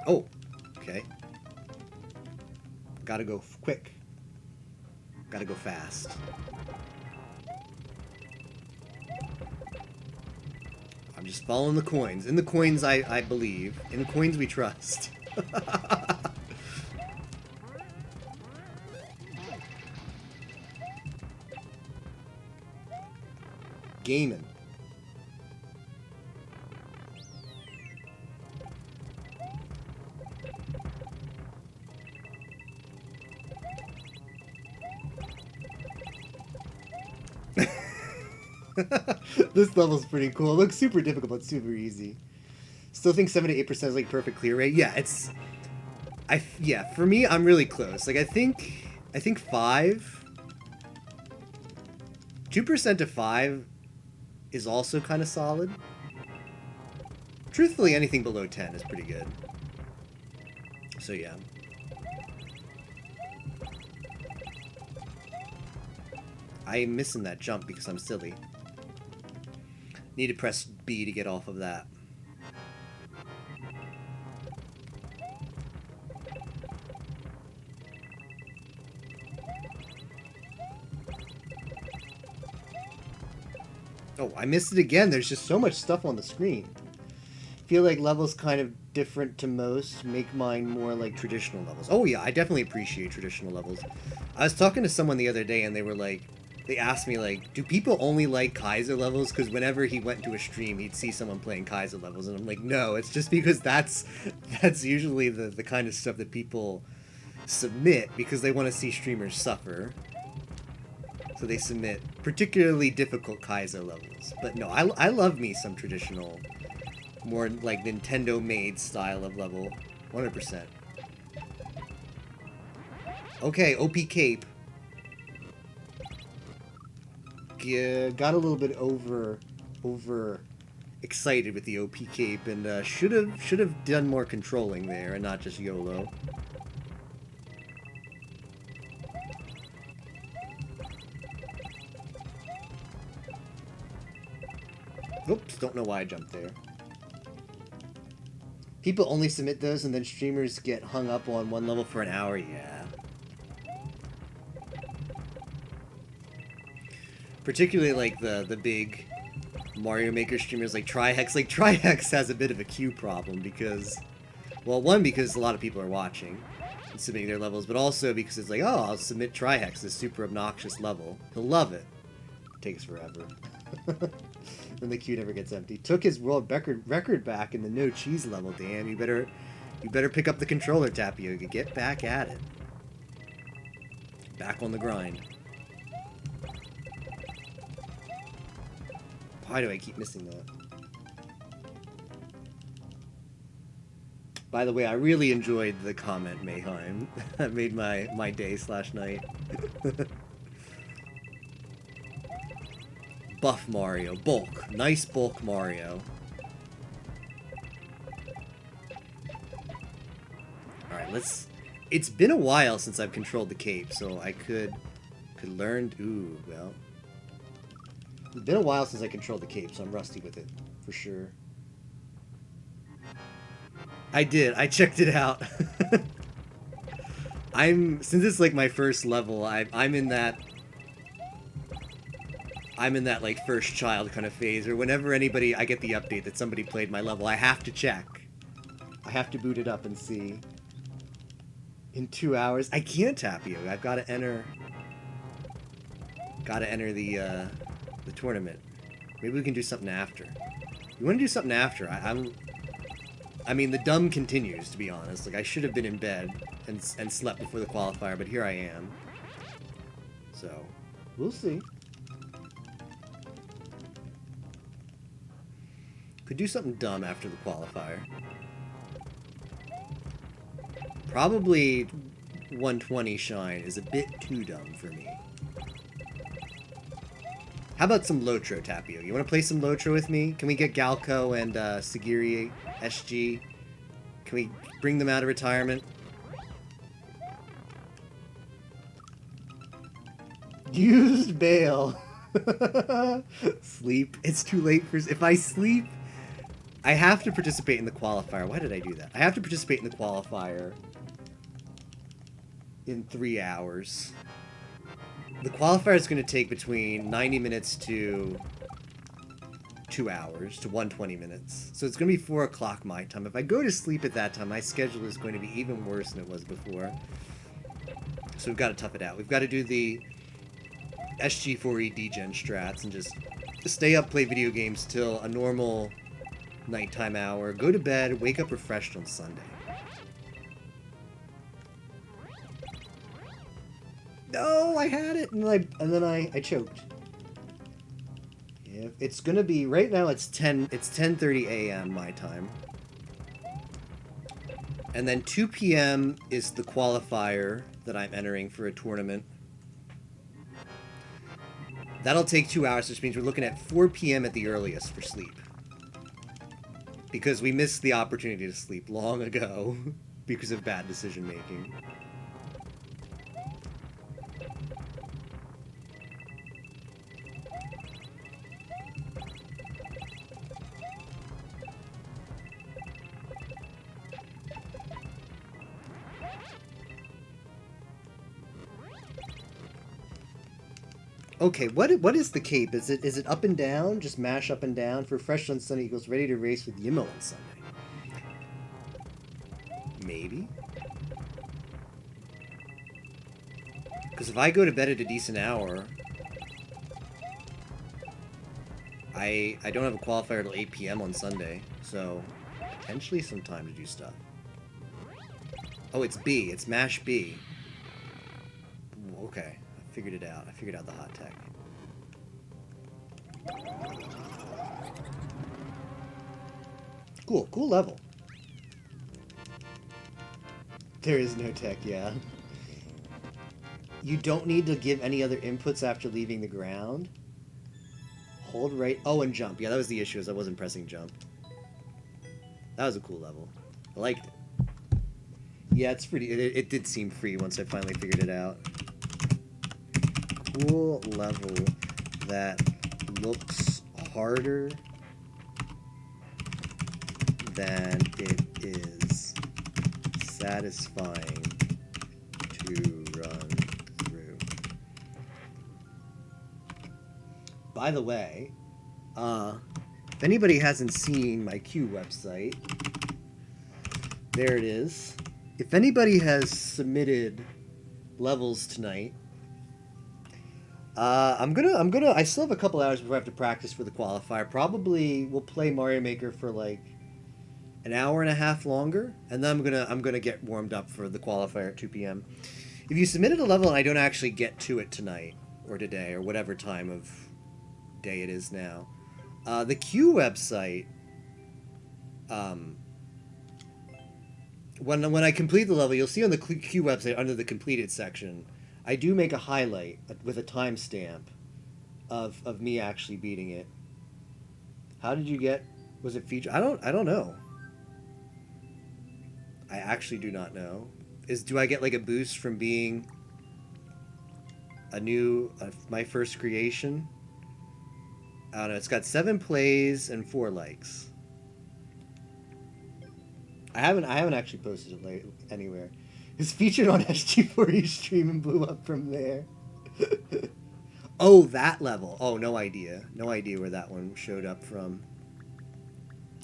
Oh, okay. Gotta go quick. Gotta go fast. I'm just following the coins. In the coins, I believe. In the coins, we trust. Gaming. This level's pretty cool. It looks super difficult, but super easy. Still think 7 to 8% is like perfect clear rate. Yeah, yeah, for me, I'm really close. Like I think 5. 2% to 5 is also kind of solid. Truthfully, anything below 10 is pretty good. So yeah. I'm missing that jump because I'm silly. Need to press B to get off of that. Oh, I missed it again. There's just so much stuff on the screen. Feel like levels kind of different to most. Make mine more like traditional levels. Oh yeah, I definitely appreciate traditional levels. I was talking to someone the other day and they were like, they asked me, like, do people only like Kaiser levels? Because whenever he went to a stream, he'd see someone playing Kaiser levels. And I'm like, no, it's just because that's usually the kind of stuff that people submit because they want to see streamers suffer. So they submit particularly difficult Kaiser levels. But no, I love me some traditional, more like Nintendo-made style of level. 100%. Okay, OP Cape. Got a little bit over excited with the OP Cape and should have done more controlling there and not just YOLO. Oops, don't know why I jumped there. People only submit those and then streamers get hung up on one level for an hour? Yeah. Particularly like the big Mario Maker streamers like Trihex. Like Trihex has a bit of a queue problem because, well, one, because a lot of people are watching and submitting their levels, but also because it's like, oh, I'll submit Trihex, this super obnoxious level. He'll love it. Takes forever. Then the queue never gets empty. Took his world record back in the no cheese level. Damn, you better pick up the controller, Tapioca. Get back at it. Back on the grind. Why do I keep missing that? By the way, I really enjoyed the comment, Mayheim. That made my day/night. Buff Mario. Bulk. Nice bulk Mario. Alright, let's... It's been a while since I've controlled the cape, so I could learn... Ooh, well... It's been a while since I controlled the cape, so I'm rusty with it, for sure. I did. I checked it out. Since it's like my first level, I'm in that like first child kind of phase, or whenever I get the update that somebody played my level, I have to check. I have to boot it up and see. In 2 hours, I can't tap you. I've got to enter. Got to enter the tournament. Maybe we can do something after. You want to do something after? I mean, the dumb continues, to be honest. Like, I should have been in bed and slept before the qualifier, but here I am. So, we'll see. Could do something dumb after the qualifier. Probably 120 shine is a bit too dumb for me. How about some Lotro, Tapio? You want to play some Lotro with me? Can we get Galco and Sagiri SG? Can we bring them out of retirement? Used bail. Sleep. It's too late for... If I sleep, I have to participate in the qualifier. Why did I do that? I have to participate in the qualifier in 3 hours. The qualifier is going to take between 90 minutes to 2 hours to 120 minutes. So it's going to be 4 o'clock my time. If I go to sleep at that time, my schedule is going to be even worse than it was before. So we've got to tough it out. We've got to do the SG4E degen strats and just stay up, play video games till a normal nighttime hour, go to bed, wake up refreshed on Sunday. No, I had it, and then I choked. Yeah, it's gonna be right now. It's 10:30 a.m. my time, and then 2 p.m. is the qualifier that I'm entering for a tournament. That'll take 2 hours, which means we're looking at 4 p.m. at the earliest for sleep, because we missed the opportunity to sleep long ago because of bad decision making. Okay, what is the cape? Is it up and down? Just mash up and down? For fresh on Sunday equals ready to race with Yimo on Sunday. Maybe? Because if I go to bed at a decent hour, I don't have a qualifier till 8 p.m. on Sunday, so potentially some time to do stuff. Oh, it's B. It's mash B. Okay. Figured it out. I figured out the hot tech. Cool. Cool level. There is no tech, yeah. You don't need to give any other inputs after leaving the ground. Hold right... Oh, and jump. Yeah, that was the issue, is I wasn't pressing jump. That was a cool level. I liked it. Yeah, it's pretty... It did seem free once I finally figured it out. Cool level that looks harder than it is satisfying to run through. By the way, if anybody hasn't seen my Q website, there it is. If anybody has submitted levels tonight, I still have a couple hours before I have to practice for the qualifier. Probably we'll play Mario Maker for like an hour and a half longer, and then I'm gonna get warmed up for the qualifier at 2 p.m. If you submitted a level and I don't actually get to it tonight or today or whatever time of day it is now, the Q website, when I complete the level, you'll see on the Q website under the completed section, I do make a highlight with a timestamp of me actually beating it. How did you get? Was it featured? I don't know. I actually do not know. Do I get like a boost from being my first creation? I don't know. It's got 7 plays and 4 likes. I haven't actually posted it anywhere. It's featured on SG4E stream and blew up from there. Oh, that level. Oh, no idea. No idea where that one showed up from.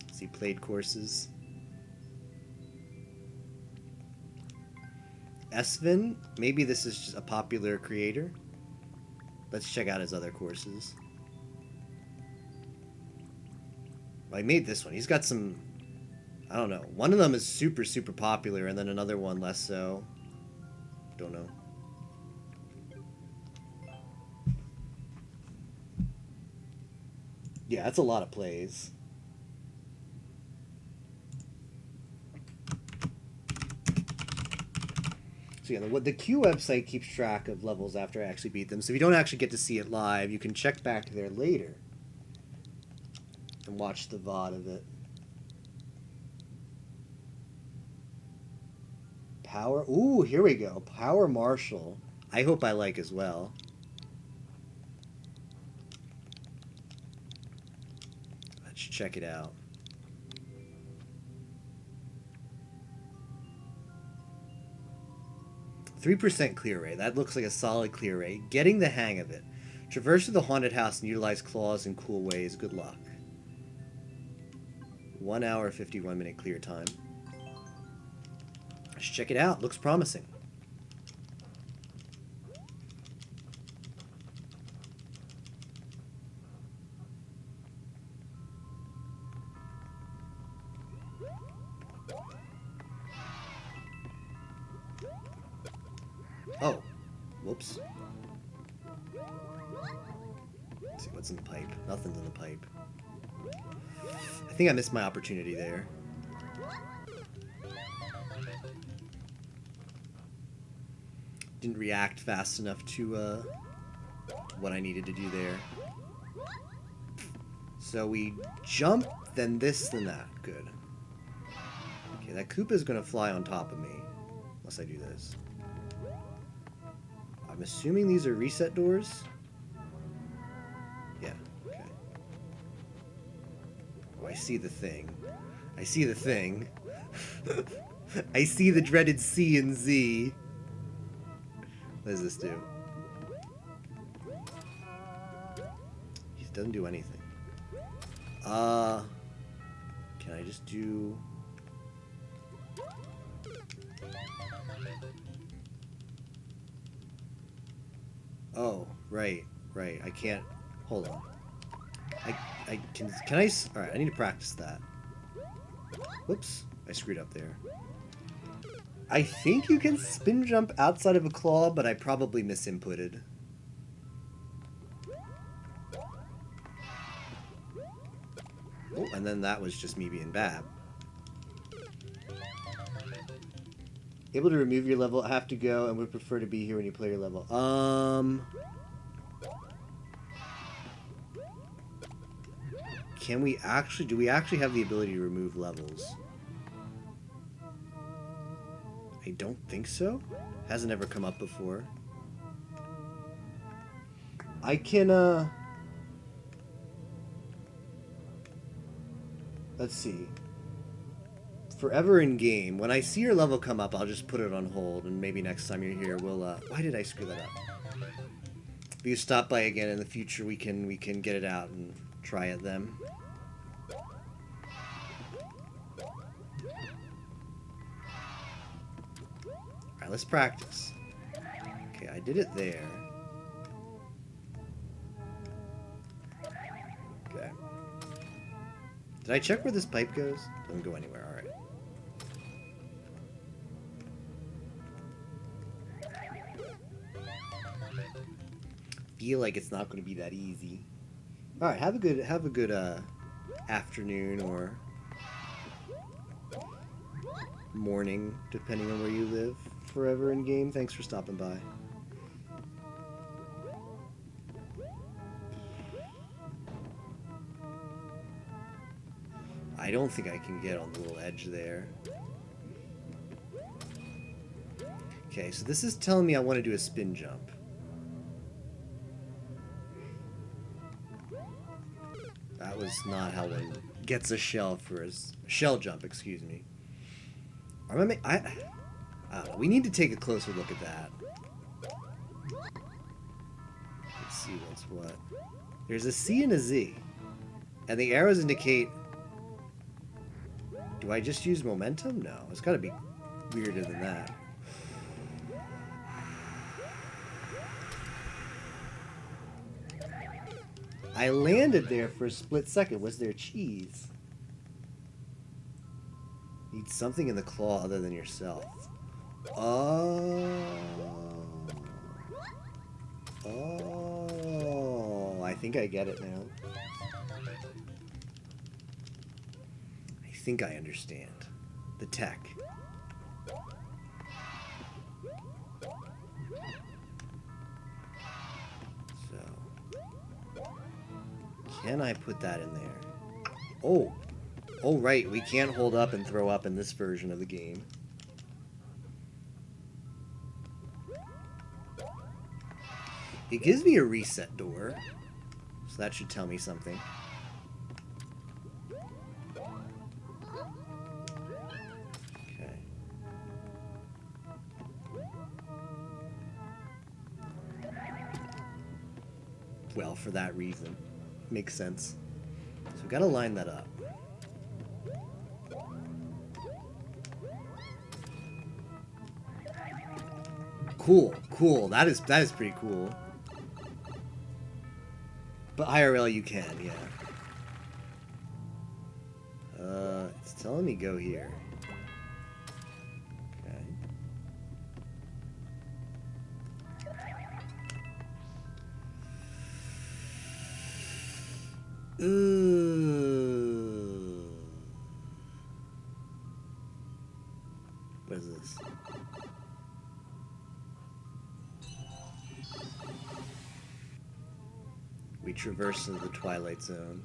Let's see, played courses. Esvin? Maybe this is just a popular creator. Let's check out his other courses. Well, I made this one. He's got some... I don't know. One of them is super, super popular, and then another one less so. Don't know. Yeah, that's a lot of plays. So yeah, the Q website keeps track of levels after I actually beat them. So if you don't actually get to see it live, you can check back to there later and watch the VOD of it. Power. Ooh, here we go. Power Marshal. I hope I like as well. Let's check it out. %3 clear rate. That looks like a solid clear rate. Getting the hang of it. Traverse through the haunted house and utilize claws in cool ways. Good luck. 1 hour, 51-minute clear time. Let's check it out. Looks promising. Oh, whoops. Let's see what's in the pipe. Nothing's in the pipe. I think I missed my opportunity there. Didn't react fast enough to what I needed to do there. So we jump, then this, then that. Good. Okay, that Koopa's gonna fly on top of me. Unless I do this. I'm assuming these are reset doors? Yeah, okay. Oh, I see the thing. I see the thing. I see the dreaded C and Z. What does this do? He doesn't do anything. Can I just do... Oh, right. I can't... Hold on. Can I... Alright, I need to practice that. Whoops. I screwed up there. I think you can spin jump outside of a claw, but I probably misinputted. Oh, and then that was just me being bad. Able to remove your level, have to go, and would prefer to be here when you play your level. Can we actually... Do we actually have the ability to remove levels? I don't think so. Hasn't ever come up before. I can, let's see. Forever in game. When I see your level come up, I'll just put it on hold, and maybe next time you're here, we'll, why did I screw that up? If you stop by again in the future, we can get it out and try it then. Alright, let's practice. Okay, I did it there. Okay. Did I check where this pipe goes? Doesn't go anywhere, alright. Feel like it's not going to be that easy. All right, have a good afternoon or morning, depending on where you live. Forever in game. Thanks for stopping by. I don't think I can get on the little edge there. Okay, so this is telling me I want to do a spin jump. That was not how one gets a shell for a shell jump, excuse me. I don't know. We need to take a closer look at that. Let's see what's what. There's a C and a Z. And the arrows indicate... Do I just use momentum? No, it's got to be weirder than that. I landed there for a split second. Was there cheese? Need something in the claw other than yourself. Oh, I think I get it now. I think I understand the tech. Can I put that in there? Oh! Oh, right, we can't hold up and throw up in this version of the game. It gives me a reset door, so that should tell me something. Okay. Well, for that reason. Makes sense. So we gotta line that up. Cool, cool. That is pretty cool. But IRL you can, yeah. It's telling me go here. Okay. Ooh. What is this? We traverse into the Twilight Zone.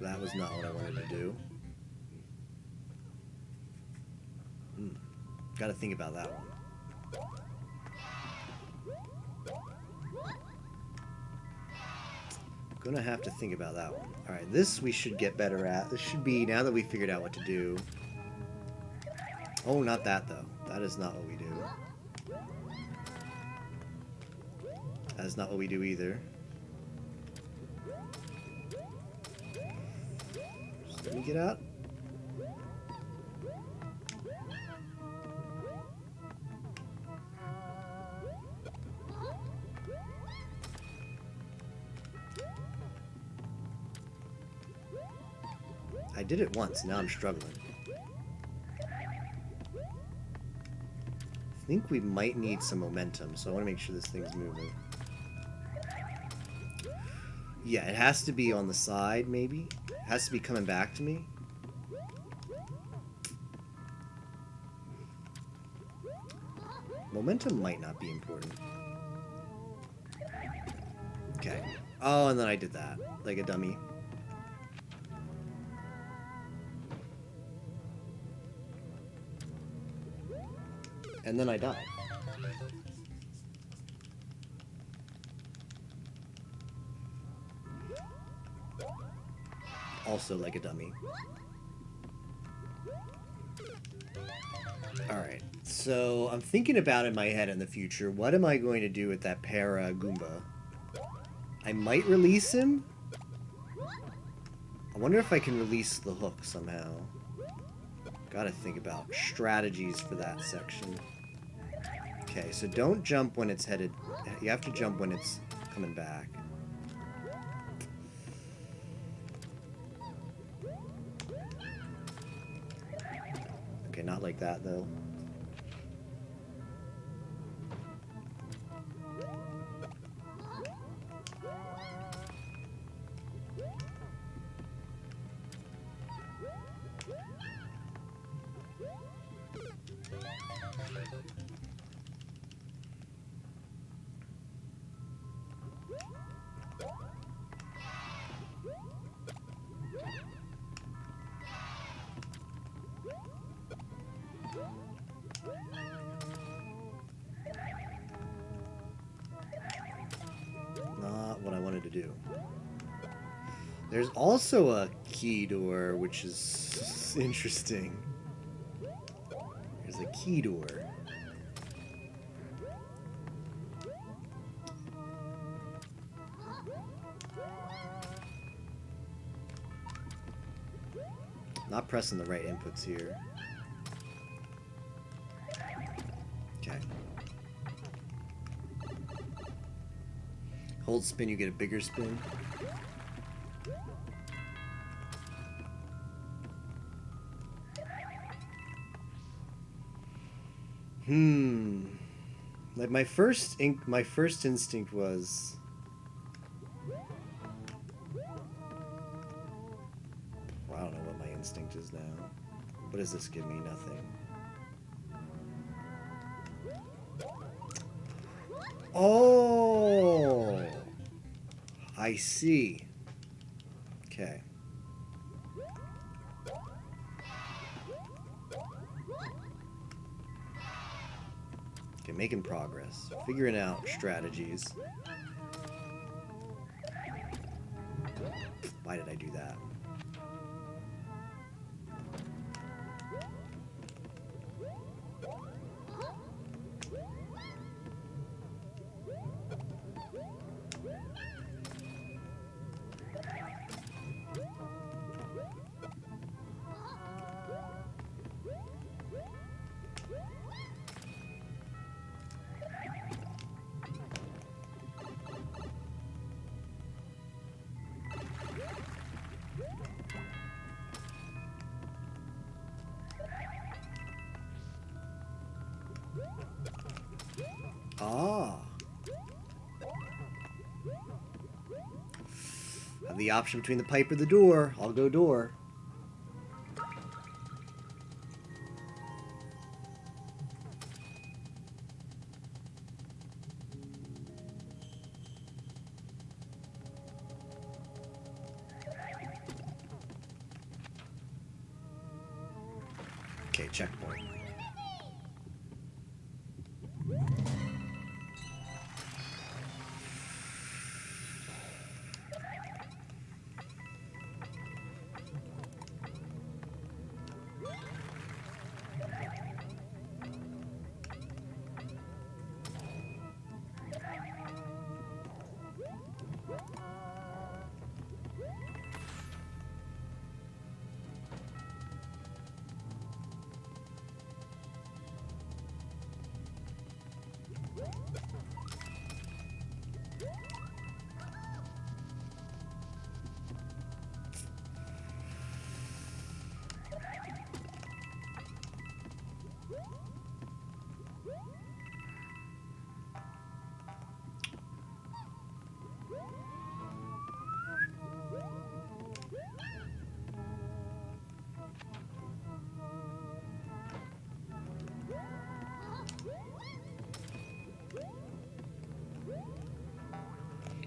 That was not what I wanted to do. Gotta think about that one. Gonna have to think about that one. Alright, this we should get better at. This should be, now that we figured out what to do. Oh, not that, though. That is not what we do. That is not what we do either. Just let me get out. I did it once, now I'm struggling. I think we might need some momentum, so I want to make sure this thing's moving. Yeah, it has to be on the side, maybe. It has to be coming back to me. Momentum might not be important. Okay. Oh, and then I did that, like a dummy. And then I died. Also like a dummy. Alright, so I'm thinking about in my head in the future, what am I going to do with that para Goomba? I might release him? I wonder if I can release the hook somehow. Gotta think about strategies for that section. Okay, so don't jump when it's headed. You have to jump when it's coming back. Okay, not like that, though. Not what I wanted to do. There's also a key door, which is interesting. There's a key door. Not pressing the right inputs here. Okay. Hold spin, you get a bigger spin. Like my first instinct was I don't know what my instinct is now. What does this give me? Nothing. Oh! I see. Okay. Okay, making progress. Figuring out strategies. Why did I do that? Ah. Have the option between the pipe or the door. I'll go door. Okay, checkpoint.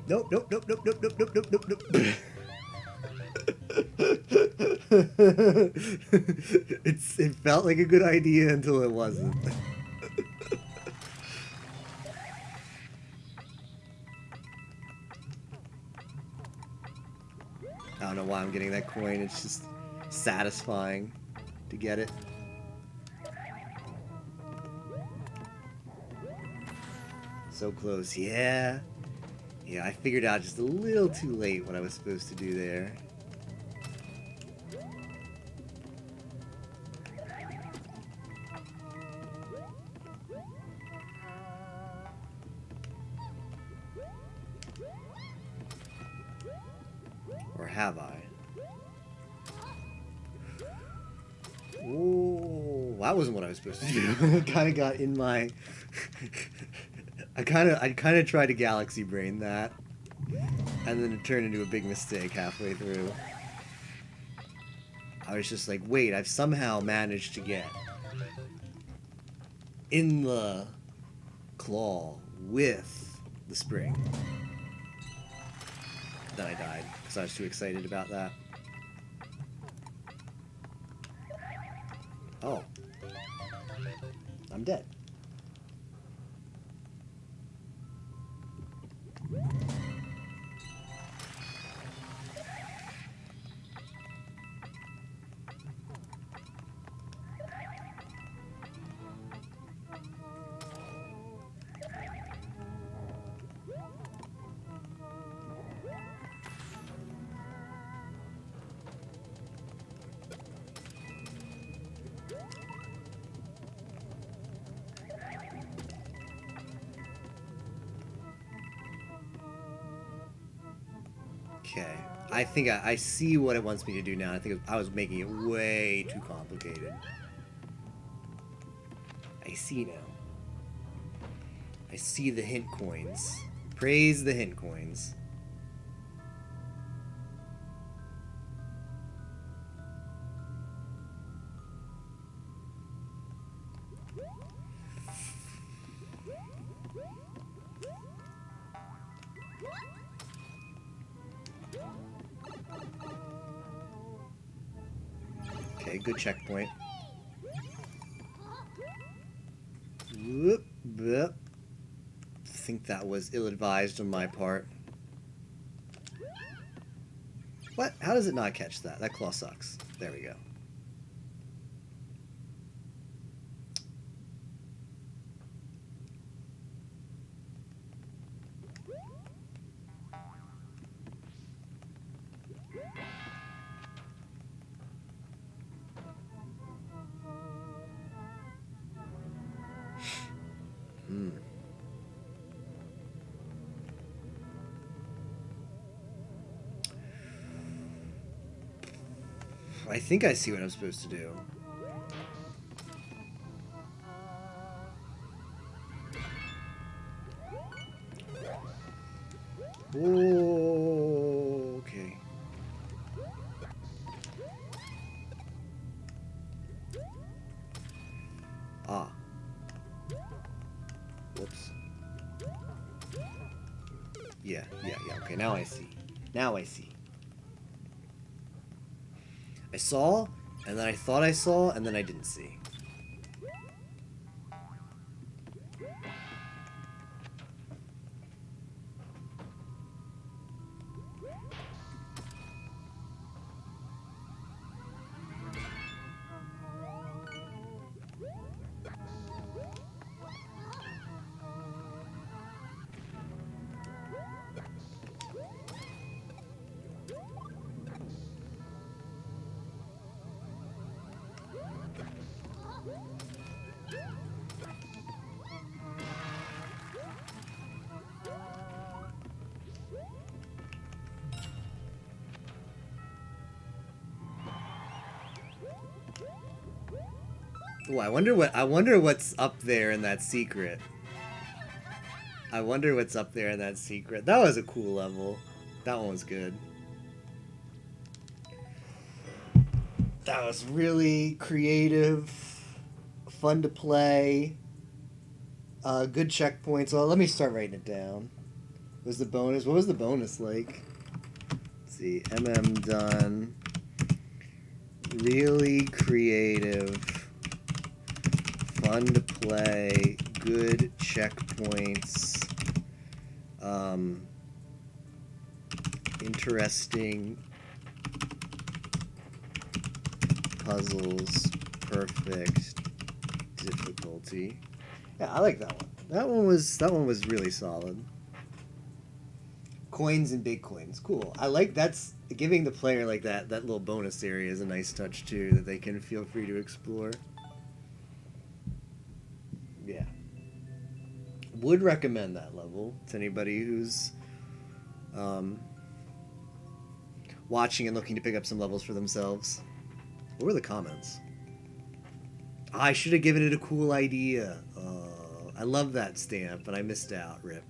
Nope, nope, nope, nope, nope, nope, nope, nope, nope, nope. It felt like a good idea until it wasn't. I don't know why I'm getting that coin. It's just satisfying to get it. So close, yeah. Yeah, I figured out just a little too late what I was supposed to do there. Or have I? Oh, that wasn't what I was supposed to do. I kind of got in my... I kind of tried to galaxy brain that, and then it turned into a big mistake halfway through. I was just like, wait, I've somehow managed to get in the claw with the spring. Then I died because I was too excited about that. Oh. I'm dead. Okay. I think I see what it wants me to do now. I think I was making it way too complicated. I see now. I see the hint coins. Praise the hint coins. good checkpoint. Whoop, whoop. I think that was ill-advised on my part. What? How does it not catch that? That claw sucks. There we go. I think I see what I'm supposed to do. Oh, okay. Ah. Whoops. Yeah. Okay, now I see. Now I see. I saw, and then I thought I saw, and then I didn't see. Ooh, I wonder what's up there in that secret. I wonder what's up there in that secret. That was a cool level. That one was good. That was really creative, fun to play. Good checkpoints. Well, let me start writing it down. What was the bonus? What was the bonus like? Let's see. MM done. Really creative. Fun to play, good checkpoints, interesting puzzles, perfect difficulty. Yeah, I like that one. That one was really solid. Coins and big coins, cool. I like that's giving the player like that little bonus area is a nice touch too that they can feel free to explore. Yeah. Would recommend that level to anybody who's watching and looking to pick up some levels for themselves. What were the comments? I should have given it a cool idea. I love that stamp, but I missed out. Rip.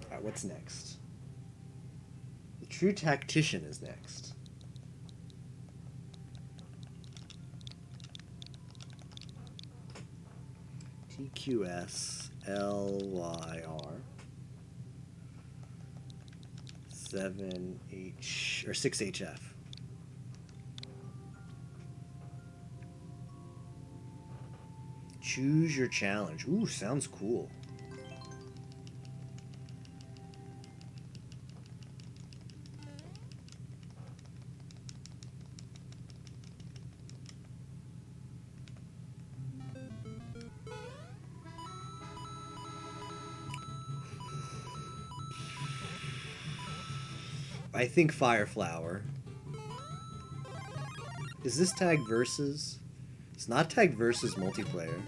Alright, what's next? The True Tactician is next. TQS LYR 7H or 6HF. Choose your challenge. Ooh, sounds cool. I think Fireflower. Is this tagged versus? It's not tagged versus multiplayer.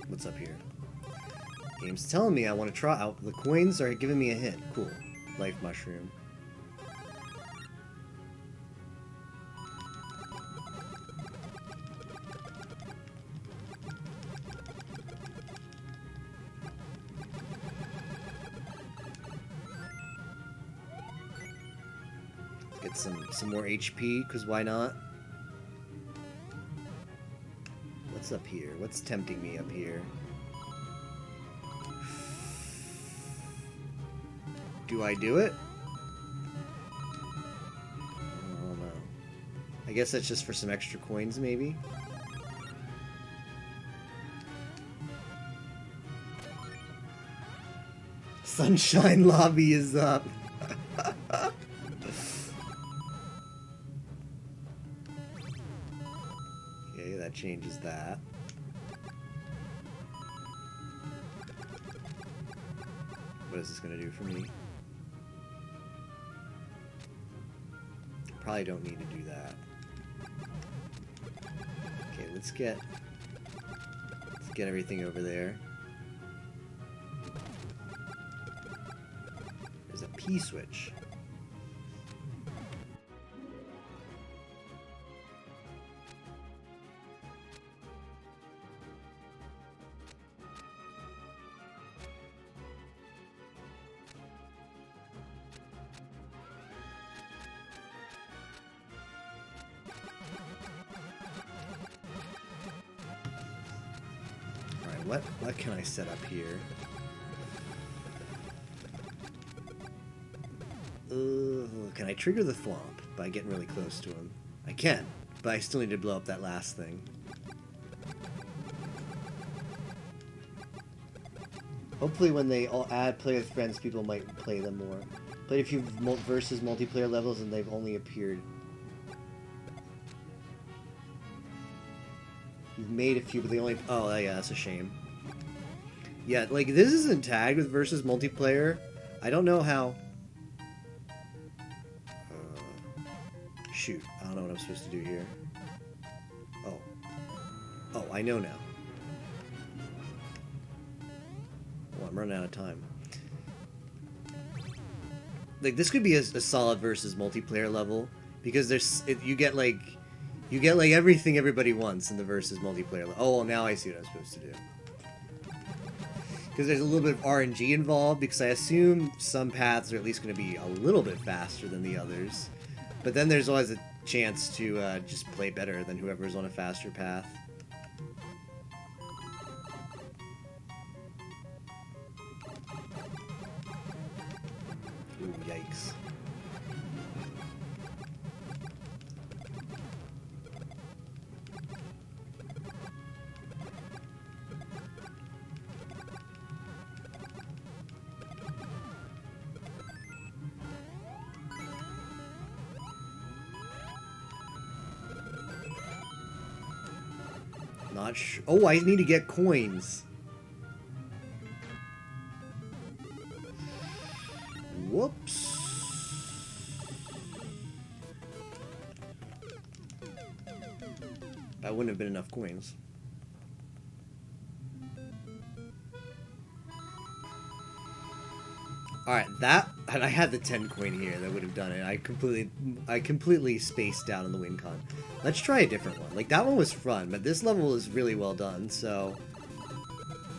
What's up here? Game's telling me I want to try out. The coins are giving me a hint. Cool. Life mushroom. Get some more HP, because why not? What's up here? What's tempting me up here? Do I do it? I don't know. I guess that's just for some extra coins, maybe? Sunshine Lobby is up. Okay, that changes that. What is this gonna do for me? Probably don't need to do that. Okay, let's get everything over there. There's a P switch. What can I set up here? Can I trigger the thwomp by getting really close to him? I can, but I still need to blow up that last thing. Hopefully when they all add play with friends, people might play them more. Played a few versus multiplayer levels and they've only appeared. You've made a few, but they only... Oh, yeah, that's a shame. Yeah, like, this isn't tagged with versus multiplayer. I don't know how... shoot, I don't know what I'm supposed to do here. Oh. Oh, I know now. Oh, I'm running out of time. Like, this could be a solid versus multiplayer level, because there's... you get, like... You get, like, everything everybody wants in the versus multiplayer level. Oh, well, now I see what I'm supposed to do. Because there's a little bit of RNG involved, because I assume some paths are at least going to be a little bit faster than the others. But then there's always a chance to just play better than whoever's on a faster path. Ooh, yikes. Not sure. Oh, I need to get coins. Whoops. That wouldn't have been enough coins. Alright, that... And I had the 10 coin here that would have done it. I completely spaced out on the win con. Let's try a different one. Like, that one was fun, but this level is really well done, so...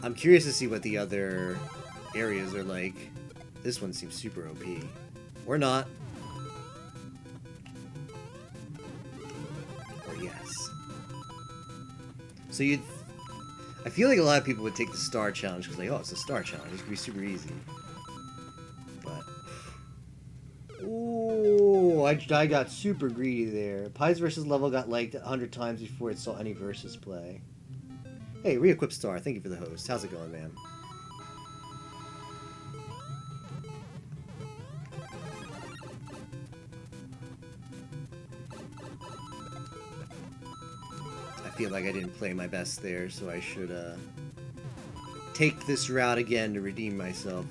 I'm curious to see what the other areas are like. This one seems super OP. Or not. Or yes. So you'd... I feel like a lot of people would take the star challenge because like, oh, it's a star challenge. It's gonna be super easy. But... Ooh, I got super greedy there. Pies versus level got liked 100 times before it saw any versus play. Hey, re-equip star. Thank you for the host. How's it going, man? I feel like I didn't play my best there, so I should take this route again to redeem myself.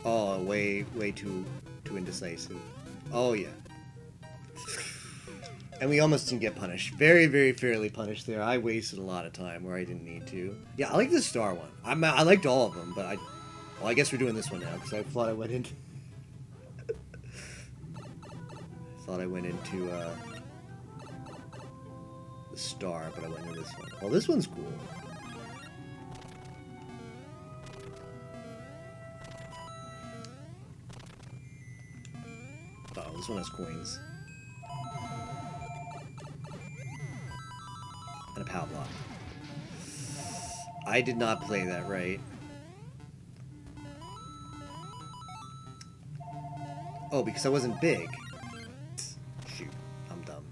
Oh, way too indecisive. Oh yeah. And we almost didn't get punished. Very, very fairly punished there. I wasted a lot of time where I didn't need to. Yeah, I like the star one. I liked all of them, but well, I guess we're doing this one now because I thought I went into the star, but I went to this one. Well, this one's cool. Oh, this one has coins. And a power block. I did not play that right. Oh, because I wasn't big. Shoot, I'm dumb.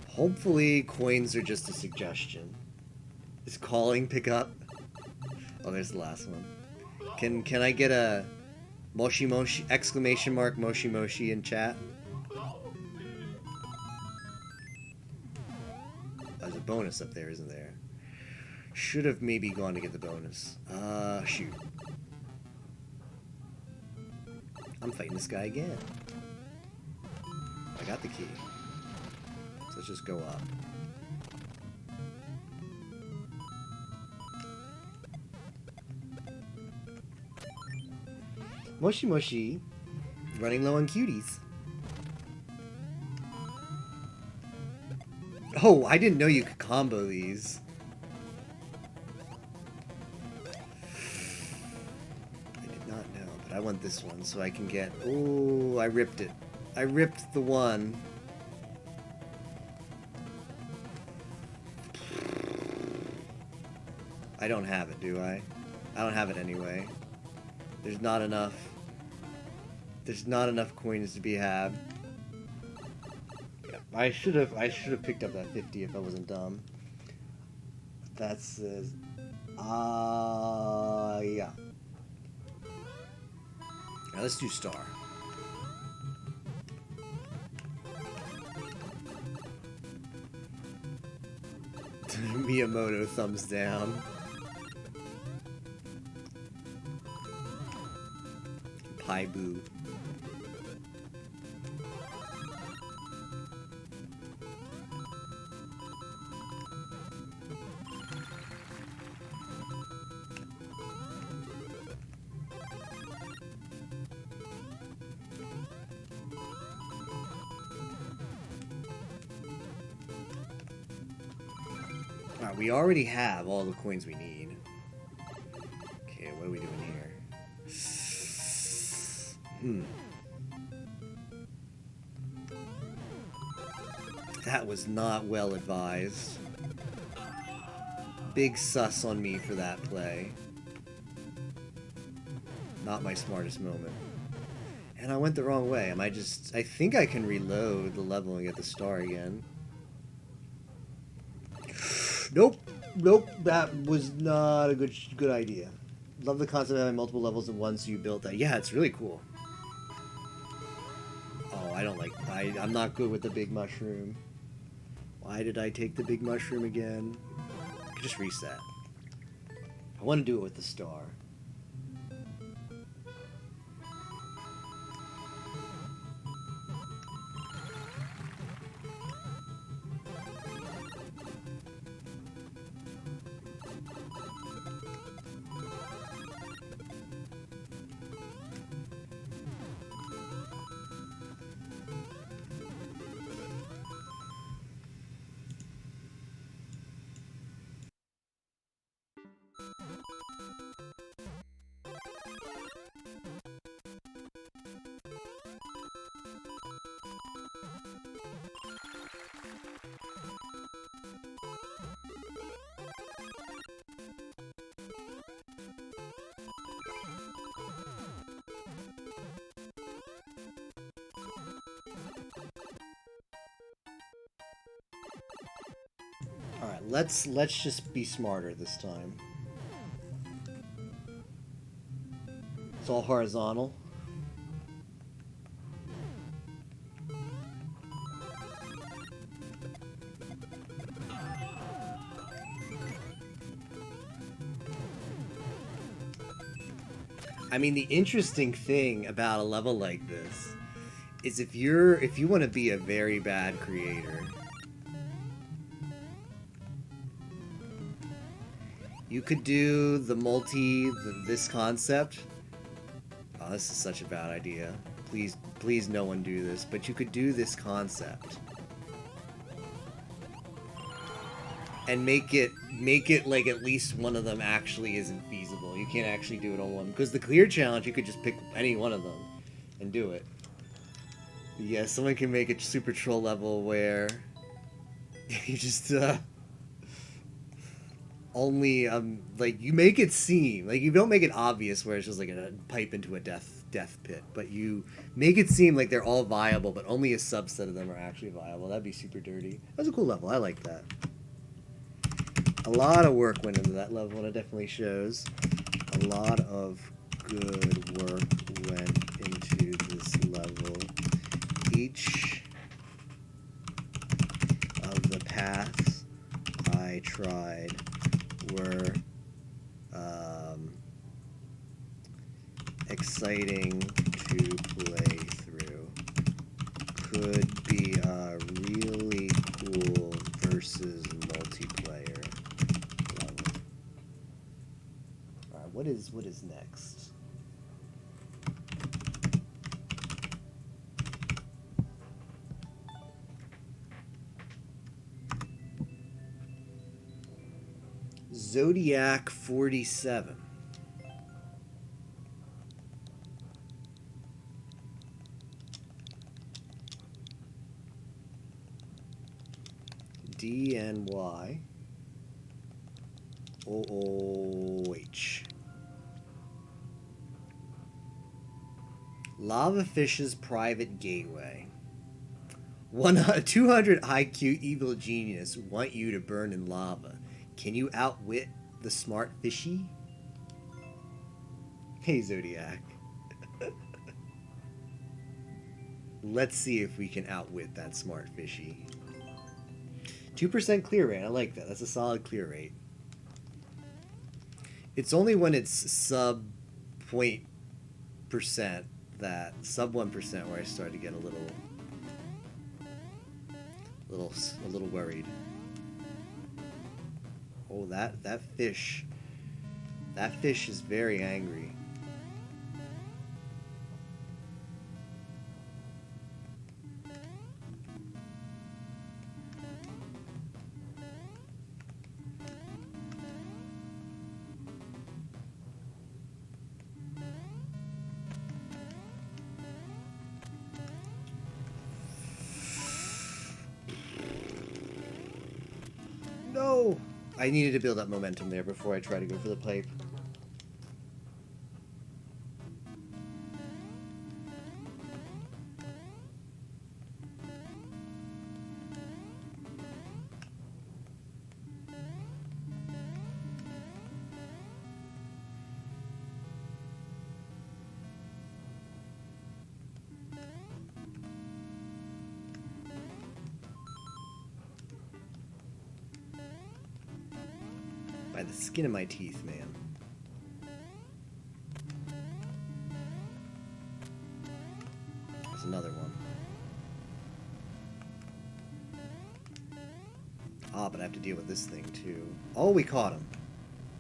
Hopefully, coins are just a suggestion. Is calling pick up? Oh, there's the last one. Can I get a moshi moshi exclamation mark moshi moshi in chat? There's a bonus up there, isn't there? Should have maybe gone to get the bonus. Shoot. I'm fighting this guy again. I got the key. So let's just go up. Moshi Moshi, running low on cuties. Oh, I didn't know you could combo these. I did not know, but I want this one so I can get... Oh, I ripped it. I ripped the one. I don't have it, do I? I don't have it anyway. There's not enough. There's not enough coins to be had. Yeah, I should have picked up that 50 if I wasn't dumb. That's yeah. Now let's do star. Miyamoto thumbs down. Pie boo. Alright, we already have all the coins we need. Okay, what are we doing here? That was not well advised. Big sus on me for that play. Not my smartest moment. And I went the wrong way. I think I can reload the level and get the star again. Nope. Nope. That was not a good idea. Love the concept of having multiple levels at once, so you built that. Yeah, it's really cool. Oh, I don't like... I'm not good with the big mushroom. Why did I take the big mushroom again? I could just reset. I want to do it with the star. Alright, let's just be smarter this time. It's all horizontal. I mean, the interesting thing about a level like this is if you want to be a very bad creator, You could do the this concept. Oh, this is such a bad idea. Please, please no one do this. But you could do this concept. And make it like at least one of them actually isn't feasible. You can't actually do it on one. Because the clear challenge, you could just pick any one of them and do it. Yeah, someone can make a super troll level where you just only like you make it seem like you don't make it obvious where it's just like a pipe into a death pit, but you make it seem like they're all viable, but only a subset of them are actually viable. That'd be super dirty. That's a cool level. I like that. A lot of work went into that level, and it definitely shows. A lot of good work went into this level. Each of the paths I tried were exciting to play through. Could be a really cool versus multiplayer level. Alright, what is next? Zodiac 47. DNY OOH. Lava Fish's private gateway. 200 IQ evil genius want you to burn in lava. Can you outwit the smart fishy? Hey, Zodiac. Let's see if we can outwit that smart fishy. 2% clear rate. I like that. That's a solid clear rate. It's only when it's sub 0.% that sub 1% where I start to get a little worried. Oh, that fish is very angry. No! I needed to build up momentum there before I try to go for the pipe. By the skin of my teeth, man. There's another one. Ah, but I have to deal with this thing too. Oh, we caught him.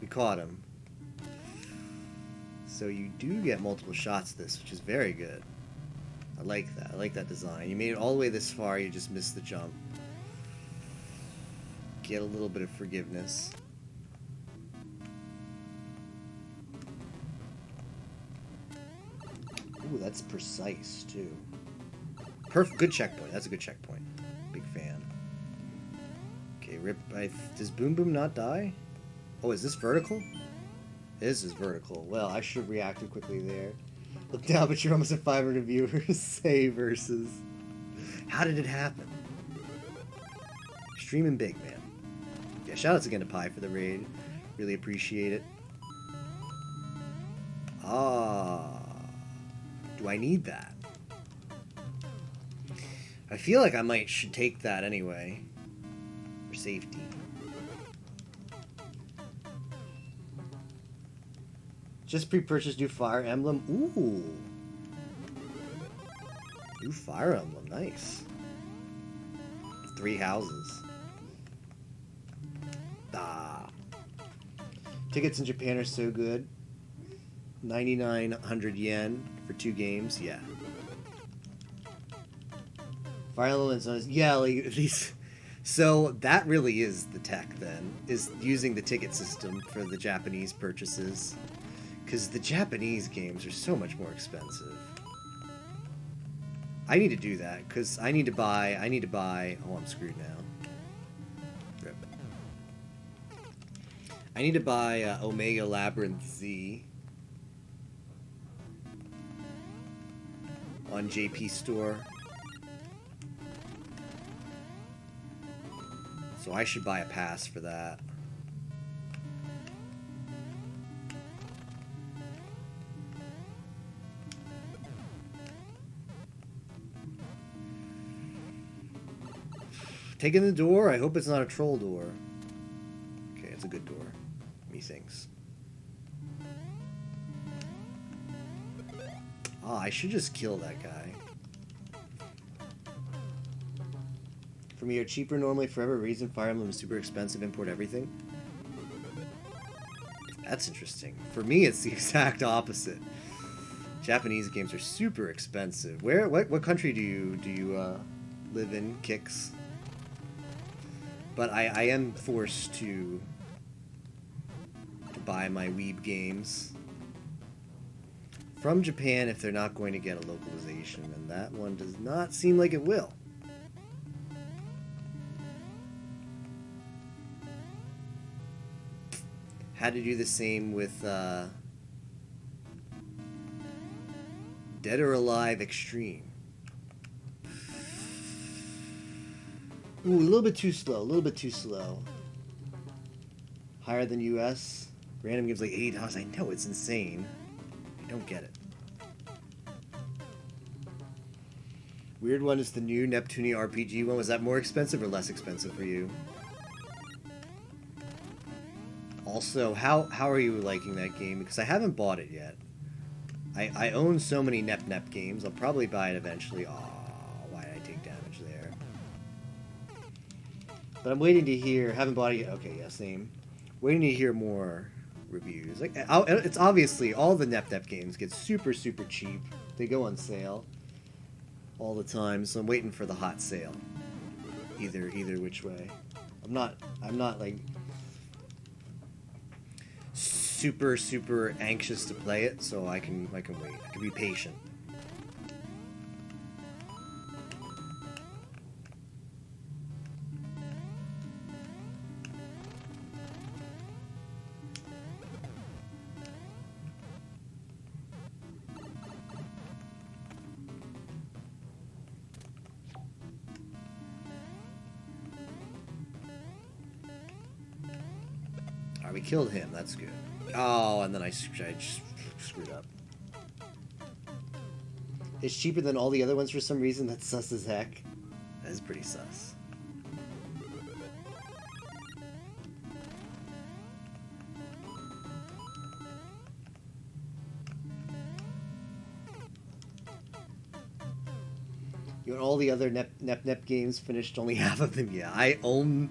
We caught him. So you do get multiple shots of this, which is very good. I like that. I like that design. You made it all the way this far, you just missed the jump. Get a little bit of forgiveness. Ooh, that's precise, too. Perfect. Good checkpoint. That's a good checkpoint. Big fan. Okay, rip. Does Boom Boom not die? Oh, is this vertical? This is vertical. Well, I should have reacted quickly there. Look down, but you're almost at 500 viewers. Say versus. How did it happen? Streaming big, man. Yeah, shoutouts again to Pi for the raid. Really appreciate it. Ah. Do I need that? I feel like I should take that anyway. For safety. Just pre-purchased new Fire Emblem. Ooh. New Fire Emblem. Nice. 3 houses. Ah. Tickets in Japan are so good. 9,900 yen for 2 games. Yeah. Fire Emblem is yeah, like these. So that really is the tech then, is using the ticket system for the Japanese purchases, because the Japanese games are so much more expensive. I need to do that because I need to buy. Oh, I'm screwed now. Rip. I need to buy Omega Labyrinth Z on JP Store. So I should buy a pass for that. Taking the door? I hope it's not a troll door. Okay, it's a good door. Methinks. Ah, I should just kill that guy. For me, are cheaper normally for every reason. Fire Emblem is super expensive. Import everything. That's interesting. For me, it's the exact opposite. Japanese games are super expensive. What country do you live in, Kix? But I am forced to buy my Weeb games from Japan if they're not going to get a localization, and that one does not seem like it will. Had to do the same with Dead or Alive Extreme. Ooh, a little bit too slow. Higher than US. Random gives like $80. I know, it's insane. I don't get it. Weird one is the new Neptunia RPG one. Was that more expensive or less expensive for you? Also, how are you liking that game? Because I haven't bought it yet. I own so many Nep games. I'll probably buy it eventually. Aw, why did I take damage there? But I'm waiting to hear. Haven't bought it yet. Okay, yeah, same. Waiting to hear more reviews. Like, it's obviously all the Nep games get super cheap. They go on sale all the time. So I'm waiting for the hot sale. Either which way. I'm not like super anxious to play it, so I can wait. I can be patient. Alright, we killed him. That's good. Oh, and then I just screwed up. It's cheaper than all the other ones for some reason. That's sus as heck. That is pretty sus. You want all the other Nep games finished? Only half of them? Yeah, I own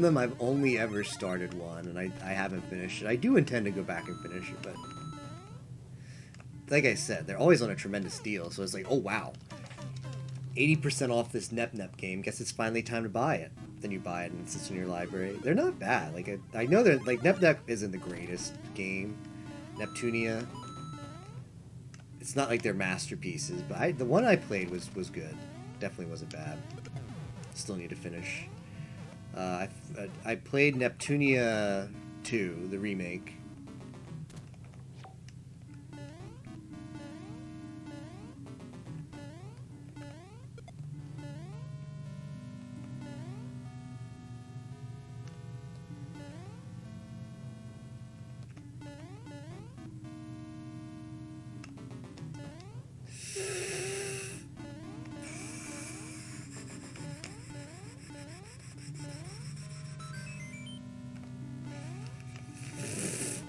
them. I've only ever started one, and I haven't finished it. I do intend to go back and finish it, but like I said, they're always on a tremendous deal, so it's like, oh wow, 80% off this Nep game. Guess it's finally time to buy it. Then you buy it and it sits in your library. They're not bad. Like I know they're like Nep isn't the greatest game. Neptunia. It's not like they're masterpieces, but the one I played was good. Definitely wasn't bad. Still need to finish. I played Neptunia 2, the remake.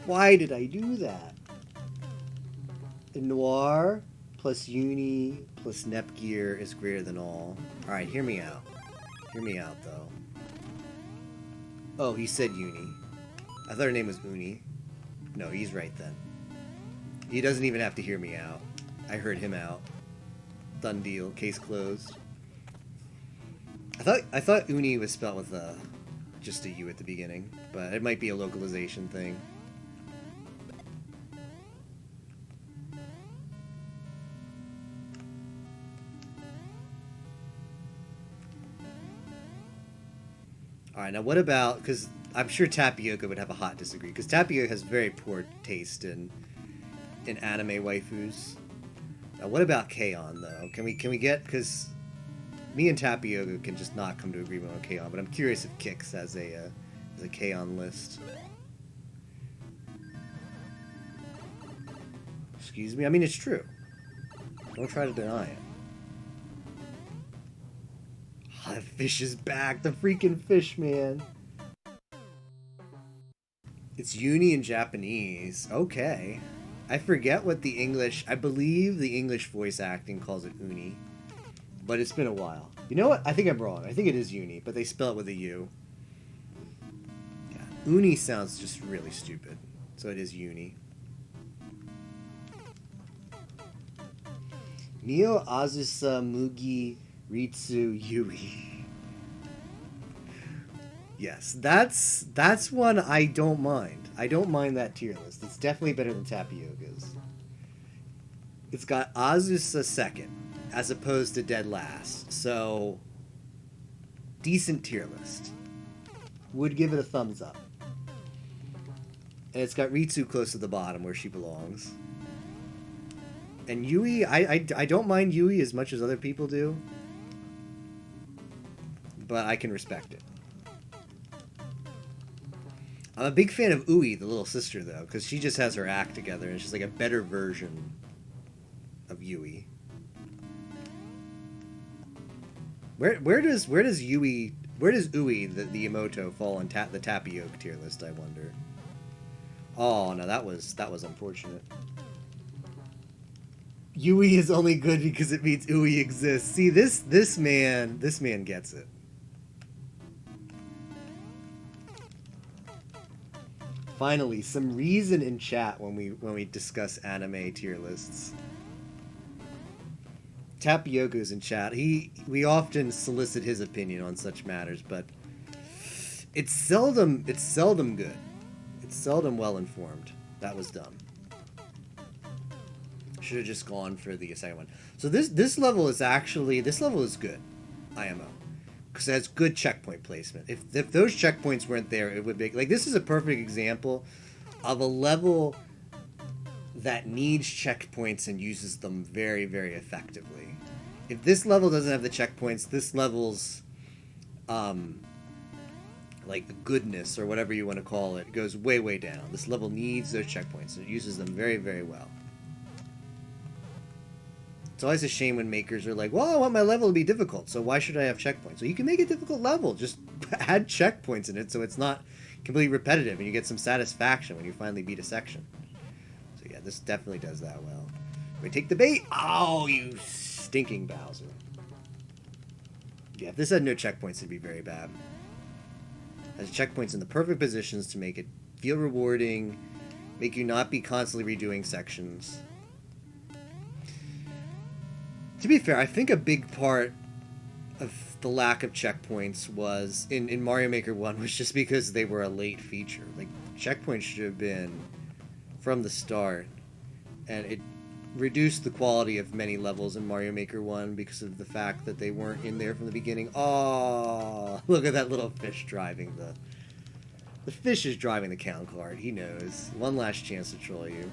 Why did I do that? Noir plus Uni plus Nepgear is greater than all. Alright, hear me out. Hear me out, though. Oh, he said Uni. I thought her name was Uni. No, he's right then. He doesn't even have to hear me out. I heard him out. Done deal. Case closed. I thought Uni was spelled with just a U at the beginning, but it might be a localization thing. Alright, now what about, because I'm sure Tapioca would have a hot disagree, because Tapioca has very poor taste in anime waifus. Now what about K-On! Though? Can we get, because me and Tapioca can just not come to agreement on K-On!, but I'm curious if Kix has a K-On! List. Excuse me? I mean, it's true. Don't try to deny it. Oh, the fish is back. The freaking fish, man. It's Uni in Japanese. Okay. I forget what the English... I believe the English voice acting calls it Uni. But it's been a while. You know what? I think I'm wrong. I think it is Uni, but they spell it with a U. Yeah. Uni sounds just really stupid. So it is Uni. Neo Azusa Mugi Ritsu Yui. Yes, that's one I don't mind. I don't mind that tier list. It's definitely better than Tapioca's. It's got Azusa second, as opposed to dead last. So, decent tier list. Would give it a thumbs up. And it's got Ritsu close to the bottom where she belongs. And Yui, I don't mind Yui as much as other people do. But I can respect it. I'm a big fan of Ui, the little sister, though, because she just has her act together, and she's like a better version of Yui. Where does Ui, the Emoto, fall on the Tapioca tier list? I wonder. Oh no, that was unfortunate. Yui is only good because it means Ui exists. See, this man gets it. Finally, some reason in chat when we discuss anime tier lists. Tapioca's in chat. We often solicit his opinion on such matters, but it's seldom good. It's seldom well informed. That was dumb. Should have just gone for the second one. So this level is good, IMO, because it has good checkpoint placement. If those checkpoints weren't there, it would be like, this is a perfect example of a level that needs checkpoints and uses them very, very effectively. If this level doesn't have the checkpoints, this level's like goodness, or whatever you want to call it, goes way, way down. This level needs those checkpoints. It uses them very, very well. It's always a shame when makers are like, well, I want my level to be difficult, so why should I have checkpoints? So you can make a difficult level. Just add checkpoints in it so it's not completely repetitive and you get some satisfaction when you finally beat a section. So yeah, this definitely does that well. We take the bait. Oh, you stinking Bowser. Yeah, if this had no checkpoints, it'd be very bad. It has checkpoints in the perfect positions to make it feel rewarding, make you not be constantly redoing sections. To be fair, I think a big part of the lack of checkpoints was in Mario Maker 1 was just because they were a late feature. Like, checkpoints should have been from the start, and it reduced the quality of many levels in Mario Maker 1 because of the fact that they weren't in there from the beginning. Oh, look at that little fish driving the fish is driving the count card. He knows. One last chance to troll you.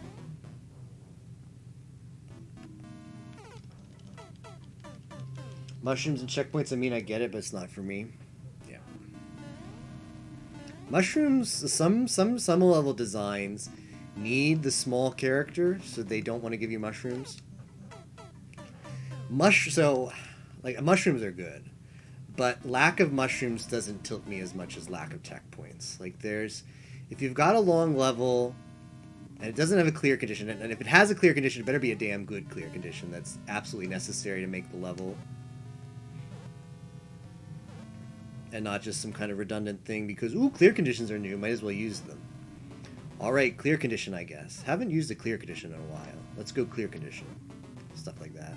Mushrooms and checkpoints, I mean, I get it, but it's not for me. Yeah. Mushrooms, some level designs need the small character, so they don't want to give you mushrooms. So, like, mushrooms are good, but lack of mushrooms doesn't tilt me as much as lack of checkpoints. Like, if you've got a long level, and it doesn't have a clear condition, and if it has a clear condition, it better be a damn good clear condition that's absolutely necessary to make the level. And not just some kind of redundant thing because, ooh, clear conditions are new, might as well use them. Alright, clear condition, I guess. Haven't used a clear condition in a while. Let's go clear condition. Stuff like that.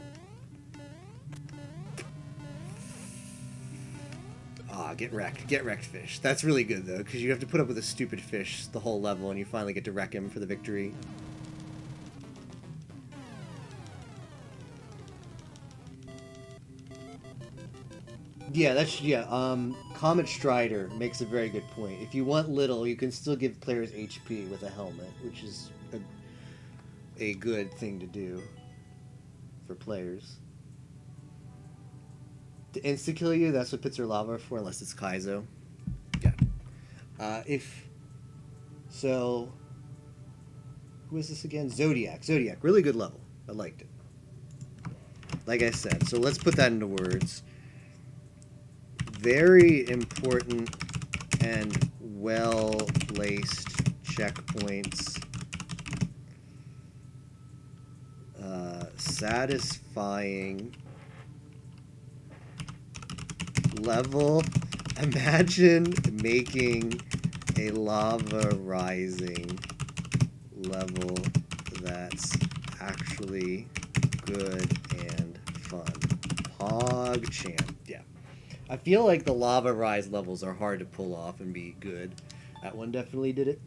Ah, get wrecked. Get wrecked, fish. That's really good, though, because you have to put up with a stupid fish the whole level, and you finally get to wreck him for the victory. Yeah, Comet Strider makes a very good point. If you want little, you can still give players HP with a helmet, which is a good thing to do for players. To insta-kill you, that's what pits are lava are for, unless it's Kaizo. Yeah. Who is this again? Zodiac. Zodiac, really good level. I liked it. Like I said, so let's put that into words. Very important and well-placed checkpoints. Satisfying level. Imagine making a lava rising level that's actually good and fun. PogChamp. Yeah. I feel like the lava rise levels are hard to pull off and be good. That one definitely did it.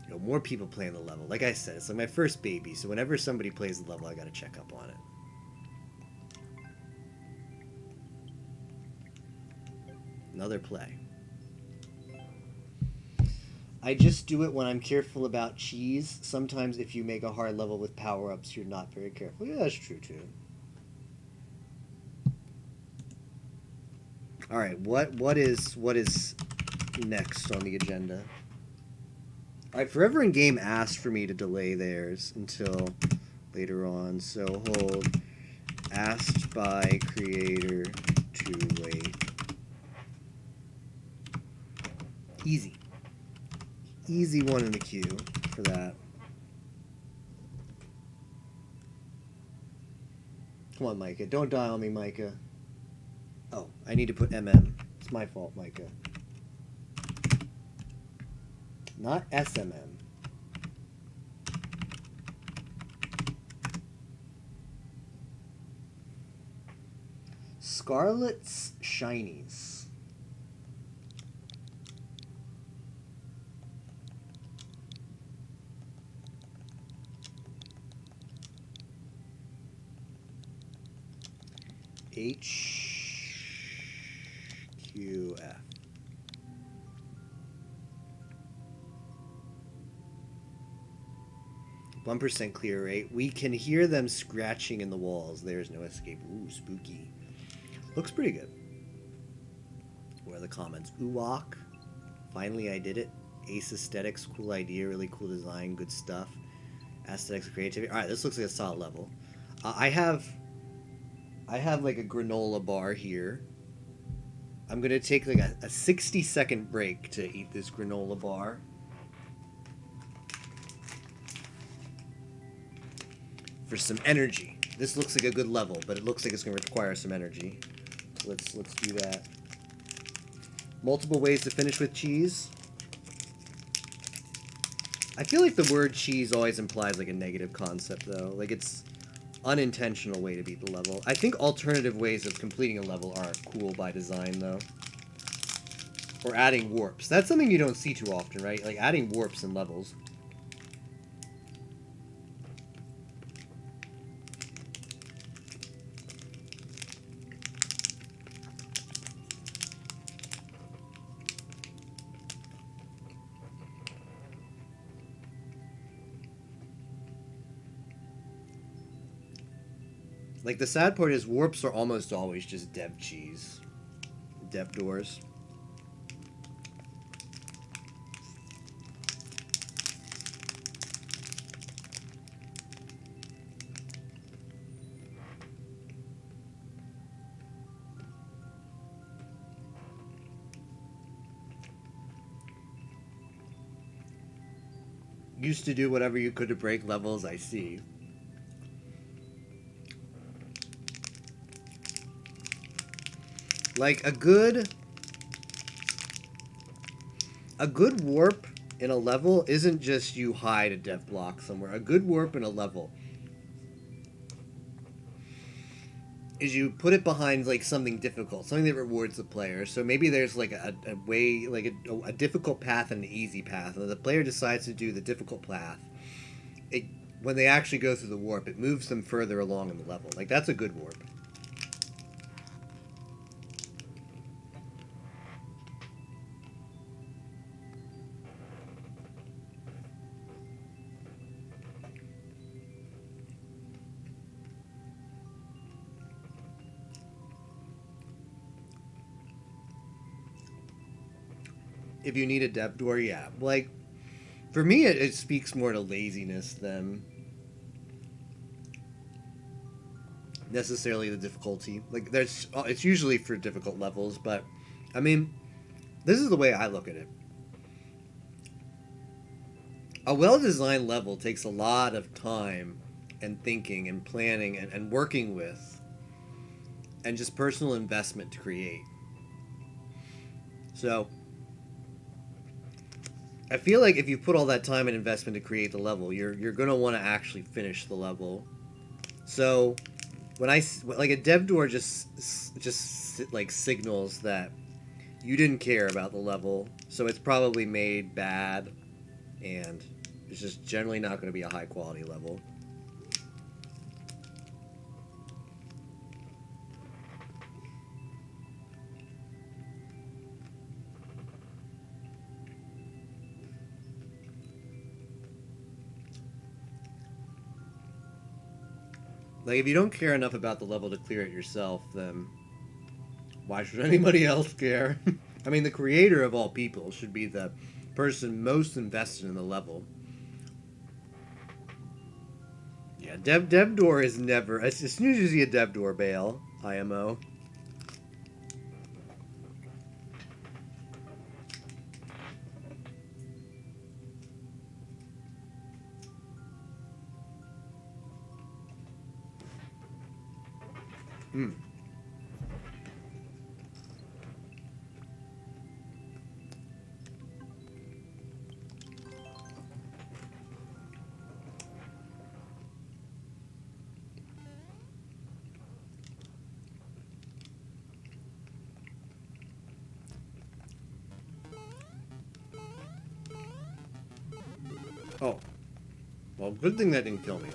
You know, more people playing the level. Like I said, it's like my first baby, so whenever somebody plays the level, I gotta check up on it. Another play. I just do it when I'm careful about cheese. Sometimes if you make a hard level with power-ups, you're not very careful. Yeah, that's true, too. Alright, what is next on the agenda? Alright, Forever in Game asked for me to delay theirs until later on, so hold asked by creator to wait. Easy. Easy one in the queue for that. Come on, Micah. Don't die on me, Micah. Oh, I need to put MM. It's my fault, Micah. Not SMM. Scarlet's Shinies. HQF. %1% clear rate. We can hear them scratching in the walls. There's no escape. Ooh, spooky. Looks pretty good. What are the comments? Uwak. Finally, I did it. Ace aesthetics. Cool idea. Really cool design. Good stuff. Aesthetics, creativity. All right, this looks like a solid level. I have like a granola bar here. I'm gonna take like a 60-second break to eat this granola bar. For some energy. This looks like a good level, but it looks like it's gonna require some energy. Let's do that. Multiple ways to finish with cheese. I feel like the word cheese always implies like a negative concept though. Like it's unintentional way to beat the level. I think alternative ways of completing a level are cool by design, though. Or adding warps. That's something you don't see too often, right? Like adding warps in levels. Like, the sad part is warps are almost always just dev cheese. Dev doors. Used to do whatever you could to break levels, I see. Like, a good A good warp in a level isn't just you hide a dev block somewhere. A good warp in a level is you put it behind like something difficult, something that rewards the player. So maybe there's like a way, like a difficult path and an easy path, and the player decides to do the difficult path. When they actually go through the warp, it moves them further along in the level. Like, that's a good warp. If you need a depth door, yeah. Like, for me, it speaks more to laziness than necessarily the difficulty. Like, it's usually for difficult levels, but, I mean, this is the way I look at it. A well-designed level takes a lot of time and thinking and planning and working with and just personal investment to create. So I feel like if you put all that time and investment to create the level, you're going to want to actually finish the level. So when like a dev door just like signals that you didn't care about the level, so it's probably made bad, and it's just generally not going to be a high quality level. Like, if you don't care enough about the level to clear it yourself, then why should anybody else care? I mean, the creator of all people should be the person most invested in the level. Yeah, dev door is never... As soon as you see a dev door, bail. IMO. Hmm. Oh. Well, good thing that didn't kill me.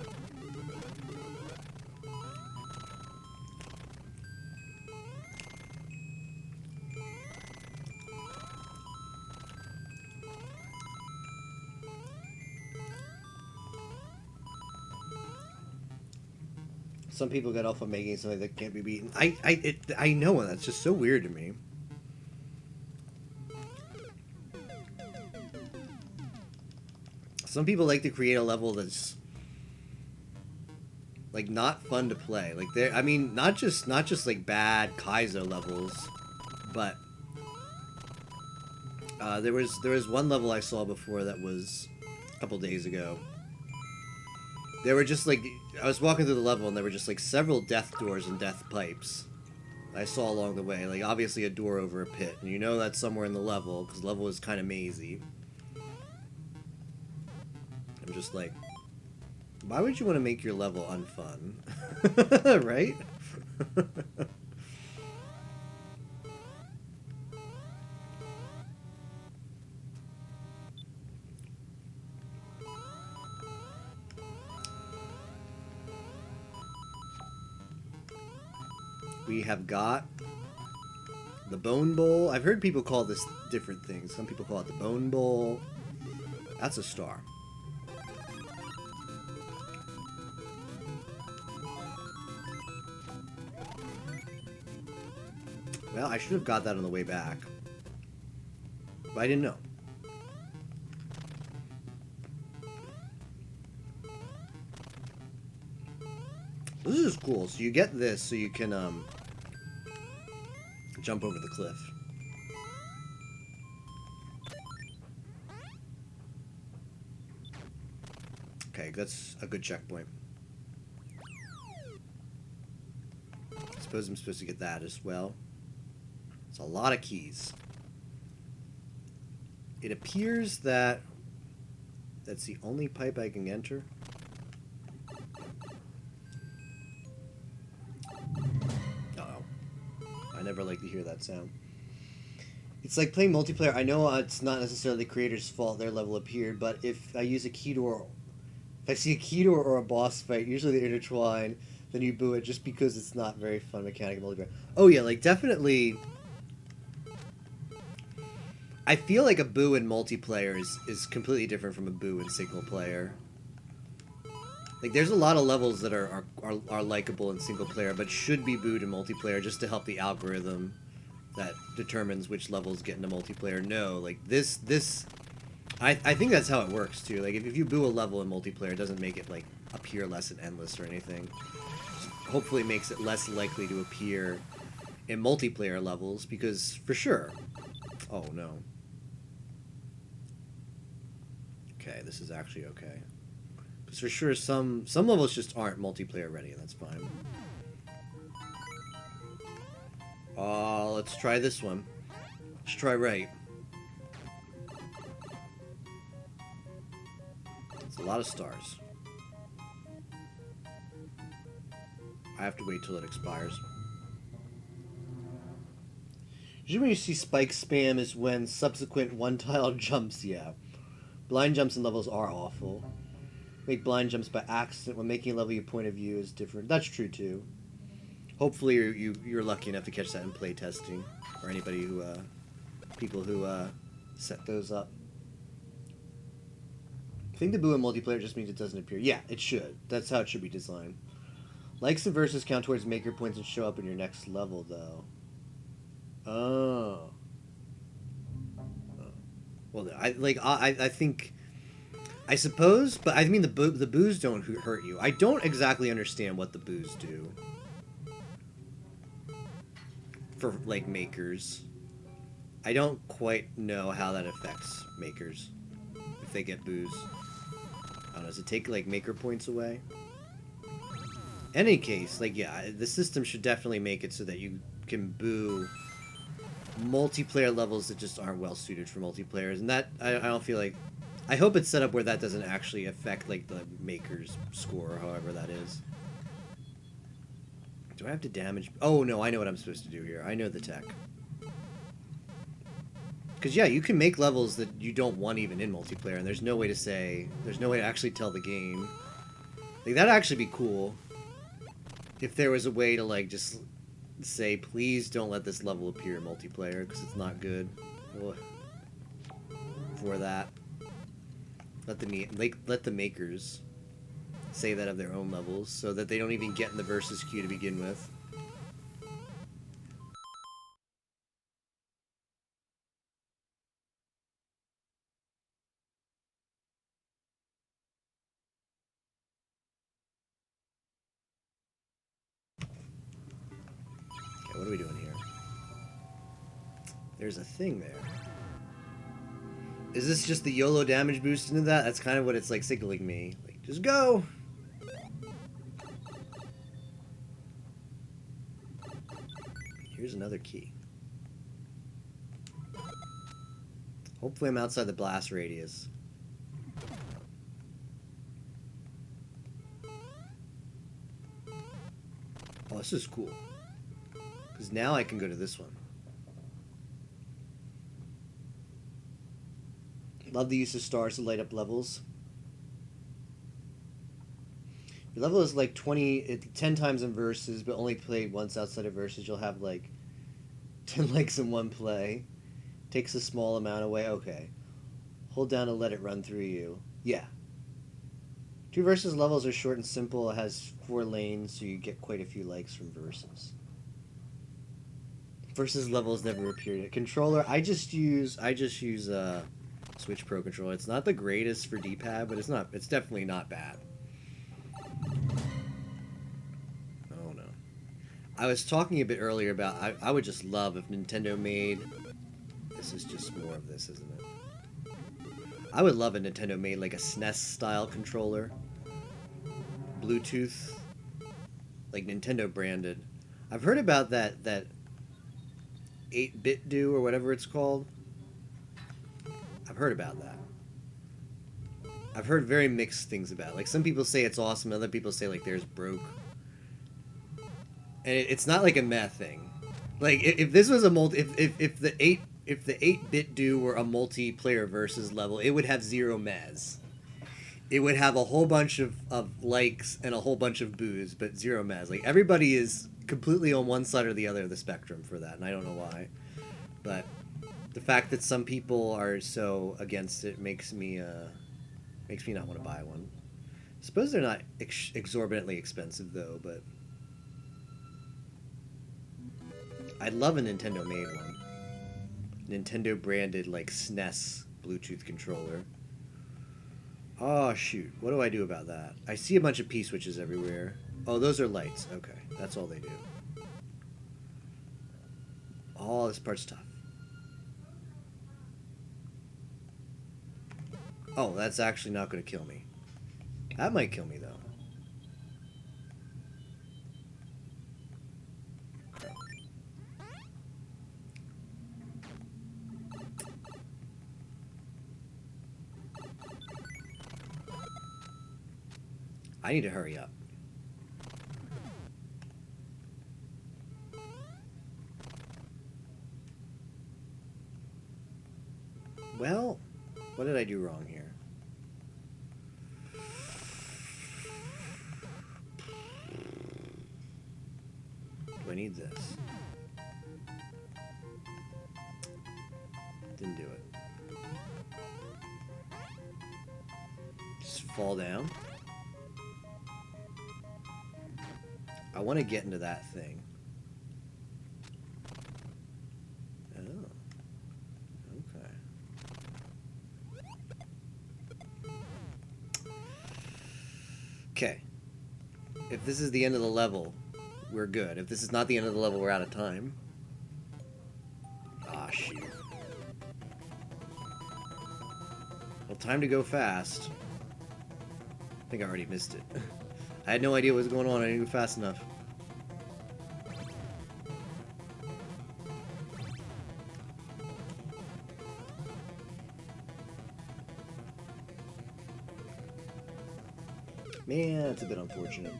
Some people get off on making something that can't be beaten. I know, and that's just so weird to me. Some people like to create a level that's like not fun to play. Like, I mean, not just like bad Kaizo levels, but there was one level I saw before that was a couple days ago. There were just like, I was walking through the level and there were just like several death doors and death pipes I saw along the way. Like, obviously a door over a pit, and you know that's somewhere in the level because the level is kind of mazy. I'm just like, why would you want to make your level unfun? Right? We have got the Bone Bowl. I've heard people call this different things. Some people call it the Bone Bowl. That's a star. Well, I should have got that on the way back. But I didn't know. This is cool. So you get this so you can jump over the cliff. Okay, that's a good checkpoint. I suppose I'm supposed to get that as well. It's a lot of keys. It appears that that's the only pipe I can enter. Uh-oh. I never like to hear that sound. It's like playing multiplayer. I know it's not necessarily the creator's fault their level appeared, but if I use a key door, if I see a key door or a boss fight, usually they intertwine, then you boo it just because it's not very fun mechanic in multiplayer. Oh yeah, like definitely. I feel like a boo in multiplayer is completely different from a boo in single player. Like there's a lot of levels that are likable in single player, but should be booed in multiplayer just to help the algorithm that determines which levels get into multiplayer. No, like this I think that's how it works too. Like if you boo a level in multiplayer, it doesn't make it like appear less in endless or anything. Hopefully it makes it less likely to appear in multiplayer levels, because for sure. Oh no. Okay, this is actually okay. Because for sure some levels just aren't multiplayer ready, and that's fine. Let's try this one. Let's try right. It's a lot of stars. I have to wait till it expires. Usually when you see spike spam is when subsequent one-tile jumps, yeah. Blind jumps in levels are awful. Make blind jumps by accident when making a level your point of view is different. That's true too. Hopefully you're lucky enough to catch that in playtesting, or anybody who people who set those up. I think the boo in multiplayer just means it doesn't appear. Yeah, it should. That's how it should be designed. Likes and versus count towards maker points and show up in your next level, though. Oh. Well, I think, I suppose, but I mean the boos don't hurt you. I don't exactly understand what the boos do for like makers. I don't quite know how that affects makers if they get boos. I don't know. Does it take like maker points away? In any case, like yeah, the system should definitely make it so that you can boo multiplayer levels that just aren't well suited for multiplayers, and that I don't feel like. I hope it's set up where that doesn't actually affect like the maker's score, or however that is. Do I have to damage? Oh no, I know what I'm supposed to do here. I know the tech. Because yeah, you can make levels that you don't want even in multiplayer, and there's no way to say, there's no way to actually tell the game. Like that'd actually be cool if there was a way to like just say, please don't let this level appear in multiplayer because it's not good. Ugh. For that, let the makers say that of their own levels so that they don't even get in the versus queue to begin with. Okay, what are we doing here? There's a thing there. Is this just the YOLO damage boost into that? That's kind of what it's like signaling me. Like, just go! Here's another key. Hopefully I'm outside the blast radius. Oh, this is cool. Because now I can go to this one. Love the use of stars to light up levels. Your level is like 10 times in versus, but only played once outside of versus. You'll have like 10 likes in one play. Takes a small amount away. Okay. Hold down to let it run through you. Yeah. 2 versus levels are short and simple. It has 4 lanes, so you get quite a few likes from versus. Versus levels never appeared. Controller, I just use Switch Pro controller. It's not the greatest for D-pad, but it's definitely not bad. Oh no. I was talking a bit earlier about I would just love if Nintendo made, this is just more of this, isn't it? I would love if Nintendo made like a SNES style controller. Bluetooth, like Nintendo branded. I've heard about that 8-bit do or whatever it's called. I've heard about that. I've heard very mixed things about it. Like, some people say it's awesome, other people say, like, theirs broke. And it's not like a math thing. Like, if this was a if the 8-bit do were a multiplayer versus level, it would have 0 mez. It would have a whole bunch of likes and a whole bunch of boos, but 0 mez. Like, everybody is completely on one side or the other of the spectrum for that, and I don't know why. But the fact that some people are so against it makes me not want to buy one. I suppose they're not exorbitantly expensive, though, but I'd love a Nintendo-made one. Nintendo-branded, like, SNES Bluetooth controller. Oh, shoot. What do I do about that? I see a bunch of P-switches everywhere. Oh, those are lights. Okay, that's all they do. Oh, this part's tough. Oh, that's actually not going to kill me. That might kill me, though. I need to hurry up. Well, what did I do wrong here? Do I need this? Didn't do it. Just fall down. I want to get into that thing. Oh. Okay. Okay. If this is the end of the level, we're good. If this is not the end of the level, we're out of time. Ah, shoot. Well, time to go fast. I think I already missed it. I had no idea what was going on. I didn't go fast enough. Man, that's a bit unfortunate.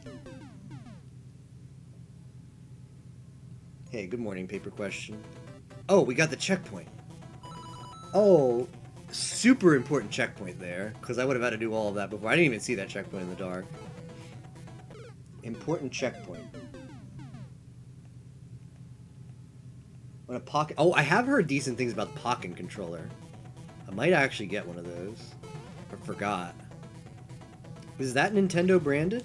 Hey, good morning, paper question. Oh, we got the checkpoint. Oh, super important checkpoint there, because I would have had to do all of that before. I didn't even see that checkpoint in the dark. Important checkpoint. When a pocket... Oh, I have heard decent things about the Pocket controller. I might actually get one of those. I forgot. Is that Nintendo branded?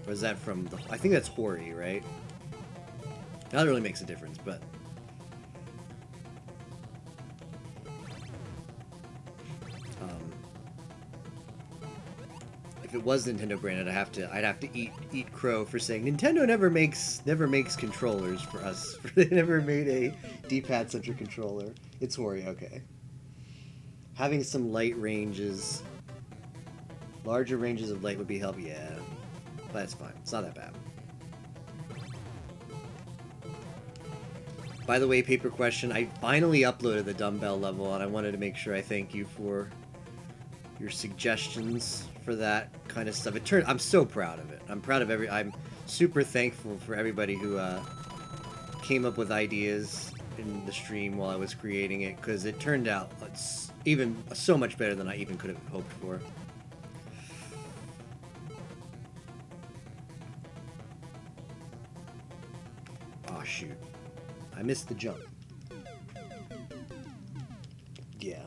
Or is that from the... I think that's Hori, right? That really makes a difference, but... if it was Nintendo branded, I'd have to eat crow for saying Nintendo never makes controllers for us. They never made a D-pad centric controller. It's Hori, okay. Having some light ranges... Larger ranges of light would be helpful, yeah. But that's fine. It's not that bad. By the way, paper question, I finally uploaded the dumbbell level, and I wanted to make sure I thank you for your suggestions for that kind of stuff. I'm so proud of it. I'm super thankful for everybody who came up with ideas in the stream while I was creating it, because it turned out even so much better than I even could have hoped for. Oh, shoot. I missed the jump. Yeah.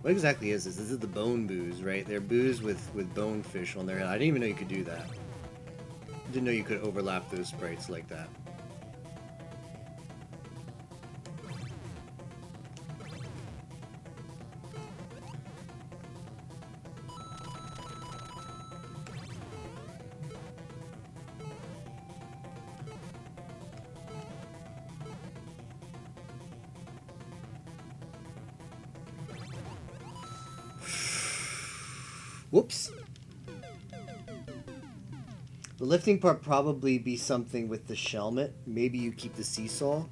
What exactly is this? This is the bone boos, right? They're boos with bonefish on their head. I didn't even know you could do that. I didn't know you could overlap those sprites like that. Whoops. The lifting part probably be something with the shelmet. Maybe you keep the seesaw.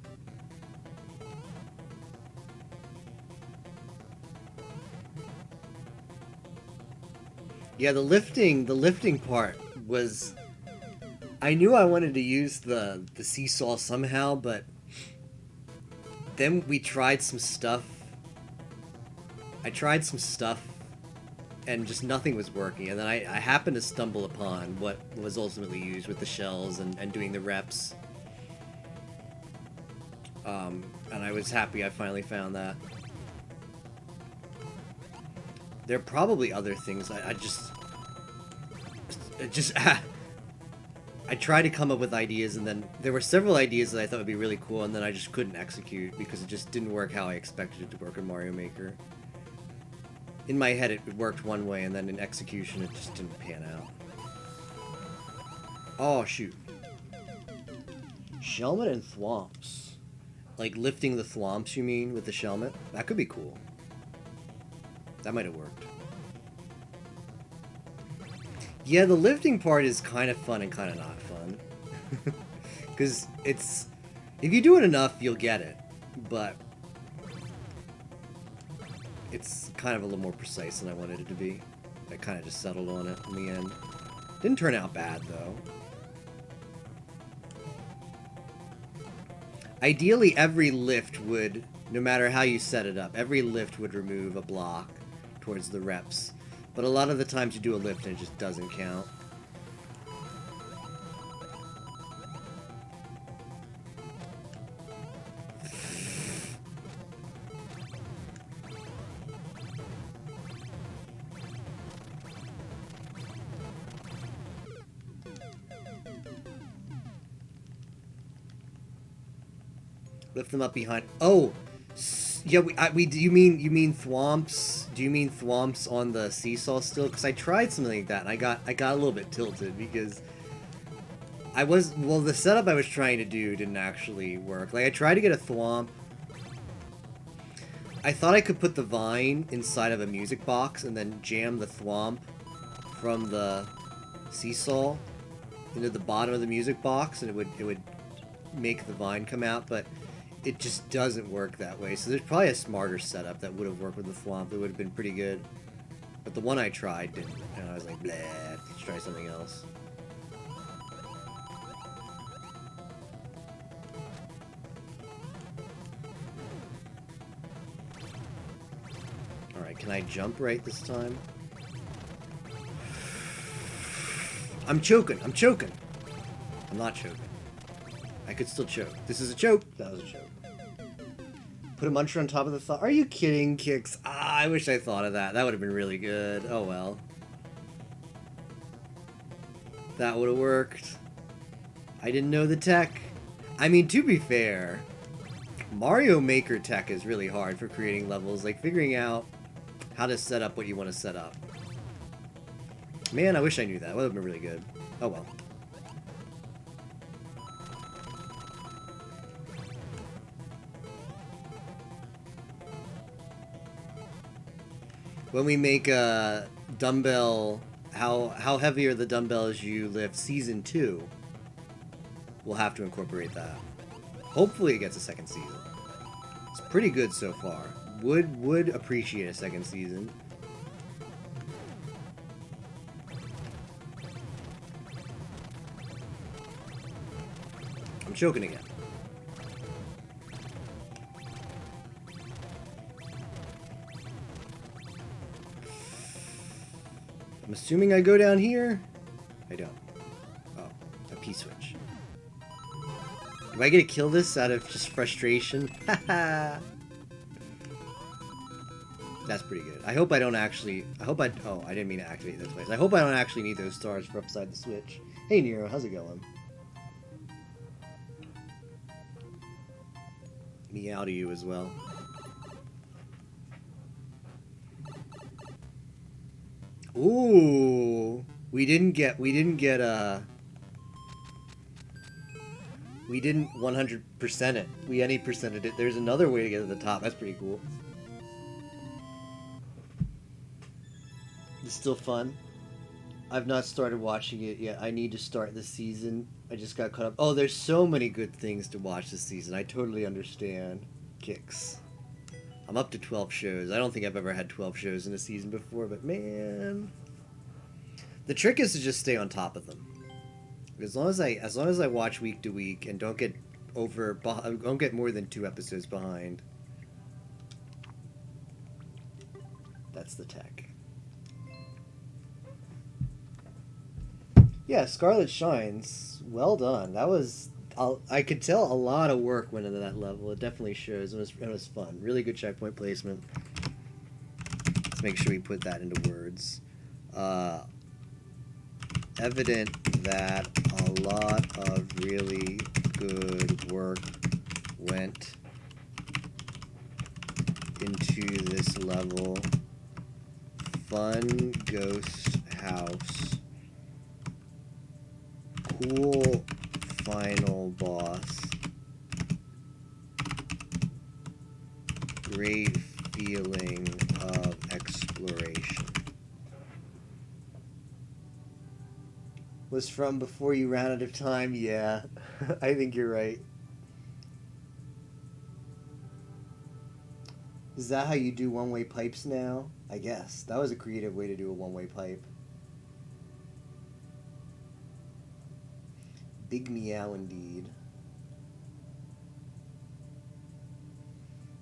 Yeah, the lifting part was... I knew I wanted to use the seesaw somehow, but then we tried some stuff. I tried some stuff, and just nothing was working. And then I happened to stumble upon what was ultimately used with the shells and doing the reps. And I was happy I finally found that. There are probably other things. I tried to come up with ideas, and then there were several ideas that I thought would be really cool, and then I just couldn't execute because it just didn't work how I expected it to work in Mario Maker. In my head, it worked one way, and then in execution, it just didn't pan out. Oh, shoot. Shelmet and thwomps. Like lifting the thwomps, you mean, with the shelmet? That could be cool. That might have worked. Yeah, the lifting part is kind of fun and kind of not fun. Because it's... If you do it enough, you'll get it. But... it's kind of a little more precise than I wanted it to be. I kind of just settled on it in the end. Didn't turn out bad, though. Ideally, every lift would, no matter how you set it up, every lift would remove a block towards the reps. But a lot of the times you do a lift and it just doesn't count. Lift them up behind. Oh, yeah. You mean thwomps? Do you mean thwomps on the seesaw still? Because I tried something like that, and I got a little bit tilted because the setup I was trying to do didn't actually work. Like I tried to get a thwomp. I thought I could put the vine inside of a music box and then jam the thwomp from the seesaw into the bottom of the music box, and it would make the vine come out, but it just doesn't work that way. So there's probably a smarter setup that would have worked with the thwomp. It would have been pretty good. But the one I tried didn't. And I was like, bleh, let's try something else. Alright, can I jump right this time? I'm choking. I'm choking. I'm not choking. I could still choke. This is a choke. That was a choke. Put a muncher on top of the thought. Are you kidding, Kix? Ah, I wish I thought of that. That would have been really good. Oh well. That would have worked. I didn't know the tech. I mean, to be fair, Mario Maker tech is really hard for creating levels. Like, figuring out how to set up what you want to set up. Man, I wish I knew that. That would have been really good. Oh well. When we make a dumbbell, how heavy are the dumbbells you lift season 2, we'll have to incorporate that. Hopefully it gets a second season. It's pretty good so far. Would appreciate a second season. I'm choking again. I'm assuming I go down here? I don't. Oh, a P-switch. Do I get to kill this out of just frustration? Haha! That's pretty good. I hope I don't actually... Oh, I didn't mean to activate those twice. I hope I don't actually need those stars for upside the switch. Hey, Nero, how's it going? Meow to you as well. Ooh, we didn't 100% it. We any percented it. There's another way to get to the top. That's pretty cool. It's still fun. I've not started watching it yet. I need to start this season. I just got caught up. Oh, there's so many good things to watch this season. I totally understand. Kicks. I'm up to 12 shows. I don't think I've ever had 12 shows in a season before, but man, the trick is to just stay on top of them. As long as I watch week to week and don't get more than 2 episodes behind. That's the tech. Yeah, Scarlet Shines. Well done. That was... I could tell a lot of work went into that level. It definitely shows. It was fun. Really good checkpoint placement. Let's make sure we put that into words. Evident that a lot of really good work went into this level. Fun ghost house. Cool final boss. Great feeling of exploration. Was from before you ran out of time? Yeah, I think you're right. Is that how you do one-way pipes now? I guess. That was a creative way to do a one-way pipe. Big meow indeed.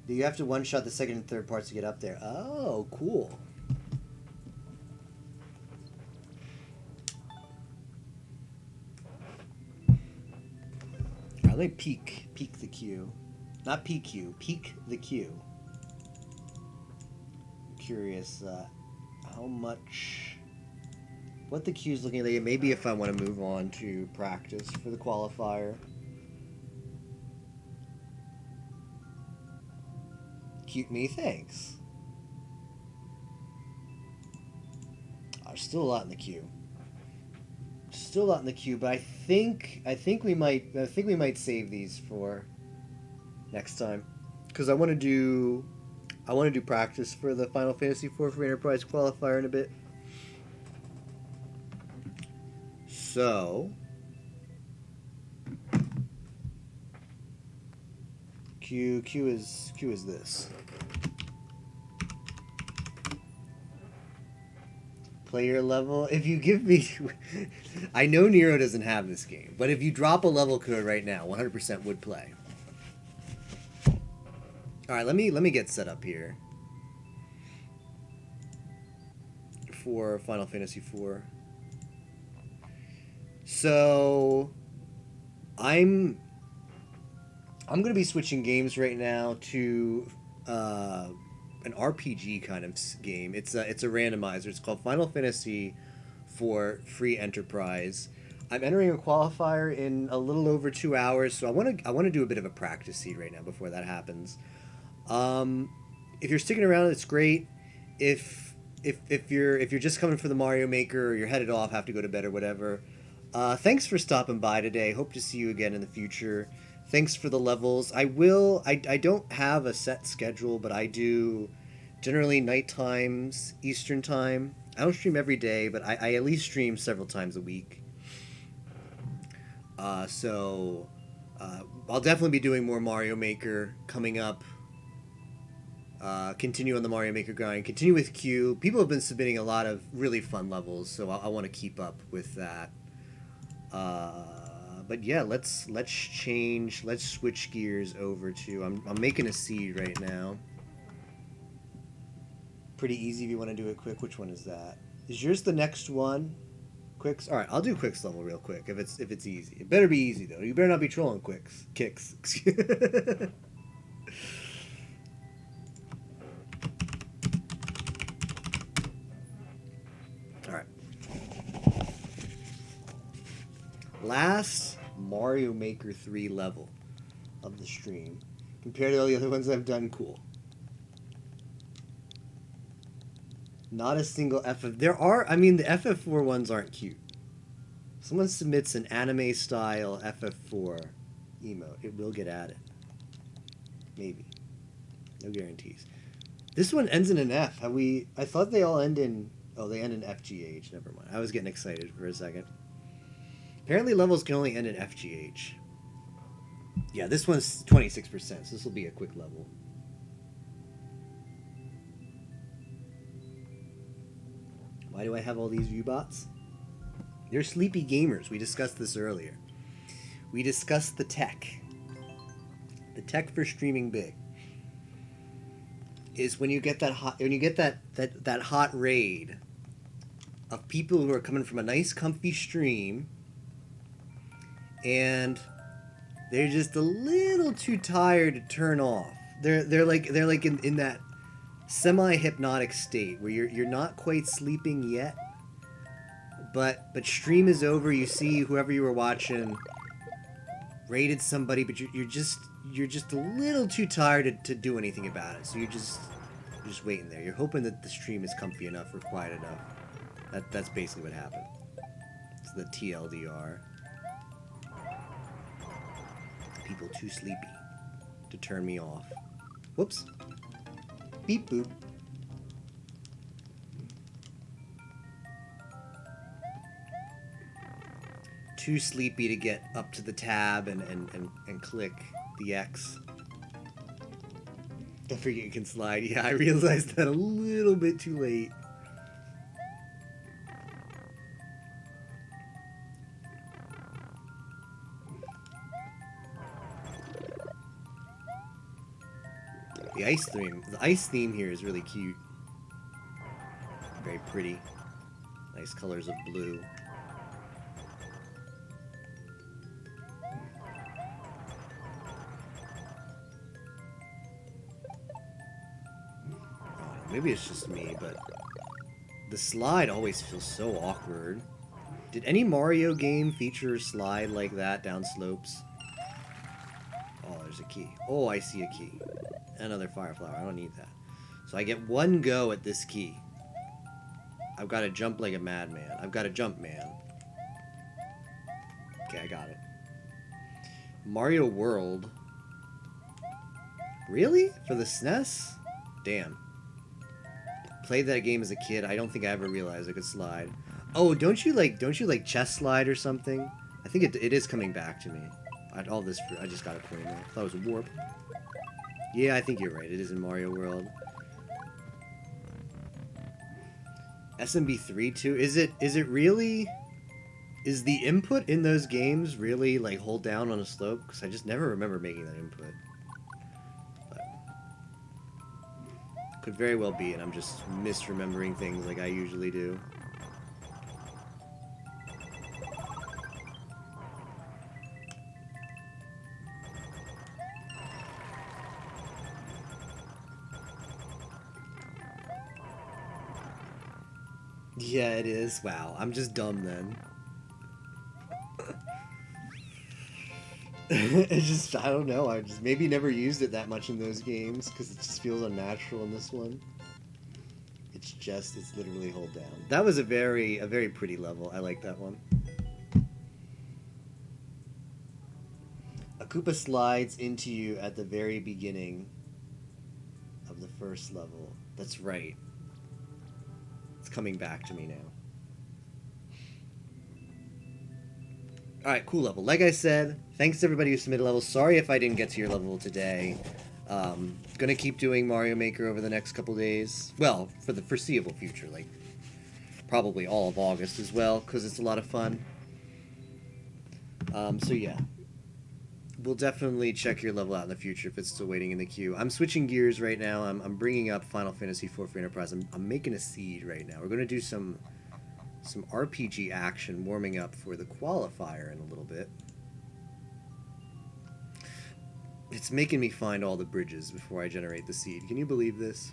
Do you have to one-shot the second and third parts to get up there? Oh, cool. Let me peek the queue. Not PQ, peek the queue. Curious how much... what the queue's looking like. Maybe if I want to move on to practice for the qualifier. Cute me, thanks. There's still a lot in the queue. Still a lot in the queue, but I think we might save these for next time, because I want to do practice for the Final Fantasy IV for Enterprise qualifier in a bit. So Q is this. Player level. If you give me, I know Nero doesn't have this game, but if you drop a level code right now, 100% would play. All right, let me get set up here for Final Fantasy IV. So I'm gonna be switching games right now to an RPG kind of game. It's a randomizer. It's called Final Fantasy IV Free Enterprise. I'm entering a qualifier in a little over 2 hours, so I want to do a bit of a practice seed right now before that happens. If you're sticking around, it's great. If you're just coming for the Mario Maker, or you're headed off, have to go to bed or whatever, thanks for stopping by today. Hope to see you again in the future. Thanks for the levels. I don't have a set schedule, but I do generally night times, Eastern time. I don't stream every day, but I at least stream several times a week. So I'll definitely be doing more Mario Maker coming up. Continue on the Mario Maker grind. Continue with Q. People have been submitting a lot of really fun levels, so I want to keep up with that. But yeah, let's switch gears over to... I'm making a seed right now. Pretty easy if you want to do it quick. Which one is that? Is yours the next one? Quicks? Alright, I'll do Quicks level real quick if it's easy. It better be easy though. You better not be trolling Kicks. Alright. Last Mario Maker 3 level of the stream. Compared to all the other ones I've done, cool. Not a single FF... There are... I mean, the FF4 ones aren't cute. Someone submits an anime-style FF4 emote. It will get added. Maybe. No guarantees. This one ends in an F. I thought they all end in Oh, they end in FGH. Never mind. I was getting excited for a second. Apparently levels can only end in FGH. Yeah, this one's 26%, so this will be a quick level. Why do I have all these viewbots? They're sleepy gamers. We discussed this earlier. We discussed the tech. The tech for streaming big is when you get that hot raid of people who are coming from a nice comfy stream and they're just a little too tired to turn off. They're like in that semi-hypnotic state where you're not quite sleeping yet, but stream is over. You see whoever you were watching raided somebody, but you're just a little too tired to do anything about it. So you're just waiting there. You're hoping that the stream is comfy enough or quiet enough. That's basically what happened. It's the TLDR. People too sleepy to turn me off. Whoops. Beep boop. Too sleepy to get up to the tab and click the X. Don't forget you can slide. Yeah, I realized that a little bit too late. The ice theme here is really cute. Very pretty. Nice colors of blue. Maybe it's just me, but the slide always feels so awkward. Did any Mario game feature a slide like that down slopes? Oh, there's a key. Oh, I see a key. Another fire flower. I don't need that. So I get one go at this key. I've got to jump like a madman. I've got to jump, man. Okay, I got it. Mario World. Really? For the SNES? Damn. Played that game as a kid. I don't think I ever realized I could slide. Oh, don't you like chest slide or something? I think it is coming back to me. I just got a coin there. I thought it was a warp. Yeah, I think you're right. It is in Mario World. SMB3 too. Is it really? Is the input in those games really like hold down on a slope? Because I just never remember making that input. Could very well be, and I'm just misremembering things like I usually do. Yeah, it is. Wow, I'm just dumb then. It's just, I don't know, I just maybe never used it that much in those games because it just feels unnatural in this one. It's literally hold down. That was a very pretty level. I like that one. A Koopa slides into you at the very beginning of the first level. That's right. It's coming back to me now. Alright, cool level. Like I said, thanks to everybody who submitted levels. Sorry if I didn't get to your level today. Gonna keep doing Mario Maker over the next couple days. Well, for the foreseeable future, like probably all of August as well, because it's a lot of fun. So yeah. We'll definitely check your level out in the future if it's still waiting in the queue. I'm switching gears right now. I'm bringing up Final Fantasy IV for Enterprise. I'm making a seed right now. We're gonna do some RPG action warming up for the qualifier in a little bit. It's making me find all the bridges before I generate the seed. Can you believe this?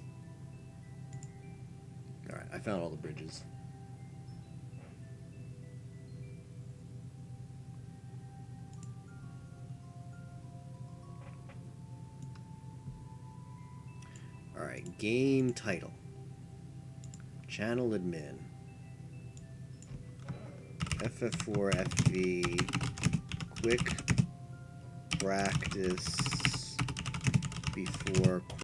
Alright, I found all the bridges. Alright, game title. Channel admin. FF4FE quick practice before